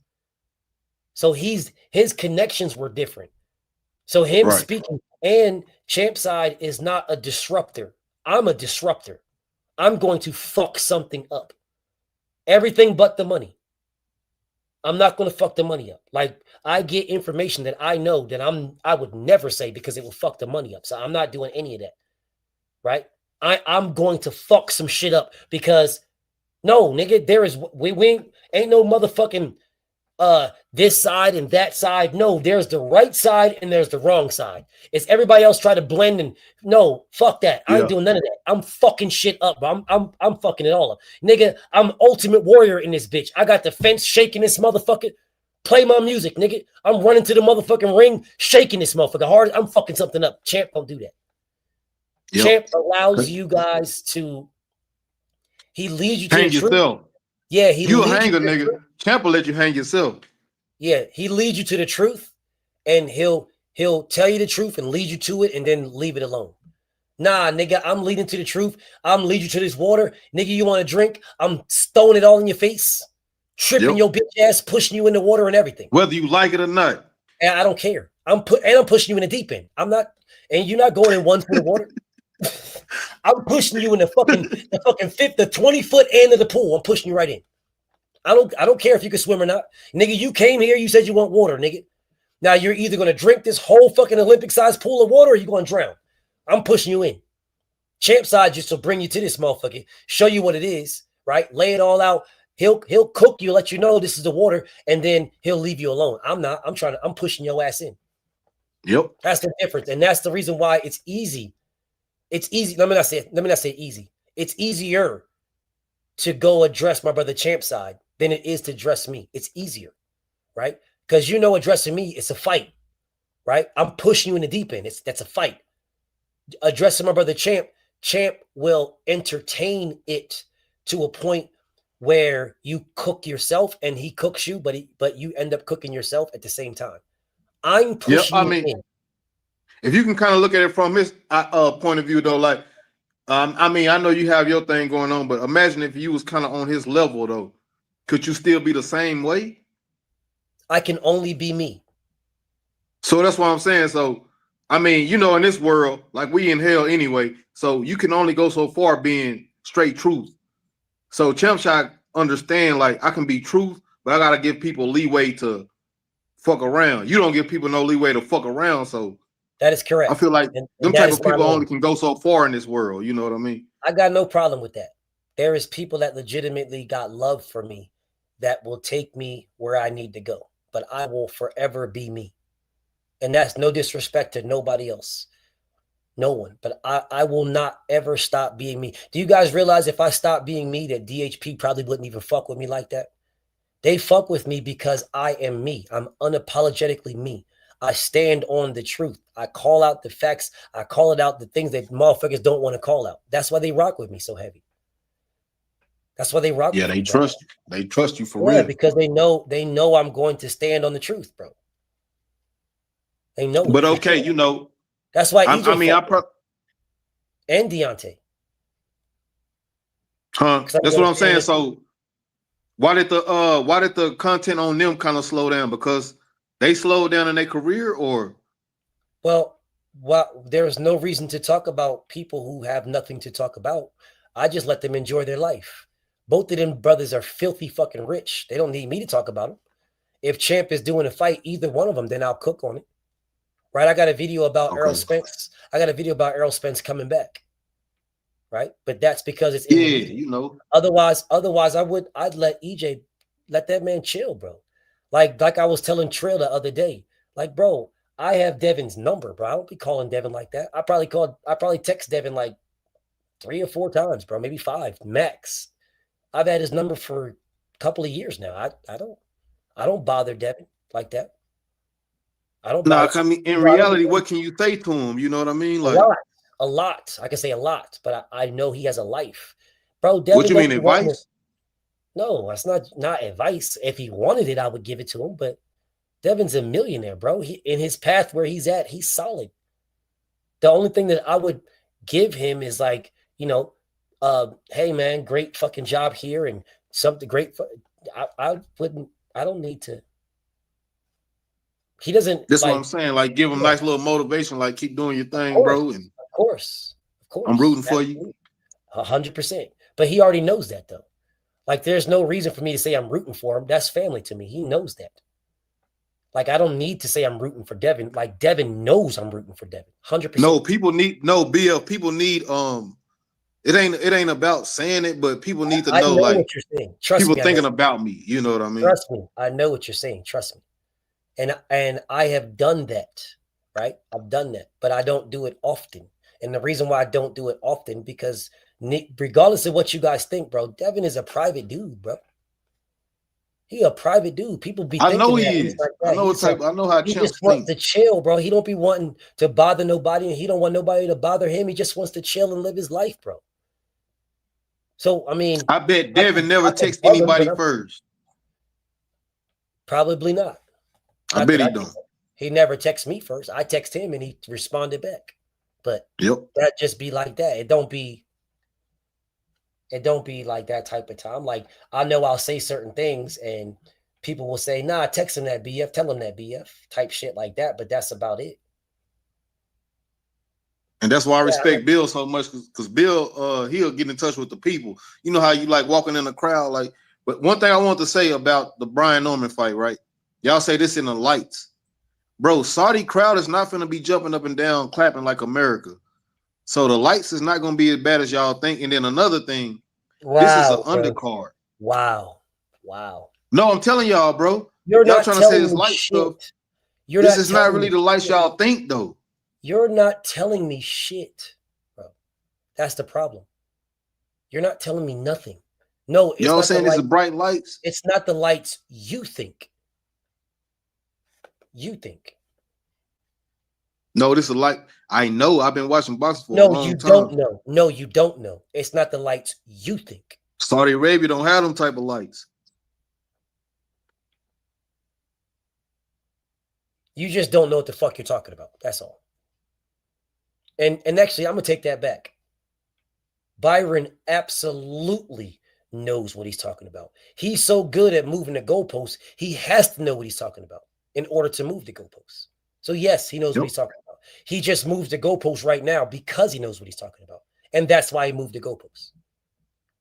So his connections were different. So him speaking, and Champ Side is not a disruptor. I'm a disruptor. I'm going to fuck something up. Everything but the money. I'm not going to fuck the money up. Like, I get information that I know that I would never say because it will fuck the money up. So I'm not doing any of that. Right? I'm going to fuck some shit up because no, nigga, there is we ain't no motherfucking this side and that side. No, there's the right side and there's the wrong side. It's everybody else try to blend and no, fuck that. I ain't doing none of that. I'm fucking shit up, bro. I'm fucking it all up. Nigga, I'm ultimate warrior in this bitch. I got the fence shaking this motherfucker. Play my music, nigga. I'm running to the motherfucking ring, shaking this motherfucker hard. I'm fucking something up. Champ don't do that. Yep. Champ allows you guys to he leads you to hang the truth. Yourself. Yeah, you a hanger, nigga. Champ will let you hang yourself. Yeah, he leads you to the truth, and he'll tell you the truth and lead you to it, and then leave it alone. Nah, nigga, I'm leading to the truth. I'm leading you to this water, nigga. You want a drink? I'm throwing it all in your face, tripping your bitch ass, pushing you in the water and everything. Whether you like it or not, and I don't care. I'm pushing you in the deep end. I'm not, and you're not going in one foot of water. I'm pushing you in the 20-foot end of the pool. I'm pushing you right in. I don't care if you can swim or not. Nigga, you came here, you said you want water, nigga. Now you're either going to drink this whole fucking Olympic-sized pool of water or you're going to drown. I'm pushing you in. Champ Side just to bring you to this motherfucker, show you what it is, right? Lay it all out. He'll cook you, let you know this is the water, and then he'll leave you alone. I'm not. I'm pushing your ass in. Yep. That's the difference. And that's the reason why it's easy. It's easy. Let me not say easy. It's easier to go address my brother Champ Side than it is to address me. It's easier, right? Because addressing me, it's a fight, right? I'm pushing you in the deep end. That's a fight. Addressing my brother Champ will entertain it to a point where you cook yourself and he cooks you, but you end up cooking yourself at the same time. I'm pushing you in. If you can kind of look at it from his point of view, though, like, I know you have your thing going on, but imagine if you was kind of on his level, though. Could you still be the same way? I can only be me. So that's what I'm saying. So, in this world, like we in hell anyway, so you can only go so far being straight truth. So Champ Shot understand, like, I can be truth, but I got to give people leeway to fuck around. You don't give people no leeway to fuck around, so. That is correct. I feel like them type of people only can go so far in this world. You know what I mean? I got no problem with that. There is people that legitimately got love for me that will take me where I need to go, but I will forever be me. And that's no disrespect to nobody else. No one, but I will not ever stop being me. Do you guys realize if I stopped being me, that DHP probably wouldn't even fuck with me like that? They fuck with me because I am me. I'm unapologetically me. I stand on the truth. I call out the facts. I call it out the things that motherfuckers don't want to call out. That's why they rock with me so heavy. That's why they rock with me. They trust you. They trust you for Yeah, real. because they know I'm going to stand on the truth, bro. They know it. But okay, you know. That's why EJ and Deontay. That's what I'm saying. So why did the content on them kind of slow down? Because they slowed down in their career, or well, there's no reason to talk about people who have nothing to talk about. I just let them enjoy their life. Both of them brothers are filthy fucking rich. They don't need me to talk about them. If Champ is doing a fight, either one of them, then I'll cook on it. Right? I got a video about Errol Spence. I got a video about Errol Spence coming back. Right? But that's because it's in the media. You know. Otherwise, I'd let EJ let that man chill, bro. Like I was telling Trill the other day. Like, bro, I have Devin's number, bro. I don't be calling Devin like that. I probably text Devin like 3 or 4 times, bro, maybe 5 max. I've had his number for a couple of years now. I don't bother Devin like that. I don't. No, I mean, in reality, what can you say to him? You know what I mean? Like a lot. I can say a lot, but I know he has a life, bro. Devin, what you mean, advice? No, that's not advice. If he wanted it, I would give it to him. But Devin's a millionaire, bro. He in his path where he's at, he's solid. The only thing that I would give him is like, you know, hey man, great fucking job here and something great. I don't need to. He doesn't. That's what I'm saying. Like, give him nice little motivation. Like, keep doing your thing, bro. And of course, I'm rooting for you. 100%. But he already knows that, though. Like, there's no reason for me to say I'm rooting for him. That's family to me. He knows that. Like, I don't need to say I'm rooting for Devin. Like, Devin knows I'm rooting for Devin. 100%. No, BF. People need It ain't about saying it, but people need to know. I know like what you're saying. Trust people me, thinking about me. You know what I mean? Trust me. I know what you're saying. Trust me. And I have done that, right? I've done that, but I don't do it often. And the reason why I don't do it often, because regardless of what you guys think, bro, Devin is a private dude, bro. He a private dude. People be thinking I know he is. Like that. I know how he Champs just wants to chill, bro. He don't be wanting to bother nobody, and he don't want nobody to bother him. He just wants to chill and live his life, bro. So I mean, I bet Devin never texts anybody first. Probably not. I bet he don't. He never texts me first. I text him and he responded back. But that just be like that. It don't be like that type of time. Like, I know I'll say certain things and people will say, nah, text him that BF, tell him that BF, type shit like that. But that's about it. And that's why I respect Bill so much, because Bill, he'll get in touch with the people. You know how you like walking in the crowd, like. But one thing I want to say about the Brian Norman fight, right? Y'all say this in the lights, bro. Saudi crowd is not going to be jumping up and down, clapping like America. So the lights is not going to be as bad as y'all think. And then another thing, this is an undercard. Wow. No, I'm telling y'all, bro. Y'all trying to say this light stuff. This is not really the lights y'all think, though. You're not telling me shit, bro. That's the problem. You're not telling me nothing. No, y'all saying it's the bright lights. It's not the lights you think. You think. No, this is light. I know. I've been watching boxing for a long time. No, you don't know. No, you don't know. It's not the lights you think. Saudi Arabia don't have them type of lights. You just don't know what the fuck you're talking about. That's all. And actually, I'm gonna take that back. Byron absolutely knows what he's talking about. He's so good at moving the goalposts, he has to know what he's talking about in order to move the goalposts. So yes, he knows what he's talking about. He just moves the goalposts right now because he knows what he's talking about. And that's why he moved the goalposts.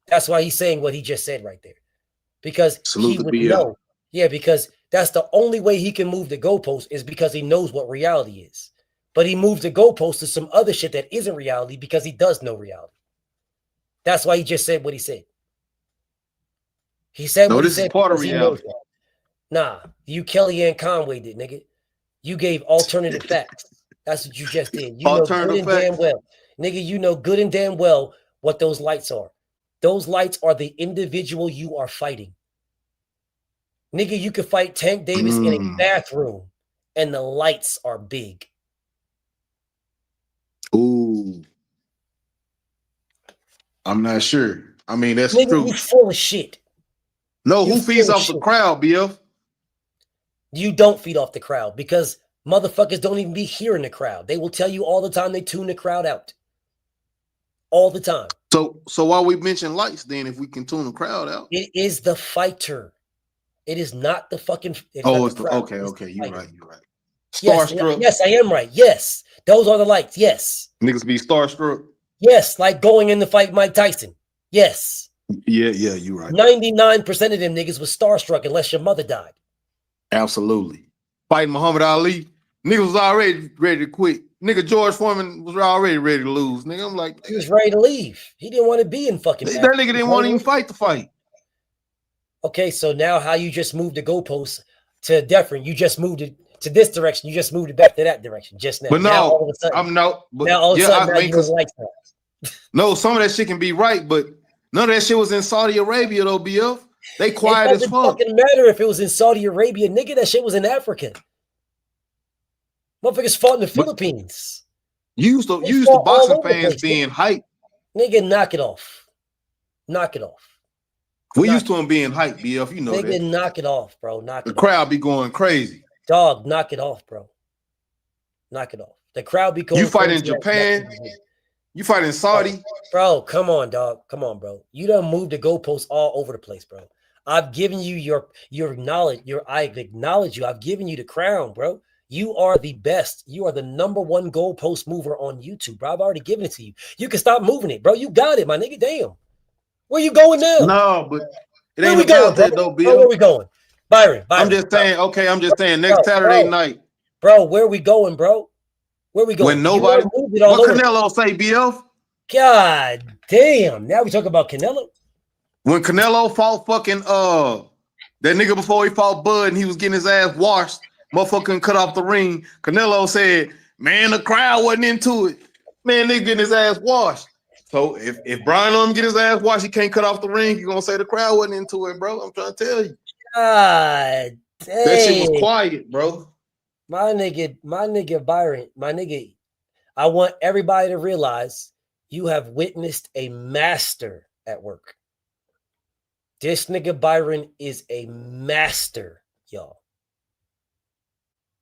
That's why he's saying what he just said right there. Because he would know. Yeah, because that's the only way he can move the goalposts is because he knows what reality is. But he moves the goalposts to some other shit that isn't reality because he does know reality. That's why he just said what he said. He said No, what he this is said part of because he knows reality. that. Nah, you Kellyanne Conway did, nigga. You gave alternative facts. That's what you just did. You know good Alternative and damn facts. well. Nigga, you know good and damn well what those lights are. Those lights are the individual you are fighting. Nigga, you could fight Tank Davis in a bathroom and the lights are big. Ooh. I'm not sure. I mean, that's Nigga, true. you full of shit. No, You who feeds full of off the shit. crowd, BF? You don't feed off the crowd because motherfuckers don't even be here in the crowd. They will tell you all the time they tune the crowd out. All the time. So why we mention lights then if we can tune the crowd out? It is the fighter. It is not the fucking. It's the crowd. okay. You're right. Yes, Starstruck. yes, I am right. Yes, those are the lights. Yes, Niggas be starstruck. yes, like going in to fight Mike Tyson. Yes. Yeah, you're right. 99% of them niggas was starstruck unless your mother died. Absolutely. Fighting Muhammad Ali, niggas was already ready to quit. Nigga George Foreman was already ready to lose. Nigga, I'm like, he was ready to leave. He didn't want to be in fucking. That nigga didn't want to even fight the fight. Okay, so now how you just moved the goalpost to different? You just moved it to this direction. You just moved it back to that direction just now. But now, no, all of a sudden, I'm no. But now all of a yeah, sudden, I now mean, you don't like that. No, some of that shit can be right, but none of that shit was in Saudi Arabia though, BF. They quiet It as doesn't fuck. fucking matter if it was in Saudi Arabia, nigga. That shit was in Africa. Motherfuckers fought in the Philippines. You used to boxing fans being hyped. Nigga, knock it off. Knock it off. We used to them being hyped, BF. You know Nigga, that. knock it off, bro. Knock it The off. crowd be going crazy. Dog, knock it off, bro. Knock it off. The crowd be going You fight in crazy. Japan? You fight in Saudi? Bro, come on, dog. Come on, bro. You done moved the goalposts all over the place, bro. I've given you your knowledge. I've acknowledged you. I've given you the crown, bro. You are the best. You are the #1 goalpost mover on YouTube, bro. I've already given it to you. You can stop moving it, bro. You got it, my nigga. Damn. Where you going now? No, but it Where ain't we about going, that bro? though, Bill. Bro, where we going? Byron. I'm just saying, okay, I'm just saying next Saturday night. Bro, where we going, bro? Where we going? When nobody, what Canelo say, BF? God damn. Now we talk about Canelo. When Canelo fought fucking that nigga before he fought Bud and he was getting his ass washed, motherfucker cut off the ring. Canelo said, man, the crowd wasn't into it. Man, nigga getting his ass washed. So if Brian let him get his ass washed, he can't cut off the ring. You're gonna say the crowd wasn't into it, bro. I'm trying to tell you. God damn. That shit was quiet, bro. My nigga Byron, my nigga, I want everybody to realize you have witnessed a master at work. This nigga Byron is a master, y'all.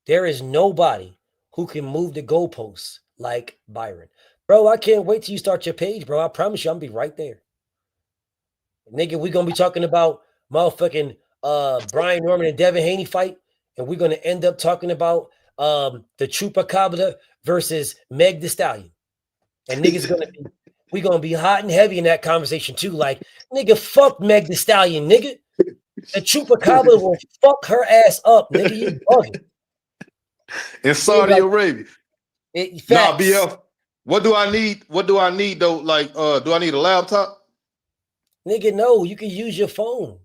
There is nobody who can move the goalposts like Byron. Bro, I can't wait till you start your page, bro. I promise you, I'm gonna be right there. Nigga, we're gonna be talking about motherfucking Brian Norman and Devin Haney fight, and we're gonna end up talking about the Chupacabra versus Meg Thee Stallion. And niggas we gonna be hot and heavy in that conversation too. Like, nigga, fuck Meg Thee Stallion, nigga. The Chupacabra will fuck her ass up, nigga. You bugging. In Saudi Arabia. Nah, BF. What do I need? What do I need though? Like, do I need a laptop? Nigga, no, you can use your phone.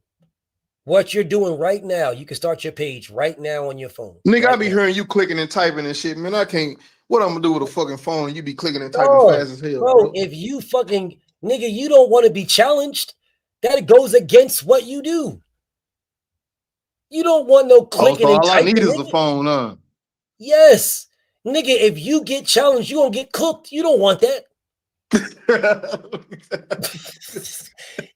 What you're doing right now, you can start your page right now on your phone. Nigga, right I be now. hearing you clicking and typing and shit, man. I can't. What I'm gonna do with a fucking phone and you be clicking and typing fast as hell, bro. If you fucking nigga, you don't want to be challenged, that goes against what you do. You don't want no clicking and all I typing. need is nigga. a phone, huh? Yes, nigga. If you get challenged, you gonna get cooked. You don't want that.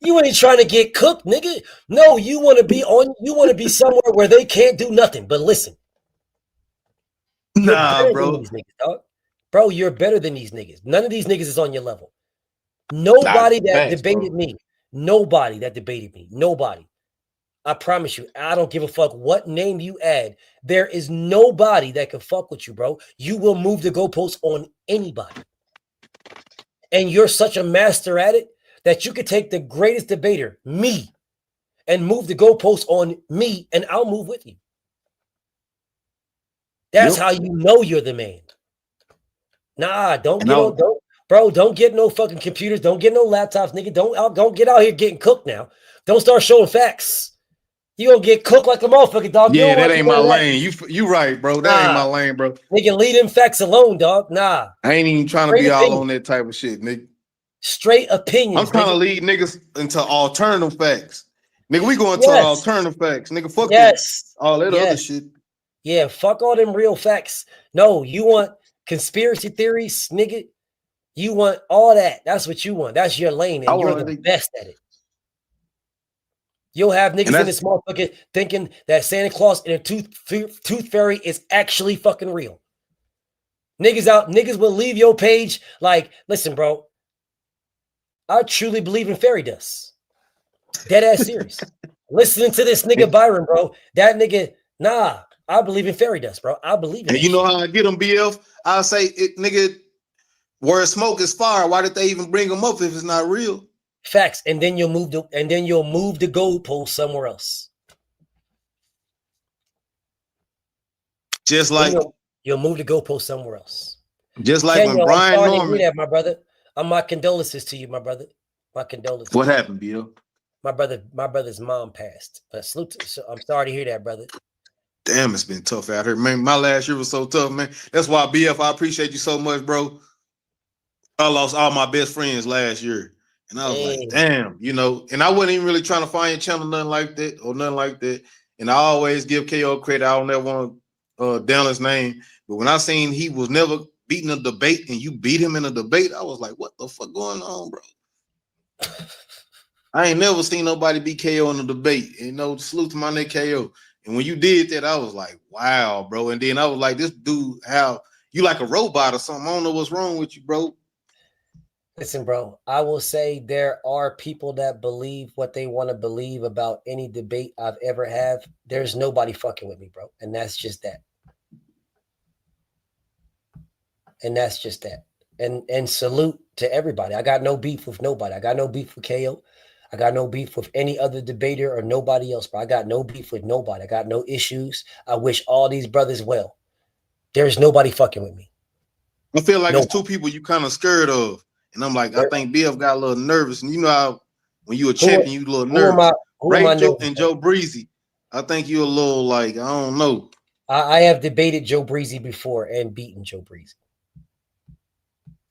You ain't trying to get cooked, nigga. No, you want to be on. You want to be somewhere where they can't do nothing. But listen, nah, bro. These niggas, dog. Bro, you're better than these niggas. None of these niggas is on your level. Nobody that debated me. Nobody that debated me. Nobody. I promise you. I don't give a fuck what name you add. There is nobody that can fuck with you, bro. You will move the goalposts on anybody. And you're such a master at it that you could take the greatest debater, me, and move the goalposts on me, and I'll move with you. That's how you know you're the man. Nah, don't Bro, don't get no fucking computers. Don't get no laptops, nigga. Don't get out here getting cooked now. Don't start showing facts. You gonna get cooked like a motherfucker, dog. Yeah, that ain't my lane. You right, bro. That ain't my lane, bro. Nigga, leave them facts alone, dog. Nah. I ain't even trying to be all on that type of shit, nigga. Straight opinions. I'm trying to lead niggas into alternative facts. Nigga, we going to alternative facts. Nigga, fuck all that other shit. Yeah, fuck all them real facts. No, you want conspiracy theories, nigga. You want all that. That's what you want. That's your lane, and you're the best at it. You'll have niggas in this motherfucker thinking that Santa Claus and a tooth fairy is actually fucking real. Niggas will leave your page like, listen, bro, I truly believe in fairy dust. Dead ass serious. Listening to this nigga Byron, bro. That nigga, nah, I believe in fairy dust, bro. I believe in it. And you know how I get them, BF? I say, nigga, where smoke is fire, why did they even bring them up if it's not real? Facts. And then you'll move the goalpost somewhere else. Just like you'll move the goalpost somewhere else. Just like when Brian Norman. My brother. My condolences to you, my brother. My condolences. What happened, Bill? My brother's mom passed. So I'm sorry to hear that, brother. Damn, it's been tough out here, man. My last year was so tough, man. That's why, BF, I appreciate you so much, bro. I lost all my best friends last year. And I was like, damn, you know, and I wasn't even really trying to find your channel, nothing like that. And I always give KO credit. I don't ever want to down his name. But when I seen he was never beating a debate and you beat him in a debate, I was like, what the fuck going on, bro? I ain't never seen nobody beat KO in a debate. You know, salute to my nigga KO. And when you did that, I was like, wow, bro. And then I was like, this dude, how you like a robot or something? I don't know what's wrong with you, bro. Listen, bro, I will say there are people that believe what they want to believe about any debate I've ever have. There's nobody fucking with me, bro. And that's just that. And salute to everybody. I got no beef with nobody. I got no beef with KO. I got no beef with any other debater or nobody else, bro. I got no beef with nobody. I got no issues. I wish all these brothers well. There's nobody fucking with me. I feel like it's two people you kind of scared of. And I'm like, I think BF got a little nervous. And you know how when you're a champion, you a little nervous. Rachel and Joe Breezy, I think you're a little like, I don't know. I have debated Joe Breezy before and beaten Joe Breezy.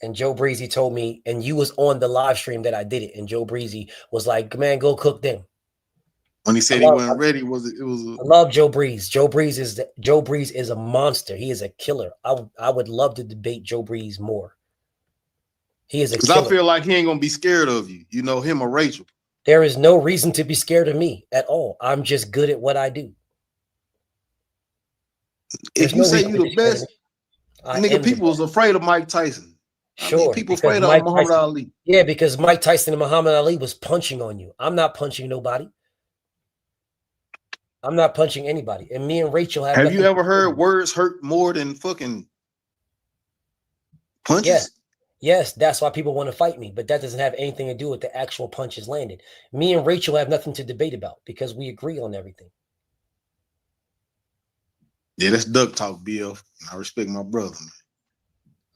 And Joe Breezy told me, and you was on the live stream that I did it. And Joe Breezy was like, man, go cook them. When he said he wasn't ready, I love Joe Breeze. Joe Breeze is a monster. He is a killer. I would love to debate Joe Breeze more. He is a killer. Because I feel like he ain't gonna be scared of you, you know, him or Rachel. There is no reason to be scared of me at all. I'm just good at what I do. If you say you the best, nigga, people was afraid of Mike Tyson. Sure. I mean, people afraid of Muhammad Ali. Yeah, because Mike Tyson and Muhammad Ali was punching on you. I'm not punching nobody. I'm not punching anybody. And me and Rachel have you ever heard words hurt more than fucking punches? Yes, that's why people want to fight me, but that doesn't have anything to do with the actual punches landed. Me and Rachel have nothing to debate about because we agree on everything. Yeah, that's duck talk, BF. I respect my brother,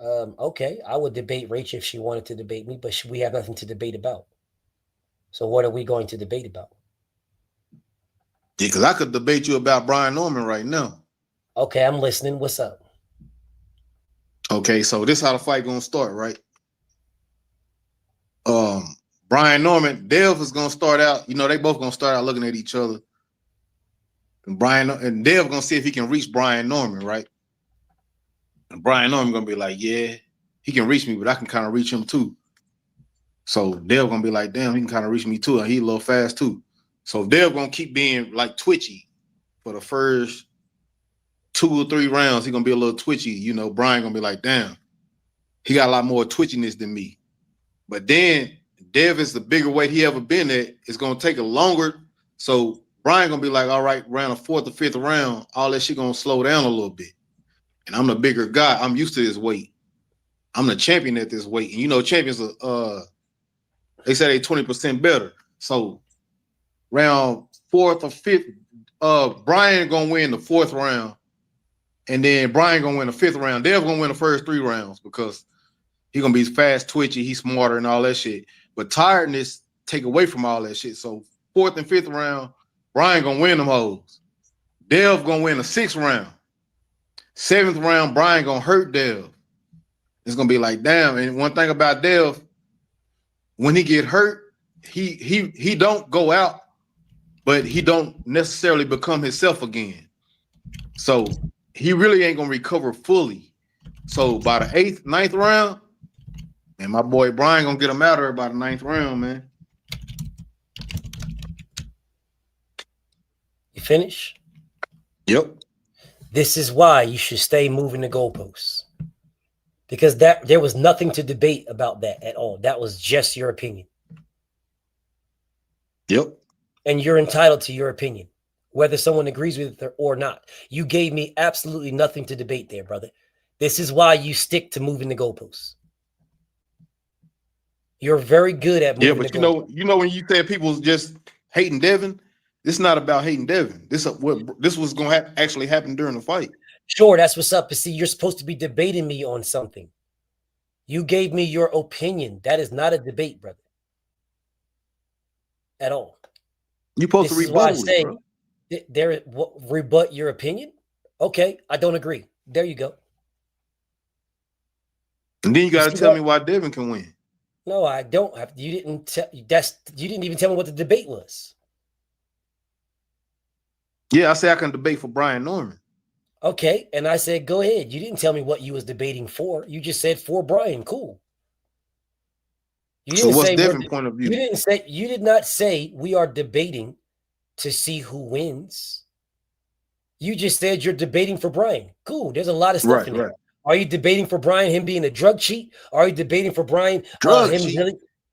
man. Okay, I would debate Rachel if she wanted to debate me, but we have nothing to debate about. So what are we going to debate about? Yeah, because I could debate you about Brian Norman right now. Okay, I'm listening. What's up? Okay, so this is how the fight gonna start, right? Brian Norman, Dev is gonna start out. You know, they both gonna start out looking at each other. And Dev gonna see if he can reach Brian Norman, right? And Brian Norman gonna be like, yeah, he can reach me, but I can kind of reach him too. So Dev gonna be like, damn, he can kind of reach me too, and he a little fast too. So Dev gonna keep being like twitchy for the first 2 or 3 rounds. He gonna be a little twitchy. You know, Brian gonna be like, damn, he got a lot more twitchiness than me. But then Dev is the bigger weight he ever been at. It's gonna take a longer. So Brian gonna be like, all right, around the 4th or 5th round, all that shit gonna slow down a little bit. And I'm the bigger guy. I'm used to this weight. I'm the champion at this weight. And you know, champions are they say they 20% better. So round 4th or 5th, Brian gonna win the 4th round. And then Brian gonna win the 5th round. Dev gonna win the first 3 rounds because He gonna be fast, twitchy, he's smarter and all that shit. But tiredness take away from all that shit. So 4th and 5th round, Brian gonna win them hoes. Dev gonna win the 6th round. 7th round, Brian gonna hurt Dev. It's gonna be like, damn. And one thing about Dev, when he get hurt, he don't go out, but he don't necessarily become himself again. So he really ain't gonna recover fully. So by the 8th, 9th round, and my boy Brian gonna get him out of there by the 9th round, man. You finish? Yep. This is why you should stay moving the goalposts. Because there was nothing to debate about that at all. That was just your opinion. Yep. And you're entitled to your opinion, whether someone agrees with it or not. You gave me absolutely nothing to debate there, brother. This is why you stick to moving the goalposts. You're very good at moving. Yeah, but you know when you say people just hating Devin, this is not about hating Devin. This was gonna actually happen during the fight. Sure, that's what's up. But see, you're supposed to be debating me on something. You gave me your opinion. That is not a debate, brother. At all. You're supposed to rebut rebut your opinion? Okay, I don't agree. There you go. And then you got to tell me why Devin can win. No, I don't have. You didn't even tell me what the debate was. Yeah, I say I can debate for Brian Norman. Okay, and I said go ahead. You didn't tell me what you was debating for. You just said for Brian. Cool. You didn't So what's say Devin's point of view? You did not say we are debating to see who wins. You just said you're debating for Brian. Cool. There's a lot of stuff in there. Right. Are you debating for Brian him being a drug cheat? Are you debating for Brian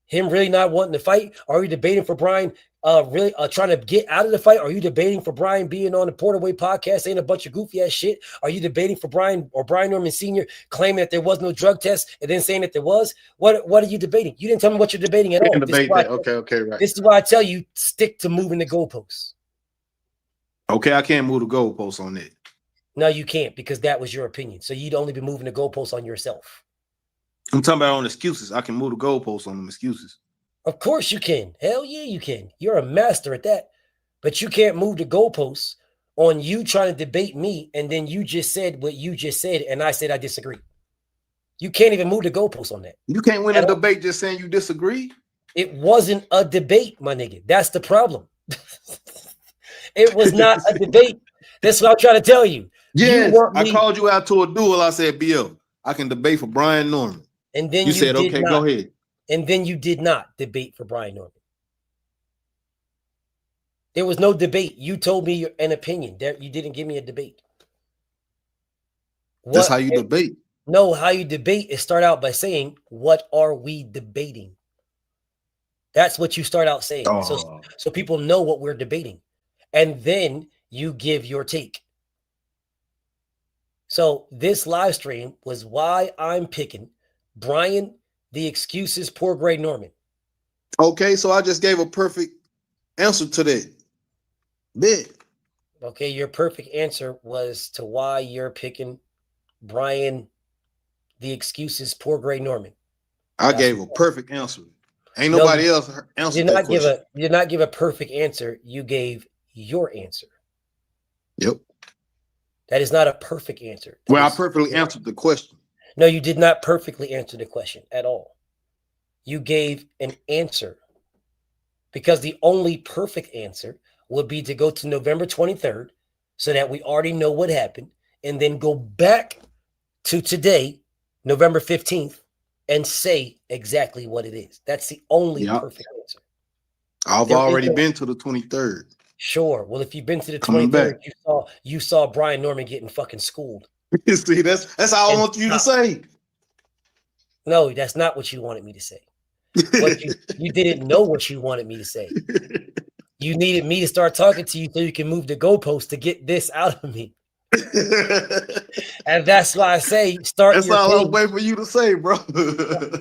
him really not wanting to fight? Are you debating for Brian really trying to get out of the fight? Are you debating for Brian being on the Porterway podcast saying a bunch of goofy ass shit? Are you debating for Brian or Brian Norman Sr. claiming that there was no drug test and then saying that there was? What are you debating? You didn't tell me what you're debating at all. Okay, right. This is why I tell you stick to moving the goalposts. Okay, I can't move the goalposts on that. No, you can't, because that was your opinion. So you'd only be moving the goalposts on yourself. I'm talking about on excuses. I can move the goalposts on them excuses. Of course you can. Hell yeah, you can. You're a master at that. But you can't move the goalposts on you trying to debate me, and then you just said what you just said, and I said I disagree. You can't even move the goalposts on that. You can't win a debate just saying you disagree. It wasn't a debate, my nigga. That's the problem. It was not a debate. That's what I'm trying to tell you. Yes, I called you out to a duel. I said, BL, I can debate for Brian Norman. And then you said, okay, go ahead. And then you did not debate for Brian Norman. There was no debate. You told me an opinion. You didn't give me a debate. That's how you debate. No, how you debate is start out by saying, what are we debating? That's what you start out saying. So people know what we're debating. And then you give your take. So this live stream was why I'm picking Brian, the excuses, poor grade Norman. Okay, so I just gave a perfect answer to that. Bit. Okay, your perfect answer was to why you're picking Brian, the excuses, poor grade Norman. I gave a perfect answer. Ain't nobody else answered that question. You did not give a perfect answer. You gave your answer. Yep. That is not a perfect answer. Well, I perfectly answered the question. No, you did not perfectly answer the question at all. You gave an answer, because the only perfect answer would be to go to November 23rd so that we already know what happened, and then go back to today, November 15th, and say exactly what it is. That's the only perfect answer. I've already been to the 23rd. Sure. Well, if you've been to the 23rd, you saw Brian Norman getting fucking schooled. See, that's all I want you to say. No, that's not what you wanted me to say. You didn't know what you wanted me to say. You needed me to start talking to you so you can move the goalpost to get this out of me. And that's why I say start. That's all I was waiting for you to say, bro.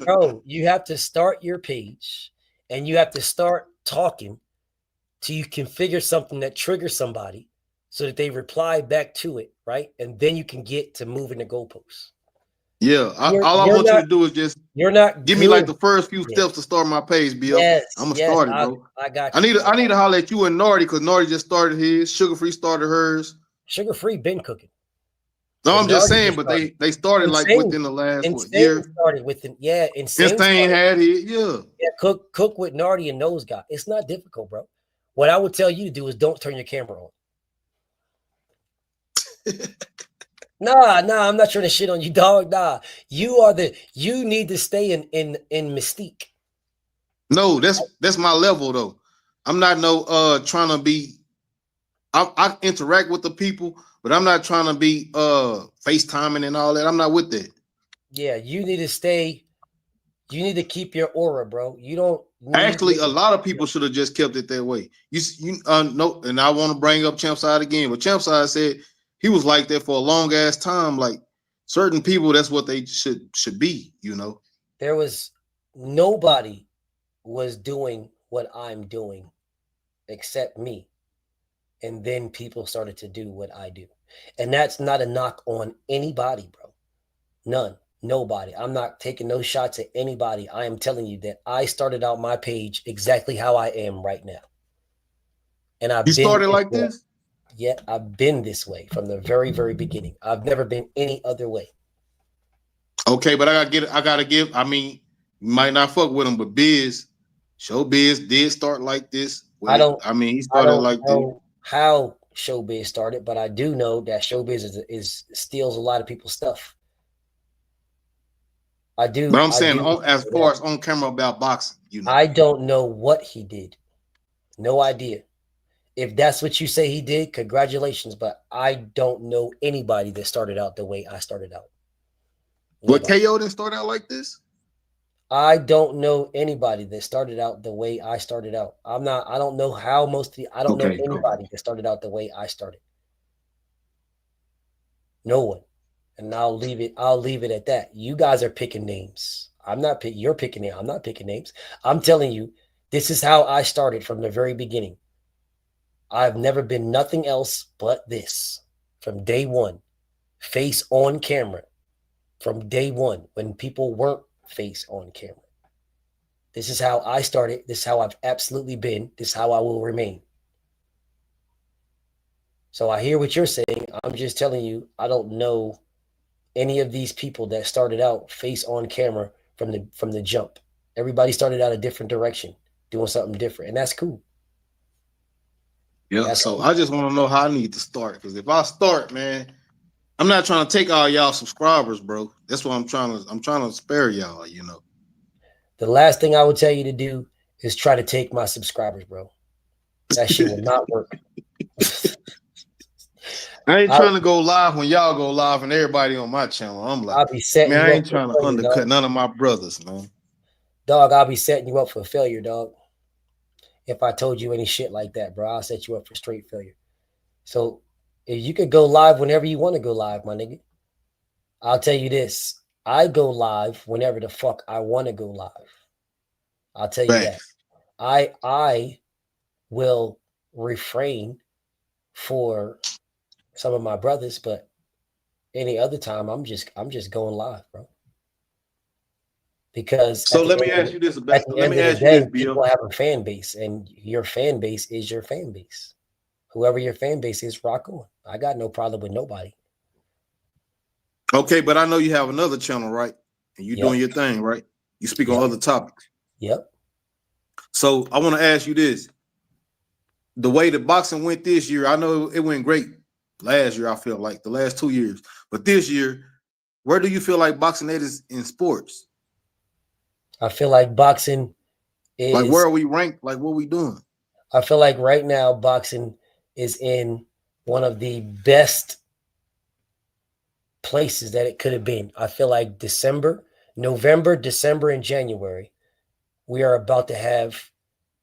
Bro, you have to start your page and you have to start talking till you configure something that triggers somebody so that they reply back to it, right? And then you can get to moving the goalposts. Yeah, all I want you to do is just you're not give me like good. the first few Yeah. steps to start my page, Bill. Yes, I'm gonna yes, start it, bro. I got I you. need to holler at you and Nardi because Nardi just started his. Sugar Free started hers. Sugar Free been cooking. No, But I'm just Nardi saying, just but started. they started like Insane. within the last Insane year. started within Insane Insane started. had it, yeah. Yeah, cook with Nardi and those guys. It's not difficult, bro. What I would tell you to do is don't turn your camera on. Nah, I'm not trying to shit on you, dog. Nah, you need to stay in mystique. No, that's my level though. I'm not trying to be. I interact with the people, but I'm not trying to be FaceTiming and all that. I'm not with that. Yeah, you need to stay. You need to keep your aura, bro. You don't need Actually, a lot of people should have just kept it that way. No, and I want to bring up Champ Side again, but Champ Side said he was like that for a long ass time. Like certain people, that's what they should be. You know, there was nobody was doing what I'm doing except me, and then people started to do what I do, and that's not a knock on anybody, bro. None. Nobody. I'm not taking no shots at anybody. I am telling you that I started out my page exactly how I am right now. And I've you been started like this? Yeah, I've been this way from the very, very beginning. I've never been any other way. Okay, but I gotta give. I mean, you might not fuck with him, but Showbiz did start like this. I don't he started like know how Showbiz started, but I do know that Showbiz is steals a lot of people's stuff. I do. But I'm saying as far as on camera about boxing, you know. I don't know what he did. No idea. If that's what you say he did, congratulations. But I don't know anybody that started out the way I started out. What, KO didn't start out like this? I don't know anybody that started out the way I started out. I don't know how I don't know anybody that started out the way I started. No one. And I'll leave it at that. You guys are picking names. You're picking names. I'm not picking names. I'm telling you, this is how I started from the very beginning. I've never been nothing else but this from day one. Face on camera from day one when people weren't face on camera. This is how I started. This is how I've absolutely been. This is how I will remain. So I hear what you're saying. I'm just telling you, I don't know any of these people that started out face on camera from the jump. Everybody started out a different direction, doing something different, and that's cool. Yeah. That's so cool. I just want to know how I need to start, because if I start, man, I'm not trying to take all y'all subscribers, bro. That's what I'm trying to spare y'all, you know. The last thing I would tell you to do is try to take my subscribers, bro. That shit will not work. I ain't trying to go live when y'all go live and everybody on my channel. I'm like, I'll be setting man, you I ain't up trying to failure, undercut dog. none of my brothers, man. Dog, I'll be setting you up for failure, dog. If I told you any shit like that, bro, I'll set you up for straight failure. So if you could go live whenever you want to go live, my nigga, I'll tell you this. I go live whenever the fuck I want to go live. I'll tell you that. I will refrain for some of my brothers, but any other time I'm just going live, bro. Because so let me ask you this. People have a fan base, and your fan base is your fan base. Whoever your fan base is, rock on. I got no problem with nobody. Okay, but I know you have another channel, right? And you're doing your thing, right? You speak on other topics. Yep. So I want to ask you this. The way the boxing went this year, I know it went great last year, I feel like, the last 2 years. But this year, where do you feel like boxing is in sports? I feel like boxing is... Like, where are we ranked? Like, what are we doing? I feel like right now, boxing is in one of the best places that it could have been. I feel like November, December, and January, we are about to have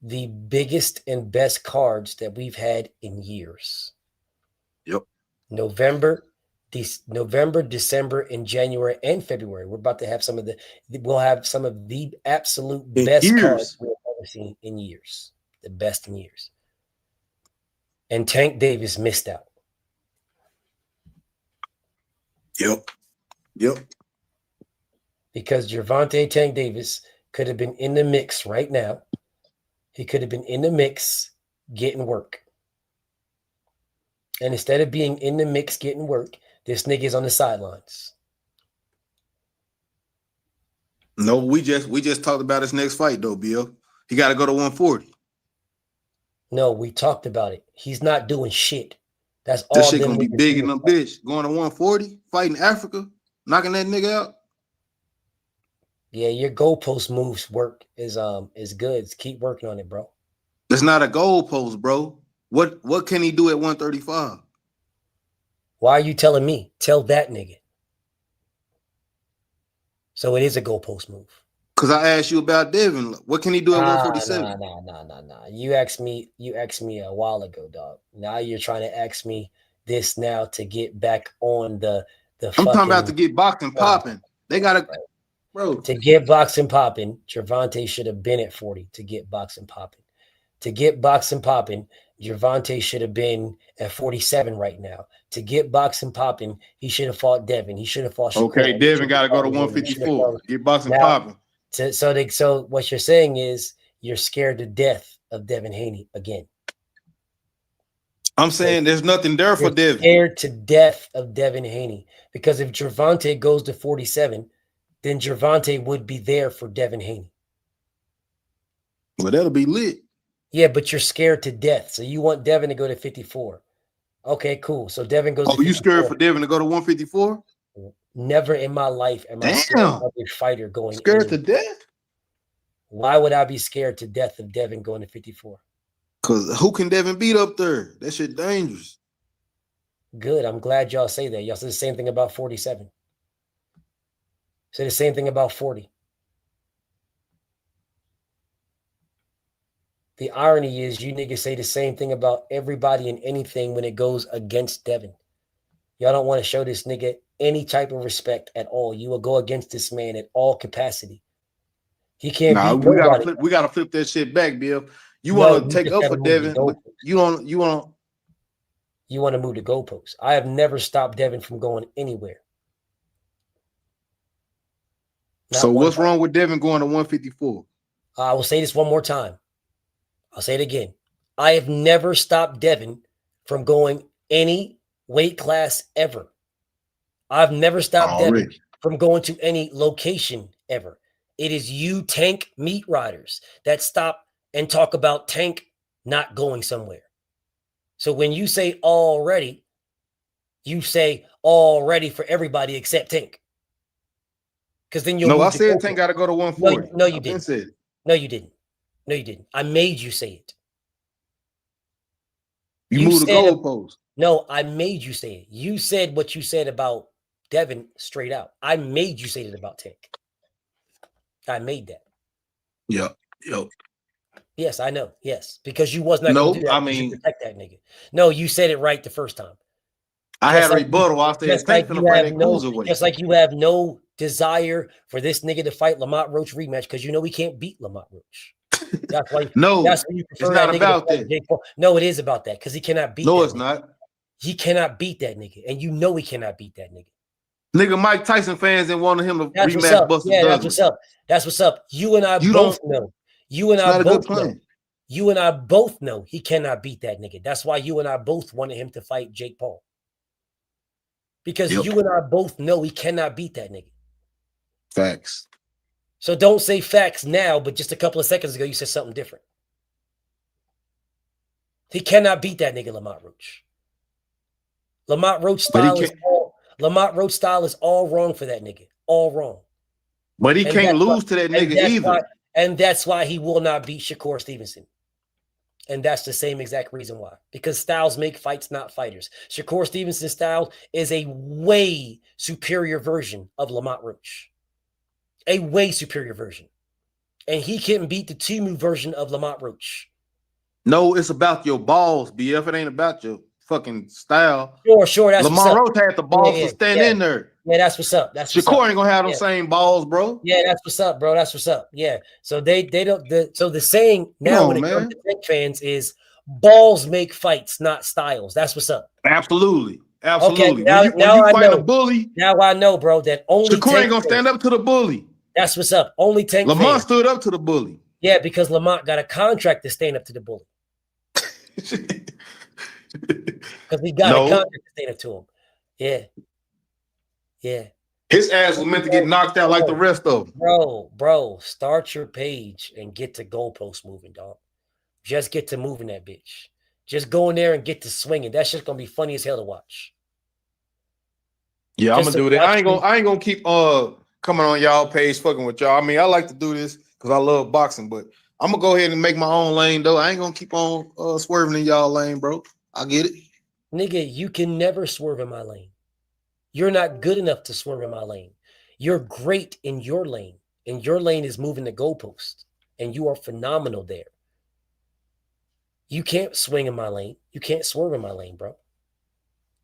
the biggest and best cards that we've had in years. Yep. November, December, and January, and February. We're about to have we'll have some of the absolute best cards we've ever seen in years. The best in years. And Tank Davis missed out. Yep. Because Gervonta Tank Davis could have been in the mix right now. He could have been in the mix getting work. And instead of being in the mix getting work, this nigga's on the sidelines. No, we just talked about his next fight though, Bill. He got to go to 140. No, we talked about it. He's not doing shit. That's all. This shit gonna be big in them bitch. Going to 140, fighting Africa, knocking that nigga out. Yeah, your goalpost moves work is good. Keep working on it, bro. That's not a goalpost, bro. What can he do at 135? Why are you telling me? Tell that nigga. So it is a goalpost move. Because I asked you about Devin. What can he do at 147? Nah. You asked me a while ago, dog. Now you're trying to ask me this now to get back on the I'm talking about to get boxing popping. They gotta, bro. To get boxing popping, Gervonta should have been at 40 to get boxing popping. To get boxing popping, Gervonta should have been at 47 right now. To get boxing popping, he should have fought Devin. He should have fought Shakur. Okay, Devin got to go to 154. Get boxing popping. So what you're saying is you're scared to death of Devin Haney again. I'm saying there's nothing there for Devin. Scared to death of Devin Haney. Because if Gervonta goes to 47, then Gervonta would be there for Devin Haney. Well, that'll be lit. Yeah, but you're scared to death. So you want Devin to go to 54. Okay, cool. So Devin goes to 54. You scared for Devin to go to 154? Never in my life am I scared of a fighter going scared to death. Why would I be scared to death of Devin going to 54? Because who can Devin beat up there? That shit dangerous. Good. I'm glad y'all say that. Y'all say the same thing about 47. Say the same thing about 40. The irony is you niggas say the same thing about everybody and anything when it goes against Devin. Y'all don't want to show this nigga any type of respect at all. You will go against this man at all capacity. He can't beat nobody. We gotta flip that shit back, Bill. You want to take up for Devin, but you want to move the goalposts. I have never stopped Devin from going anywhere. So what's wrong with Devin going to 154? I will say this one more time. I'll say it again. I have never stopped Devin from going any weight class ever. I've never stopped Devin from going to any location ever. It is you Tank meat riders that stop and talk about Tank not going somewhere. So when you say already, you say already for everybody except Tank. Because then you'll I said Tank got to go to 140. No, you didn't. No, you didn't. No, you didn't. I made you say it. You moved the goalpost. No, I made you say it. You said what you said about Devin straight out. I made you say it about Tank. I made that. Yep. Yes, I know. Yes, because you was not going to do that. I mean, protect that nigga. No, you said it right the first time. I had a rebuttal. I said Tank finna fight that cruiserweight. Just like you have no desire for this nigga to fight Lamont Roach rematch because you know we can't beat Lamont Roach. That's why. That's why you prefer it's not about that. No, it is about that because he cannot beat. No, it's not. He cannot beat that nigga, and you know he cannot beat that nigga. Nigga, Mike Tyson fans didn't want him to rematch Buster Douglas. That's what's up. That's what's up. You and I both know. You and I both know. You and I both know he cannot beat that nigga. That's why you and I both wanted him to fight Jake Paul. Because you and I both know he cannot beat that nigga. Facts. So don't say facts now, but just a couple of seconds ago, you said something different. He cannot beat that nigga, Lamont Roach. Lamont Roach style is all wrong for that nigga. All wrong. But he can't lose to that nigga either. And that's why he will not beat Shakur Stevenson. And that's the same exact reason why. Because styles make fights, not fighters. Shakur Stevenson's style is a way superior version of Lamont Roach. A way superior version. And he couldn't beat the Timu version of Lamont Roach. No, it's about your balls, BF. It ain't about your fucking style. Sure. That's Lamont Roach had the balls to stand in there. Yeah, that's what's up. That's what's Shakur ain't gonna have them same balls, bro. Yeah, that's what's up, bro. That's what's up. Yeah. So they don't. So the saying now when it comes to Tank fans is balls make fights, not styles. That's what's up. Absolutely. Absolutely. Okay, When you fight a bully, now I know, bro, that only Shakur ain't gonna stand up to the bully. That's what's up. Only Tank Lamont fans. stood up to the bully. Yeah, because Lamont got a contract to stand up to the bully. Because he got a contract to stand up to him. Yeah. Yeah. His ass was meant to get knocked out like the rest of them. Bro, start your page and get to goalpost moving, dog. Just get to moving that bitch. Just go in there and get to swinging. That shit's gonna be funny as hell to watch. Yeah, I'm gonna do that. I ain't gonna keep coming on y'all page fucking with y'all. I mean, I like to do this because I love boxing, but I'm gonna go ahead and make my own lane though. I ain't gonna keep on swerving in y'all lane, bro. I get it. Nigga, you can never swerve in my lane. You're not good enough to swerve in my lane. You're great in your lane, and your lane is moving the goalpost, and you are phenomenal there. You can't swing in my lane. You can't swerve in my lane, bro.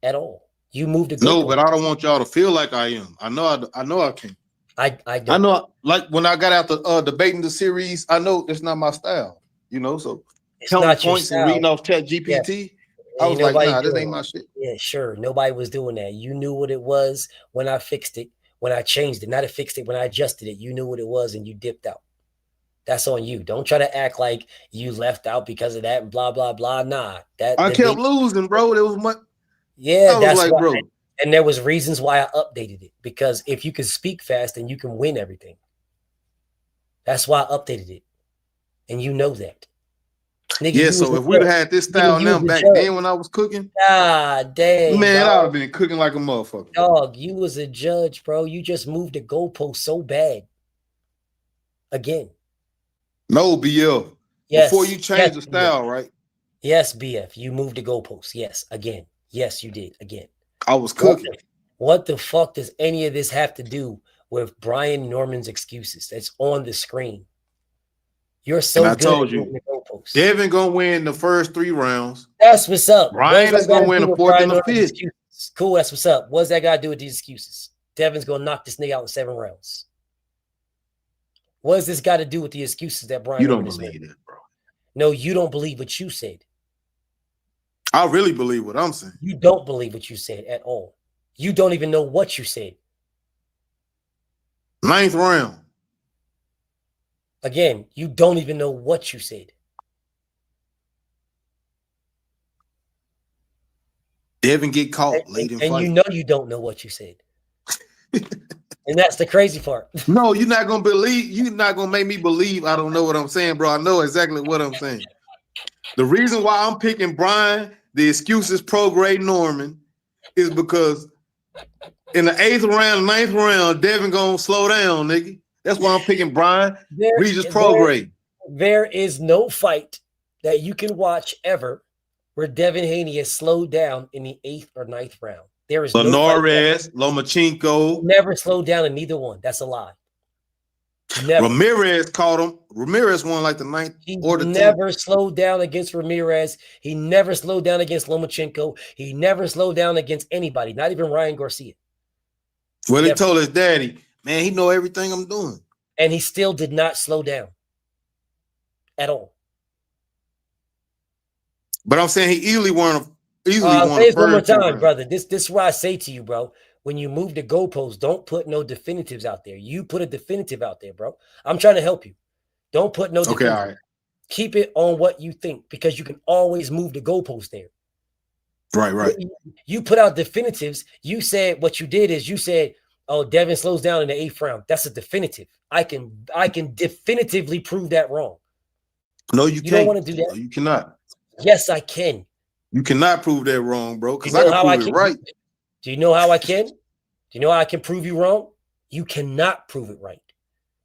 At all. You moved the goalpost. No, but I don't want y'all to feel like I am. I know I can. I don't. I know, like when I got out the debating the series, I know it's not my style, you know. So counting points and reading off ChatGPT, I was like, nah, this ain't my shit. Yeah, sure. Nobody was doing that. You knew what it was when I fixed it, when I changed it. Not fixed it, when I adjusted it. You knew what it was and you dipped out. That's on you. Don't try to act like you left out because of that and blah, blah, blah. Nah. I kept losing, bro. It was much. Yeah, that's like, why, bro. And there was reasons why I updated it. Because if you can speak fast, then you can win everything. That's why I updated it. And you know that. Nigga, yeah, so if we'd have had this style now back then when I was cooking, dang, man, dog. I would have been cooking like a motherfucker. Dog, you was a judge, bro. You just moved the goalpost so bad. Again. No, BF. Yes. Before you change the style, BF. right? Yes, BF. You moved the goalpost. Yes, again. Yes, you did. Again. I was cooking. What the fuck does any of this have to do with Brian Norman's excuses? That's on the screen. You're so and good. I told you, Devin gonna win the first 3 rounds. That's what's up. Brian is gonna win the 4th and the 5th. Cool. That's what's up. What's that got to do with these excuses? Devin's gonna knock this nigga out in 7 rounds. What does this got to do with the excuses that Brian? You don't believe that, bro. No, you don't believe what you said. I really believe what I'm saying. You don't believe what you said at all. You don't even know what you said. 9th round. Again, you don't even know what you said. Devin get caught late in fight. And you know you don't know what you said. And that's the crazy part. No, you're not gonna believe. You're not gonna make me believe I don't know what I'm saying, bro. I know exactly what I'm saying. The reason why I'm picking Brian, the excuses pro-grade Norman, is because in the 8th round, 9th round, Devin gonna slow down, nigga. That's why I'm picking Brian, Regis pro-grade. There is no fight that you can watch ever where Devin Haney has slowed down in the 8th or 9th round. There is Linares, Lomachenko. Never slowed down in neither one. That's a lie. Never. Ramirez caught him. Ramirez won like the 9th or the 10th. Never slowed down against Ramirez. He never slowed down against Lomachenko. He never slowed down against anybody, not even Ryan Garcia. Well, he told his daddy, man, he know everything I'm doing. And he still did not slow down at all. But I'm saying he easily won Say it one more time, brother. This is what I say to you, bro. When you move the goalposts, don't put no definitives out there. You put a definitive out there, bro. I'm trying to help you. Don't put no definitive. All right. Keep it on what you think because you can always move the goalpost there. Right. You put out definitives. You said what you did is you said, oh, Devin slows down in the 8th round. That's a definitive. I can definitively prove that wrong. No, you can't. You don't want to do that? No, you cannot. Yes, I can. You cannot prove that wrong, bro, because I can prove it right. Do you know how I can? Do you know how I can prove you wrong? You cannot prove it right.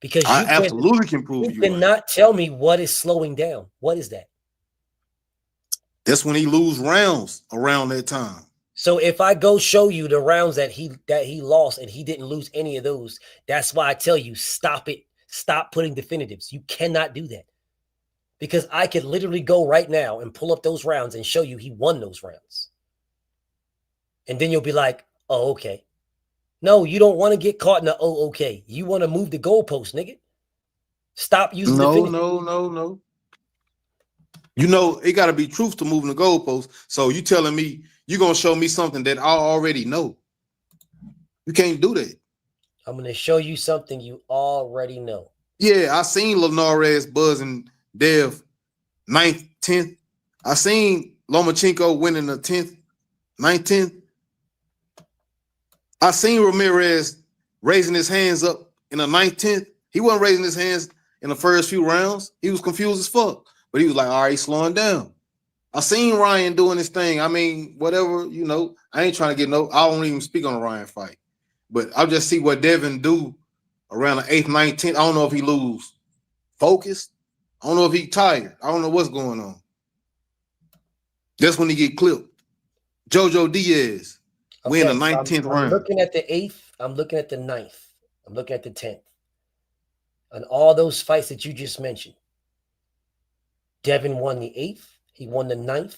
Because I absolutely can prove you cannot tell me what is slowing down. What is that? That's when he lose rounds around that time. So if I go show you the rounds that he lost and he didn't lose any of those, that's why I tell you, stop it. Stop putting definitives. You cannot do that. Because I could literally go right now and pull up those rounds and show you he won those rounds. And then you'll be like, oh, okay. No, you don't want to get caught in the oh, okay. You want to move the goalpost, nigga. Stop using definitives. No. You know, it got to be truth to moving the goalpost. So you telling me you're gonna show me something that I already know. You can't do that. I'm gonna show you something you already know. Yeah, I seen Linares buzzing Dev 9th, 10th. I seen Lomachenko winning the 10th, 9th, 10th. I seen Ramirez raising his hands up in the 9th, 10th. He wasn't raising his hands in the first few rounds. He was confused as fuck. But he was like, all right, slowing down. I seen Ryan doing his thing. I mean, whatever, you know, I ain't trying to get I don't even speak on the Ryan fight. But I'll just see what Devin do around the 8th, 9th, 10th. I don't know if he lose focused. I don't know if he tired. I don't know what's going on. That's when he get clipped. Jojo Diaz win the 9th, 10th round. I'm looking at the 8th. I'm looking at the 9th. I'm looking at the 10th. And all those fights that you just mentioned. Devin won the 8th. He won the 9th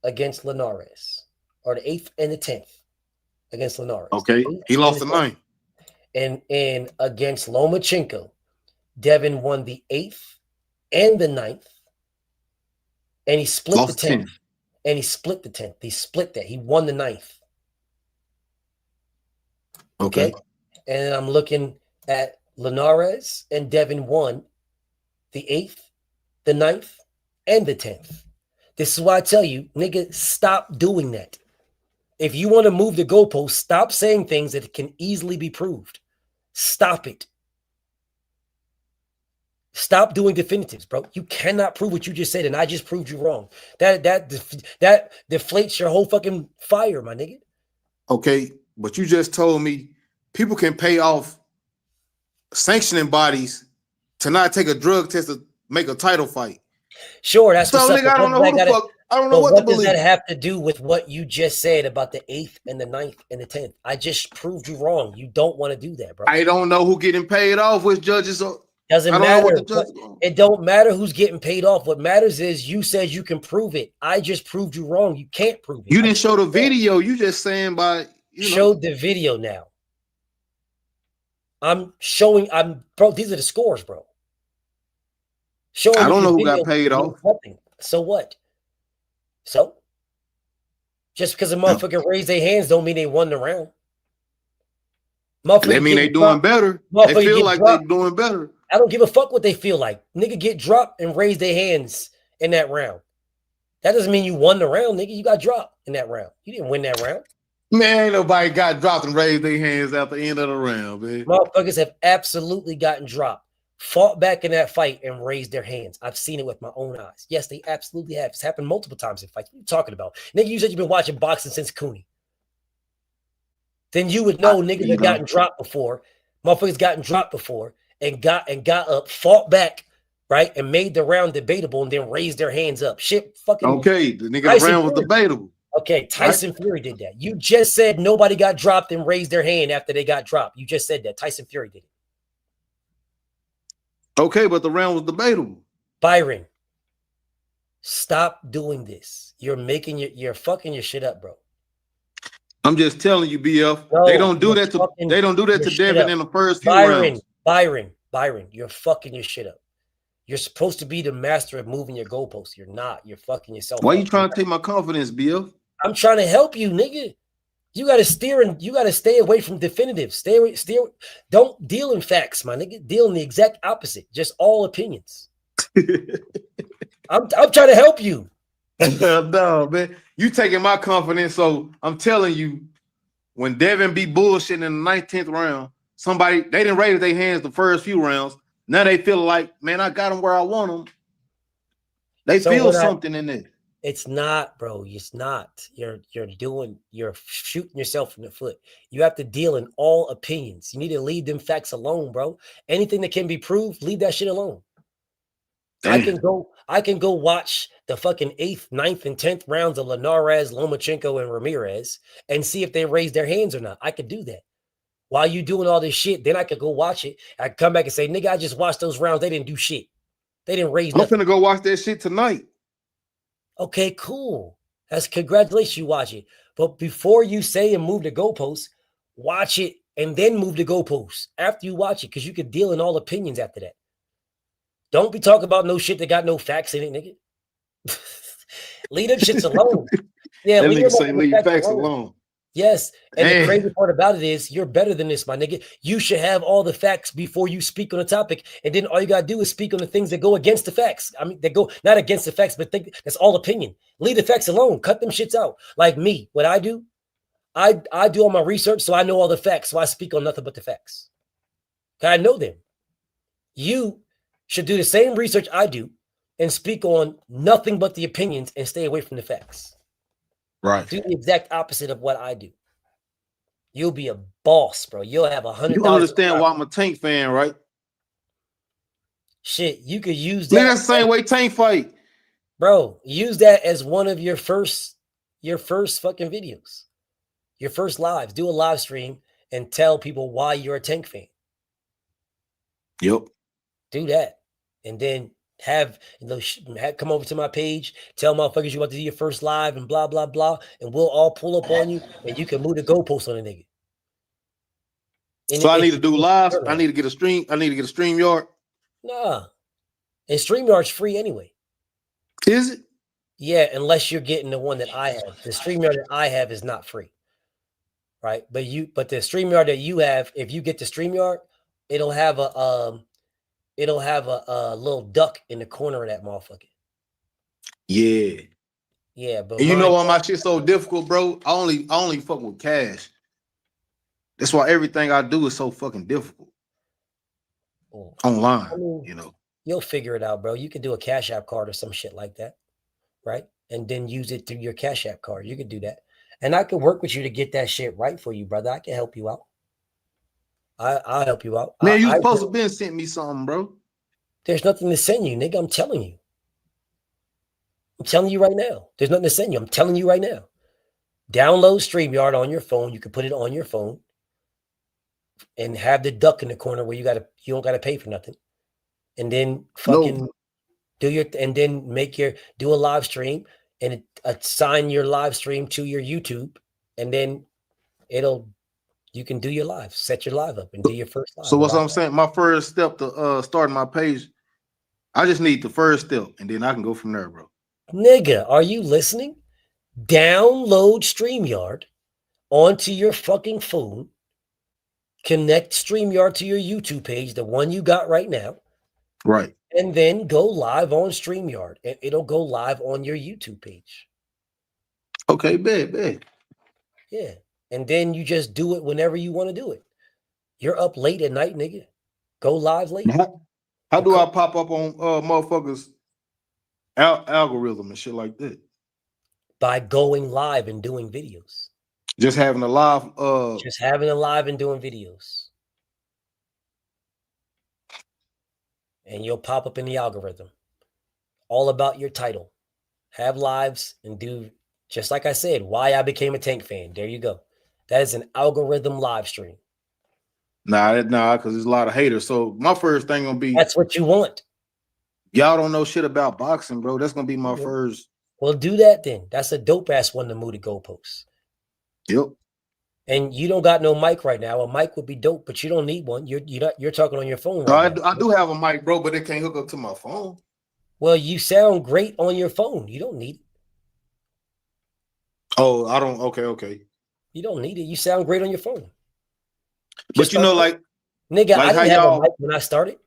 against Linares. Or the 8th and the 10th against Linares. Okay. He lost the 9th. And against Lomachenko, Devin won the 8th and the 9th. And he split lost the 10th. And he split the 10th. He split that. He won the 9th. Okay. And I'm looking at Linares and Devin won the 8th, the 9th, and the 10th. This is why I tell you, nigga, stop doing that. If you want to move the goalpost, stop saying things that can easily be proved. Stop it. Stop doing definitives, bro. You cannot prove what you just said, and I just proved you wrong. That deflates your whole fucking fire, my nigga. Okay, but you just told me people can pay off sanctioning bodies to not take a drug test to make a title fight. Sure, that's so what's nigga, up. I don't know who the fuck. I don't know what to believe. What does that have to do with what you just said about the 8th and the 9th and the 10th? I just proved you wrong. You don't want to do that, bro. I don't know who getting paid off, which judges are. Doesn't matter. It don't matter who's getting paid off. What matters is you said you can prove it. I just proved you wrong. You can't prove it. You didn't show the video. You just saying by showed the video now. I'm showing. Bro. These are the scores, bro. Showing. I don't know who got paid off. Nothing. So what? So just because a motherfucker raised their hands don't mean they won the round. That mean they doing better. They feel like they're doing better. I don't give a fuck what they feel like. Nigga get dropped and raise their hands in that round. That doesn't mean you won the round, nigga. You got dropped in that round. You didn't win that round. Man, ain't nobody got dropped and raised their hands at the end of the round, man. Motherfuckers have absolutely gotten dropped, fought back in that fight, and raised their hands. I've seen it with my own eyes. Yes, they absolutely have. It's happened multiple times in fights. What are you talking about? Nigga, you said you've been watching boxing since Cooney. Then you would know niggas have gotten dropped before. Motherfuckers gotten dropped before and got up, fought back, right, and made the round debatable and then raised their hands up. Shit, fucking. Okay, the nigga round was debatable. Okay, Tyson Fury did that. You just said nobody got dropped and raised their hand after they got dropped. You just said that. Tyson Fury did it. Okay, but the round was debatable. Byron, stop doing this. You're fucking your shit up, bro. I'm just telling you, BF. No, they don't do that to Devin in the first few rounds. Byron, you're fucking your shit up. You're supposed to be the master of moving your goalposts. You're not. You're fucking yourself. Why you trying to take my confidence, BF? I'm trying to help you, nigga. You got to steer and you got to stay away from definitives. Steer. Don't deal in facts, my nigga. Deal in the exact opposite. Just all opinions. I'm trying to help you. No, man. You taking my confidence, so I'm telling you, when Devin be bullshitting in the 19th round, they didn't raise their hands the first few rounds. Now they feel like, man, I got them where I want them. They feel something in there. It's not, bro. It's not. You're shooting yourself in the foot. You have to deal in all opinions. You need to leave them facts alone, bro. Anything that can be proved, leave that shit alone. Damn. I can go watch the fucking 8th, 9th, and 10th rounds of Linares, Lomachenko, and Ramirez and see if they raise their hands or not. I could do that. While you doing all this shit, then I could go watch it. I could come back and say, nigga, I just watched those rounds. They didn't do shit. They didn't raise nothing. I'm finna go watch that shit tonight. Okay, cool. That's congratulations, you watch it. But before you say and move the goalposts, watch it and then move the goalposts after you watch it, because you could deal in all opinions after that. Don't be talking about no shit that got no facts in it, nigga. Leave them shits alone. Yeah, That leave nigga say leave facts facts alone. alone. Yes, and the Damn. crazy part about it is you're better than this, my nigga. You should have all the facts before you speak on a topic, and then all you gotta do is speak on the things that go against the facts. I mean, that go not against the facts, but that's all opinion. Leave the facts alone. Cut them shits out. Like me, what I do, I do all my research, so I know all the facts. So I speak on nothing but the facts. I know them. You should do the same research I do and speak on nothing but the opinions and stay away from the facts. Right. Do the exact opposite of what I do. You'll be a boss, bro. You'll have 100,000. You understand why I'm a Tank fan, right? Shit, you could use that. Look at the same way Tank fight. Bro, use that as one of your first fucking videos. Your first lives. Do a live stream and tell people why you're a Tank fan. Yep. Do that. And then have come over to my page, tell motherfuckers you about to do your first live and blah, blah, blah. And we'll all pull up on you and you can move the goalpost on a nigga. So I need to do live. I need to get a stream. I need to get a StreamYard. Nah. And StreamYard's free anyway. Is it? Yeah, unless you're getting the one that I have. The StreamYard that I have is not free. Right? But the StreamYard that you have, if you get the StreamYard, it'll have a little duck in the corner of that motherfucker. Yeah. Yeah, but and you know why my shit's so difficult, bro? I only fuck with cash. That's why everything I do is so fucking difficult. Online, I mean, you know. You'll figure it out, bro. You can do a Cash App card or some shit like that, right? And then use it through your Cash App card. You could do that. And I can work with you to get that shit right for you, brother. I can help you out. I'll help you out. Man, you supposed to been sent me something, bro. There's nothing to send you, nigga. I'm telling you. I'm telling you right now. There's nothing to send you. I'm telling you right now. Download StreamYard on your phone. You can put it on your phone and have the duck in the corner where you don't gotta pay for nothing. And then fucking do a live stream and assign your live stream to your YouTube, and then you can do your live, set your live up and do your first live. So what I'm saying, my first step to starting my page, I just need the first step and then I can go from there, bro. Nigga, are you listening? Download StreamYard onto your fucking phone. Connect StreamYard to your YouTube page, the one you got right now. Right. And then go live on StreamYard. And it'll go live on your YouTube page. Okay, bad. Yeah. And then you just do it whenever you want to do it. You're up late at night, nigga. Go live late. How do I pop up on motherfuckers algorithm and shit like that? By going live and doing videos. Just having a live just having a live and doing videos. And you'll pop up in the algorithm. All about your title. Have lives and do, just like I said, why I became a Tank fan. There you go. That is an algorithm live stream. Nah, because there's a lot of haters. So my first thing gonna be, that's what you want. Y'all don't know shit about boxing, bro. That's gonna be my first. Well, do that then. That's a dope ass one to move the goalposts. Yep. And you don't got no mic right now. A mic would be dope, but you don't need one. You're talking on your phone right now. I do have a mic, bro, but it can't hook up to my phone. Well, you sound great on your phone. You don't need it. Oh, I don't. Okay. You don't need it. You sound great on your phone. But you know, like, nigga, I didn't have a mic when I started.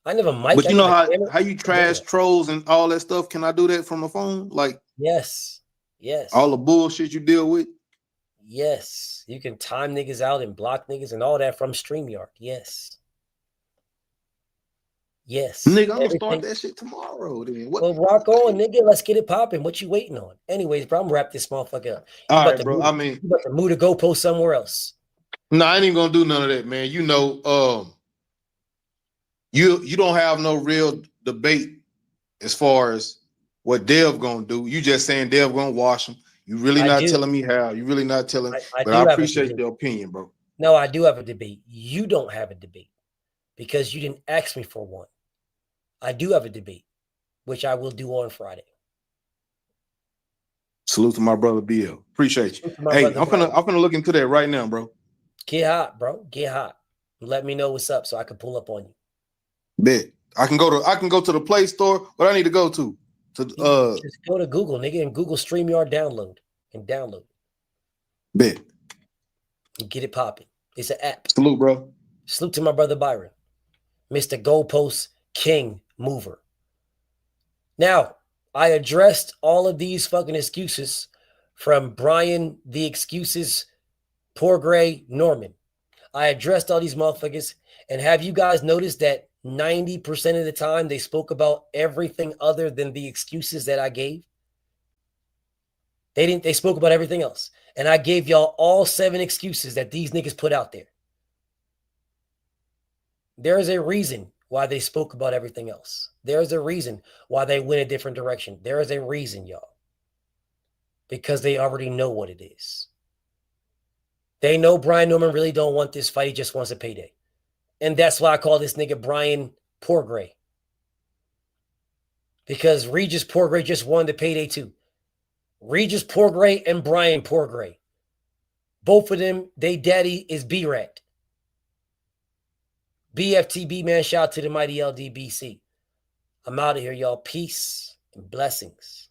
I never mic. But you know how you trash trolls and all that stuff. Can I do that from a phone? Like, yes. All the bullshit you deal with. Yes, you can time niggas out and block niggas and all that from StreamYard. Yes. Nigga, I'm gonna start that shit tomorrow. Then well, rock on, nigga. Let's get it popping. What you waiting on? Anyways, bro, I'm gonna wrap this motherfucker up. All right, bro. You about to move the goalpost somewhere else. No, I ain't even gonna do none of that, man. You know, you don't have no real debate as far as what Dev gonna do. You just saying Dev gonna wash him. You really not telling me how. You really not telling. But I appreciate your opinion, bro. No, I do have a debate. You don't have a debate because you didn't ask me for one. I do have a debate, which I will do on Friday. Salute to my brother BL. Appreciate you. Hey, I'm gonna look into that right now, bro. Get hot, bro. Get hot. Let me know what's up so I can pull up on you. Bet. I can go to the Play Store. What I need to go to? Just go to Google, nigga, and Google StreamYard download. and download it. Bet. And get it popping. It's an app. Salute, bro. Salute to my brother Byron, Mr. Goalpost King Mover. Now, I addressed all of these fucking excuses from Brian, the excuses, Poor Gray, Norman. I addressed all these motherfuckers. And have you guys noticed that 90% of the time they spoke about everything other than the excuses that I gave? They spoke about everything else. And I gave y'all all 7 excuses that these niggas put out there. There is a reason why they spoke about everything else. There is a reason why they went a different direction. There is a reason, y'all. Because they already know what it is. They know Brian Norman really don't want this fight. He just wants a payday. And that's why I call this nigga Brian Poor Gray. Because Regis Poor Gray just won the payday too. Regis Poor Gray and Brian Poor Gray. Both of them, they daddy is B-Rat. BFTB, man, shout out to the mighty LDBC. I'm out of here, y'all. Peace and blessings.